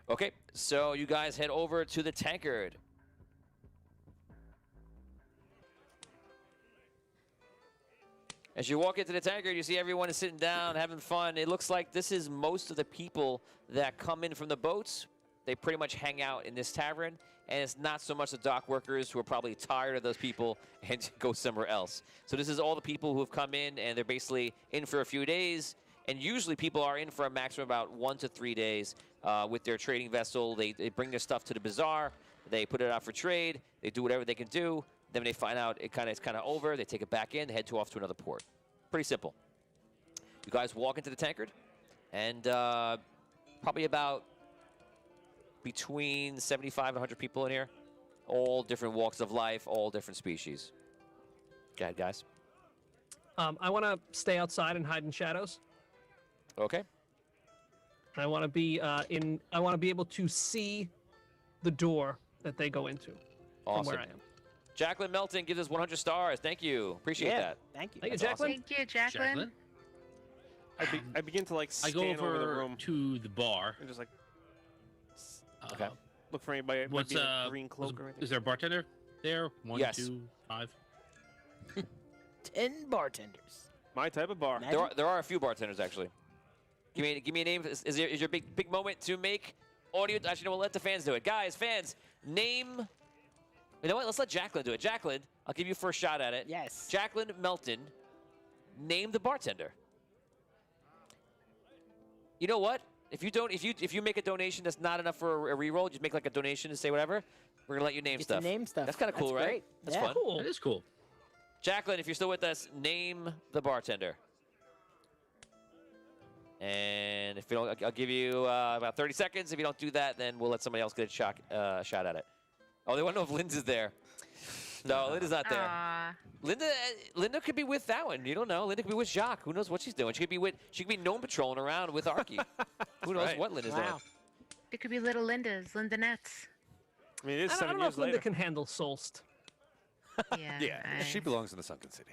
Okay. So you guys head over to the tankard. As you walk into the tankard, you see everyone is sitting down, having fun. It looks like this is most of the people that come in from the boats. They pretty much hang out in this tavern, and it's not so much the dock workers who are probably tired of those people and go somewhere else. So this is all the people who have come in, and they're basically in for a few days. And usually people are in for a maximum of about 1 to 3 days with their trading vessel. They bring their stuff to the bazaar. They put it out for trade. They do whatever they can do. Then when they find out it's kind of over, they take it back in, they head off to another port. Pretty simple. You guys walk into the tankard, and probably about between 75 and 100 people in here. All different walks of life, all different species. Go ahead, guys. I want to stay outside and hide in shadows. Okay. I want to be I want to be able to see the door that they go into Awesome. from where I am. Jacqueline Melton gives us 100 stars. Thank you. Appreciate that. Thank you. Thank you, That's Jacqueline. awesome. Thank you, Jacqueline. I begin to like I scan go over the over room to the bar. and just like Okay. look for anybody. Might What's be in a green cloak or anything. is there a bartender there? 1, Yes. 2, 5. 10 bartenders. My type of bar. There are a few bartenders actually. Give me a name. Is your big moment to make audio? Actually, no, we'll let the fans do it. Guys, fans, name. You know what? Let's let Jacqueline do it. Jacqueline, I'll give you first shot at it. Yes. Jacqueline Melton, name the bartender. You know what? If you make a donation that's not enough for a reroll, just make like a donation and say whatever. We're gonna let you name Get to stuff. name stuff. That's kind of cool, That's right? great. That's Yeah. fun. Cool. That is cool. Jacqueline, if you're still with us, name the bartender. And if you don't, I'll give you about 30 seconds. If you don't do that, then we'll let somebody else get a shot at it. Oh, they want to know if Linda's there. No, Linda's not there. Aw. Linda could be with that one. You don't know. Linda could be with Jacques. Who knows what she's doing? She could be gnome patrolling around with Arky. Who knows right. what Linda's doing? It could be little Linda's, Lindanettes. I mean, it is I 7 don't know years if Linda later. can handle Solst. Yeah. yeah, she belongs in the Sunken City.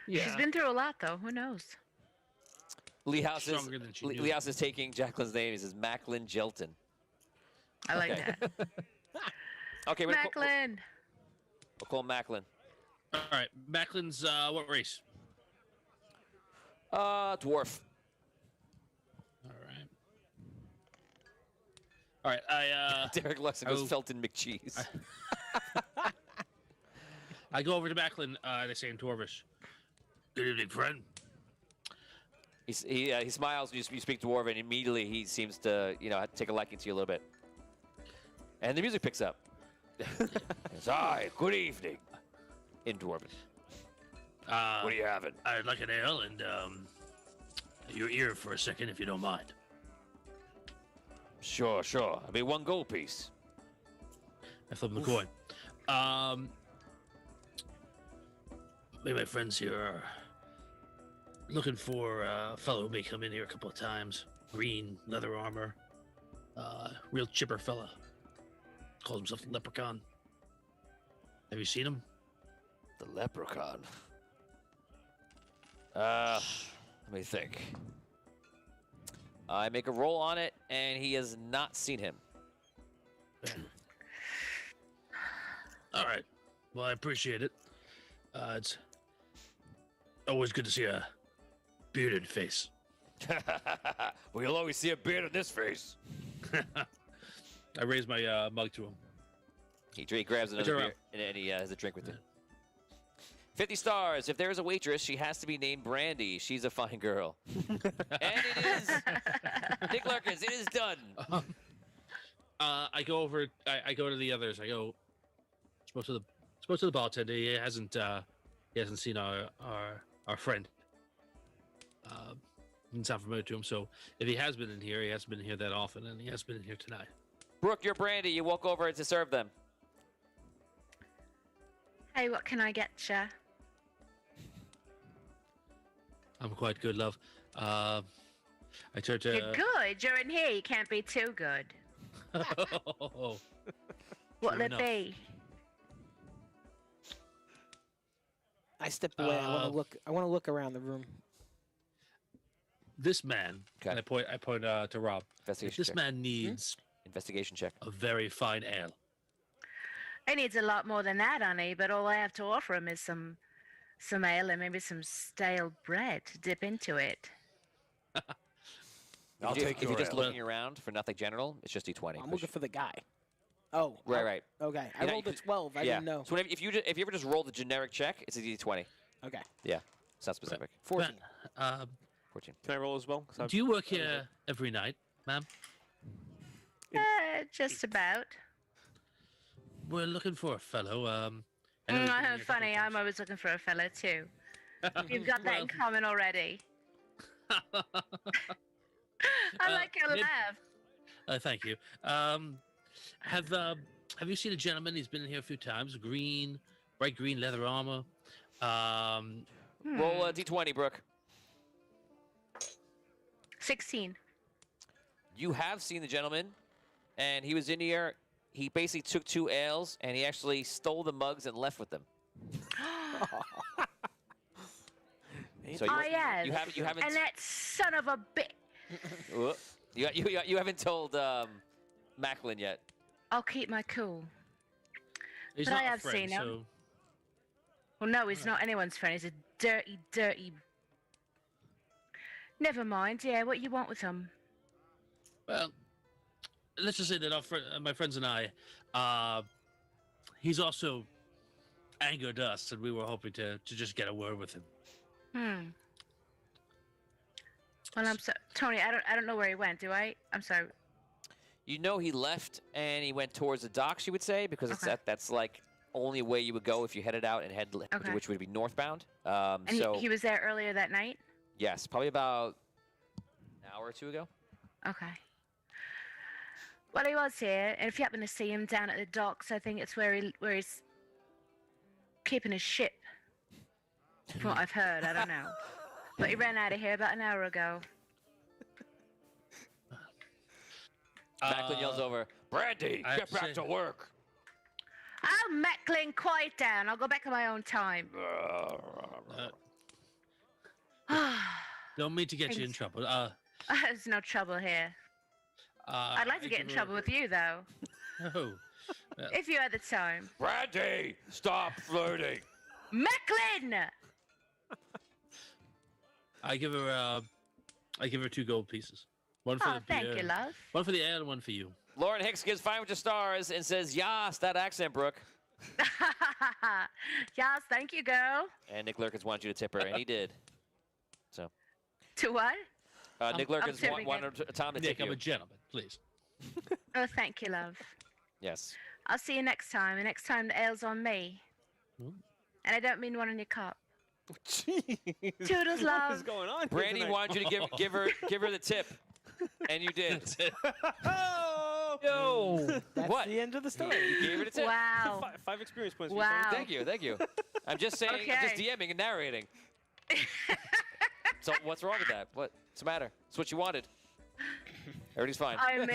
Yeah. She's been through a lot, though. Who knows? Lee House Stronger than she knew. Lee House is taking Jacqueline's name. He says Macklin Jelton. I like Okay. that. Okay, we'll Macklin. call Macklin. All right, Macklin's what race? Dwarf. All right, I Derek Luxon goes Felton McCheese. I go over to Macklin and I say in Dwarvish, "Good evening, friend." He smiles when you speak Dwarven, and immediately he seems to take a liking to you a little bit. And the music picks up. It's hi, good evening, in Dwarven. What are you having? I'd like an ale and your ear for a second, if you don't mind. Sure. I'll be 1 gold piece. I flip him the coin. Me and my friends here are looking for a fellow who may come in here a couple of times. Green leather armor. Real chipper fella. Calls himself the Leprechaun. Have you seen him? The Leprechaun. Let me think. I make a roll on it, and he has not seen him. All right. Well, I appreciate it. It's always good to see a bearded face. Well, you'll always see a beard on this face. I raise my mug to him. He grabs another turn beer, and he has a drink with him. 50 stars. If there is a waitress, she has to be named Brandy. She's a fine girl. And it is. Nick Lurkins, it is done. I go over. I go to the others. I go. Spoke to the bartender. He hasn't seen our friend. Didn't sound familiar to him. So if he has been in here, he hasn't been in here that often, and he has been in here tonight. Brooke, you're Brandy. You walk over to serve them. Hey, what can I get ya? I'm quite good, love. I turn to. You're good. You're in here. You can't be too good. What'll it be? I step away. I want to look around the room. This man. And I point to Rob. Investigation This check. man needs investigation check. A very fine ale. He needs a lot more than that, honey. But all I have to offer him is some ale and maybe some stale bread to dip into it. If you're just looking around for nothing general, it's just D20. I'm looking for the guy. Oh. Right. Okay. I rolled a 12. I didn't know. So if you ever just roll the generic check, it's a D20. Okay. Yeah. It's not specific. 14. 14. Can I roll as well? Do you work here every night, ma'am? Just about. We're looking for a fellow. Funny, I'm always looking for a fella too. You've got that in common already. I like your laugh. Thank you. Have you seen a gentleman? He's been in here a few times. Bright green leather armor. Roll a D20, Brooke. 16. You have seen the gentleman, and he was in here. He basically took 2 ales, and he actually stole the mugs and left with them. So I you haven't. And that son of a bitch. You haven't told Macklin yet. I'll keep my cool. He's but not I a have friend, seen him. so Well, no, he's not anyone's friend. He's a dirty, dirty. Never mind. Yeah, what you want with him? well, let's just say that my friends and I, he's also angered us, and we were hoping to just get a word with him. Well, I'm sorry, Tony. I don't know where he went. Do I? I'm sorry. You know he left and he went towards the docks, you would say, because that's like only way you would go if you headed out and head, which would be northbound. And he was there earlier that night? Yes, probably about an hour or 2 ago. Okay. Well, he was here, and if you happen to see him down at the docks, I think it's where he's keeping his ship. From what I've heard, I don't know. But he ran out of here about an hour ago. Macklin yells over, Brandy, get back to work. Oh, Macklin, quiet down. I'll go back at my own time. Don't mean to get you in trouble. There's no trouble here. I'd like to get in trouble with you, though. Oh. If you had the time. Brandy, stop flirting. Macklin! I give her 2 gold pieces. One for the thank beer, you, love. One for the ale and one for you. Lauren Hicks gives 500 stars and says, Yas, that accent, Brooke. Yes, thank you, girl. And Nick Lurkins wanted you to tip her, and he did. So. To what? Nick Lurkins wanted Tom to Nick, tip you. I'm a gentleman, please. Oh, thank you, love. Yes. I'll see you next time, and next time the ale's on me. And I don't mean one on your cup. Jeez. Toodles, love. What is going on? Brandy wanted you to give her the tip, and you did. Yo, that's the end of the story. You gave her the tip. Wow. 5 experience points. Wow. Thank you. I'm just saying, I'm just DMing and narrating. So what's wrong with that? What's the matter? It's what you wanted. Everything's fine. I mean,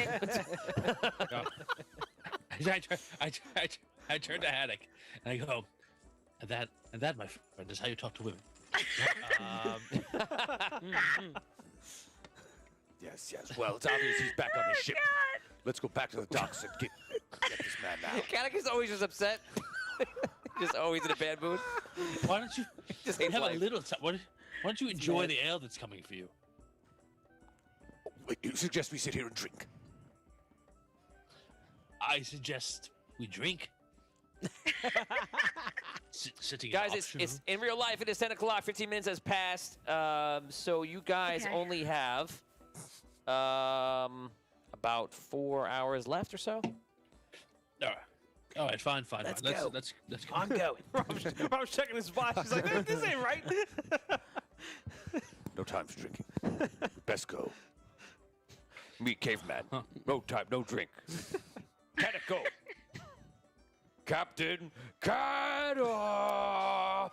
I turn to Haddock and I go, and that, my friend, is how you talk to women. Yes. Well, it's obvious he's back on the ship. Let's go back to the docks and get this man now. Kadek is always just upset. Just always in a bad mood. Why don't you just have a little time? Why don't you enjoy the ale that's coming for you? Wait, you suggest we sit here and drink? I suggest we drink. sitting Guys, is it's in real life. It is 10 o'clock. 15 minutes has passed. So you guys Okay. only have about 4 hours left or so. All right, fine. Let's Let's go. let's go. I'm going. Rob's checking his watch. He's like, this ain't right. No time for drinking. Best go. Me, caveman. No time, no drink. Can it go? Captain Caddock!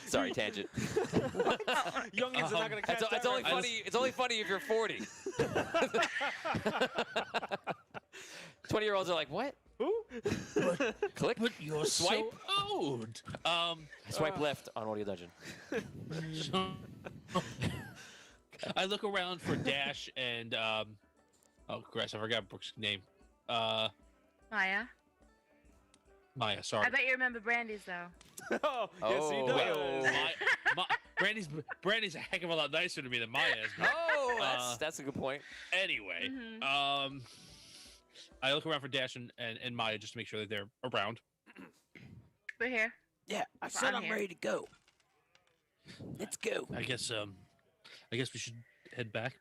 Sorry, tangent. Youngins are not gonna catch that. It's only right. funny. It's only funny if you're 40. 20-year-olds are like, what? Who? Click. But you're Swipe. so old. Swipe left on Audio Dungeon. I look around for Dash and oh Christ, I forgot Brooke's name. Maya. Maya, sorry. I bet you remember Brandy's though. Oh, yes, he does. Brandy's a heck of a lot nicer to me than Maya is. Oh, that's a good point. Anyway, I look around for Dash and Maya just to make sure that they're around. We're here. Yeah, I said I'm here. ready to go. Let's go. I guess we should head back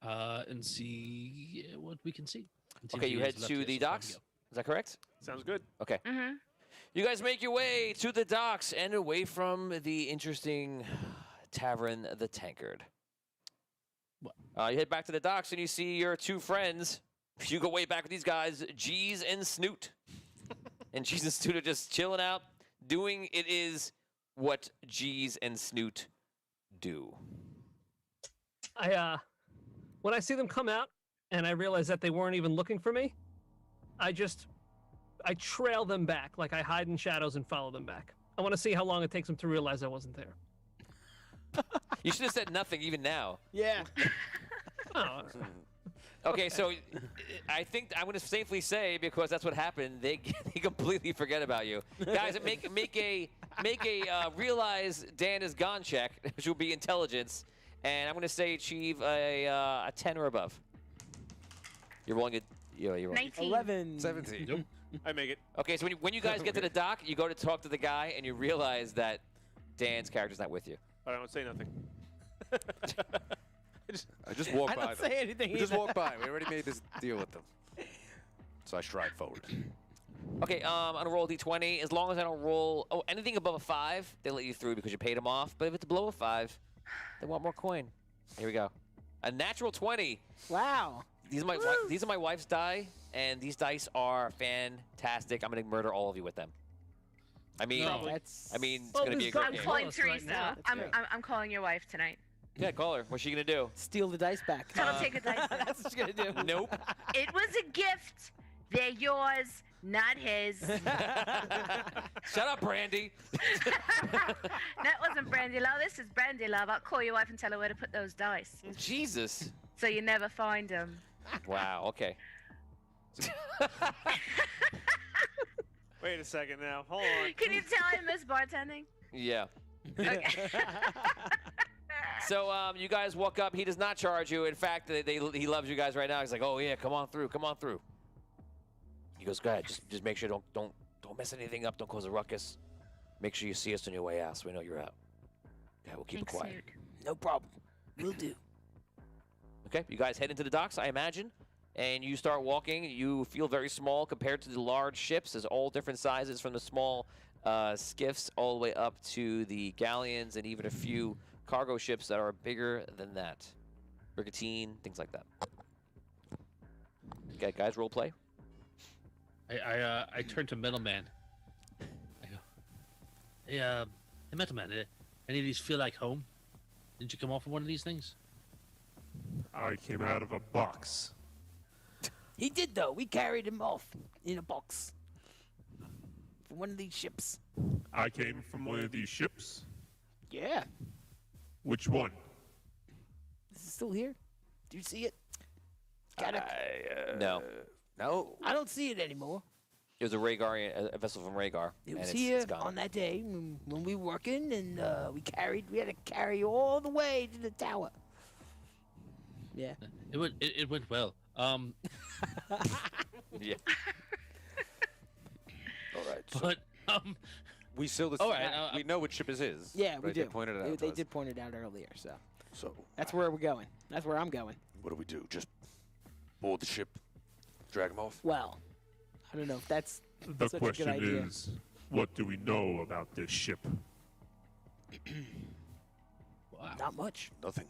and see what we can see. And see if Okay, you he head has left to us the before we docks. go. Is that correct? Sounds good. Okay. Mm-hmm. You guys make your way to the docks and away from the interesting tavern, the Tankard. You head back to the docks and you see your two friends. You go way back with these guys, Jeez and Snoot. And Jeez and Snoot are just chilling out, doing it is what Jeez and Snoot do. When I see them come out and I realize that they weren't even looking for me, I trail them back, like I hide in shadows and follow them back. I want to see how long it takes them to realize I wasn't there. You should have said nothing even now. Yeah. Oh. Okay, so I think I'm going to safely say, because that's what happened, they completely forget about you. Guys, make a realize Dan is gone check, which will be intelligence, and I'm going to say achieve a 10 or above. You're rolling it. You're rolling. 19. 11. 17. Nope. I make it. Okay, so when you guys get to the dock, you go to talk to the guy, and you realize that Dan's character's not with you. But I don't say nothing. I just walk I by don't them. say anything We just either. walk by. We already made this deal with them. So I stride forward. Okay, I'm gonna roll a d20. As long as I don't roll anything above a 5, they let you through because you paid them off. But if it's below a 5, they want more coin. Here we go. A natural 20. Wow. These are my wife's die, and these dice are fantastic. I'm gonna murder all of you with them. I mean, it's gonna be a great I'm game. calling Teresa. I'm calling your wife tonight. Yeah, call her. What's she gonna do? Steal the dice back. Tell her to take a dice. That's what she's gonna do. Nope. It was a gift. They're yours, not his. Shut up, Brandy. That wasn't Brandy Love. This is Brandy Love. I'll call your wife and tell her where to put those dice. Jesus. So you never find them. Wow. Okay. Wait a second now. Hold on. Can you tell I miss bartending? Yeah. Okay. So you guys walk up. He does not charge you. In fact, he loves you guys right now. He's like, "Oh yeah, come on through, come on through." He goes, "Go ahead. Just make sure don't mess anything up. Don't cause a ruckus. Make sure you see us on your way out, so we know you're out. Yeah, we'll keep it quiet." No problem. Will do. Okay, you guys head into the docks, I imagine, and you start walking. You feel very small compared to the large ships. There's all different sizes, from the small skiffs all the way up to the galleons, and even a few cargo ships that are bigger than that. Brigantine, things like that. Okay, guys, role play. I turn to Middleman. I go, hey, Middleman, any of these feel like home? Did you come off of one of these things? I came out of a box. He did, though. We carried him off in a box from one of these ships. I came from one of these ships. Yeah. Which one? Is it still here? Do you see it? No. No. I don't see it anymore. It was a Rhaegarian, a vessel from Rhaegar. It and was it's here gone. on that day when we were working, and we had to carry all the way to the tower. Yeah. It went well. Yeah. All right. But we still all right, we know which ship is his. Yeah, we right? do. They pointed it out. They did point it out earlier, so. So That's where we're going. That's where I'm going. what do we do? Just board the ship, drag him off? Well, I don't know if that's The such a good question idea. is, what do we know about this ship? Not much. Nothing.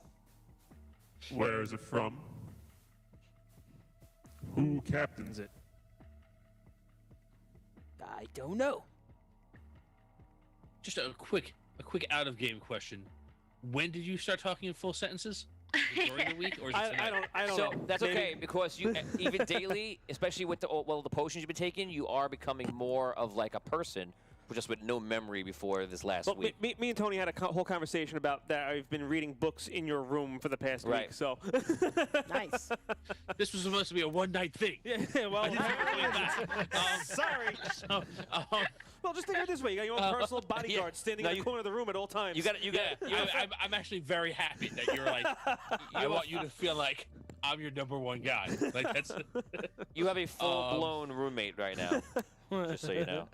Where is it from? Who captains it? I don't know. just a quick out of game question. When did you start talking in full sentences? During the week, or is it tonight? I don't So know. that's okay because you even daily, especially with the potions you've been taking, you are becoming more of like a person, just with no memory before this last Well, week. me and Tony had a whole conversation about that. I've been reading books in your room for the past week, so. Nice. This was supposed to be a one-night thing. Yeah, well, I didn't believe that. Sorry. So, Well, just think of it this way: you got your own personal bodyguard standing in the corner of the room at all times. I'm actually very happy that you're like. I want you to feel like I'm your number one guy. Like that's. You have a full-blown roommate right now, just so you know.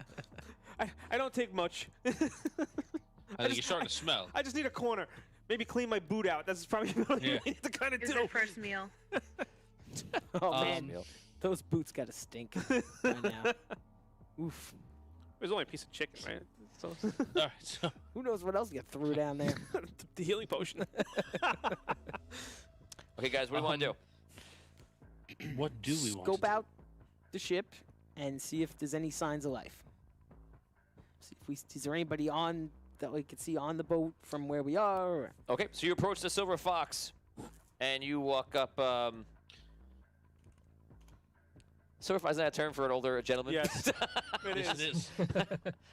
I don't take much. I think you're starting to smell. I just need a corner. Maybe clean my boot out. That's probably what you need to kind of It's do. our first meal. Oh man, those boots gotta stink right now. Oof. There's only a piece of chicken, right? So. All right, so who knows what else you threw down there? The healing potion. Okay, guys, what do you want to do? What do we want? Scope out the ship and see if there's any signs of life. See if is there anybody on that we could see on the boat from where we are? Or? Okay, so you approach the Silver Fox, and you walk up. Silver Fox, is that a term for an older gentleman? Yes, it Yes, it is.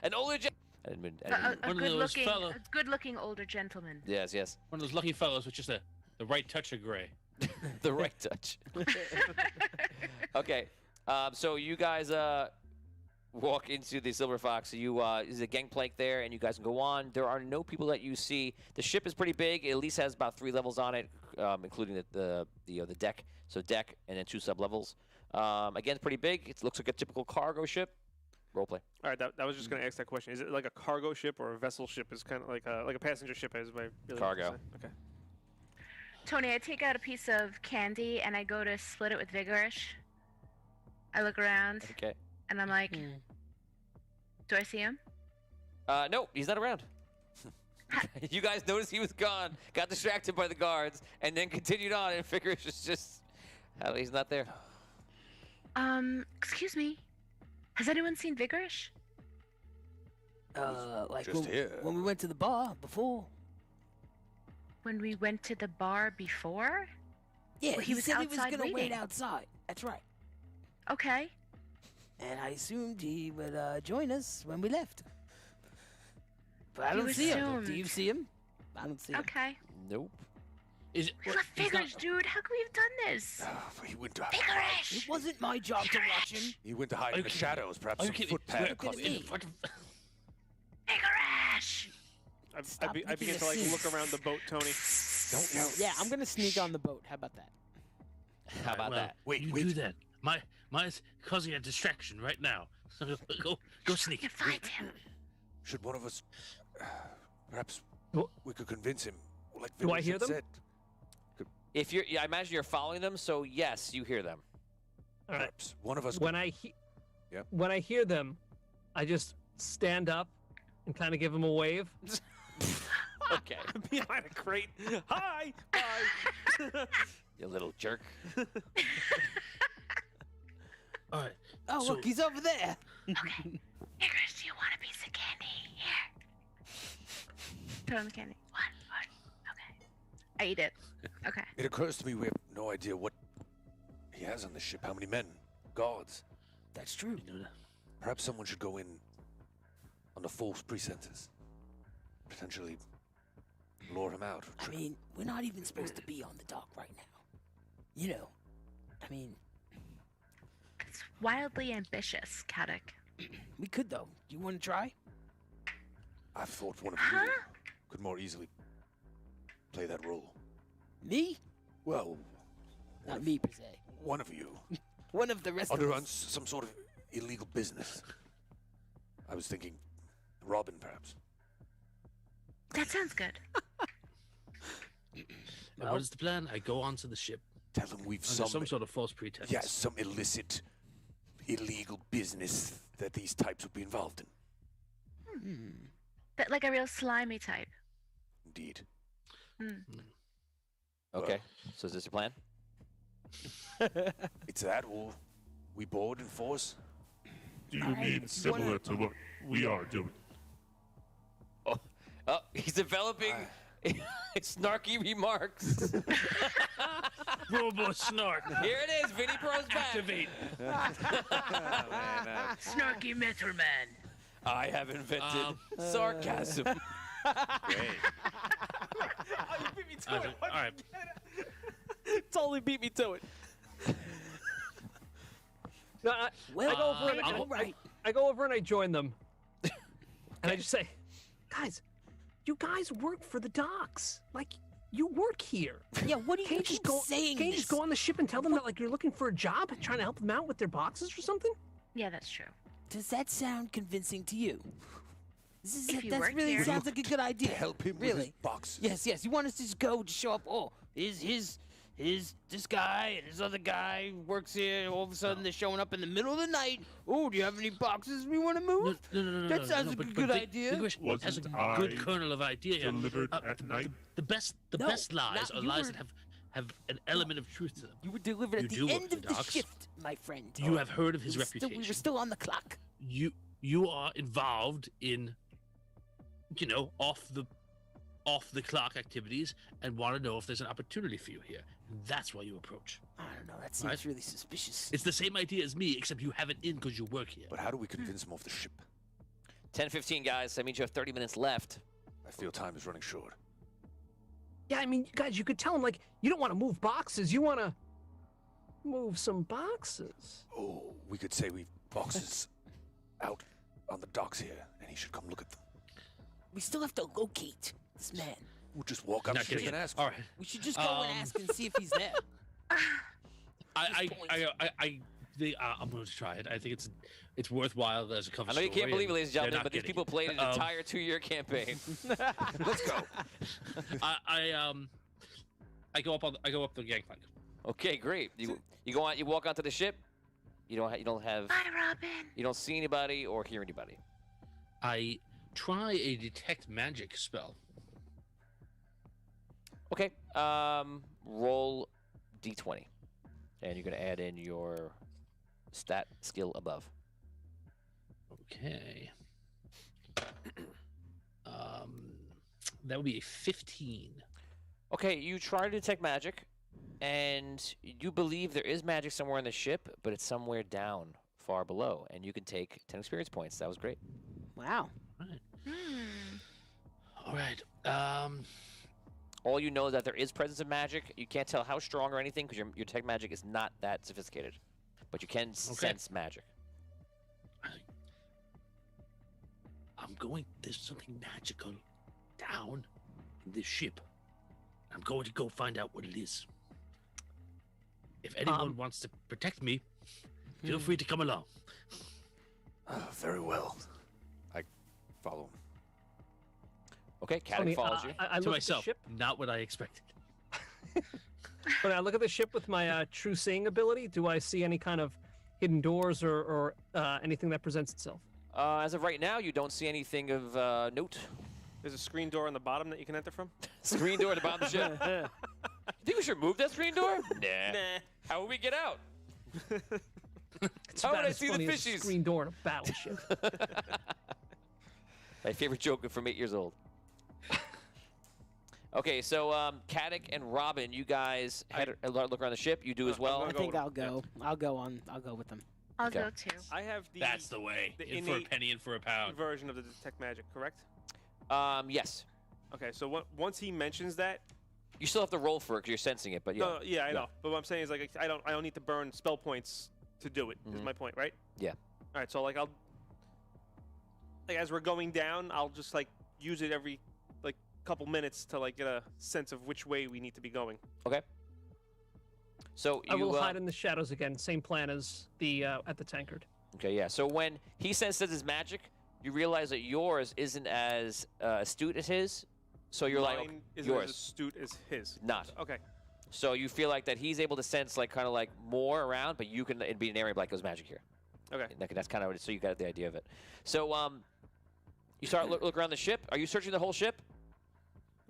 An older gentleman. A good-looking older gentleman. Yes, yes. One of those lucky fellows with just the right touch of gray. The right touch. Okay, so you guys walk into the Silver Fox. You there's a gangplank there, and you guys can go on. There are no people that you see. The ship is pretty big. It at least has about 3 levels on it, including the deck. So deck and then 2 sub-levels. Again, it's pretty big. It looks like a typical cargo ship. Roleplay. All right, that was just going to ask that question. Is it like a cargo ship or a vessel ship? Is kind of like a passenger ship, as I really Cargo. Okay. Tony, I take out a piece of candy and I go to split it with Vigorish. I look around. Okay. And I'm like, do I see him? No, he's not around. You guys noticed he was gone, got distracted by the guards, and then continued on, and figured it's just, he's not there. Excuse me. Has anyone seen Vigorish? Like Just here. when we went to the bar before. When we went to the bar before? Yeah, Well, he was said he was outside gonna wait waiting. outside. That's right. Okay. And I assumed he would join us when we left. But I You don't see him. Do assumed. you see him? I don't see him. Okay. Nope. Is it? Look, Vigorish, dude. How could we have done this? He went to Vigorish! It wasn't my job to watch him. He went to hide in the shadows. Perhaps Are you some kidding? footpad Look across at the me. What the- Vigorish! I begin to like look around the boat, Tony. Don't yell. Yeah, I'm gonna sneak on the boat. How about that? How about well, that? Wait, you wait. do that. Mine's causing a distraction right now. So go sneak. You find him. Should one of us, perhaps Well- we could convince him, like Do I Vigorish hear had them? said. If you're, I imagine you're following them, so yes, you hear them. All right. Perhaps one of us. When Yep. when I hear them, I just stand up and kind of give them a wave. Okay. Behind a crate. Hi! Bye! You little jerk. All right. Oh, So- look, he's over there. Okay. Vigorish, do you want a piece of candy? Here. Put on the candy. One. Okay. I eat it. Okay. It occurs to me we have no idea what he has on the ship. How many men, guards? That's true. You know that. Perhaps someone should go in on the false pretenses. Potentially lure him out. I mean, we're not even supposed to be on the dock right now. You know, I mean, It's wildly ambitious, Kadek. we could though. Do you want to try? I thought one of Huh? you could more easily play that role. Me? Well, Not me per se. one of you. One of the rest Under of us. some sort of illegal business. I was thinking Robin, perhaps. That sounds good. And what is the plan? I go onto the ship. Tell them we've some sort of false pretense. Yeah, some illicit, illegal business that these types would be involved in. But like a real slimy type. Indeed. Okay. So is this your plan? It's that, or we board and force. Do you mean similar to what we are doing? Oh, he's developing snarky remarks. Robo snark. Here it is, Vinny Pro's back. Activate. Snarky Metal Man. I have invented sarcasm. Oh, you beat me to it. All right. Totally beat me to it. No, I go over and I go over and I join them, and I just say, "Guys, you guys work for the docks. Like, you work here. Yeah, what do you keep saying? Can't you just go on the ship and tell them that like you're looking for a job, trying to help them out with their boxes or something?" Yeah, that's true. Does that sound convincing to you? If you That work really here. sounds like a good idea. To help him really? with his boxes. Yes. You want us to just go to show up? Oh, this guy and this other guy works here. And all of a sudden, they're showing up in the middle of the night. Oh, do you have any boxes we want to move? No. That sounds like a but good Big- idea. Big Wish has a good kernel of idea here. Delivered at night? The best lies are lies that have an element of truth to them. You were delivered at You do the work end for of the the docks. shift, my friend. You have heard of his we reputation. were still on the clock. You are involved in, off the clock activities and want to know if there's an opportunity for you here. That's why you approach. I don't know. That seems really suspicious. It's the same idea as me, except you have it in because you work here. But how do we convince him off the ship? 10:15, guys. That means you have 30 minutes left. I feel time is running short. Yeah, I mean, guys, you could tell them like you don't want to move boxes. You want to move some boxes. Oh, we could say we've boxes out on the docks here, and he should come look at them. We still have to locate this man. We'll just walk up Not to him getting and it. ask. All right. We should just go and ask and see if he's there. I'm going to try it. I think it's worthwhile as a cover I know you story, can't believe it, and ladies and they're gentlemen, not but these getting people it. played an entire 2-year campaign. Let's go. I go up the gangplank. Okay, great. You go on. You walk onto the ship. You don't have. Bye, Robin. You don't see anybody or hear anybody. I try a detect magic spell. Okay. Roll d20, and you're gonna add in your stat skill above. Okay. That would be a 15. Okay, you try to detect magic, and you believe there is magic somewhere on the ship, but it's somewhere down, far below, and you can take 10 experience points. That was great. Wow. All right. All you know is that there is presence of magic. You can't tell how strong or anything because your detect magic is not that sophisticated, but you can sense magic. There's something magical down in this ship. I'm going to go find out what it is. If anyone wants to protect me, feel free to come along. Very well. I follow him. Okay, Caddick follows you. I To look myself, at the ship. not what I expected. When I look at the ship with my true seeing ability, do I see any kind of hidden doors or anything that presents itself? As of right now, you don't see anything of note. There's a screen door on the bottom that you can enter from. Screen door at the bottom of the ship. You think we should move that screen door? Nah. How will we get out? It's How would about I as see the funny as a fishies? screen door in a battleship. My favorite joke from 8 years old. Okay, so Caddick and Robin, you guys look around the ship. You do as well. I think I'll go. I'll go with them. I'll go too. I have the. That's the way. The In for a innate penny, in for a pound. version of the detect magic, correct? Yes. Okay, so once he mentions that, You still have to roll for it because you're sensing it, but yeah. no, yeah, I know. But what I'm saying is like I don't need to burn spell points to do it. Is my point, right? Yeah. All right, so like as we're going down, I'll just like use it every like couple minutes to like get a sense of which way we need to be going. Okay. So I you will hide in the shadows again. Same plan as the at the tankard. Okay, yeah. So when he senses his magic, you realize that yours isn't as astute as his. So you're like, Mine isn't yours as astute as his. not. Okay. So you feel like that he's able to sense like kind of like more around, but you can. It'd be an area like there's magic here. Okay. And that's kind of so you got the idea of it. So you start look around the ship. Are you searching the whole ship?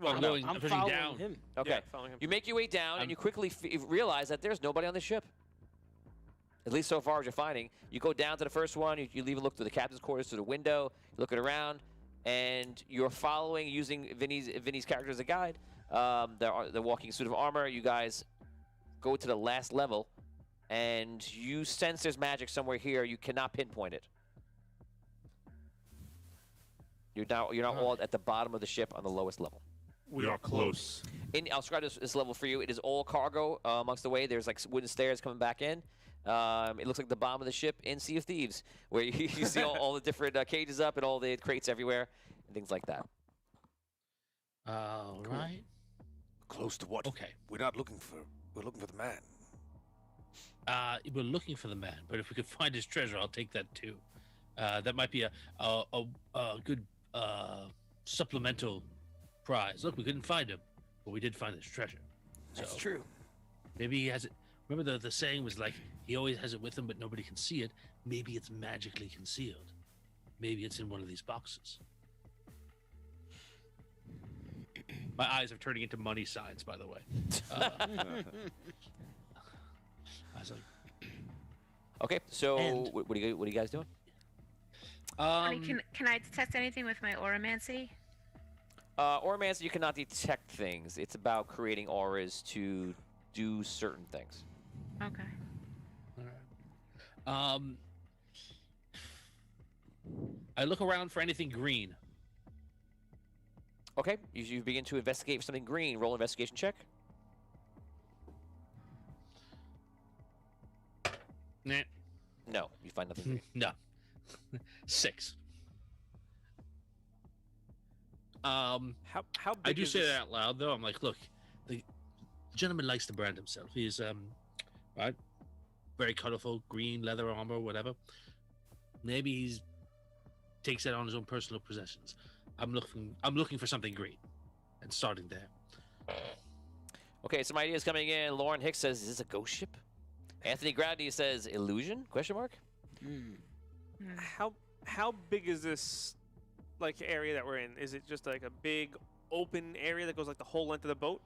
Well, I'm no, going. I'm I'm pushing following down. him. Okay. Yeah, following him. You make your way down, and you quickly realize that there's nobody on the ship. At least so far as you're finding. You go down to the first one. You even look through the captain's quarters through the window. You're looking around, and you're following using Vinny's character as a guide. The walking suit of armor. You guys go to the last level, and you sense there's magic somewhere here. You cannot pinpoint it. You're now all at the bottom of the ship on the lowest level. We are close. I'll describe this level for you. It is all cargo amongst the way. There's like wooden stairs coming back in. It looks like the bottom of the ship in Sea of Thieves, where you see all the different cages up and all the crates everywhere and things like that. All right. Close to what? Okay. We're not looking for. We're looking for the man. We're looking for the man, but if we could find his treasure, I'll take that too. That might be a good supplemental prize. Look, we couldn't find him, but we did find his treasure. That's true. Maybe he has it. Remember the saying was like, he always has it with him, but nobody can see it. Maybe it's magically concealed. Maybe it's in one of these boxes. My eyes are turning into money signs, by the way. I was like, okay, so what are you guys doing? Can I detect anything with my auramancy? Auramancy, you cannot detect things. It's about creating auras to do certain things. Okay. I look around for anything green. Okay, you begin to investigate for something green. Roll an investigation check. Nah. No, you find nothing green. No. 6. How big I do is say this? that out loud though. I'm like, look, the gentleman likes to brand himself. He's right, very colorful, green leather armor, whatever. Maybe he's takes that on his own personal possessions. I'm looking for something green, and starting there. Okay, some ideas coming in. Lauren Hicks says, "Is this a ghost ship?" Anthony Gradney says, "Illusion?" Question mark. How big is this like area that we're in? Is it just like a big open area that goes like the whole length of the boat,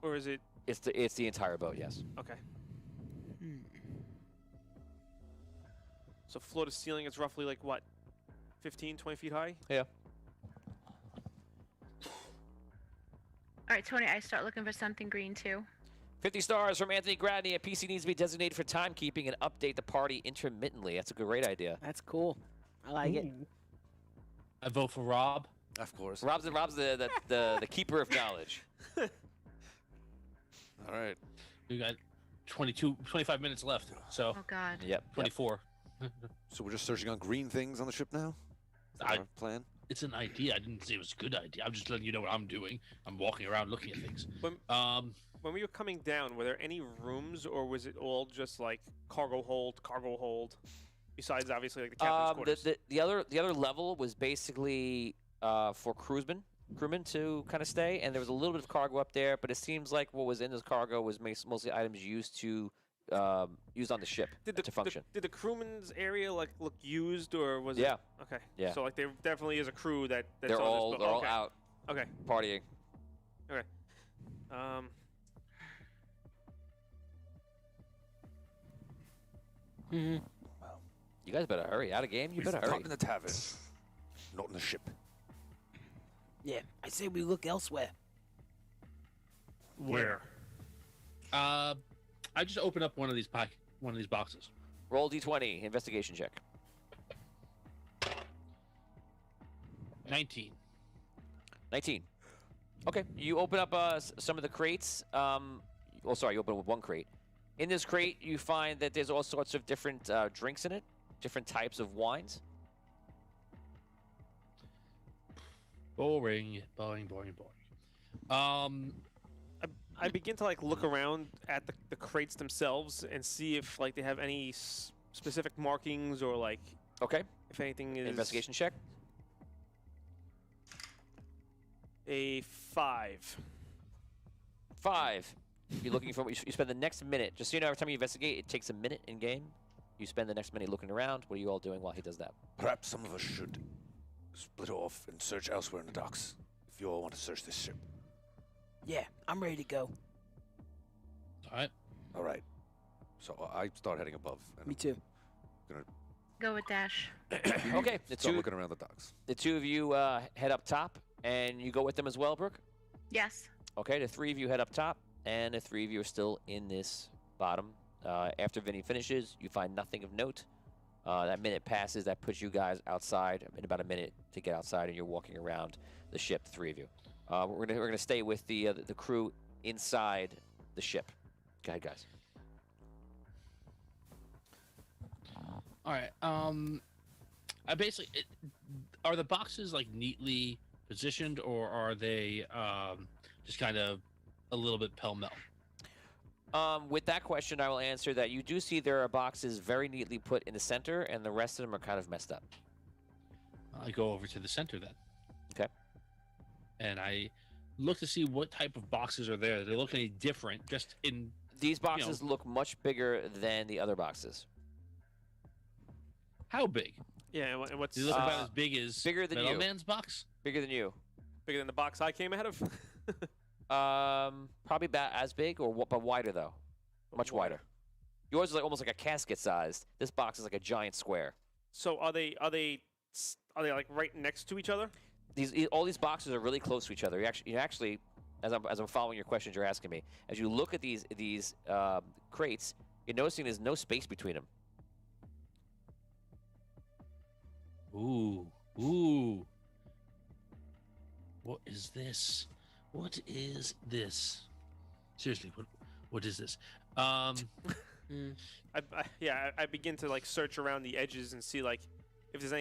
or is it? It's the entire boat. Yes. Okay. So floor to ceiling, it's roughly like what, 15, 20 feet high? Yeah. All right, Tony, I start looking for something green too. 50 stars from Anthony Gradney. A PC needs to be designated for timekeeping and update the party intermittently. That's a great idea. That's cool. I like it. I vote for Rob. Of course. Rob's the keeper of knowledge. All right. We got 25 minutes left. So. Oh God. Yep. 24. So we're just searching on green things on the ship now? Is that our plan? It's an idea. I didn't say it was a good idea. I'm just letting you know what I'm doing. I'm walking around looking at things. When we were coming down, were there any rooms, or was it all just like cargo hold? Besides, obviously, like the captain's quarters. The other level was basically for crewmen to kind of stay, and there was a little bit of cargo up there, but it seems like what was in this cargo was mostly items used on the ship to function. Did the crewman's area like look used, or was it? Yeah. Okay. Yeah. So like there definitely is a crew that's they're on all this boat. they're all Okay. out. Okay. Partying. Okay. You guys better hurry. Out of game. You better hurry. Not in the tavern. Not in the ship. Yeah, I say we look elsewhere. Where? I just open up one of these boxes. Roll d20. Investigation check. 19. 19. Okay. You open up some of the crates. You open up one crate. In this crate, you find that there's all sorts of different drinks in it, different types of wines. Boring. I begin to like look around at the crates themselves and see if like they have any specific markings or like. Okay. If anything is Investigation check. a 5. 5. You're looking for. You spend the next minute. Just so you know, every time you investigate, it takes a minute in game. You spend the next minute looking around. What are you all doing while he does that? Perhaps some of us should split off and search elsewhere in the docks. If you all want to search this ship. Yeah, I'm ready to go. All right. All right. So I start heading above. And Me too. Gonna Go with Dash. Okay. start looking around the docks. The two of you head up top, and you go with them as well, Brooke? Yes. Okay, the 3 of you head up top, and the 3 of you are still in this bottom. After Vinny finishes, you find nothing of note. That minute passes. That puts you guys outside in about a minute to get outside, and you're walking around the ship, the 3 of you. We're gonna stay with the crew inside the ship. Go ahead, guys. All right. I basically are the boxes like neatly positioned, or are they just kind of a little bit pell-mell? With that question, I will answer that you do see there are boxes very neatly put in the center, and the rest of them are kind of messed up. I go over to the center then. Okay. And I look to see what type of boxes are there. They look any different, just in... These boxes look much bigger than the other boxes. How big? Yeah, and what's... They look about as big as bigger than Metal you. Man's box? Bigger than you. Bigger than the box I came out of? Probably about as big, or but wider though. Much wider. Yours is like almost like a casket sized. This box is like a giant square. So are they like right next to each other? All these boxes are really close to each other. You actually, as I'm following your questions you're asking me, as you look at these crates, you're noticing there's no space between them. Ooh. What is this? What is this? Seriously, what is this? I begin to like search around the edges and see like if there's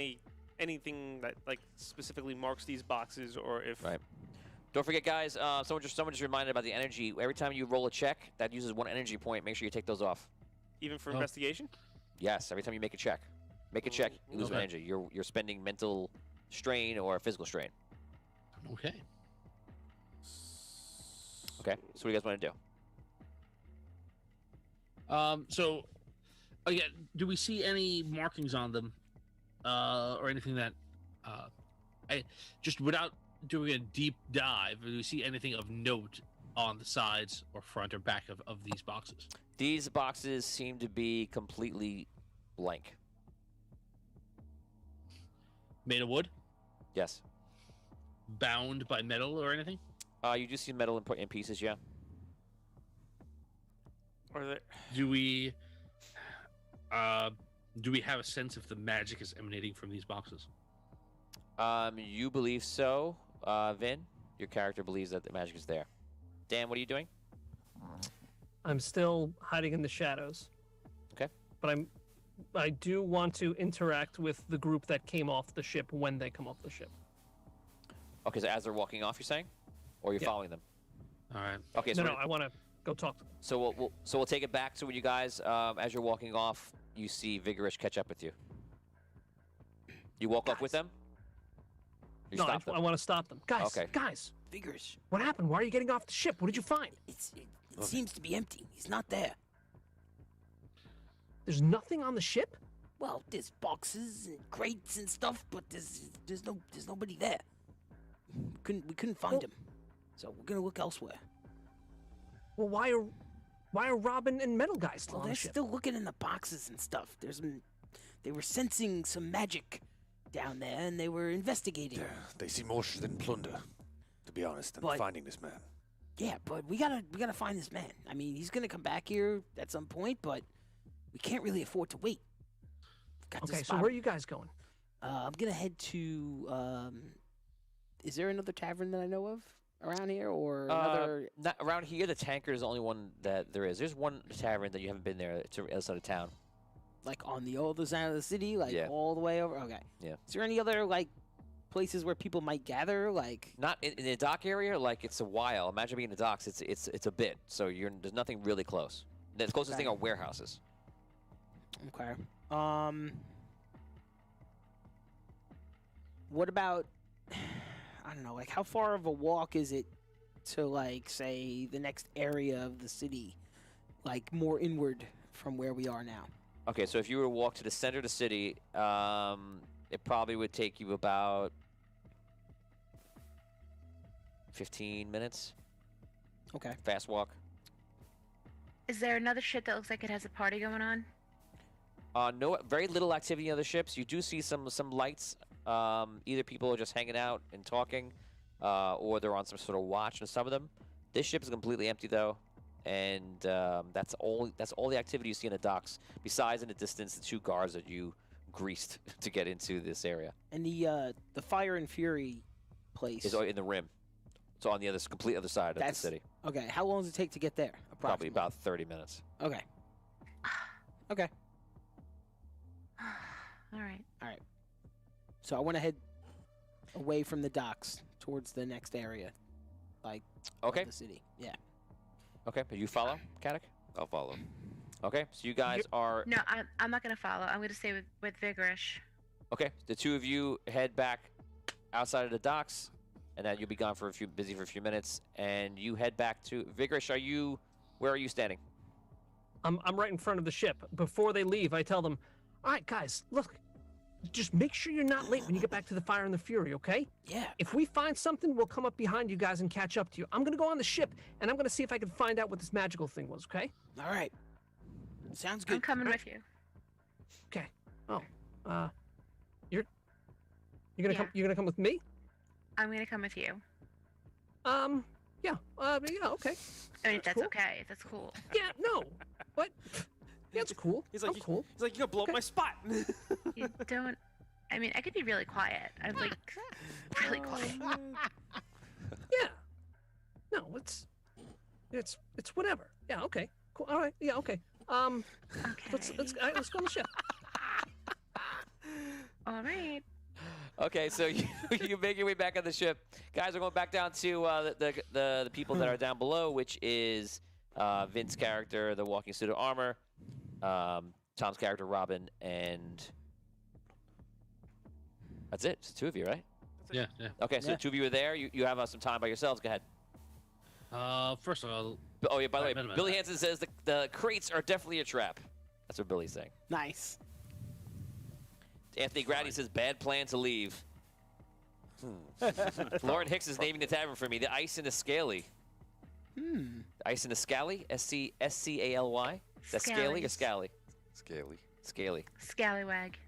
anything that like specifically marks these boxes, or if Right. Don't forget, guys. Someone just reminded about the energy. Every time you roll a check, that uses 1 energy point. Make sure you take those off. even for investigation. Yes. Every time you make a check, you lose 1 energy. You're spending mental strain or physical strain. Okay. Okay. So what do you guys want to do? So, again, do we see any markings on them, or anything that, I just without doing a deep dive, do we see anything of note on the sides or front or back of these boxes? These boxes seem to be completely blank. Made of wood? Yes. Bound by metal or anything? You do see metal in pieces, yeah. Are there? Do we have a sense if the magic is emanating from these boxes? You believe so, Vin. Your character believes that the magic is there. Dan, what are you doing? I'm still hiding in the shadows. Okay. But I do want to interact with the group that came off the ship when they come off the ship. Okay, so as they're walking off, you're saying, or you're following them? All right. Okay. So No, I want to go talk to them. So we'll take it back to when you guys, as you're walking off, you see Vigorish catch up with you. You walk up with them? You No, stop them? I want to stop them. Guys, Okay. guys, Vigorish. what happened? Why are you getting off the ship? What did you find? It seems to be empty. He's not there. There's nothing on the ship? Well, there's boxes and crates and stuff, but there's nobody there. We couldn't find him, so we're gonna look elsewhere. Well, why are Robin and Metal Guy still Well, on they're the ship? still looking in the boxes and stuff. They were sensing some magic down there, and they were investigating. They see more than plunder, to be honest, than But- finding this man. Yeah, but we gotta find this man. I mean, he's gonna come back here at some point, but we can't really afford to wait. Okay, so where are you guys going? I'm gonna head to. Is there another tavern that I know of around here, or another? Not around here. The Tanker is the only one that there is. There's one tavern that you haven't been there. It's on the other side of town. Like on the other side of the city, like Yeah. all the way over. Okay. Yeah. Is there any other like places where people might gather? Like Not in the dock area. Like it's a while. Imagine being in the docks. It's a bit. So there's nothing really close. The closest thing are warehouses. okay. what about, I don't know, like how far of a walk is it to like say the next area of the city, like more inward from where we are now? Okay, so if you were to walk to the center of the city, it probably would take you about 15 minutes. Okay. Fast walk. Is there another ship that looks like it has a party going on? No, very little activity on the ships. You do see some lights. Either people are just hanging out and talking, or they're on some sort of watch on some of them. This ship is completely empty though, and that's all the activity you see in the docks. Besides, in the distance, the 2 guards that you greased to get into this area. And the Fire and Fury place is in the rim. It's on the complete other side of the city. Okay, how long does it take to get there? Probably about 30 minutes. Okay. Okay. All right. All right. So I want to head away from the docks towards the next area, like okay. of the city. Yeah. Okay, but you follow, Kadek? I'll follow. Okay, so you guys are... No, I'm not going to follow. I'm going to stay with Vigorish. Okay, the 2 of you head back outside of the docks, and then you'll be gone for busy for a few minutes, and you head back to... Vigorish, where are you standing? I'm right in front of the ship. Before they leave, I tell them, all right, guys, look, just make sure you're not late when you get back to the Fire and the Fury, okay? Yeah. If we find something, we'll come up behind you guys and catch up to you. I'm going to go on the ship, and I'm going to see if I can find out what this magical thing was, okay? All right. Sounds good. I'm coming with you. Okay. Oh, you're gonna come with me? I'm going to come with you. Yeah, okay. I mean, if that's cool. okay, if that's cool. Yeah, no. What? Yeah, it's cool. He's like, I'm cool. He's like, you're gonna blow up my spot. You don't. I mean, I could be really quiet. I'm like really quiet. Yeah. No, it's whatever. Yeah. Okay. Cool. All right. Yeah. Okay. Let's go on the ship. All right. Okay, so you make your way back on the ship. Guys, we're going back down to the people that are down below, which is Vince's character, the walking suit of armor, Tom's character, Robin, and that's it. It's 2 of you, right? Yeah. Okay, so the 2 of you are there. You have some time by yourselves. Go ahead. First of all... Oh, yeah, by the way, Billy Hansen says the crates are definitely a trap. That's what Billy's saying. Nice. Anthony Grady says, bad plan to leave. Lauren Hicks is naming the tavern for me. The Ice and the Scaly. The Ice and the Scally? S-C-A-L-Y? Is that Scaly or Scally? Scaly. Scaly. Scallywag.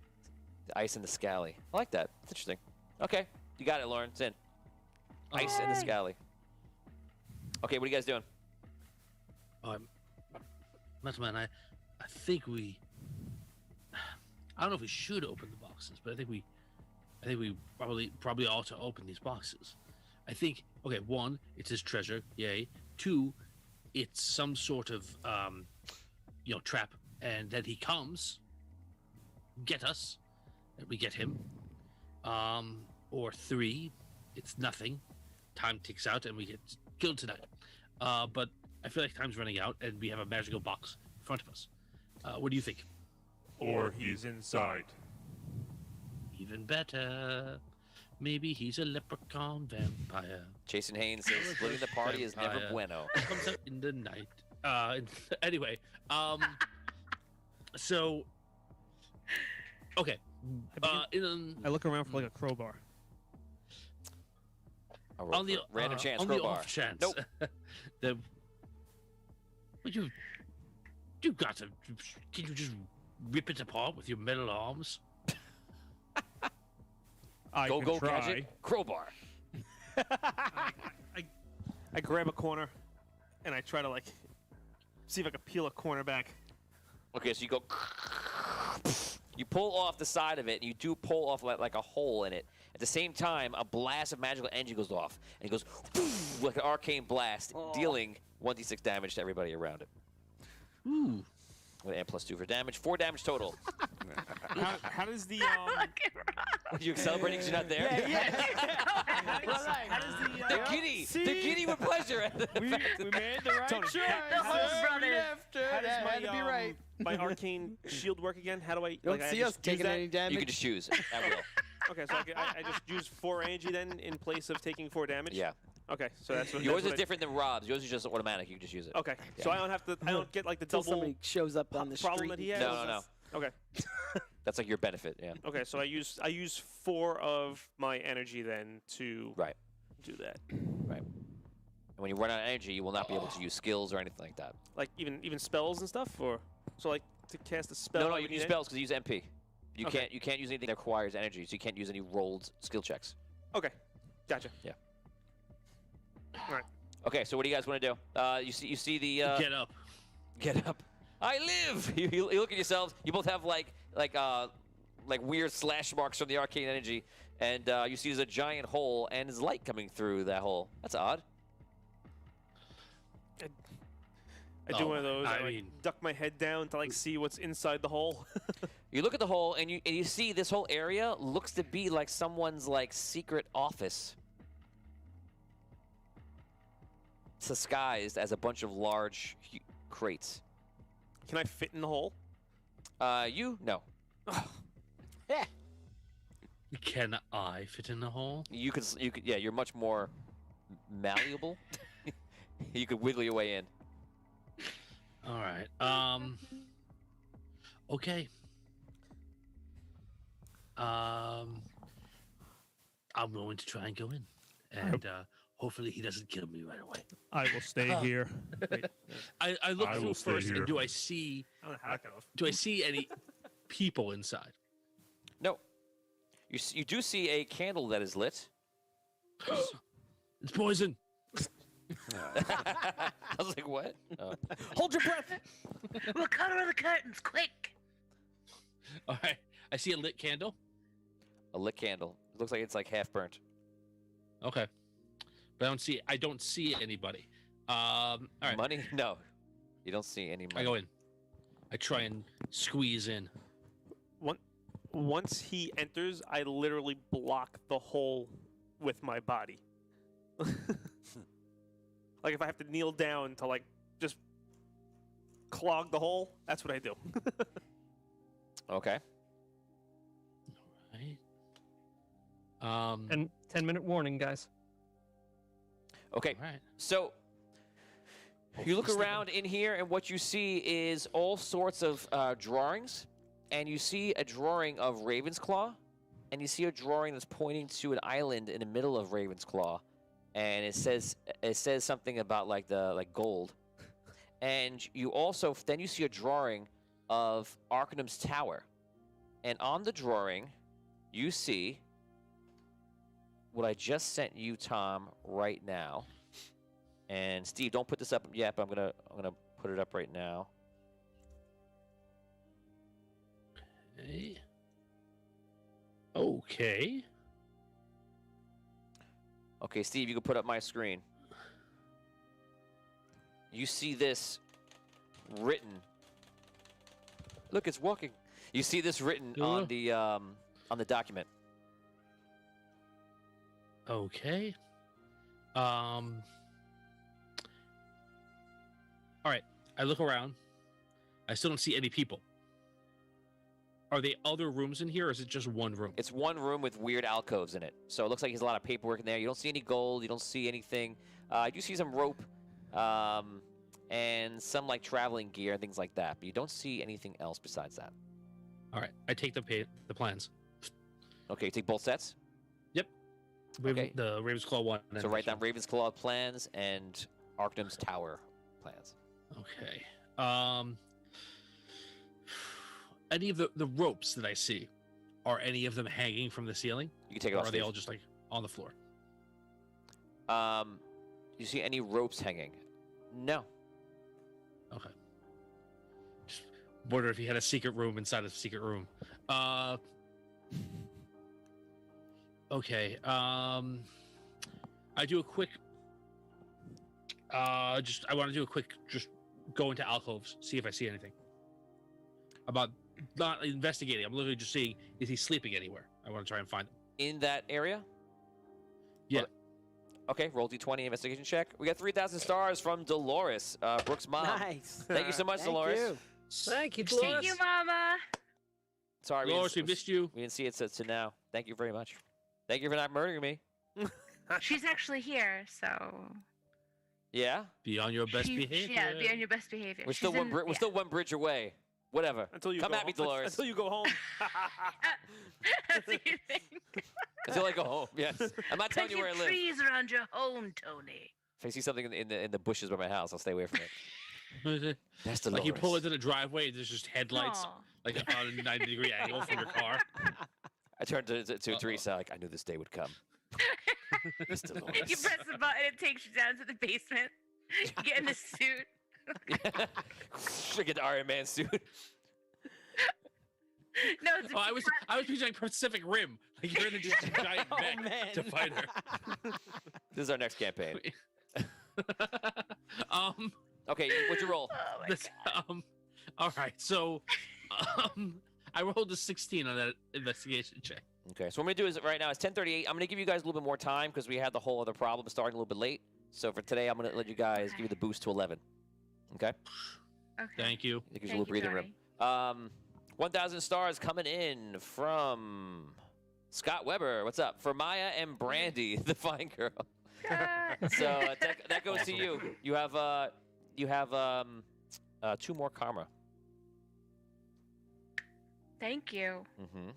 The Ice and the Scally. I like that. That's interesting. Okay. You got it, Lauren. It's in. Ice and the Scally. Okay, what are you guys doing? Man, I think we... I don't know if we should open the boxes, but I think we probably ought to open these boxes. I think, okay, 1, it's his treasure, yay. 2, it's some sort of trap, and then he comes, get us, and we get him. Or 3, it's nothing, time ticks out, and we get killed tonight. But I feel like time's running out, and we have a magical box in front of us. What do you think? Or he's inside. Even better. Maybe he's a leprechaun vampire. Jason Haynes says splitting the party is never bueno. Comes out in the night. Anyway, so okay. I look around for like a crowbar. On the random chance on crowbar. the off chance, nope. You got to. Can you just rip it apart with your metal arms? Go gadget. Crowbar. I grab a corner, and I try to like see if I can peel a corner back. Okay, so you go. You pull off the side of it, and you do pull off like a hole in it. At the same time, a blast of magical energy goes off, and it goes like an arcane blast, dealing 1d6 damage to everybody around it. Ooh. With an +2 for damage. 4 damage total. How does the You celebrating because you're not there? They're giddy. They're giddy with pleasure. We made the right choice. The whole brothers. How does Had to be right. my arcane shield work again? How do I? Don't see us taking any damage. You can just choose at will. Okay, so I just use 4 energy then in place of taking 4 damage. Yeah. Okay, so that's what. Yours is different than Rob's. Yours is just automatic. You can just use it. Okay, Yeah. so I don't have to. I don't get like the Until double somebody shows up on the problem street. that he and has. kills No. us. Okay. That's like your benefit. Yeah. Okay, so I use 4 of my energy then to do that. Right. And when you run out of energy, you will not be able to use skills or anything like that. Like even spells and stuff, or so like to cast a spell. No, I you would can use need spells because you use MP. You Okay. can't use anything that requires energy, so you can't use any rolled skill checks. Okay, gotcha. Yeah. All right. Okay, so what do you guys want to do? You see the Get up. Get up. I live. You look at yourselves. You both have like weird slash marks from the arcane energy, and you see there's a giant hole and there's light coming through that hole. That's odd. I do one of those. I like, duck my head down to like see what's inside the hole. You look at the hole and you see this whole area looks to be like someone's like secret office. It's disguised as a bunch of large crates. Can I fit in the hole? No. Yeah. Can I fit in the hole? You could. Yeah, you're much more malleable. You could wiggle your way in. All right. Okay. I'm going to try and go in, and hopefully he doesn't kill me right away. I will stay here. I look I through will stay first, here. and do I see? I'm gonna hack it off. Do I see any people inside? No. You do see a candle that is lit. It's poison. I was like, what? Oh. Hold your breath. We'll cover the curtains, quick. All right. I see a lit candle. A lit candle. It looks like it's like half burnt. Okay. But I don't see anybody. All right. Money? No. You don't see any money. I go in. I try and squeeze in. Once he enters, I literally block the hole with my body. Like if I have to kneel down to like just clog the hole, that's what I do. Okay. Right. And 10-minute warning, guys. Okay. All right. So you look around in here, and what you see is all sorts of drawings. And you see a drawing of Ravensclaw, and you see a drawing that's pointing to an island in the middle of Ravensclaw, and it says something about like gold. And you also then you see a drawing of Arcanum's Tower, and on the drawing, you see what I just sent you, Tom, right now. And Steve, don't put this up yet, but I'm gonna put it up right now. Okay. Okay, Steve, you can put up my screen. You see this written. Look, it's walking. You see this written on the document. Okay. All right. I look around. I still don't see any people. Are there other rooms in here, or is it just one room? It's one room with weird alcoves in it. So it looks like there's a lot of paperwork in there. You don't see any gold. You don't see anything. You do see some rope and some like traveling gear and things like that. But you don't see anything else besides that. All right. I take the plans. Okay, you take both sets? Yep. Okay. The Ravensclaw one. So write down Ravensclaw plans and Arcanum's Tower plans. Okay. Any of the ropes that I see, are any of them hanging from the ceiling? You can take it or off. Are they Steve. all just like on the floor? You see any ropes hanging? No. Okay. Just wonder if he had a secret room inside a secret room. Okay. I do a quick. I want to do a quick. Just go into alcoves, see if I see anything. About not investigating. I'm literally just seeing, is he sleeping anywhere? I want to try and find him. In that area? Yeah. Okay, roll D20 investigation check. We got 3,000 stars from Dolores, Brooke's mom. Nice. Thank you so much, Thank Dolores. you. Thank you, Thank you, Mama. Sorry, Dolores, we missed you. We didn't see it to now. Thank you very much. Thank you for not murdering me. She's actually here, so. Yeah? Be on your best behavior. Yeah, be on your best behavior. We're still we're still one bridge away. Whatever. Until you come go at me, home. Dolores. Until you go home. That's what you think. Until I go home. Yes. I'm not telling you where I live. Trees around your home, Tony. If I see something in the bushes by my house, I'll stay away from it. That's Like you Dolores. pull into the driveway, there's just headlights, Aw. like on a 90-degree angle from your car. I turned to Teresa like I knew this day would come. Miss You Dolores. press the button, it takes you down to the basement. You get in the suit. I get the Iron Man suit. No, it's Oh, I was picturing Pacific Rim. Like you're in a just giant mech to fight her. This is our next campaign. Okay, what'd you roll? Oh my This, all right, so I rolled a 16 on that investigation check. Okay, so what I'm gonna do is right now it's 10:38. I'm gonna give you guys a little bit more time because we had the whole other problem starting a little bit late. So for today, I'm gonna let you guys give you the boost to 11. Okay. Okay. Thank you. It gives you a little breathing room. 1,000 stars coming in from Scott Weber. What's up? For Maya and Brandy, the fine girl. So that goes to you. You have 2 more karma. Thank you. Mm-hmm.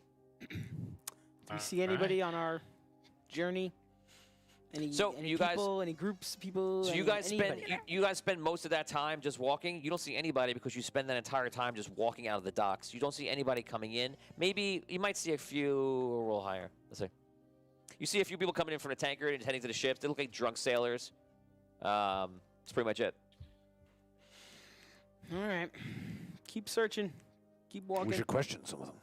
Do we see anybody on our journey? Any you guys- people, any groups, people? So you any- guys spend anybody? you guys spend most of that time just walking. You don't see anybody because you spend that entire time just walking out of the docks. You don't see anybody coming in. Maybe you might see a few. Roll higher. Let's see. You see a few people coming in from the tanker and heading to the ships. They look like drunk sailors. That's pretty much it. All right. Keep searching. Keep walking. We should question some of them.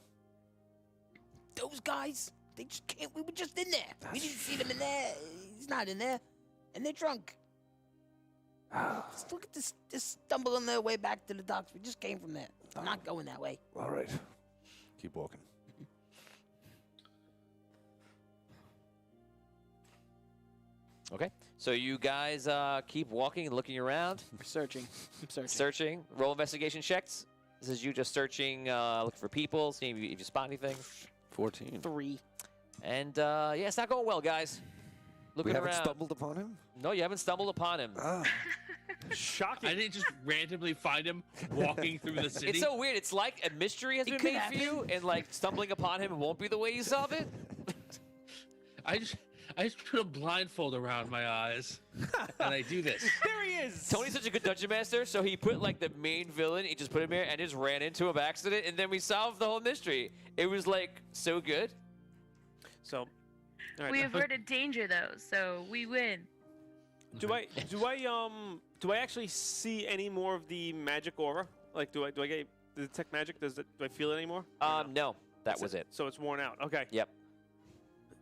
Those guys, they just can't. We were just in there. We didn't see them in there. He's not in there. And they're drunk. Just look at this. Just stumbling their way back to the docks. We just came from there. I'm not going that way. All right. Keep walking. Okay. So you guys keep walking and looking around. Searching. Keep searching. Searching. Roll investigation checks. This is you just searching, looking for people, seeing if you spot anything. 14. 3. And yeah, it's not going well, guys. Looking We haven't around. stumbled upon him? No, you haven't stumbled upon him. Shocking. I didn't just randomly find him walking through the city. It's so weird. It's like a mystery has been made for you, and like stumbling upon him won't be the way you solve it. I just put a blindfold around my eyes, and I do this. There he is. Tony's such a good dungeon master, so he put like the main villain, he just put him here and just ran into him by accident, and then we solved the whole mystery. It was like so good. So, all right, We averted danger though, so we win. do I actually see any more of the magic aura? Like, do I get the detect magic? Do I feel it anymore? No, that was it. So it's worn out. Okay. Yep.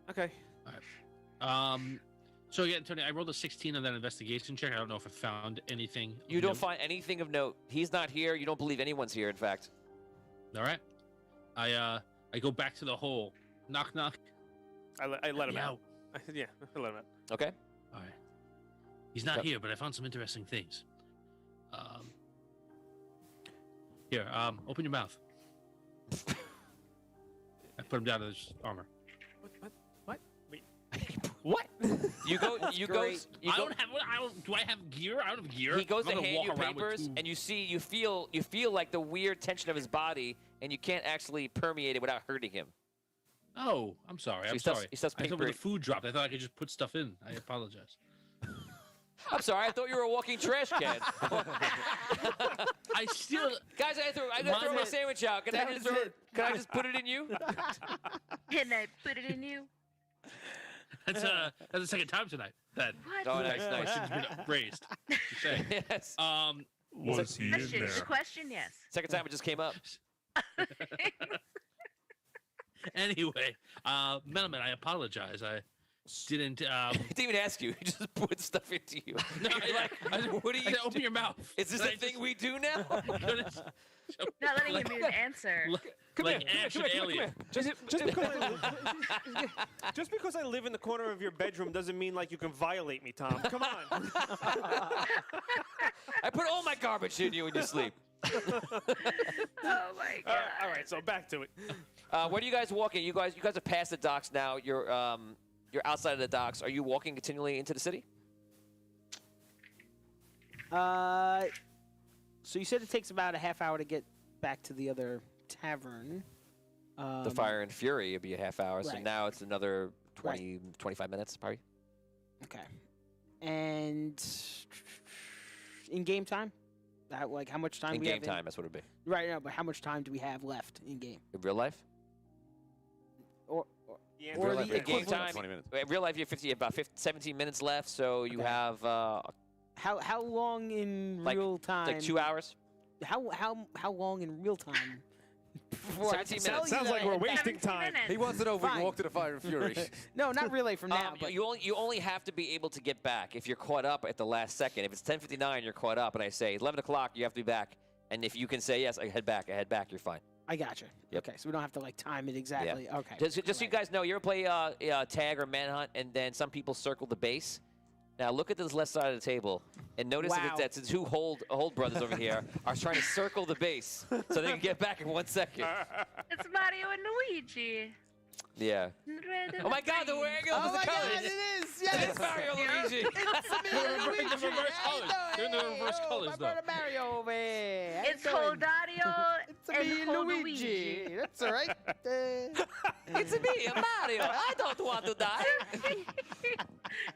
Okay. So again, Tony, I rolled a 16 on that investigation check. I don't know if I found anything. of You don't note. find anything of note. He's not here. You don't believe anyone's here, in fact. All right. I go back to the hole. Knock knock. I let him Yeah. out. Yeah, I let him out. Okay. All right. He's not Yep. here, but I found some interesting things. Here, open your mouth. I put him down to his armor. What? Wait. What? You go. You go. great. You I go. don't have. Do I have gear? I don't have gear. He goes I'm to gonna hand you walk around with papers, two- and you feel like the weird tension of his body, and you can't actually permeate it without hurting him. Oh, I'm sorry. So I'm he stuffs- sorry. he stuffs I thought paper when in- the food dropped, I thought I could just put stuff in. I apologize. I'm sorry. I thought you were a walking trash can. I still, Guys, I gotta throw my sandwich out. Can I just put it in you? Can I put it in you? that's the second time tonight that What? Oh, nice, nice. question's been raised. Just saying. Yes. Was he in Question. there? Question. Yes. Second time it just came up. Anyway, Melman, I apologize. I didn't. He didn't even ask you. He just put stuff into you. No, What do you? open your mouth. Is this And a I thing we do now? Not letting him even answer. Like Ash and Alien. Just because I live in the corner of your bedroom doesn't mean like you can violate me, Tom. Come on. I put all my garbage in you when you sleep. Oh my god. All right, so back to it. Where are you guys walking? You guys have passed the docks now. You're outside of the docks. Are you walking continually into the city? So you said it takes about a half hour to get back to the other tavern. The Fire and Fury would be a half hour, so right. now it's another 20, 25 minutes, probably. Okay. And in game time? Like how much time In we game have time, that's what it would be. Right now, but how much time do we have left in game? In real life? Or In real life, the in game equivalent time, of- 20 minutes. In real life, you have about 17 minutes left, so you have How long in like, real time? like 2 hours. How long in real time? before I 17 can tell minutes. you Sounds that like I we're head back? wasting time. He wants to know if we can Fine. walk to the Fire and Fury. No, not really from now. but You only have to be able to get back if you're caught up at the last second. If it's 10:59, you're caught up, and I say 11 o'clock, you have to be back. And if you can say yes, I head back, you're fine. I gotcha. Yep. Okay, so we don't have to like time it exactly. Yeah. Okay. Just so you guys know, you ever play tag or manhunt, and then some people circle the base. Now look at this left side of the table, and notice Wow. that the two hold brothers over here are trying to circle the base so they can get back in 1 second. It's Mario and Luigi. Yeah. Oh my God, they're wearing Oh my the colors. God, it is! It Yes! is Mario and Luigi. It's me and Luigi! reverse How you colors. They're in the doing? reverse Hey, colors, my though. brother Mario over here. How you It's doing? Holdario It's me and and Luigi. That's all right. It's me, Mario. I don't want to die.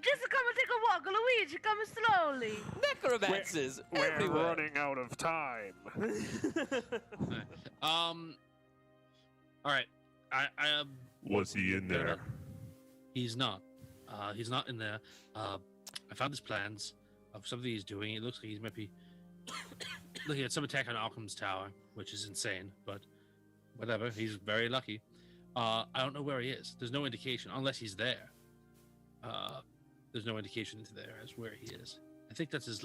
Just come and take a walk, Luigi. Come slowly. Necromancers We're everywhere. running out of time. All right. I Was he in there? He's not. He's not in there. I found his plans of something he's doing. It looks like he might be looking at some attack on Alchem's Tower, which is insane, but whatever. He's very lucky. I don't know where he is. There's no indication, unless he's there. There's no indication into there as where he is. I think that's his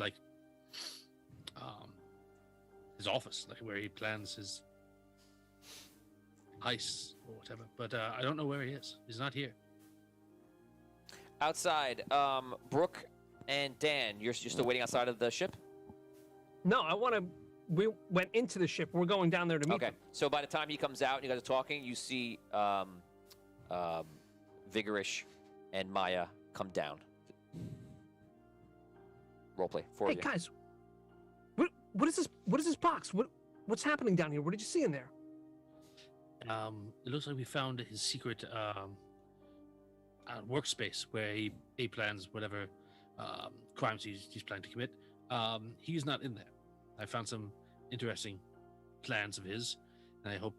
his office, like where he plans his heists or whatever. But I don't know where he is. He's not here. Outside, Brooke and Dan, you're still waiting outside of the ship? No, we went into the ship. We're going down there to meet Okay, them. so by the time he comes out and you guys are talking, you see Vigorish and Maya come down. Roleplay for Hey you. guys, what is this? What is this box? What's happening down here? What did you see in there? It looks like we found his secret workspace where he plans whatever crimes he's planning to commit. He's not in there. I found some interesting plans of his, and I hope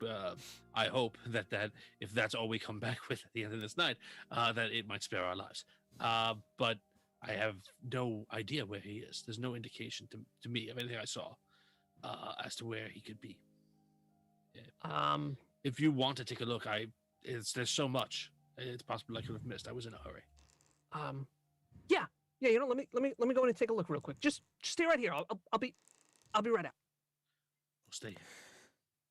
that if that's all we come back with at the end of this night, that it might spare our lives. But I have no idea where he is. There's no indication to me of anything I saw as to where he could be. If you want to take a look, there's so much. It's possible I could have missed. I was in a hurry. Yeah. You know, let me go in and take a look real quick. Just stay right here. I'll be right out. We'll stay.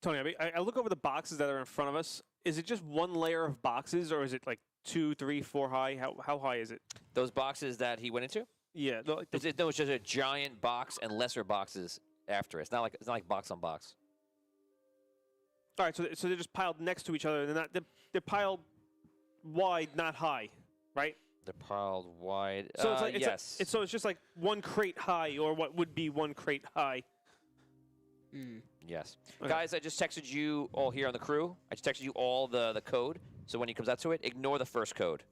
Tony, I look over the boxes that are in front of us. Is it just one layer of boxes, or is it like 2, 3, 4 high? How high is it? Those boxes that he went into? Yeah. No, it's just a giant box and lesser boxes after it. It's not like box on box. All right, so they're just piled next to each other. They're piled wide, not high, right? They're piled wide. So it's like yes. it's just like one crate high, or what would be one crate high. Yes. Okay. Guys, I just texted you all here on the crew. I just texted you all the code. So when he comes out to it, ignore the first code.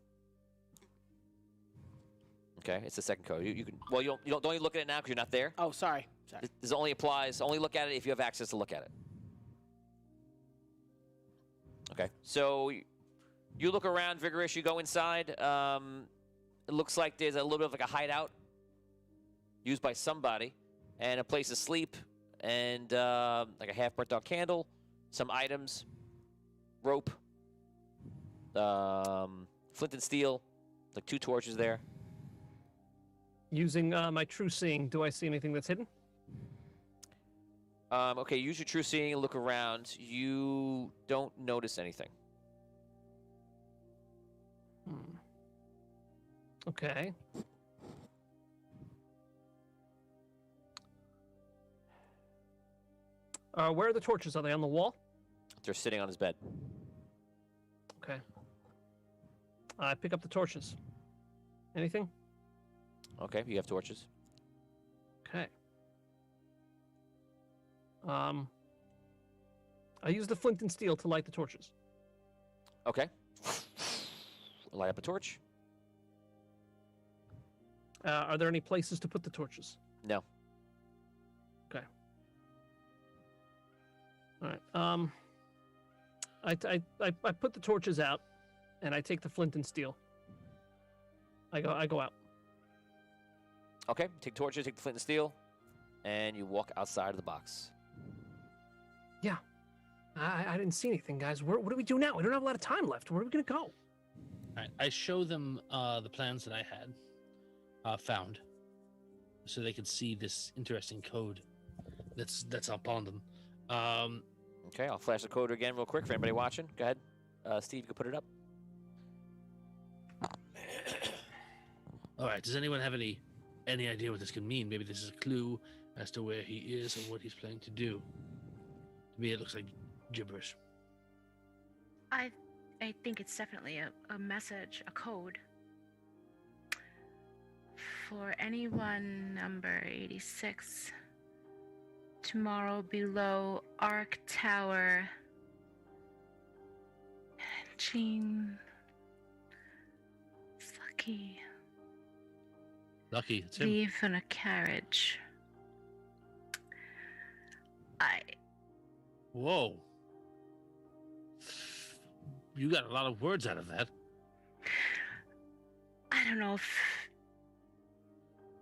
Okay, it's the second code. You can you don't even look at it now because you're not there. Oh, sorry. This only applies. Only look at it if you have access to look at it. Okay, so you look around, Vigorish. You go inside. It looks like there's a little bit of like a hideout used by somebody, and a place to sleep, and like a half burnt out candle, some items, rope, flint and steel, like 2 torches there. Using my true seeing, do I see anything that's hidden? Okay, use your true seeing and look around. You don't notice anything. Okay. Where are the torches? Are they on the wall? They're sitting on his bed. Okay. I pick up the torches. Anything? Okay, you have torches. Okay. I use the flint and steel to light the torches. Okay. Light up a torch. Are there any places to put the torches? No. Okay. All right. I put the torches out, and I take the flint and steel. I go out. Okay, take torches, take the flint and steel, and you walk outside of the box. Yeah. I didn't see anything, guys. What do we do now? We don't have a lot of time left. Where are we gonna go? All right, I show them the plans that I had found, so they could see this interesting code that's up on them. Okay, I'll flash the code again real quick for anybody watching. Go ahead, Steve. You can put it up. All right. Does anyone have any idea what this could mean? Maybe this is a clue as to where he is and what he's planning to do. To me, it looks like gibberish. I think it's definitely a message, a code. For anyone number 86, tomorrow below Arc Tower. Jean. It's lucky. Lucky, it's him. Leave in a carriage. Whoa. You got a lot of words out of that. I don't know if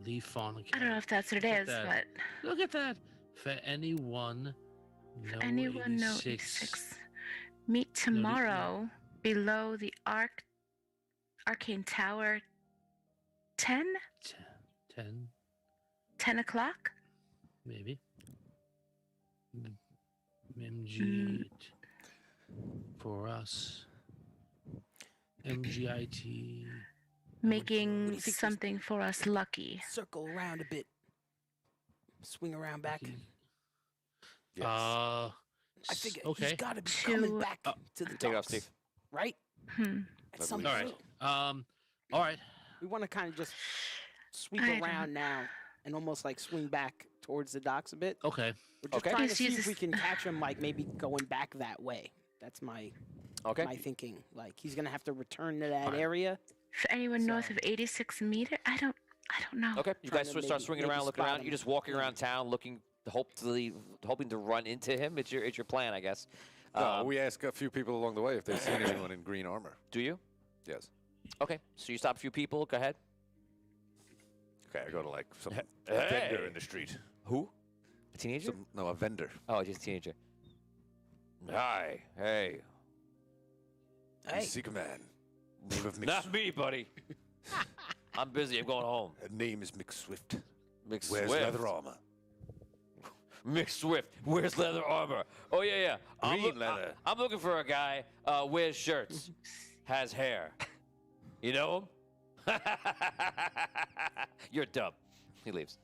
Leave on a I don't know if that's what it is, but look at that. For anyone, for anyone know 86, meet tomorrow below the Arcane Tower 10 o'clock? Maybe. MG for us. MGIT. Making something for us lucky. Circle around a bit. Swing around back. Yes. I figure he's got to be coming back to the Take it off, docks, Steve. right? At some All point. right. All right. We want to kind of just sweep I don't- around now and almost like swing back towards the docks a bit. Okay. We're just trying to see if we can catch him, like maybe going back that way. That's my my thinking. Like he's gonna have to return to that area. For anyone north of 86 meter, I don't know. Okay, you guys start swinging around, looking around. You're just walking around town, hoping to run into him. It's your plan, I guess. No, we ask a few people along the way if they've seen anyone in green armor. Do you? Yes. Okay, so you stop a few people. Go ahead. Okay, I go to like some vendor in the street. Who? A teenager? No, a vendor. Oh, just a teenager. Hi. Hey. We seek a man. Name of Not me, buddy. I'm busy. I'm going home. Her name is McSwift. McSwift. Wears leather armor. McSwift. Wears leather armor. Oh, yeah. Green leather. I'm looking for a guy, wears shirts, has hair. You know him? You're dumb. He leaves.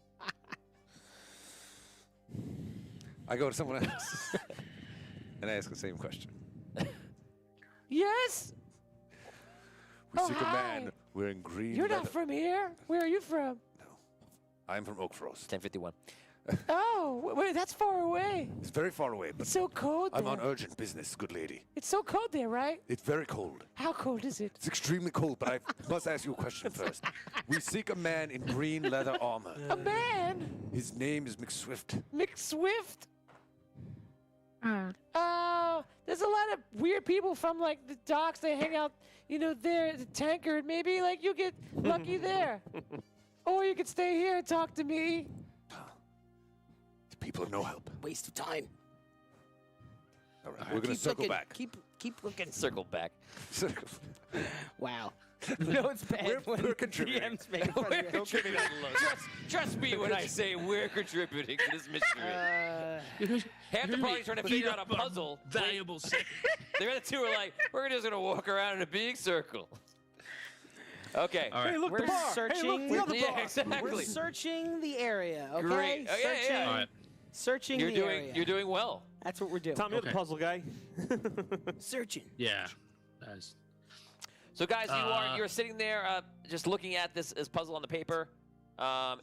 I go to someone else and ask the same question. Yes? We seek a hi. man wearing green You're leather. not from here. Where are you from? I'm from Oak Frost. 1051. Oh, wait, that's far away. It's very far away, but It's so cold I'm there. on urgent business, good lady. It's so cold there, right? It's very cold. How cold is it? It's extremely cold, but I must ask you a question first. We seek a man in green leather armor. A man? His name is McSwift. McSwift? Oh. There's a lot of weird people from like the docks. They hang out, there at the tankard. Maybe like you get lucky there. Or you could stay here and talk to me. The people are no help. Waste of time. All right, we're going to circle back. Keep looking. Circle back. Wow. No, it's bad. We're contributing. DMs make fun of We're you. contributing. Trust me when I say we're contributing to this mystery. Half the party's trying to figure out a puzzle. Valuable second. The other two are like, we're just going to walk around in a big circle. Okay. All right. Hey, look, We're the bar. searching. Hey, look, the other Yeah, bar. exactly. We're searching the area, okay? Great. Oh, yeah, Searching. yeah. All right. Searching You're the doing area. you're doing well. That's what we're doing. Tom, you're the puzzle guy. Searching. Yeah. Nice. So guys, you're sitting there just looking at this puzzle on the paper. What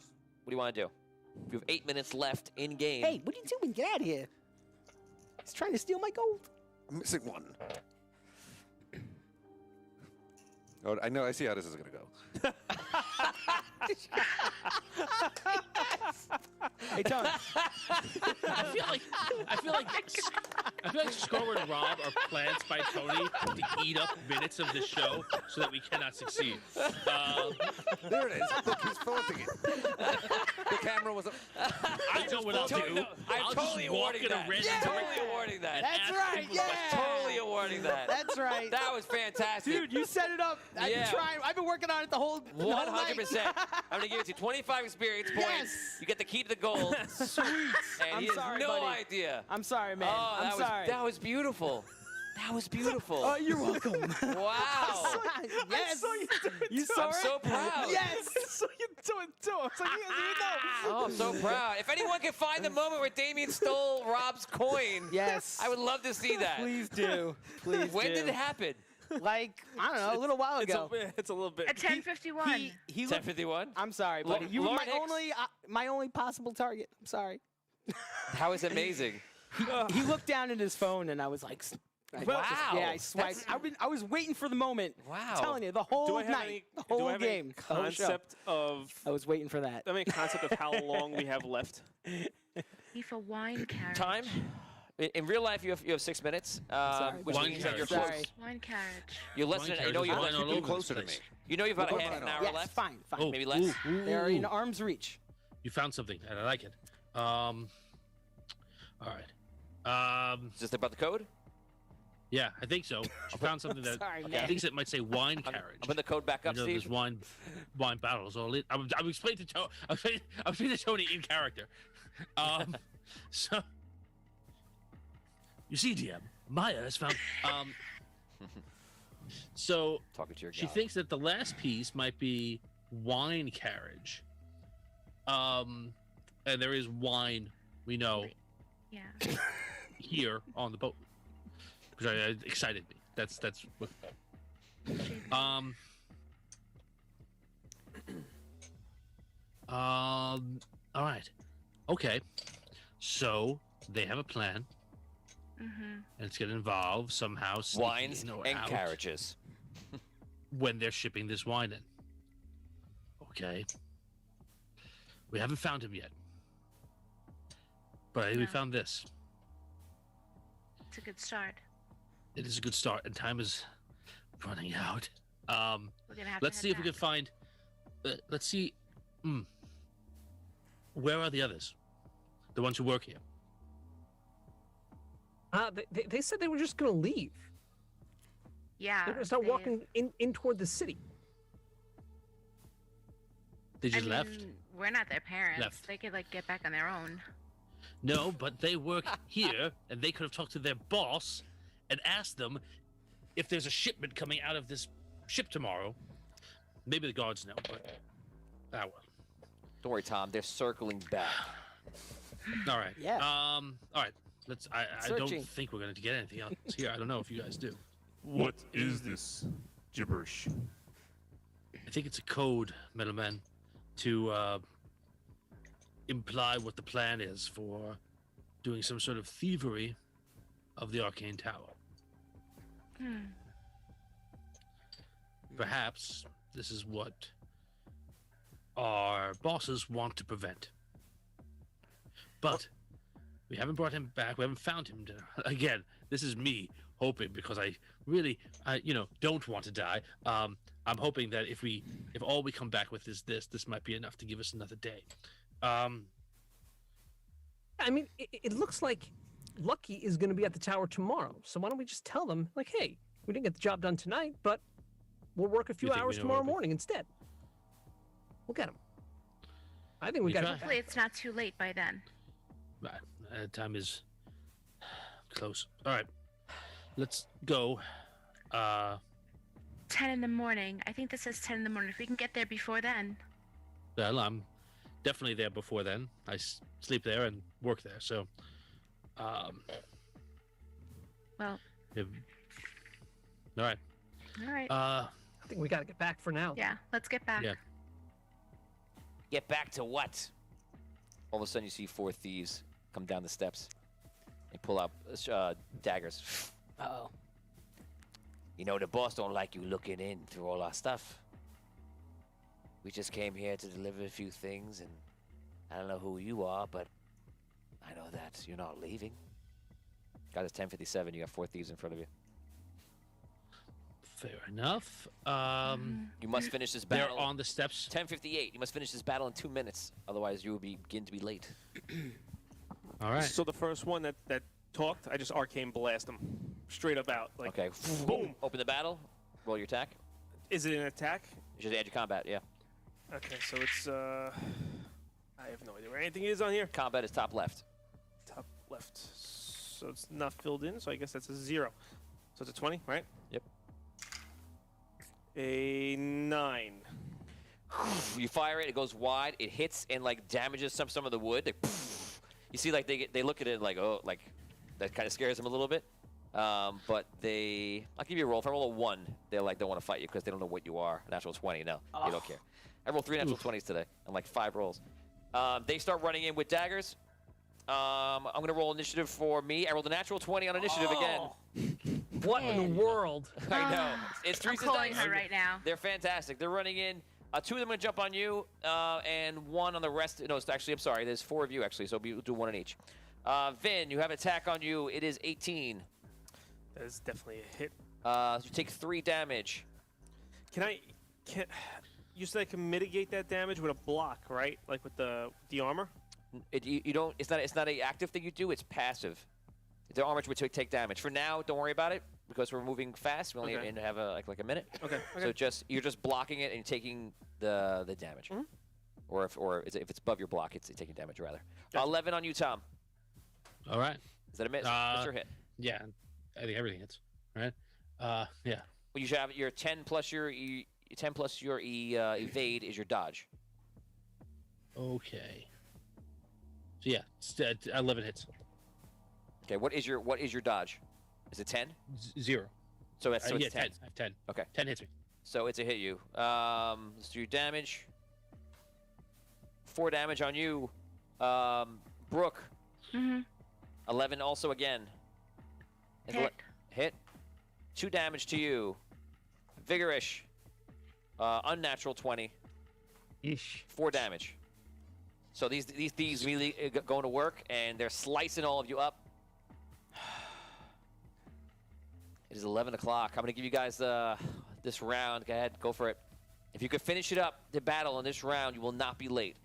do you want to do? You have 8 minutes left in game. Hey, what are you doing? Get out of here. He's trying to steal my gold. I'm missing one. Oh, I know. I see how this is gonna go. Hey, Tony. I feel like Scorward and Rob are plants by Tony to eat up minutes of the show so that we cannot succeed. There it is. Look, he's fronting it. The camera was. I know what I'll do. I'm totally awarding that. Totally awarding that. That's right. Yeah. Totally awarding that. That's right. That was fantastic. Dude, you set it up. I've been trying. I've been working on it the whole night. 100%. I'm gonna give it to you 25 experience points. Yes. You get to keep the gold. Sweet. And I'm he has sorry, no buddy. idea. I'm sorry, man. Oh, I'm sorry. That was beautiful. That was beautiful. Oh, you're welcome. Wow. Yes. You I'm so proud. Yes. I saw you do it too. I was like, he doesn't even know. Oh, I'm so proud. If anyone can find the moment where Damien stole Rob's coin, Yes. I would love to see that. Please do. Please When do. did it happen? Like, I don't know, a little while ago. It's a little bit. At 10:51. He looked, 10:51? I'm sorry, buddy. You were Lauren my only possible target. I'm sorry. That was amazing. He looked down at his phone, and I was like, Wow. yeah, I swiped. I was waiting for the moment. Wow. I'm telling you, the whole night, the whole game, the whole show. Concept of. I was waiting for that. I mean, concept of how long we have left. Beef a wine carriage. Time? In real life, you have 6 minutes. Sorry, which Wine means that you're carriage. close. Wine carriage. You're less Wine than. You carriage know is you're wine all over closer this to me. place. You know you've got We'll a go half an right hour Yes, left. fine. Oh, Maybe less. They're in arm's reach. You found something, and I like it. All right. Is this about the code? Yeah, I think so. She found something that Sorry, I man. think it might say wine carriage. I'm putting the code back I up, know Steve. there's wine battles all in. I'm explaining to Tony. I'm explaining to Tony in character. So you see, DM Maya has found. So Talking to your she God. thinks that the last piece might be wine carriage. And there is wine, we know, Yeah. here on the boat. Which excited me. That's what. All right. Okay. So they have a plan, Mm-hmm. and it's going to involve somehow sneaking Wines in or and out carriages. when they're shipping this wine in. Okay. We haven't found him yet, but we No. found this. It's a good start. It is a good start, and time is running out. We're gonna have Let's to see if we can back. find. Let's see. Where are the others? The ones who work here. They said they were just going to leave. Yeah. They're going to start they- walking in toward the city. They I just mean, left. We're not their parents. Left. They could get back on their own. No, but they work here, and they could have talked to their boss and asked them if there's a shipment coming out of this ship tomorrow. Maybe the guards know, but well. Don't worry, Tom. They're circling back. All right. Yeah. All right. Let's. I Searching. don't think we're gonna get anything else here. I don't know if you guys do. What is this gibberish? I think it's a code, middleman, to imply what the plan is for doing some sort of thievery of the arcane tower. Perhaps this is what our bosses want to prevent. But we haven't brought him back. We haven't found him. Again, this is me hoping, because I really, don't want to die. I'm hoping that if all we come back with is this might be enough to give us another day. I mean, it looks like Lucky is going to be at the tower tomorrow. So why don't we just tell them, like, hey, we didn't get the job done tonight, but we'll work a few You think we hours know tomorrow where we- morning instead. We'll get him. I think we got him. Hopefully, it's not too late by then. Right. Time is close. All right. Let's go. 10 in the morning. I think this says 10 in the morning. If we can get there before then. Well, I'm definitely there before then. I sleep there and work there. So, Well, if, all right. all right. I think we got to get back for now. Yeah, let's get back. Yeah. Get back to what? All of a sudden, you see 4 thieves come down the steps and pull out daggers. Uh-oh. You know, the boss don't like you looking in through all our stuff. We just came here to deliver a few things, and I don't know who you are, but I know that you're not leaving. Guys, it's 10:57. You got 4 thieves in front of you. Fair enough. You must finish this battle. They're on the steps. 10:58. You must finish this battle in 2 minutes. Otherwise, you will begin to be late. All right. So the first one that talked, I just arcane blast him straight up out. Like, Okay. boom. Open the battle. Roll your attack. Is it an attack? You should add your combat, yeah. Okay, so it's I have no idea where anything is on here. Combat is top left. Top left. So it's not filled in, so I guess that's a 0. So it's a 20, right? Yep. A 9. You fire it, it goes wide, it hits and like damages some of the wood. You see, like they look at it like, oh, like that kind of scares them a little bit. But I'll give you a roll. If I roll a 1, they like don't want to fight you because they don't know what you are. Natural 20, no, they don't care. I rolled 3 natural 20s today and like 5 rolls. They start running in with daggers. I'm gonna roll initiative for me. I rolled a natural 20 on initiative again. What in the world? I know. It's I'm Teresa's calling dice. her right now. They're fantastic. They're running in. 2 of them are going to jump on you, and 1 on the rest. No, it's actually, I'm sorry. There's 4 of you, actually, so we'll do 1 on each. Vin, you have attack on you. It is 18. That is definitely a hit. So you take 3 damage. You said I can mitigate that damage with a block, right? Like with the armor? You don't. It's not an active thing you do. It's passive. The armor would take damage. For now, don't worry about it because we're moving fast. We only have like a minute. Okay. So you're just blocking it and you're taking the damage. Or if it's above your block, it's taking damage rather. Gotcha. 11 on you, Tom. All right. Is that a miss? Miss or hit? Yeah, I think everything hits. Right? Yeah. Well, you should have your 10 plus your evade is your dodge. Okay. So yeah, 11 hits. Okay. What is your dodge? Is it 10? 0. So it's yeah, 10. 10. I have 10. Okay. 10 hits me. So it's a hit you. Let's do your damage. 4 damage on you, Brooke. 11 also again. Hit. 2 damage to you. Vigorish. Unnatural 20. Ish. 4 damage. So these thieves really going to work, and they're slicing all of you up. It is 11 o'clock. I'm going to give you guys this round. Go ahead, go for it. If you could finish it up, the battle in this round, you will not be late.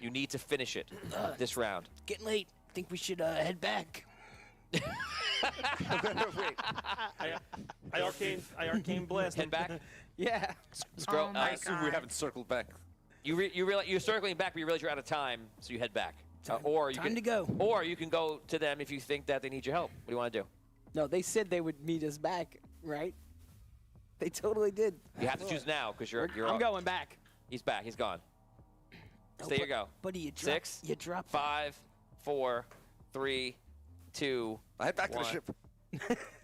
You need to finish it this round. Getting late. Think we should head back. Wait. I arcane blast. Head back. Yeah. Let's go. my I assume we haven't circled back. You realize you're circling back, but you realize you're out of time, so you head back. Or you time to go. Or you can go to them if you think that they need your help. What do you want to do? No, they said they would meet us back, right? They totally did. You have to choose now because you're. I'm going back. He's back. He's gone. No, Stay your go. Buddy, you drop. 6. You drop. 5, 4, 3, 2. I head back to the 1. ship.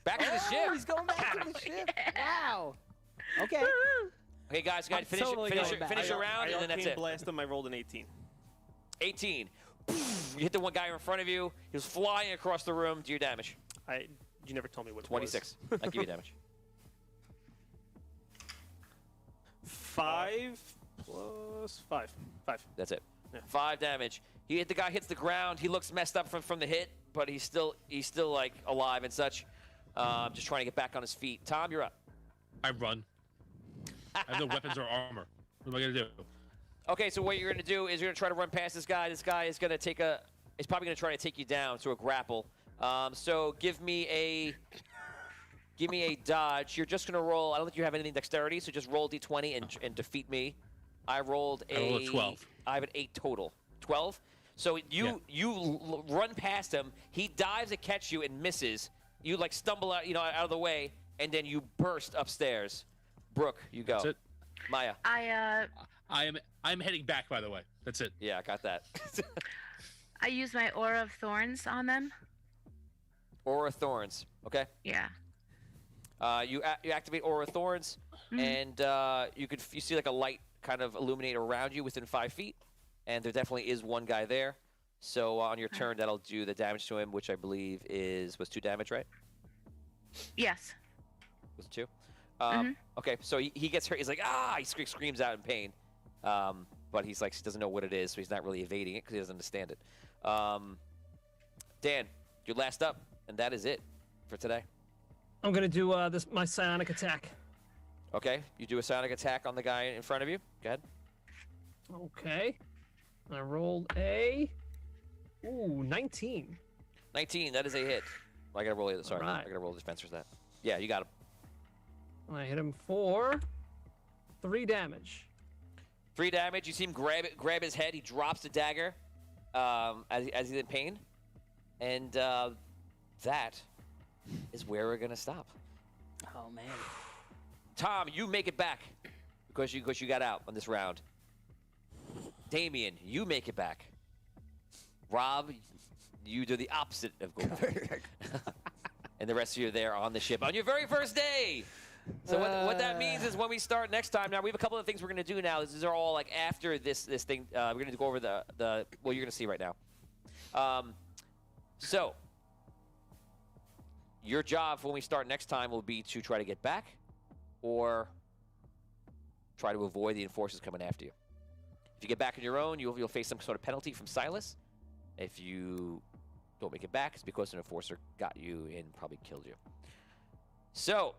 Back to the ship. He's going back to the ship. Wow. Okay. Okay, guys, I'm finish totally going back. finish your round, and then that's arcane it. blast him. I rolled an 18. 18. You hit the one guy in front of you. He was flying across the room. Do your damage. You never told me what 26. it was. I'll give you damage. 5 plus 5. 5. That's it. Yeah. 5 damage. The guy hits the ground. He looks messed up from the hit, but he's still like alive and such. Just trying to get back on his feet. Tom, you're up. I run. I have no weapons or armor. What am I gonna do? Okay, so what you're gonna do is you're gonna try to run past this guy. This guy is gonna he's probably gonna try to take you down to a grapple. So give me a dodge. You're just gonna roll. I don't think you have anything dexterity, so just roll d20 and defeat me. I rolled a 12. I have an 8 total. 12. So you run past him. He dives to catch you and misses. You like stumble out of the way, and then you burst upstairs. Brooke, you go. That's it. Maya. I I'm heading back. By the way, that's it. Yeah, I got that. I use my Aura of Thorns on them. Aura Thorns. Okay. Yeah. You activate Aura Thorns, and you see like a light kind of illuminate around you within 5 feet, and there definitely is one guy there. So on your turn, that'll do the damage to him, which I believe was 2 damage, right? Yes. Was it 2? Okay, so he gets hurt. He's like, ah! He screams out in pain. But he's like, he doesn't know what it is, so he's not really evading it because he doesn't understand it. Dan, you're last up, and that is it for today. I'm gonna do my psionic attack. Okay, you do a psionic attack on the guy in front of you. Go ahead. Okay. I rolled a 19. 19, that is a hit. I gotta roll it. Sorry, Right. I gotta roll defense for that. Yeah, you got him. I hit him for 3 damage. 3 damage. You see him grab his head. He drops the dagger as he's in pain. And that is where we're gonna stop. Oh man. Tom, you make it back because you got out on this round. Damien, you make it back. Rob, you do the opposite of go back. And the rest of you are there on the ship on your very first day. So what that means is when we start next time, now we have a couple of things we're going to do now. These are all like after this thing. We're going to go over the well, you're going to see right now. So your job for when we start next time will be to try to get back or try to avoid the enforcers coming after you. If you get back on your own, you'll face some sort of penalty from Silas. If you don't make it back, it's because an enforcer got you and probably killed you. So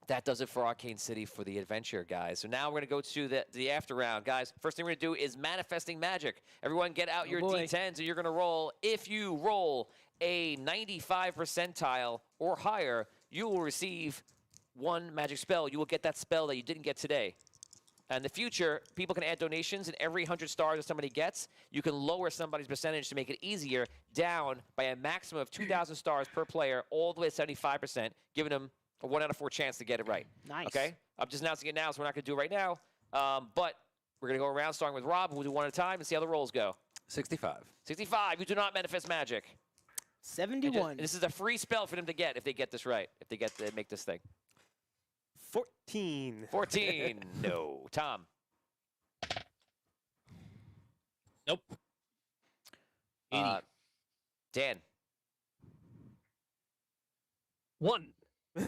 that does it for Arcane City for the adventure, guys. So now we're going to go to the after round. Guys, first thing we're going to do is manifesting magic. Everyone get out your D10s, and you're going to roll. If you roll a 95 percentile or higher, you will receive 1 magic spell. You will get that spell that you didn't get today. In the future, people can add donations, and every 100 stars that somebody gets, you can lower somebody's percentage to make it easier down by a maximum of 2,000 stars per player, all the way to 75%, giving them a 1 out of 4 chance to get it right. Nice. Okay? I'm just announcing it now, so we're not going to do it right now. But we're going to go around starting with Rob. We'll do 1 at a time and see how the rolls go. 65. 65. You do not manifest magic. 71. This is a free spell for them to get if they get this right, if they get to make this thing. 14. 14. No. Tom. Nope. 80. Dan. 1. You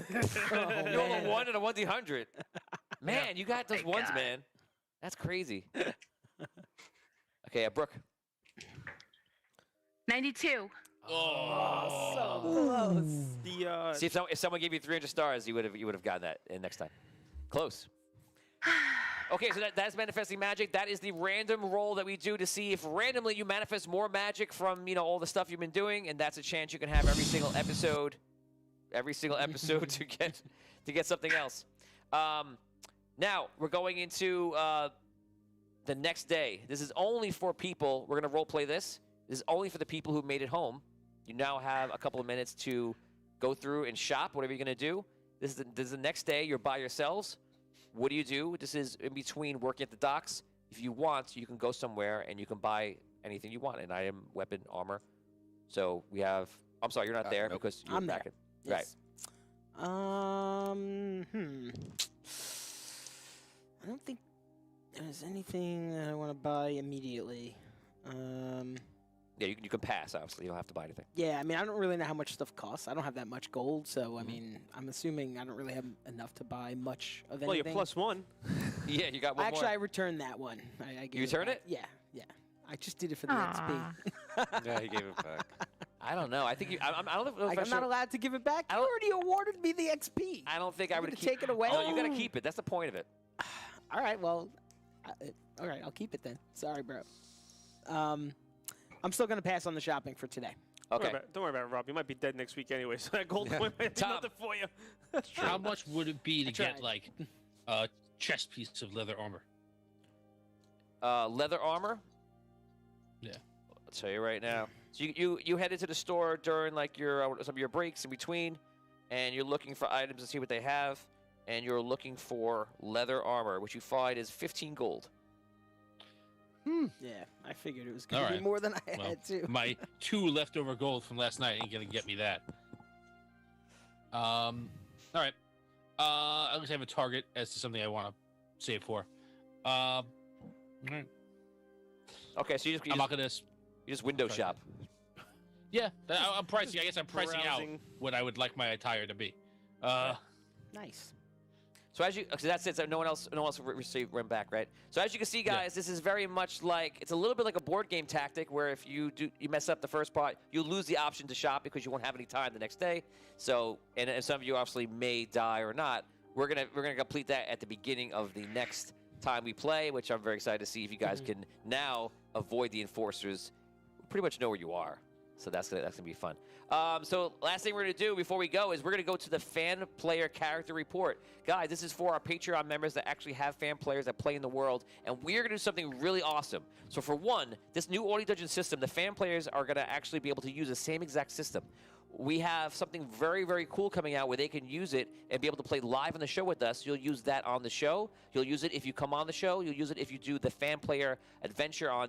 roll a 1 and a 1d100. Man, you got those ones, man. That's crazy. Okay, Brooke. 92. Oh, so close. See, if someone gave you 300 stars, you would have gotten that next time. Close. Okay, so that's manifesting magic. That is the random roll that we do to see if randomly you manifest more magic from all the stuff you've been doing, and that's a chance you can have every single episode to get something else. Now we're going into the next day. This is only for people. We're gonna role play this. This is only for the people who made it home. You now have a couple of minutes to go through and shop, whatever you're going to do. This is the next day. You're by yourselves. What do? This is in between working at the docks. If you want, you can go somewhere and you can buy anything you want, an item, weapon, armor. So we have... I'm sorry, you're not there because you're I'm back there. in... Yes. Right. I don't think there's anything that I want to buy immediately. Yeah, you can pass, obviously. You don't have to buy anything. Yeah, I mean, I don't really know how much stuff costs. I don't have that much gold, so, I mean, I'm assuming I don't really have enough to buy much of anything. Well, you're +1. Yeah, you got one Actually, more. I returned that one. I gave You returned back. it? Yeah. I just did it for the XP. Yeah, he gave it back. I don't know. I think you... I don't know if I'm not allowed to give it back? You already awarded me the XP. I don't think I would take it away. Oh, you got to keep it. That's the point of it. All right, well, all right, I'll keep it then. Sorry, bro. I'm still going to pass on the shopping for today. Okay. Don't worry about it, Rob. You might be dead next week anyway, so that gold coin might be nothing for you. How much would it be to get like a chest piece of leather armor? Leather armor? Yeah. I'll tell you right now. So you head into the store during like some of your breaks in between, and you're looking for items to see what they have, and you're looking for leather armor, which you find is 15 gold. Yeah, I figured it was going All to be right. more than I Well, had to. my 2 leftover gold from last night ain't gonna get me that. All right. At least I have a target as to something I want to save for. All right. Okay, so you I'm not gonna. You just window shop. Yeah, I'm pricing. I guess I'm pricing out browsing. what I would like my attire to be. Nice. So as you, so that's it. So no one else run back, right? So as you can see, guys, this is very much like, it's a little bit like a board game tactic where if you mess up the first part, you lose the option to shop because you won't have any time the next day. So, and some of you obviously may die or not. We're gonna complete that at the beginning of the next time we play, which I'm very excited to see if you guys can now avoid the enforcers. Pretty much know where you are. So that's gonna be fun. So last thing we're gonna do before we go is we're gonna go to the fan player character report. Guys, this is for our Patreon members that actually have fan players that play in the world, and we're gonna do something really awesome. So for one, this new Audio Dungeon system, the fan players are gonna actually be able to use the same exact system. We have something very, very cool coming out where they can use it and be able to play live on the show with us. You'll use that on the show. You'll use it if you come on the show. You'll use it if you do the fan player adventure on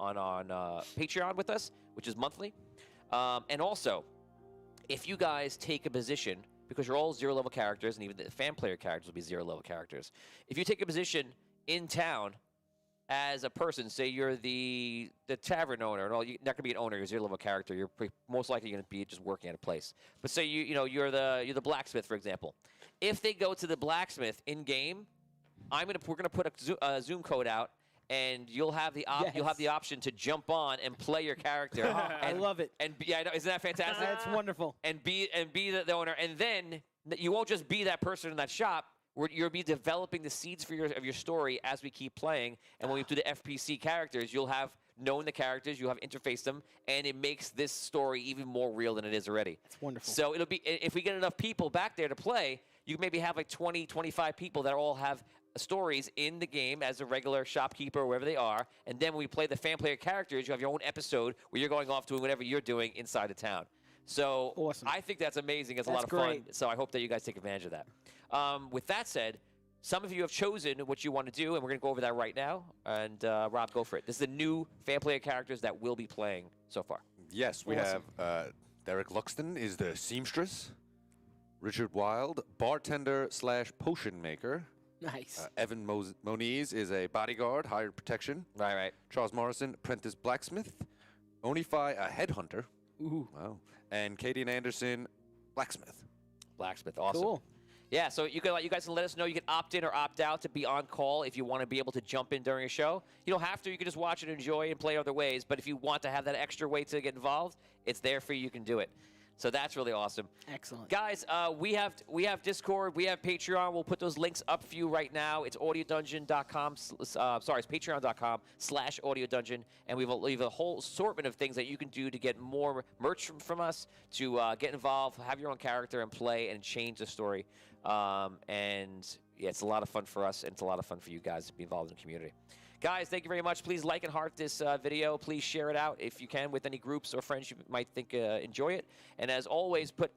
Patreon with us, which is monthly. And also, if you guys take a position, because you're all 0 level characters, and even the fan player characters will be 0 level characters. If you take a position in town as a person, say you're the tavern owner, and you're not gonna be an owner, you're a 0 level character. You're most likely gonna be just working at a place. But say you're the blacksmith, for example. If they go to the blacksmith in game, we're gonna put a Zoom code out. And you'll have the option to jump on and play your character. I love it. And I know, isn't that fantastic? That's wonderful. And be the owner, and then you won't just be that person in that shop. You'll be developing the seeds of your story as we keep playing. And when we do the FPC characters, you'll have known the characters, you'll have interfaced them, and it makes this story even more real than it is already. It's wonderful. So it'll be, if we get enough people back there to play, you maybe have like 20, 25 people that all have stories in the game as a regular shopkeeper or wherever they are, and then when we play the fan player characters, you have your own episode where you're going off doing whatever you're doing inside of town. So awesome. I think that's amazing. It's a lot of fun. So I hope that you guys take advantage of that. With that said, some of you have chosen what you want to do, and we're going to go over that right now. And Rob, go for it. This is the new fan player characters that we'll be playing so far. Yes, we have Derek Luxton is the seamstress, Richard Wild, bartender / potion maker. Nice. Evan Moniz is a bodyguard, hired protection. Right. Charles Morrison, apprentice blacksmith. Onify, a headhunter. Ooh. Wow. And Katie Anderson, blacksmith. Blacksmith, awesome. Cool. Yeah, so you guys can let us know. You can opt in or opt out to be on call if you want to be able to jump in during a show. You don't have to. You can just watch and enjoy and play other ways. But if you want to have that extra way to get involved, it's there for you. You can do it. So that's really awesome. Excellent. Guys, we have Discord, we have Patreon. We'll put those links up for you right now. It's audiodungeon.com, it's patreon.com/audiodungeon. And we have a whole assortment of things that you can do to get more merch from us, to get involved, have your own character and play and change the story. And yeah, it's a lot of fun for us, and it's a lot of fun for you guys to be involved in the community. Guys, thank you very much. Please like and heart this video. Please share it out if you can with any groups or friends you might think enjoy it. And as always, put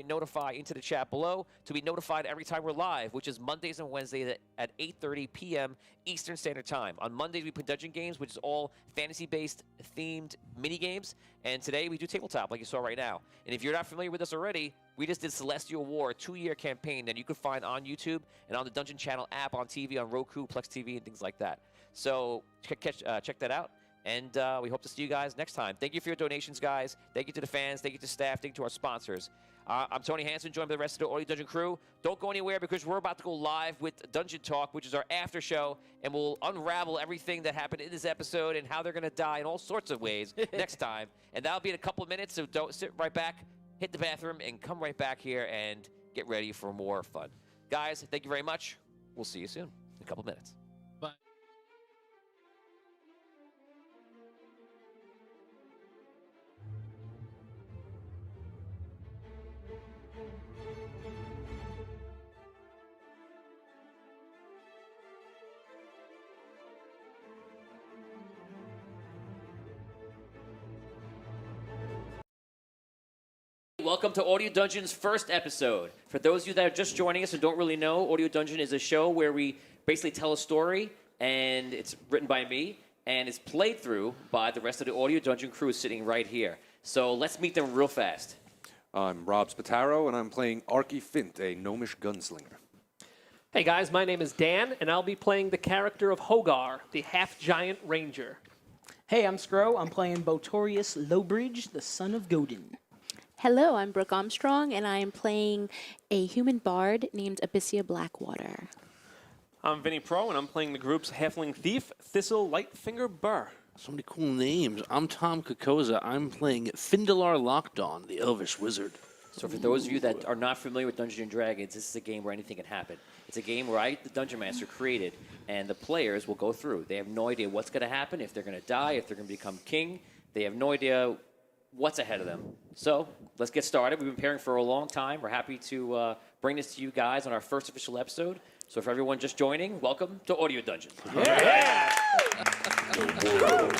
!notify into the chat below to be notified every time we're live, which is Mondays and Wednesdays at 8:30 p.m. Eastern Standard Time. On Mondays, we play Dungeon Games, which is all fantasy-based themed mini games. And today, we do tabletop, like you saw right now. And if you're not familiar with us already, we just did Celestial War, a 2-year campaign that you can find on YouTube and on the Dungeon Channel app on TV, on Roku, Plex TV, and things like that. So check that out, and we hope to see you guys next time. Thank you for your donations, guys. Thank you to the fans. Thank you to staff. Thank you to our sponsors. I'm Tony Hansen, joined by the rest of the Audio Dungeon crew. Don't go anywhere because we're about to go live with Dungeon Talk, which is our after show, and we'll unravel everything that happened in this episode and how they're going to die in all sorts of ways next time. And that'll be in a couple of minutes, so don't sit right back, hit the bathroom, and come right back here and get ready for more fun. Guys, thank you very much. We'll see you soon in a couple of minutes. Bye. Welcome to Audio Dungeon's first episode. For those of you that are just joining us and don't really know, Audio Dungeon is a show where we basically tell a story and it's written by me, and it's played through by the rest of the Audio Dungeon crew sitting right here. So let's meet them real fast. I'm Rob Spataro, and I'm playing Arky Fint, a gnomish gunslinger. Hey guys, my name is Dan, and I'll be playing the character of Hogar, the half-giant ranger. Hey, I'm Scro. I'm playing Botorius Lowbridge, the son of Godin. Hello, I'm Brooke Armstrong, and I am playing a human bard named Abyssia Blackwater. I'm Vinny Pro, and I'm playing the group's halfling thief, Thistle Lightfinger Burr. So many cool names. I'm Tom Kokoza. I'm playing Findalar Lockdawn, the Elvish wizard. So for those of you that are not familiar with Dungeons & Dragons, this is a game where anything can happen. It's a game where I, the Dungeon Master, created, and the players will go through. They have no idea what's going to happen, if they're going to die, if they're going to become king. They have no idea what's ahead of them. So let's get started. We've been preparing for a long time. We're happy to bring this to you guys on our first official episode. So for everyone just joining, welcome to Audio Dungeon. Yeah! A world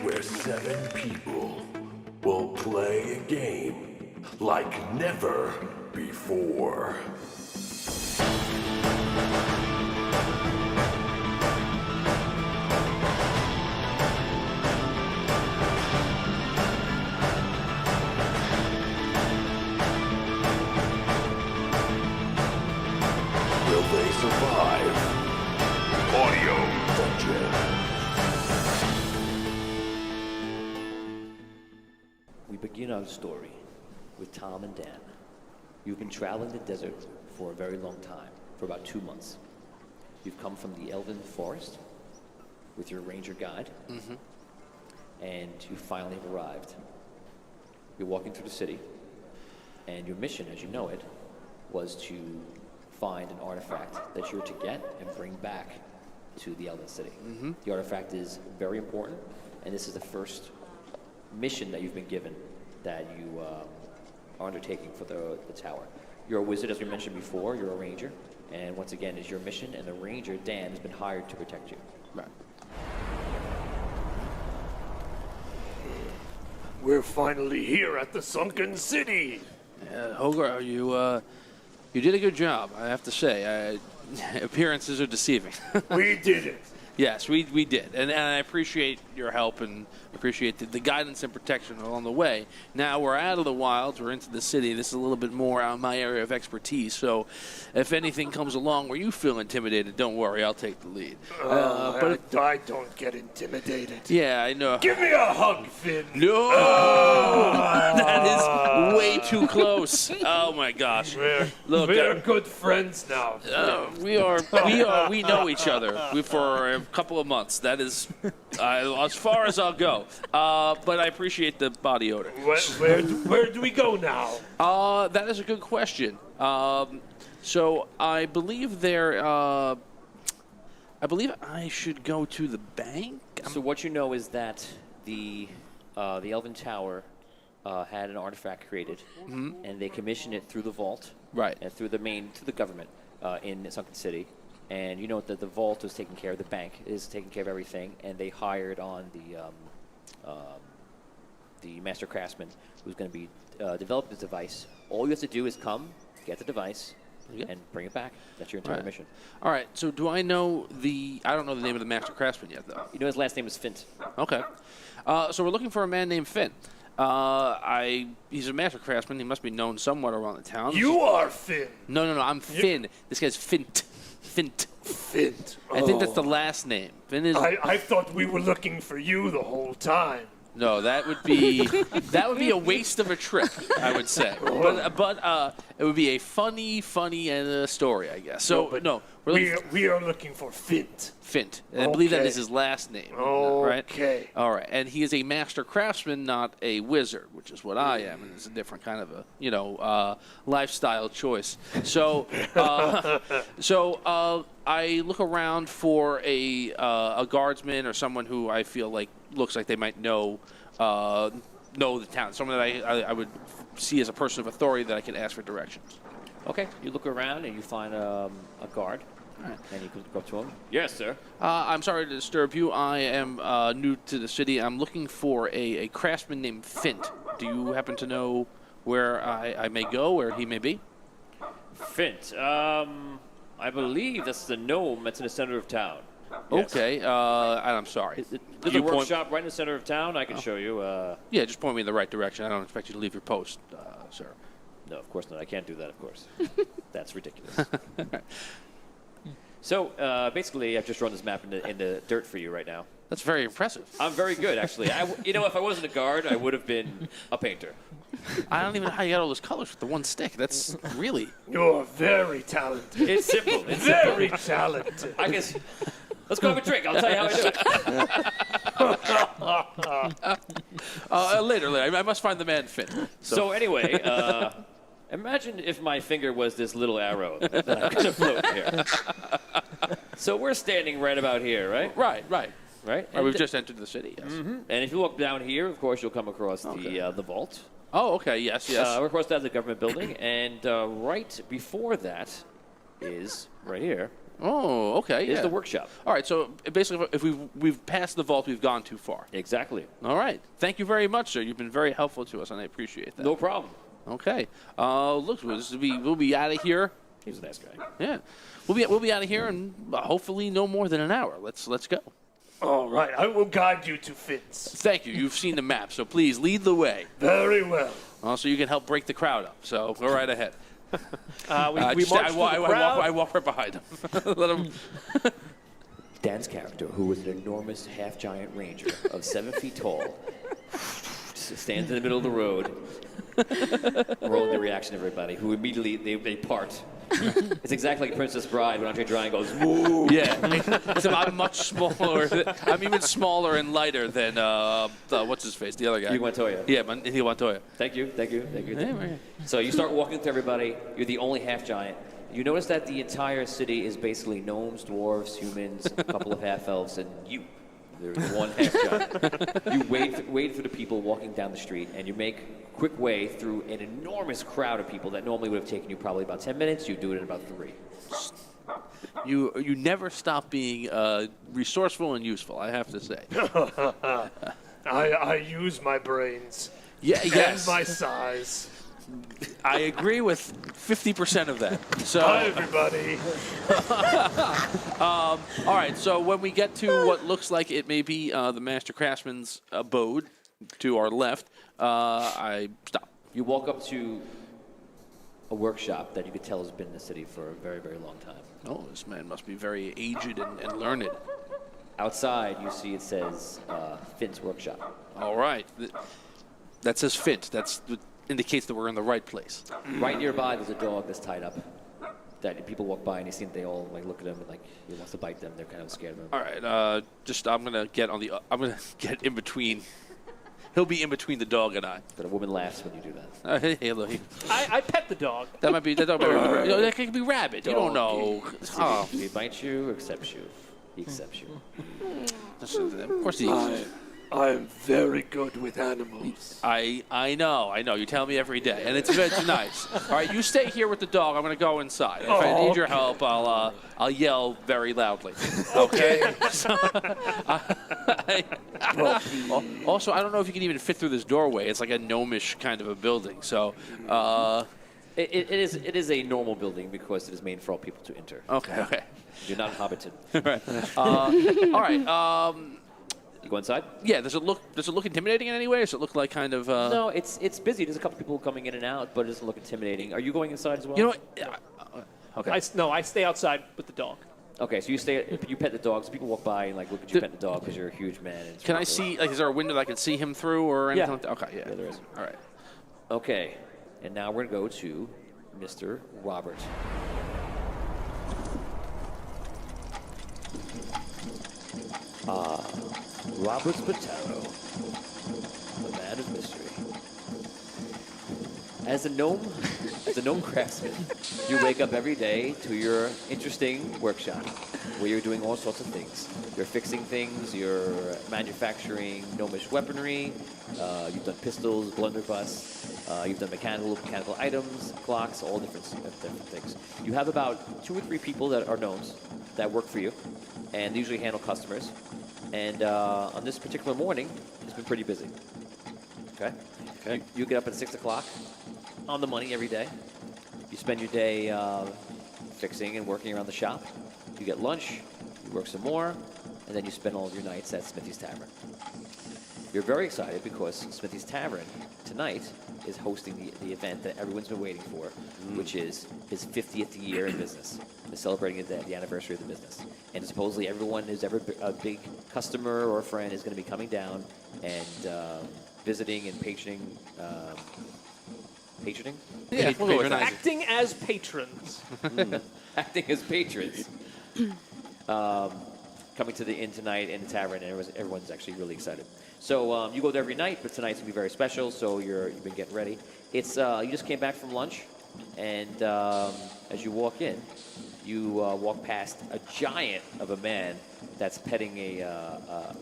where 7 people will play a game like never before. Will they survive? Audio Dungeon. We begin our story with Tom and Dan. You've been traveling the desert for a very long time, for about 2 months. You've come from the Elven Forest with your ranger guide, and you finally have arrived. You're walking through the city, and your mission, as you know it, was to find an artifact that you're to get and bring back to the Elven City. The artifact is very important, and this is the first mission that you've been given that you are undertaking for the tower. You're a wizard, as we mentioned before. You're a ranger, and once again, is your mission, and the ranger, Dan, has been hired to protect you. Right. We're finally here at the Sunken City. Hogar, you did a good job, I have to say. Appearances are deceiving. We did it. Yes, we did. And I appreciate your help and appreciate the guidance and protection along the way. Now we're out of the wilds, we're into the city. This is a little bit more out of my area of expertise. So if anything comes along where you feel intimidated, don't worry, I'll take the lead. But I don't get intimidated. Yeah, I know. Give me a hug, Finn. No! That is way too close. Oh my gosh. We're good friends now. We know each other for a couple of months. That is as far as I'll go. But I appreciate the body odor. Where do we go now? That is a good question. So I believe I believe I should go to the bank. So what you know is that the Elven Tower had an artifact created, and they commissioned it through the vault, right, and through the government in Sunken City. And you know that the vault was taking care of, the bank is taking care of everything, and they hired on the master craftsman who's going to be developing this device. All you have to do is come, get the device, and bring it back. That's your entire mission. All right. So do I know I don't know the name of the master craftsman yet, though. You know his last name is Fint. Okay. So we're looking for a man named Finn. He's a master craftsman. He must be known somewhat around the town. You are Finn. No. I'm Finn. This guy's Fint. Fint. I think that's the last name. Finn is. I thought we were looking for you the whole time. No, that would be a waste of a trip, I would say. But it would be a funny story, I guess. So we are looking for Fint. Fint, and I believe that is his last name. Right? Okay. All right, and he is a master craftsman, not a wizard, which is what I am, and it's a different kind of a lifestyle choice. So I look around for a guardsman or someone who I feel like looks like they might know the town, someone that I would see as a person of authority that I can ask for directions. Okay, you look around and you find a guard. Right. And you can go up to him. Yes, sir. I'm sorry to disturb you. I am new to the city. I'm looking for a craftsman named Fint. Do you happen to know where I may go, where he may be? Fint. I believe that's the gnome that's in the center of town. Okay. And I'm sorry. There's a workshop right in the center of town. I can show you. Yeah, just point me in the right direction. I don't expect you to leave your post, sir. No, of course not. I can't do that, of course. That's ridiculous. So, basically, I've just run this map in the dirt for you right now. That's very impressive. I'm very good, actually. If I wasn't a guard, I would have been a painter. I don't even know how you got all those colors with the one stick. That's really... You're very talented. It's simple. It's very simple. talented. I guess... Let's go have a drink. I'll tell you how I do it. Later. I must find the man Finn. So anyway, imagine if my finger was this little arrow that I'm going to float here. So we're standing right about here, right? Right. Right? We've just entered the city, yes. And if you look down here, of course, you'll come across the vault. Oh, okay. Yes. We're across that, the government building. And right before that is, right here, Oh, okay. is Yeah. the workshop. All right. So basically, if we've passed the vault, we've gone too far. Exactly. All right. Thank you very much, sir. You've been very helpful to us, and I appreciate that. No problem. Okay. Look, we'll be out of here. He's a nice guy. Yeah. We'll be out of here in hopefully no more than an hour. Let's go. All right, I will guide you to Finn's. Thank you. You've seen the map, so please lead the way. Very well. Also, you can help break the crowd up. So go right ahead. We march through the crowd. I walk right behind him. Let him. Dan's character, who was an enormous half-giant ranger of 7 feet tall, stands in the middle of the road, rolling the reaction of everybody, who immediately they part. It's exactly like Princess Bride when Andre Drying goes, woo! Yeah, so I'm much smaller. I'm even smaller and lighter than what's his face, the other guy. Hugo Montoya. Yeah, Hugo Montoya. Thank you. Yeah, right. So you start walking through everybody. You're the only half-giant. You notice that the entire city is basically gnomes, dwarves, humans, a couple of half-elves, and you. There's one half-giant. You wait for the people walking down the street, and you make quick way through an enormous crowd of people that normally would have taken you probably about 10 minutes. You do it in about 3. You never stop being resourceful and useful, I have to say. I use my brains. Yeah, yes. And my size. I agree with 50% of that. So, hi, everybody. all right, so when we get to what looks like it may be the Master Craftsman's abode to our left, I stop. You walk up to a workshop that you could tell has been in the city for a very, very long time. Oh, this man must be very aged and learned. Outside, you see it says Finn's Workshop. All right. That says Fint. That indicates that we're in the right place. Right nearby, there's a dog that's tied up. That people walk by and they see they all like look at him and like he wants to bite them. They're kind of scared of him. All right. I'm gonna get in between. He'll be in between the dog and I. But a woman laughs when you do that. Hey, look. I pet the dog. That might be that dog. That could be rabbit. You don't know. Oh. He bites you, accepts you. He accepts you. Of course he. I am very good with animals. I know. You tell me every day, and it's nice. All right, you stay here with the dog. I'm gonna go inside. If I need your help, I'll yell very loudly. Okay. Also, I don't know if you can even fit through this doorway. It's like a gnomish kind of a building. So. It is a normal building because it is made for all people to enter. Okay. You're not a Hobbiton. Right. All right. You go inside? Yeah. Does it look intimidating in any way? Or does it look like kind of? No, it's busy. There's a couple people coming in and out, but it doesn't look intimidating. Are you going inside as well? You know what? Okay. I stay outside with the dog. Okay, so you pet the dog. So people walk by and like look at you pet the dog because you're a huge man. And can I see? Like, is there a window that I can see him through or anything? Yeah. Okay. Yeah. There is. All right. Okay, and now we're gonna go to Mr. Robert. Robert Spataro, the man of mystery. As a gnome craftsman, you wake up every day to your interesting workshop where you're doing all sorts of things. You're fixing things, you're manufacturing gnomish weaponry, you've done pistols, blunderbuss, you've done mechanical items, clocks, all different things. You have about 2 or 3 people that are gnomes that work for you, and they usually handle customers. And on this particular morning, it's been pretty busy. Okay. You get up at 6 o'clock on the money every day. You spend your day fixing and working around the shop. You get lunch. You work some more, and then you spend all of your nights at Smithy's Tavern. You're very excited because Smithy's Tavern tonight is hosting the event that everyone's been waiting for, which is his 50th year in business. They're celebrating the anniversary of the business. And supposedly everyone who's ever a big customer or friend is going to be coming down and visiting and patroning. Patroning? Yeah, acting as patrons. Acting as patrons. Coming to the inn tonight in the tavern, and everyone's actually really excited. So you go there every night, but tonight's gonna be very special. So you've been getting ready. It's you just came back from lunch, and as you walk in, you walk past a giant of a man that's petting a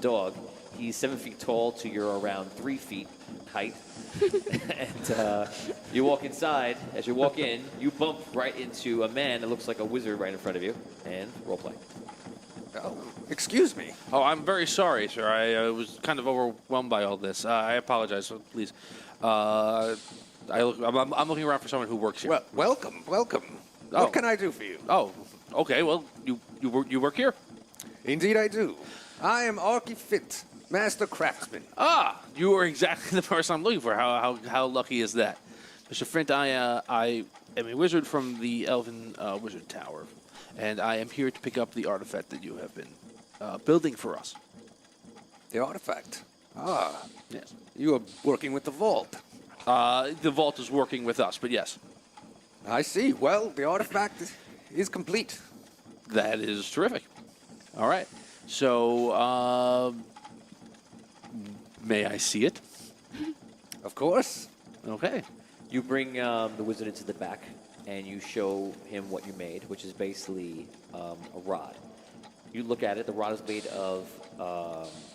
dog. He's 7 feet tall to you're around 3 feet height, and you walk inside. As you walk in, you bump right into a man that looks like a wizard right in front of you, and role play. Oh, excuse me. Oh, I'm very sorry, sir. I was kind of overwhelmed by all this. I apologize, so please. I'm looking around for someone who works here. Well, welcome. Oh. What can I do for you? Oh, okay. Well, you work here? Indeed I do. I am Arky Fint, Master Craftsman. Ah, you are exactly the person I'm looking for. How lucky is that? Mr. Fint, I am a wizard from the Elven Wizard Tower, and I am here to pick up the artifact that you have been building for us. The artifact? Ah. Yes. You are working with the vault. The vault is working with us, but yes. I see. Well, the artifact is complete. That is terrific. All right. So, may I see it? Of course. Okay. You bring the wizard into the back, and you show him what you made, which is basically a rod. You look at it. The rod is made of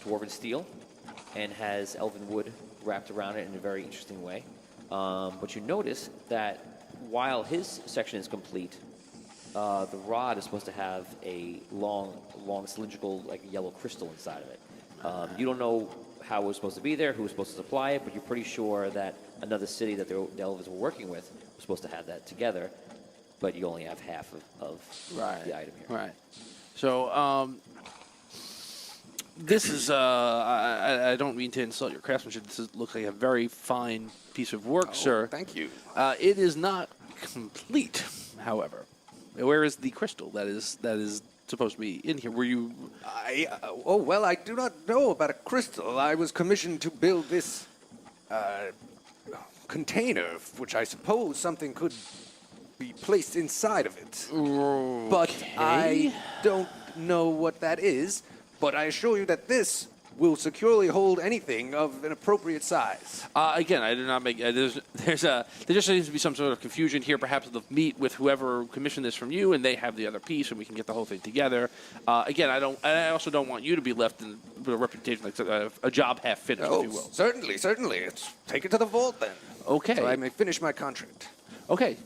dwarven steel and has elven wood wrapped around it in a very interesting way. But you notice that while his section is complete, the rod is supposed to have a long cylindrical, like yellow crystal inside of it. You don't know how it was supposed to be there, who was supposed to supply it, but you're pretty sure that another city that the elves were working with was supposed to have that together, but you only have half of the item here. Right. So, this is, I don't mean to insult your craftsmanship. This looks like a very fine piece of work, sir. Thank you. It is not complete, however. Where is the crystal that is supposed to be in here? Were you... well, I do not know about a crystal. I was commissioned to build this container, which I suppose something could be placed inside of it. Okay. But I don't know what that is. But I assure you that this will securely hold anything of an appropriate size. Again, I did not make. There just seems to be some sort of confusion here. Perhaps they'll meet with whoever commissioned this from you, and they have the other piece, and we can get the whole thing together. Again, I also don't want you to be left in with a reputation like a job half finished, if you will. Certainly. Take it to the vault then. Okay. So I may finish my contract. Okay.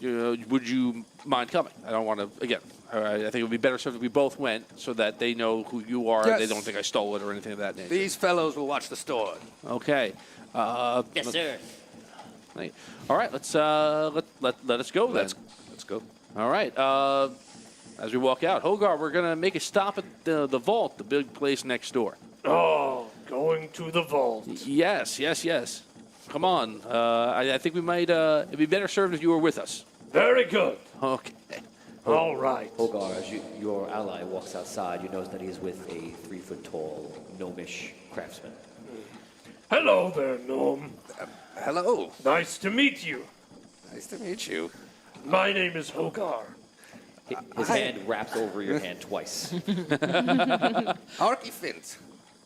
Would you mind coming? I don't want to. Again, I think it would be better served if we both went, so that they know who you are. Yes. They don't think I stole it or anything of that nature. These fellows will watch the store. Okay. Yes, sir. All right. Let's let us go then. Let's go. All right. As we walk out, Hogar, we're gonna make a stop at the vault, the big place next door. Oh, going to the vault. Yes. Come on. I think we might. It'd be better served if you were with us. Very good. Okay. All right. Hogar, as your ally walks outside, you notice that he is with a 3-foot-tall, gnomish craftsman. Hello there, gnome. Hello. Nice to meet you. Nice to meet you. My name is Hogar. His hand wraps over your hand twice. Arky Fint.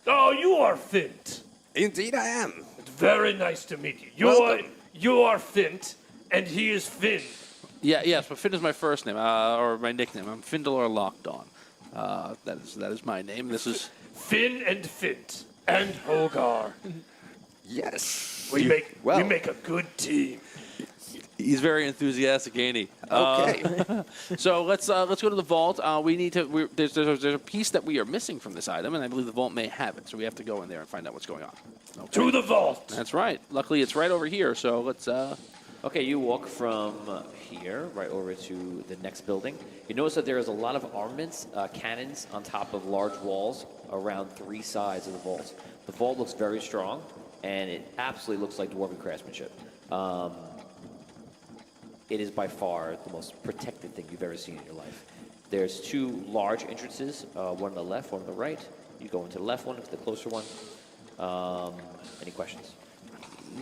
Oh, you are Fint. Indeed I am. It's very nice to meet you. You are Fint, and he is Finn. Yes, but Finn is my first name, or my nickname. I'm Findler Lockdawn. That is my name. This is Finn and Fint and Hogar. Yes. We make a good team. He's very enthusiastic, ain't he? Okay. So let's go to the vault. We need to. There's a piece that we are missing from this item, and I believe the vault may have it. So we have to go in there and find out what's going on. Okay. To the vault. That's right. Luckily, it's right over here. So Okay, you walk from here right over to the next building. You notice that there is a lot of armaments, cannons on top of large walls around 3 sides of the vault. The vault looks very strong, and it absolutely looks like dwarven craftsmanship. It is by far the most protected thing you've ever seen in your life. There's 2 large entrances, one on the left, one on the right. You go into the left one, it's the closer one. Any questions?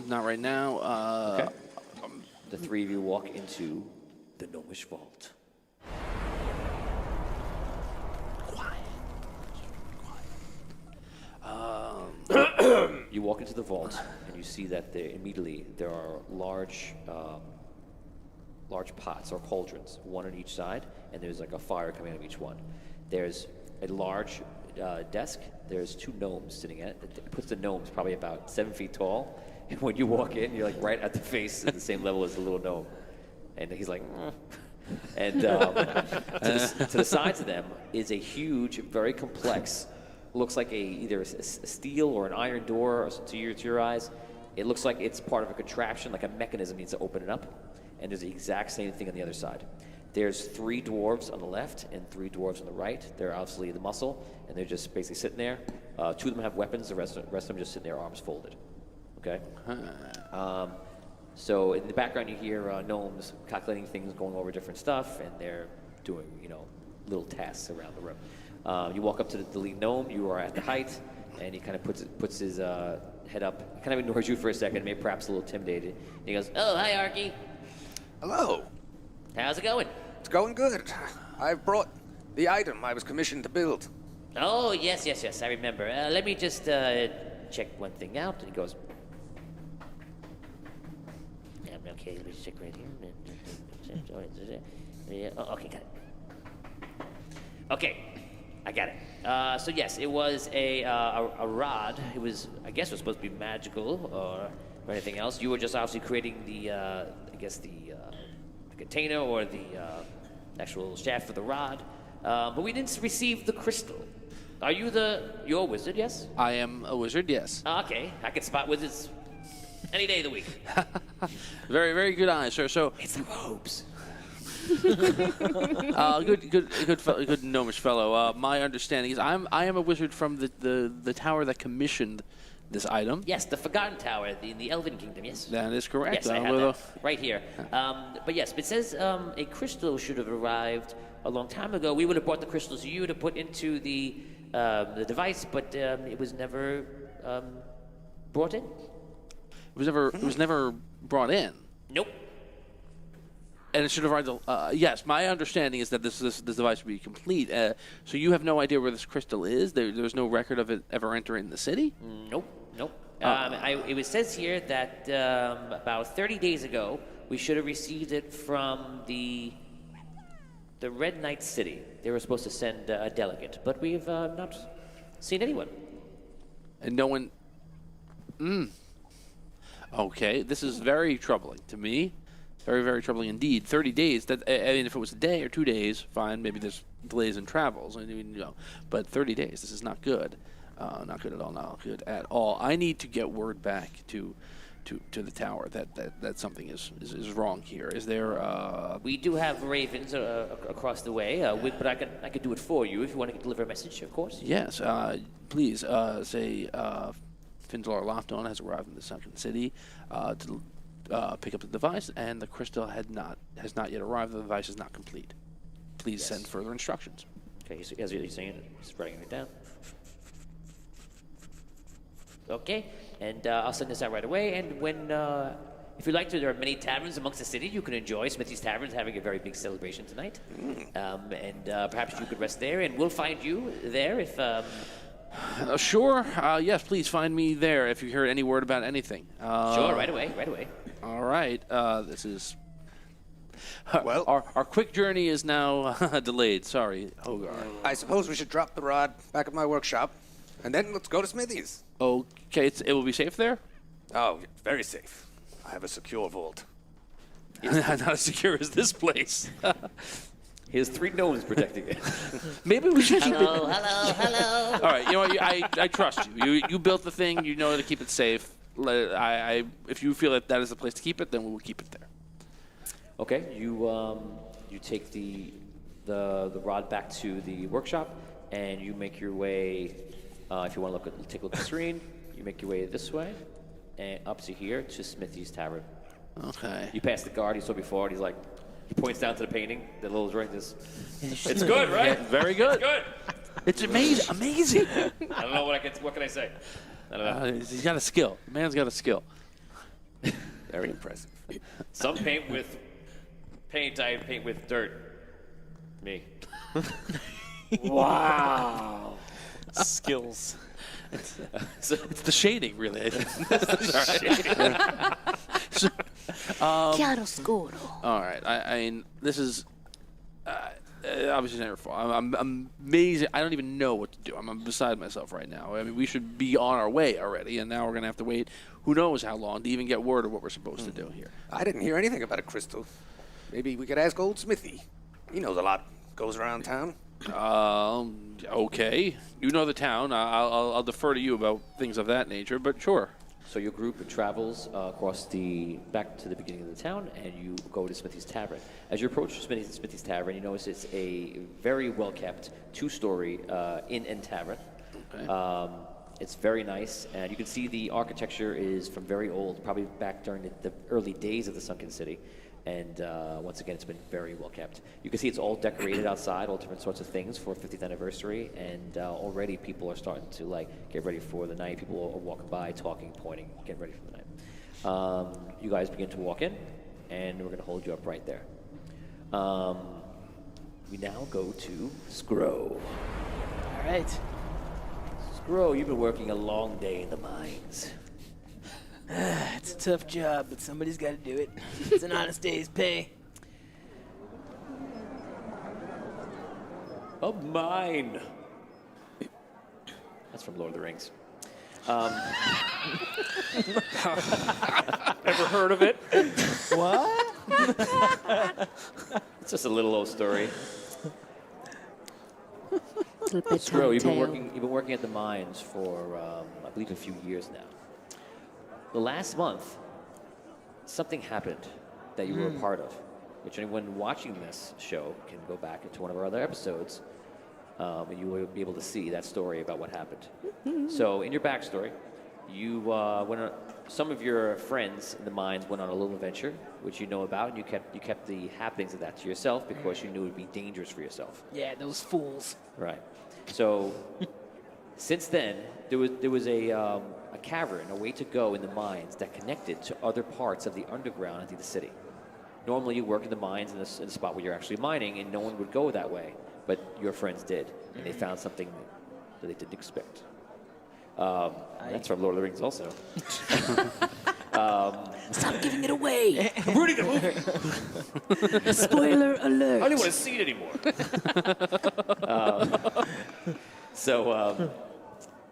Not right now. Okay. The 3 of you walk into the Gnomish Vault. You walk into the vault, and you see that immediately there are large pots or cauldrons, one on each side, and there's like a fire coming out of each one. There's a large desk. There's 2 gnomes sitting at it. It puts the gnomes probably about 7 feet tall. And when you walk in, you're like right at the face at the same level as the little gnome. And he's like, and to the sides of them is a huge, very complex, looks like either a steel or an iron door to your eyes. It looks like it's part of a contraption, like a mechanism needs to open it up. And there's the exact same thing on the other side. There's 3 dwarves on the left and 3 dwarves on the right. They're obviously the muscle, and they're just basically sitting there. 2 of them have weapons. The rest of them just sitting there, arms folded. Okay. So in the background, you hear gnomes calculating things, going over different stuff, and they're doing little tasks around the room. You walk up to the lead gnome. You are at the height, and he kind of puts his head up. He kind of ignores you for a second, maybe perhaps a little intimidated. And he goes, "Oh, hi, Arky. Hello. How's it going?" It's going good. I've brought the item I was commissioned to build. Oh, yes, I remember. Let me just check one thing out. And he goes, okay, let me check right here. Oh, okay, got it. Okay, I got it. So yes, it was a rod. It was, I guess, it was supposed to be magical or anything else. You were just obviously creating the, the container or the actual shaft for the rod, but we didn't receive the crystal. Are you you're a wizard? Yes. I am a wizard. Yes. Okay, I can spot wizards any day of the week. Very, very good eye, sir. So it's the robes. Good gnomish fellow. My understanding is I am a wizard from the tower that commissioned this item. Yes, the Forgotten Tower in the Elven Kingdom. Yes. That is correct. Yes, I have that right here. But yes, it says a crystal should have arrived a long time ago. We would have brought the crystals to you to put into the device, but it was never brought in. It was never brought in. Nope. And it should have arrived. Yes, my understanding is that this device would be complete. So you have no idea where this crystal is. There's no record of it ever entering the city. Nope. It says here that about 30 days ago we should have received it from the Red Knight City. They were supposed to send a delegate, but we've not seen anyone. And no one. Okay, this is very troubling to me. Very, very troubling indeed. 30 days. That I mean, if it was a day or 2 days, fine. Maybe there's delays in travels. But 30 days. This is not good. Not good at all. Not good at all. I need to get word back to the tower that something is wrong here. Is there? We do have ravens across the way, but I could do it for you if you want to deliver a message, of course. Yes. Please say Finzlar Lofton has arrived in the sunken city to pick up the device, and the crystal has not yet arrived. The device is not complete. Please send further instructions. Okay, as you're saying it, he's writing it down. Okay, and I'll send this out right away. And when, if you'd like to, there are many taverns amongst the city. You can enjoy Smithy's Tavern's having a very big celebration tonight. And perhaps you could rest there, and we'll find you there if. Sure. Yes, please find me there if you hear any word about anything. Sure, right away. All right. This is. Well, our quick journey is now delayed. Sorry, Hogar. I suppose we should drop the rod back at my workshop, and then let's go to Smithy's. Okay, it will be safe there? Oh, very safe. I have a secure vault. Not as secure as this place. He has 3 gnomes protecting it. Maybe we should keep it. Hello. All right, you know what? I trust you. You built the thing. You know how to keep it safe. If you feel that is the place to keep it, then we will keep it there. Okay, you take the rod back to the workshop, and you make your way. If you want to take a look at the screen, you make your way this way, and up to here to Smithy's Tavern. Okay. You pass the guard you saw before, and he points down to the painting, the little drawing. It's good, right? Yeah, very good. It's good. It's amazing. I don't know what can I say. I don't know. He's got a skill. The man's got a skill. Very impressive. Some paint with paint. I paint with dirt. Me. Wow. Skills. It's the shading, really. Chiaroscuro. All right. I mean, this is obviously never fall. I'm amazing. I don't even know what to do. I'm beside myself right now. I mean, we should be on our way already, and now we're going to have to wait who knows how long to even get word of what we're supposed to do here. I didn't hear anything about a crystal. Maybe we could ask old Smithy. He knows a lot goes around town. Okay. You know the town. I'll defer to you about things of that nature, but sure. So your group travels back to the beginning of the town, and you go to Smithy's Tavern. As you approach Smithy's Tavern, you notice it's a very well-kept two-story inn and tavern. Okay. It's very nice, and you can see the architecture is from very old, probably back during the early days of the Sunken City. And once again, it's been very well kept. You can see it's all decorated outside, all different sorts of things for 50th anniversary. And already people are starting to get ready for the night. People are walking by, talking, pointing, getting ready for the night. You guys begin to walk in, and we're going to hold you up right there. We now go to Scro. All right. Scro, you've been working a long day in the mines. It's a tough job, but somebody's got to do it. It's an honest day's pay. A mine. That's from Lord of the Rings. Ever heard of it? What? It's just a little old story. Scro, you've been working at the mines for I believe a few years now. The last month, something happened that you were a part of, which anyone watching this show can go back into one of our other episodes, and you will be able to see that story about what happened. So, in your backstory, you some of your friends in the mines went on a little adventure, which you know about, and you kept the happenings of that to yourself because you knew it would be dangerous for yourself. Yeah, those fools. Right. So, since then, there was a cavern, a way to go in the mines that connected to other parts of the underground into the city. Normally, you work in the mines in the spot where you're actually mining, and no one would go that way, but your friends did, and they found something that they didn't expect. That's from Lord of the Rings also. Stop giving it away. I'm ruining the movie. Spoiler alert. I don't want to see it anymore.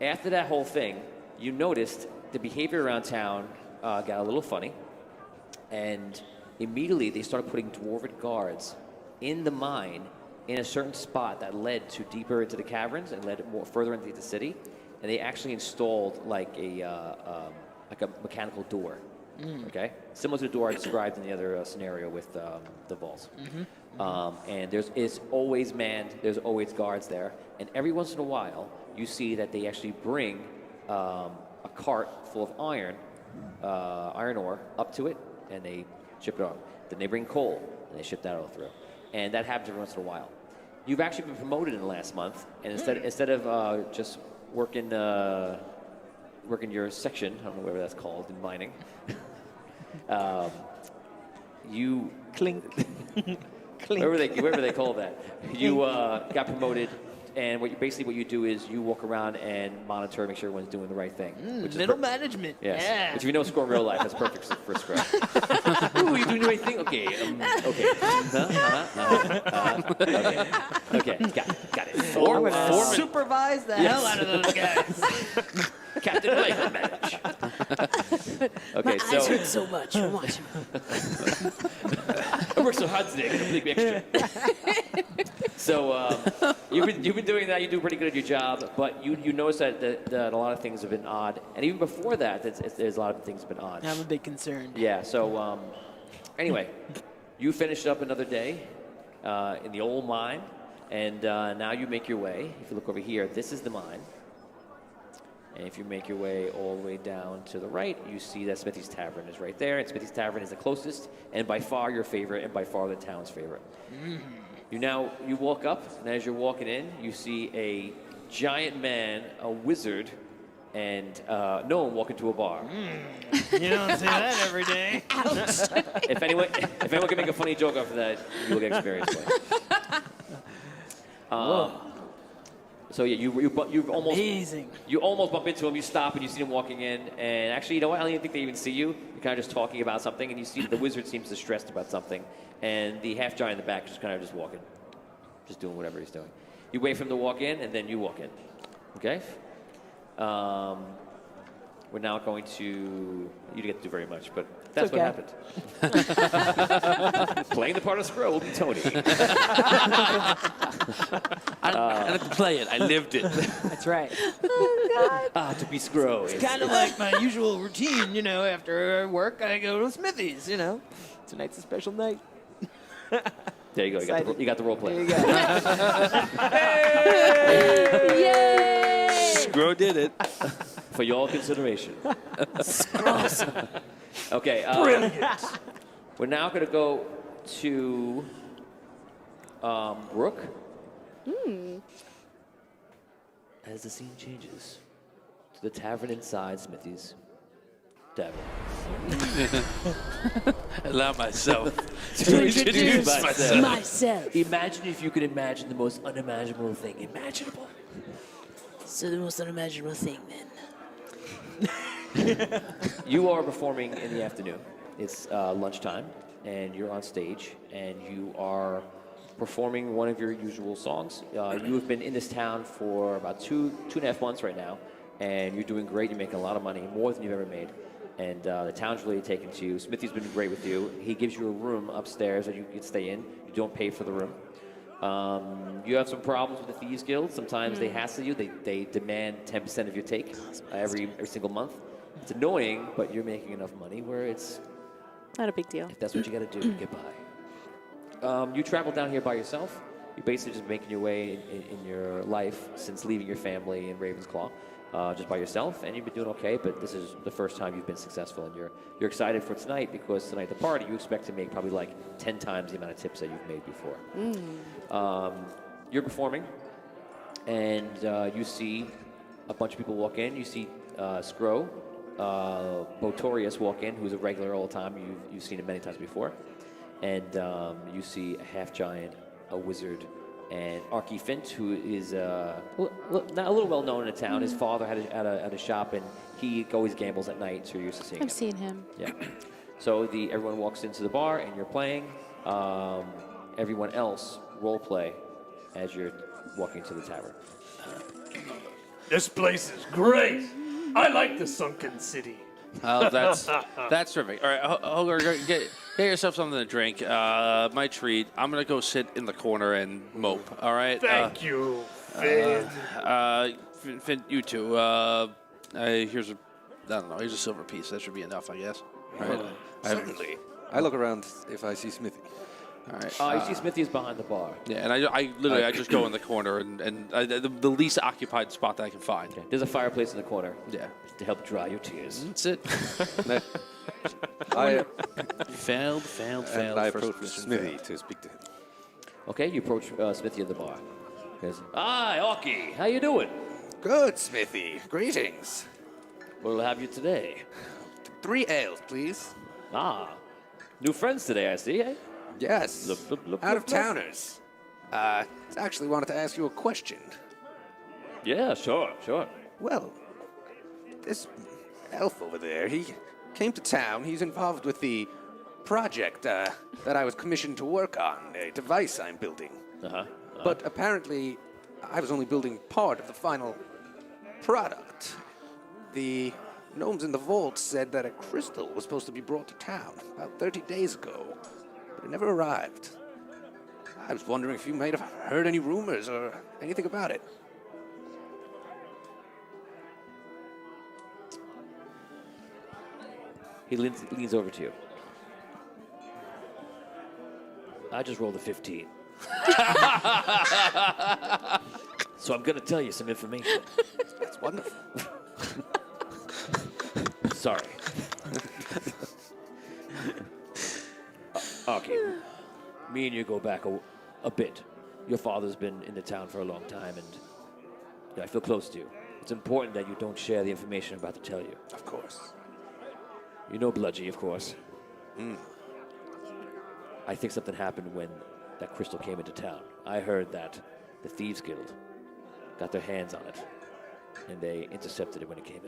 After that whole thing, you noticed the behavior around town got a little funny, and immediately they started putting dwarven guards in the mine in a certain spot that led to deeper into the caverns and led more further into the city, and they actually installed like a mechanical door. Okay, similar to the door I described in the other scenario with the vaults. And it's always manned. There's always guards there, and every once in a while you see that they actually bring a cart full of iron ore up to it, and they ship it on. Then they bring coal, and they ship that all through. And that happens every once in a while. You've actually been promoted in the last month, and instead of just working your section, I don't know whatever that's called in mining, you clink. Whatever they call that. You got promoted. And what you do is you walk around and monitor, make sure everyone's doing the right thing. Which is Middle management. Yes. Yeah. Which if you know Scro in real life, that's perfect for Scro. Ooh, you're doing the right thing? Okay. Okay. Got it. Supervise the hell out of those guys. Captain Micromanage. Okay, My eyes hurt so much from watching. I worked so hard today. Complete me extra. So you've been doing that. You do pretty good at your job, but you notice that a lot of things have been odd, and even before that, there's a lot of things have been odd. I'm a bit concerned. Yeah. So anyway, You finished up another day in the old mine, and now you make your way. If you look over here, this is the mine. And if you make your way all the way down to the right, you see that Smithy's Tavern is right there. And Smithy's Tavern is the closest, and by far your favorite, and by far the town's favorite. You walk up, and as you're walking in, you see a giant man, a wizard, and no one walk into a bar. You don't say that every day. If anyone can make a funny joke after that, you'll get experience points. So yeah, you almost bump into him. You stop and you see him walking in, and actually, you know what? I don't even think they even see you. You're kind of just talking about something, and you see the wizard seems distressed about something, and the half giant in the back is just kind of just walking, just doing whatever he's doing. You wait for him to walk in, and then you walk in. Okay. We're now going to. You didn't get to do very much, but that's what happened. Playing the part of Scroll will be Tony. I didn't play it. I lived it. That's right. Oh, God. To be Scroll. It's kind of like my usual routine, you know. After work, I go to Smithy's, you know. Tonight's a special night. There you go. You got the role play. There you go. Yay! Scroll did it. For your consideration. Okay. Brilliant. We're now going to go to Rook. As the scene changes to the tavern inside Smithy's Tavern. Allow myself to introduce myself. Imagine if you could imagine the most unimaginable thing imaginable. So the most unimaginable thing, then. You are performing in the afternoon. It's lunchtime, and you're on stage, and you are performing one of your usual songs. You have been in this town for about two and a half months right now, and you're doing great. You're making a lot of money, more than you've ever made. And the town's really taken to you. Smithy's been great with you. He gives you a room upstairs that you can stay in. You don't pay for the room. You have some problems with the Thieves Guild. Sometimes they hassle you. They demand 10% of your take every single month. It's annoying, but you're making enough money where it's Not a big deal. if that's what you got to do to get by. You travel down here by yourself. You're basically just making your way in your life since leaving your family in Ravensclaw, just by yourself, and you've been doing okay. But this is the first time you've been successful, and you're excited for tonight because tonight at the party you expect to make probably like 10 times the amount of tips that you've made before. You're performing, and you see a bunch of people walk in. You see Scro, Botorius walk in, who's a regular all the time. You've seen him many times before. And you see a half-giant, a wizard, and Archie Fint, who is not a little well-known in the town. His father had a shop, and he always gambles at night, so you're used to seeing him. I've seen him. Yeah. So everyone walks into the bar, and you're playing. Everyone else role play as you're walking to the tavern. This place is great. I like the sunken city. Oh, that's terrific. All right, Holger, get yourself something to drink. My treat. I'm gonna go sit in the corner and mope. All right. Thank you, Finn. Finn, you too. Here's a silver piece. That should be enough, I guess. All right. Certainly. I look around if I see Smithy. All right. You see Smithy is behind the bar. Yeah, and I literally just go in the corner and the least occupied spot that I can find. Okay. There's a fireplace in the corner. Yeah. To help dry your tears. That's it. Failed. And I approach Smithy to speak to him. Okay, you approach Smithy at the bar. He goes, "Hi, Archie. How you doing?" Good, Smithy. Greetings. What'll have you today? 3 ales, please. New friends today, I see, eh? Yes. Look, Out of towners. Actually wanted to ask you a question. Yeah, sure. Well, this elf over there, he came to town. He's involved with the project that I was commissioned to work on, a device I'm building. But apparently, I was only building part of the final product. The gnomes in the vault said that a crystal was supposed to be brought to town about 30 days ago, but it never arrived. I was wondering if you might have heard any rumors or anything about it. He leans over to you. I just rolled a 15. So I'm going to tell you some information. That's wonderful. Sorry. Okay. Me and you go back a bit. Your father's been in the town for a long time, and I feel close to you. It's important that you don't share the information I'm about to tell you. Of course. You know Bludgy, of course. I think something happened when that crystal came into town. I heard that the Thieves Guild got their hands on it, and they intercepted it when it came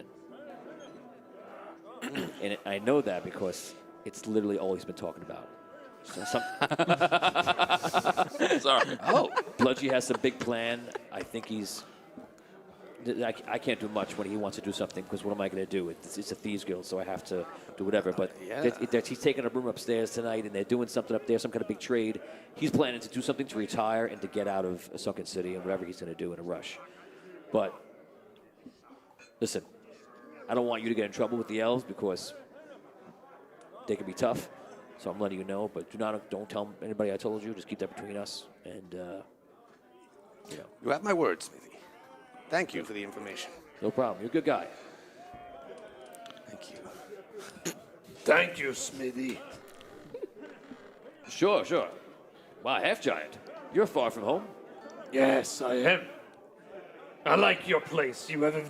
in. And I know that because it's literally all he's been talking about. So Sorry. Oh, Bludgy has some big plan. I think he's... I can't do much when he wants to do something, because what am I going to do? It's a Thieves Guild, so I have to do whatever. But he's taking a room upstairs tonight, and they're doing something up there, some kind of big trade. He's planning to do something to retire and to get out of Sunken City and whatever he's going to do in a rush. But, listen, I don't want you to get in trouble with the elves, because they can be tough. So I'm letting you know, but don't tell anybody I told you. Just keep that between us. And, You have my word, Smithy. Thank you for the information. No problem. You're a good guy. Thank you. Thank you, Smithy. Sure. Wow, half-giant. You're far from home. Yes, I am. I like your place. You have a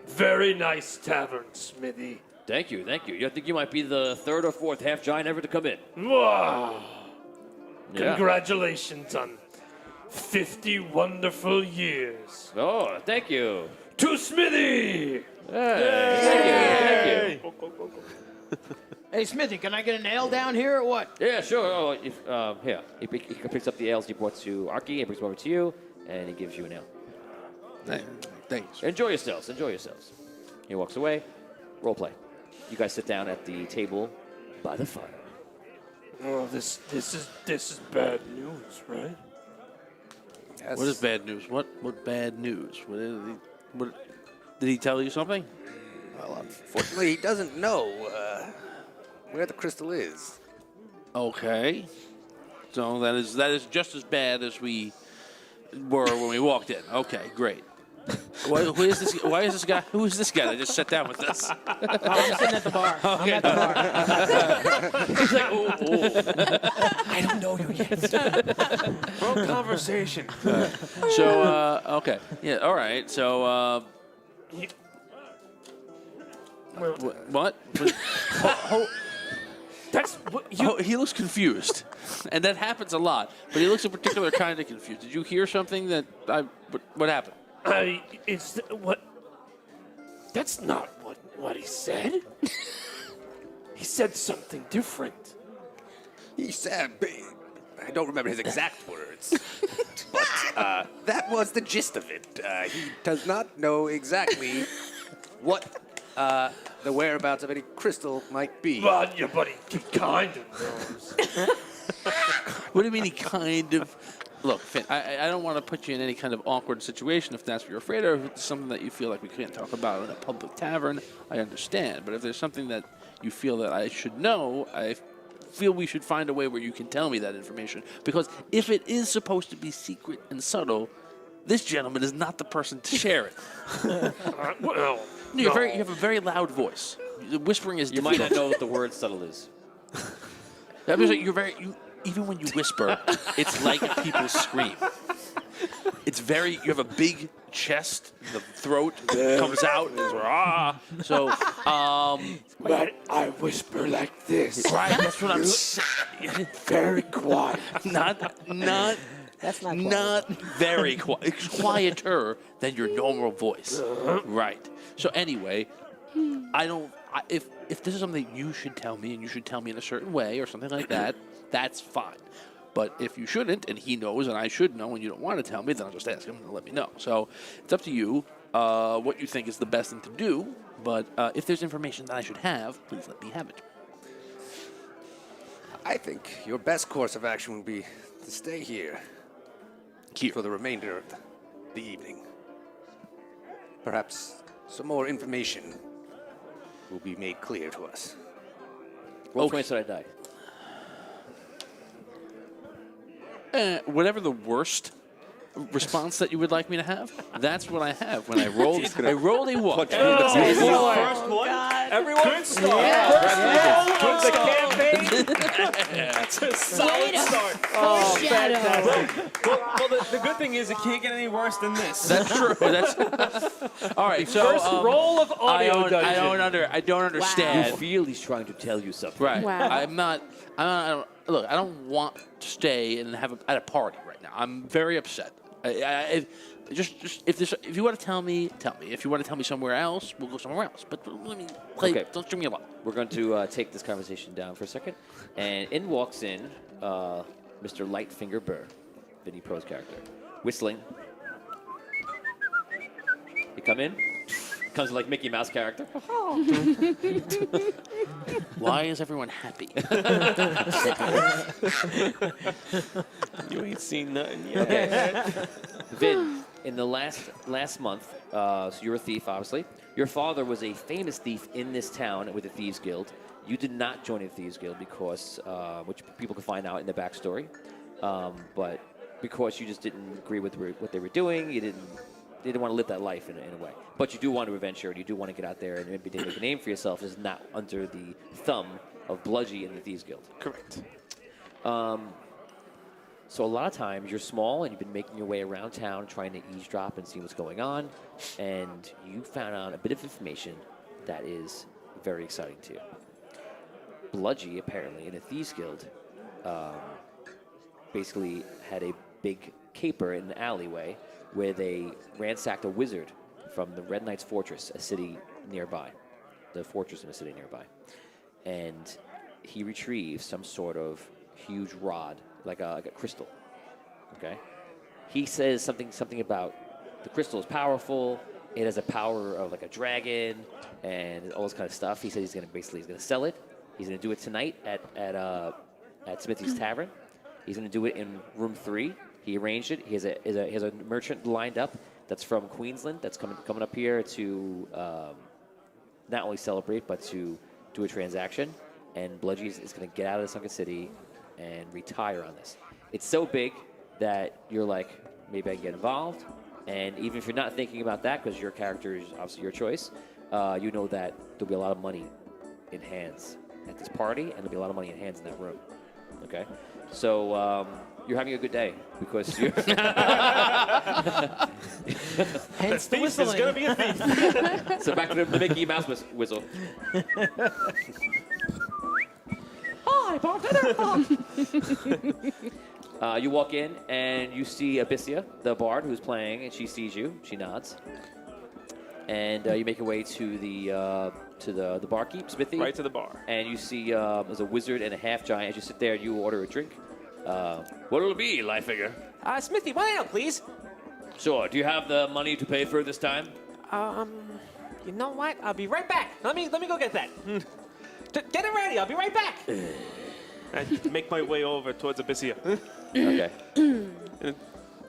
very nice tavern, Smithy. Thank you. I think you might be the third or fourth half-giant ever to come in. Wow. Yeah. Congratulations on 50 wonderful years. Oh, thank you. To Smithy! Thank you. Hey, Smithy, can I get an ale down here or what? Yeah, sure. Here. He picks up the ales he brought to Arky, he brings them over to you, and he gives you an ale. Thanks. Enjoy yourselves. He walks away. Role play. You guys sit down at the table by the fire. Oh, this is bad news, right? Yes. What is bad news? What bad news? What did he tell you something? Well, unfortunately, he doesn't know where the crystal is. Okay. So that is just as bad as we were when we walked in. Okay, great. Who is this? Why is this guy? Who is this guy that just sat down with us? I'm sitting at the bar. Okay. I'm at the bar. He's like, oh. I don't know you yet. Wrong conversation. So, okay. Yeah, all right. So, what? That's what you... He looks confused, and that happens a lot. But he looks a particular kind of confused. Did you hear something that what happened? What? That's not what he said. He said something different. He said, I don't remember his exact words, but that was the gist of it. He does not know exactly what the whereabouts of any crystal might be. But he kind of knows. What do you mean he kind of... Look, Finn, I don't want to put you in any kind of awkward situation if that's what you're afraid of. If it's something that you feel like we can't talk about in a public tavern, I understand. But if there's something that you feel that I should know, I feel we should find a way where you can tell me that information. Because if it is supposed to be secret and subtle, this gentleman is not the person to share it. Well, You have a very loud voice. The whispering is You might not know what the word subtle is. That means that even when you whisper, it's like people scream. It's you have a big chest, the throat comes out, and it's ah. So, but I whisper like this. Right, that's what I'm saying. Very quiet. Not That's not quiet. Not very quiet. It's quieter than your normal voice. Right. So anyway, if this is something you should tell me, and you should tell me in a certain way or something like that, that's fine. But if you shouldn't, and he knows, and I should know, and you don't want to tell me, then I'll just ask him to let me know. So it's up to you what you think is the best thing to do. But if there's information that I should have, please let me have it. I think your best course of action would be to stay here for the remainder of the evening. Perhaps some more information will be made clear to us. Roll 20 so I die. Whatever the worst response that you would like me to have, that's what I have when I rolled. I rolled a one. First one. Everyone. Good start. First roll of the campaign. That's a solid start. Oh, fantastic. Well, the good thing is it can't get any worse than this. That's true. That's all right. So First roll of audio dungeon. I don't understand. You feel he's trying to tell you something. Right. Wow. I'm not. Look, I don't want to stay and have at a party right now. I'm very upset. If you want to tell me, tell me. If you want to tell me somewhere else, we'll go somewhere else. But let me play. Okay. Don't string me along. We're going to take this conversation down for a second. And in walks in Mr. Lightfinger Burr, Vinny Pro's character, whistling. You come in. Comes like Mickey Mouse character. Why is everyone happy? You ain't seen nothing yet. Okay. Vin, in the last month, so you're a thief, obviously. Your father was a famous thief in this town with the Thieves Guild. You did not join the Thieves Guild because, which people can find out in the backstory, but because you just didn't agree with what they were doing, you didn't want to live that life in a way. But you do want to adventure, and you do want to get out there and maybe make a name for yourself is not under the thumb of Bludgy and the Thieves Guild. Correct. So a lot of times you're small and you've been making your way around town trying to eavesdrop and see what's going on, and you found out a bit of information that is very exciting to you. Bludgy, apparently, in the Thieves Guild, basically had a big caper in the alleyway where they ransacked a wizard from the Red Knight's Fortress, a city nearby, the fortress in a city nearby. And he retrieved some sort of huge rod, like a crystal, okay? He says something about the crystal is powerful, it has a power of like a dragon, and all this kind of stuff. He said he's gonna sell it. He's gonna do it tonight at Smithy's Tavern. He's gonna do it in room 3. He arranged it. He has a merchant lined up that's from Queensland that's coming up here to not only celebrate but to do a transaction. And Bludgy is going to get out of the Sunken City and retire on this. It's so big that you're like, maybe I can get involved. And even if you're not thinking about that, because your character is obviously your choice, you know that there'll be a lot of money in hands at this party, and there'll be a lot of money in hands in that room. Okay, so. You're having a good day because you're. Hence the whistling. Is gonna be a thief. So back to the Mickey Mouse whistle. Hi, bartender. You walk in and you see Abyssia, the bard, who's playing, and she sees you. She nods, and you make your way to the barkeep, Smithy. Right to the bar. And you see there's a wizard and a half giant. As you sit there, you order a drink. What'll it be, Lightfinger? Smithy, 1 ale, please. Sure. Do you have the money to pay for it this time? You know what? I'll be right back. Let me go get that. Get it ready. I'll be right back. I make my way over towards Abyssia. Okay.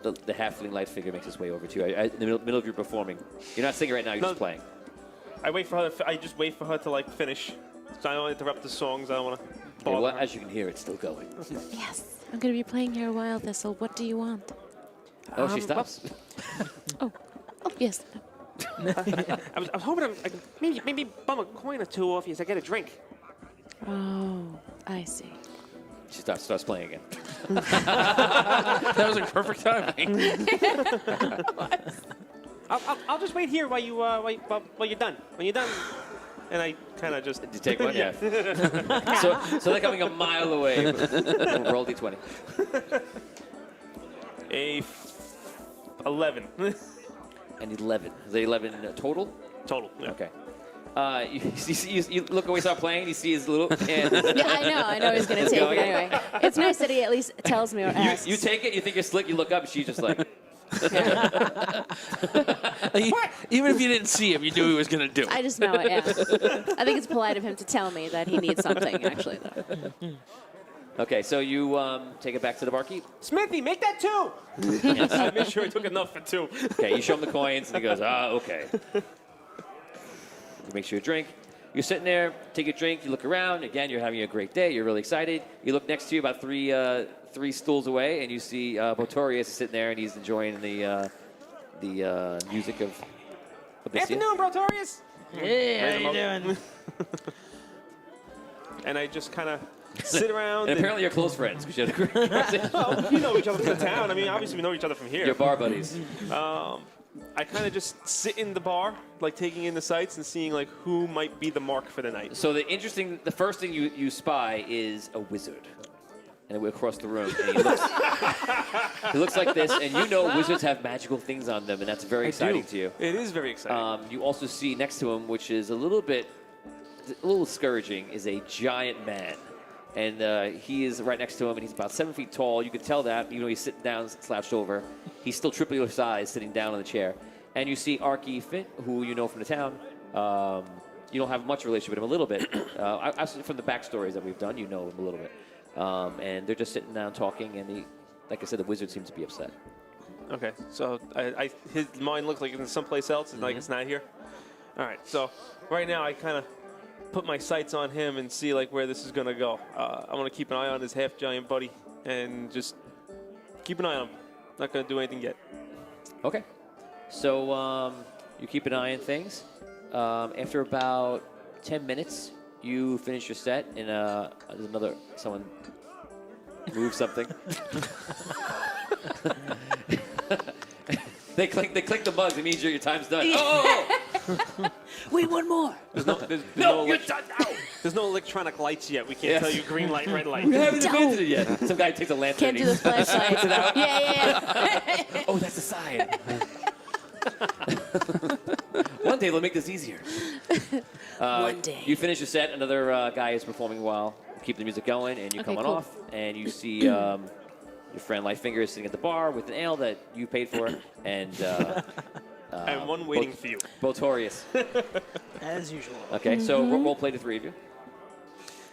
The halfling Lightfinger makes his way over to you. In the middle of your performing. You're not singing right now. You're just playing. I wait for her. I just wait for her to like finish, so I don't interrupt the songs. I don't want to. Okay, well, as you can hear, it's still going. Yes. I'm going to be playing here a while, Thistle. What do you want? Oh, she stops. Oh, yes. I was hoping I could maybe bum a coin or two off you so I get a drink. Oh, I see. She starts playing again. That was like perfect timing. I'll just wait here while you're done. When you're done. And I kind of just... Did you take one? Yeah. so they're coming a mile away. Roll D20. 11. And 11. Is it 11 total? Total, yeah. Okay. You look away, start playing, you see his little hand. Yeah, I know he's going to take it anyway. It's nice that he at least tells me or asks. You take it, you think you're slick, you look up, and she's just like... Even if you didn't see him, you knew he was going to do it. I just know it, yeah. I think it's polite of him to tell me that he needs something, actually, though. Okay, so you take it back to the barkeep? Smithy, make that 2! Yes. I made sure he took enough for 2. Okay, you show him the coins, and he goes, okay. You make sure you drink. You're sitting there, take a drink, you look around. Again, you're having a great day. You're really excited. You look next to you, about three 3 stools away, and you see Botorius sitting there, and he's enjoying the music of Abyssia. Afternoon, Brotorius. Hey, how you doing? And I just kind of sit around. And apparently you're close friends because you had a great conversation. Well, we know each other from the town. I mean, obviously we know each other from here. You're bar buddies. I kind of just sit in the bar, like taking in the sights and seeing like who might be the mark for the night. So the first thing you spy is a wizard. And we're across the room. And he looks like this, and you know wizards have magical things on them, and that's very exciting to you. It is very exciting. You also see next to him, which is a little discouraging, is a giant man. And he is right next to him, and he's about 7 feet tall. You can tell that, even though he's sitting down, slouched over. He's still triple your size, sitting down on the chair. And you see Arky Finn, who you know from the town. You don't have much relationship with him, a little bit. From the backstories that we've done, you know him a little bit. And they're just sitting down talking, and like I said, the wizard seems to be upset. Okay, so his mind looks like it's someplace else, and like it's not here. All right, so right now I kind of put my sights on him and see like where this is gonna go. I want to keep an eye on his half-giant buddy and just keep an eye on him. Not gonna do anything yet. Okay, so you keep an eye on things. After about 10 minutes, you finish your set, and there's someone moves something. They click the bugs. It means your time's done. Oh! Wait, one more. There's no electronic lights yet. We can't tell you green light, red light. We haven't invented it yet. Some guy takes a lantern. Can't do the flashlight. Yeah. Oh, that's a sign. One day they'll make this easier. One day. You finish your set. Another guy is performing while keep the music going, and you come on off, and you see your friend Lightfinger is sitting at the bar with an ale that you paid for, and and one waiting for you. Botorius. As usual. Okay, so role play the 3 of you.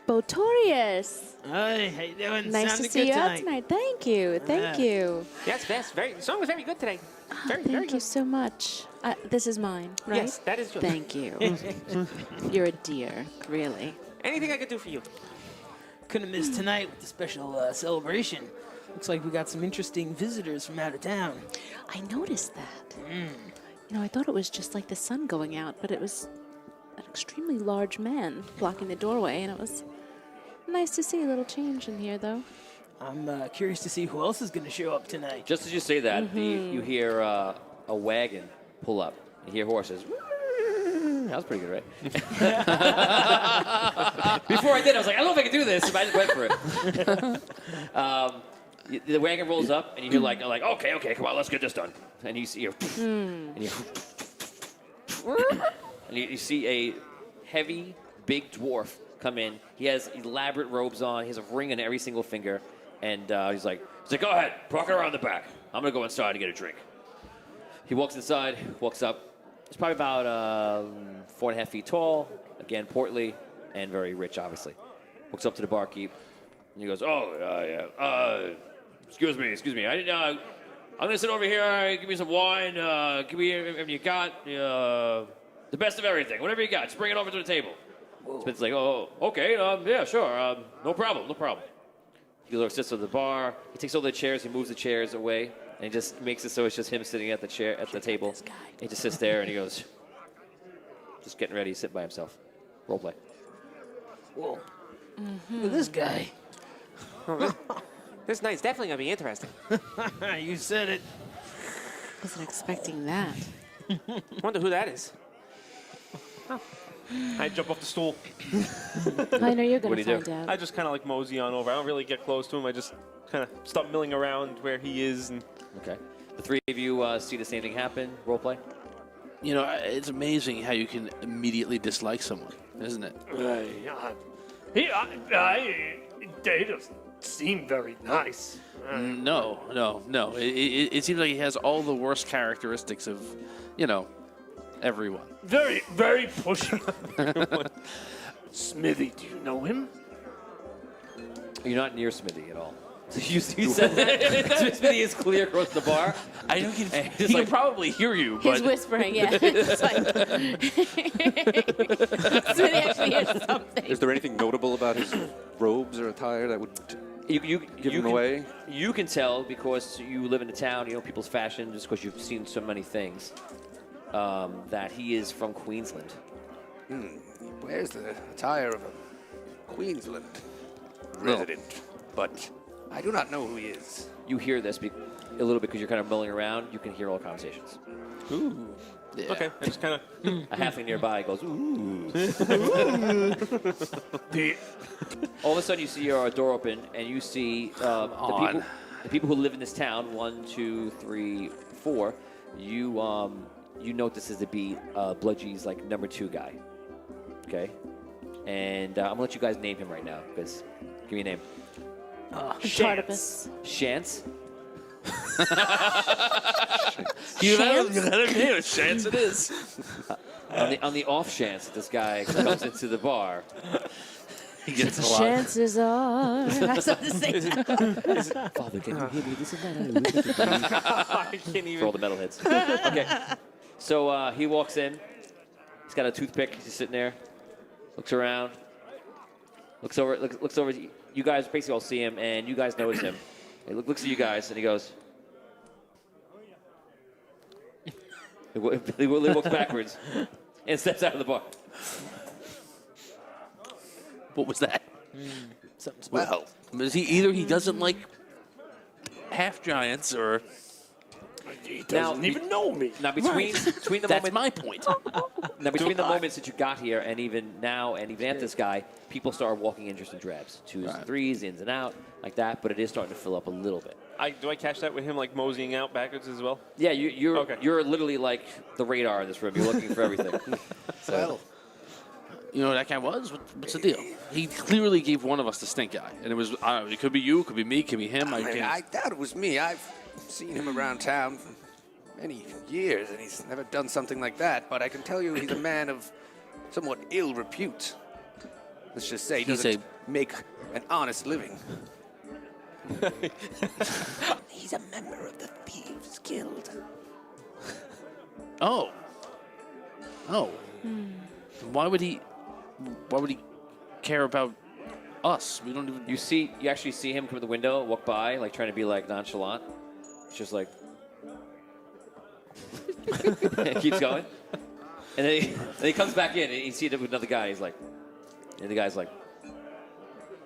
Botorius. Hi, how you doing? Nice Sounded to see good you out tonight. Thank you. Thank you. Yes, best. The song was very good today. Very, very Thank you good. so much. This is mine, right? Yes, that is yours. Thank you. You're a dear, really. Anything I could do for you? Couldn't miss tonight with the special celebration. Looks like we got some interesting visitors from out of town. I noticed that. You know, I thought it was just like the sun going out, but it was an extremely large man blocking the doorway, and it was nice to see a little change in here, though. I'm curious to see who else is going to show up tonight. Just as you say that, you hear a wagon pull up. You hear horses. That was pretty good, right? Before I did, I was like, I don't know if I can do this, but I just went for it. The wagon rolls up, and you hear like, okay, come on, let's get this done. And you see, and you see a heavy, big dwarf come in. He has elaborate robes on. He has a ring on every single finger. And he's like, go ahead, park it around the back. I'm going to go inside and get a drink. He walks inside, walks up. He's probably about 4.5 feet tall, again, portly, and very rich, obviously. Walks up to the barkeep, and he goes, excuse me. I'm going to sit over here, give me some wine, give me everything you got, the best of everything, whatever you got, just bring it over to the table. Spit's like, okay, yeah, sure, no problem. He sits at the bar, he takes all the chairs, he moves the chairs away, and he just makes it so it's just him sitting at the table. He just sits there, and he goes, just getting ready, sitting by himself. Role play. Whoa. Look at this guy. This night's definitely going to be interesting. You said it. Wasn't expecting that. Wonder who that is. Oh. I jump off the stool. I know you're going to find out. I just kind of like mosey on over. I don't really get close to him. I just kind of start milling around where he is. And Okay. The 3 of you see the same thing happen. Role play. You know, it's amazing how you can immediately dislike someone, isn't it? They doesn't seem very nice. No. It seems like he has all the worst characteristics of, everyone. Very, very pushy. Smithy, do you know him? You're not near Smithy at all. You said that. Smithy is clear across the bar. I know he can probably hear you, He's but whispering, yeah. It's like Smithy actually hears something. Is there anything notable about his robes or attire that would You Give him can, away? You can tell because you live in the town, you know people's fashion, just because you've seen so many things, that he is from Queensland. Where's the attire of a Queensland resident? But I do not know who he is. You hear this a little bit because you're kind of milling around. You can hear all conversations. Ooh. Yeah. Okay, I just kind of... A halfling nearby goes, ooh. All of a sudden, you see your door open, and you see the people who live in this town. 1, 2, 3, 4. You note this is to be Bludgy's like number 2 guy. Okay, and I'm gonna let you guys name him right now. Because give me a name. Tartopus. Shance. You let him name it. Chance it is. On the off chance that this guy comes into the bar, he gets a lot. Chances are. I started to say. Father, can you hear me? This is not I can't even. for all the metalheads. Okay, so he walks in. He's got a toothpick. He's just sitting there. Looks around. Looks over. You guys basically all see him, and you guys notice him. He looks at you guys, and he goes. He walks backwards and steps out of the bar. What was that? Well, is he doesn't like half giants or He doesn't even know me. Now between the That's moment, my point. Now between the moments that you got here and even now and even at this guy, people start walking in just in drabs, 2s and 3s, ins and out like that. But it is starting to fill up a little bit. Do I catch that with him like moseying out backwards as well? Yeah, you're literally like the radar in this room. You're looking for everything. Well, you know what that guy was? What's the deal? He clearly gave one of us the stink eye, and it was I don't know. It could be you, could be me, could be him. I doubt it was me. I've seen him around town for many years, and he's never done something like that. But I can tell you he's a man of somewhat ill repute. Let's just say he doesn't make an honest living. He's a member of the Thieves Guild. Oh. Why would he care about us? We don't even. You actually see him come to the window, walk by, like trying to be like nonchalant. It's just like keeps going, and then he comes back in, and you see it with another guy. He's like, and the guy's like,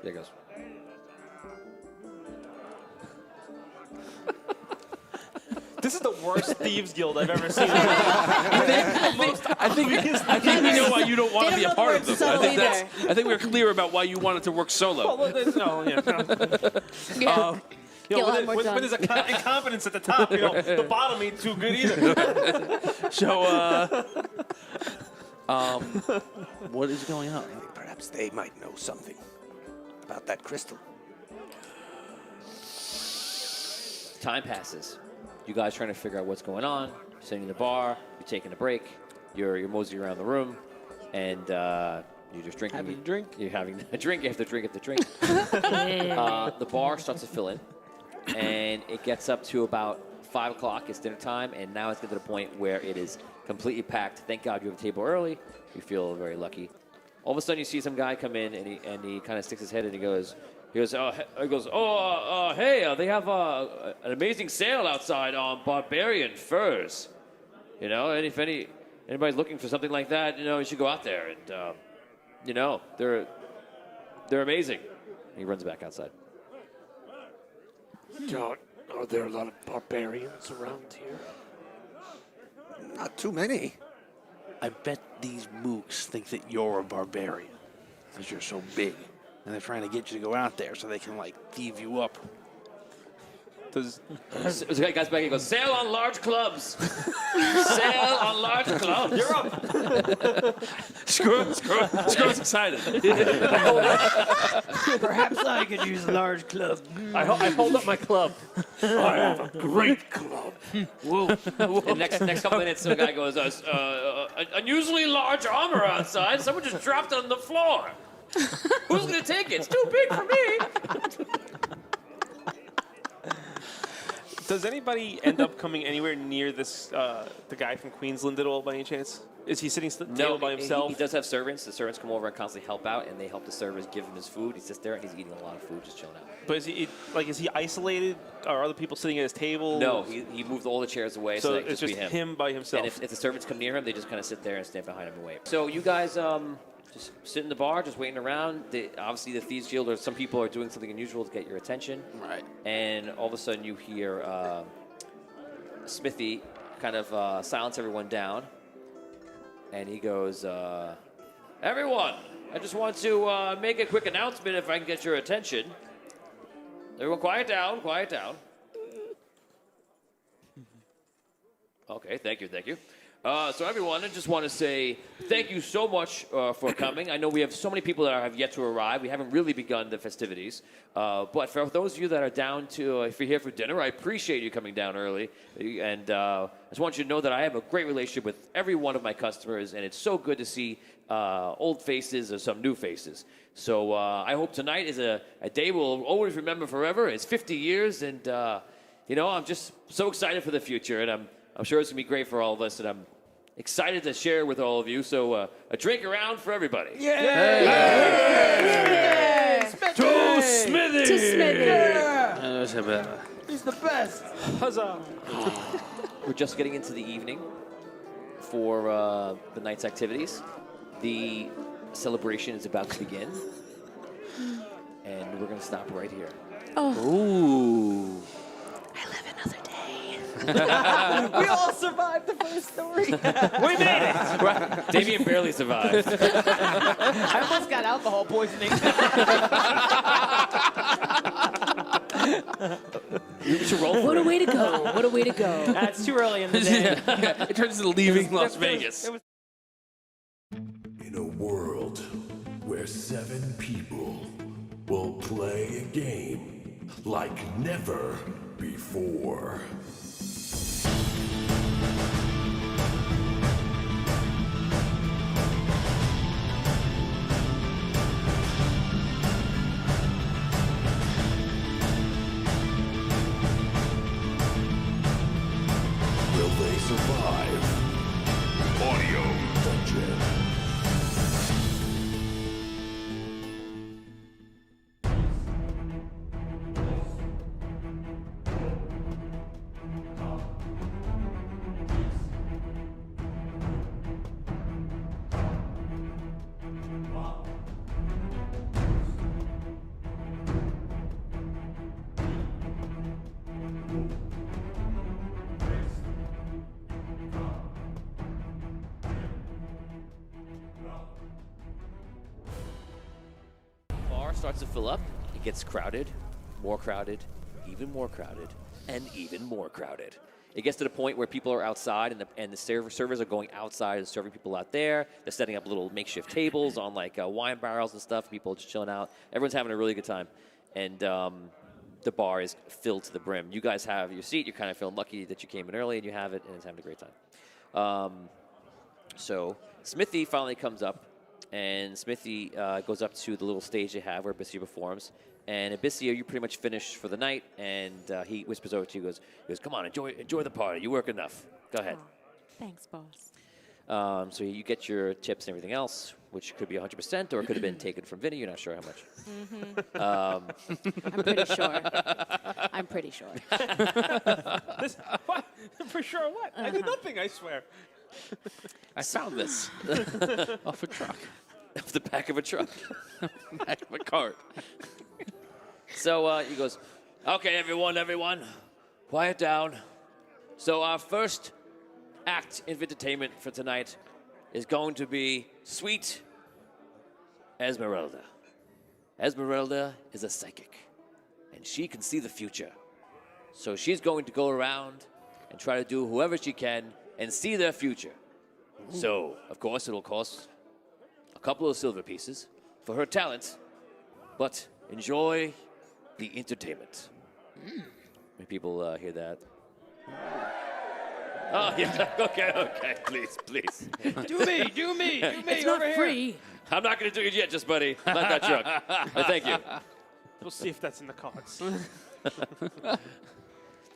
there he goes. This is the worst Thieves Guild I've ever seen. I think we know why you don't want to be a part of them. I think we're clear about why you wanted to work solo. Well, when there's incompetence at the top, the bottom ain't too good either. So, what is going on? Perhaps they might know something about that crystal. Time passes. You guys trying to figure out what's going on. You're sitting in the bar. You're taking a break. You're moseying around the room, and you're just drinking. Having a drink. You're having a drink after drink after drink. The bar starts to fill in, and it gets up to about 5 o'clock. It's dinner time, and now it's getting to the point where it is completely packed. Thank God you have a table early. You feel very lucky. All of a sudden, you see some guy come in, and he kind of sticks his head in. He goes, hey, they have an amazing sale outside on barbarian furs. And if anybody's looking for something like that, you should go out there. And they're amazing. And he runs back outside. Are there a lot of barbarians around here? Not too many. I bet these mooks think that you're a barbarian because you're so big. And they're trying to get you to go out there so they can, thieve you up. There's a guy back and goes, sale on large clubs. Sale on large clubs. You're up. Screw's excited. Perhaps I could use a large club. I hold up my club. I have a great club. Whoa. And next couple minutes, some guy goes, unusually large armor outside. Someone just dropped it on the floor. Who's going to take it? It's too big for me. Does anybody end up coming anywhere near this, the guy from Queensland at all by any chance? Is he sitting table by himself? He does have servants. The servants come over and constantly help out, and they help the servers give him his food. He sits there and he's eating a lot of food, just chilling out. But is he isolated? Are other people sitting at his table? No, he moved all the chairs away, so that it's just be just him. him by himself. And if the servants come near him, they just kind of sit there and stand behind him and wait. So you guys just sit in the bar, just waiting around. Obviously, the Thieves Guild, or some people are doing something unusual to get your attention. Right. And all of a sudden, you hear Smithy kind of silence everyone down. And he goes, everyone, I just want to make a quick announcement if I can get your attention. Everyone, quiet down, quiet down. Okay, thank you. So everyone, I just want to say thank you so much for coming. I know we have so many people that have yet to arrive. We haven't really begun the festivities. But for those of you that are down to, if you're here for dinner, I appreciate you coming down early. And I just want you to know that I have a great relationship with every one of my customers, and it's so good to see old faces or some new faces. So I hope tonight is a day we'll always remember forever. It's 50 years, and I'm just so excited for the future, and I'm sure it's going to be great for all of us, and I'm excited to share with all of you. So a drink around for everybody. Yay! To Smithy! To Smithy! He's the best. Huzzah! We're just getting into the evening for the night's activities. The celebration is about to begin, and we're going to stop right here. Oh. Ooh. I live another day. We all survived the first story. We made it! Right. Damien barely survived. I almost got alcohol poisoning. You should roll for What a it. way to go. What a way to go. That's too early in the day. It turns into leaving Las Vegas. In a world where 7 people will play a game like never before. Will they survive? Audio Dungeon. Bar starts to fill up. It gets crowded, even more crowded, and even more crowded. It gets to the point where people are outside, and the servers are going outside and serving people out there. They're setting up little makeshift tables on like wine barrels and stuff. People just chilling out. Everyone's having a really good time, and the bar is filled to the brim. You guys have your seat. You're kind of feeling lucky that you came in early and you have it, and it's having a great time. So Smithy finally comes up, and Smithy goes up to the little stage they have where Abyssia performs. And Abyssia, you pretty much finished for the night, and he whispers over to you, he goes, come on, enjoy the party. You work enough. Go ahead. Thanks, boss. So you get your tips and everything else, which could be 100%, or it could have been taken from Vinny. You're not sure how much. I'm pretty sure. I'm pretty sure. What? For sure what? I did nothing, I swear. I found this off a truck. Off the back of a truck. Back of a cart. So he goes, okay, everyone, quiet down. So our first act of entertainment for tonight is going to be Sweet Esmeralda. Esmeralda is a psychic, and she can see the future. So she's going to go around and try to do whoever she can and see their future. So, of course, it'll cost a couple of silver pieces for her talent, but enjoy the entertainment. When people hear that. Oh, yeah. Okay. Please. Do me. It's not free. I'm not going to do it yet, just buddy. Not that drunk. But thank you. We'll see if that's in the cards.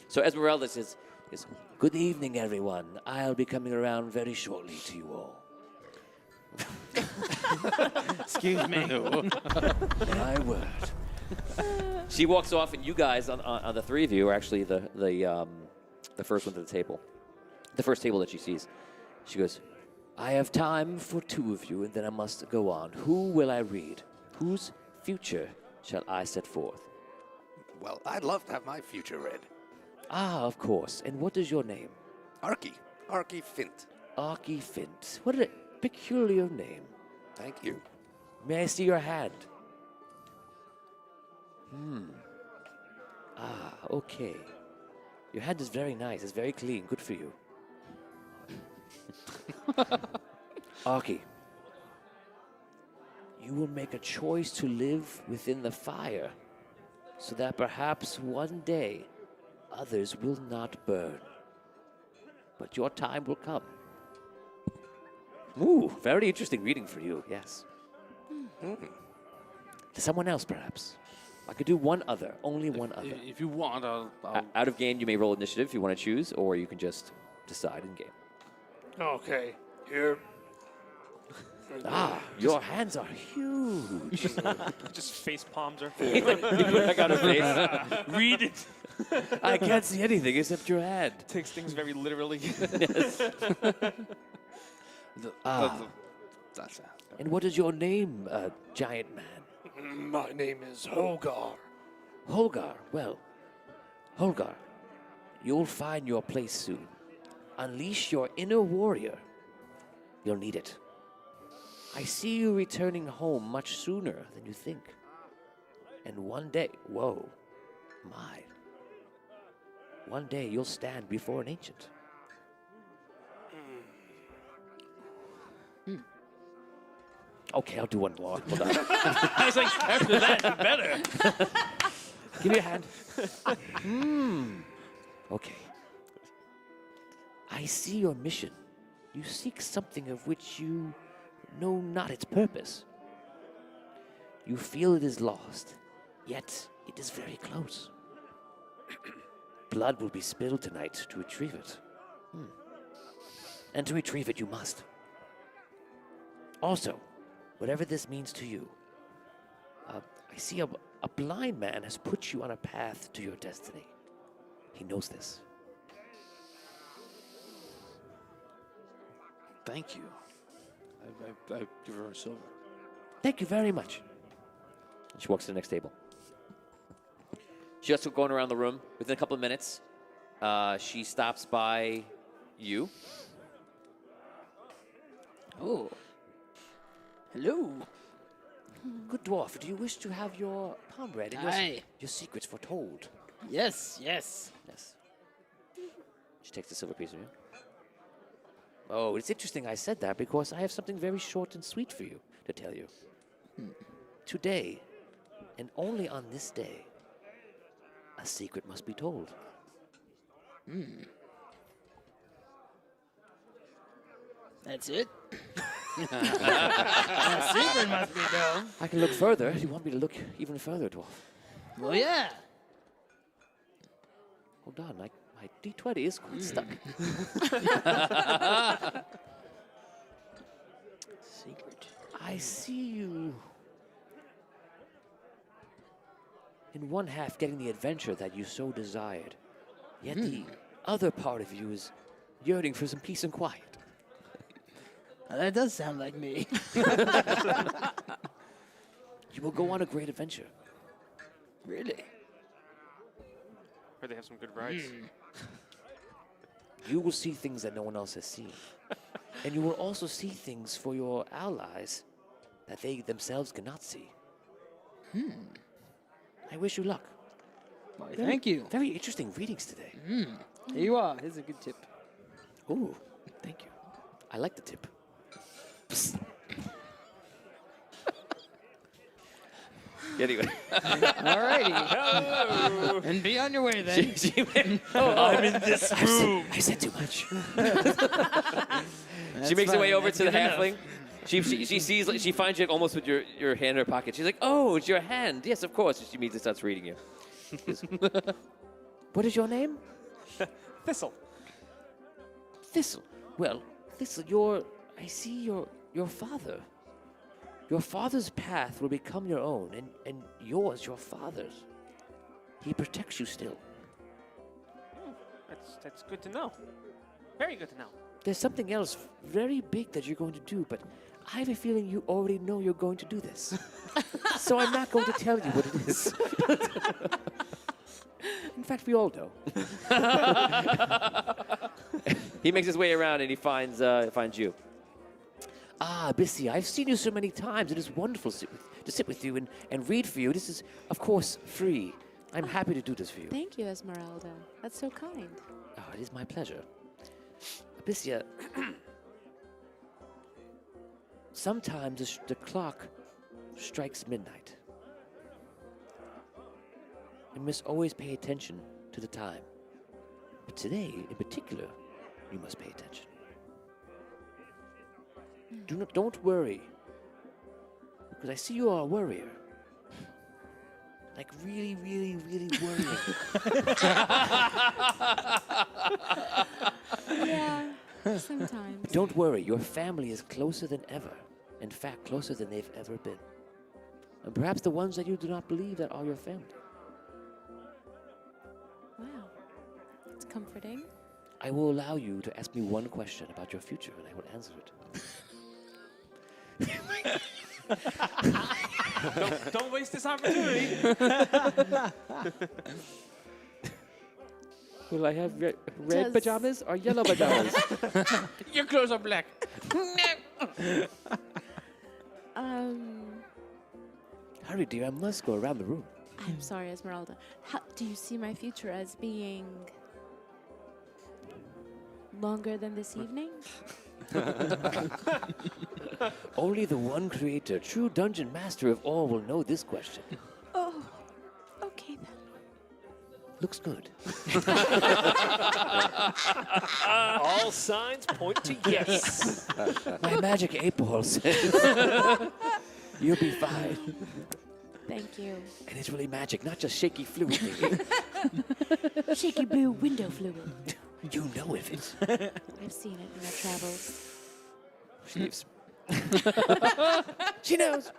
So Esmeralda says, "Good evening, everyone. I'll be coming around very shortly to you all." Excuse me. My word. She walks off, and you guys, on the three of you, are actually the first one to the table. The first table that she sees. She goes, "I have time for two of you, and then I must go on. Who will I read? Whose future shall I set forth?" Well, I'd love to have my future read. "Ah, of course. And what is your name?" Arky. Arky Fint. Arky Fint. What a peculiar name. Thank you. May I see your hand? Okay. Your hand is very nice. It's very clean. Good for you. Arky, you will make a choice to live within the fire so that perhaps one day others will not burn. But your time will come. Ooh, very interesting reading for you, yes. To someone else, perhaps. I could do one other, only one other. If you want, I'll Out of game, you may roll initiative if you want to choose, or you can just decide in game. Okay, here. Ah, your hands are huge. Just face palms her. You put back on her face. Read it. I can't see anything except your hand. Takes things very literally. Yes. And what is your name, giant man? My name is Holgar. Holgar, well, Holgar, you'll find your place soon. Unleash your inner warrior. You'll need it. I see you returning home much sooner than you think. And one day, whoa, my. One day you'll stand before an ancient. Okay, I'll do one more. Hold on. I was like, after that, you better. Give me your hand. Okay. I see your mission. You seek something of which you know not its purpose. You feel it is lost, yet it is very close. Blood will be spilled tonight to retrieve it. And to retrieve it, you must. Also, whatever this means to you, I see a blind man has put you on a path to your destiny. He knows this. Thank you. I give her a silver. Thank you very much. And she walks to the next table. She starts going around the room. Within a couple of minutes, she stops by you. Oh. Hello. Good dwarf, do you wish to have your palm read and your secrets foretold? Yes, yes. Yes. She takes the silver piece of you. Oh, it's interesting I said that because I have something very short and sweet for you to tell you. Today, and only on this day, a secret must be told. That's it? A secret must be told. I can look further. You want me to look even further, dwarf? Well, yeah. Hold on, my D20 is quite stuck. Secret. I see you in one half getting the adventure that you so desired. Yet the other part of you is yearning for some peace and quiet. That does sound like me. You will go on a great adventure. Really? Heard they have some good rides. You will see things that no one else has seen. And you will also see things for your allies that they themselves cannot see. I wish you luck. Well, thank you. Very interesting readings today. Here you are. Here's a good tip. Ooh, thank you. I like the tip. Psst. Anyway. Alrighty. And be on your way then. I'm in this room. I said too much. She makes her way over to the halfling. She sees, she finds you almost with your hand in her pocket. She's like, "Oh, it's your hand. Yes, of course." She immediately starts reading you. She goes, "What is your name?" Thistle. Thistle. Well, Thistle, I see your father. Your father's path will become your own, and yours, your father's. He protects you still. That's good to know. Very good to know. There's something else very big that you're going to do, but I have a feeling you already know you're going to do this. So I'm not going to tell you what it is. In fact, we all know. He makes his way around and he finds you. Ah, Bissy, I've seen you so many times. It is wonderful to sit with you and read for you. This is, of course, free. I'm happy to do this for you. Thank you, Esmeralda. That's so kind. Oh, it is my pleasure. Abyssia, sometimes the clock strikes midnight. You must always pay attention to the time. But today, in particular, you must pay attention. Don't worry. Because I see you are a worrier. Like really, really, really worrying. Yeah, sometimes. Don't worry, your family is closer than ever. In fact, closer than they've ever been. And perhaps the ones that you do not believe that are your family. Wow, it's comforting. I will allow you to ask me one question about your future, and I will answer it. Don't waste this opportunity. Will I have red pajamas or yellow pajamas? Your clothes are black. Hurry, dear, I must go around the room. I'm sorry, Esmeralda. Do you see my future as being longer than this evening? Only the one creator, true dungeon master of all, will know this question. Oh, okay then. Looks good. All signs point to yes. My magic 8-ball says you'll be fine. Thank you. And it's really magic, not just shaky fluid. Shaky blue window fluid. You know of it. I've seen it in our travels. She leaves. She knows.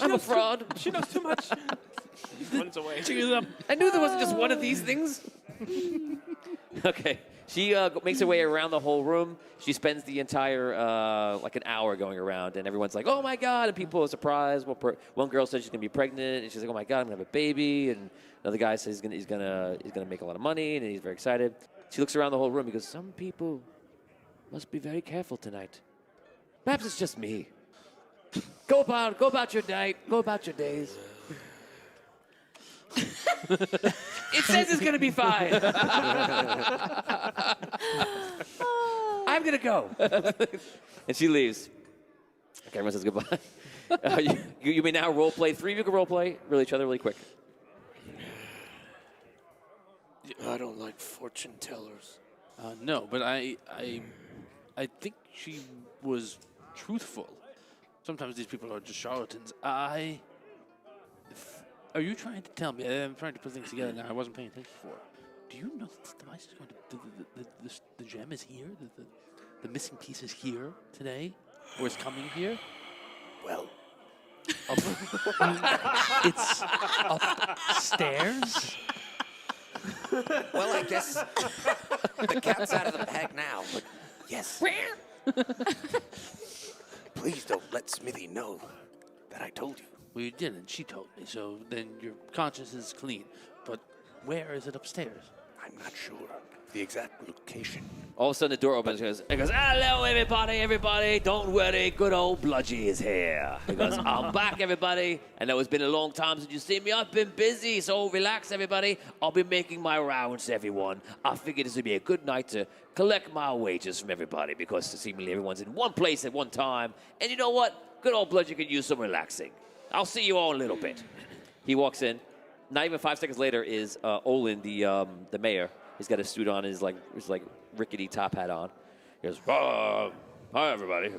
I'm a fraud. She knows too much. He runs away. I knew there wasn't just one of these things. Okay. She makes her way around the whole room. She spends the entire, like an hour going around, and everyone's like, oh my God, and people are surprised. One girl said she's going to be pregnant, and she's like, oh my God, I'm going to have a baby, and another guy says he's gonna make a lot of money, and he's very excited. She looks around the whole room because some people must be very careful tonight. Perhaps it's just me. Go about your night, go about your days. It says it's gonna be fine. I'm gonna go. And she leaves. Okay, everyone says goodbye. You may now role play. 3 of you can role play. Really each other really quick. I don't like fortune tellers. No, but I think she was truthful. Sometimes these people are just charlatans. Are you trying to tell me? I'm trying to put things together now. I wasn't paying attention before. Do you know that this device is going to? The gem is here. The missing piece is here today, or is coming here. Well, it's upstairs. Well, I guess the cat's out of the bag now, but yes. Please don't let Smithy know that I told you. Well, you didn't. She told me. So then your conscience is clean. But where is it upstairs? I'm not sure the exact location. All of a sudden, the door opens. It goes, hello, everybody. Don't worry. Good old Bludgy is here. He goes, I'm back, everybody. I know it's been a long time since you've seen me. I've been busy, so relax, everybody. I'll be making my rounds to everyone. I figured this would be a good night to collect my wages from everybody because seemingly everyone's in one place at one time. And you know what? Good old Bludgy could use some relaxing. I'll see you all in a little bit. He walks in. Not even 5 seconds later is Olin, the mayor. He's got a suit on, his rickety top hat on. He goes, hi, everybody.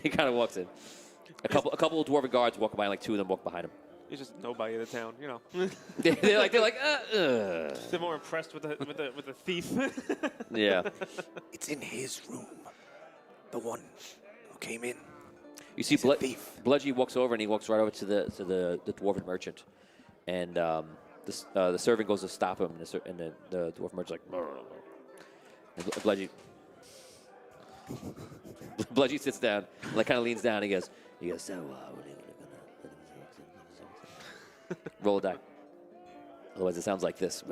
He kind of walks in. A couple of dwarven guards walk by, and 2 of them walk behind him. He's just nobody in the town, you know. they're like, They're more impressed with the thief. Yeah. It's in his room. The one who came in. You see, Bludgy walks over and he walks right over to the dwarven merchant, and the servant goes to stop him, and the dwarven merchant's like, and Bludgy sits down, like kind of leans down. And he goes, so roll a die. Otherwise, it sounds like this.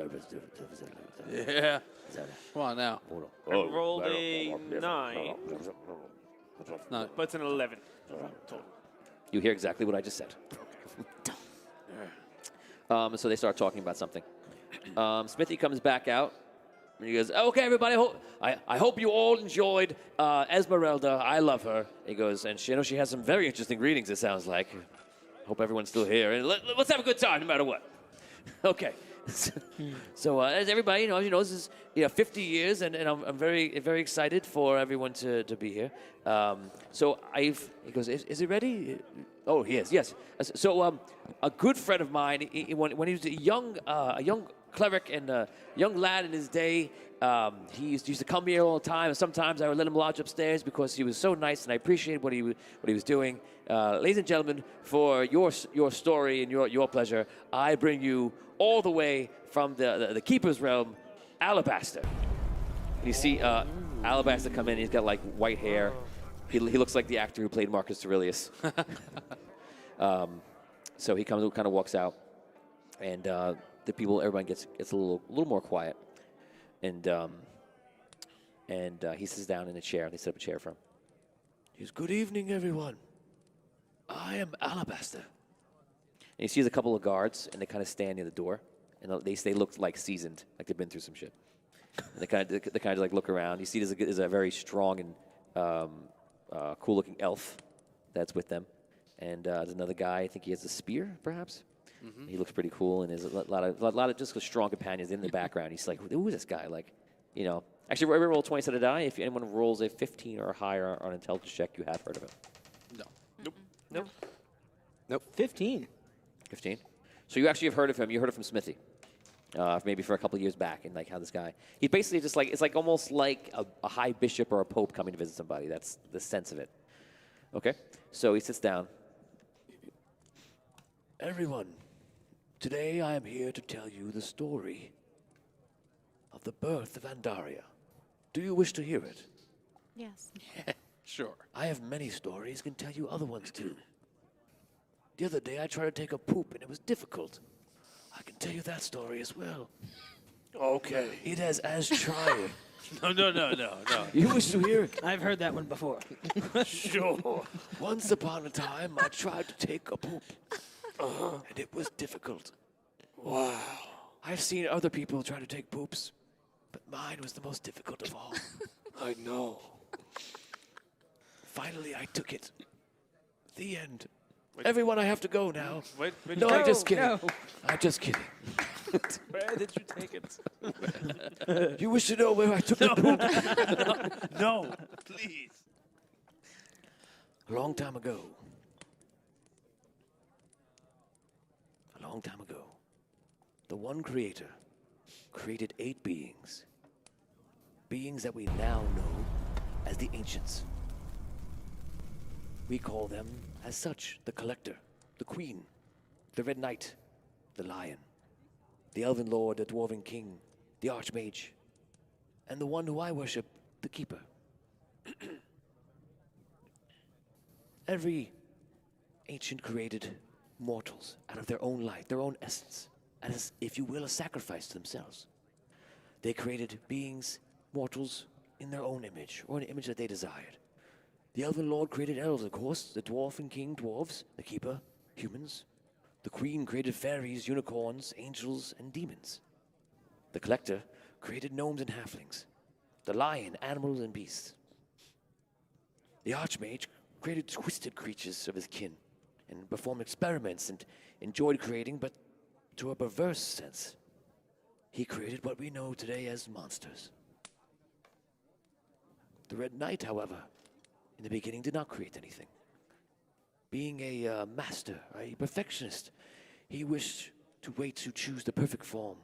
Yeah. Come on now. I rolled a 9. No. But it's an 11. Total. You hear exactly what I just said. So they start talking about something. Smithy comes back out, and he goes, okay, everybody, I hope you all enjoyed Esmeralda. I love her. He goes, and she has some very interesting readings, it sounds like. Hope everyone's still here. And let's have a good time, no matter what. Okay. So as everybody knows, this is 50 years, and I'm very, very excited for everyone to be here. So he goes, is he ready? Oh, he is, yes. So a good friend of mine, when he was a young cleric and a young lad in his day, he used to come here all the time, and sometimes I would let him lodge upstairs because he was so nice, and I appreciated what he was doing. Ladies and gentlemen, for your story and your pleasure, I bring you all the way from the Keeper's realm, Alabaster. And you see Alabaster come in. He's got like white hair. He looks like the actor who played Marcus Aurelius. So he kind of walks out, and everyone gets a little more quiet, and he sits down in a chair. They set up a chair for him. He goes, "Good evening, everyone. I am Alabaster." And he sees a couple of guards, and they kind of stand near the door, and they look like seasoned, like they've been through some shit. And they kind of like look around. You see, there's a very strong and cool-looking elf that's with them, and there's another guy. I think he has a spear, perhaps. Mm-hmm. He looks pretty cool, and there's a lot of just strong companions in the background. He's like, "Who is this guy?" Actually, everyone roll 20 sided die. If anyone rolls a 15 or higher on an intelligence check, you have heard of him. Nope. Nope. 15. 15. So you actually have heard of him. You heard it from Smithy, maybe for a couple of years back, and like how this guy. He basically just like it's like almost like a high bishop or a pope coming to visit somebody. That's the sense of it. Okay. So he sits down. Everyone, today I am here to tell you the story of the birth of Andaria. Do you wish to hear it? Yes. Sure. I have many stories, can tell you other ones too. The other day I tried to take a poop and it was difficult. I can tell you that story as well. Okay. It has as trying. No. You wish to hear it? I've heard that one before. Sure. Once upon a time I tried to take a poop. And it was difficult. Wow. I've seen other people try to take poops, but mine was the most difficult of all. I know. Finally, I took it. The end. Everyone, I have to go now. No, I'm just kidding. No. I'm just kidding. Where did you take it? You wish to know where I took the poop? No, please. A long time ago, the one creator created 8 beings. Beings that we now know as the Ancients. We call them as such: the Collector, the Queen, the Red Knight, the Lion, the Elven Lord, the Dwarven King, the Archmage, and the one who I worship, the Keeper. Every ancient created mortals out of their own light, their own essence, as, if you will, a sacrifice to themselves. They created beings, mortals, in their own image, or an image that they desired. The Elven Lord created elves, of course, the Dwarven King, dwarves, the Keeper, humans. The Queen created fairies, unicorns, angels, and demons. The Collector created gnomes and halflings. The Lion, animals and beasts. The Archmage created twisted creatures of his kin, and performed experiments and enjoyed creating, but to a perverse sense. He created what we know today as monsters. The Red Knight, however, in the beginning did not create anything. Being a master, a perfectionist, He wished to wait to choose the perfect form.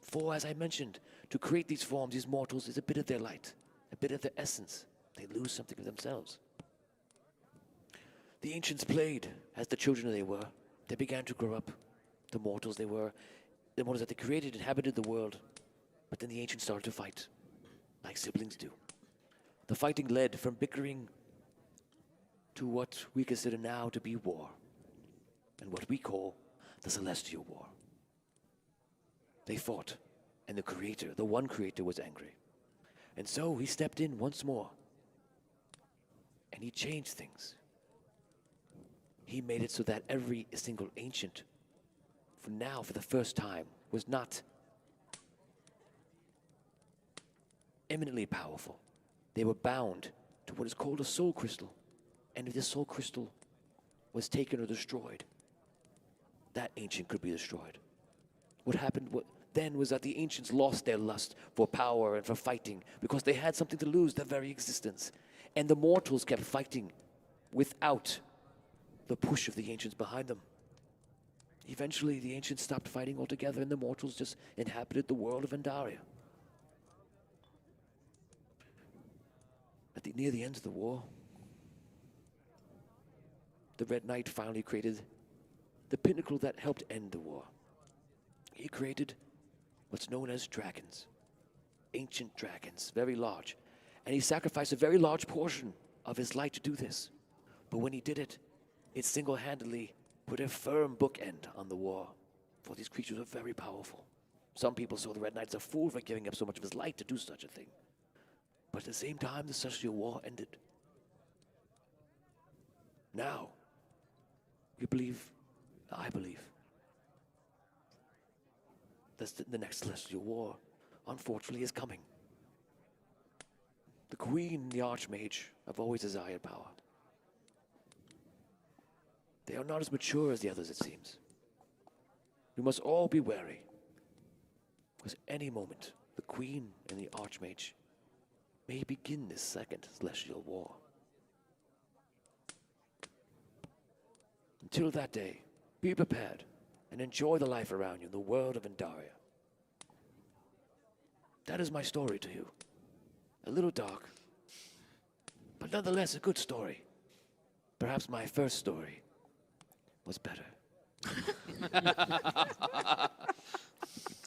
For, as I mentioned, to create these forms, these mortals, is a bit of their light, a bit of their essence. They lose something of themselves. The ancients played as the children they were. They began to grow up. The mortals they were, the mortals that they created inhabited the world. But then the ancients started to fight, like siblings do. The fighting led from bickering to what we consider now to be war, and what we call the Celestial War. They fought, and the Creator, the one Creator, was angry. And so he stepped in once more, and he changed things. He made it so that every single ancient, for the first time, was not eminently powerful. They were bound to what is called a soul crystal. And if this soul crystal was taken or destroyed, that ancient could be destroyed. What happened then was that the ancients lost their lust for power and for fighting because they had something to lose, their very existence. And the mortals kept fighting without the push of the ancients behind them. Eventually, the ancients stopped fighting altogether and the mortals just inhabited the world of Andaria. Near the end of the war, the Red Knight finally created the pinnacle that helped end the war. He created what's known as dragons, ancient dragons, very large. And he sacrificed a very large portion of his life to do this. But when he did it, it single-handedly put a firm bookend on the war, for these creatures were very powerful. Some people saw the Red Knight as a fool for giving up so much of his life to do such a thing. But at the same time, the Celestial War ended. Now, I believe, that the next Celestial War, unfortunately, is coming. The Queen and the Archmage have always desired power. They are not as mature as the others, it seems. We must all be wary, because any moment, the Queen and the Archmage may begin this second Celestial War. Until that day, be prepared and enjoy the life around you in the world of Andaria. That is my story to you. A little dark, but nonetheless a good story. Perhaps my first story was better.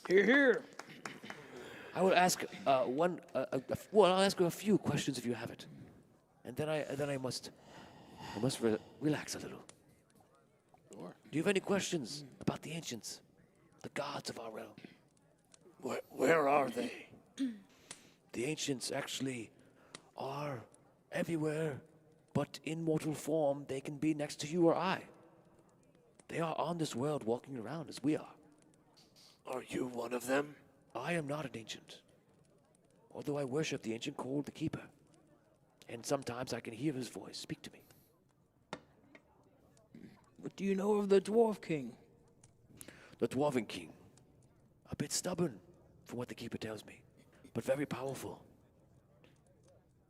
Hear, hear. I will ask I'll ask you a few questions if you have it, and then I must relax a little. Sure. Do you have any questions about the ancients, the gods of our realm? Where are they? The ancients actually are everywhere, but in mortal form they can be next to you or I. They are on this world walking around as we are. Are you one of them? I am not an ancient, although I worship the ancient called the Keeper, and sometimes I can hear his voice speak to me. What do you know of the Dwarf King? The Dwarven King, a bit stubborn from what the Keeper tells me, but very powerful.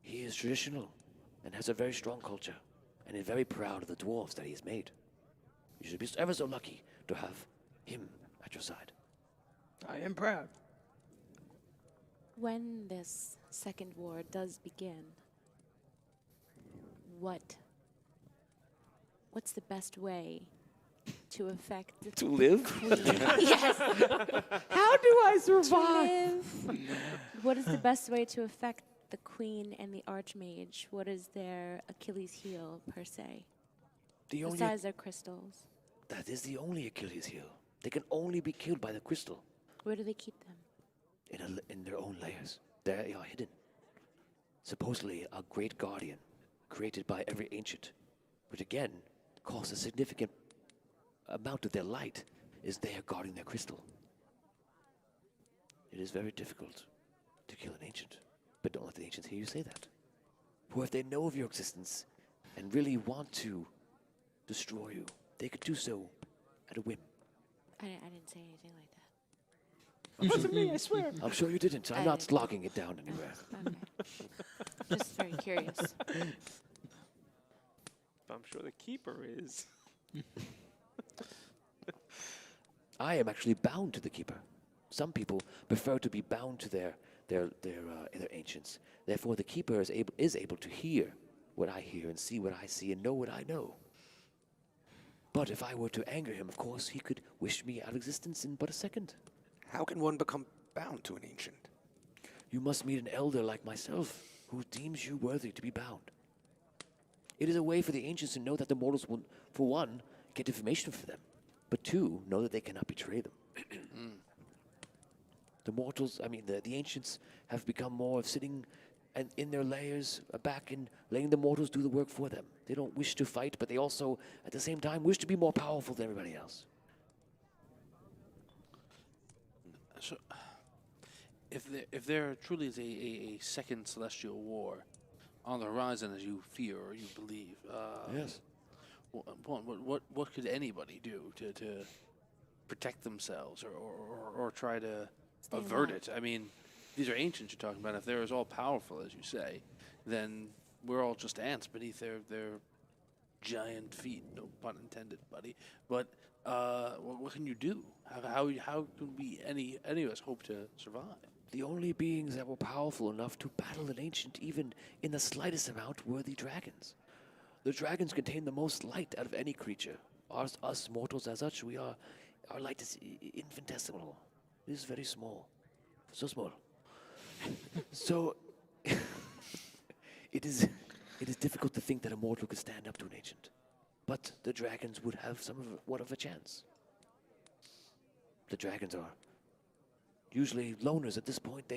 He is traditional and has a very strong culture, and is very proud of the dwarves that he has made. You should be ever so lucky to have him at your side. I am proud. When this second war does begin, what's the best way to affect To live? Queen? Yes. How do I survive? To live. What is the best way to affect the Queen and the Archmage? What is their Achilles heel, per se? Besides their crystals. That is the only Achilles heel. They can only be killed by the crystal. Where do they keep them? In their own layers. They are hidden. Supposedly a great guardian created by every ancient, which again costs a significant amount of their light, is there guarding their crystal. It is very difficult to kill an ancient, but don't let the ancients hear you say that. For if they know of your existence and really want to destroy you, they could do so at a whim. I didn't say anything like that. It wasn't me, I swear. I'm sure you didn't. I'm not logging it down anywhere. Okay. Just very curious. I'm sure the Keeper is. I am actually bound to the keeper. Some people prefer to be bound to their ancients. Therefore, the keeper is able to hear what I hear and see what I see and know what I know. But if I were to anger him, of course, he could wish me out of existence in but a second. How can one become bound to an ancient? You must meet an elder like myself, who deems you worthy to be bound. It is a way for the ancients to know that the mortals will, for one, get information for them, but two, know that they cannot betray them. The mortals, the ancients have become more of sitting in their layers back and letting the mortals do the work for them. They don't wish to fight, but they also, at the same time, wish to be more powerful than everybody else. So, if there truly is a second celestial war on the horizon, as you fear or you believe, yes. What could anybody do to protect themselves or try to avert it? I mean, these are ancients you're talking about. If they're as all powerful as you say, then we're all just ants beneath their giant feet. No pun intended, buddy. But what can you do? How can we any of us hope to survive? The only beings that were powerful enough to battle an ancient, even in the slightest amount, were the dragons. The dragons contain the most light out of any creature. Us mortals, as such, our light is infinitesimal. It is very small, so small. So it is difficult to think that a mortal could stand up to an ancient, but the dragons would have somewhat of a chance. The dragons are usually loners at this point.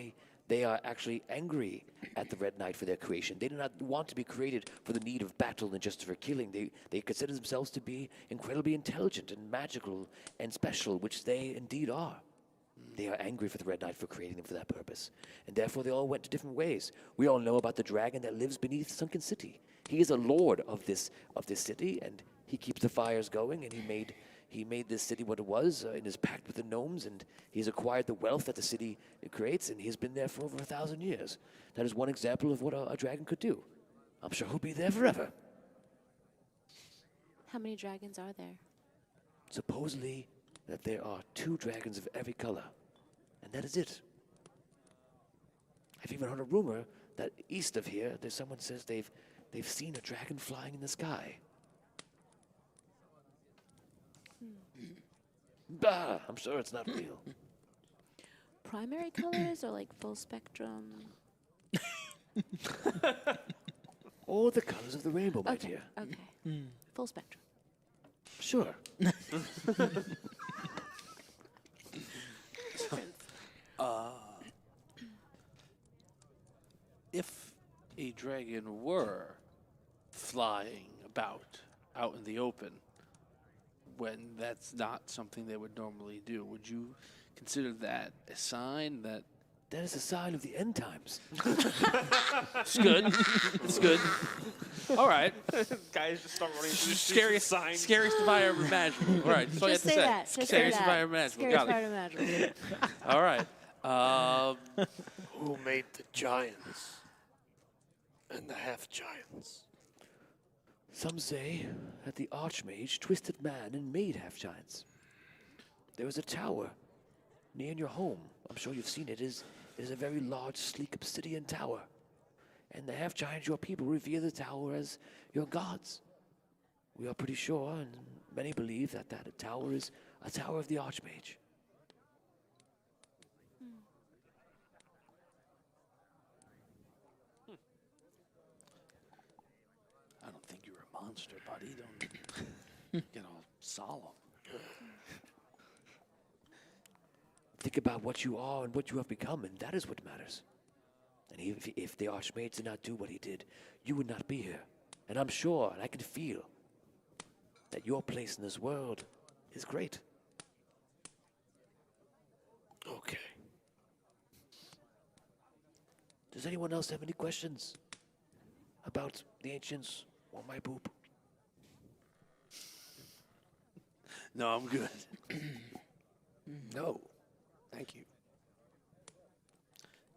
They are actually angry at the Red Knight for their creation. They do not want to be created for the need of battle and just for killing. They consider themselves to be incredibly intelligent and magical and special, which they indeed are. They are angry for the Red Knight for creating them for that purpose. And therefore they all went to different ways. We all know about the dragon that lives beneath Sunken City. He is a lord of this city, and he keeps the fires going, and he made this city what it was in his pact with the gnomes, and he's acquired the wealth that the city creates, and he's been there for over 1,000 years. That is one example of what a dragon could do. I'm sure he'll be there forever. How many dragons are there? Supposedly that there are 2 dragons of every color, and that is it. I've even heard a rumor that east of here, there's someone says they've seen a dragon flying in the sky. Bah, I'm sure it's not real. Primary colors or like full spectrum? All the colors of the rainbow, my dear. Okay. Full spectrum. Sure. If a dragon were flying about out in the open, when that's not something they would normally do, would you consider that a sign that... That is a sign of the end times. It's good. It's good. All right. Guys just start running. Scariest device ever imaginable. All right. That's all you have Just to say say. that. Just say Scariest that. device ever imaginable. Scariest Got part it. imaginable. All right. Who made the giants and the half-giants? Some say that the Archmage twisted man and made half-giants. There is a tower near your home. I'm sure you've seen it. It is a very large, sleek obsidian tower. And the half-giants, your people, revere the tower as your gods. We are pretty sure, and many believe, that tower is a tower of the Archmage. I don't think you're a monster, buddy. Don't get all solemn. Think about what you are and what you have become, and that is what matters. And if the Archmage did not do what he did, you would not be here. And I'm sure, and I can feel, that your place in this world is great. Okay. Does anyone else have any questions about the ancients or my poop? No, I'm good. No. Thank you.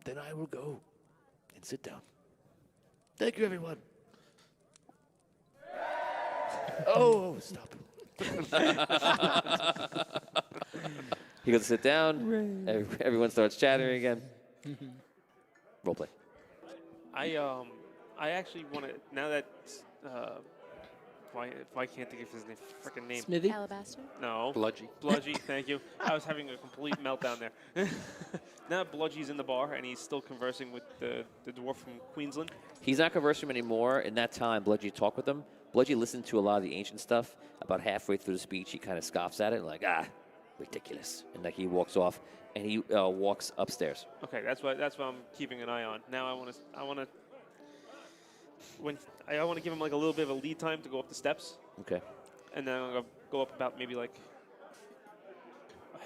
Then I will go and sit down. Thank you, everyone. Oh, stop. He goes to sit down. Everyone starts chattering again. Roleplay. I actually want to, now that, why can't think of his freaking name? Smithy? Alabaster? No. Bludgy. Bludgy, thank you. I was having a complete meltdown there. Now that Bludgy's in the bar and he's still conversing with the dwarf from Queensland. He's not conversing anymore. In that time, Bludgy talked with him. Bludgy listened to a lot of the ancient stuff. About halfway through the speech, he kind of scoffs at it, like, ridiculous. And like he walks off, and he walks upstairs. Okay, that's what I'm keeping an eye on. Now I want to give him like a little bit of a lead time to go up the steps. Okay. And then I'm gonna go up about maybe like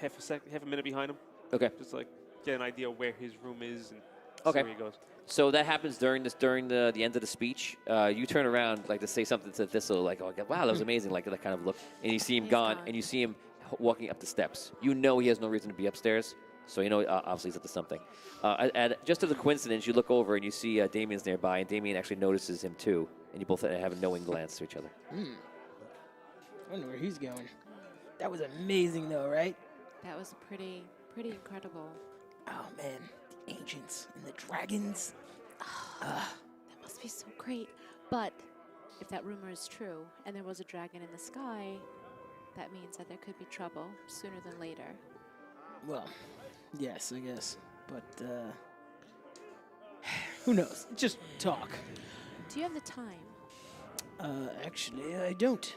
half a minute behind him. Okay. Just like get an idea where his room is and Okay. see where he goes. So that happens during the end of the speech. You turn around like to say something to Thistle, like, "Oh, wow, that was amazing!" Like that kind of look, and you see him gone, and you see him walking up the steps. You know he has no reason to be upstairs, so you know obviously he's up to something. Just as a coincidence, you look over and you see Damien's nearby, and Damien actually notices him too, and you both have a knowing glance to each other. I wonder where he's going. That was amazing, though, right? That was pretty incredible. Oh man, the ancients and the dragons. That must be so great. But if that rumor is true, and there was a dragon in the sky, that means that there could be trouble sooner than later. Well, yes, I guess. But who knows? Just talk. Do you have the time? Actually, I don't.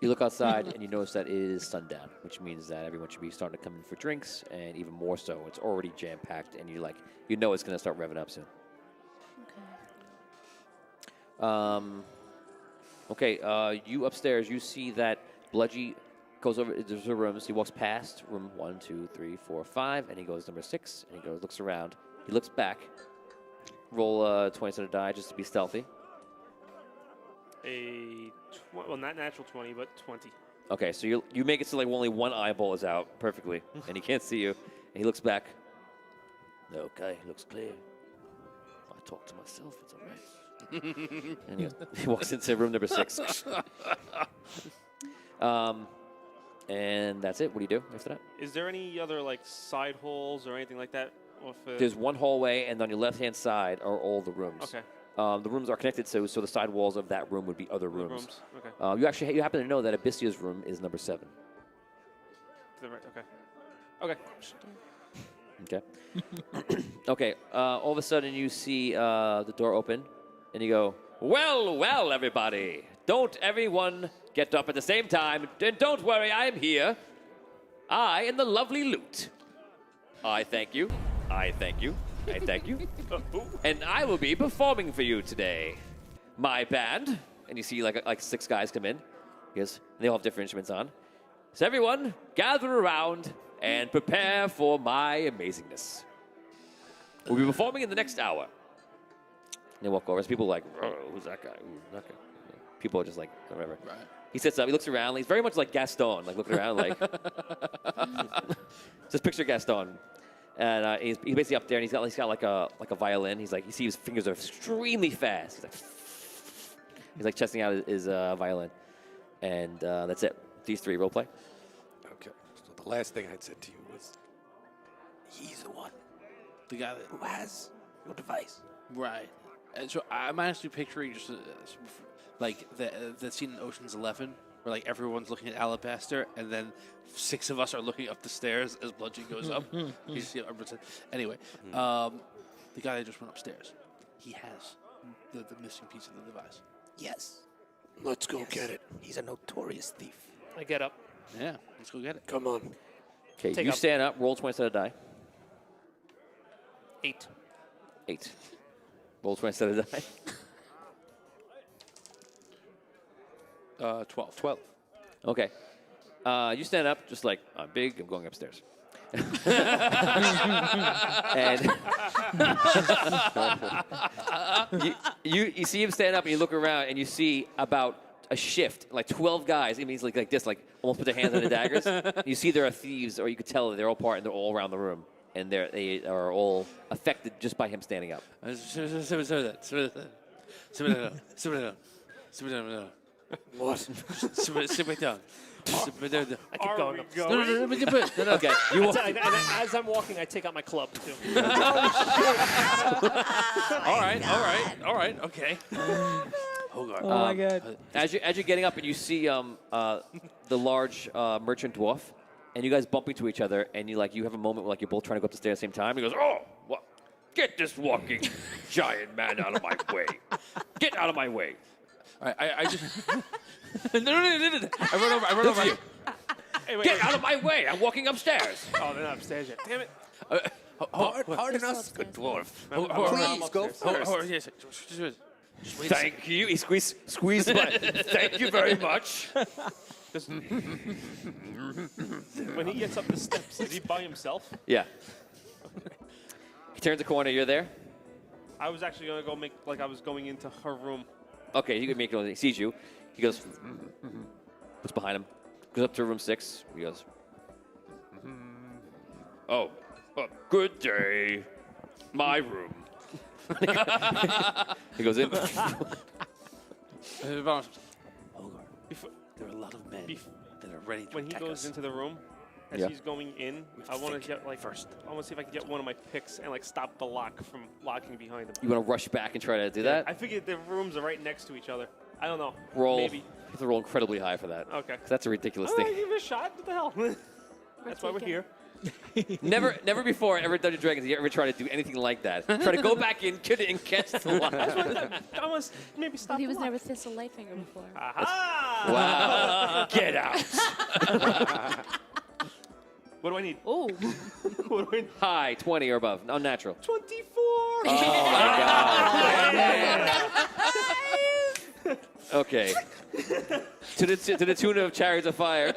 You look outside and you notice that it is sundown, which means that everyone should be starting to come in for drinks, and even more so, it's already jam-packed, and you know it's going to start revving up soon. You upstairs, you see that Bludgy goes over to the rooms. He walks past room 1, 2, 3, 4, 5, and he goes number 6, and he looks around. He looks back. Roll 20 sided die just to be stealthy. Well, not natural 20, but 20. Okay, so you make it so like only one eyeball is out perfectly, and he can't see you. And he looks back. Okay, looks clear. I talk to myself, it's all right. And he walks into room number 6. And that's it. What do you do after that? Is there any other like side holes or anything like that? There's one hallway, and on your left-hand side are all the rooms. Okay. The rooms are connected, so the side walls of that room would be other rooms. Okay. You happen to know that Abyssia's room is number 7. Okay. Okay. Okay. All of a sudden, you see the door open, and you go, "Well, everybody! Don't everyone get up at the same time, and don't worry, I am here. I am the lovely Lute. I thank you. I thank you. I thank you. And I will be performing for you today. My band," and you see like 6 guys come in. Yes, they all have different instruments on. "So everyone, gather around and prepare for my amazingness. We'll be performing in the next hour." And they walk over. So people are like, "Oh, who's that guy? Who's that guy?" People are just like, whatever. Right. He sits up. He looks around. He's very much like Gaston, like looking around, like. Just picture Gaston. And he's basically up there, and he's got like a violin. He's like, you see his fingers are extremely fast. He's like testing out his violin, and that's it. These 3 role play. Okay. So the last thing I'd said to you was, he's the one. The guy who has your device. Right. And so I'm actually picturing just like the scene in Ocean's 11 where like everyone's looking at Alabaster, and then 6 of us are looking up the stairs as Bludgeon goes up. You see anyway, the guy that just went upstairs, he has the missing piece of the device. Yes. Let's go get it. He's a notorious thief. I get up. Yeah, let's go get it. Come on. Okay, Take you up. stand up. Roll 20 sided die. 8. 8. Roll 20 sided die. 12. 12. Okay. You stand up, just like, I'm big, I'm going upstairs. And you see him stand up, and you look around, and you see about a shift, like 12 guys. It means like this, like almost put their hands on the daggers. You see there are thieves, or you could tell that they're all part, and they're all around the room. And they are all affected just by him standing up. What? Sit back down. Sit back down. I keep going. No. Okay. As I'm walking, I take out my club too. All right. Okay. Hold on. Oh my God. As you're getting up and you see the large merchant dwarf, and you guys bump into each other, and you have a moment where you're both trying to go up the stairs at the same time. He goes, "Oh, what? Get this walking giant man out of my way! Get out of my way!" I just. No. I run over. You. Hey, wait, Get out of my way! I'm walking upstairs. Oh, they're not upstairs yet. Damn it. Pardon us, good dwarf. Please go first. Thank you. He squeezed the button. Thank you very much. When he gets up the steps, is he by himself? Yeah. He turns the corner. You're there. I was actually gonna go make like I was going into her room. Okay, you can make it. He sees you. He goes. What's behind him? Goes up to room 6. He goes. Oh, good day. My room. He goes in. There are a lot of men that are ready to When he attack goes us. into the room, as Yeah. he's going in, I want to get first. I want to see if I can get one of my picks and stop the lock from locking behind him. You want to rush back and try to do that? I figured the rooms are right next to each other. I don't know. Roll. Maybe. You have to roll incredibly high for that. Okay. 'Cause that's a ridiculous All thing. right, give it a shot. What the hell? That's why we're here. Never before ever Dungeons & Dragons you ever tried to do anything like that. Try to go back in, get it, and catch the lock. I must maybe stop. He the was lock. never Thistle Lightfinger before. Wow. Get out. What do I need? Oh. What do I need? High, 20 or above. Unnatural. 24. Oh, my God. Okay. To the tune of Chariots of Fire.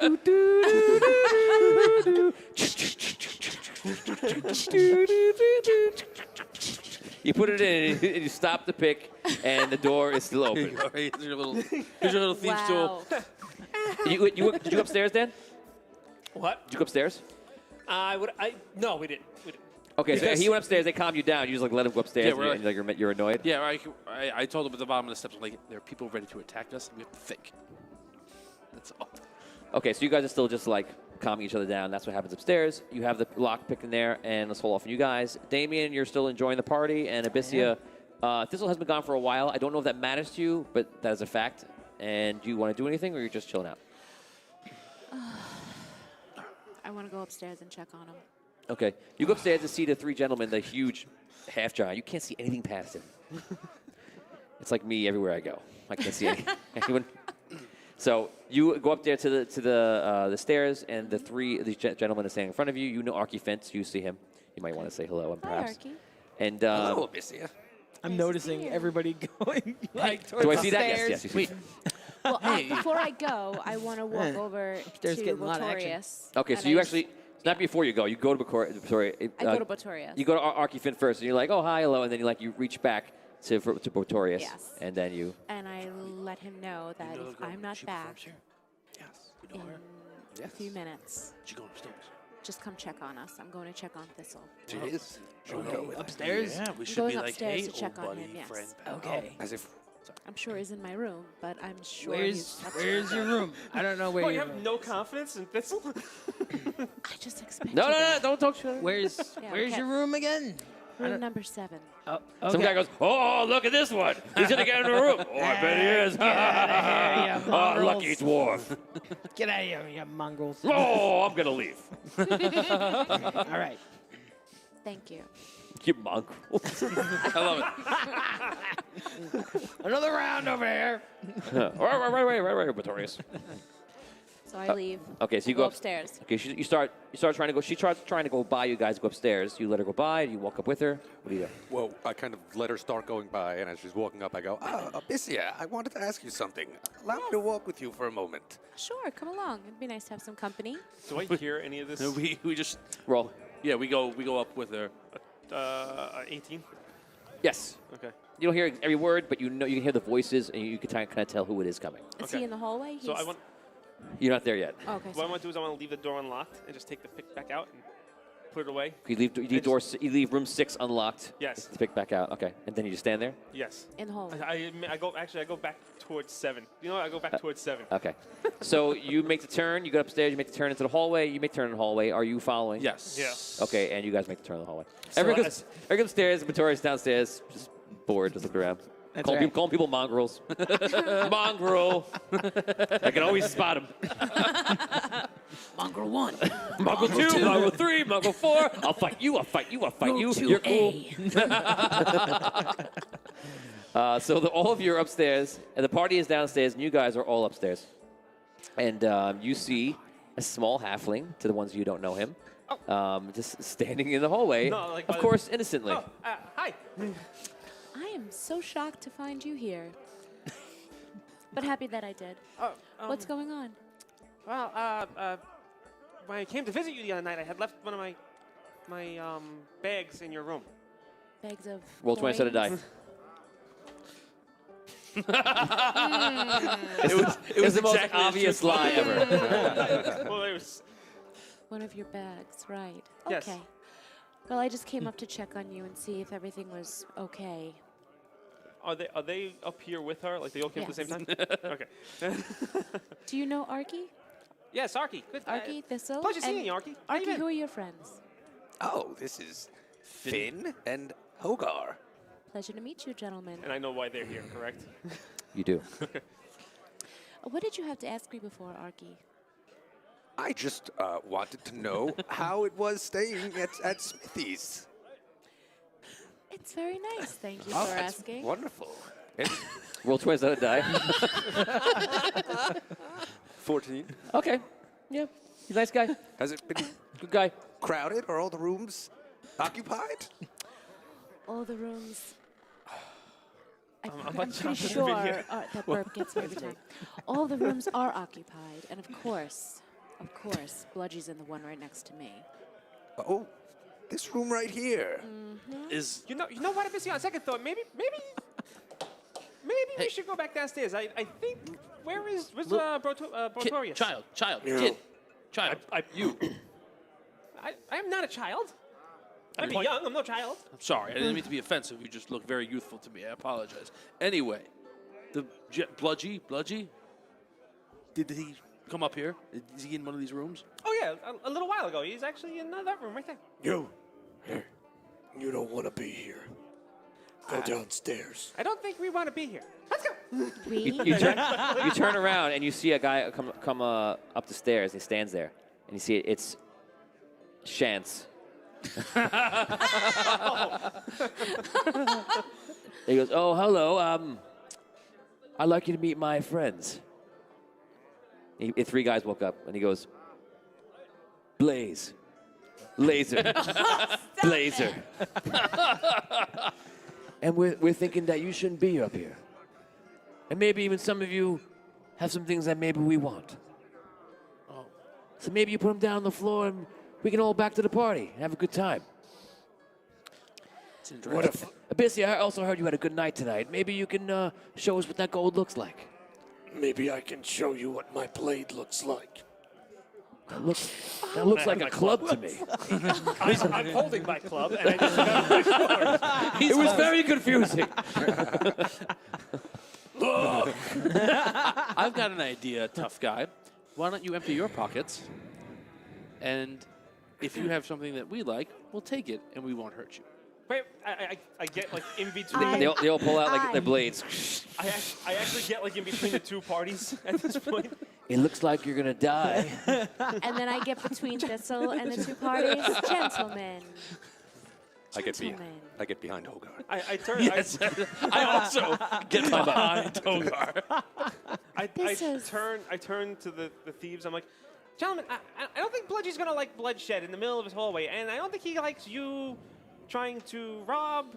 You put it in, and you stop the pick, and the door is still open. Here's your little thieves' tool. Did you go upstairs, Dan? What? Did you go upstairs? No, we didn't. Okay, so he went upstairs. They calmed you down. You just let him go upstairs. Yeah, we're and you're annoyed. Yeah, I told them at the bottom of the steps, there are people ready to attack us. We have to think. That's all. Okay, so you guys are still just calming each other down. That's what happens upstairs. You have the lock picked in there, and let's hold off on you guys. Damien, you're still enjoying the party, and Abyssia, Thistle has been gone for a while. I don't know if that matters to you, but that is a fact. And do you want to do anything, or you're just chilling out? I want to go upstairs and check on him. Okay, you go upstairs to see the 3 gentlemen, the huge half giant. You can't see anything past him. It's like me everywhere I go. I can't see anyone. So you go up there to the stairs, and these gentlemen are standing in front of you. You know Arky Fence. You see him. You might want to say hello, and perhaps. Arky. And Hello, Abyssia. I'm noticing everybody going towards do I the see that? stairs. Yes, you see. Well, before I go, I want to walk over There's to getting a lot of action. Botorius. Okay, so and you I actually. It's not before you go. You go to Botorius. I go to Botorius. You go to Arky Finn first, and you're like, oh, hi, hello. And then you reach back to Botorius. Yes. And then you. And I let him know that if I'm not back in a few minutes, She going upstairs. just come check on us. I'm going to check on Thistle. She is. Upstairs? Yeah, we I'm should going be like, upstairs hey, to check old on buddy, him, yes. friend, pal. Okay. As if. I'm sure he's in my room, but I'm sure Where's he's Where's your room? I don't know where What, you your have room no confidence in Thistle? I just expect No, don't talk shit. Where's Yeah, Where's okay. your room again? Room number 7. Oh, Some guy goes, oh, look at this one. He's going to get in the room. Oh, I bet he is. Get outta here, you Oh, lucky mongrels. dwarf. Get out of here, you mongrels. Oh, I'm going to leave. All right. Thank you. You mongrels. I love it. Another round over here. right, Botorius. So I leave. Okay, so you go go upstairs. Okay, you start trying to go. She starts trying to go by you guys. Go upstairs. You let her go by. You walk up with her. What do you do? Well, I kind of let her start going by, and as she's walking up, I go, Abyssia, I wanted to ask you something. Allow me to walk with you for a moment. Sure, come along. It'd be nice to have some company. Do I hear any of this? No, we just roll. Yeah, we go up with her. 18. Yes. Okay. You don't hear every word, but you know you can hear the voices, and you can kind of tell who it is coming. Is he in the hallway? So I want. You're not there yet. Okay. What I want to do is I want to leave the door unlocked and just take the pick back out and put it away. You leave room 6 unlocked. Yes. To pick back out. Okay. And then you just stand there? Yes. In the hallway. I go back towards 7. You know what? I go back towards 7. Okay. So you make the turn, you go upstairs, you make the turn into the hallway, you make the turn in the hallway. Are you following? Yes. Yeah. Okay, and you guys make the turn in the hallway. So Everyone goes upstairs, Victoria's downstairs, just bored, just looking around. That's Calling right. people mongrels. Mongrel. I can always spot him. Mongrel 1. Mongrel 2, Mongrel 3, Mongrel 4. I'll fight you, I'll fight you, I'll fight you. You're cool. So all of you are upstairs, and the party is downstairs, and you guys are all upstairs. And you see a small halfling, to the ones of you who don't know him, just standing in the hallway, No, like of course, innocently. Oh, hi. I am so shocked to find you here. But happy that I did. What's going on? Well, when I came to visit you the other night, I had left one of my bags in your room. Bags of Roll 20 set a die. coins? It was the most obvious lie ever. Well, it was. One of your bags, right. Yes. Okay. Well, I just came up to check on you and see if everything was okay. Are they up here with her? Like they all came at the same time? Okay. Do you know Arky? Yes, Arky. Good. Arky, Thistle? Pleasure and seeing you, Arky. How you Arky, been? who are your friends? Oh, this is Finn and Hogar. Pleasure to meet you, gentlemen. And I know why they're here, correct? You do. What did you have to ask me before, Arky? I just wanted to know how it was staying at Smithy's. It's very nice. Thank you Oh, for that's asking. wonderful. Roll 20 set a die. 14. Okay. Yeah. He's a nice guy. Has it been good guy? Crowded? Are all the rooms occupied? All the rooms. I'm I'm about to pretty stop the sure video. that burp gets me every time. All the rooms are occupied, and of course, Bludgy's in the one right next to me. Oh, this room right here. Is You know what? I've been seeing on second thought. Maybe we should go back downstairs. I think where's Brotorius? Child, No. kid, child. you? I am not a child. I'm young. I'm no child. I'm sorry. I didn't mean to be offensive. You just look very youthful to me. I apologize. Anyway, the Bludgy, did he come up here? Is he in one of these rooms? Oh yeah, a little while ago. He's actually in that room right there. You. Here. You don't want to be here. Go downstairs. I don't think we want to be here. Let's go. You turn around and you see a guy come up the stairs. And he stands there, and you see it's Chance. He goes, "Oh, hello. I'd like you to meet my friends." Three guys woke up, and he goes, "Blaze, Laser, Blazer." And we're thinking that you shouldn't be up here. And maybe even some of you have some things that maybe we want. Oh. So maybe you put them down on the floor and we can all back to the party and have a good time. What if Abyssy, I also heard you had a good night tonight. Maybe you can show us what that gold looks like. maybe I can show you what my blade looks like? That looks like a club to me. I'm holding my club, and I just got my sword. It was very confusing. Look! I've got an idea, tough guy. Why don't you empty your pockets? And if you have something that we like, we'll take it, and we won't hurt you. Wait, I get like in between. They all pull out like their blades. I actually get like in between the two parties at this point. It looks like you're gonna die. And then I get between Thistle and the two parties. Gentlemen. I get behind Hogar. I turn. Yes, I also get behind Hogar. I turn to the thieves. I'm like, gentlemen, I don't think Bludgy's gonna like bloodshed in the middle of his hallway, and I don't think he likes you trying to rob.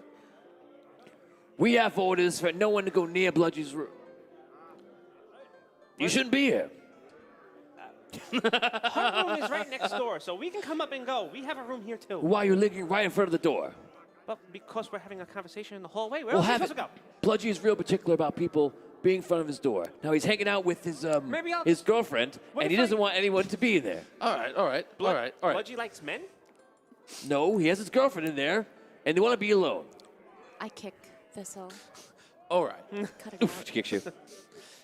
We have orders for no one to go near Bludgy's room. You shouldn't be here. Her room is right next door, so we can come up and go. We have a room here too. Why are you looking right in front of the door? Well, because we're having a conversation in the hallway. Where We'll else are we have it. supposed to go? Bludgy is real particular about people being in front of his door. Now he's hanging out with his his girlfriend, What and if he doesn't want anyone to be there. All right. Bludgy likes men? No, he has his girlfriend in there, and they want to be alone. I kick Thistle. All right. Cut it out. She kicks you.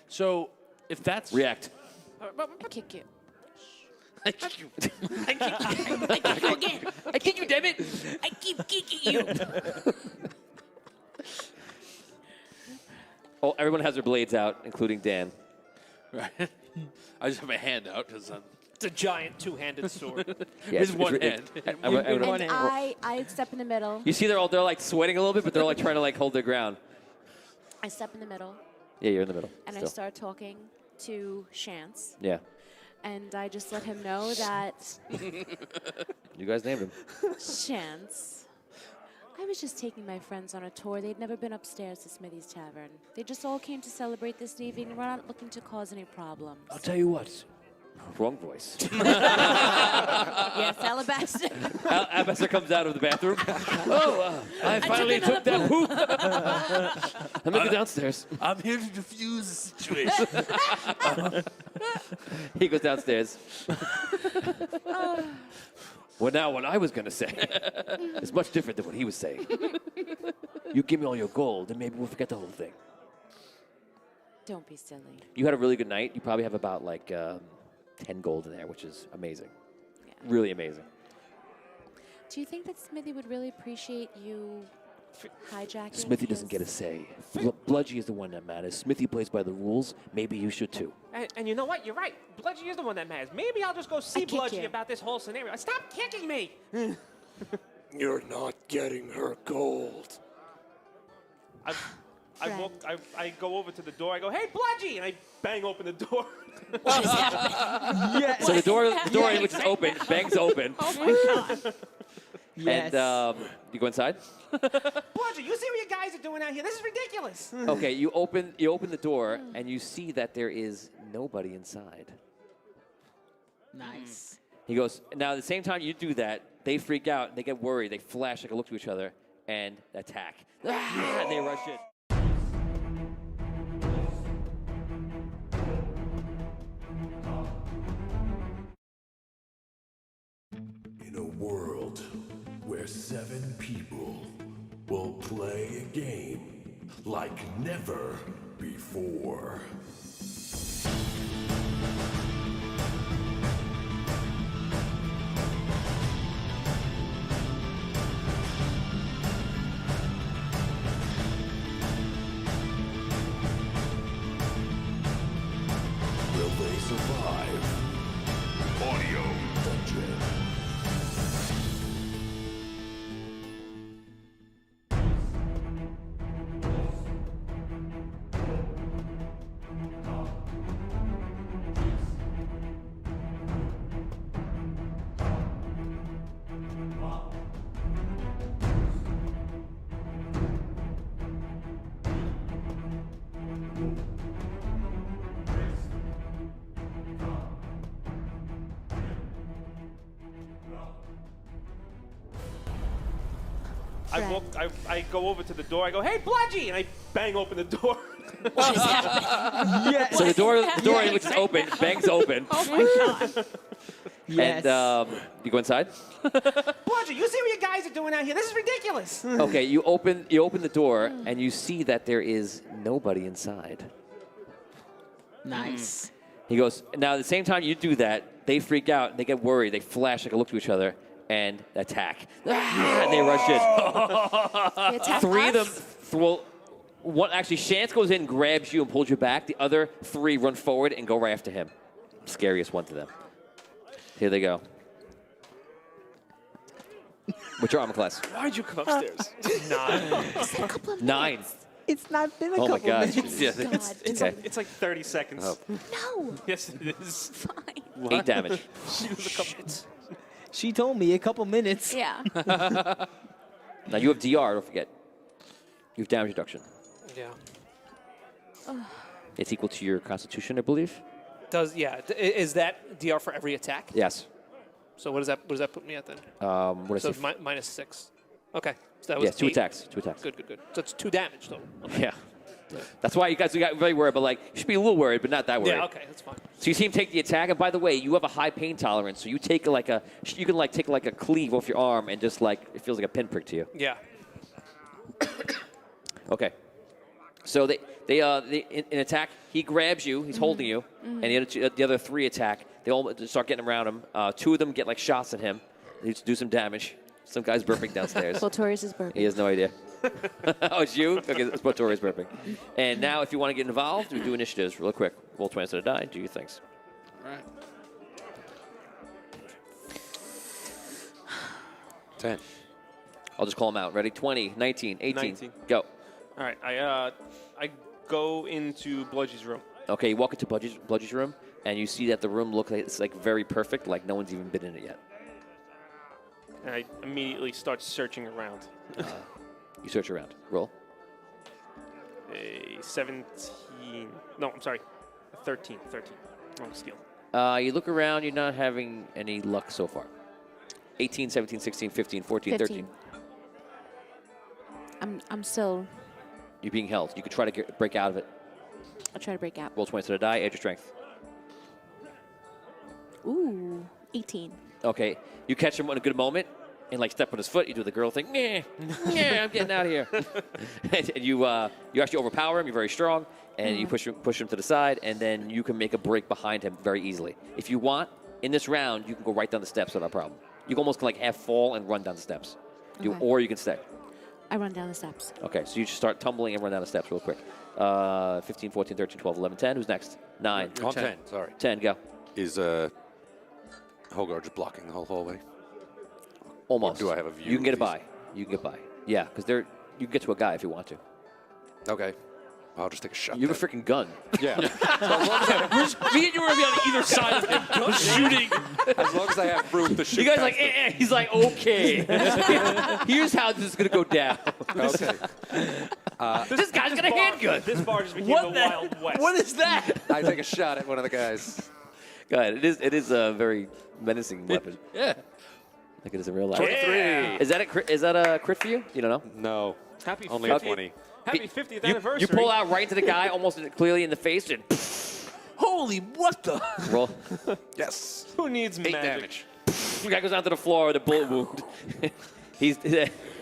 So if that's React. I kick you. I kick you. I kick you again. I kick you, damn it! I keep kicking you. Oh, everyone has their blades out, including Dan. Right. I just have my hand out because I'm. It's a giant two-handed sword. Yeah, With it's- one it's- hand. And I step in the middle. You see, they're like sweating a little bit, but they're like trying to like hold their ground. I step in the middle. Yeah, you're in the middle. And still. I start talking to Chance. Yeah. And I just let him know that You guys named him. Chance. I was just taking my friends on a tour. They'd never been upstairs to Smithy's Tavern. They just all came to celebrate this evening. We're not looking to cause any problems. I'll tell you what. Wrong voice. Yes, Alabaster. Alabaster comes out of the bathroom. I finally took that poop. I'm gonna go downstairs. I'm here to defuse the situation. He goes downstairs. Well, now what I was going to say is much different than what he was saying. You give me all your gold, and maybe we'll forget the whole thing. Don't be silly. You had a really good night. You probably have about like 10 gold in there, which is amazing. Yeah. Really amazing. Do you think that Smithy would really appreciate you hijacking? Smithy doesn't get a say. Bludgy is the one that matters. Smithy plays by the rules. Maybe you should too. And you know what? You're right. Bludgy is the one that matters. Maybe I'll just go see Bludgy about this whole scenario. Stop kicking me! You're not getting her gold. I go over to the door. I go, "Hey, Bludgy!" and I bang open the door. So the door which is open, bangs open. Oh my god! And you go inside. Bludgy, you see what you guys are doing out here? This is ridiculous. Okay, you open the door and you see that there is nobody inside. Nice. He goes, now at the same time you do that, they freak out, they get worried, they flash, like a look to each other, and attack. And they rush in. In a world where 7 people will play a game like never before. Will they survive? Audio Dungeon. I go over to the door. I go, "Hey, Bludgy!" and I bang open the door. Yeah. So the door which is open, bangs open. Oh my god! Yes. And you go inside. Bludgy, you see what you guys are doing out here? This is ridiculous. Okay, you open the door and you see that there is nobody inside. Nice. He goes, now at the same time you do that, they freak out, they get worried, they flash, like a look to each other, and attack. And they rush in. They attack 3 of us? them, one, actually, Chance goes in, grabs you, and pulls you back. The other 3 run forward and go right after him. Scariest one to them. Here they go. What's your armor class? Why'd you come upstairs? 9. 9. It's not been a Oh my couple gosh. minutes. Yeah, God. It's like 30 seconds. Oh. No. Yes, it is. Fine. 8 damage. She was a couple minutes. She told me a couple minutes. Yeah. Now you have DR, don't forget. You have damage reduction. Yeah. It's equal to your constitution, I believe. Is that DR for every attack? Yes. So what does that put me at then? What So is it? minus 6. Okay. So that was Yes, 2 8. attacks. 2 attacks. Good. So it's 2 damage total. Okay. Yeah. That's why you guys got very worried, but like, you should be a little worried, but not that worried. Yeah, okay, that's fine. So you see him take the attack, and by the way, you have a high pain tolerance, so you take like a, you can like take like a cleave off your arm, and just like it feels like a pinprick to you. Yeah. Okay. So they in attack, he grabs you, he's holding you, and the other three attack. They all start getting around him. Two of them get like shots at him. They do some damage. Some guy's burping downstairs. Voltorius is burping. He has no idea. Oh, it's you? Okay, it's Voltorius burping. And now, if you want to get involved, we do initiatives real quick. Roll 20 to die. Do your things. All right. 10. I'll just call them out. Ready? 20, 19, 18. 19. Go. All right. I go into Bludgy's room. Okay, you walk into Bludgy's room, and you see that the room looks like it's like very perfect, like no one's even been in it yet. And I immediately start searching around. You search around. Roll. A 17. No, I'm sorry. A 13. 13. Wrong skill. You look around, you're not having any luck so far. 18, 17, 16, 15, 14, 13. I'm still. You're being held. You could try to break out of it. I'll try to break out. Roll 20 to die. Add your strength. Ooh, 18. Okay. You catch him in a good moment and like step on his foot. You do the girl thing. Yeah, I'm getting out of here. And you actually overpower him. You're very strong, and you push him to the side, and then you can make a break behind him very easily. If you want, in this round, you can go right down the steps without a problem. You can almost like half fall and run down the steps, Okay. or you can stay. I run down the steps. Okay, so you just start tumbling and run down the steps real quick. 15, 14, 13, 12, 11, 10. Who's next? 9. On 10, sorry. 10, go. Is Hogar just blocking the whole hallway? Almost. Or do I have a view? You can get of it by. You can get by. Yeah, because you can get to a guy if you want to. Okay. I'll just take a shot. You have a freaking gun. Yeah. Me and you were going to be on either side of him, shooting. As long as I have room to shoot. You guys like, he's like, okay. Here's how this is going to go down. Okay. This guy's got a handgun. This bar just became What the Wild West. What is that? I take a shot at one of the guys. Go ahead. It is a very menacing weapon. Yeah. Like it is in real life. 23. Yeah. Is that a crit for you? You don't know? No. Happy Only 50th, a 20. Happy 50th You anniversary. pull out right into the guy, almost clearly in the face, and Holy, what the? roll. Yes. Who needs 8 magic? damage. The guy goes onto the floor with a bullet wound.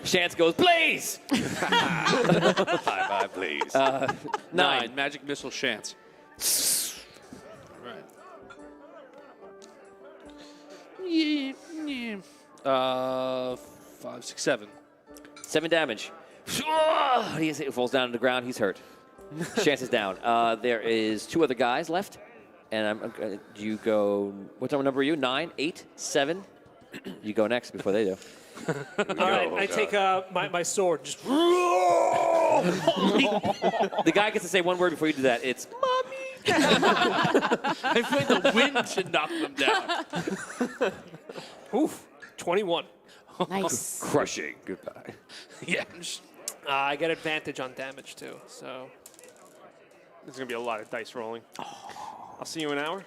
Chance goes, Blaze! High five, please. 9. Magic missile chance. All right. Yeah. 5, 6, 7. 7 damage. He falls down to the ground. He's hurt. Chance is down. There is 2 other guys left. And you go, what number are you? 9, 8, 7? You go next before they do. All right, I take my sword. Just The guy gets to say one word before you do that. It's mommy. I feel like the wind should knock them down. oof, 21. Nice. Crushing. Goodbye. Yeah. I get advantage on damage too, so There's going to be a lot of dice rolling. I'll see you in an hour.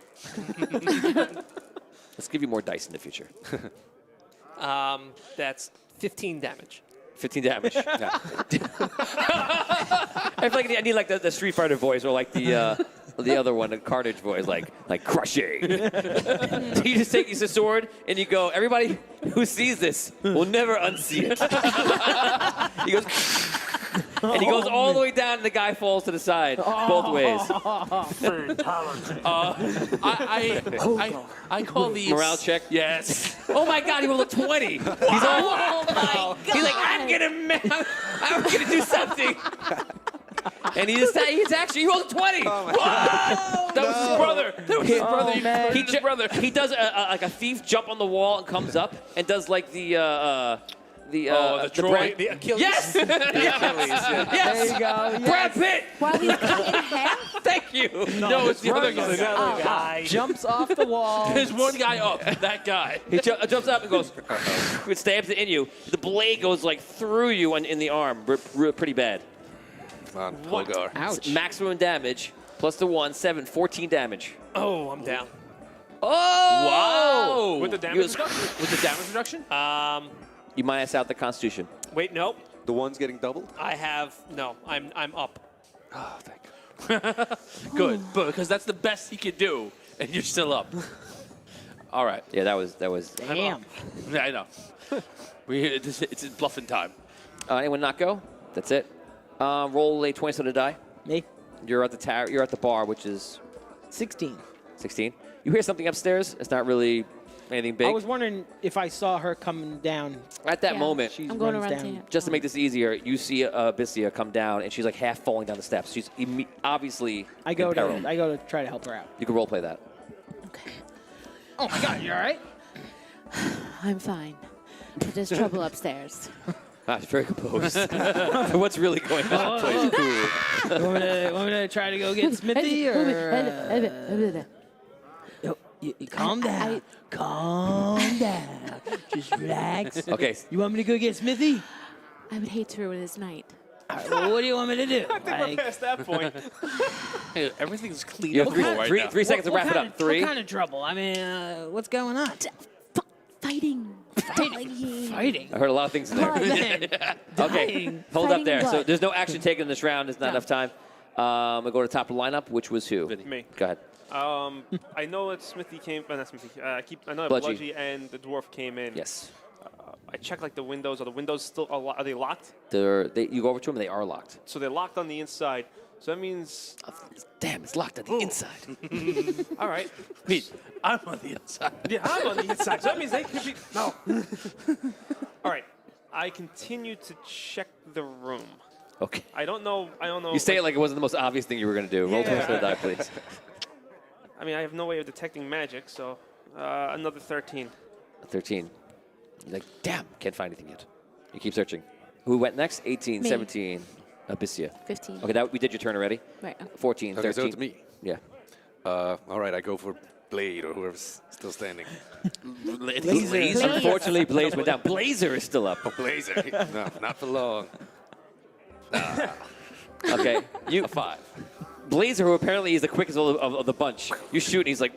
Let's give you more dice in the future. that's 15 damage. 15 damage. Yeah. I feel like I need like the Street Fighter voice or like the other one, the Carnage voice, like crushing. You just take the sword and you go, everybody who sees this will never unsee it. He goes, and he goes all the way down, and the guy falls to the side, both ways. I call these Morale check. Yes. Oh my God, he rolled a 20. He's all, Oh my God. He's like, I'm gonna do something. And he attacks you. He rolled a 20. That was his brother. That was his brother. His brother. He does like a thief jump on the wall and comes up and does like the Troy, the Achilles. Yes. The Achilles, yeah. Yes. There you go. Brad Pitt. While he's cut in half. Thank you. No, it's the other guy. The other guy. Jumps off the wall. There's one guy up. That guy. He jumps up and goes, it stabs it in you. The blade goes like through you and in the arm, pretty bad. Come on, Hogar. Ouch. Maximum damage plus the 1, 7, 14 damage. Oh, I'm down. Oh! With the damage reduction? With the damage reduction? You minus out the Constitution. Wait, nope. The one's getting doubled? I have no. I'm up. Oh, thank you. Good, because that's the best he could do. and you're still up. All right. Yeah, that was. Damn. Yeah, I know. It's bluffing time. Anyone not go? That's it. Roll a 20-sided die. Me. You're at the You're at the bar, which is 16. 16. You hear something upstairs. It's not really anything big. I was wondering if I saw her coming down. At that moment, I'm going around just to make this easier, you see Abyssia come down, and she's like half falling down the steps. She's obviously I go in peril. to try to help her out. You can roleplay that. Oh my God, you all right? I'm fine. But there's trouble upstairs. She's very composed. For what's really going on? Plays cool. Want me to try to go get Smithy or? Calm down. Calm down. Just relax. Okay. You want me to go get Smithy? I would hate to ruin his night. All right, well, what do you want me to do? I think we're past that point. Hey, everything's clean You up have right now. 3 seconds to wrap it up. 3. What kind of trouble? I mean, what's going on? Fighting. Fighting. I heard a lot of things in there. Oh, man. Okay, Dying. hold up Fighting there. So blood. there's no action taken in this round. There's not enough time. We'll go to the top of the lineup, which was who? Me. Go ahead. I know that Smithy came. Not Smithy. I know that Bludgy. Bludgy and the dwarf came in. Yes. I checked like the windows. Are the windows still? Are they locked? You go over to them, and they are locked. So they're locked on the inside. So that means. Damn, it's locked on the inside. All right. Pete, I'm on the inside. Yeah, I'm on the inside. So that means they could be. No. All right. I continue to check the room. Okay. I don't know. You say it like it wasn't the most obvious thing you were going to do. Roll Yeah. to the die, please. I mean, I have no way of detecting magic, so another 13. 13. You're like, damn, can't find anything yet. You keep searching. Who went next? 18, Me. 17. Abyssia. 15. Okay, we did your turn already. Right. Okay. 14, Okay, 13. so it's me. Yeah. All right, I go for Blade or whoever's still standing. Blaze. Unfortunately, Blaze went down. Blazer is still up. Oh, Blazer. No, not for long. Okay. A 5. Blazer, who apparently is the quickest of the bunch. You shoot, and he's like,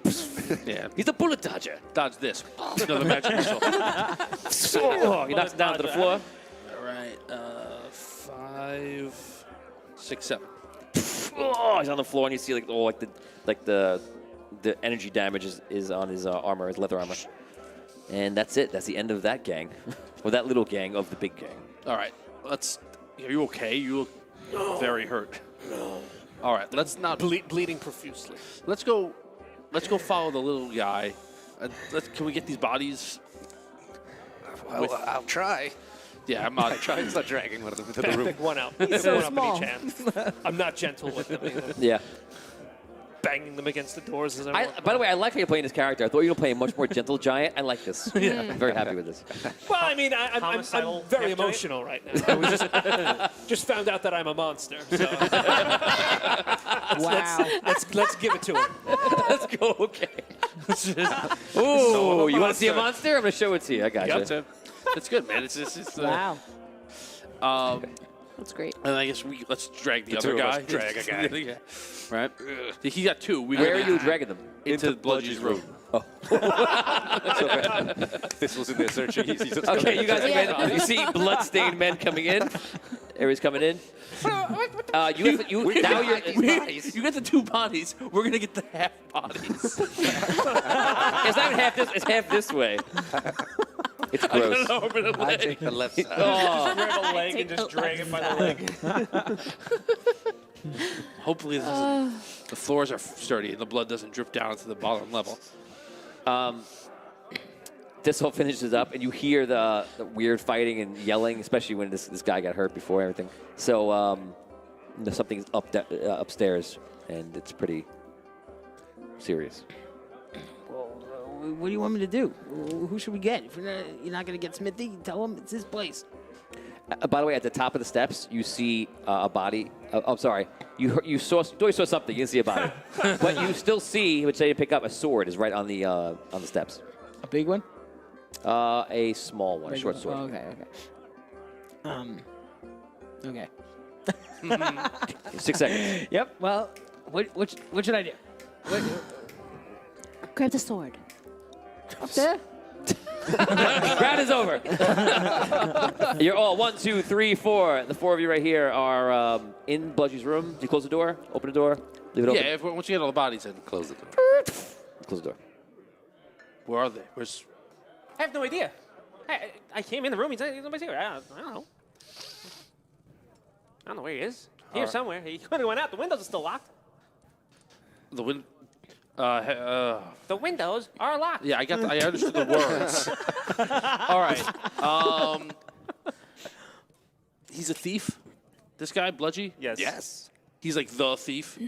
Yeah. he's a bullet dodger. Dodge this. Another magic missile. Oh, he knocks him down to the floor. All right. 5, 6, 7. Oh, he's on the floor, and you see the energy damage is on his armor, his leather armor. And that's it. That's the end of that gang, or that little gang of the big gang. All right. Are you okay? You look very hurt. No. All right. Let's not Bleeding profusely. Let's go follow the little guy. Can we get these bodies? Well, I'll try. Yeah, I'm not. Try to start dragging one of them into the room. Pick one out. He's Pick so one up small. in each hand. I'm not gentle with them either. Yeah. Banging them against the doors as I walk By the way, I like how you're playing this character. I thought you were playing a much more gentle giant. I like this. Yeah. I'm very happy with this. Well, I mean, I'm Homicidal very half-giant? emotional right now. I was just found out that I'm a monster. So. Wow. Let's give it to him. Let's go. Okay. Ooh, you want to see a monster? I'm gonna show it to you. I got you. It's good, man. It's Wow. That's great. And I guess let's drag the The other two of us guy. drag a guy. Yeah. Right. He got 2. Where are you dragging them? Into Bludgy's room. Oh. This was in there searching. He sees us Okay, coming. you guys are men. You see blood-stained men coming in. Everybody's coming in. Now you're. You get the 2 bodies. We're gonna get the half bodies. It's not even half this. It's half this way. It's gross. I take the left side. Oh. Grab a leg and just drag it by the leg. Hopefully, the floors are sturdy and the blood doesn't drip down to the bottom level. This all finishes up, and you hear the weird fighting and yelling, especially when this guy got hurt before everything. So something's upstairs, and it's pretty serious. What do you want me to do? Who should we get? If you're not going to get Smithy, tell him it's his place. By the way, at the top of the steps, you see a body. I'm sorry. You saw something. You didn't see a body, but you still see, which they didn't pick up, a sword is right on the steps. A big one? A small one, a short sword. Oh, okay. 6 seconds. Yep. Well, what should I do? Grab the sword. Up there? Round is over. You're all 1, 2, 3, 4. The 4 of you right here are in Bludgy's room. Do you close the door? Open the door? Leave it open? Yeah, once you get all the bodies in, close the door. Close the door. Where are they? Where's? I have no idea. I came in the room. Nobody's here. I don't know. I don't know where he is. Here somewhere. He could have went out. The windows are still locked. The wind. The windows are locked. Yeah, I understood the words. All right. He's a thief. This guy, Bludgy. Yes. Yes. He's like the thief.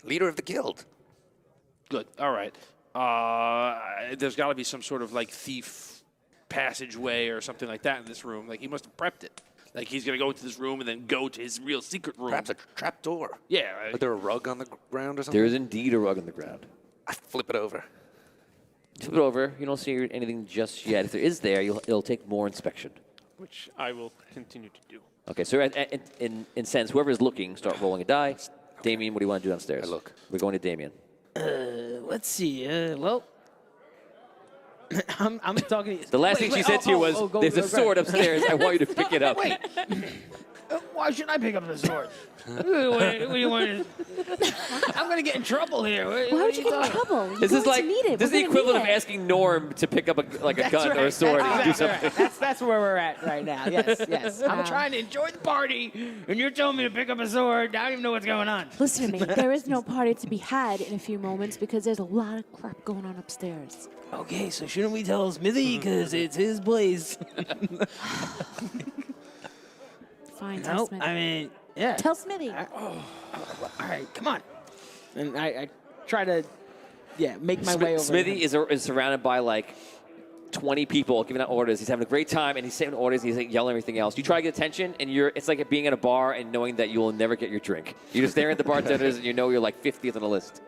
Leader of the guild. Good. All right. There's got to be some sort of like thief passageway or something like that in this room. Like he must have prepped it. Like he's gonna go into this room and then go to his real secret room. Perhaps a trap door. Yeah. Is there a rug on the ground or something? There is indeed a rug on the ground. I flip it over. Flip it over. You don't see anything just yet. If there is there, it'll take more inspection. Which I will continue to do. Okay, so in sense, whoever is looking, start rolling a die. Damien, what do you want to do downstairs? I look. We're going to Damien. Let's see. Well, I'm talking. The last thing she said to you was, "There's a sword upstairs. I want you to pick it up." Wait. Why should I pick up the sword? What do you want? I'm going to get in trouble here. Why would you get in trouble? This is like this is the equivalent of asking Norm to pick up a gun or a sword and do something. That's where we're at right now. Yes. I'm trying to enjoy the party, and you're telling me to pick up a sword. I don't even know what's going on. Listen to me. There is no party to be had in a few moments because there's a lot of crap going on upstairs. Okay, so shouldn't we tell Smithy because it's his place? Fine, tell Smithy. I mean, yeah. Tell Smithy. All right, come on. And I try to, make my way over. Smithy is surrounded by like 20 people giving out orders. He's having a great time, and he's saying orders. And he's like yelling everything else. You try to get attention, and it's like being at a bar and knowing that you will never get your drink. You're just staring at the bartenders, and you know you're like 50th on the list.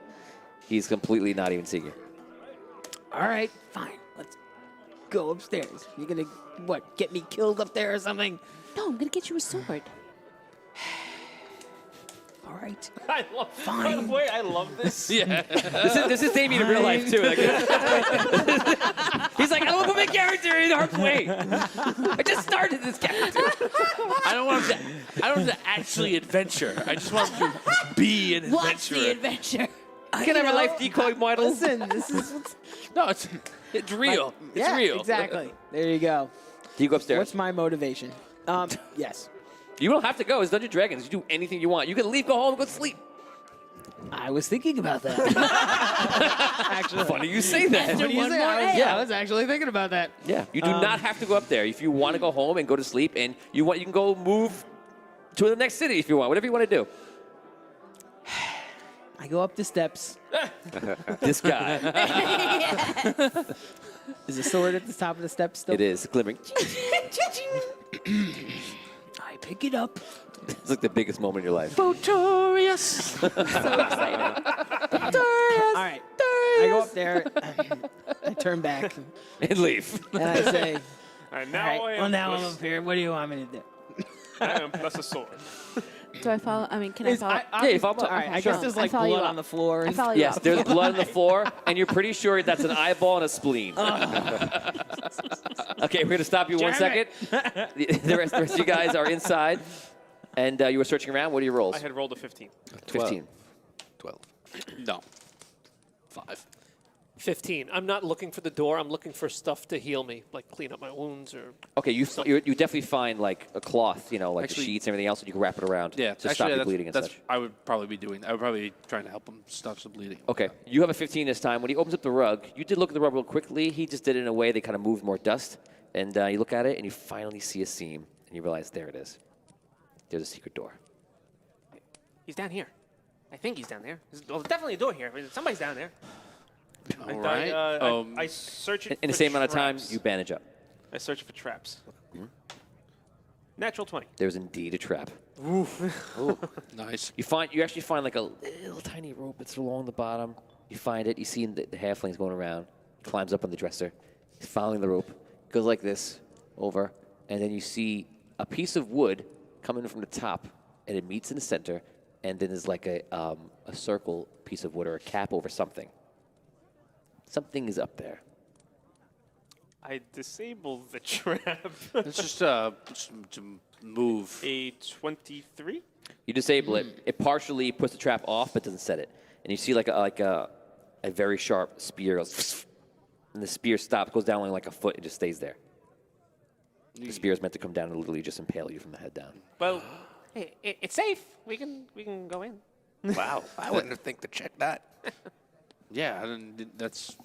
He's completely not even seeing you. All right, fine. Let's go upstairs. You're gonna get me killed up there or something? No, I'm gonna get you a sword. All right. I love. Fine. By the way, I love this. Yeah. this is Damien in real life too. Like, he's like, I don't want to put my character in harm's way. I just started this character. I don't want him to actually adventure. I just want him to be an adventurer. What's the adventure? Can I have a life decoy model? Listen, this is No, it's real. It's real. Exactly. There you go. Do you go upstairs? What's my motivation? Yes. You don't have to go. It's Dungeons & Dragons. You do anything you want. You can leave, go home, go to sleep. I was thinking about that. Actually, Funny you say that. I was actually thinking about that. Yeah, you do not have to go up there. If you want to go home and go to sleep, and you can go move to the next city if you want. Whatever you want to do. I go up the steps. This guy. Is the sword at the top of the steps still? It is glimmering. I pick it up. It's like the biggest moment in your life. Victorious. So excited. Victorious. All right. I go up there. I turn back. And leave. And I say, All right, now all right, I am I'm plus, up here. What do you want me to do? I am plus a sword. Do I follow? I mean, can I follow? Yeah, you follow. All right, I guess there's like follow you blood up. on the floor. I And follow you Yes, up. there's blood on the floor, and you're pretty sure that's an eyeball and a spleen. Okay, we're going to stop you 1 second. The rest of you guys are inside, and you were searching around. What are your rolls? I had rolled a 15. 15. 12. No. 5. 15. I'm not looking for the door. I'm looking for stuff to heal me, like clean up my wounds or. Okay, you definitely find like a cloth, like Actually- the sheets and everything else, and you can wrap it around Yeah, to stop you that's, bleeding and that's such. I would probably be doing. I would probably be trying to help him stop some bleeding. Okay, you have a 15 this time. When he opens up the rug, you did look at the rug real quickly. He just did it in a way that kind of moved more dust. And you look at it, and you finally see a seam, and you realize there it is. There's a secret door. He's down here. I think he's down there. There's definitely a door here. I mean, somebody's down there. All right. I search it In the for same amount of time, traps. you bandage up. I search for traps. Natural 20. There's indeed a trap. Ooh. Nice. You actually find like a little tiny rope that's along the bottom. You find it. You see the halflings going around. He climbs up on the dresser. He's following the rope. Goes like this over, and then you see a piece of wood coming from the top, and it meets in the center, and then there's like a circle piece of wood or a cap over something. Something is up there. I disable the trap. It's just to move. A 23? You disable it. It partially puts the trap off, but doesn't set it. And you see like a a very sharp spear goes, and the spear stops, goes down only like a foot, and just stays there. The spear is meant to come down and literally just impale you from the head down. Well, hey, it's safe. We can go in. Wow, I wouldn't have think to check that. Yeah, and that's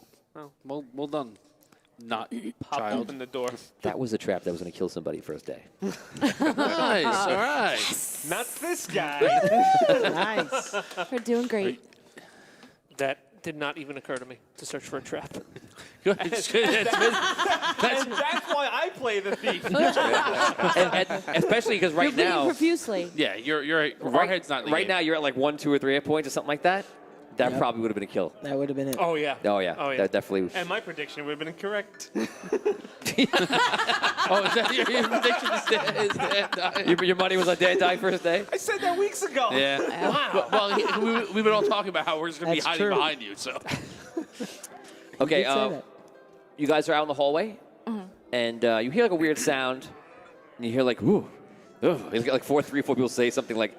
well done. Not Pop child. open the door. That was a trap that was going to kill somebody first day. Nice. All right. Yes. Not this guy. Nice. We're doing great. That did not even occur to me to search for a trap. That's why I play the thief. and especially because right You're bleeding now, profusely. Yeah, your head's not in the right game. now you're at like 1, 2, or 3 hit points or something like that. That Yep. probably would have been a kill. That would have been it. Oh yeah. Oh yeah. That definitely. And my prediction would have been correct. Oh, is that your prediction? Is Dan Your money was on Dan die first day. I said that weeks ago. Yeah. Wow. Well, we've been all talking about how we're just going to be That's hiding true. behind you, so. Okay. did say that. You guys are out in the hallway, and you hear like a weird sound, and you hear like ooh, ugh. You get like 3 or 4 people say something like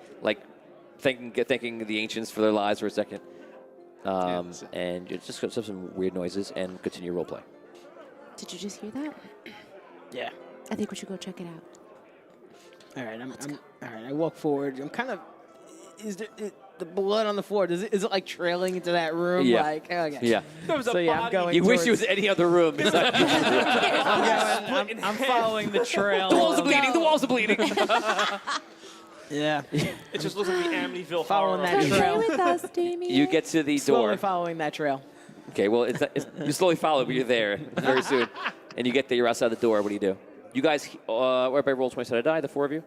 thanking the ancients for their lives for a second. And you just got some weird noises and continue roleplay. Did you just hear that? Yeah. I think we should go check it out. All right. All right. I walk forward. I'm kind of. Is the blood on the floor? Is it like trailing into that room? Yeah. Like okay. Yeah. There was a So yeah, I'm body. going. You wish towards, it was any other room. besides- I'm following the trail. the walls are bleeding. The walls are bleeding. Yeah. It just looks like the Amityville Following horror. that Come trail. play with us, Damien. You get to the Slowly door. following that trail. Okay. Well, you slowly follow, but you're there very soon. And you get there. You're outside the door. What do you do? You guys, everybody roll 20 sided die. The 4 of you.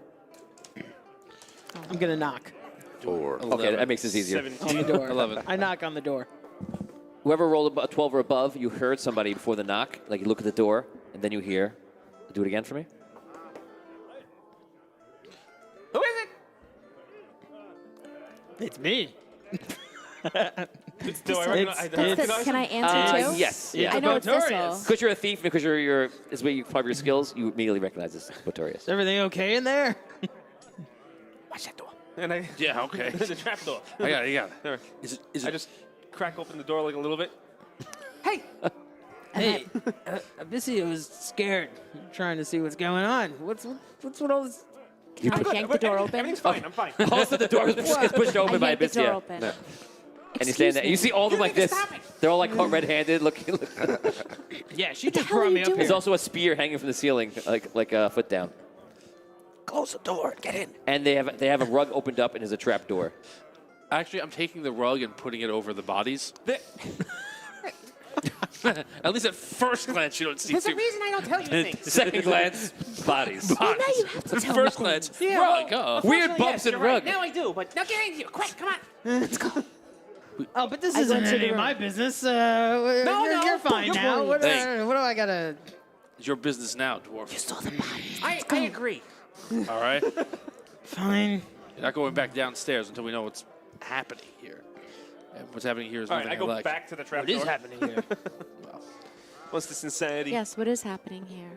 I'm gonna knock 4. Okay, that makes this easier. on the door. 11. I knock on the door. Whoever rolled a 12 or above, you heard somebody before the knock. Like you look at the door, and then you hear. Do it again for me. Who is it? It's me. Do I recognize? Can I answer too? Yes. Yeah. I know it's Botorius. Thistle. Because you're a thief, because you're is what you part of your skills, you immediately recognize this Botorius. Is everything okay in there? Watch that door. And I. Yeah, okay. the trap door. I got it. There. Is I it just crack open the door like a little bit. Hey. Hey, Abyssia was scared, trying to see what's going on. What's with all this? Can I yank the door open? Everything's fine. I'm fine. Also, the door is pushed open by yanked the door Abyssia. open. No. And you stand there. You see all of them like this. They're all like caught red-handed, looking. Yeah, she just hell are brought you me up doing? here. There's also a spear hanging from the ceiling, like a foot down. Close the door. Get in. And they have a rug opened up, and there's a trap door. Actually, I'm taking the rug and putting it over the bodies. At least at first glance, you don't see. There's a reason I don't tell you things. Second glance, bodies. Well, now you have to tell First me glance, things. rug. Weird bumps in you're rug. right. Now I do, but now get in here. Quick, come on. Let's go. Oh, but this I go isn't into the any of room. my business. no, You're fine you're now. fine. What Hey. do I gotta? It's your business now, dwarf. You saw the bodies. I agree. All right. Fine. You're not going back downstairs until we know what's happening here. And what's happening here is All right, nothing I go like. back to the trap What door. is happening here? What's this insanity? Yes, what is happening here?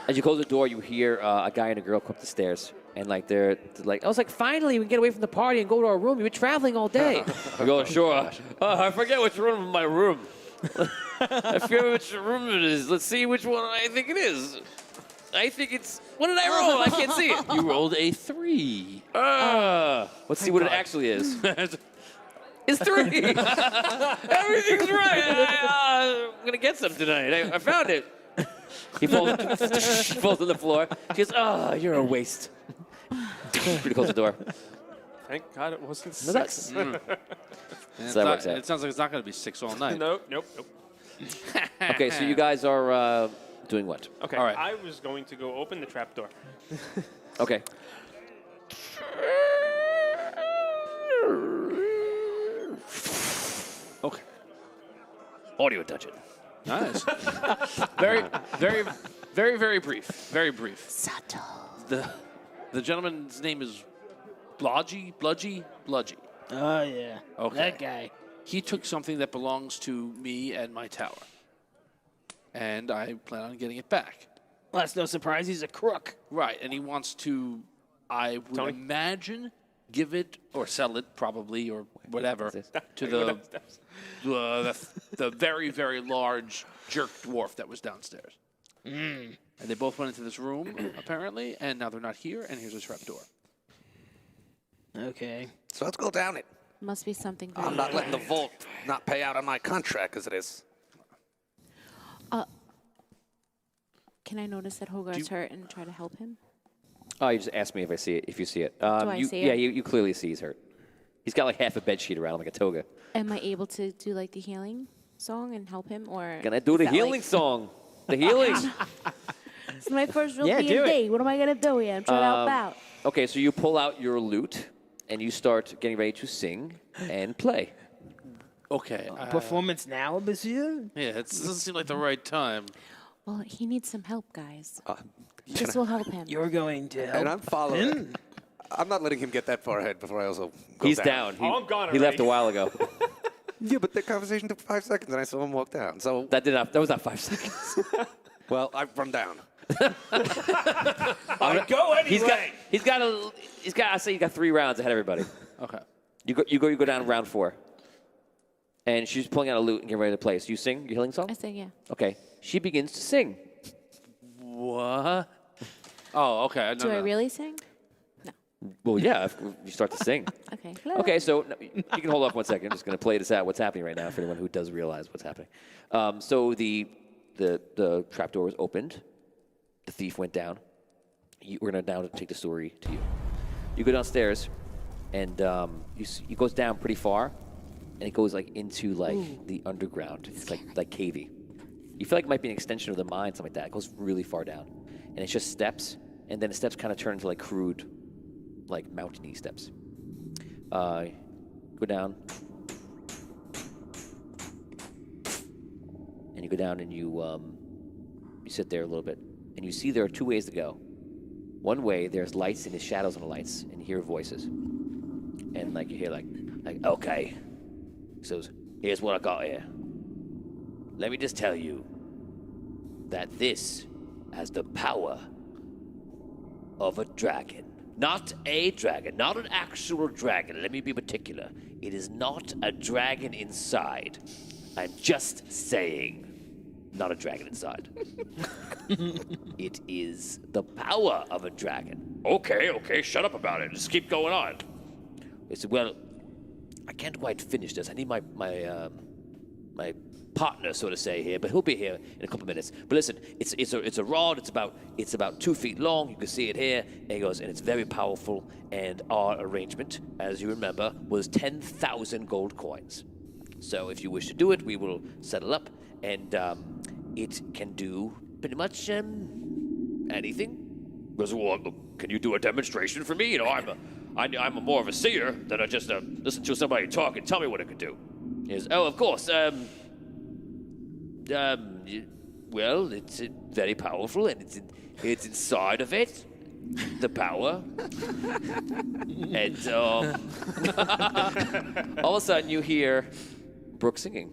As you close the door, you hear a guy and a girl come up the stairs. And like they're like, I was like, finally, we can get away from the party and go to our room. You've been traveling all day. I go, sure. I forget which room in my room. I forget which room it is. Let's see which one I think it is. I think it's. What did I roll? I can't see it. You rolled a 3. Let's see what it actually is. It's 3. Everything's right. I'm gonna get some tonight. I found it. He falls on the floor. She goes, "Oh, you're a waste." Pretty close the door. Thank God it wasn't No, that's- 6. So that works out. It sounds like it's not going to be 6 all night. Nope. Okay, so you guys are doing what? Okay, All right. I was going to go open the trap door. Okay. Okay. Audio dungeon. Nice. very, very, very, very brief. Very brief. Subtle. The gentleman's name is Bludgy. Oh yeah. Okay. That guy. He took something that belongs to me and my tower. And I plan on getting it back. Well, that's no surprise. He's a crook. Right, and he wants to, I would Tony? imagine, give it or sell it, probably, or whatever, to the very, very large jerk dwarf that was downstairs. And they both went into this room, apparently, and now they're not here, and here's a trap door. Okay. So let's go down it. Must be something very I'm not letting the vault not pay out on my contract as it is. Can I notice that Hogarth's hurt and try to help him? Oh, you just asked me if I see it. If you see it, Do I see yeah, it? you clearly see he's hurt. He's got like half a bed sheet around him, like a toga. Am I able to do like the healing song and help him, or Gonna do is the that, healing like- song. The healing. It's my first real Yeah, do D&D. What am I gonna do here? I'm trying to help out. Okay, so you pull out your lute and you start getting ready to sing and play. Okay. Performance now, monsieur? Yeah, it doesn't seem like the right time. Well, he needs some help, guys. Can This will help him. You're going to help And I'm following. him? I'm not letting him get that far ahead before I also go He's down. down. He left a while ago. Yeah, but the conversation took 5 seconds, and I saw him walk down. So That was not 5 seconds. well, I've run down. I go anyway. He's got. I say you got 3 rounds ahead of everybody. Okay. You go down round 4. And she's pulling out a lute and getting ready to play. So you sing your healing song? I sing, yeah. Okay. She begins to sing. What? Oh, okay. Do I really sing? Well, yeah, if you start to sing. Okay. Okay, so you can hold off 1 second. I'm just going to play this out, what's happening right now for anyone who does realize what's happening. So the trapdoor was opened. The thief went down. We're going to now take the story to you. You go downstairs, and he goes down pretty far, and it goes like into like the underground. It's like cavey. You feel like it might be an extension of the mine, something like that. It goes really far down, and it's just steps, and then the steps kind of turn into like crude, like mountainy steps. Go down, and you go down, and you sit there a little bit, and you see there are 2 ways to go. One way, there's lights and there's shadows on the lights, and you hear voices, and like you hear like okay. So here's what I got here. Let me just tell you that this has the power of a dragon. Not a dragon, not an actual dragon. Let me be particular. It is not a dragon inside. I'm just saying, not a dragon inside. It is the power of a dragon. Okay, shut up about it. Just keep going on. I said, well, I can't quite finish this. I need my partner, so to say, here, but he'll be here in a couple of minutes. But listen, it's a rod. It's about 2 feet long. You can see it here. And he goes, and it's very powerful. And our arrangement, as you remember, was 10,000 gold coins. So if you wish to do it, we will settle up, and it can do pretty much anything. Goes, well, can you do a demonstration for me? You know, I'm more of a seer than I just listen to somebody talk and tell me what it could do. He goes, oh, of course. Well, it's very powerful, and it's inside of it, the power. And all of a sudden, you hear Brooke singing.